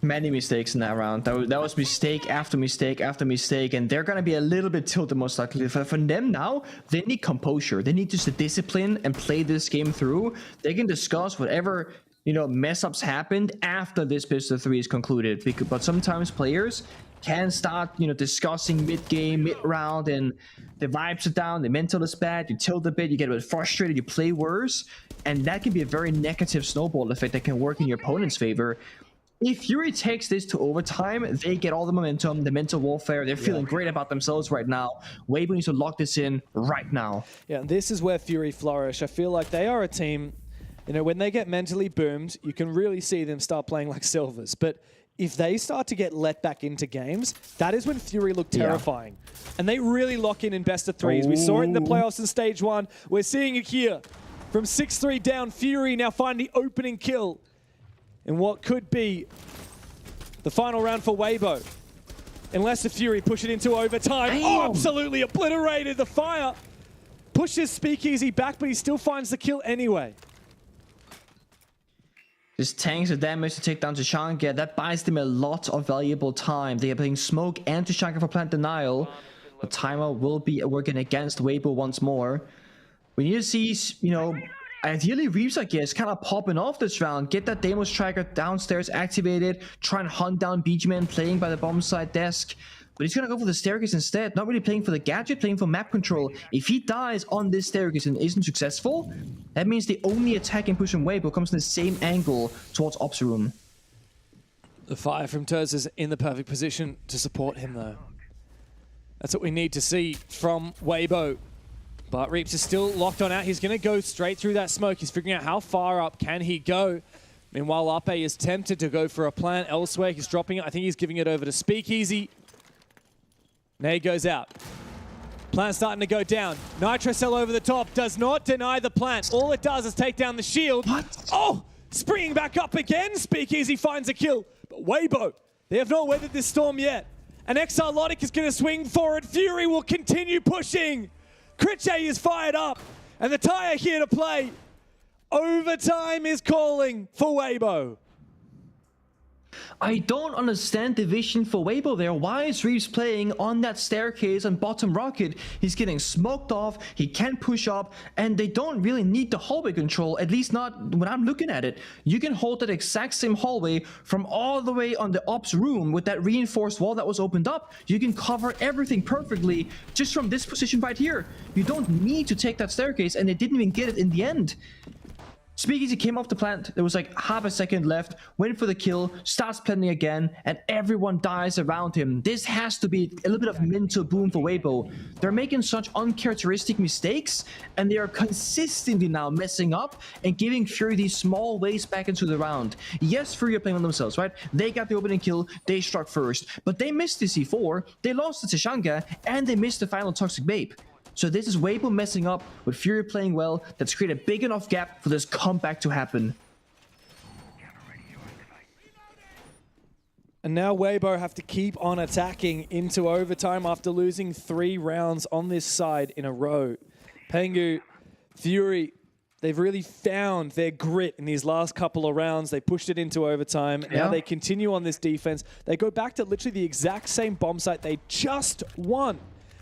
Many mistakes in that round. That was mistake after mistake after mistake, and they're gonna be a little bit tilted most likely. For them now, they need composure. They need just the discipline and play this game through. They can discuss whatever, you know, mess ups happened after this best of 3 is concluded. But sometimes players can start, you know, discussing mid-game, mid-round, and the vibes are down, the mental is bad, you tilt a bit, you get a bit frustrated, you play worse, and that can be a very negative snowball effect that can work in your opponent's favor. If Fury takes this to overtime, they get all the momentum, the mental warfare, they're feeling great about themselves right now. Waybo needs to lock this in right now. Yeah, this is where Fury flourish. I feel like they are a team, you know, when they get mentally boomed, you can really see them start playing like silvers. But if they start to get let back into games, that is when Fury look terrifying. And they really lock in best of 3s. We saw it in the playoffs in stage 1. We're seeing it here. From 6-3 down, Fury now find the opening kill in what could be the final round for Waybo. Unless the Fury push it into overtime. Oh, absolutely obliterated the fire. Pushes Speakeasy back, but he still finds the kill anyway. Just tanks the damage to take down Tster. That buys them a lot of valuable time. They are playing Smoke and Tster for plant denial. The timer will be working against Waybo once more. We need to see, you know, ideally Reeves, I guess, kind of popping off this round. Get that Deimos tracker downstairs activated. Try and hunt down BG-Man playing by the bomb side desk. But he's going to go for the staircase instead. Not really playing for the gadget, playing for map control. If he dies on this staircase and isn't successful, that means the only attack and push from Waybo comes in the same angle towards Ops Room. The fire from Ters is in the perfect position to support him, though. That's what we need to see from Waybo. But Reeps is still locked on out. He's going to go straight through that smoke. He's figuring out how far up can he go. Meanwhile, Ape is tempted to go for a plant elsewhere. He's dropping it. I think he's giving it over to Speakeasy. Nade goes out. Plant starting to go down. Nitro Cell over the top. Does not deny the plant. All it does is take down the shield. What? Oh! Springing back up again. Speakeasy finds a kill. But Waybo, they have not weathered this storm yet. And Exarlotic is going to swing forward. Fury will continue pushing. Critche is fired up. And the tire here to play. Overtime is calling for Waybo. I don't understand the vision for Waybo there. Why is Reeves playing on that staircase on bottom rocket? He's getting smoked off, he can't push up, and they don't really need the hallway control, at least not when I'm looking at it. You can hold that exact same hallway from all the way on the ops room with that reinforced wall that was opened up. You can cover everything perfectly just from this position right here. You don't need to take that staircase, and they didn't even get it in the end. Speakeasy came off the plant, there was like half a second left, went for the kill, starts planting again, and everyone dies around him. This has to be a little bit of mental boom for Waybo. They're making such uncharacteristic mistakes, and they are consistently now messing up and giving Fury these small ways back into the round. Yes, Fury are playing on themselves, right? They got the opening kill, they struck first, but they missed the C4, they lost the Tster, and they missed the final Toxic Babe. So this is Waybo messing up with Fury playing well. That's created a big enough gap for this comeback to happen. And now Waybo have to keep on attacking into overtime after losing 3 rounds on this side in a row. Pengu, Fury, they've really found their grit in these last couple of rounds. They pushed it into overtime. Now they continue on this defense. They go back to literally the exact same bomb site they just won,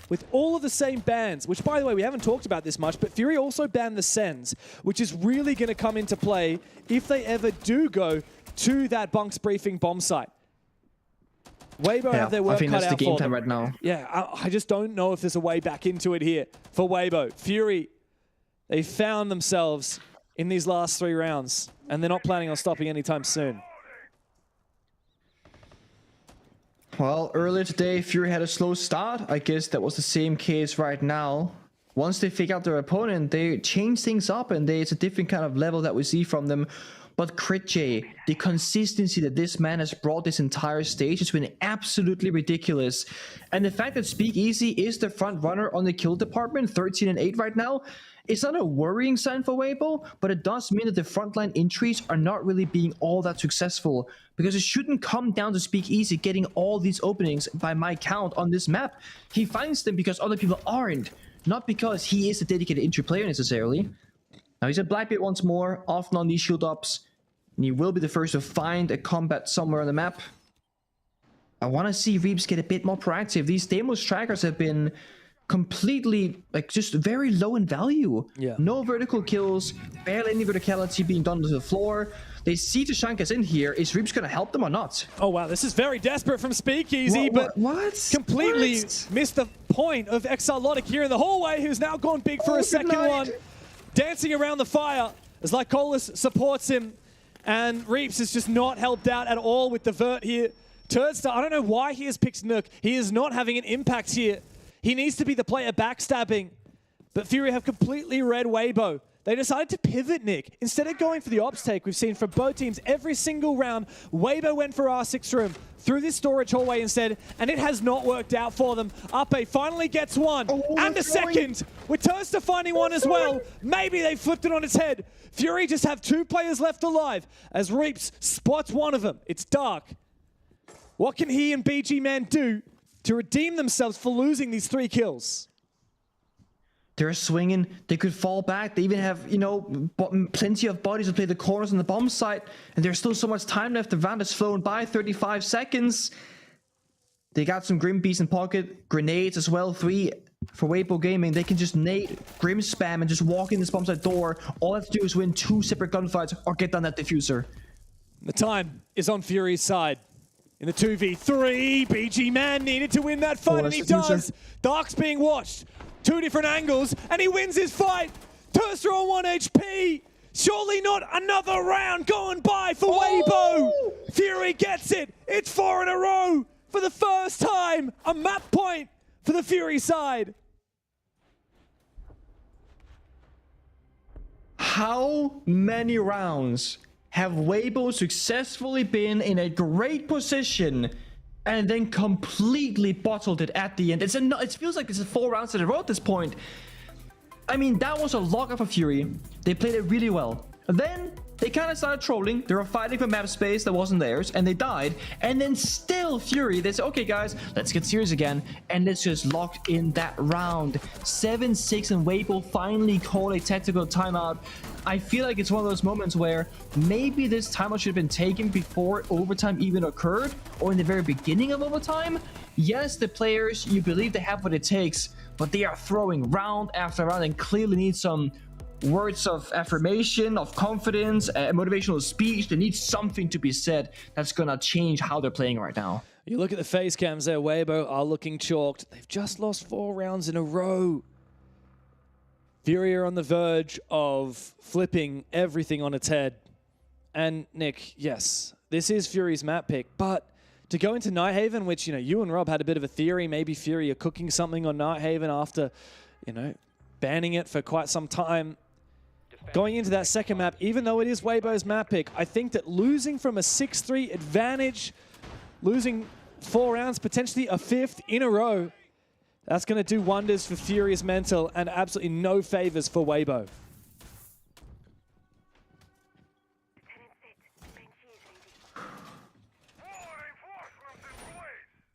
with all of the same bans, which, by the way, we haven't talked about this much, but Fury also banned the Sens, which is really going to come into play if they ever do go to that Bunks Briefing bomb site. Waybo have their work cut out for them. I think that's the game time right now. Yeah, I just don't know if there's a way back into it here for Waybo. Fury, they found themselves in these last 3 rounds, and they're not planning on stopping anytime soon. Well, earlier today, Fury had a slow start. I guess that was the same case right now. Once they figure out their opponent, they change things up, and it's a different kind of level that we see from them. But Critche, the consistency that this man has brought this entire stage has been absolutely ridiculous. And the fact that Speakeasy is the front runner on the kill department, 13 and 8 right now, It's not a worrying sign for Waybo, but it does mean that the frontline entries are not really being all that successful, because it shouldn't come down to Speakeasy getting all these openings by my count on this map. He finds them because other people aren't, not because he is a dedicated entry player necessarily. Now he's a Blackbeard once more, often on these shield ups, and he will be the first to find a combat somewhere on the map. I want to see Reaps get a bit more proactive. These Demo strikers have been completely, like, just very low in value. Yeah. No vertical kills, barely any verticality being done to the floor. They see Tashanka's in here. Is Reaps going to help them or not? Oh, wow. This is very desperate from Speakeasy, but completely missed the point of Exalotic here in the hallway, who's now gone big for a second one. Dancing around the fire as Lycolis supports him, and Reaps is just not helped out at all with the vert here. Tster, I don't know why he has picked Nook. He is not having an impact here. He needs to be the player backstabbing. But Fury have completely read Waybo. They decided to pivot, Nick. Instead of going for the ops take we've seen from both teams every single round, Waybo went for R6 room through this storage hallway instead, and it has not worked out for them. Ape finally gets one, and a second, with Tster finding one as well. Maybe they flipped it on its head. Fury just have 2 players left alive, as Reaps spots one of them. It's Dark. What can he and BG Man do to redeem themselves for losing these 3 kills? They're swinging. They could fall back. They even have, you know, plenty of bodies to play the corners on the bomb site. And there's still so much time left. The round has flown by, 35 seconds. They got some Grim Beasts in pocket. Grenades as well, 3 for Waybo Gaming. They can just nade Grim spam and just walk in this bomb site door. All they have to do is win 2 separate gunfights or get down that diffuser. The time is on Fury's side. In the 2v3, BG Man needed to win that fight, and he does. Dark's being watched. 2 different angles, and he wins his fight. Tster on 1 HP. Surely not another round going by for Waybo. Fury gets it. It's 4 in a row. For the first time, a map point for the Fury side. How many rounds have Waybo successfully been in a great position and then completely bottled it at the end? It feels like it's 4 rounds in a row at this point. I mean, that was a lock up for Fury. They played it really well. And then they kind of started trolling. They were fighting for map space that wasn't theirs, and they died. And then still Fury, they said, okay guys, let's get serious again, and let's just lock in that round. 7-6, and Waybo finally called a tactical timeout. I feel like it's one of those moments where maybe this timeout should have been taken before overtime even occurred, or in the very beginning of overtime. Yes, the players, you believe they have what it takes, but they are throwing round after round and clearly need some words of affirmation, of confidence, motivational speech. They need something to be said that's gonna change how they're playing right now. You look at the face cams there, Waybo are looking chalked. They've just lost 4 rounds in a row. Fury are on the verge of flipping everything on its head. And Nick, yes, this is Fury's map pick, but to go into Nighthaven, which, you know, you and Rob had a bit of a theory, maybe Fury are cooking something on Nighthaven after, you know, banning it for quite some time. Going into that second map, even though it is Waybo's map pick, I think that losing from a 6-3 advantage, losing 4 rounds, potentially a 5th in a row, that's going to do wonders for Fury's mental and absolutely no favors for Waybo.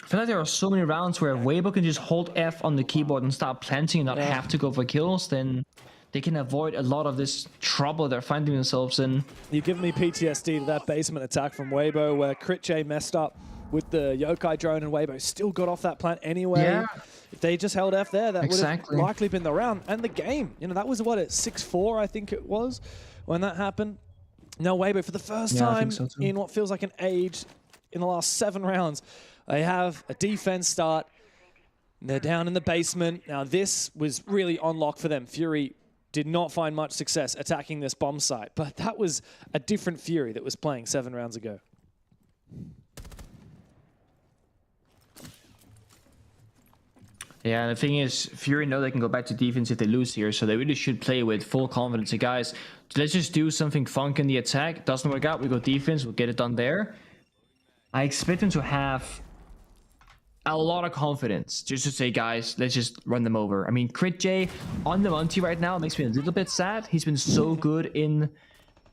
I feel like there are so many rounds where Waybo can just hold F on the keyboard and start planting and not have to go for kills, then they can avoid a lot of this trouble they're finding themselves in. You've given me PTSD to that basement attack from Waybo where Crit J messed up with the Yokai drone and Waybo still got off that plant anyway. Yeah. If they just held F there, that would have likely been the round and the game. You know, that was what, at 6-4, I think it was, when that happened. Now Waybo, for the first time in what feels like an age, in the last 7 rounds, they have a defense start. They're down in the basement. Now this was really on lock for them. Fury did not find much success attacking this bomb site, but that was a different Fury that was playing 7 rounds ago. Yeah, the thing is, Fury know they can go back to defense if they lose here, so they really should play with full confidence. So guys, let's just do something funk in the attack. Doesn't work out, we go defense, we'll get it done there. I expect them to have a lot of confidence just to say, guys, let's just run them over. I mean, Crit J on the Monty right now makes me a little bit sad. He's been so good in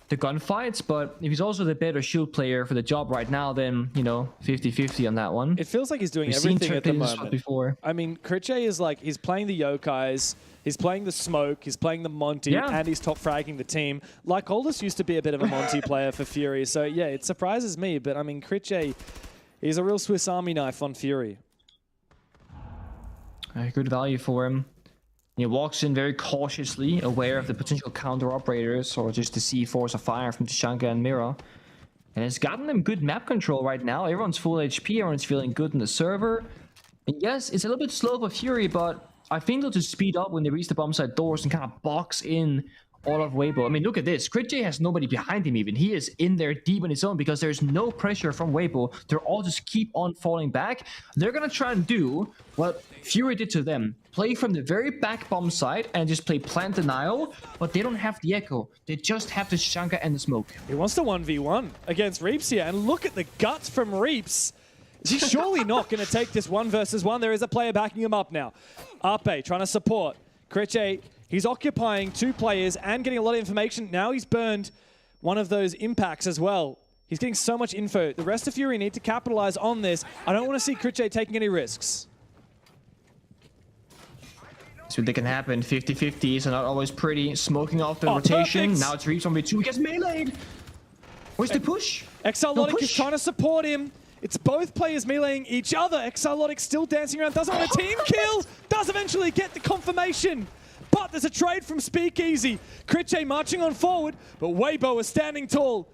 the gunfights, but if he's also the better shield player for the job right now, then, you know, 50-50 on that one. It feels like he's doing We've everything seen at the Turpin's moment. before. I mean, Crit J is like, he's playing the Yokais, he's playing the Smoke, he's playing the Monty, and he's top fragging the team. Like Aldous used to be a bit of a Monty player for Fury, so yeah, it surprises me, but I mean, Crit J, he's a real Swiss Army knife on Fury. Good value for him. He walks in very cautiously, aware of the potential counter operators or just the C4s of fire from Tashanka and Mira. And it's gotten them good map control right now. Everyone's full HP, everyone's feeling good in the server. And yes, it's a little bit slow for Fury, but I think they'll just speed up when they reach the bomb site doors and kind of box in all of Waybo. I mean, look at this. Crit J has nobody behind him even. He is in there deep on his own because there's no pressure from Waybo. They're all just keep on falling back. They're going to try and do what Fury did to them. Play from the very back bomb site and just play plant denial, but they don't have the echo. They just have the Shanka and the smoke. He wants to 1v1 against Reaps here, and look at the guts from Reaps. Is he surely not going to take this 1 versus 1? There is a player backing him up now. Ape trying to support. Crit J, he's occupying 2 players and getting a lot of information. Now he's burned one of those impacts as well. He's getting so much info. The rest of Fury need to capitalize on this. I don't want to see Crit J taking any risks. So they can happen. 50-50s are not always pretty. Smoking off the rotation. Perfect. Now it's Reaps 1v2. He gets meleeed. Where's the push? Exalotic is trying to support him. It's both players meleeing each other. Exalotic still dancing around. Doesn't want a team kill. Does eventually get the confirmation. But there's a trade from Speakeasy. Crit J marching on forward, but Waybo is standing tall.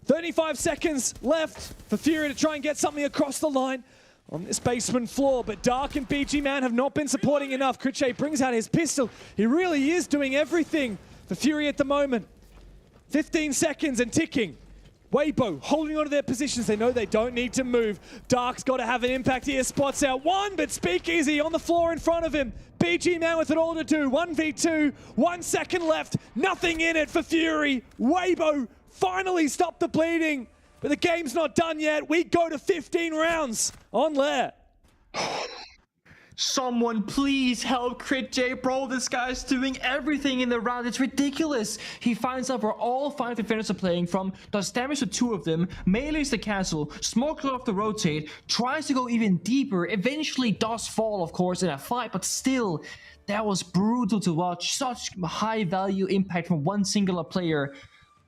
35 seconds left for Fury to try and get something across the line on this basement floor, but Dark and BG Man have not been supporting enough. Crit J brings out his pistol. He really is doing everything for Fury at the moment. 15 seconds and ticking. Waybo holding onto their positions. They know they don't need to move. Dark's got to have an impact here. Spots out one, but Speakeasy on the floor in front of him. BG Man with it all to do. 1v2, 1 second left. Nothing in it for Fury. Waybo finally stopped the bleeding, but the game's not done yet. We go to 15 rounds on Lair. Someone please help Crit J, bro. This guy's doing everything in the round. It's ridiculous. He finds out where all 5 defenders are playing from, does damage to 2 of them, melees the castle, smokes off the rotate, tries to go even deeper, eventually does fall, of course, in a fight, but still, that was brutal to watch. Such high value impact from one singular player.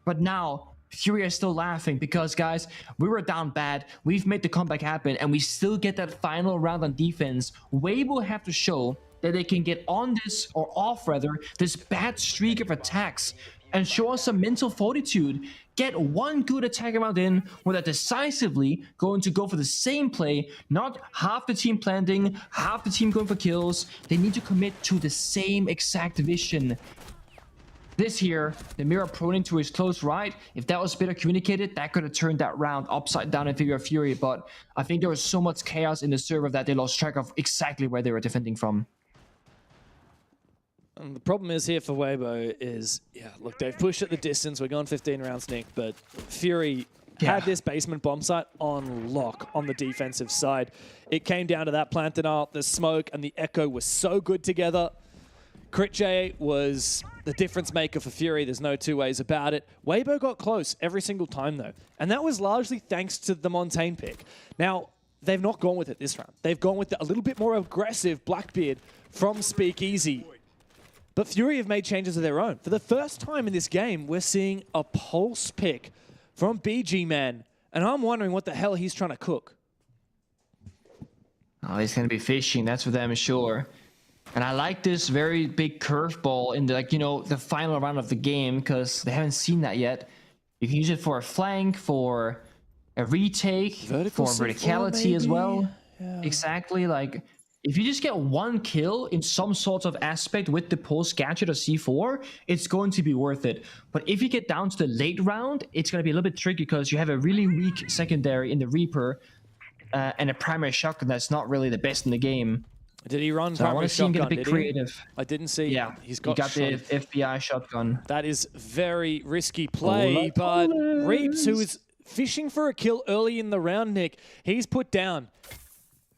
But now, Fury is still laughing because, guys, we were down bad. We've made the comeback happen, and we still get that final round on defense. Waybo have to show that they can get on this, or off rather, this bad streak of attacks and show us some mental fortitude. Get one good attack round in where they're decisively going to go for the same play, not half the team planting, half the team going for kills. They need to commit to the same exact vision. This here, the Mira proning to his close right, if that was better communicated, that could have turned that round upside down in favor of Fury, but I think there was so much chaos in the server that they lost track of exactly where they were defending from. And the problem is here for Waybo is, yeah, look, they've pushed at the distance. We're going 15 rounds, Nick, but Fury had this basement bomb site on lock on the defensive side. It came down to that plant denial, the smoke, and the echo was so good together. Crit J was the difference maker for Fury. There's no 2 ways about it. Waybo got close every single time, though. And that was largely thanks to the Montaigne pick. Now, they've not gone with it this round. They've gone with a little bit more aggressive Blackbeard from Speakeasy. But Fury have made changes of their own. For the first time in this game, we're seeing a pulse pick from BG Man. And I'm wondering what the hell he's trying to cook. Oh, he's going to be fishing. That's for damn sure. And I like this very big curveball in the, like, you know, the final round of the game, because they haven't seen that yet. You can use it for a flank, for a retake, Vertical for verticality as well. Yeah. Exactly. Like, if you just get one kill in some sort of aspect with the pulse gadget or C4, it's going to be worth it. But if you get down to the late round, it's going to be a little bit tricky because you have a really weak secondary in the Reaper and a primary shotgun that's not really the best in the game. Did he run so primary I want to see him get a bit creative. I didn't see. Yeah, he got the FBI shotgun. That is very risky play, but Reaps, who is fishing for a kill early in the round, Nick, he's put down.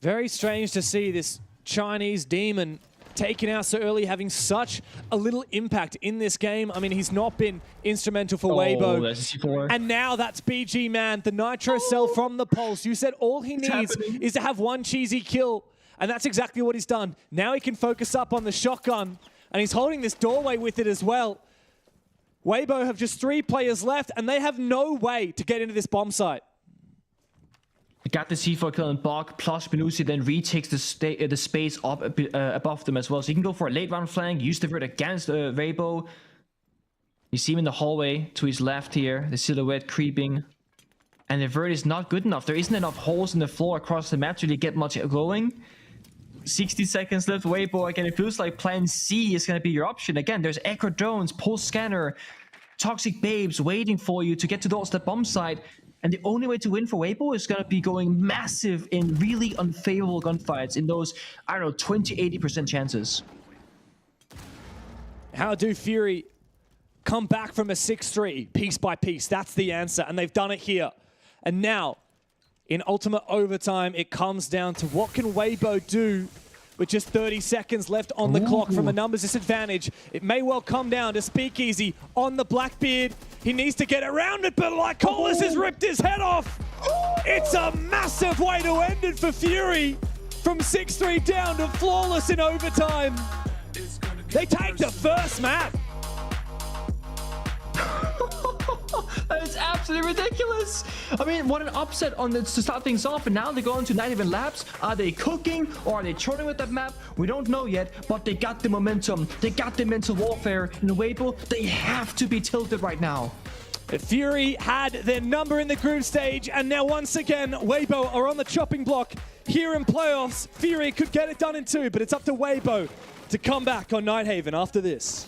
Very strange to see this Chinese demon taken out so early, having such a little impact in this game. I mean, he's not been instrumental for Waybo. That's a C4. And now that's BG Man, the Nitro cell from the Pulse. You said all he needs is to have one cheesy kill, and that's exactly what he's done. Now he can focus up on the shotgun, and he's holding this doorway with it as well. Waybo have just 3 players left, and they have no way to get into this bomb site. Got the C4 kill and Bog, plus Benusi then retakes the space up above them as well. So you can go for a late round flank, use the vert against Waybo. You see him in the hallway to his left here, the silhouette creeping. And the vert is not good enough. There isn't enough holes in the floor across the map to really get much going. 60 seconds left, Waybo. Again, it feels like plan C is going to be your option. Again, there's Echo drones, Pulse Scanner, Toxic Babes waiting for you to get towards the bomb site. And the only way to win for Waybo is going to be going massive in really unfavorable gunfights in those, I don't know, 20-80% chances. How do Fury come back from a 6-3 piece by piece? That's the answer, and they've done it here. And now, in ultimate overtime, it comes down to what can Waybo do with just 30 seconds left on the clock from a numbers disadvantage. It may well come down to Speakeasy on the Blackbeard. He needs to get around it, but Lycolis has ripped his head off. It's a massive way to end it for Fury. From 6-3 down to flawless in overtime. They take the first map. That is absolutely ridiculous. I mean, what an upset on this to start things off, and now they're going to 9-even laps. Are they cooking or are they trolling with that map? We don't know yet, but they got the momentum. They got the mental warfare. In Waybo, they have to be tilted right now. Fury had their number in the group stage, and now once again, Waybo are on the chopping block here in playoffs. Fury could get it done in 2, but it's up to Waybo to come back on Nighthaven after this.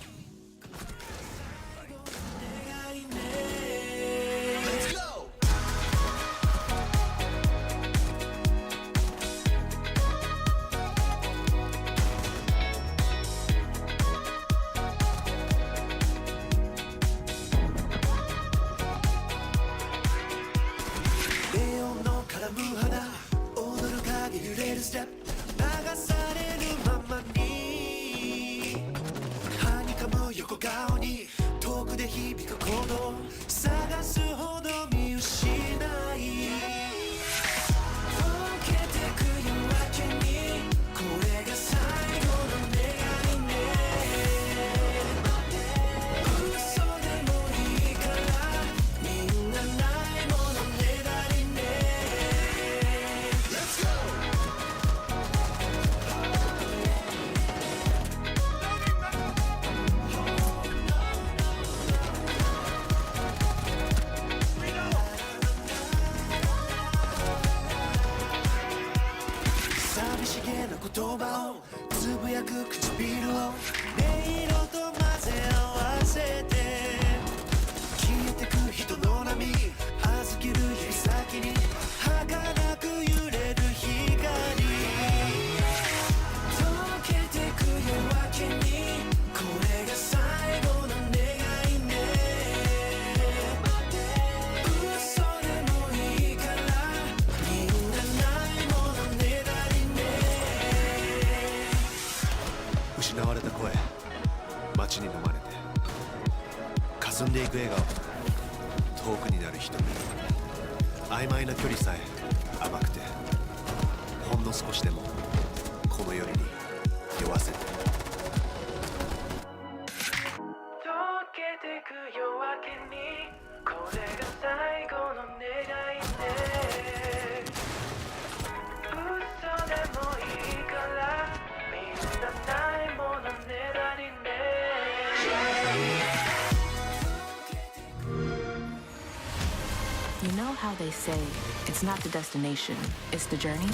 You know how they say, it's not the destination, it's the journey?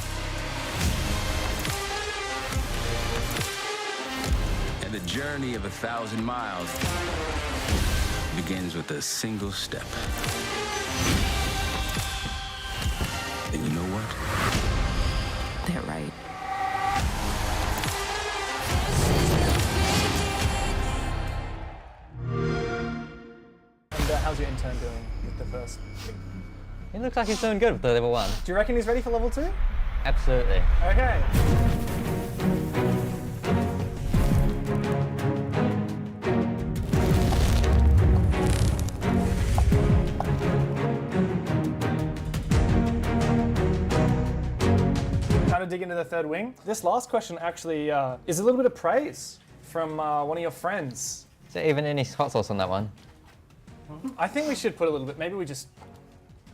And the journey of 1,000 miles begins with a single step. And you know what? They're right. How's your intern doing with the first? He looks like he's doing good with the level 1. Do you reckon he's ready for level 2? Absolutely. Okay. Kind of dig into the third wing. This last question actually is a little bit of praise from one of your friends. Is there even any hot sauce on that one? I think we should put a little bit, maybe we just,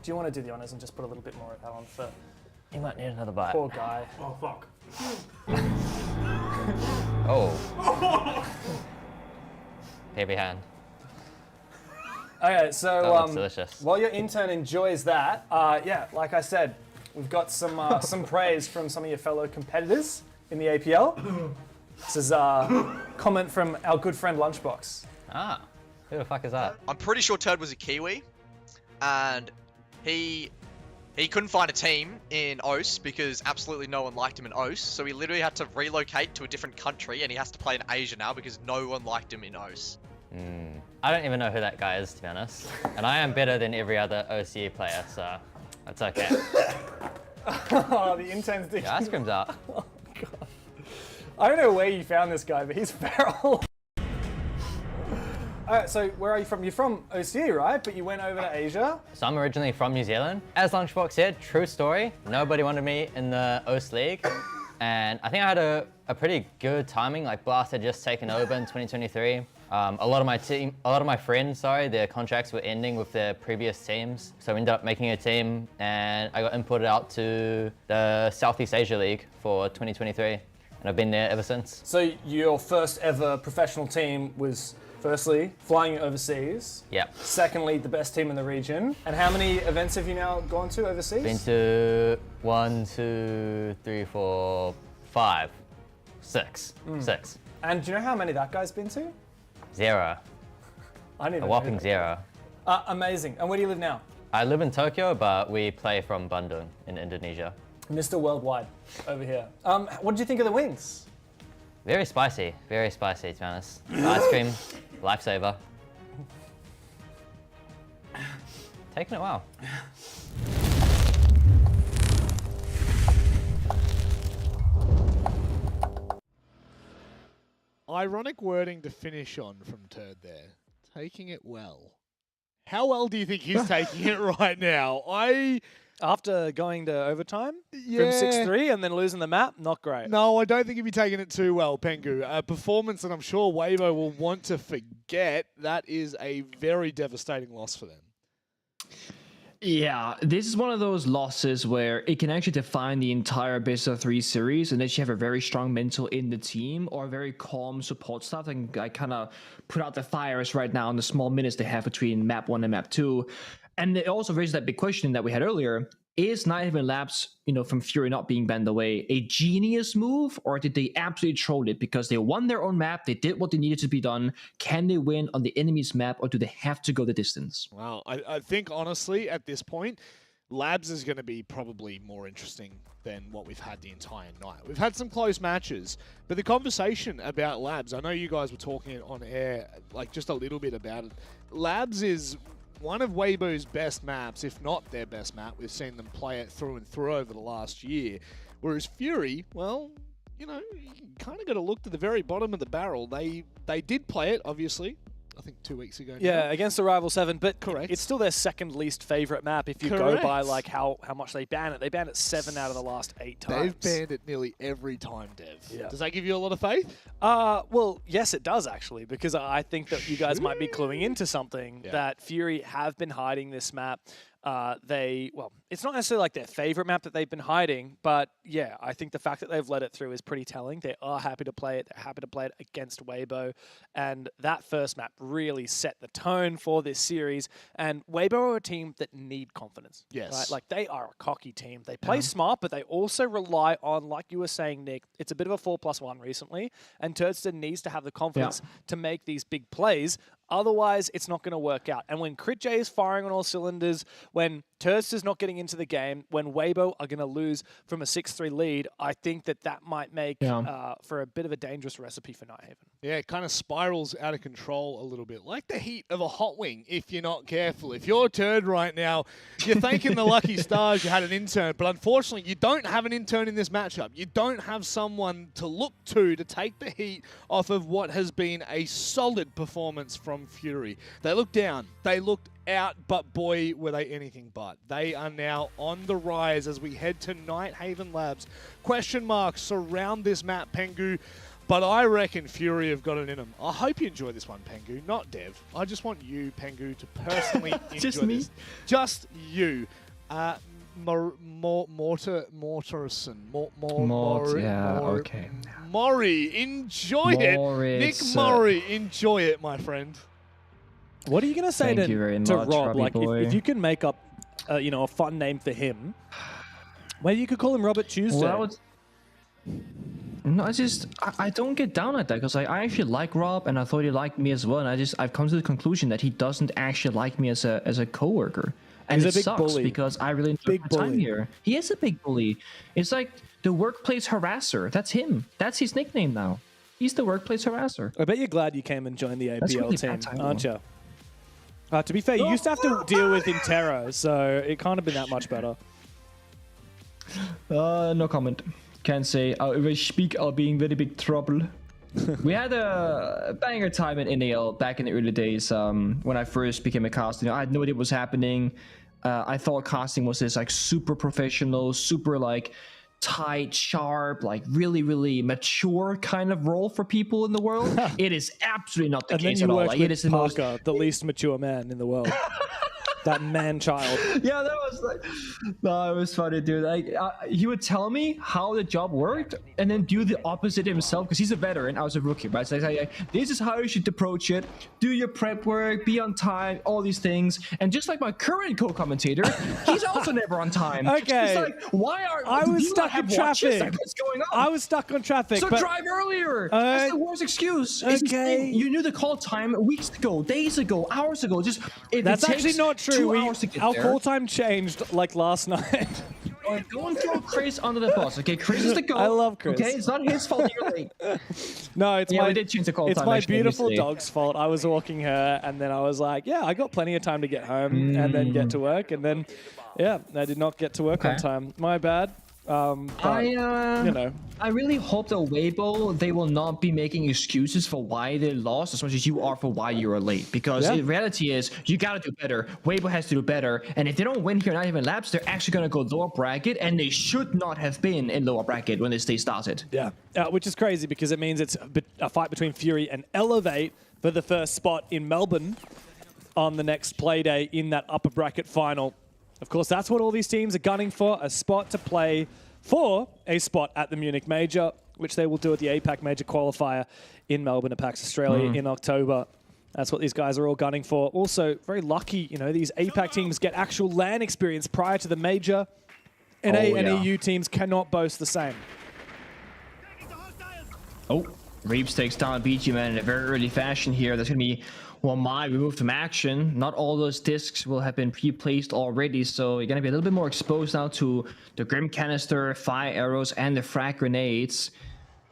do you want to do the honors and just put a little bit more of that on for You might need another bite. poor guy? Oh, fuck. Oh. Heavy hand. Okay, so That looks delicious. while your intern enjoys that, yeah, like I said, we've got some praise from some of your fellow competitors in the APL. This is a comment from our good friend Lunchbox. Ah, who the fuck is that? I'm pretty sure Turd was a Kiwi, and he couldn't find a team in OS because absolutely no one liked him in OS, so he literally had to relocate to a different country, and he has to play in Asia now because no one liked him in OS. I don't even know who that guy is, to be honest. And I am better than every other OCE player, so that's okay. Oh, the intern's digging. The ice cream's out. Oh, God. I don't know where you found this guy, but he's feral. Alright, so where are you from? You're from OCE, right? But you went over to Asia. So I'm originally from New Zealand. As Lunchbox said, true story. Nobody wanted me in the OS League. And I think I had a pretty good timing. Like Blast had just taken over in 2023. A lot of my friends, their contracts were ending with their previous teams. So we ended up making a team and I got inputted out to the Southeast Asia League for 2023. And I've been there ever since. So your first ever professional team was firstly flying overseas. Yep. Secondly, the best team in the region. And how many events have you now gone to overseas? Been to 1, 2, 3, 4, 5, 6. 6. And do you know how many that guy's been to? 0. I didn't A even whopping know. 0. Amazing. And where do you live now? I live in Tokyo, but we play from Bandung in Indonesia. Mr. Worldwide over here. What did you think of the wings? Very spicy, to be honest. The ice cream, lifesaver. Taking it well. Ironic wording to finish on from Turd there. Taking it well. How well do you think he's taking it right now? After going to overtime from Yeah. 6-3 and then losing the map, not great. No, I don't think he'd be taking it too well, Pengu. A performance that I'm sure Waybo will want to forget. That is a very devastating loss for them. Yeah, this is one of those losses where it can actually define the entire best of 3 series unless you have a very strong mental in the team or a very calm support staff that can kind of put out the fires right now in the small minutes they have between map 1 and map 2. And it also raises that big question that we had earlier. Is Night Heaven Labs, from Fury not being banned away, a genius move, or did they absolutely troll it because they won their own map, they did what they needed to be done? Can they win on the enemy's map, or do they have to go the distance? Wow, I think honestly at this point, Labs is going to be probably more interesting than what we've had the entire night. We've had some close matches, but the conversation about Labs, I know you guys were talking on air, like just a little bit about it. Labs is one of Waybo's best maps, if not their best map. We've seen them play it through and through over the last year. Whereas Fury, well, you kind of got to look to the very bottom of the barrel. They did play it, obviously, I think 2 weeks ago. Yeah, now. against the Rival 7, but correct. It's still their second least favorite map if you go by like how much they ban it. They ban it 7 out of the last 8 times. They've banned it nearly every time, Dev. Yeah. Does that give you a lot of faith? Well, yes, it does actually, because I think that you guys might be cluing into something that Fury have been hiding this map. It's not necessarily like their favorite map that they've been hiding, but yeah, I think the fact that they've let it through is pretty telling. They are happy to play it. They're happy to play it against Waybo, and that first map really set the tone for this series. And Waybo are a team that need confidence. Yes. Right? Like, they are a cocky team. They play smart, but they also rely on, like you were saying, Nick, it's a bit of a 4+1 recently, and Tster needs to have the confidence to make these big plays. Otherwise, it's not going to work out. And when Crit J is firing on all cylinders, when Tster's not getting into the game, when Waybo are going to lose from a 6-3 lead, I think that might make for a bit of a dangerous recipe for Nighthaven. Yeah, it kind of spirals out of control a little bit, like the heat of a hot wing if you're not careful. If you're a turd right now, you're thanking the lucky stars you had an intern, but unfortunately you don't have an intern in this matchup. You don't have someone to look to take the heat off of what has been a solid performance from Fury. They looked down, they looked out, but boy, were they anything but. They are now on the rise as we head to Nighthaven Labs. Question marks surround this map, Pengu, but I reckon Fury have got it in them. I hope you enjoy this one, Pengu, not Dev. I just want you, Pengu, to personally enjoy Just me? this. Just you. Mortarson. Okay. Murray, enjoy it. Nick Murray, enjoy it, my friend. What are you going to say Thank you very to much, Rob? Robbie Like, boy. if you can make up, a fun name for him, maybe you could call him Robert Tuesday. Well, no, I don't get down like that because I actually like Rob and I thought he liked me as well, and I've come to the conclusion that he doesn't actually like me as a coworker, and He's it a big sucks bully. because I really enjoy my time here. He is a big bully. It's like the workplace harasser. That's him. That's his nickname now. He's the workplace harasser. I bet you're glad you came and joined the That's APL really team, bad timing. aren't you? To be fair, you used to have to deal with Intero, so it can't have been that much better. No comment. Can't say. If I speak, I'll be in very big trouble. We had a banger time in NAL back in the early days when I first became a caster. I had no idea what was happening. I thought casting was this like super professional, super like tight, sharp, like really, really mature kind of role for people in the world. It is absolutely not the And then case you at all. worked Like, with it is the most Parker, the least mature man in the world. That man-child. Yeah, that was like, no, it was funny, dude. Like, he would tell me how the job worked, and then do the opposite himself because he's a veteran. I was a rookie, right? So like, this is how you should approach it. Do your prep work, be on time, all these things. And just like my current co-commentator, he's also never on time. Okay. It's like, why are I do was you stuck not in have watches? traffic. Like, what's going on? I was stuck on traffic. So but drive earlier. That's the worst excuse. It's Okay. you knew the call time weeks ago, days ago, hours ago. Just if That's it actually takes not true. 2 hours to get Our there. call time changed like last night. Don't throw Chris under the bus, okay? Chris is the goat. I love Chris. Okay, it's not his fault you're late. No, it's Yeah, my we did change the call it's time, my actually, beautiful obviously. dog's fault. I was walking her, and then I was like, "Yeah, I got plenty of time to get home and then get to work." And then, yeah, I did not get to work on Okay. time. My bad. But, you know, I really hope that Waybo, they will not be making excuses for why they lost as much as you are for why you were late. Because Yeah. the reality is, you gotta do better. Waybo has to do better. And if they don't win here in 9 Labs, they're actually gonna go lower bracket, and they should not have been in lower bracket when this day started. yeah, which is crazy because it means it's a fight between Fury and Elevate for the first spot in Melbourne on the next play day in that upper bracket final. Of course, that's what all these teams are gunning for, a spot to play for a spot at the Munich Major, which they will do at the APAC Major qualifier in Melbourne at PAX Australia in October. That's what these guys are all gunning for. Also, very lucky, these APAC teams get actual LAN experience prior to the Major. NA and EU teams cannot boast the same. Oh, Reeves takes down BG Man in a very early fashion here. That's going to be, well, my removed from action. Not all those discs will have been pre-placed already, so you're going to be a little bit more exposed now to the Grim Canister, fire arrows, and the frag grenades.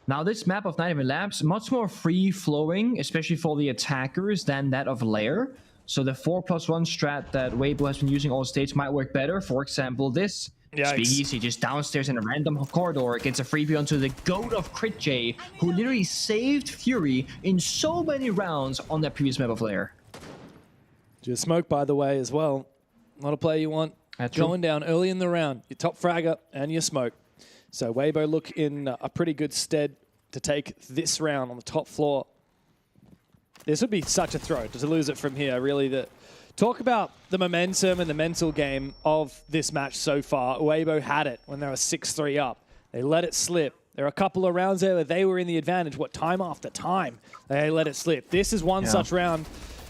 Now, this map of 9 Labs, much more free-flowing, especially for the attackers, than that of Lair. So the 4+1 strat that Waybo has been using all stage might work better. For example, this. Speakeasy just downstairs in a random corridor gets a freebie onto the GOAT of Crit J, who literally saved Fury in so many rounds on that previous map of Lair. Just smoke, by the way, as well. Not a player you want going down early in the round. Your top fragger and your smoke. So Waybo look in a pretty good stead to take this round on the top floor. This would be such a throw to lose it from here, really. Talk about the momentum and the mental game of this match so far. Waybo had it when they were 6-3 up. They let it slip. There are a couple of rounds there where they were in the advantage. Time after time, they let it slip. This is one such round.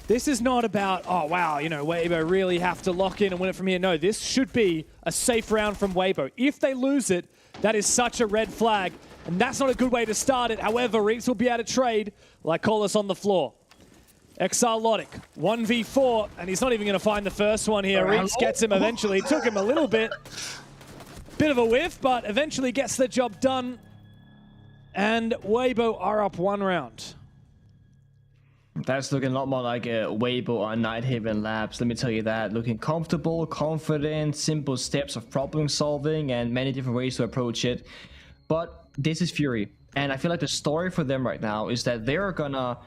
This is not about, oh, wow, Waybo really have to lock in and win it from here. No, this should be a safe round from Waybo. If they lose it, that is such a red flag, and that's not a good way to start it. However, Reeves will be able to trade like Collis on the floor. Exarlotic, 1v4, and he's not even going to find the first one here. Reeks gets him eventually. Took him a little bit of a whiff, but eventually gets the job done. And Waybo are up 1 round. That's looking a lot more like a Waybo on Nighthaven Labs, let me tell you that. Looking comfortable, confident, simple steps of problem solving, and many different ways to approach it. But this is Fury, and I feel like the story for them right now is that they're gonna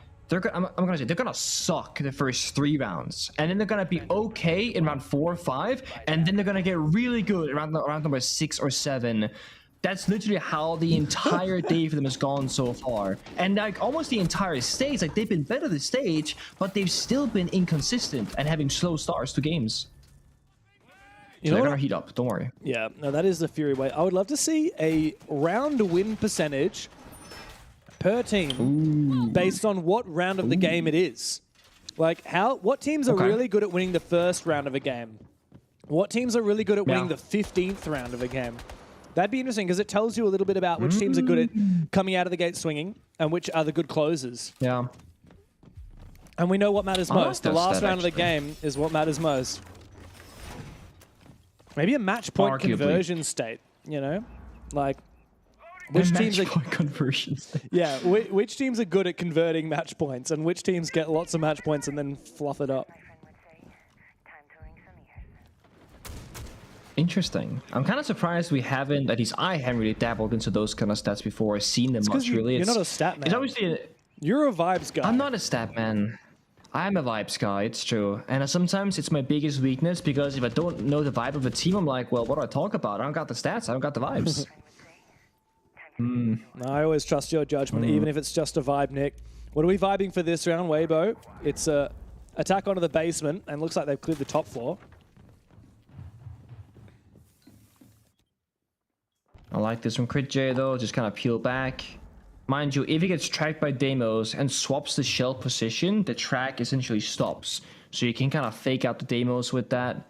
suck the first 3 rounds, and then they're gonna be okay in round 4 or 5, and then they're gonna get really good around number 6 or 7. That's literally how the entire day for them has gone so far. And like almost the entire stage, like they've been better this stage, but they've still been inconsistent and having slow starts to games. So they're gonna heat up, don't worry. Yeah, no, that is the Fury way. I would love to see a round win percentage per team based on what round of the game it is. Like what teams are really good at winning the first round of a game? What teams are really good at winning the 15th round of a game? That'd be interesting because it tells you a little bit about which teams are good at coming out of the gate swinging and which are the good closers. Yeah. And we know what matters most. The last round of the actually. game is what matters most. Maybe a match point conversion state, you know? Like, which teams are... conversion state. Yeah, which teams are good at converting match points and which teams get lots of match points and then fluff it up. Interesting. I'm kind of surprised we haven't, at least I haven't really dabbled into those kind of stats before or seen them much, really. You're not a stat man. It's obviously you're a vibes guy. I'm not a stat man. I'm a vibes guy, it's true. And sometimes it's my biggest weakness because if I don't know the vibe of a team, I'm like, well, what do I talk about? I don't got the stats, I don't got the vibes. I always trust your judgment, even if it's just a vibe, Nick. What are we vibing for this round, Waybo? It's a attack onto the basement, and looks like they've cleared the top floor. I like this from Crit J though, just kind of peel back. Mind you, if he gets tracked by Deimos and swaps the shell position, the track essentially stops. So you can kind of fake out the Deimos with that.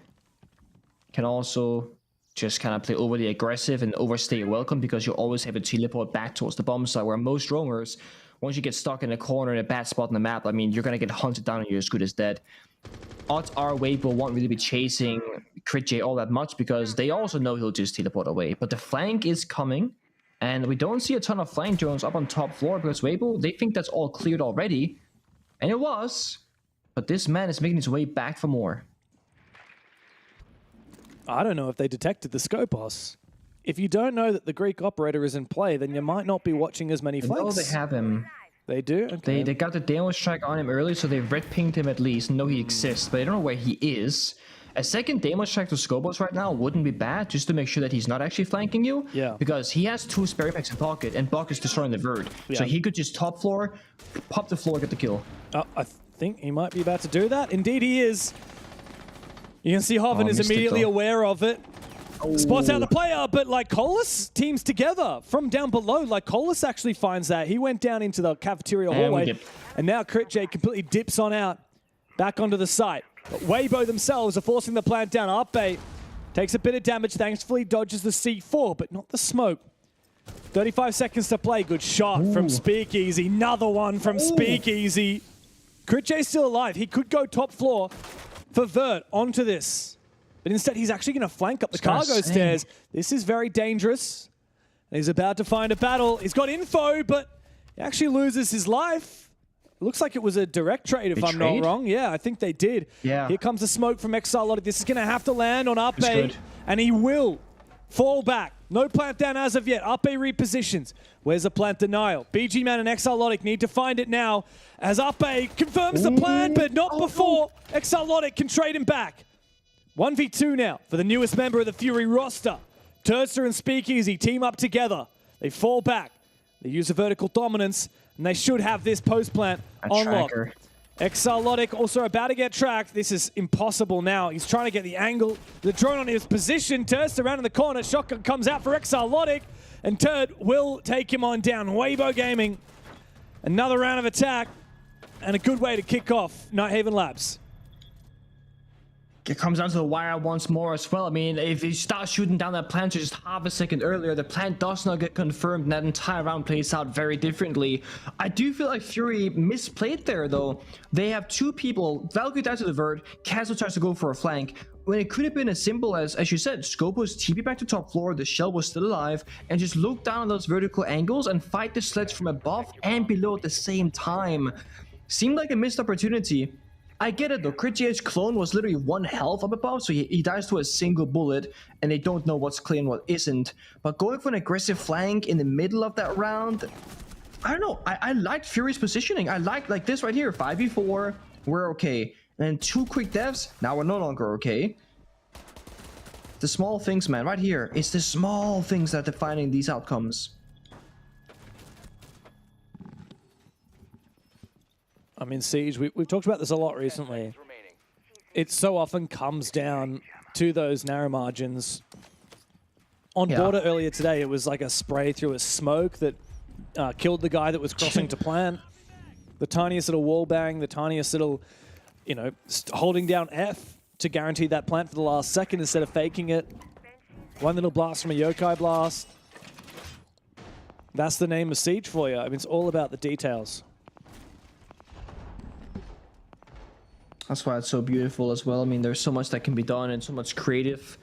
Can also just kind of play overly aggressive and overstay your welcome because you always have a teleport back towards the bomb site, where most roamers, once you get stuck in a corner in a bad spot on the map, I mean, you're going to get hunted down and you're as good as dead. Odds are Waybo won't really be chasing Crit J all that much because they also know he'll just teleport away. But the flank is coming, and we don't see a ton of flank drones up on top floor because Waybo, they think that's all cleared already. And it was, but this man is making his way back for more. I don't know if they detected the Scopos. If you don't know that the Greek operator is in play, then you might not be watching as many flanks. No, they have him. They do? Okay. They got the Deimos strike on him early, so they've red pinged him at least and know he exists, but they don't know where he is. A second Deimos strike to Scopos right now wouldn't be bad, just to make sure that he's not actually flanking you. Yeah. Because he has 2 spare packs in pocket, and Buck is destroying the Verd. Yeah. So he could just top floor, pop the floor, get the kill. I think he might be about to do that. Indeed he is. You can see Hoven is immediately aware of it. Spots out the player, but Lycolis teams together from down below. Lycolis actually finds that. He went down into the cafeteria hallway, and now Crit J completely dips on out, back onto the site. But Waybo themselves are forcing the plant down. Arpe takes a bit of damage, thankfully dodges the C4, but not the smoke. 35 seconds to play. Good shot from Speakeasy. Another one from Speakeasy. Crit J's still alive. He could go top floor for Vert onto this. But instead, he's actually going to flank up the cargo stairs. This is very dangerous. He's about to find a battle. He's got info, but he actually loses his life. It looks like it was a direct trade, if I'm not wrong. Yeah, I think they did. Yeah. Here comes the smoke from Exarlotic. This is going to have to land on Arpe, and he will fall back. No plant down as of yet. Arpe repositions. Where's the plant denial? BG Man and Exarlotic need to find it now, as Arpe confirms the plan, but not before Exarlotic can trade him back. 1v2 now for the newest member of the Fury roster. Tster and Speakeasy team up together. They fall back. They use a vertical dominance, and they should have this post plant on lock. Exarlotic also about to get tracked. This is impossible now. He's trying to get the angle, the drone on his position. Tster around in the corner. Shotgun comes out for Exarlotic, and Turd will take him on down. Waybo Gaming, another round of attack, and a good way to kick off Nighthaven Labs. it comes down to the wire once more as well. I mean, if you start shooting down that plant just half a second earlier, the plant does not get confirmed, and that entire round plays out very differently. I do feel like Fury misplayed there, though. They have two people. Valkyrie dies to the vert, Castle tries to go for a flank, when it could have been as simple as you said, Scope was TP back to top floor, the shell was still alive, and just look down on those vertical angles and fight the sledge from above and below at the same time. Seemed like a missed opportunity. I get it though, CritJ's clone was literally 1 health up above, so he dies to a single bullet, and they don't know what's clear and what isn't. But going for an aggressive flank in the middle of that round, I don't know, I liked Fury's positioning. I like this right here, 5v4, we're okay. And 2 quick deaths, now we're no longer okay. The small things, man, right here, it's the small things that are defining these outcomes. I mean, Siege, we've talked about this a lot recently. It so often comes down to those narrow margins. On Border earlier today, it was like a spray through a smoke that killed the guy that was crossing to plant. The tiniest little wall bang, the tiniest little, you know, holding down F to guarantee that plant for the last second instead of faking it. One little blast from a yokai blast. That's the name of Siege for you. I mean, it's all about the details. That's why it's so beautiful as well. I mean, there's so much that can be done and so much creative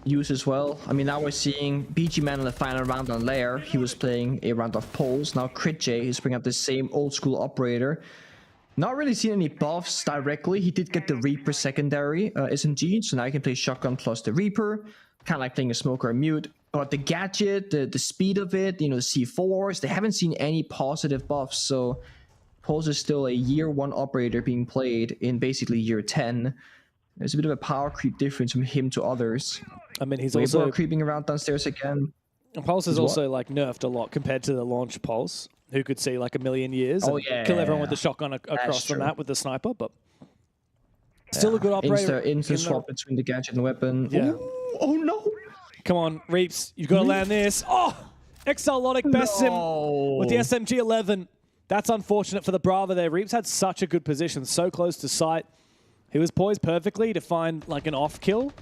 use as well. I mean, now we're seeing BG Man in the final round on Lair. He was playing a round of poles. Now CritJ is bringing up the same old school operator. Not really seen any buffs directly. He did get the Reaper secondary SMG, so now he can play Shotgun plus the Reaper. Kind of like playing a Smoke or a Mute. But the gadget, the speed of it, you know, the C4s, they haven't seen any positive buffs, so Pulse is still a year 1 operator being played in basically year 10. There's a bit of a power creep difference from him to others. I mean, he's Waybo also creeping around downstairs again. Pulse is also like nerfed a lot compared to the launch Pulse, who could see like a million years and kill everyone with the shotgun across the map with the sniper, but still a good operator. Instant swap between the gadget and weapon. Yeah. Ooh, oh no! Come on, Reaps, you've got to land this. Oh! Exalotic bests him with the SMG-11. That's unfortunate for the Brava there. Reaps had such a good position, so close to sight. He was poised perfectly to find like an off kill,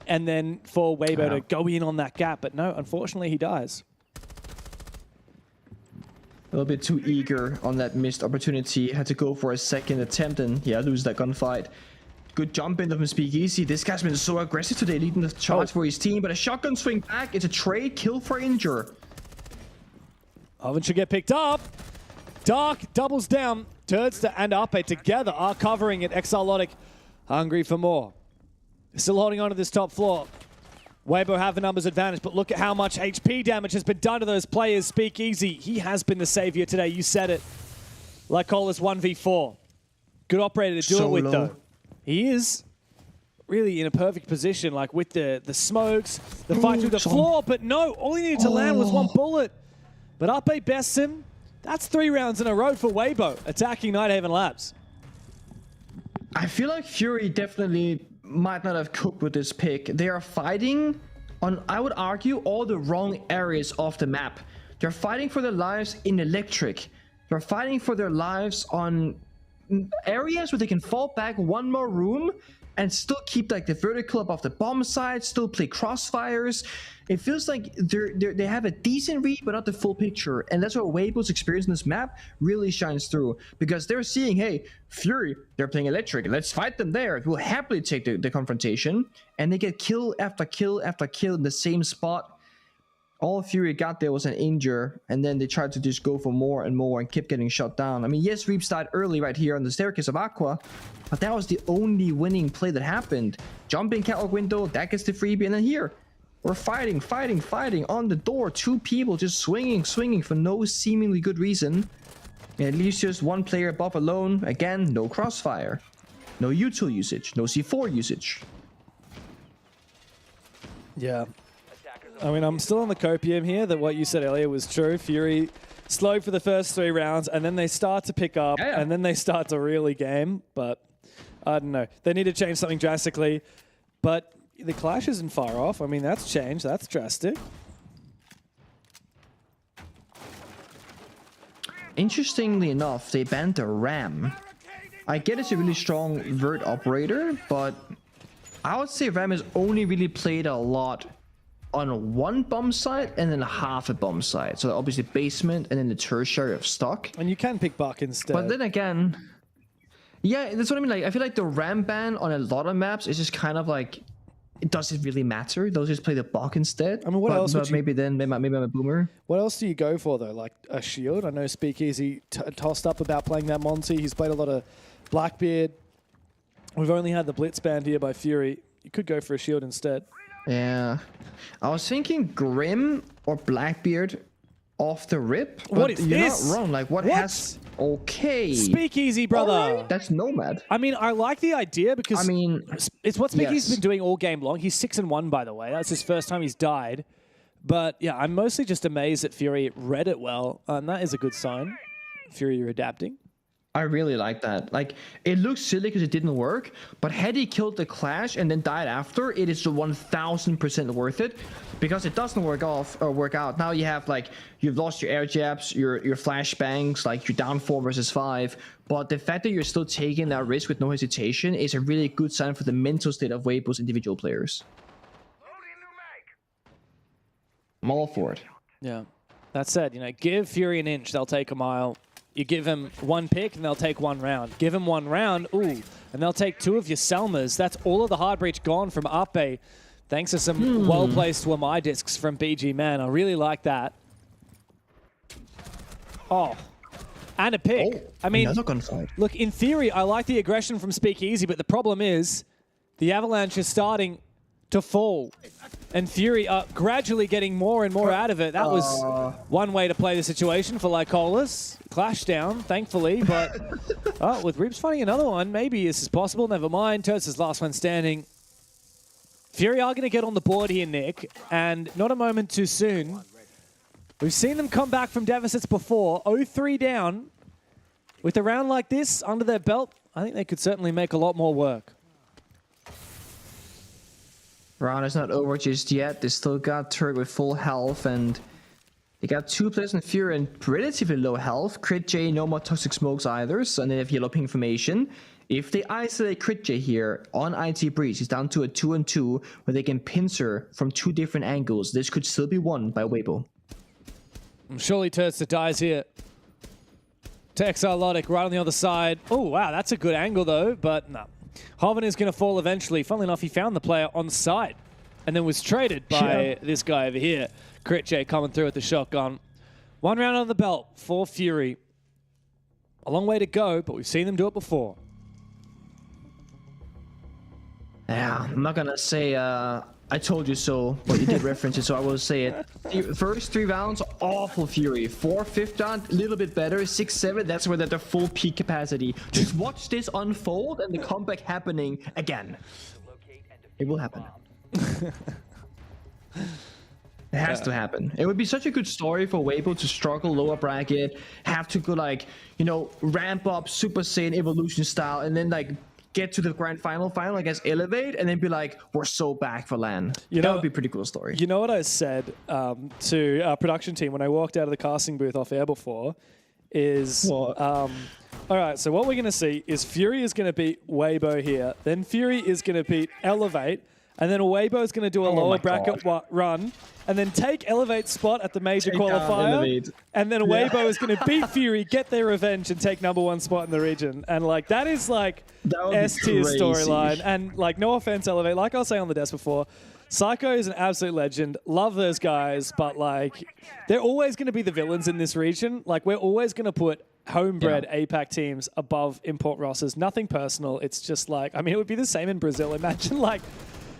and then for Waybo to go in on that gap. But no, unfortunately, he dies. A little bit too eager on that missed opportunity. Had to go for a second attempt and lose that gunfight. Good jump in from Speakeasy. This guy's been so aggressive today, leading the charge for his team. But a shotgun swing back. It's a trade kill for Injure. Oven should get picked up. Dark doubles down. Tster and Ape together are covering it. Exalotic hungry for more. Still holding on to this top floor. Waybo have the numbers advantage, but look at how much HP damage has been done to those players. Speakeasy, he has been the savior today. You said it. Lycola's 1v4. Good operator to do it with, though. He is really in a perfect position, like with the smokes, the fight through the floor, but no, all he needed to land was 1 bullet. But Ape bests him. That's 3 rounds in a row for Waybo, attacking Nighthaven Labs. I feel like Fury definitely might not have cooked with this pick. They are fighting on, I would argue, all the wrong areas of the map. They're fighting for their lives in Electric. They're fighting for their lives on areas where they can fall back 1 more room and still keep like the vertical above the bomb side, still play crossfires. It feels like they have a decent read, but not the full picture. And that's what Waybo's experience in this map really shines through. Because they're seeing, hey, Fury, they're playing Electric. Let's fight them there. We'll happily take the confrontation. And they get kill after kill after kill in the same spot. All Fury got there was an Injure. And then they tried to just go for more and more and kept getting shot down. I mean, yes, Reaps died early right here on the staircase of Aqua. But that was the only winning play that happened. Jumping catwalk window, that gets the freebie. And then here, we're fighting on the door. 2 people just swinging for no seemingly good reason. And at least just 1 player above alone. Again, no crossfire. No util usage. No C4 usage. Yeah. I mean, I'm still on the copium here that what you said earlier was true. Fury slow for the first 3 rounds, and then they start to pick up, and then they start to really game. But I don't know. They need to change something drastically. But the clash isn't far off. I mean, that's changed. That's drastic. Interestingly enough, they banned the Ram. I get it's a really strong vert operator, but I would say Ram has only really played a lot on one bomb site and then half a bomb site. So obviously basement and then the tertiary of stock. And you can pick Buck instead. But then again, yeah, that's what I mean. Like, I feel like the Ram ban on a lot of maps is just kind of like, does it really matter? They'll just play the Buck instead. I mean, what else would you... maybe I'm a boomer. What else do you go for, though? Like a shield? I know Speakeasy tossed up about playing that Monty. He's played a lot of Blackbeard. We've only had the Blitz banned here by Fury. You could go for a shield instead. Yeah. I was thinking Grim or Blackbeard off the rip. But what is you're this? Not wrong. Like, what has... Okay. Speakeasy, brother. Right. That's Nomad. I mean, I like the idea because... I mean... It's what Speakeasy's been doing all game long. He's 6-1, by the way. That's his first time he's died. But, yeah, I'm mostly just amazed that Fury read it well. And that is a good sign. Fury, you're adapting. I really like that. Like, it looks silly because it didn't work, but had he killed the Clash and then died after, it is 1000% worth it because it doesn't work out. Now you have, like, you've lost your air jabs, your flashbangs, like, you're down 4 versus 5, but the fact that you're still taking that risk with no hesitation is a really good sign for the mental state of Waybo's individual players. I'm all for it. Yeah. That said, you know, give Fury an inch, they'll take a mile. You give him 1 pick and they'll take 1 round. Give him 1 round, ooh, and they'll take 2 of your Selmas. That's all of the hard breach gone from Ape, thanks to some well-placed Wamai discs from BG Man. I really like that. Oh, and a pick. Oh, I mean, look, in theory, I like the aggression from Speakeasy, but the problem is the Avalanche is starting to fall. And Fury are gradually getting more and more out of it. That was one way to play the situation for Lycolas. Clash down, thankfully, but with Ribs finding another one, maybe this is possible. Never mind. Tster's last one standing. Fury are going to get on the board here, Nick, and not a moment too soon. We've seen them come back from deficits before. 0-3 down. With a round like this under their belt, I think they could certainly make a lot more work. Round is not over just yet. They still got Turk with full health, and they got 2 players in Fury and relatively low health. Crit J, no more toxic smokes either, so then they have yellow ping formation. If they isolate Crit J here on IT Breach, he's down to a 2-2, where they can pincer from 2 different angles. This could still be won by Waybo. Surely Tster dies here. To Exilodic right on the other side. Oh, wow, that's a good angle, though, but no. Hoven is going to fall eventually. Funnily enough, he found the player on site and then was traded by this guy over here. Crit J coming through with the shotgun. 1 round on the belt for Fury. A long way to go, but we've seen them do it before. Yeah, I'm not going to say I told you so, but you did reference it, so I will say it. The first 3 rounds, awful Fury. 4th, 5th round, a little bit better. 6, 7, that's where they're the full peak capacity. Just watch this unfold and the comeback happening again. It will happen. It has to happen. It would be such a good story for Waybo to struggle lower bracket, have to go like, you know, ramp up Super Saiyan Evolution style, and then like get to the grand final, I guess, elevate, and then be like, we're so back for LAN. That would be a pretty cool story. You know what I said to our production team when I walked out of the casting booth off air before is, all right, so what we're going to see is Fury is going to beat Waybo here, then Fury is going to beat Elevate, and then Waybo is going to do a lower bracket run, and then take Elevate's spot at the major qualifier, and then Waybo is going to beat Fury, get their revenge, and take #1 spot in the region. And like that is like S-tier storyline. And like, no offense, Elevate, like I was saying on the desk before, Psycho is an absolute legend. Love those guys, but like, they're always going to be the villains in this region. Like, we're always going to put homebred APAC teams above import rosters. Nothing personal. It's just like, I mean, it would be the same in Brazil. Imagine like,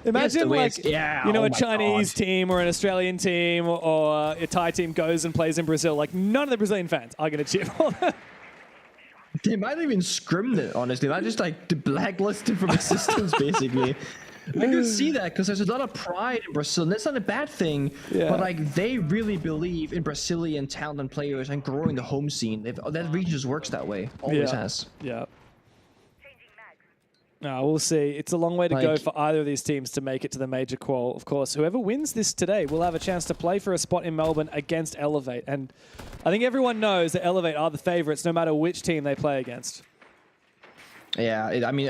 like, you know, a Chinese team or an Australian team or a Thai team goes and plays in Brazil. Like, none of the Brazilian fans are going to cheer for them. They might even scrim it, honestly. They just like blacklisted from existence, basically. I can see that because there's a lot of pride in Brazil, and that's not a bad thing. But like, they really believe in Brazilian talent and players and growing the home scene. That region just works that way. Always has. Yeah. No, we'll see. It's a long way to go for either of these teams to make it to the major qual. Of course, whoever wins this today will have a chance to play for a spot in Melbourne against Elevate. And I think everyone knows that Elevate are the favorites no matter which team they play against. Yeah, I mean,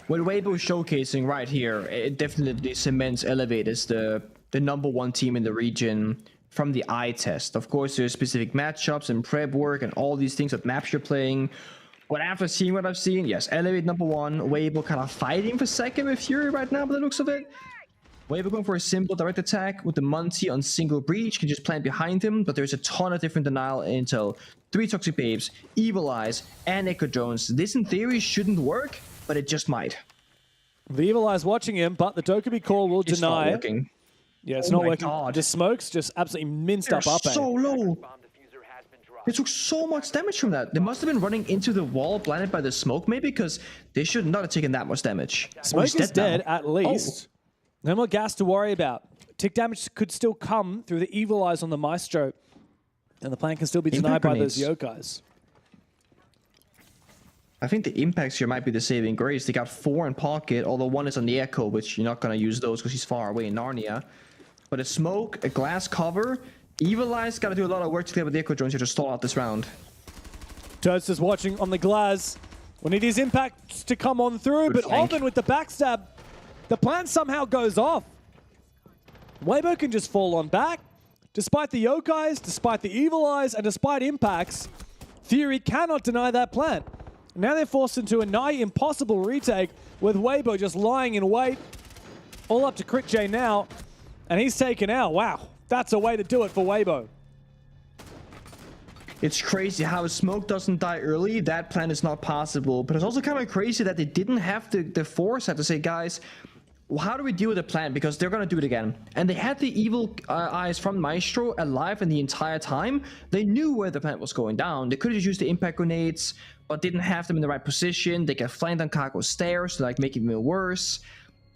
what Waybo is showcasing right here, it definitely cements Elevate as the #1 team in the region from the eye test. Of course, there's specific matchups and prep work and all these things that maps you're playing. But after seeing what I've seen, yes, Elevate #1, Waybo kind of fighting for second with Fury right now by the looks of it. Waybo going for a simple direct attack with the Monty on single breach, can just plant behind him, but there's a ton of different denial intel. 3 Toxic Babes, Evil Eyes, and Echo Drones. This in theory shouldn't work, but it just might. The Evil Eye's watching him, but the Dokkaebi call will It's deny. not working. Yeah, it's Oh not my working. God. The smokes just absolutely minced They're up. so low. They took so much damage from that. They must have been running into the wall, blinded by the smoke, maybe, because they should not have taken that much damage. Smoke is dead now. at least. No more gas to worry about. Tick damage could still come through the Evil Eyes on the Maestro, and the plan can still be denied by those Yokais. I think the impacts here might be the saving grace. They got 4 in pocket, although 1 is on the Echo, which you're not going to use those because he's far away in Narnia. But a smoke, a glass cover, Evil Eyes got to do a lot of work to get with the Echo Drones here to stall out this round. Tster's watching on the glass. We need his impacts to come on through, but Oven with the backstab. The plan somehow goes off. Waybo can just fall on back. Despite the Yokais, despite the Evil Eyes, and despite impacts, Fury cannot deny that plan. Now they're forced into a nigh impossible retake with Waybo just lying in wait. All up to Crit J now, and he's taken out. Wow, that's a way to do it for Waybo. It's crazy how a smoke doesn't die early. That plan is not possible. But it's also kind of crazy that they didn't have the foresight to say, guys, how do we deal with the plan? Because they're going to do it again. And they had the Evil Eyes from Maestro alive in the entire time. They knew where the plant was going down. They could have just used the impact grenades, but didn't have them in the right position. They got flanked on Cargo Stairs to like make it even worse.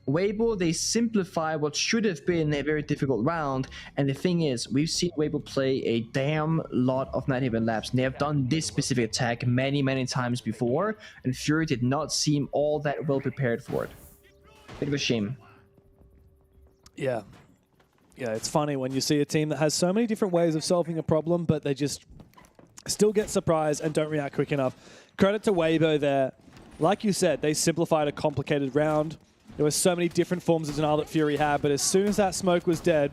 Waybo, they simplify what should have been a very difficult round. And the thing is, we've seen Waybo play a damn lot of Night Haven Labs. And they have done this specific attack many, many times before. And Fury did not seem all that well prepared for it. Bit of a shame. Yeah. Yeah, it's funny when you see a team that has so many different ways of solving a problem, but they just still get surprised and don't react quick enough. Credit to Waybo there. Like you said, they simplified a complicated round. There were so many different forms of denial that Fury had, but as soon as that smoke was dead,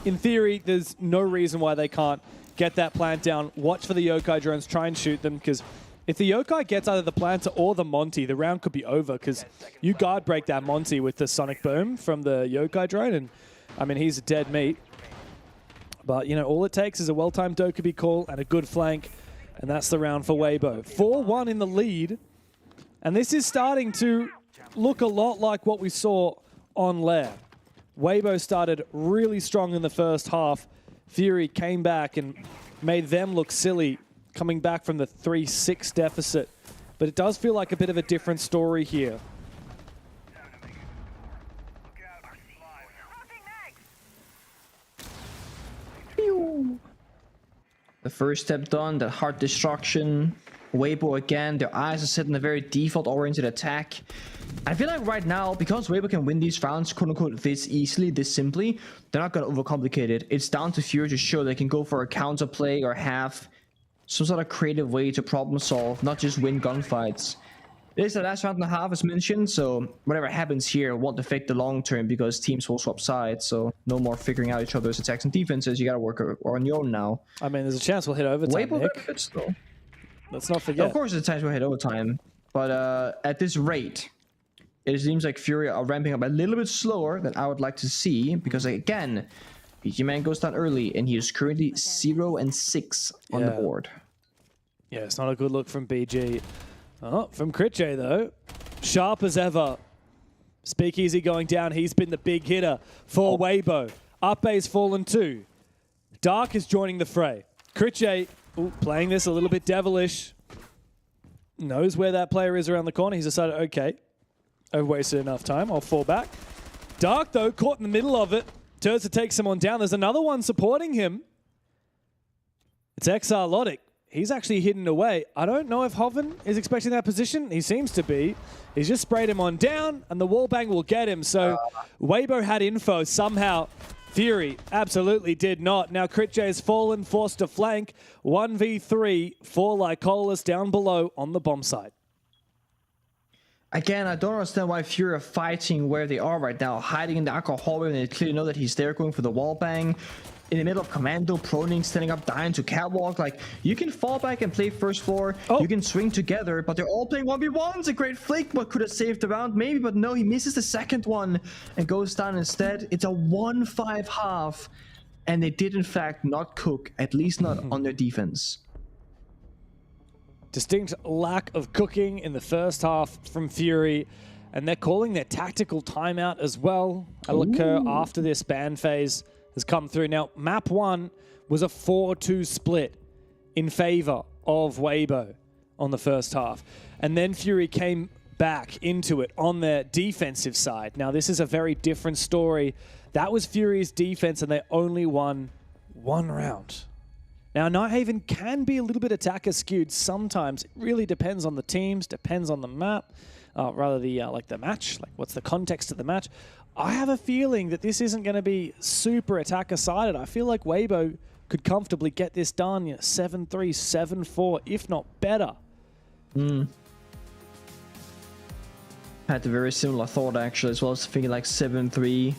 in theory, there's no reason why they can't get that plant down. Watch for the Yokai drones, try and shoot them, because if the Yokai gets either the planter or the Monty, the round could be over, because you guard break that Monty with the Sonic Boom from the Yokai drone, and I mean, he's a dead meat. But, you know, all it takes is a well-timed Dokkaebi call and a good flank, and that's the round for Waybo. 4-1 in the lead, and this is starting to look a lot like what we saw on Lair. Waybo started really strong in the first half. Fury came back and made them look silly, coming back from the 3-6 deficit. But it does feel like a bit of a different story here. The first step done, that heart destruction. Waybo again, their eyes are set in a very default-oriented attack. I feel like right now, because Waybo can win these rounds, quote-unquote, this easily, this simply, they're not going to overcomplicate it. It's down to Fury to show they can go for a counterplay or have some sort of creative way to problem solve, not just win gunfights. It is the last round and a half, as mentioned, so whatever happens here won't affect the long term because teams will swap sides, so no more figuring out each other's attacks and defenses. You got to work on your own now. I mean, there's a chance we'll hit overtime, Waybo Nick. benefits, though. Let's not forget. Of course, there's times we'll hit overtime, but at this rate, it seems like Fury are ramping up a little bit slower than I would like to see, because again, BG Man goes down early, and he is currently 0-6 on the board. Yeah, it's not a good look from BG. Oh, from Crit J, though. Sharp as ever. Speakeasy going down. He's been the big hitter for Waybo. Up A's fallen too. Dark is joining the fray. Crit J playing this a little bit devilish. Knows where that player is around the corner. He's decided, okay, I've wasted enough time. I'll fall back. Dark, though, caught in the middle of it. Turns to take someone down. There's another one supporting him. It's XR Logic. He's actually hidden away. I don't know if Hoven is expecting that position. He seems to be. He's just sprayed him on down, and the wallbang will get him. So Waybo had info somehow. Fury absolutely did not. Now Crit J has fallen, forced to flank. 1v3 for Lycolas down below on the bomb site. Again, I don't understand why Fury are fighting where they are right now, hiding in the aqua hallway when they clearly know that he's there going for the wall bang. In the middle of commando, proning, standing up, dying to catwalk. Like, you can fall back and play first floor. You can swing together, but they're all playing 1v1s. A great flick, but could have saved the round maybe, but no, he misses the second one and goes down instead. It's a 1-5 half, and they did in fact not cook, at least not on their defense. Distinct lack of cooking in the first half from Fury, and they're calling their tactical timeout as well. That'll occur after this ban phase has come through. Now, map 1 was a 4-2 split in favor of Waybo on the first half, and then Fury came back into it on their defensive side. Now, this is a very different story. That was Fury's defense, and they only won 1 round. Now, Nighthaven can be a little bit attacker skewed sometimes. It really depends on the teams, depends on the map, rather the match, like what's the context of the match. I have a feeling that this isn't going to be super attacker sided. I feel like Waybo could comfortably get this done, 7-3, 7-4, if not better. Had a very similar thought actually as well, as thinking like 7-3.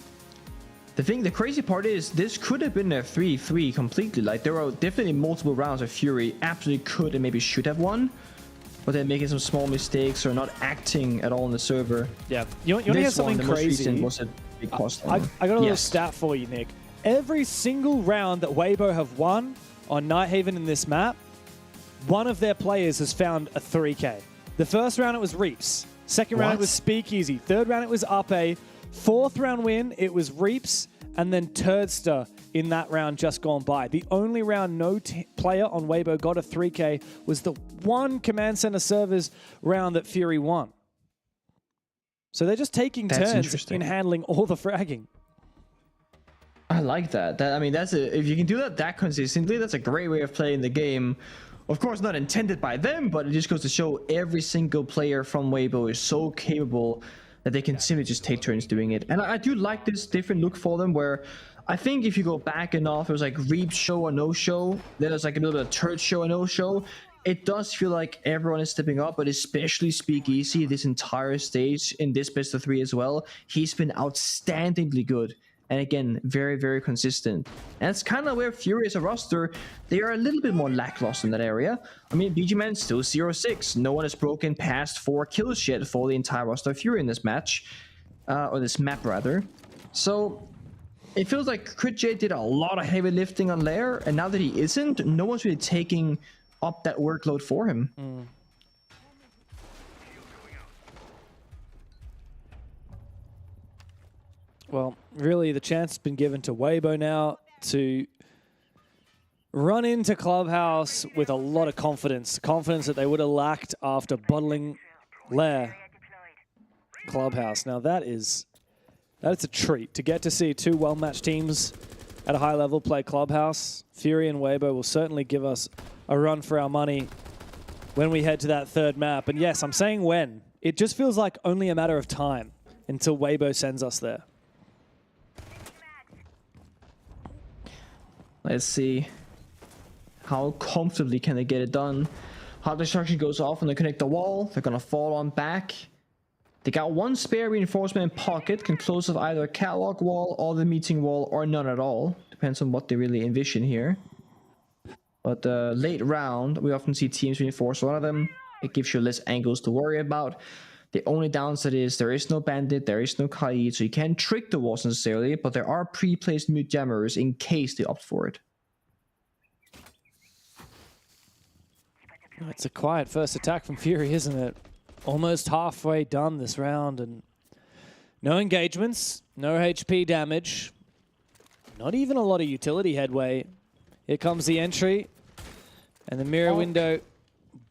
The crazy part is this could have been a 3-3 completely. Like, there are definitely multiple rounds where Fury absolutely could and maybe should have won, but they're making some small mistakes or not acting at all on the server. Yeah, you want to hear something crazy? Was a big cost I got a little stat for you, Nick. Every single round that Waybo have won on Nighthaven in this map, one of their players has found a 3K. The first round it was Reaps. Second round it was Speakeasy. Third round it was Upe. Fourth round win, it was Reaps, and then Tster in that round just gone by. The only round no player on Waybo got a 3K was the one Command Center servers round that Fury won. So they're just taking turns in handling all the fragging. I like that. I mean, if you can do that consistently, that's a great way of playing the game. Of course, not intended by them, but it just goes to show every single player from Waybo is so capable that they can simply just take turns doing it. And I do like this different look for them, where I think if you go back enough, it was like Reap show or no show, then there's like a little bit of Turd show or no show. It does feel like everyone is stepping up, but especially Speakeasy this entire stage in this best of 3 as well. He's been outstandingly good. And again, very, very consistent. And it's kind of where Fury as a roster, they are a little bit more lackluster in that area. I mean, BG still 0-6. No one has broken past 4 kills yet for the entire roster of Fury in this match. Or this map, rather. So, it feels like CritJ did a lot of heavy lifting on Lair, and now that he isn't, no one's really taking up that workload for him. Well, really, the chance has been given to Waybo now to run into Clubhouse with a lot of confidence. Confidence that they would have lacked after bottling Lair Clubhouse. Now, that's a treat to get to see 2 well-matched teams at a high level play Clubhouse. Fury and Waybo will certainly give us a run for our money when we head to that third map. And yes, I'm saying when. It just feels like only a matter of time until Waybo sends us there. Let's see how comfortably can they get it done. Hot destruction goes off when they connect the wall. They're gonna fall on back. They got 1 spare reinforcement in pocket, can close off either a catwalk wall or the meeting wall, or none at all. Depends on what they really envision here. But late round, we often see teams reinforce one of them. It gives you less angles to worry about. The only downside is there is no bandit, there is no Kaid, so you can't trick the walls necessarily, but there are pre-placed mute jammers in case they opt for it. It's a quiet first attack from Fury, isn't it? Almost halfway done this round, and no engagements, no HP damage, not even a lot of utility headway. Here comes the entry, and the mirror window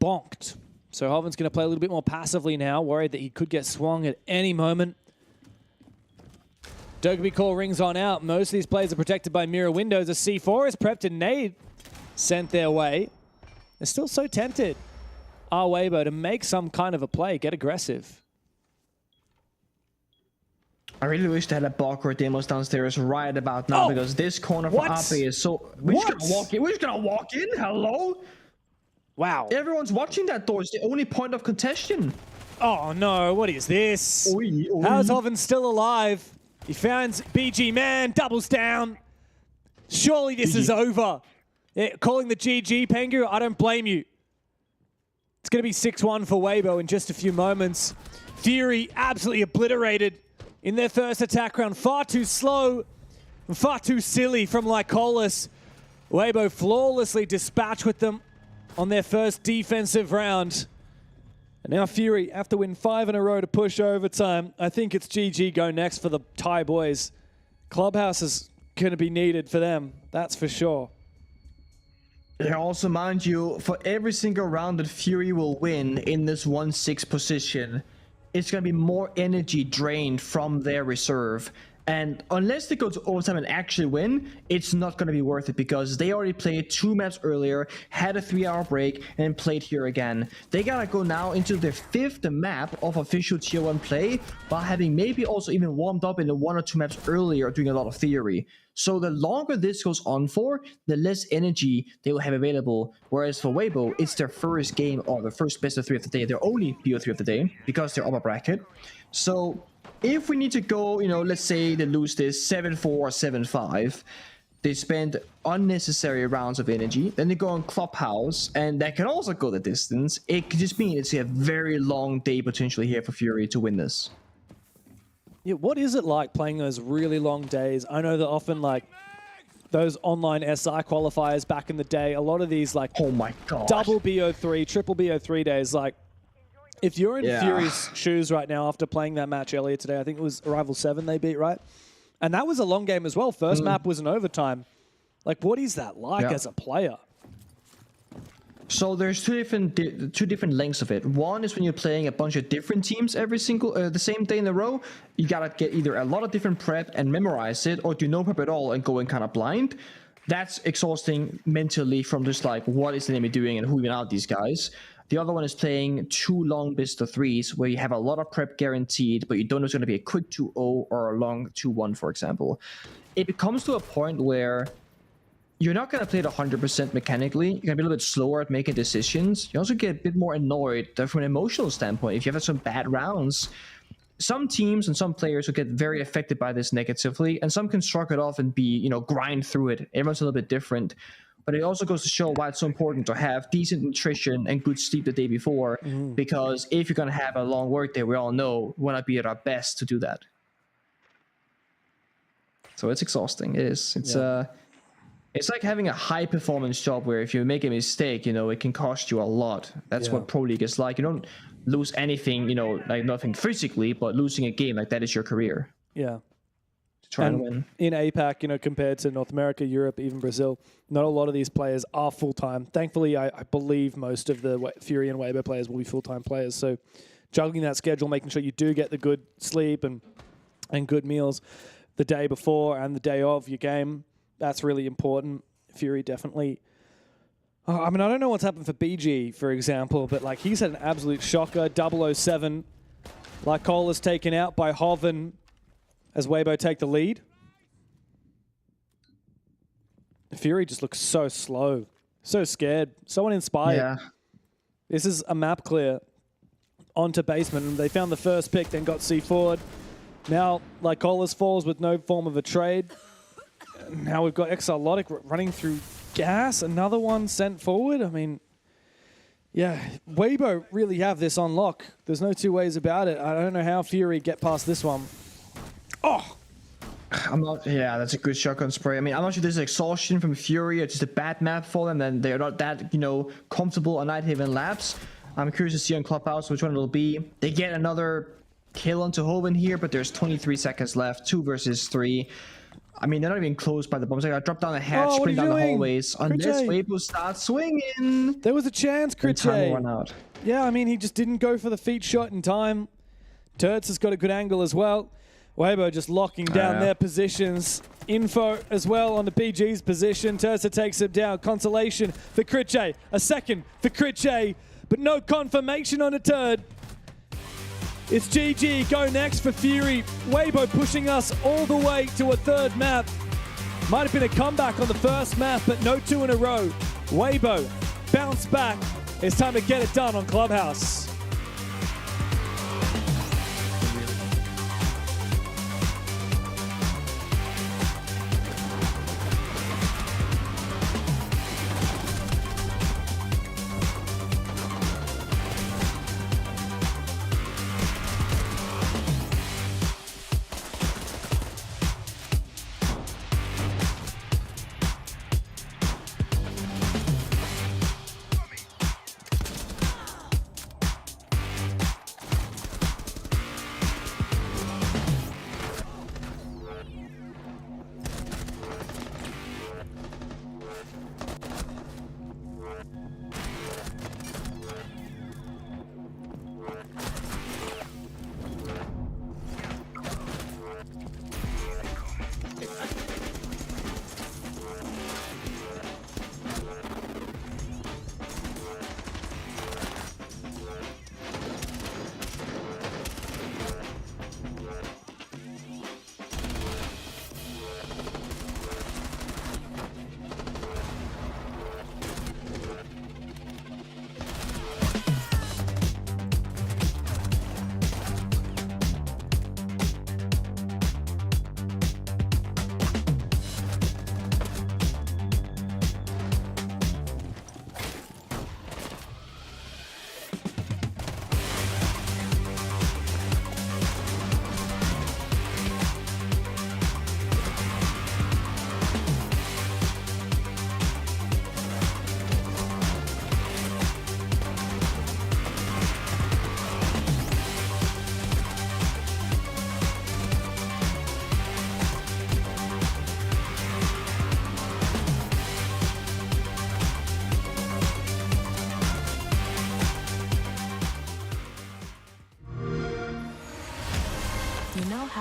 bonked. So Hoven's going to play a little bit more passively now, worried that he could get swung at any moment. Dokkaebi call rings on out. Most of these players are protected by mirror windows. A C4 is prepped and nade sent their way. They're still so tempted, are Waybo, to make some kind of a play, get aggressive. I really wish they had a block or demos downstairs right about now, because this corner for Ape is so... We're just gonna walk in. We're just gonna walk in. Hello? Wow. Everyone's watching that door. It's the only point of contention. Oh no, what is this? How's Hoven still alive? He finds BG Man, doubles down. Surely this is over. Yeah, calling the GG, Pengu, I don't blame you. It's going to be 6-1 for Waybo in just a few moments. Fury absolutely obliterated in their first attack round. Far too slow and far too silly from Lycolis. Waybo flawlessly dispatched with them on their first defensive round. And now Fury have to win 5 in a row to push overtime. I think it's GG go next for the Thai boys. Clubhouse is going to be needed for them, that's for sure. And also, mind you, for every single round that Fury will win in this 1-6 position, it's going to be more energy drained from their reserve. And unless they go to overtime and actually win, it's not going to be worth it because they already played 2 maps earlier, had a 3-hour break, and played here again. They gotta go now into their 5th map of official Tier 1 play while having maybe also even warmed up in the 1 or 2 maps earlier doing a lot of theory. So the longer this goes on for, the less energy they will have available. Whereas for Waybo, it's their first game or the first best of 3 of the day, their only BO3 of the day because they're upper bracket. So if we need to go, let's say they lose this 7-4 or 7-5, they spend unnecessary rounds of energy, then they go on Clubhouse, and that can also go the distance. It could just mean it's a very long day potentially here for Fury to win this. Yeah, what is it like playing those really long days? I know that often, like, those online SI qualifiers back in the day, a lot of these, like, oh my god, double BO3, triple BO3 days, like, if you're in Fury's shoes right now after playing that match earlier today, I think it was Arrival 7 they beat, right? And that was a long game as well. First map was an overtime. Like, what is that like as a player? So there's two different lengths of it. One is when you're playing a bunch of different teams every single the same day in a row. You gotta get either a lot of different prep and memorize it, or do no prep at all and go in kind of blind. That's exhausting mentally from just like, what is the enemy doing and who even are these guys? The other one is playing 2 long best of 3s where you have a lot of prep guaranteed, but you don't know it's going to be a quick 2-0 or a long 2-1, for example. It becomes to a point where you're not going to play it 100% mechanically. You're going to be a little bit slower at making decisions. You also get a bit more annoyed from an emotional standpoint. If you have some bad rounds, some teams and some players will get very affected by this negatively, and some can shrug it off and be, grind through it. Everyone's a little bit different. But it also goes to show why it's so important to have decent nutrition and good sleep the day before, because if you're going to have a long work day, we all know we want to be at our best to do that. So it's exhausting. It is. It's like having a high performance job where if you make a mistake, it can cost you a lot. That's what Pro League is like. You don't lose anything, like nothing physically, but losing a game like that is your career. Yeah. Trying to win. In APAC, compared to North America, Europe, even Brazil, not a lot of these players are full-time. Thankfully, I believe most of the Fury and Waybo players will be full-time players. So juggling that schedule, making sure you do get the good sleep and good meals the day before and the day of your game, that's really important. Fury definitely... I don't know what's happened for BG, for example, but like he's had an absolute shocker. 007, like Cole is taken out by Hoven as Waybo take the lead. Fury just looks so slow, so scared, so uninspired. Yeah. This is a map clear onto basement. They found the first pick, then got C forward. Now, Lycolis falls with no form of a trade. Now we've got Exalotic running through gas. Another one sent forward. I mean, yeah, Waybo really have this on lock. There's no two ways about it. I don't know how Fury get past this one. Oh! Yeah, that's a good shotgun spray. I mean, I'm not sure this is exhaustion from Fury or just a bad map for them, and they're not that, comfortable on Night Haven laps. I'm curious to see on Clubhouse which one it'll be. They get another kill onto Hoven here, but there's 23 seconds left. 2 versus 3. I mean, they're not even close by the bombs. I gotta drop down the hatch, sprint down the hallways. Unless Waybo starts swinging. There was a chance, Critche. Time will run out. Yeah, I mean, he just didn't go for the feet shot in time. Turts has got a good angle as well. Waybo just locking down their positions. Info as well on the PG's position. Tster takes him down. Consolation for Critche. A second for Critche, but no confirmation on a turd. It's GG. Go next for Fury. Waybo pushing us all the way to a third map. Might have been a comeback on the first map, but no 2 in a row. Waybo bounce back. It's time to get it done on Clubhouse.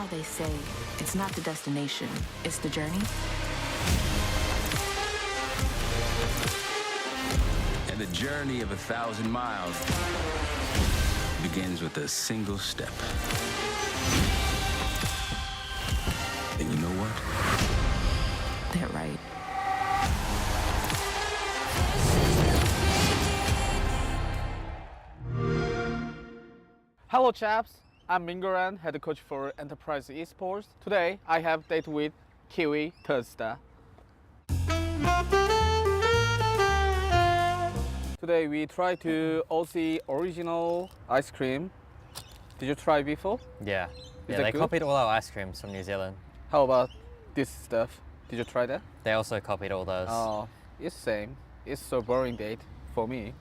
how they say it's not the destination, it's the journey? And the journey of 1,000 miles begins with a single step. And you know what? They're right. Hello chaps, I'm Mingo, head coach for Enterprise Esports. Today I have date with Kiwi Tster. Today we try to Aussie original ice cream. Did you try before? Yeah. Is Yeah, that they good? copied all our ice creams from New Zealand. How about this stuff? Did you try that? They also copied all those. Oh, it's same. It's so boring date for me.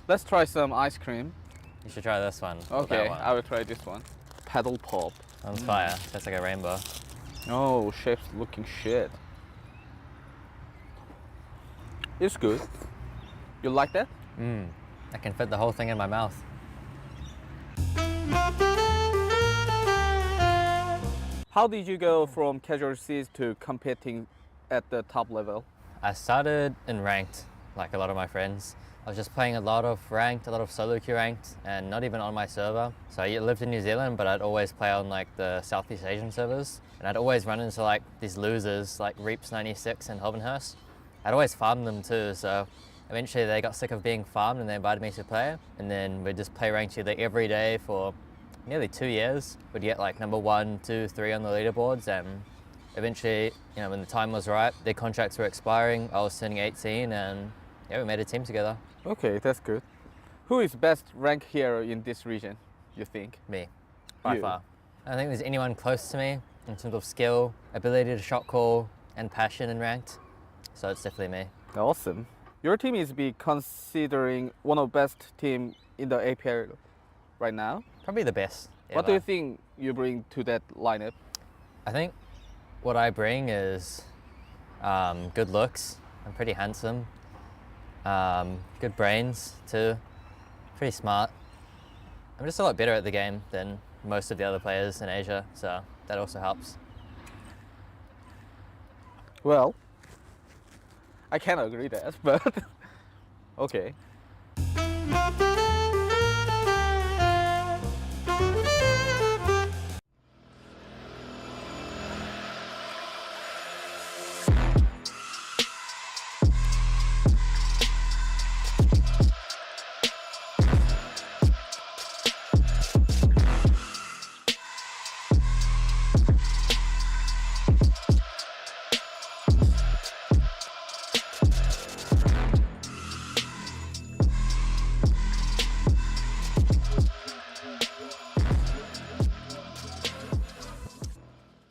Let's try some ice cream. You should try this one. or that Okay, one. I will try this one. Paddle pop. On fire. That's like a rainbow. Oh, chef's looking shit. It's good. You like that? I can fit the whole thing in my mouth. How did you go from casual Cs to competing at the top level? I started in ranked, like a lot of my friends. I was just playing a lot of ranked, a lot of solo queue ranked, and not even on my server. So I lived in New Zealand, but I'd always play on like the Southeast Asian servers. And I'd always run into like these losers like Reaps96 and Hovenhurst. I'd always farm them too, so eventually they got sick of being farmed and they invited me to play. And then we'd just play ranked either every day for nearly 2 years. We'd get like number 1, 2, 3 on the leaderboards, and eventually, you know, when the time was right, their contracts were expiring, I was turning 18, and yeah, we made a team together. Okay, that's good. Who is best rank hero in this region, you think? Me, by You. far. I don't think there's anyone close to me in terms of skill, ability to shot call, and passion in ranked. So it's definitely me. Awesome. Your team is be considering one of best team in the APL right now. Probably the best. What do you ever. think you bring to that lineup? I think what I bring is good looks. I'm pretty handsome. Good brains too. Pretty smart. I'm just a lot better at the game than most of the other players in Asia, so that also helps. Well, I can't agree that, but okay.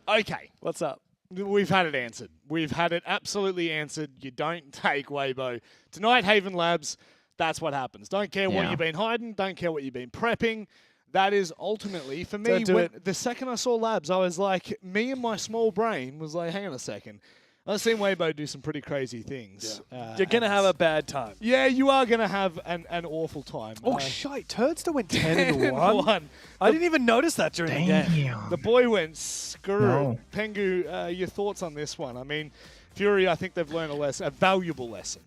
Okay. What's up? We've had it answered. We've had it absolutely answered. You don't take Waybo. Tonight, Haven Labs, that's what happens. Don't care what Yeah. you've been hiding. Don't care what you've been prepping. That is ultimately, for me, Don't do when, the second I saw Labs, I was like, me and my small brain was like, hang on a second. I've seen Waybo do some pretty crazy things. You're going to have a bad time. Yeah, you are going to have an awful time. Oh, shite. Tster went 10-1. 10-1. I didn't even notice that during the game. The boy went screwed. No. Pengu, your thoughts on this one? I mean, Fury, I think they've learned a valuable lesson.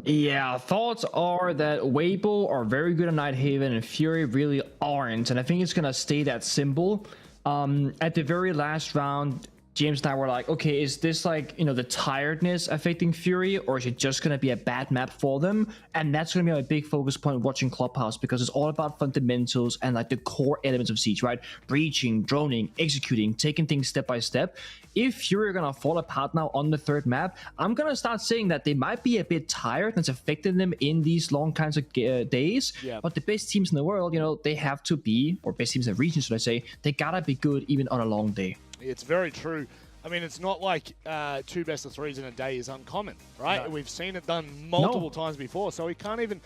Yeah, thoughts are that Waybo are very good at Night Haven and Fury really aren't, and I think it's gonna stay that simple. At the very last round, James and I were like, okay, is this like, you know, the tiredness affecting Fury, or is it just going to be a bad map for them? And that's going to be my big focus point watching Clubhouse, because it's all about fundamentals and like the core elements of Siege, right? Breaching, droning, executing, taking things step by step. If Fury are going to fall apart now on the third map, I'm going to start saying that they might be a bit tired and it's affecting them in these long kinds of days. Yeah. But the best teams in the world, you know, they have to be, or best teams in the region, should I say, they got to be good even on a long day. It's very true. I mean, it's not like 2 best of 3s in a day is uncommon, right? No. We've seen it done multiple times before, so you can't even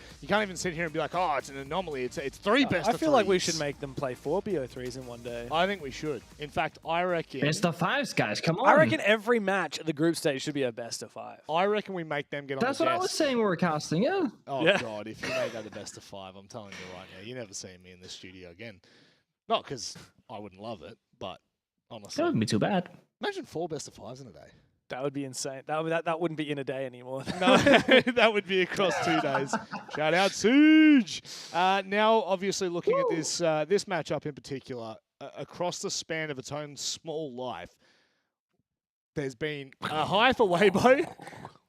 sit here and be like, oh, it's an anomaly. It's 3 best of 3s. I feel like we should make them play 4 BO3s in one day. I think we should. In fact, I reckon... Best of 5s, guys, come on. I reckon every match at the group stage should be a best of 5. I reckon we make them get That's on the what I was desk. saying we were casting, yeah. Oh, Yeah. God, if you made that the best of 5, I'm telling you right now, you're never seeing me in the studio again. Not because I wouldn't love it, but honestly. That wouldn't be too bad. Imagine 4 best of 5s in a day. That would be insane. That wouldn't be in a day anymore. No, that would be across 2 days. Shout out Siege. Now, obviously, looking at this matchup in particular, across the span of its own small life, there's been a high for Waybo.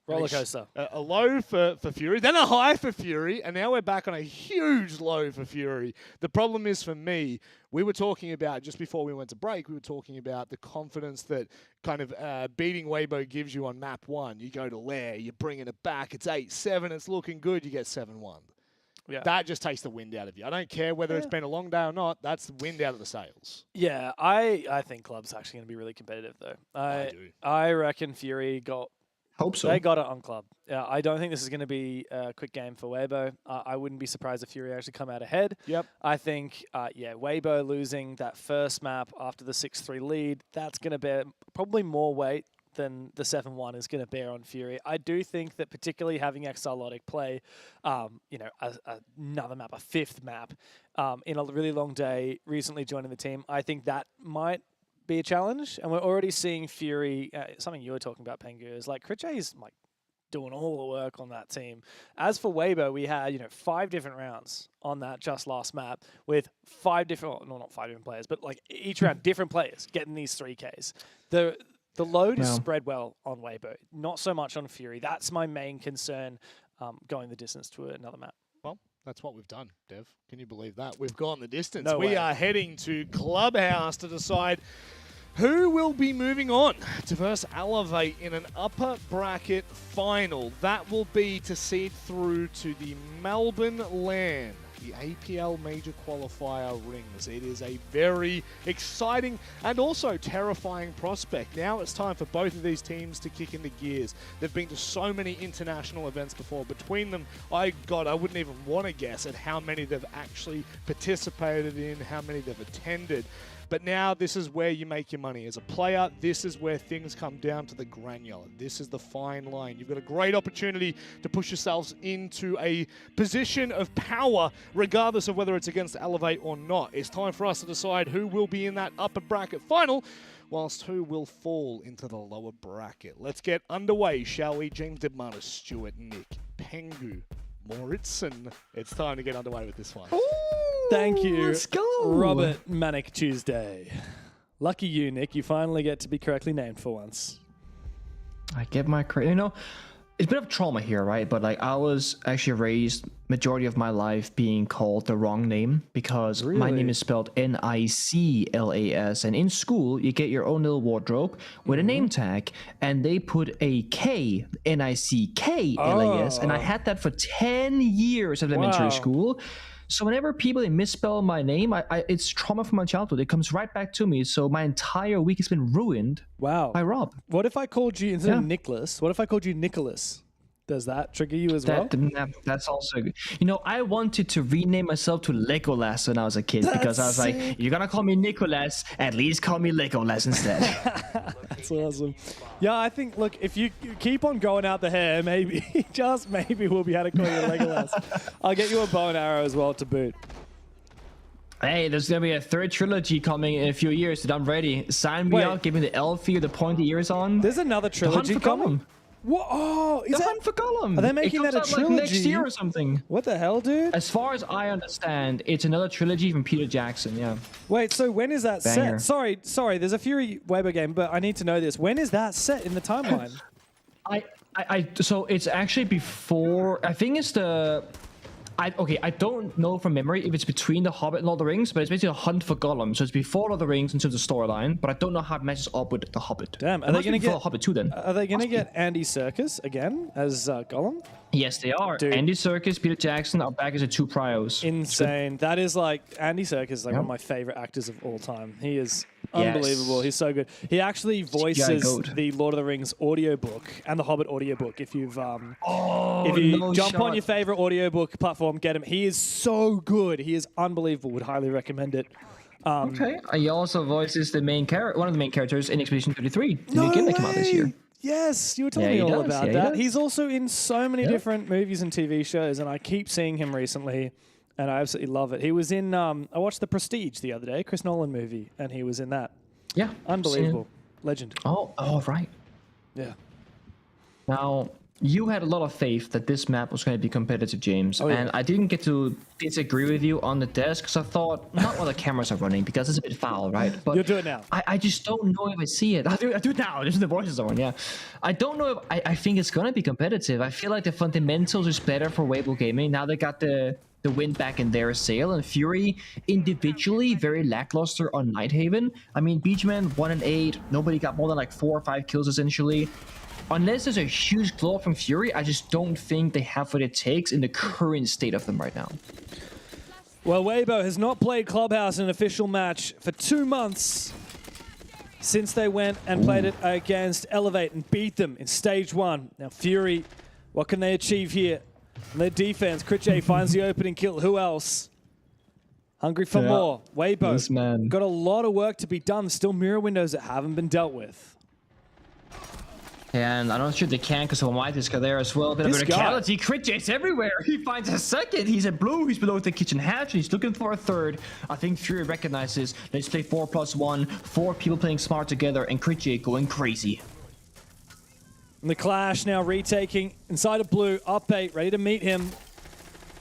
Roller coaster. A low for Fury, then a high for Fury, and now we're back on a huge low for Fury. The problem is for me, we were talking about, just before we went to break, we were talking about the confidence that kind of beating Waybo gives you on map 1. You go to Lair, you're bringing it back, it's 8-7, it's looking good, you get 7-1. Yeah. That just takes the wind out of you. I don't care whether it's been a long day or not, that's the wind out of the sails. Yeah, I think Club's actually going to be really competitive, though. I do. I reckon Fury got... Hope so. They got it on Club. Yeah, I don't think this is going to be a quick game for Waybo. I wouldn't be surprised if Fury actually come out ahead. Yep. I think, Waybo losing that first map after the 6-3 lead, that's going to bear probably more weight than the 7-1 is going to bear on Fury. I do think that particularly having Exalotic play, another map, a 5th map, in a really long day, recently joining the team, I think that might be a challenge, and we're already seeing Fury. Something you were talking about, Pengu, is like Critchay's like doing all the work on that team. As for Waybo, we had 5 different rounds on that just last map with 5 different, well, no, not 5 different players, but like each round different players getting these 3Ks. The load is spread well on Waybo, not so much on Fury. That's my main concern going the distance to another map. Well, that's what we've done, Dev. Can you believe that? We've gone the distance. No we way. are heading to Clubhouse to decide who will be moving on to versus Elevate in an upper bracket final. That will be to seed through to the Melbourne LAN, the APL Major Qualifier Rings. It is a very exciting and also terrifying prospect. Now it's time for both of these teams to kick into gears. They've been to so many international events before. Between them, I wouldn't even want to guess at how many they've actually participated in, how many they've attended. But now this is where you make your money. As a player, this is where things come down to the granular. This is the fine line. You've got a great opportunity to push yourselves into a position of power, regardless of whether it's against Elevate or not. It's time for us to decide who will be in that upper bracket final, whilst who will fall into the lower bracket. Let's get underway, shall we? James Debmana, Stuart, Nick, Pengu, Moritzen. It's time to get underway with this one. Thank you, let's go. Robert Manic Tuesday. Lucky you, Nick. You finally get to be correctly named for once. I get my credit. It's a bit of trauma here, right? But like I was actually raised majority of my life being called the wrong name because my name is spelled Niclas, and in school you get your own little wardrobe with a name tag, and they put a K, Nicklas, and I had that for 10 years of elementary school. So whenever people misspell my name, it's trauma from my childhood. It comes right back to me. So my entire week has been ruined. By Rob. What if I called you instead of Nicholas? What if I called you Nicholas? Does that trigger you as well? That's also good. I wanted to rename myself to Legolas when I was a kid because I was like, you're gonna call me Nicholas, at least call me Legolas instead. That's awesome. Yeah, I think, look, if you keep on growing out the hair, maybe, just maybe we'll be able to call you Legolas. I'll get you a bow and arrow as well to boot. Hey, there's gonna be a 3rd trilogy coming in a few years, dude. I'm ready. Sign me up, give me the Elfie with the pointy ears on. There's another trilogy coming? What? Oh, is the Hunt for Gollum. Are they making that a trilogy? Like next year or something. What the hell, dude? As far as I understand, it's another trilogy from Peter Jackson. Yeah. Wait, so when is that set? Sorry. There's a Fury Waybo game, but I need to know this. When is that set in the timeline? So it's actually before. I think it's the. I don't know from memory if it's between The Hobbit and Lord of the Rings, but it's basically a Hunt for Gollum. So it's before Lord of the Rings in terms of storyline, but I don't know how it matches up with The Hobbit. Damn, are they going to get Hobbit too then? Are they going to get Andy Serkis again as Gollum? Yes, they are. Dude. Andy Serkis, Peter Jackson are back as the 2 priors. Insane. That is like Andy Serkis is like one of my favorite actors of all time. He is unbelievable. He's so good. He actually voices the Lord of the Rings audiobook and the Hobbit audiobook. If you've jump on your favorite audiobook platform, get him. He is so good. He is unbelievable. Would highly recommend it. He also voices the one of the main characters in Expedition 33, the new game that came out this year. Yes, you were telling me all about that. He's also in so many different movies and TV shows, and I keep seeing him recently. And I absolutely love it. He was in, I watched The Prestige the other day, Chris Nolan movie, and he was in that. Yeah. Unbelievable. Legend. Oh, right. Yeah. Now, you had a lot of faith that this map was going to be competitive, James, and I didn't get to disagree with you on the desk because I thought, not while the cameras are running because it's a bit foul, right? But you'll do it now. I just don't know if I see it. I do it now. Just the voices on, yeah. I don't know if I think it's going to be competitive. I feel like the fundamentals is better for Waybo Gaming. Now they got the wind back in their sail, and Fury individually very lackluster on Nighthaven. I mean, Beachman 1-8. Nobody got more than like 4 or 5 kills essentially. Unless there's a huge glow up from Fury, I just don't think they have what it takes in the current state of them right now. Well, Waybo has not played Clubhouse in an official match for 2 months since they went and played it against Elevate and beat them in stage 1. Now, Fury, what can they achieve here? On their defense, Critch finds the opening kill. Who else? Hungry for more. Waybo got a lot of work to be done. Still mirror windows that haven't been dealt with. And I'm not sure they can because Almighty's got there as well. A bit of verticality. Crit J's everywhere. He finds a second. He's at blue. He's below the kitchen hatch. And he's looking for a third. I think Fury recognizes. Let's play 4+1. 4 people playing smart together. And Crit J going crazy. And the Clash now retaking inside of blue. Up 8, ready to meet him.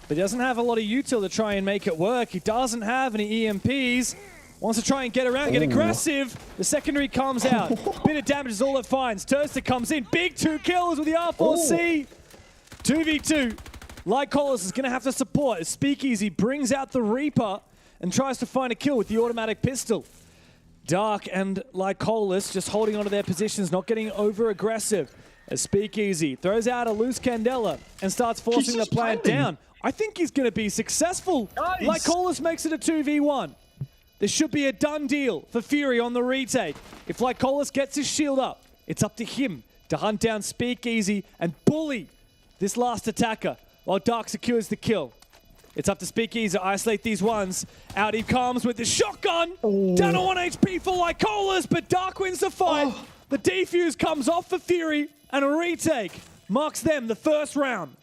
But he doesn't have a lot of util to try and make it work. He doesn't have any EMPs. Wants to try and get around, get aggressive. The secondary comes out. Bit of damage is all it finds. Tster comes in. Big 2 kills with the R4C. 2v2. Lycolis is going to have to support as Speakeasy brings out the Reaper and tries to find a kill with the automatic pistol. Dark and Lycolis just holding onto their positions, not getting over aggressive. As Speakeasy throws out a loose Candela and starts forcing the plant down. I think he's going to be successful. Nice. Lycolis makes it a 2v1. This should be a done deal for Fury on the retake. If Lycolis gets his shield up, it's up to him to hunt down Speakeasy and bully this last attacker while Dark secures the kill. It's up to Speakeasy to isolate these ones. Out he comes with the shotgun. Down to 1 HP for Lycolis, but Dark wins the fight. The defuse comes off for Fury, and a retake marks them the first round.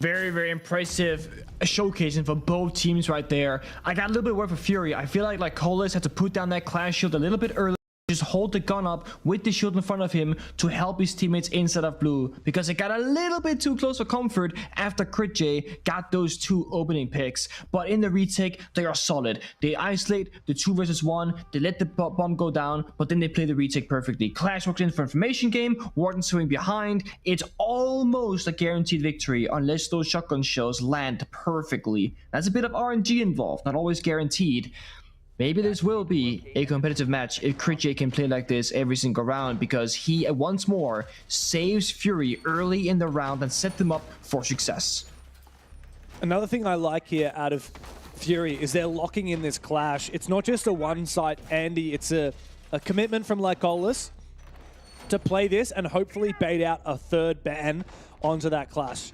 Very, very impressive showcasing for both teams right there. I got a little bit worried for Fury. I feel like Colas had to put down that Clash shield a little bit early. Just hold the gun up with the shield in front of him to help his teammates inside of blue, because it got a little bit too close for comfort after Crit J got those 2 opening picks. But in the retake, they are solid. They isolate the 2 versus 1. They let the bomb go down, but then they play the retake perfectly. Clash works in for information game. Warden swing behind. It's almost a guaranteed victory unless those shotgun shells land perfectly. That's a bit of RNG involved, not always guaranteed. Maybe this will be a competitive match if Crit J can play like this every single round, because he once more saves Fury early in the round and set them up for success. Another thing I like here out of Fury is they're locking in this Clash. It's not just a one-site Andy, it's a commitment from Lycolis to play this and hopefully bait out a third ban onto that Clash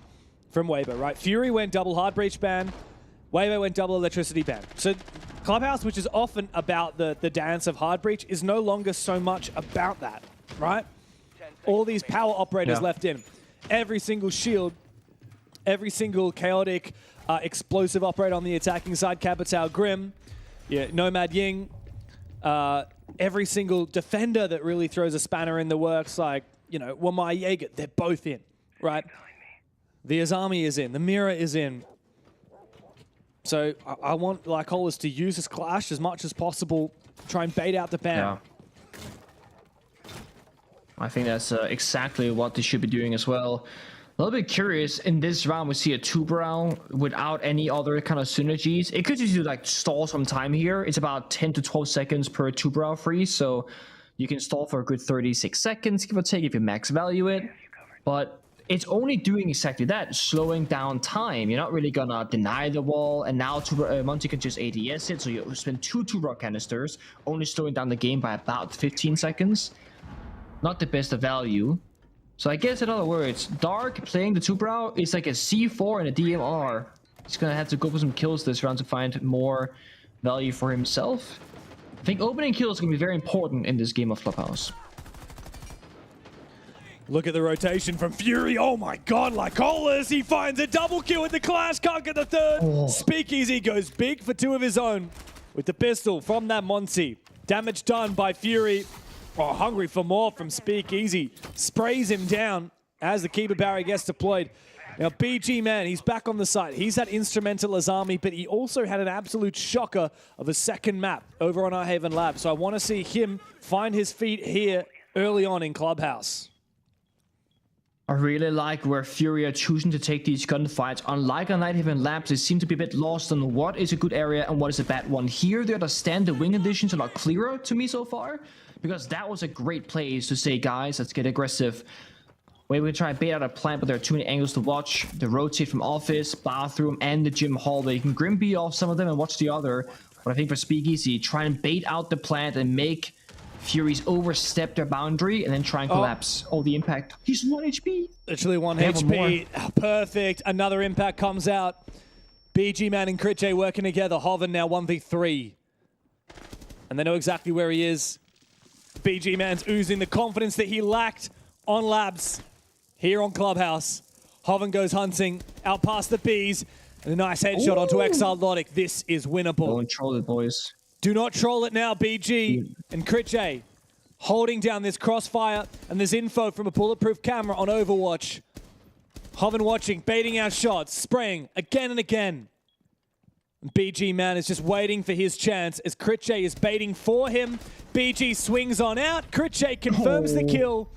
from Waybo, right? Fury went double hard breach ban, Waybo went double electricity ban. So Clubhouse, which is often about the dance of hard breach, is no longer so much about that, right? All these power operators left in. Every single shield, every single chaotic explosive operator on the attacking side, Capitao Grim, Nomad Ying, every single defender that really throws a spanner in the works, like, Wamai Jaeger, they're both in, right? The Azami is in, the Mirror is in. So I want Lycolis to use his Clash as much as possible, try and bait out the ban. Yeah. I think that's exactly what they should be doing as well. A little bit curious, in this round we see a 2-brow without any other kind of synergies. It could just like stall some time here. It's about 10 to 12 seconds per 2-brow freeze, so you can stall for a good 36 seconds, give or take, if you max value it. But it's only doing exactly that, slowing down time. You're not really gonna deny the wall, and now Monty can just ADS it, so you spend 2 2-brow canisters, only slowing down the game by about 15 seconds. Not the best of value. So I guess in other words, Dark playing the 2-brow is like a C4 and a DMR. He's gonna have to go for some kills this round to find more value for himself. I think opening kills is gonna be very important in this game of Clubhouse. Look at the rotation from Fury. Oh my god, Lycolas, he finds a double kill with the Clash, can't get the third. Speakeasy goes big for 2 of his own with the pistol from that Monty. Damage done by Fury. Oh, hungry for more from Speakeasy. Sprays him down as the Keeper Barrier gets deployed. Now, BG Man, he's back on the site. He's that instrumental as Army, but he also had an absolute shocker of a second map over on our Haven Lab. So I want to see him find his feet here early on in Clubhouse. I really like where Fury are choosing to take these gunfights. Unlike on Nighthaven Labs, they seem to be a bit lost on what is a good area and what is a bad one. Here, they understand the wing conditions a lot clearer to me so far, because that was a great place to say, guys, let's get aggressive. We're going to try and bait out a plant, but there are too many angles to watch. They rotate from office, bathroom, and the gym hallway. You can Grim Bee off some of them and watch the other. But I think for Speakeasy, try and bait out the plant and make Furies overstep their boundary and then try and collapse. Oh, the impact. He's 1 HP. Literally 1 HP. Perfect. Another impact comes out. BG Man and Crit J working together. Hoven now 1v3. And they know exactly where he is. BG Man's oozing the confidence that he lacked on Labs. Here on Clubhouse, Hoven goes hunting, out past the bees, and a nice headshot onto Exiled Logic. This is winnable. Don't troll it, boys. Do not troll it now, BG and Crit J holding down this crossfire, and there's info from a bulletproof camera on Overwatch. Hoven watching, baiting out shots, spraying again and again. And BG Man is just waiting for his chance as Crit J is baiting for him. BG swings on out, Crit J confirms the kill.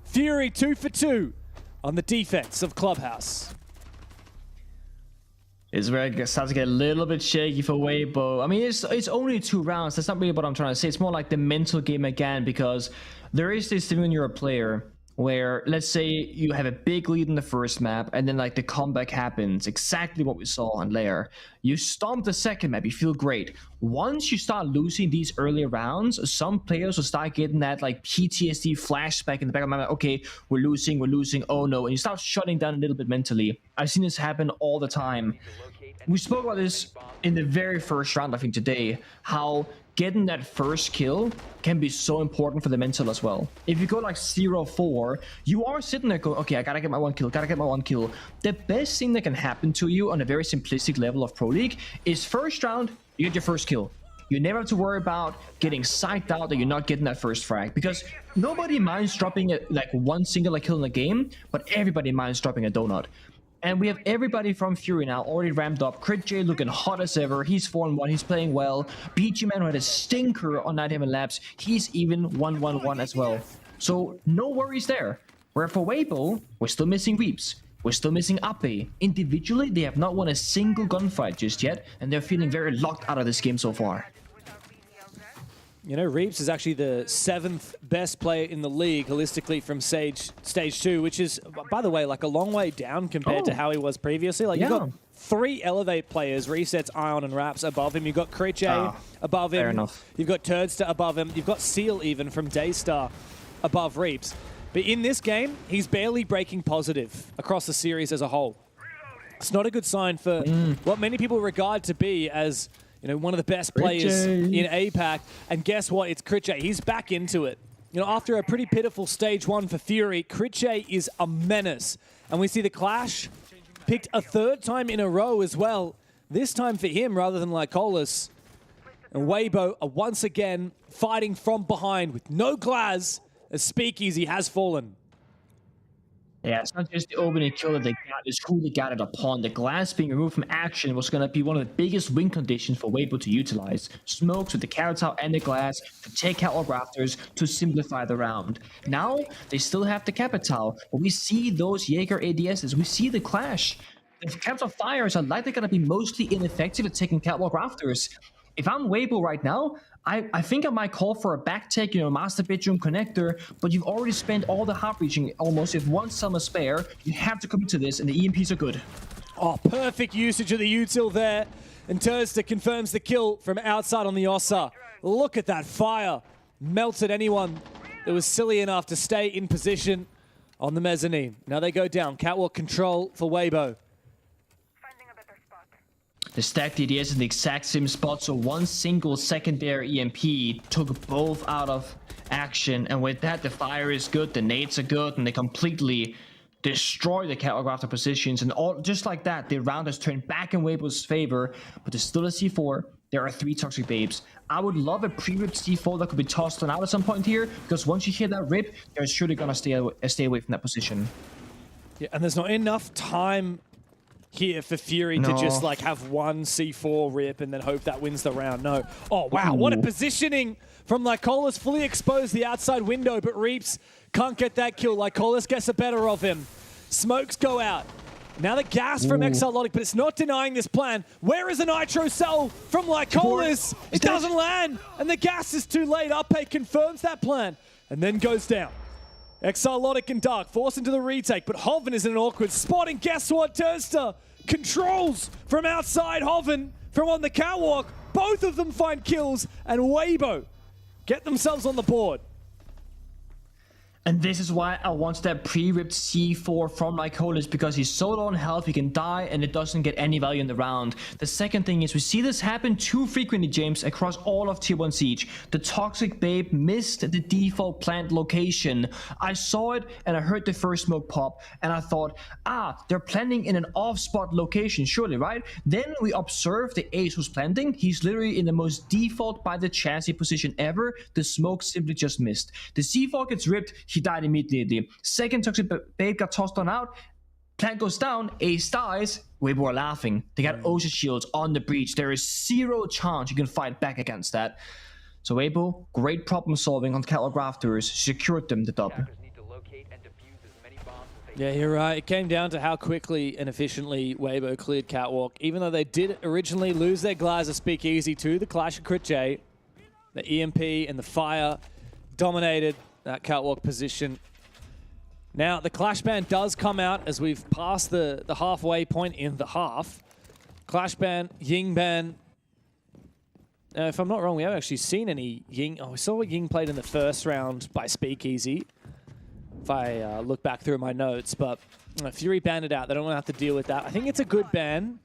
Fury 2 for 2 on the defense of Clubhouse. It's where it starts to get a little bit shaky for Waybo. I mean, it's only 2 rounds. That's not really what I'm trying to say. It's more like the mental game again, because there is this thing when you're a player where, let's say you have a big lead in the first map and then like the comeback happens, exactly what we saw on Lair. You stomp the second map, you feel great. Once you start losing these early rounds, some players will start getting that like PTSD flashback in the back of my mind. Okay, we're losing, oh no, and you start shutting down a little bit mentally. I've seen this happen all the time. We spoke about this in the very first round, I think today, how getting that first kill can be so important for the mental as well. If you go like 0-4, you are sitting there going, okay, I gotta get my 1 kill, The best thing that can happen to you on a very simplistic level of Pro League is first round, you get your first kill. You never have to worry about getting psyched out that you're not getting that first frag, because nobody minds dropping like 1 singular kill in a game, but everybody minds dropping a donut. And we have everybody from Fury now already ramped up. Crit J looking hot as ever. He's 4-1. He's playing well. BG Man who had a stinker on Nighthaven Labs. He's even 1-1-1 as well. So no worries there. Where for Waybo, we're still missing Weeps. We're still missing Ape. Individually, they have not won a single gunfight just yet, and they're feeling very locked out of this game so far. You know, Reeps is actually the 7th best player in the league holistically from stage 2, which is, by the way, like a long way down compared to how he was previously. Like you've got 3 Elevate players, Resets, Ion, and Raps above him. You've got Crit J above him. Fair enough. You've got Tster above him. You've got Seal even from Daystar above Reeps. But in this game, he's barely breaking positive across the series as a whole. It's not a good sign for what many people regard to be as, you know, one of the best players in APAC. And guess what? It's Crit J. He's back into it. You know, after a pretty pitiful stage 1 for Fury, Crit J is a menace. And we see the Clash picked a 3rd time in a row as well. This time for him rather than Lycolas. And Waybo are once again fighting from behind with no glass as Speakeasy has fallen. Yeah, it's not just the opening kill that they got, it's who they got it upon. The glass being removed from action was going to be one of the biggest win conditions for Waybo to utilize. Smokes with the carrot out and the glass to take out all rafters to simplify the round. Now, they still have the capital, but we see those Jaeger ADSs, we see the clash. The capital fires are likely going to be mostly ineffective at taking catwalk rafters. If I'm Waybo right now, I think I might call for a back take, you know, master bedroom connector, but you've already spent all the hot reaching almost. If 1 summer spare, you have to commit to this, and the EMPs are good. Oh, perfect usage of the util there. And Tster confirms the kill from outside on the Ossa. Look at that fire. Melted anyone that was silly enough to stay in position on the mezzanine. Now they go down. Catwalk control for Waybo. The stacked DDS in the exact same spot, so 1 single secondary EMP took both out of action. And with that, the fire is good, the nades are good, and they completely destroy the catwalk after positions. And all just like that, the round has turned back in Waybo's favor, but there's still a C4. There are 3 toxic babes. I would love a pre-ripped C4 that could be tossed on out at some point here, because once you hear that rip, they're surely gonna stay away from that position. Yeah, and there's not enough time here for Fury to just like have one C4 rip and then hope that wins the round. No. Oh, wow. What a positioning from Lycolis. Fully exposed the outside window, but Reaps can't get that kill. Lycolis gets the better of him. Smokes go out. Now the gas from Exalotic, but it's not denying this plan. Where is the Nitro Cell from Lycolis? It doesn't land, and the gas is too late. Upay confirms that plan, and then goes down. Exalotic and Dark forced into the retake, but Hoven is in an awkward spot, and guess what? Tster controls from outside Hoven from on the catwalk. Both of them find kills, and Waybo get themselves on the board. And this is why I want that pre-ripped C4 from Lycolis, because he's so low on health, he can die and it doesn't get any value in the round. The second thing is we see this happen too frequently, James, across all of Tier 1 Siege. The Toxic Babe missed the default plant location. I saw it and I heard the first smoke pop and I thought, they're planting in an off-spot location, surely, right? Then we observe the ace who's planting. He's literally in the most default by the chassis position ever. The smoke simply just missed. The C4 gets ripped. He died immediately. Second Toxic Babe got tossed on out. Plant goes down. Ace dies. Waybo are laughing. They got Ocean Shields on the breach. There is 0 chance you can fight back against that. So Waybo, great problem solving on Catwalk Rafters. Secured them the dub. Yeah, you're right. It came down to how quickly and efficiently Waybo cleared Catwalk. Even though they did originally lose their Glazer Speakeasy to the Clash of Crit J, the EMP and the fire dominated that Catwalk position. Now, the Clash Ban does come out as we've passed the halfway point in the half. Clash Ban, Ying Ban. Now, if I'm not wrong, we haven't actually seen any Ying. Oh, we saw what Ying played in the first round by Speakeasy, if I look back through my notes. But Fury banned it out. They don't want to have to deal with that. I think it's a good ban.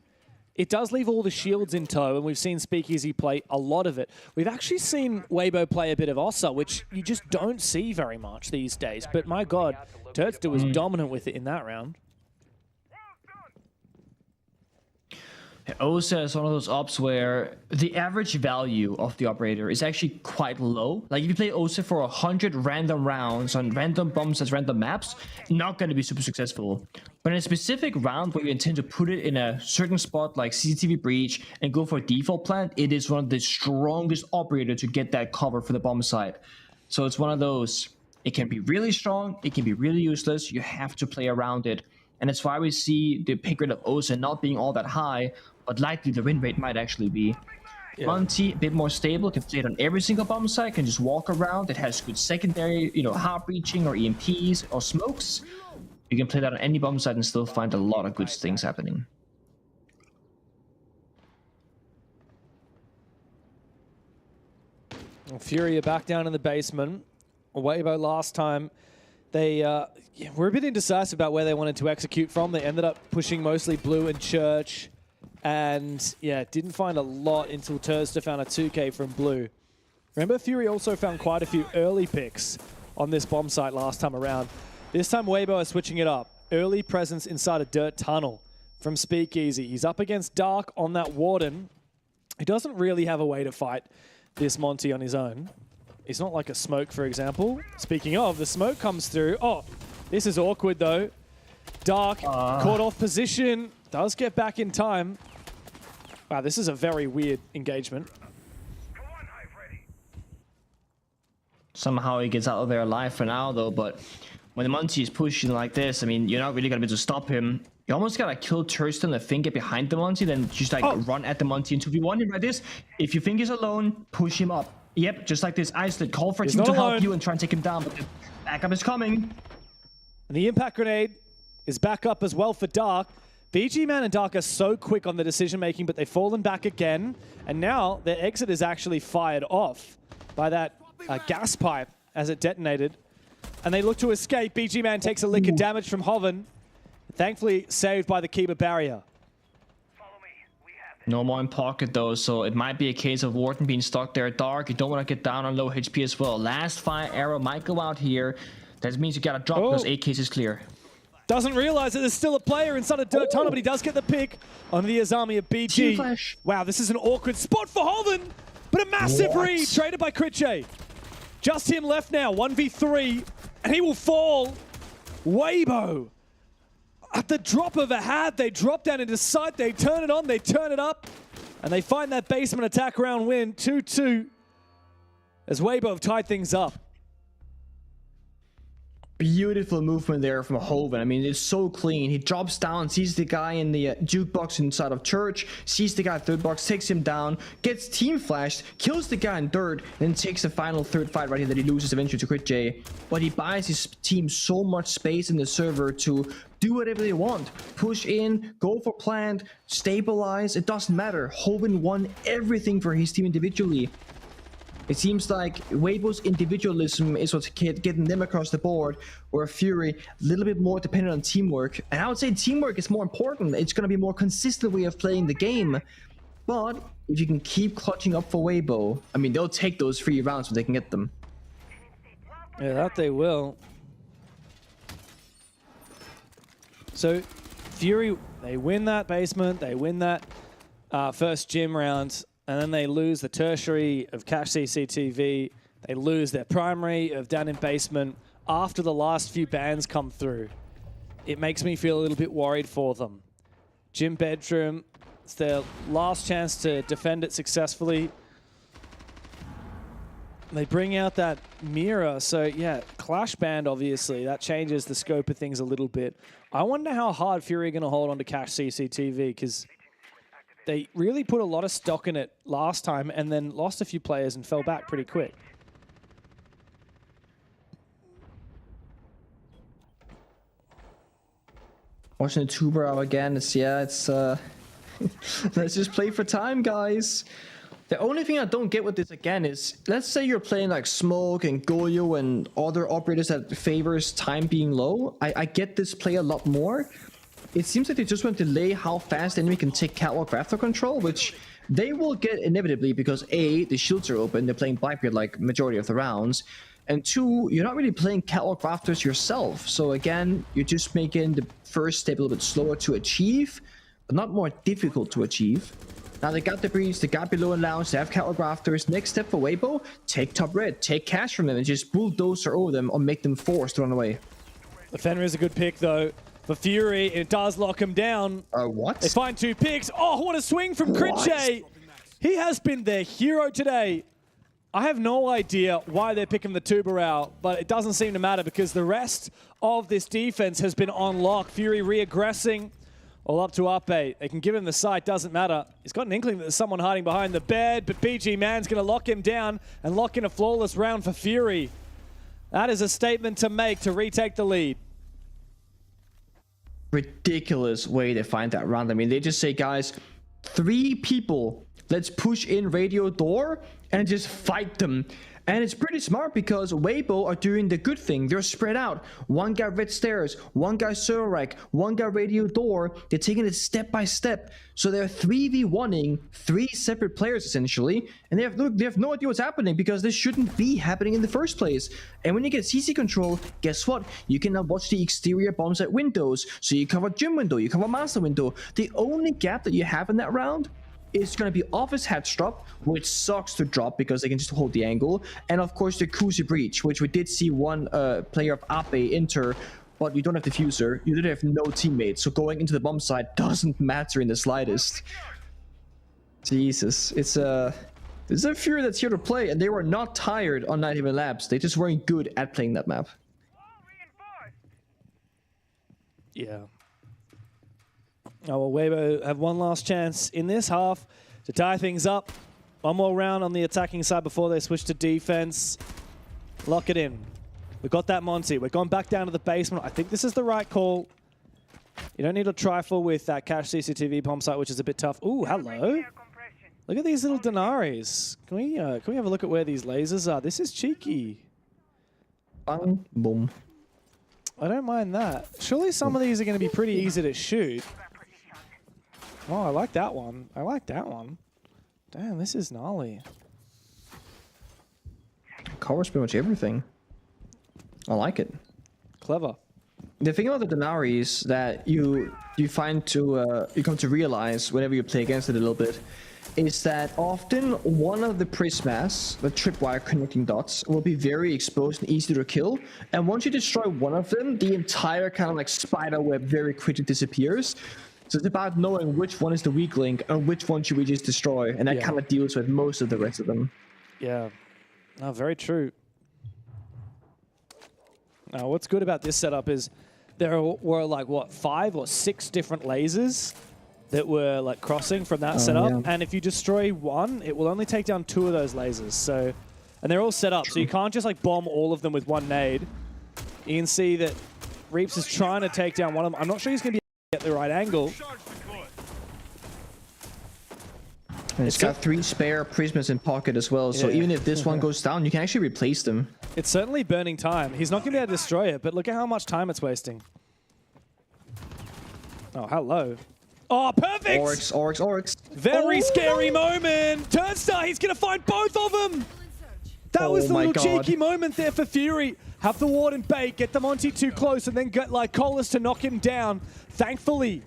It does leave all the shields in tow, and we've seen Speakeasy play a lot of it. We've actually seen Waybo play a bit of Ossa, which you just don't see very much these days. But my God, Tster was dominant with it in that round. Ossa is one of those ops where the average value of the operator is actually quite low. Like if you play Ossa for 100 random rounds on random bombs as random maps, not going to be super successful. But in a specific round where you intend to put it in a certain spot like CCTV breach and go for a default plant, it is one of the strongest operators to get that cover for the bomb site. So it's one of those, it can be really strong, it can be really useless, you have to play around it. And that's why we see the pick rate of Ossa not being all that high, but likely the win rate might actually be. Monty, a bit more stable, can play it on every single bomb site, can just walk around. It has good secondary, hard breaching or EMPs or smokes. You can play that on any bomb site and still find a lot of good things happening. Fury are back down in the basement. Waybo last time, they were a bit indecisive about where they wanted to execute from. They ended up pushing mostly Blue and Church. And yeah, didn't find a lot until Tster found a 2K from Blue. Remember, Fury also found quite a few early picks on this bomb site last time around. This time, Waybo is switching it up. Early presence inside a dirt tunnel from Speakeasy. He's up against Dark on that Warden. He doesn't really have a way to fight this Monty on his own. He's not like a smoke, for example. Speaking of, the smoke comes through. Oh, this is awkward, though. Dark caught off position. Does get back in time. Wow, this is a very weird engagement. Somehow he gets out of there alive for now, though, but when the Monty is pushing like this, I mean, you're not really going to be able to stop him. You almost got to kill Tster and then get behind the Monty, then just like run at the Monty into 2v1 him like this. If you think he's alone, push him up. Yep, just like this. Isolate, call for a team to help you and try and take him down, but the backup is coming. And the impact grenade is back up as well for Dark. BG Man and Dark are so quick on the decision-making, but they've fallen back again. And now their exit is actually fired off by that gas pipe as it detonated. And they look to escape. BG Man takes a lick of damage from Hoven. Thankfully saved by the Kiba barrier. No more in pocket though, so it might be a case of Warden being stuck there dark. You don't want to get down on low HP as well. Last fire arrow might go out here. That means you gotta drop because 8 cases clear. Doesn't realize that there's still a player inside a dirt tunnel, but he does get the pick on the Azami of BG. Flash. Wow, this is an awkward spot for Holden, but a massive read traded by Critche. Just him left now, 1v3, and he will fall. Waybo. At the drop of a hat, they drop down into sight, they turn it on, they turn it up, and they find that basement attack round win, 2-2, as Waybo have tied things up. Beautiful movement there from Hoven. I mean, it's so clean. He drops down, sees the guy in the jukebox inside of church, sees the guy third box, takes him down, gets team flashed, kills the guy in dirt, then takes the final third fight right here that he loses eventually to Crit J. But he buys his team so much space in the server to do whatever they want. Push in, go for plant, stabilize, it doesn't matter. Hoven won everything for his team individually. It seems like Waybo's individualism is what's getting them across the board, where Fury a little bit more dependent on teamwork. And I would say teamwork is more important. It's going to be a more consistent way of playing the game. But if you can keep clutching up for Waybo, I mean, they'll take those 3 rounds when they can get them. Yeah, that they will. So Fury, they win that basement, they win that first gym round, and then they lose the tertiary of Cash CCTV. They lose their primary of down in basement after the last few bans come through. It makes me feel a little bit worried for them. Gym bedroom, it's their last chance to defend it successfully. They bring out that mirror, so yeah, Clash band, obviously, that changes the scope of things a little bit. I wonder how hard Fury are going to hold on to Cash CCTV, because they really put a lot of stock in it last time and then lost a few players and fell back pretty quick. Watching the tuber out again, it's let's just play for time, guys. The only thing I don't get with this again is, let's say you're playing like Smoke and Goyo and other operators that favors time being low. I get this play a lot more. It seems like they just want to delay how fast the enemy can take Catwalk Raptor control, which they will get inevitably because A, the shields are open, they're playing Biped like majority of the rounds, and 2, you're not really playing Catwalk Raptors yourself. So again, you're just making the first step a little bit slower to achieve, but not more difficult to achieve. Now they got the breach, they got below and lounge, they have Catwalk Raptors. Next step for Waybo, take top red, take cash from them and just bulldozer over them or make them forced to run away. The Fenrir is a good pick though. For Fury, it does lock him down. What? They find 2 picks. Oh, what a swing from Critche. He has been their hero today. I have no idea why they're picking the tuber out, but it doesn't seem to matter because the rest of this defense has been on lock. Fury re-aggressing, all up to up 8. They can give him the sight, doesn't matter. He's got an inkling that there's someone hiding behind the bed, but BG Man's going to lock him down and lock in a flawless round for Fury. That is a statement to make to retake the lead. Ridiculous way to find that round. I mean, they just say, guys, 3 people, let's push in radio door and just fight them. And it's pretty smart because Waybo are doing the good thing. They're spread out. 1 guy red stairs, 1 guy server rack, 1 guy radio door. They're taking it step by step. So they're 3v1ing 3 separate players essentially. And they have no idea what's happening because this shouldn't be happening in the first place. And when you get CC control, guess what? You can now watch the exterior bombs at windows. So you cover gym window, you cover master window. The only gap that you have in that round is going to be office hatch drop, which sucks to drop because they can just hold the angle, and of course the Kuzi breach, which we did see 1 player of AP enter, but you don't have diffuser, you did have no teammates, so going into the bomb site doesn't matter in the slightest. Jesus, it's a Fury that's here to play, and they were not tired on Night Haven Labs. They just weren't good at playing that map. Yeah. Oh, well, Waybo have 1 last chance in this half to tie things up. 1 more round on the attacking side before they switch to defense. Lock it in. We've got that Monty. We're going back down to the basement. I think this is the right call. You don't need to trifle with that Cash CCTV bomb site, which is a bit tough. Ooh, hello. Look at these little Denaris. Can we have a look at where these lasers are? This is cheeky. Bang, boom. I don't mind that. Surely some of these are going to be pretty easy to shoot. Oh, I like that one. I like that one. Damn, this is gnarly. Covers pretty much everything. I like it. Clever. The thing about the Denari is that you come to realize whenever you play against it a little bit, is that often one of the prismas, the tripwire connecting dots, will be very exposed and easy to kill. And once you destroy one of them, the entire kind of like spider web very quickly disappears. So it's about knowing which one is the weak link and which one should we just destroy, and that kind of deals with most of the rest of them. Yeah. No, very true. Now, what's good about this setup is there were like, what, 5 or 6 different lasers that were like crossing from that setup. Yeah. And if you destroy one, it will only take down 2 of those lasers. So, and they're all set up, so you can't just like bomb all of them with one nade. You can see that Reaps is trying to take down one of them. I'm not sure he's going to be able to get the right angle. And it's got 3 spare prismas in pocket as well, so even if this one goes down, you can actually replace them. It's certainly burning time. He's not going to be able to destroy it, but look at how much time it's wasting. Oh, hello. Oh, perfect! Oryx. Very scary moment. Tster, he's going to find both of them. That was the little cheeky moment there for Fury. Have the Warden bait, get the Monty too close, and then get like Colas to knock him down. Thankfully,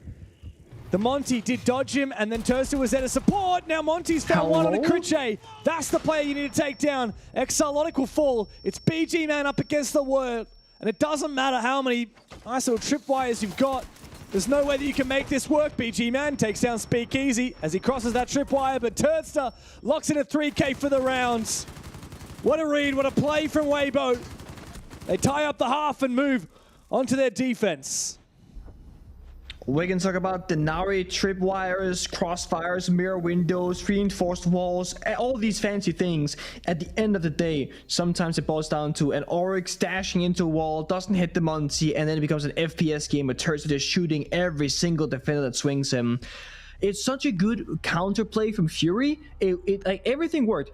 the Monty did dodge him, and then Tster was there to support. Now Monty's found one on a Critche. That's the player you need to take down. Exalotic will fall. It's BG Man up against the word, and it doesn't matter how many nice little tripwires you've got. There's no way that you can make this work. BG Man takes down Speakeasy as he crosses that tripwire, but Tster locks in a 3K for the rounds. What a read, what a play from Waybo. They tie up the half and move onto their defense. We can talk about Denari, tripwires, crossfires, mirror windows, reinforced walls, all these fancy things. At the end of the day, sometimes it boils down to an Oryx dashing into a wall, doesn't hit the Monty, and then it becomes an FPS game with Tster just shooting every single defender that swings him. It's such a good counterplay from Fury. Like everything worked.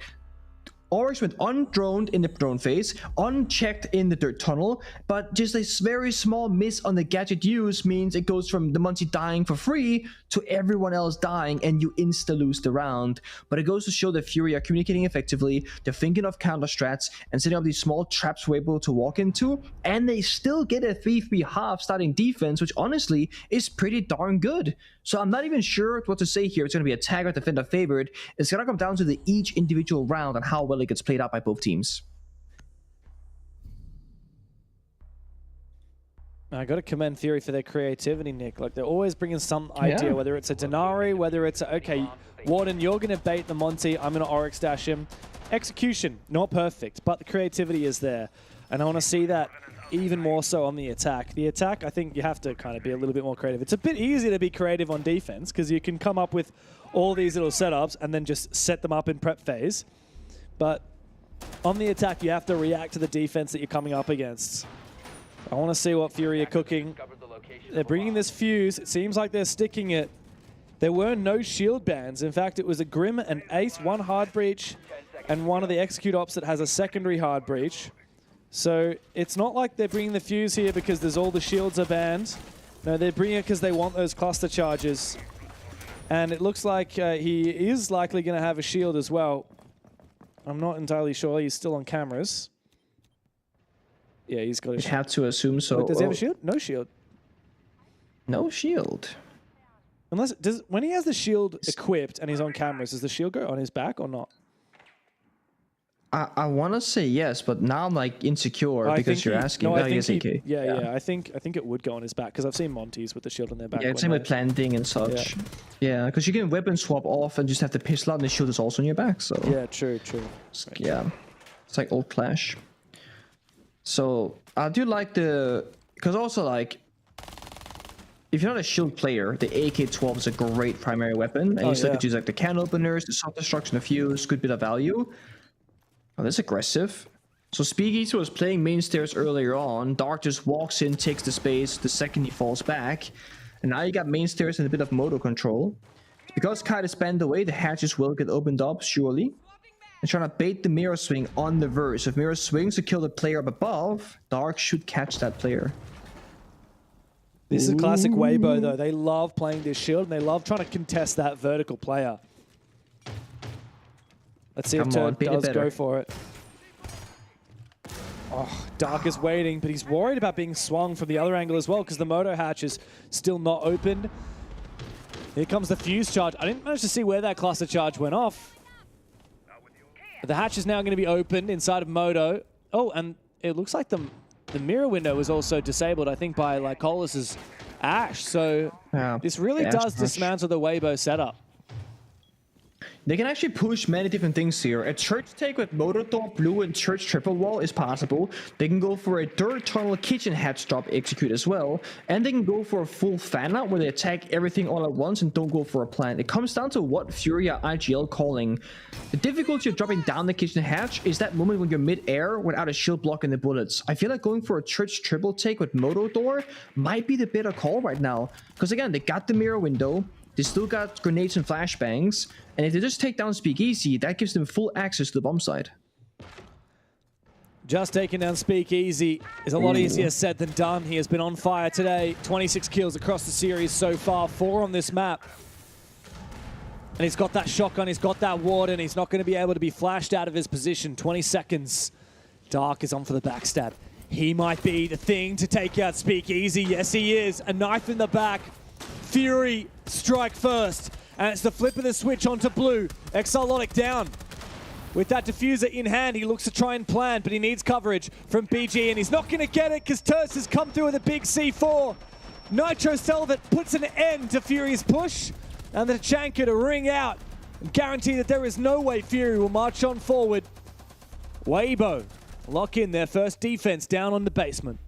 Oryx went undroned in the drone phase, unchecked in the dirt tunnel, but just a very small miss on the gadget use means it goes from the Monty dying for free to everyone else dying and you insta-lose the round. But it goes to show that Fury are communicating effectively, they're thinking of counter strats and setting up these small traps we're able to walk into, and they still get a 3-3 half starting defense, which honestly is pretty darn good. So I'm not even sure what to say here. It's going to be attacker or defender favored. It's going to come down to each individual round and how well it gets played out by both teams. I got to commend Fury for their creativity, Nick. Like, they're always bringing some idea, whether it's a Denari, whether it's a, okay, Warden, you're going to bait the Monty, I'm going to Oryx dash him. Execution, not perfect, but the creativity is there. And I want to see that even more so on the attack. The attack, I think you have to kind of be a little bit more creative. It's a bit easy to be creative on defense because you can come up with all these little setups and then just set them up in prep phase. But on the attack, you have to react to the defense that you're coming up against. I want to see what Fury are cooking. They're bringing this fuse. It seems like they're sticking it. There were no shield bans. In fact, it was a Grim, an Ace, 1 hard breach, and one of the Execute Ops that has a secondary hard breach. So it's not like they're bringing the fuse here because there's all the shields are banned. No, they're bringing it because they want those cluster charges. And it looks like he is likely going to have a shield as well. I'm not entirely sure. He's still on cameras. Yeah, he's got a shield. You have to assume so. Wait, does he have a shield? No shield. No shield. Unless, when he has the shield equipped and he's on cameras, does the shield go on his back or not? I want to say yes, but now I'm like insecure because you're asking. No, I think AK. Yeah. I think it would go on his back because I've seen Monties with the shield on their back. Yeah, same with planting and such. Yeah, because you can weapon swap off and just have the pistol out and the shield is also on your back. So yeah, true. Yeah, it's like old Clash. So I do like because also like if you're not a shield player, the AK-12 is a great primary weapon, and you still could use like the can openers, the soft destruction, the fuse, good bit of value. Oh, that's aggressive. So Speakeasy was playing main stairs earlier on. Dark just walks in, takes the space the second he falls back. And now you got main stairs and a bit of moto control. Because Kite is banned away, the hatches will get opened up, surely. And trying to bait the mirror swing on the verse. If mirror swings to kill the player up above, Dark should catch that player. This is classic Waybo, though. They love playing this shield, and they love trying to contest that vertical player. Let's see if Turd does go for it. Oh, Dark is waiting, but he's worried about being swung from the other angle as well because the moto hatch is still not opened. Here comes the fuse charge. I didn't manage to see where that cluster charge went off. But the hatch is now going to be opened inside of moto. Oh, and it looks like the mirror window was also disabled, I think, by Lycolus's Ash. So this really does dismantle the Waybo setup. They can actually push many different things here. A church take with motor door, blue, and church triple wall is possible. They can go for a dirt tunnel kitchen hatch drop execute as well. And they can go for a full fan out where they attack everything all at once and don't go for a plan. It comes down to what Fury or IGL calling. The difficulty of dropping down the kitchen hatch is that moment when you're mid-air without a shield blocking the bullets. I feel like going for a church triple take with moto door might be the better call right now. Because again, they got the mirror window. They still got grenades and flashbangs, and if they just take down Speakeasy, that gives them full access to the bomb site. Just taking down Speakeasy is a lot easier said than done. He has been on fire today. 26 kills across the series so far, 4 on this map. And he's got that shotgun, he's got that warden. He's not going to be able to be flashed out of his position. 20 seconds. Dark is on for the backstab. He might be the thing to take out Speakeasy. Yes, he is. A knife in the back. Fury strike first, and it's the flip of the switch onto blue. Exalotic down. With that diffuser in hand, he looks to try and plan, but he needs coverage from BG, and he's not going to get it because Tster has come through with a big C4. Nitro Celibate puts an end to Fury's push, and the Tachanka to ring out and guarantee that there is no way Fury will march on forward. Waybo lock in their first defense down on the basement.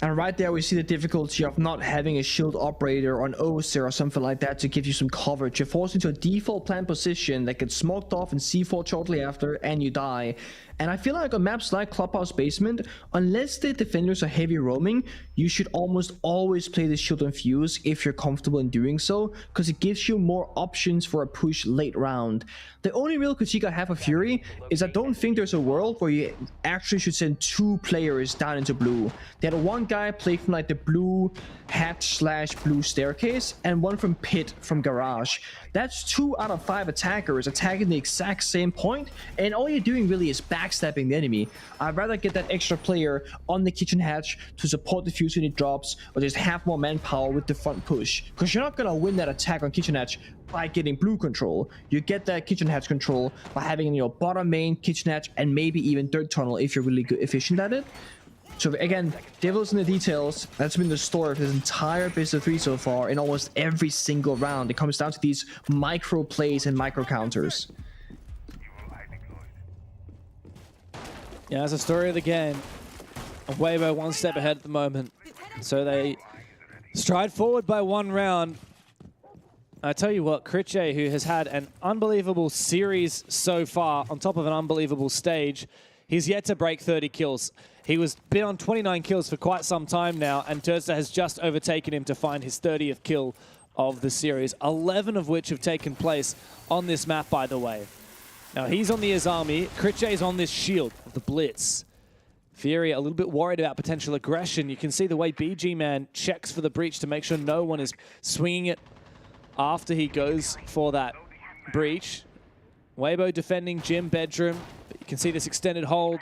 And right there, we see the difficulty of not having a shield operator on Tster or something like that to give you some coverage. You're forced into a default plan position that gets smoked off and C4 shortly after, and you die. And I feel like on maps like Clubhouse Basement, unless the defenders are heavy roaming, you should almost always play the shield and fuse if you're comfortable in doing so, because it gives you more options for a push late round. The only real critique I have of Fury is I don't think there's a world where you actually should send 2 players down into blue. They had one guy play from like the blue hatch / blue staircase and one from pit from garage. That's 2 out of 5 attackers attacking the exact same point, and all you're doing really is backstabbing the enemy. I'd rather get that extra player on the kitchen hatch to support the fuse when it drops, or just have more manpower with the front push, because you're not gonna win that attack on kitchen hatch by getting blue control. You get that kitchen hatch control by having your bottom main, kitchen hatch, and maybe even dirt tunnel if you're really good efficient at it. So again, devil's in the details. That's been the story of this entire best of 3 so far. In almost every single round, it comes down to these micro plays and micro counters. Yeah, that's the story of the game. Waybo 1 step ahead at the moment. So they stride forward by 1 round. I tell you what, Critche, who has had an unbelievable series so far, on top of an unbelievable stage, he's yet to break 30 kills. He was been on 29 kills for quite some time now, and Tster has just overtaken him to find his 30th kill of the series, 11 of which have taken place on this map, by the way. Now, he's on the Azami. Critche's on this shield of the Blitz. Fury a little bit worried about potential aggression. You can see the way BG Man checks for the breach to make sure no one is swinging it after he goes for that breach. Waybo defending gym bedroom. But you can see this extended hold.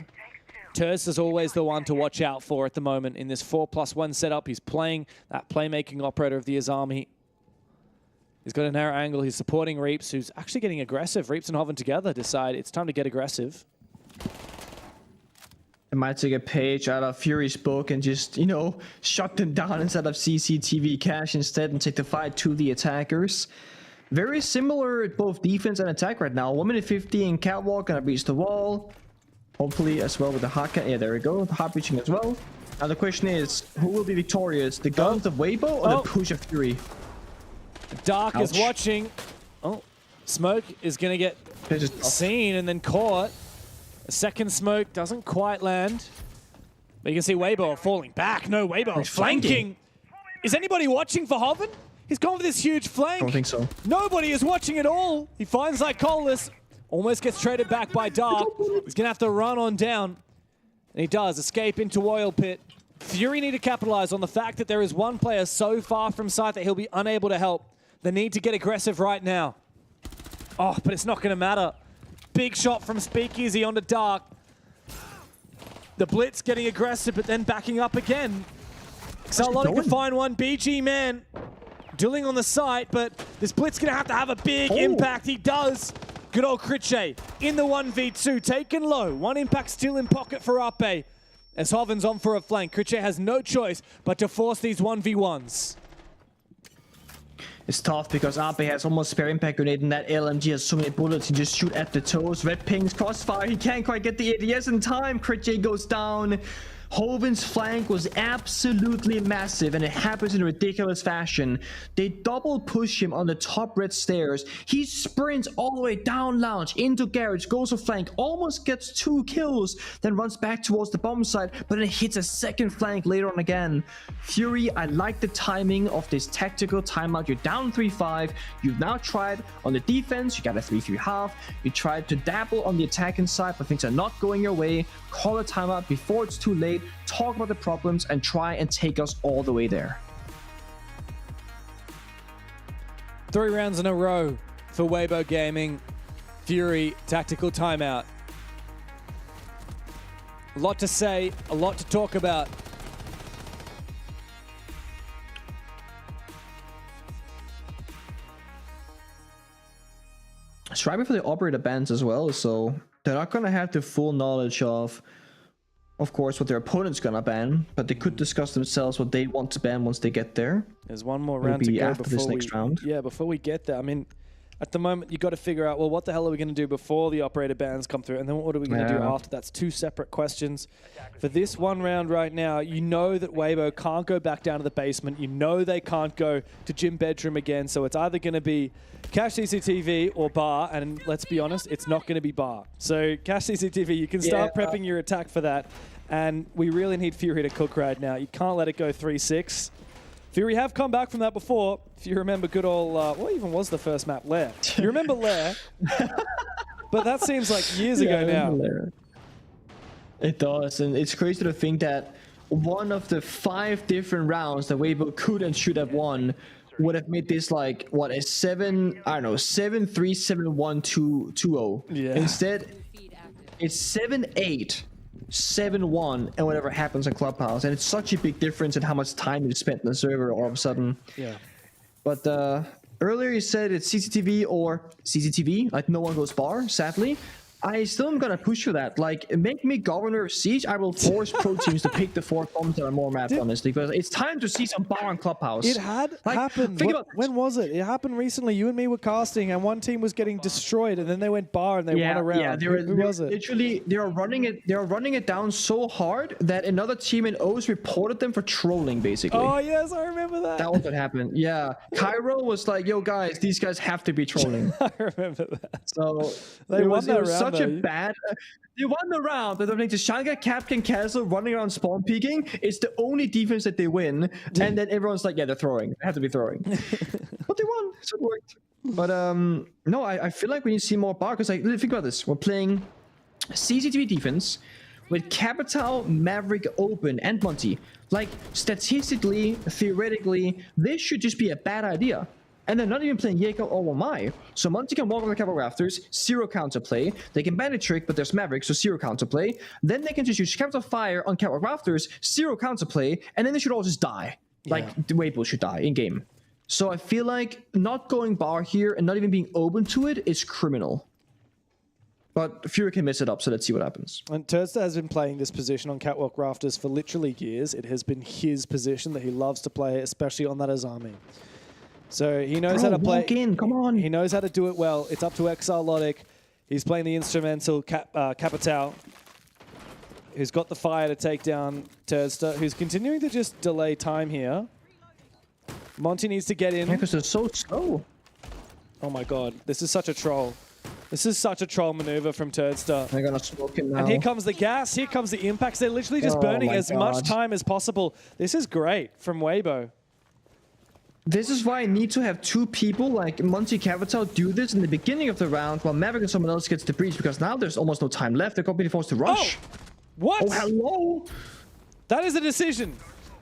Tster is always the one to watch out for at the moment in this 4+1 setup. He's playing that playmaking operator of the Azami. He's got a narrow angle. He's supporting Reaps, who's actually getting aggressive. Reaps and Hoven together decide it's time to get aggressive. I might take a page out of Fury's book and just, you know, shut them down instead of CCTV cache instead and take the fight to the attackers. Very similar at both defense and attack right now. 1 minute 50 in catwalk, gonna reach the wall. Hopefully as well with the hot cat. Yeah, there we go. The hot breaching as well. Now the question is, who will be victorious? The guns of Waybo or the push of Fury? Dark is watching. Oh, smoke is going to get seen and then caught. A second smoke doesn't quite land. But you can see Waybo falling back. No, Waybo flanking. Is anybody watching for Hoven? He's gone for this huge flank. I don't think so. Nobody is watching at all. He finds Lycolis. Almost gets traded back by Dark. He's going to have to run on down. And he does. Escape into Oil Pit. Fury need to capitalize on the fact that there is one player so far from site that he'll be unable to help. They need to get aggressive right now. Oh, but it's not going to matter. Big shot from Speakeasy onto Dark. The Blitz getting aggressive, but then backing up again. Exalotic can find one. BG man dueling on the site, but this Blitz going to have a big impact. He does. Good old Critche in the 1v2, taken low. One impact still in pocket for Ape. As Hoven's on for a flank, Critche has no choice but to force these 1v1s. It's tough because Ape has almost spare impact grenade and that LMG has so many bullets, he just shoot at the toes. Red pings, crossfire, he can't quite get the ADS in time. Critche goes down. Hoven's flank was absolutely massive, and it happens in a ridiculous fashion. They double push him on the top red stairs. He sprints all the way down lounge into garage, goes for flank, almost gets 2 kills, then runs back towards the bomb site, but then hits a second flank later on again. Fury, I like the timing of this tactical timeout. You're down 3-5. You've now tried on the defense. You got a 3-3 You tried to dabble on the attacking side, but things are not going your way. Call a timeout before it's too late. Talk about the problems and try and take us all the way there. 3 rounds in a row for Waybo Gaming. Fury, tactical timeout. A lot to say, a lot to talk about. It's right before the operator bans as well, so they're not going to have the full knowledge of course, what their opponent's going to ban, but they could discuss themselves what they want to ban once they get there. There's one more round to go after this next round. Yeah, before we get there. I mean, at the moment, you got to figure out, well, what the hell are we going to do before the operator bans come through? And then what are we going to do after? That's 2 separate questions. For this one round right now, you know that Waybo can't go back down to the basement. You know they can't go to gym bedroom again. So it's either going to be Cash CCTV or bar. And let's be honest, it's not going to be bar. So Cash CCTV, you can start prepping your attack for that. And we really need Fury to cook right now. You can't let it go 3-6. Fury have come back from that before. If you remember good old, what even was the first map? Lair. You remember Lair? But that seems like years ago now. It does, and it's crazy to think that one of the 5 different rounds that Waybo could and should have won would have made this like, what, a 7-3, 7-1, 2-0. Yeah. Instead, it's 7-8. 7-1 and whatever happens in Clubhouse, and it's such a big difference in how much time you spent in the server all of a sudden. Yeah. But earlier you said it's CCTV or CCTV, like no one goes bar, sadly. I still am gonna push for that. Like, make me governor of Siege. I will force pro teams to pick the 4 bombs that are more mapped, honestly, because it's time to see some bar on Clubhouse. It had happened. When was it? It happened recently. You and me were casting, and one team was getting destroyed, and then they went bar and they won a round. Yeah, who was it? Literally, they are running it down so hard that another team in O's reported them for trolling, basically. Oh yes, I remember that. That was what happened. Yeah, Cairo was like, "Yo, guys, these guys have to be trolling." I remember that. So they won that round. Such a bad. They won the round, but they're playing Shanga, Captain Castle, running around spawn peeking. It's the only defense that they win, and then everyone's like, "Yeah, they're throwing. They have to be throwing." But they won, so it worked. But no, I feel like we need to see more bar because, like, think about this: we're playing CCTV defense with Capital, Maverick, Open, and Monty. Like, statistically, theoretically, this should just be a bad idea. And they're not even playing Jaeger or Wamai. So Monty can walk on the Capital Rafters, 0 counterplay. They can ban a trick, but there's Maverick, so 0 counterplay. Then they can just use Capital Fire on Capital Rafters, 0 counterplay, and then they should all just die. Like, the Waybo should die in-game. So I feel like not going bar here and not even being open to it is criminal. But Fury can mess it up, so let's see what happens. And Tster has been playing this position on Catwalk Rafters for literally years. It has been his position that he loves to play, especially on that Azami. So he knows how to play. Come on. He knows how to do it well. It's up to Exalotic. He's playing the instrumental Capital, who's got the fire to take down Tster, who's continuing to just delay time here. Monty needs to get in. Yeah, because they're so slow. Oh my god, this is such a troll. This is such a troll maneuver from Tster. They're gonna smoke him now. And here comes the gas. Here comes the impacts. They're literally just burning as much time as possible. This is great from Waybo. This is why I need to have 2 people like Monty Capital do this in the beginning of the round while Maverick and someone else gets the breach, because now there's almost no time left. They're going to be forced to rush. Oh, what? Oh, hello. That is a decision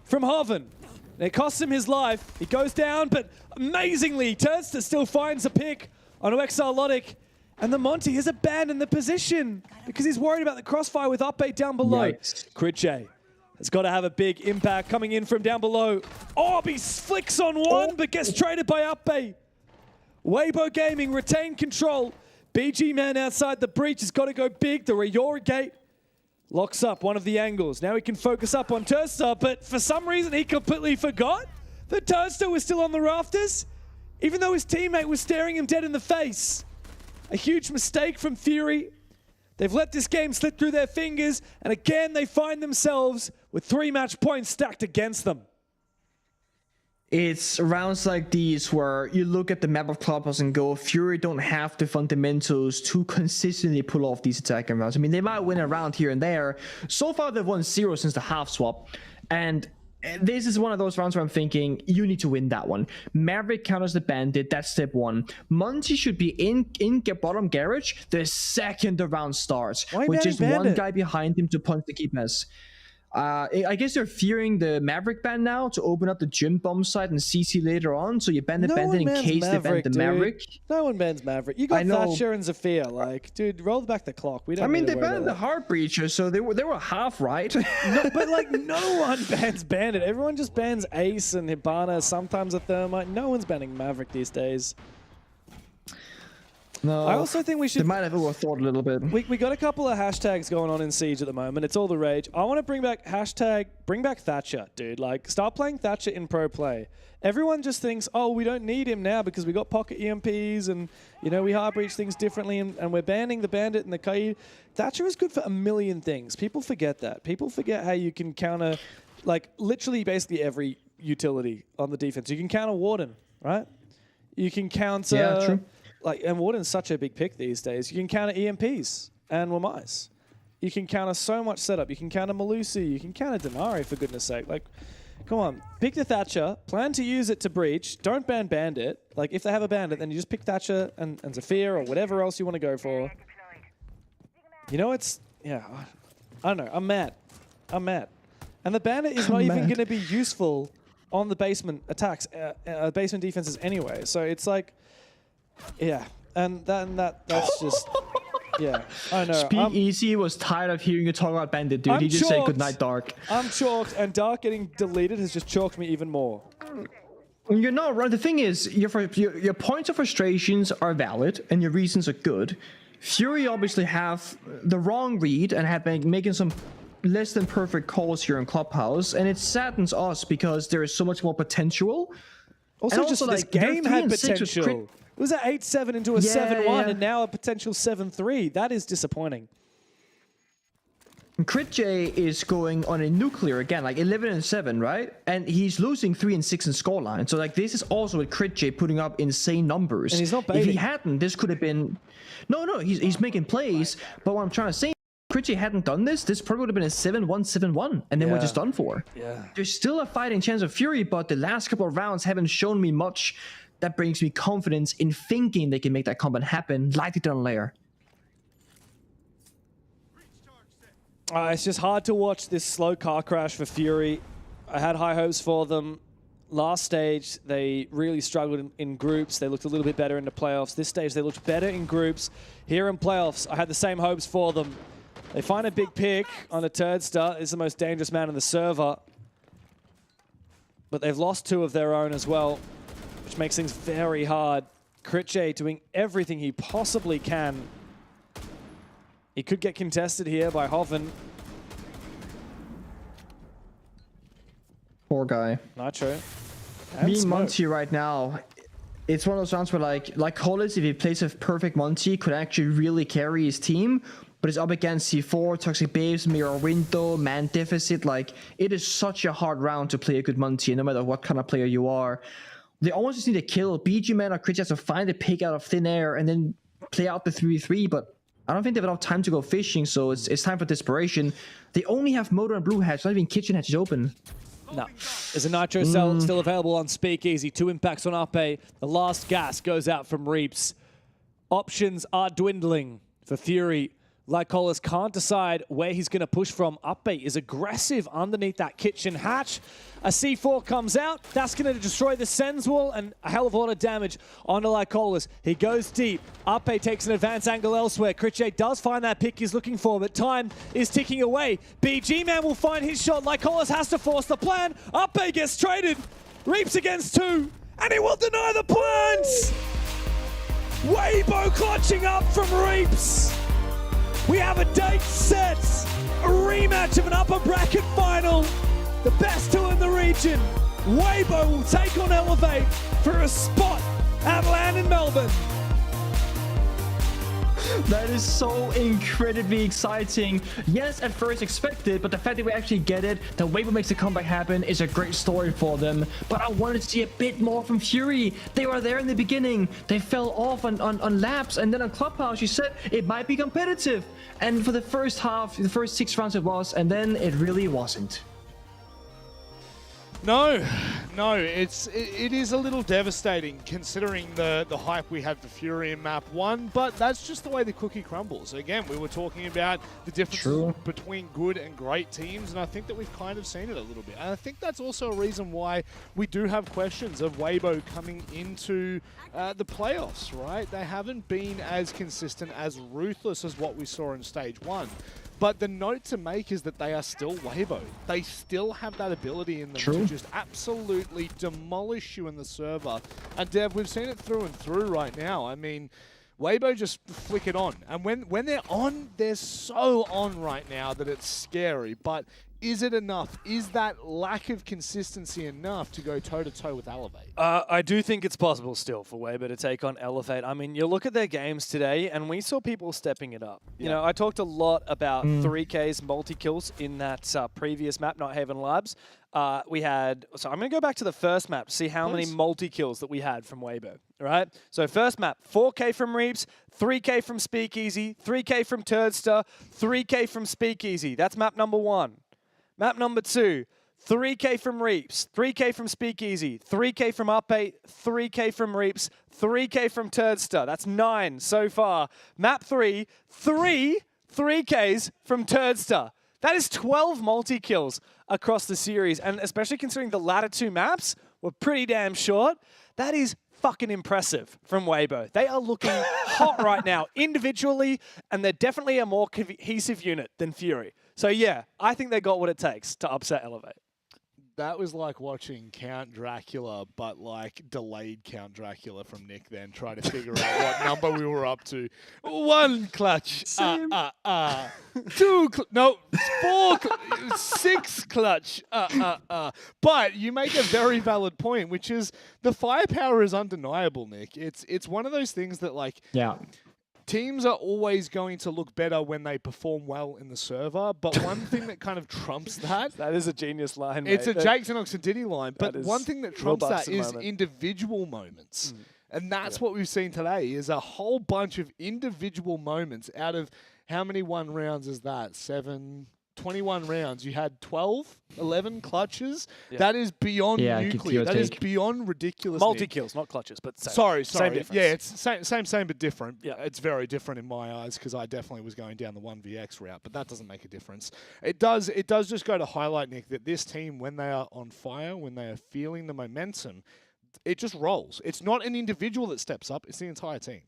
from Hoven. It costs him his life. He goes down, but amazingly, Tster still finds a pick on Exarlotic. And the Monty has abandoned the position because he's worried about the crossfire with Uppe down below. Critche has got to have a big impact coming in from down below. Oh, he flicks on one, but gets traded by Uppe. Waybo Gaming retain control. BG Man outside the breach has got to go big. The Rayora gate locks up one of the angles. Now he can focus up on Tster, but for some reason he completely forgot that Tster was still on the rafters, even though his teammate was staring him dead in the face. A huge mistake from Fury. They've let this game slip through their fingers, and again they find themselves with 3 match points stacked against them. It's rounds like these where you look at the map of Clubhouse and go, Fury don't have the fundamentals to consistently pull off these attacking rounds. I mean, they might win a round here and there. So far, they've won 0 since the half swap. And this is one of those rounds where I'm thinking, you need to win that one. Maverick counters the Bandit, that's step 1. Monty should be in bottom garage the second the round starts. With just one guy behind him to punch the key pass. I guess they're fearing the Maverick ban now to open up the gym bomb site and CC later on, so you ban the Bandit in case they ban the Maverick. No one bans Maverick. You got Thatcher and Zafir. Like, dude, roll back the clock. We don't. I mean, need to they banned the Heart Breacher, so they were half right. No, but like, no one bans Bandit. Everyone just bans Ace and Hibana, sometimes a Thermite. No one's banning Maverick these days. No, I also think we should. They might have overthought a little bit. We got a couple of hashtags going on in Siege at the moment. It's all the rage. I want to bring back Thatcher, dude. Like, start playing Thatcher in pro play. Everyone just thinks, oh, we don't need him now because we got pocket EMPs and, you know, we hard breach things differently and we're banning the Bandit and the Kaid. Thatcher is good for a million things. People forget that. People forget how you can counter, like, literally basically every utility on the defense. You can counter Warden, right? You can counter... Yeah, true. Like, and Warden's such a big pick these days. You can counter EMPs and Wamais. You can counter so much setup. You can counter Malusi. You can counter Denari, for goodness sake. Like, come on. Pick the Thatcher. Plan to use it to breach. Don't ban Bandit. Like, if they have a Bandit, then you just pick Thatcher and Zafir or whatever else you want to go for. You know, it's... Yeah, I don't know. I'm mad. And the Bandit is not even going to be useful on the basement attacks, basement defenses anyway. So it's like... Yeah, and that's just, yeah, I know. Speak Easy was tired of hearing you talk about Bandit, dude. He just said goodnight, Dark. I'm chalked, and Dark getting deleted has just chalked me even more. You're not right. The thing is, your points of frustrations are valid, and your reasons are good. Fury obviously have the wrong read and have been making some less than perfect calls here in Clubhouse, and it saddens us because there is so much more potential. Also, just this game had potential. It was an 8-7 into a 7-1, and now a potential 7-3. That is disappointing. Critche is going on a nuclear again, like 11-7, right? And he's losing 3-6 in scoreline. So like this is also with Critche putting up insane numbers. And he's not baiting. If he hadn't, this could have been... No, he's making plays. But what I'm trying to say, if Critche hadn't done this probably would have been a 7-1, 7-1, and then we're just done for. Yeah. There's still a fighting chance of Fury, but the last couple of rounds haven't shown me much. That brings me confidence in thinking they can make that combat happen, like they did on Lair. It's just hard to watch this slow car crash for Fury. I had high hopes for them. Last stage, they really struggled in groups. They looked a little bit better in the playoffs. This stage, they looked better in groups. Here in playoffs, I had the same hopes for them. They find a big pick on a Tster. It's the most dangerous man in the server. But they've lost 2 of their own as well, which makes things very hard. Critche doing everything he possibly can. He could get contested here by Hoven. Poor guy. Nitro. Me and Monty right now, it's one of those rounds where like Collins, if he plays a perfect Monty, could actually really carry his team. But it's up against C4, Toxic Babes, Mirror Window, Man Deficit. Like, it is such a hard round to play a good Monty, no matter what kind of player you are. They almost just need to kill BG Man or Critch has to find a pick out of thin air and then play out the 3-3, but I don't think they have enough time to go fishing, so it's time for desperation. They only have Motor and Blue Hatch, not even Kitchen Hatch is open. No. There's a Nitro cell still available on Speakeasy. 2 impacts on Uppe. The last gas goes out from Reaps. Options are dwindling for Fury. Lycolis can't decide where he's going to push from. Upbeat is aggressive underneath that kitchen hatch. A C4 comes out. That's going to destroy the Sens wall and a hell of a lot of damage onto Lycolis. He goes deep. Upbeat takes an advanced angle elsewhere. Critchet does find that pick he's looking for, but time is ticking away. BG Man will find his shot. Lycolis has to force the plan. Upbeat gets traded. Reaps against 2, and he will deny the plans. Waybo clutching up from Reaps. We have a date set. A rematch of an upper bracket final. The best 2 in the region. Waybo will take on Elevate for a spot at LAN in Melbourne. That is so incredibly exciting. Yes, at first expected, but the fact that we actually get it, that Waybo makes a comeback happen, is a great story for them. But I wanted to see a bit more from Fury. They were there in the beginning. They fell off on laps, and then on Clubhouse, you said it might be competitive. And for the first half, the first 6 rounds it was, and then it really wasn't. No, it is a little devastating considering the hype we had for Fury in map 1, but that's just the way the cookie crumbles. Again, we were talking about the difference between good and great teams, and I think that we've kind of seen it a little bit. And I think that's also a reason why we do have questions of Waybo coming into the playoffs, right? They haven't been as consistent, as ruthless as what we saw in Stage 1. But the note to make is that they are still Waybo. They still have that ability in them to just absolutely demolish you in the server. And Dev, we've seen it through and through right now. I mean, Waybo just flick it on. And when they're on, they're so on right now that it's scary. But is it enough? Is that lack of consistency enough to go toe-to-toe with Elevate? I do think it's possible still for Waybo to take on Elevate. I mean, you look at their games today, and we saw people stepping it up. You know, I talked a lot about 3K's multi-kills in that previous map, Not Haven Labs. We had, so I'm going to go back to the first map to see how many multi-kills that we had from Waybo, right? So first map, 4K from Reaps, 3K from Speakeasy, 3K from Tster, 3K from Speakeasy. That's map number 1. Map number 2, 3K from Reaps, 3K from Speakeasy, 3K from Up8, 3K from Reaps, 3K from Tster. That's 9 so far. Map 3, 3Ks from Tster. That is 12 multi-kills across the series, and especially considering the latter 2 maps were pretty damn short, that is fucking impressive from Waybo. They are looking hot right now individually, and they're definitely a more cohesive unit than Fury. So yeah, I think they got what it takes to upset Elevate. That was like watching Count Dracula, but like delayed Count Dracula from Nick then, trying to figure out what number we were up to. 1 clutch. 2 no, 4 6 clutch. But you make a very valid point, which is the firepower is undeniable, Nick. It's one of those things that like teams are always going to look better when they perform well in the server, but one thing that kind of trumps that... That is a genius line, It's mate. a Jake Xenox and Diddy line, but one thing that trumps that is individual moments. And that's what we've seen today, is a whole bunch of individual moments out of... How many 1 rounds is that? 21 rounds. You had 12, 11 clutches. Yeah. That is beyond nuclear. That is beyond ridiculous. Multi-kills, not clutches, but same. Sorry. Same difference. Yeah, it's same, but different. Yeah. It's very different in my eyes because I definitely was going down the 1vx route, but that doesn't make a difference. It does just go to highlight, Nick, that this team, when they are on fire, when they are feeling the momentum, it just rolls. It's not an individual that steps up, it's the entire team.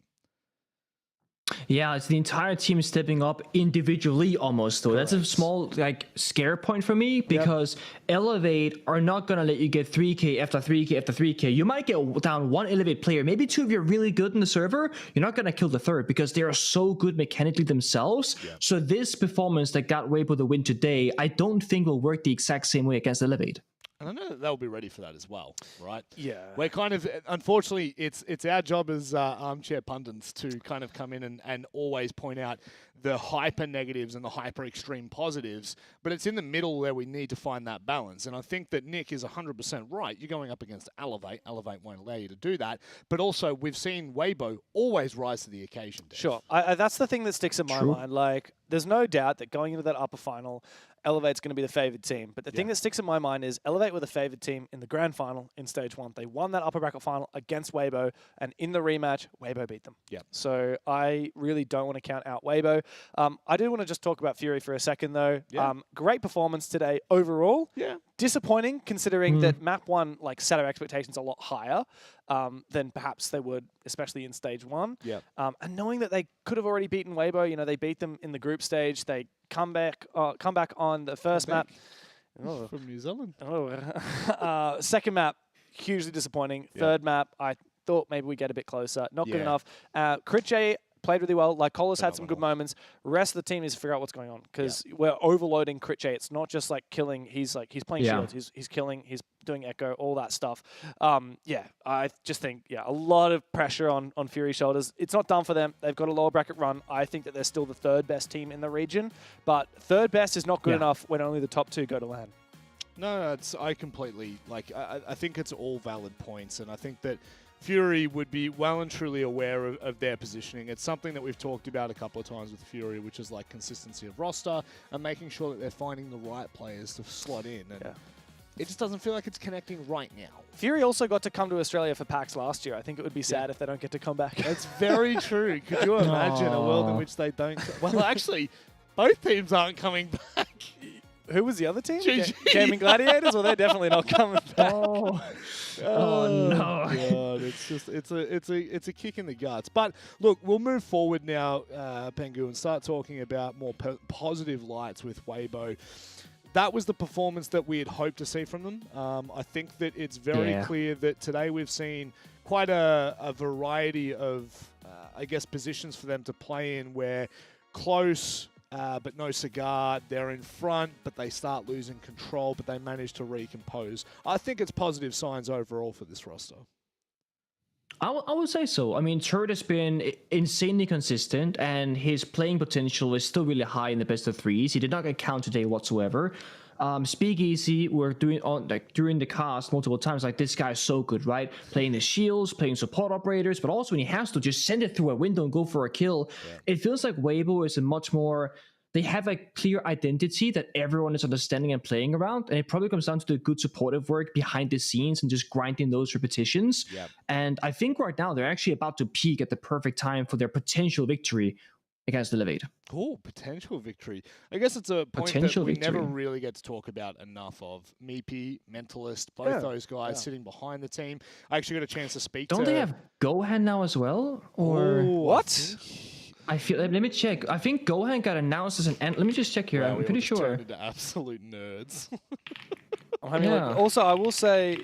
Yeah, it's the entire team stepping up individually almost, though. Correct. That's a small, like, scare point for me because Elevate are not going to let you get 3K after 3K after 3K. You might get down 1 Elevate player, maybe 2 if you're really good in the server. You're not going to kill the 3rd because they are so good mechanically themselves. Yeah. So this performance that got Waybo the win today, I don't think will work the exact same way against Elevate. And I know that they'll be ready for that as well, right? Yeah. We're kind of, unfortunately, it's our job as armchair pundits to kind of come in and always point out the hyper negatives and the hyper extreme positives, but it's in the middle where we need to find that balance. And I think that Nick is 100% right. You're going up against Elevate. Elevate won't allow you to do that. But also, we've seen Waybo always rise to the occasion, Dave. Sure. That's the thing that sticks in my mind. Like, there's no doubt that going into that upper final, Elevate's going to be the favored team. But the thing that sticks in my mind is Elevate were the favored team in the grand final in stage 1. They won that upper bracket final against Waybo, and in the rematch, Waybo beat them. Yeah. So I really don't want to count out Waybo. I do want to just talk about Fury for a second, though. Yeah. Great performance today overall. Yeah. Disappointing, considering that map 1 set our expectations a lot higher than perhaps they would, especially in stage 1. Yeah. And knowing that they could have already beaten Waybo, they beat them in the group stage. They come back on the first map. Oh. From New Zealand. Second map, hugely disappointing. Third map, I thought maybe we get a bit closer. Not good enough. Critche played really well. Like, Colas had some good moments. Rest of the team needs to figure out what's going on because we're overloading Critche. It's not just like killing. He's playing shields. He's killing. He's doing echo. All that stuff. I just think a lot of pressure on Fury's shoulders. It's not done for them. They've got a lower bracket run. I think that they're still the third best team in the region, but third best is not good enough when only the top 2 go to LAN. No, I completely I think it's all valid points, and I think that Fury would be well and truly aware of their positioning. It's something that we've talked about a couple of times with Fury, which is like consistency of roster and making sure that they're finding the right players to slot in. And it just doesn't feel like it's connecting right now. Fury also got to come to Australia for PAX last year. I think it would be sad if they don't get to come back. That's very true. Could you imagine a world in which they don't? Well, actually, both teams aren't coming back. Who was the other team? GG. Gaming Gladiators? Well, they're definitely not coming back. Oh no! God, it's a kick in the guts. But look, we'll move forward now, Pengu, and start talking about more positive lights with Waybo. That was the performance that we had hoped to see from them. I think that it's very clear that today we've seen quite a variety of, positions for them to play in where close, but no cigar. They're in front, but they start losing control, but they manage to recompose. I think it's positive signs overall for this roster. I would say so. I mean, Turd has been insanely consistent, and his playing potential is still really high in the best of threes. He did not get count today whatsoever. Speakeasy, we're doing during the cast multiple times, this guy is so good, right? Playing the shields, playing support operators, but also when he has to just send it through a window and go for a kill. It feels like Waybo is a much more, they have a clear identity that everyone is understanding and playing around, and it probably comes down to the good supportive work behind the scenes and just grinding those repetitions. And I think right now they're actually about to peak at the perfect time for their potential victory against Elevate. Cool, potential victory. I guess it's a point that we never really get to talk about enough of. Meepy, Mentalist, both those guys sitting behind the team. I actually got a chance to speak to... Don't they have Gohan now as well? Or what? I feel. Let me check. I think Gohan got announced as an... Let me just check here. Wow, I'm pretty sure. Turned into absolute nerds. I mean, also, I will say...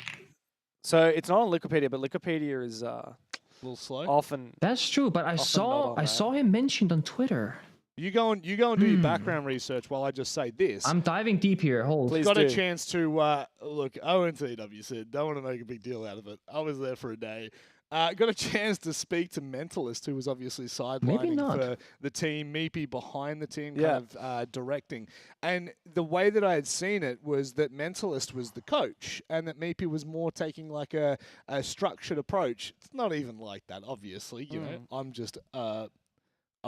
So, it's not on Wikipedia, but Wikipedia is... a little slow. Often. That's true, but I saw him mentioned on Twitter. You go and do your background research while I just say this. I'm diving deep here. Please got do. a chance to look. ONTW said don't want to make a big deal out of it. I was there for a day. Got a chance to speak to Mentalist, who was obviously sidelining for the team, Meepy behind the team, kind of directing. And the way that I had seen it was that Mentalist was the coach and that Meepy was more taking like a structured approach. It's not even like that, obviously. You know, I'm just a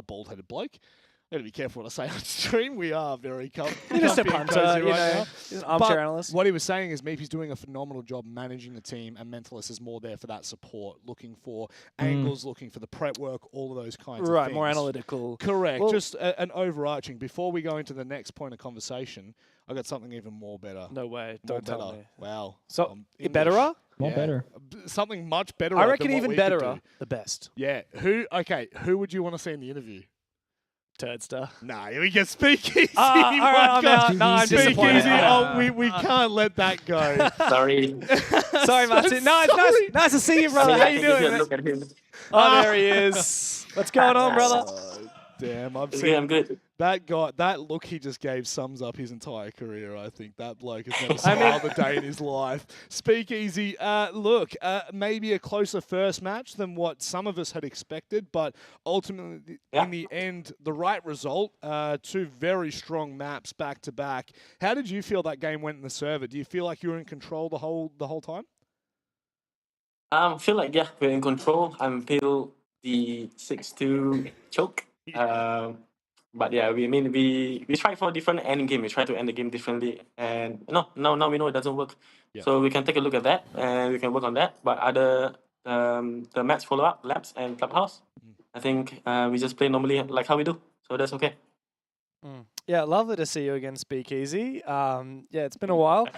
bald-headed bloke. I gotta be careful what I say on stream. We are very comfy. Just a punter, you know. He's an armchair analyst. What he was saying is Meepy's doing a phenomenal job managing the team, and Mentalist is more there for that support, looking for angles, looking for the prep work, all of those kinds of things. Right, more analytical. Correct. Well, just an overarching. Before we go into the next point of conversation, I got something even more better. No way. Don't tell me. Wow. So, betterer? More better. Something much better. I reckon even betterer, the best. Yeah. Who would you want to see in the interview? Tster. Nah, we get Speakeasy. All right, I'm out. No, I'm disappointed. We can't let that go. Sorry. Sorry, Martin. No, it's nice to see you, brother. How you doing? Look at him. Oh, there he is. What's going on, brother? Damn, I'm good. That guy, that look he just gave sums up his entire career. I think that bloke has never smiled a day in his life. Speakeasy, look, maybe a closer first match than what some of us had expected, but ultimately, in the end, the right result. Two very strong maps back to back. How did you feel that game went in the server? Do you feel like you were in control the whole time? I feel like we're in control. I'm feel the 6-2 choke. But yeah, we try for different end game. We try to end the game differently, and now we know it doesn't work. Yeah. So we can take a look at that and we can work on that. But other the match follow up, labs and clubhouse, I think we just play normally like how we do. So that's okay. Yeah, lovely to see you again, Speakeasy. Yeah, it's been a while.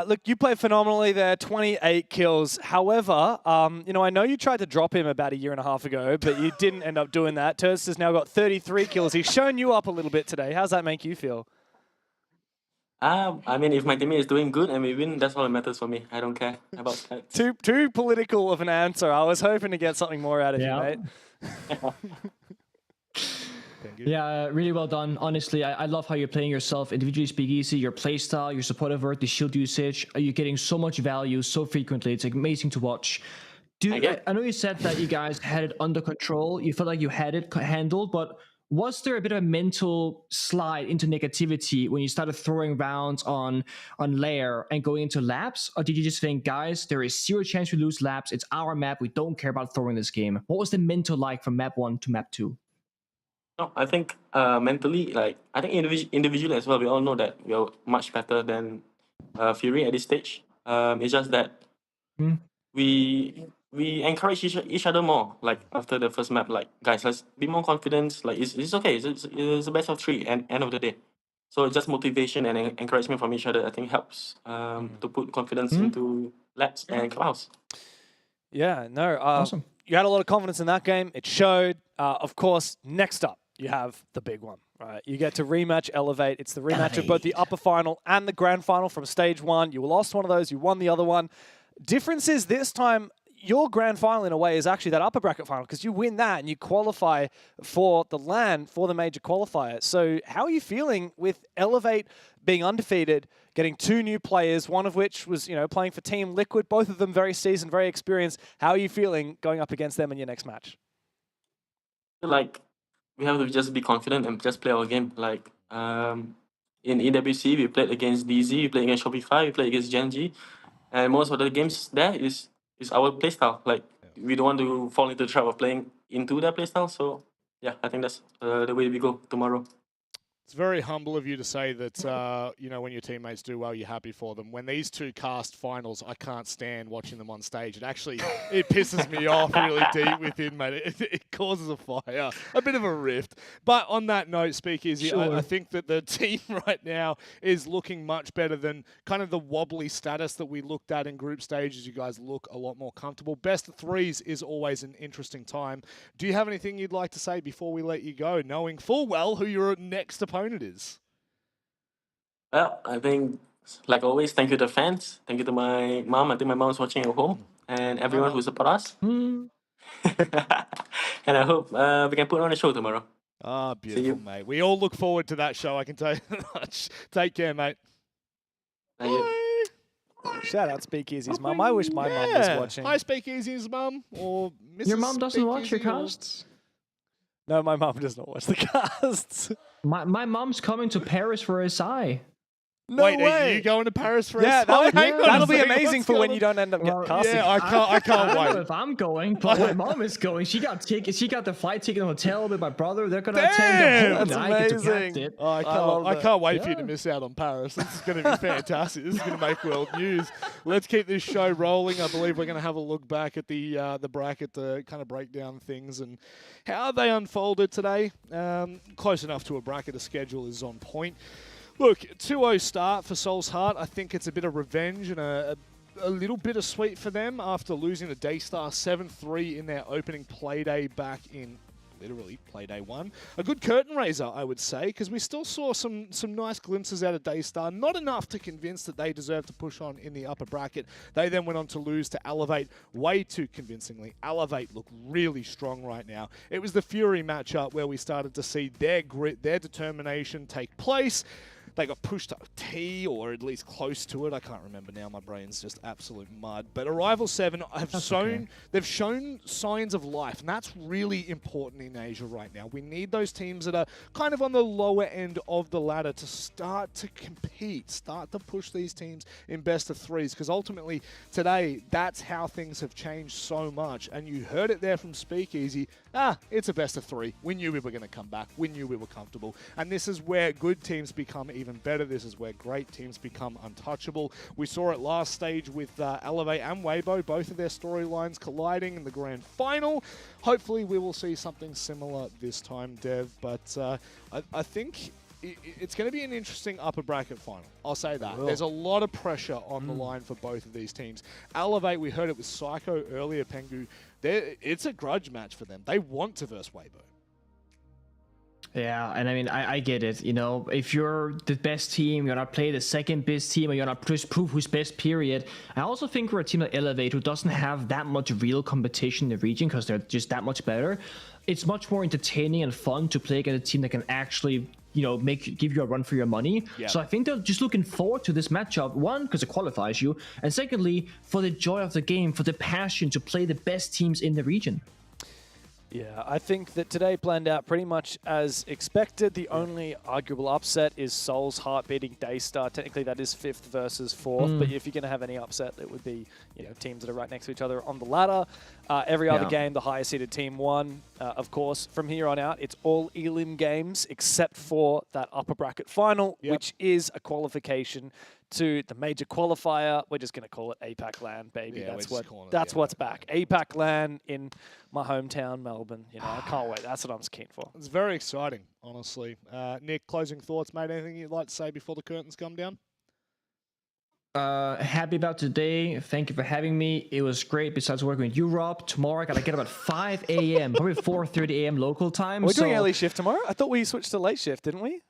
Look, you played phenomenally there, 28 kills. However, you know, I know you tried to drop him about a year and a half ago, but you didn't end up doing that. Tster's now got 33 kills. He's shown you up a little bit today. How's that make you feel? I mean, if my teammate is doing good and we win, that's all that matters for me. I don't care about stats. Too political of an answer. I was hoping to get something more out of you, mate. Yeah, really well done. Honestly, I love how you're playing yourself individually, Speakeasy, your playstyle, your support effort, the shield usage. You're getting so much value so frequently. It's amazing to watch. I know you said that you guys had it under control. You felt like you had it handled, but was there a bit of a mental slide into negativity when you started throwing rounds on layer and going into laps? Or did you just think, guys, there is 0 chance we lose laps. It's our map. We don't care about throwing this game. What was the mental like from map 1 to map 2? No, I think mentally, like I think individually as well, we all know that we are much better than Fury at this stage. It's just that we encourage each other more. Like after the first map, like guys, let's be more confident. Like it's okay. It's the best of 3 and end of the day. So it's just motivation and encouragement from each other. I think helps to put confidence into labs and clubhouse. Yeah, no. Awesome. You had a lot of confidence in that game. It showed. Of course, next up, you have the big one, right? You get to rematch Elevate. It's the rematch of both the upper final and the grand final from stage 1. You lost one of those. You won the other one. Difference is this time, your grand final in a way is actually that upper bracket final because you win that and you qualify for the LAN for the major qualifier. So how are you feeling with Elevate being undefeated, getting 2 new players, one of which was, you know, playing for Team Liquid, both of them very seasoned, very experienced. How are you feeling going up against them in your next match? Like we have to just be confident and just play our game. Like in EWC, we played against DZ, we played against Shopify, we played against Genji, and most of the games there is our playstyle. Like we don't want to fall into the trap of playing into their playstyle. So yeah, I think that's the way we go tomorrow. It's very humble of you to say that, you know, when your teammates do well, you're happy for them. When these two cast finals, I can't stand watching them on stage. It actually, it pisses me off really deep within, mate. It causes a fire, a bit of a rift. But on that note, Speakeasy, I think that the team right now is looking much better than kind of the wobbly status that we looked at in group stages. You guys look a lot more comfortable. Best of 3s is always an interesting time. Do you have anything you'd like to say before we let you go, knowing full well who your next opponent is? Well, I think, like always, thank you to the fans. Thank you to my mom. I think my mom's watching at home. And everyone who support us. And I hope we can put on a show tomorrow. Ah, beautiful, mate. We all look forward to that show, I can tell you that much. Take care, mate. Thank you. Shout out Speakeasy's mum. I wish my mum was watching. Hi, Speakeasy's mum. Or Mrs. Your mum doesn't watch your Speakeasy, or- casts? No, my mum does not watch the casts. My mom's coming to Paris for SI. No Wait, way. Are you going to Paris for Yeah, SI? that'll be amazing for when you don't end up getting casted. Yeah, I can't I don't know wait. if I'm going, but my mom is going. She got tickets. She got the flight ticket and hotel with my brother. They're gonna attend the whole That's night to amazing. cast it. Oh, I love can't wait for you Yeah. to miss out on Paris. This is going to be fantastic. This is going to make world news. Let's keep this show rolling. I believe we're going to have a look back at the bracket to kind of break down things and how they unfolded today. Close enough to a bracket. The schedule is on point. Look, 2-0 start for Soul's Heart. I think it's a bit of revenge and a little bittersweet for them after losing to Daystar 7-3 in their opening playday back in literally playday 1. A good curtain raiser, I would say, because we still saw some nice glimpses out of Daystar. Not enough to convince that they deserve to push on in the upper bracket. They then went on to lose to Elevate way too convincingly. Elevate look really strong right now. It was the Fury matchup where we started to see their grit, their determination take place. they got pushed to T or at least close to it. I can't remember now. My brain's just absolute mud. But Arrival 7 they've shown signs of life, and that's really important in Asia right now. We need those teams that are kind of on the lower end of the ladder to start to compete, start to push these teams in best of threes, because ultimately today, that's how things have changed so much. And you heard it there from Speakeasy. It's a best of 3. We knew we were going to come back. We knew we were comfortable. And this is where good teams become even better. This is where great teams become untouchable. We saw it last stage with Elevate and Waybo, both of their storylines colliding in the grand final. Hopefully we will see something similar this time, Dev. But I think it's going to be an interesting upper bracket final. I'll say that. There's a lot of pressure on the line for both of these teams. Elevate, we heard it with Psycho earlier, Pengu. It's a grudge match for them. They want to verse Waybo. Yeah, and I mean, I get it. You know, if you're the best team, you're not play the second best team, or you're not just prove who's best, period. I also think we're a team like Elevate who doesn't have that much real competition in the region because they're just that much better. It's much more entertaining and fun to play against a team that can actually, you know, give you a run for your money. Yep. So I think they're just looking forward to this matchup. One, because it qualifies you, and secondly, for the joy of the game, for the passion to play the best teams in the region. Yeah, I think that today planned out pretty much as expected. The only arguable upset is Soul's Heart beating Daystar. Technically, that is 5th versus 4th, but if you're going to have any upset, it would be, you know, teams that are right next to each other on the ladder. Every other game, the highest seeded team won. Of course, from here on out, it's all elim games except for that upper bracket final, which is a qualification to the major qualifier. We're just going to call it APAC LAN, baby. Yeah, that's what's back. APAC LAN in my hometown, Melbourne. You know, I can't wait. That's what I'm keen for. It's very exciting, honestly. Nick, closing thoughts, mate? Anything you'd like to say before the curtains come down? Happy about today. Thank you for having me. It was great. Besides working with you, Rob, tomorrow I gotta get up at 5 a.m. probably 4:30 a.m. local time. We're doing early shift tomorrow. I thought we switched to late shift, didn't we?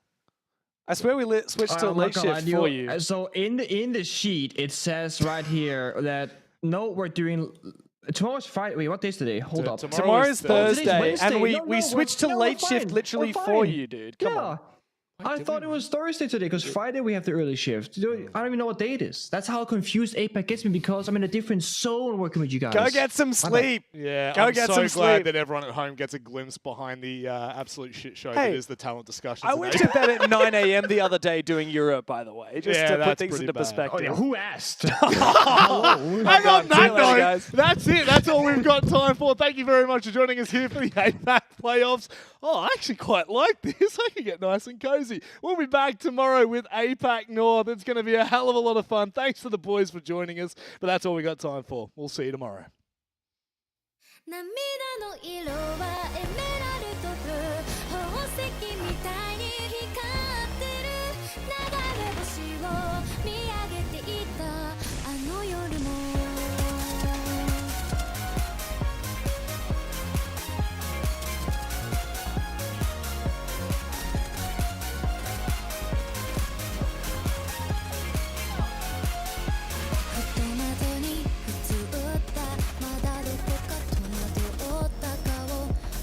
I swear we switched to late shift for you. So in the sheet it says right here that no, we're doing. Tomorrow's Friday. Wait, what day is today? Hold up. Tomorrow's Thursday, and we switched to late shift literally for you, dude. Come on. I thought it was Thursday today because Friday we have the early shift. I don't even know what day it is. That's how confused APAC gets me because I'm in a different zone working with you guys. Go get some sleep. Yeah, Go get some I'm so glad sleep. that everyone at home gets a glimpse behind the absolute shit show that is the talent discussion. I went to bed at 9 a.m. the other day doing Europe, by the way, just to put things into perspective. Oh, yeah, who asked? Hang on that note, that's it. That's all we've got time for. Thank you very much for joining us here for the APAC playoffs. Oh, I actually quite like this. I can get nice and cozy. We'll be back tomorrow with APAC North. It's going to be a hell of a lot of fun. Thanks to the boys for joining us. But that's all we got time for. We'll see you tomorrow. 涙の色はエメラルドブルー宝石みたいに光ってる流れ星を見上げていたあの夜もふと窓に映ったまだどこか戸惑った顔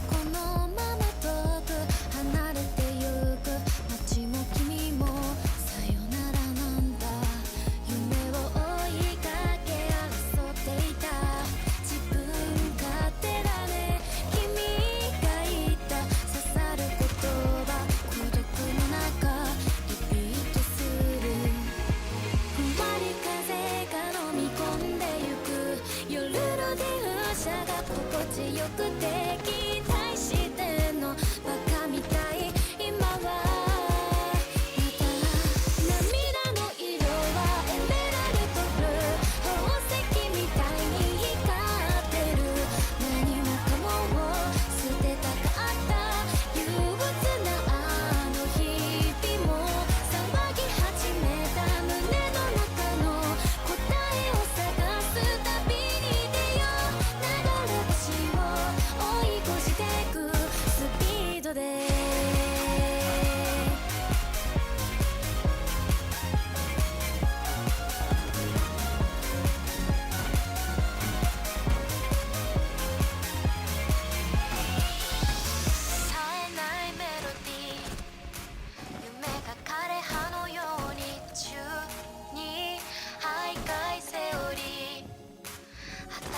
このまま遠く離れてゆく街も君もさよならなんだ夢を追いかけ争っていた自分勝手だね君が言った刺さる言葉孤独の中リピートするふわり風が飲み込んでゆく夜の電車が心地よくて期待してんのバカみたい今はまた涙の色はエメラルドブルー宝石みたいに光ってる何もかもを捨てたかった憂鬱なあの日々も騒ぎ始めた胸の中の答えを探す旅に出よう流れ星を追い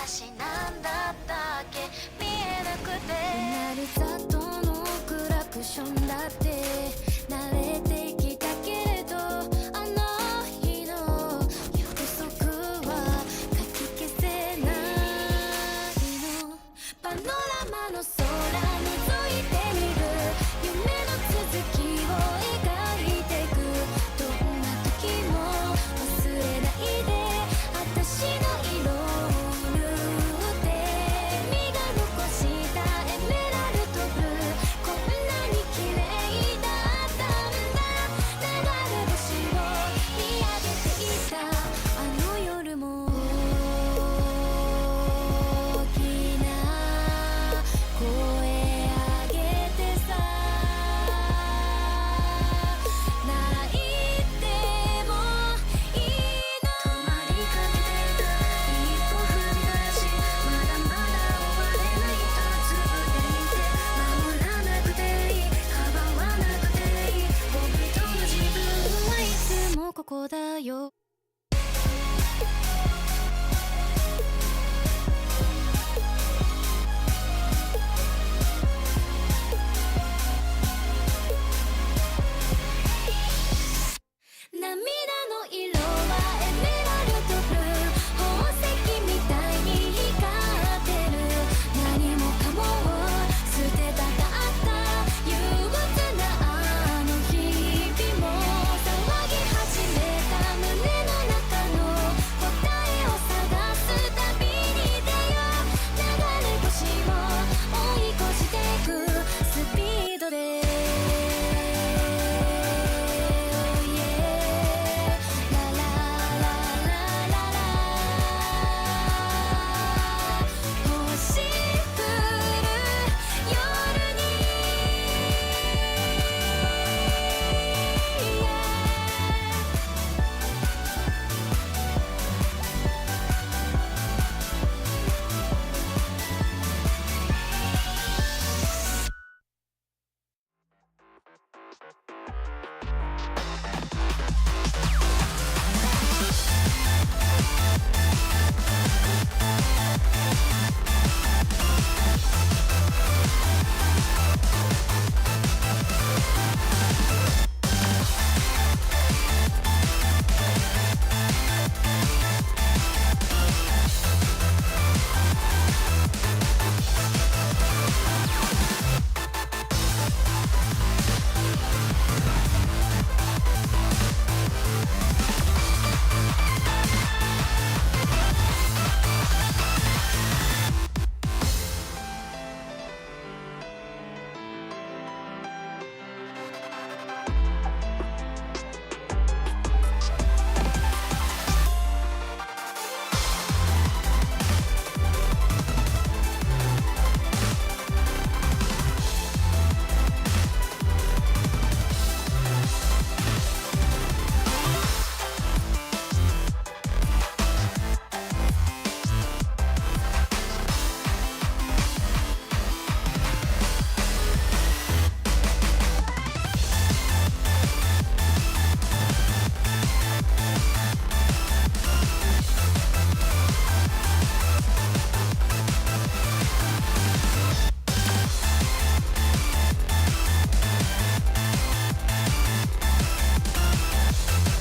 私なんだったっけ見えなくて鳴り里のクラクションだって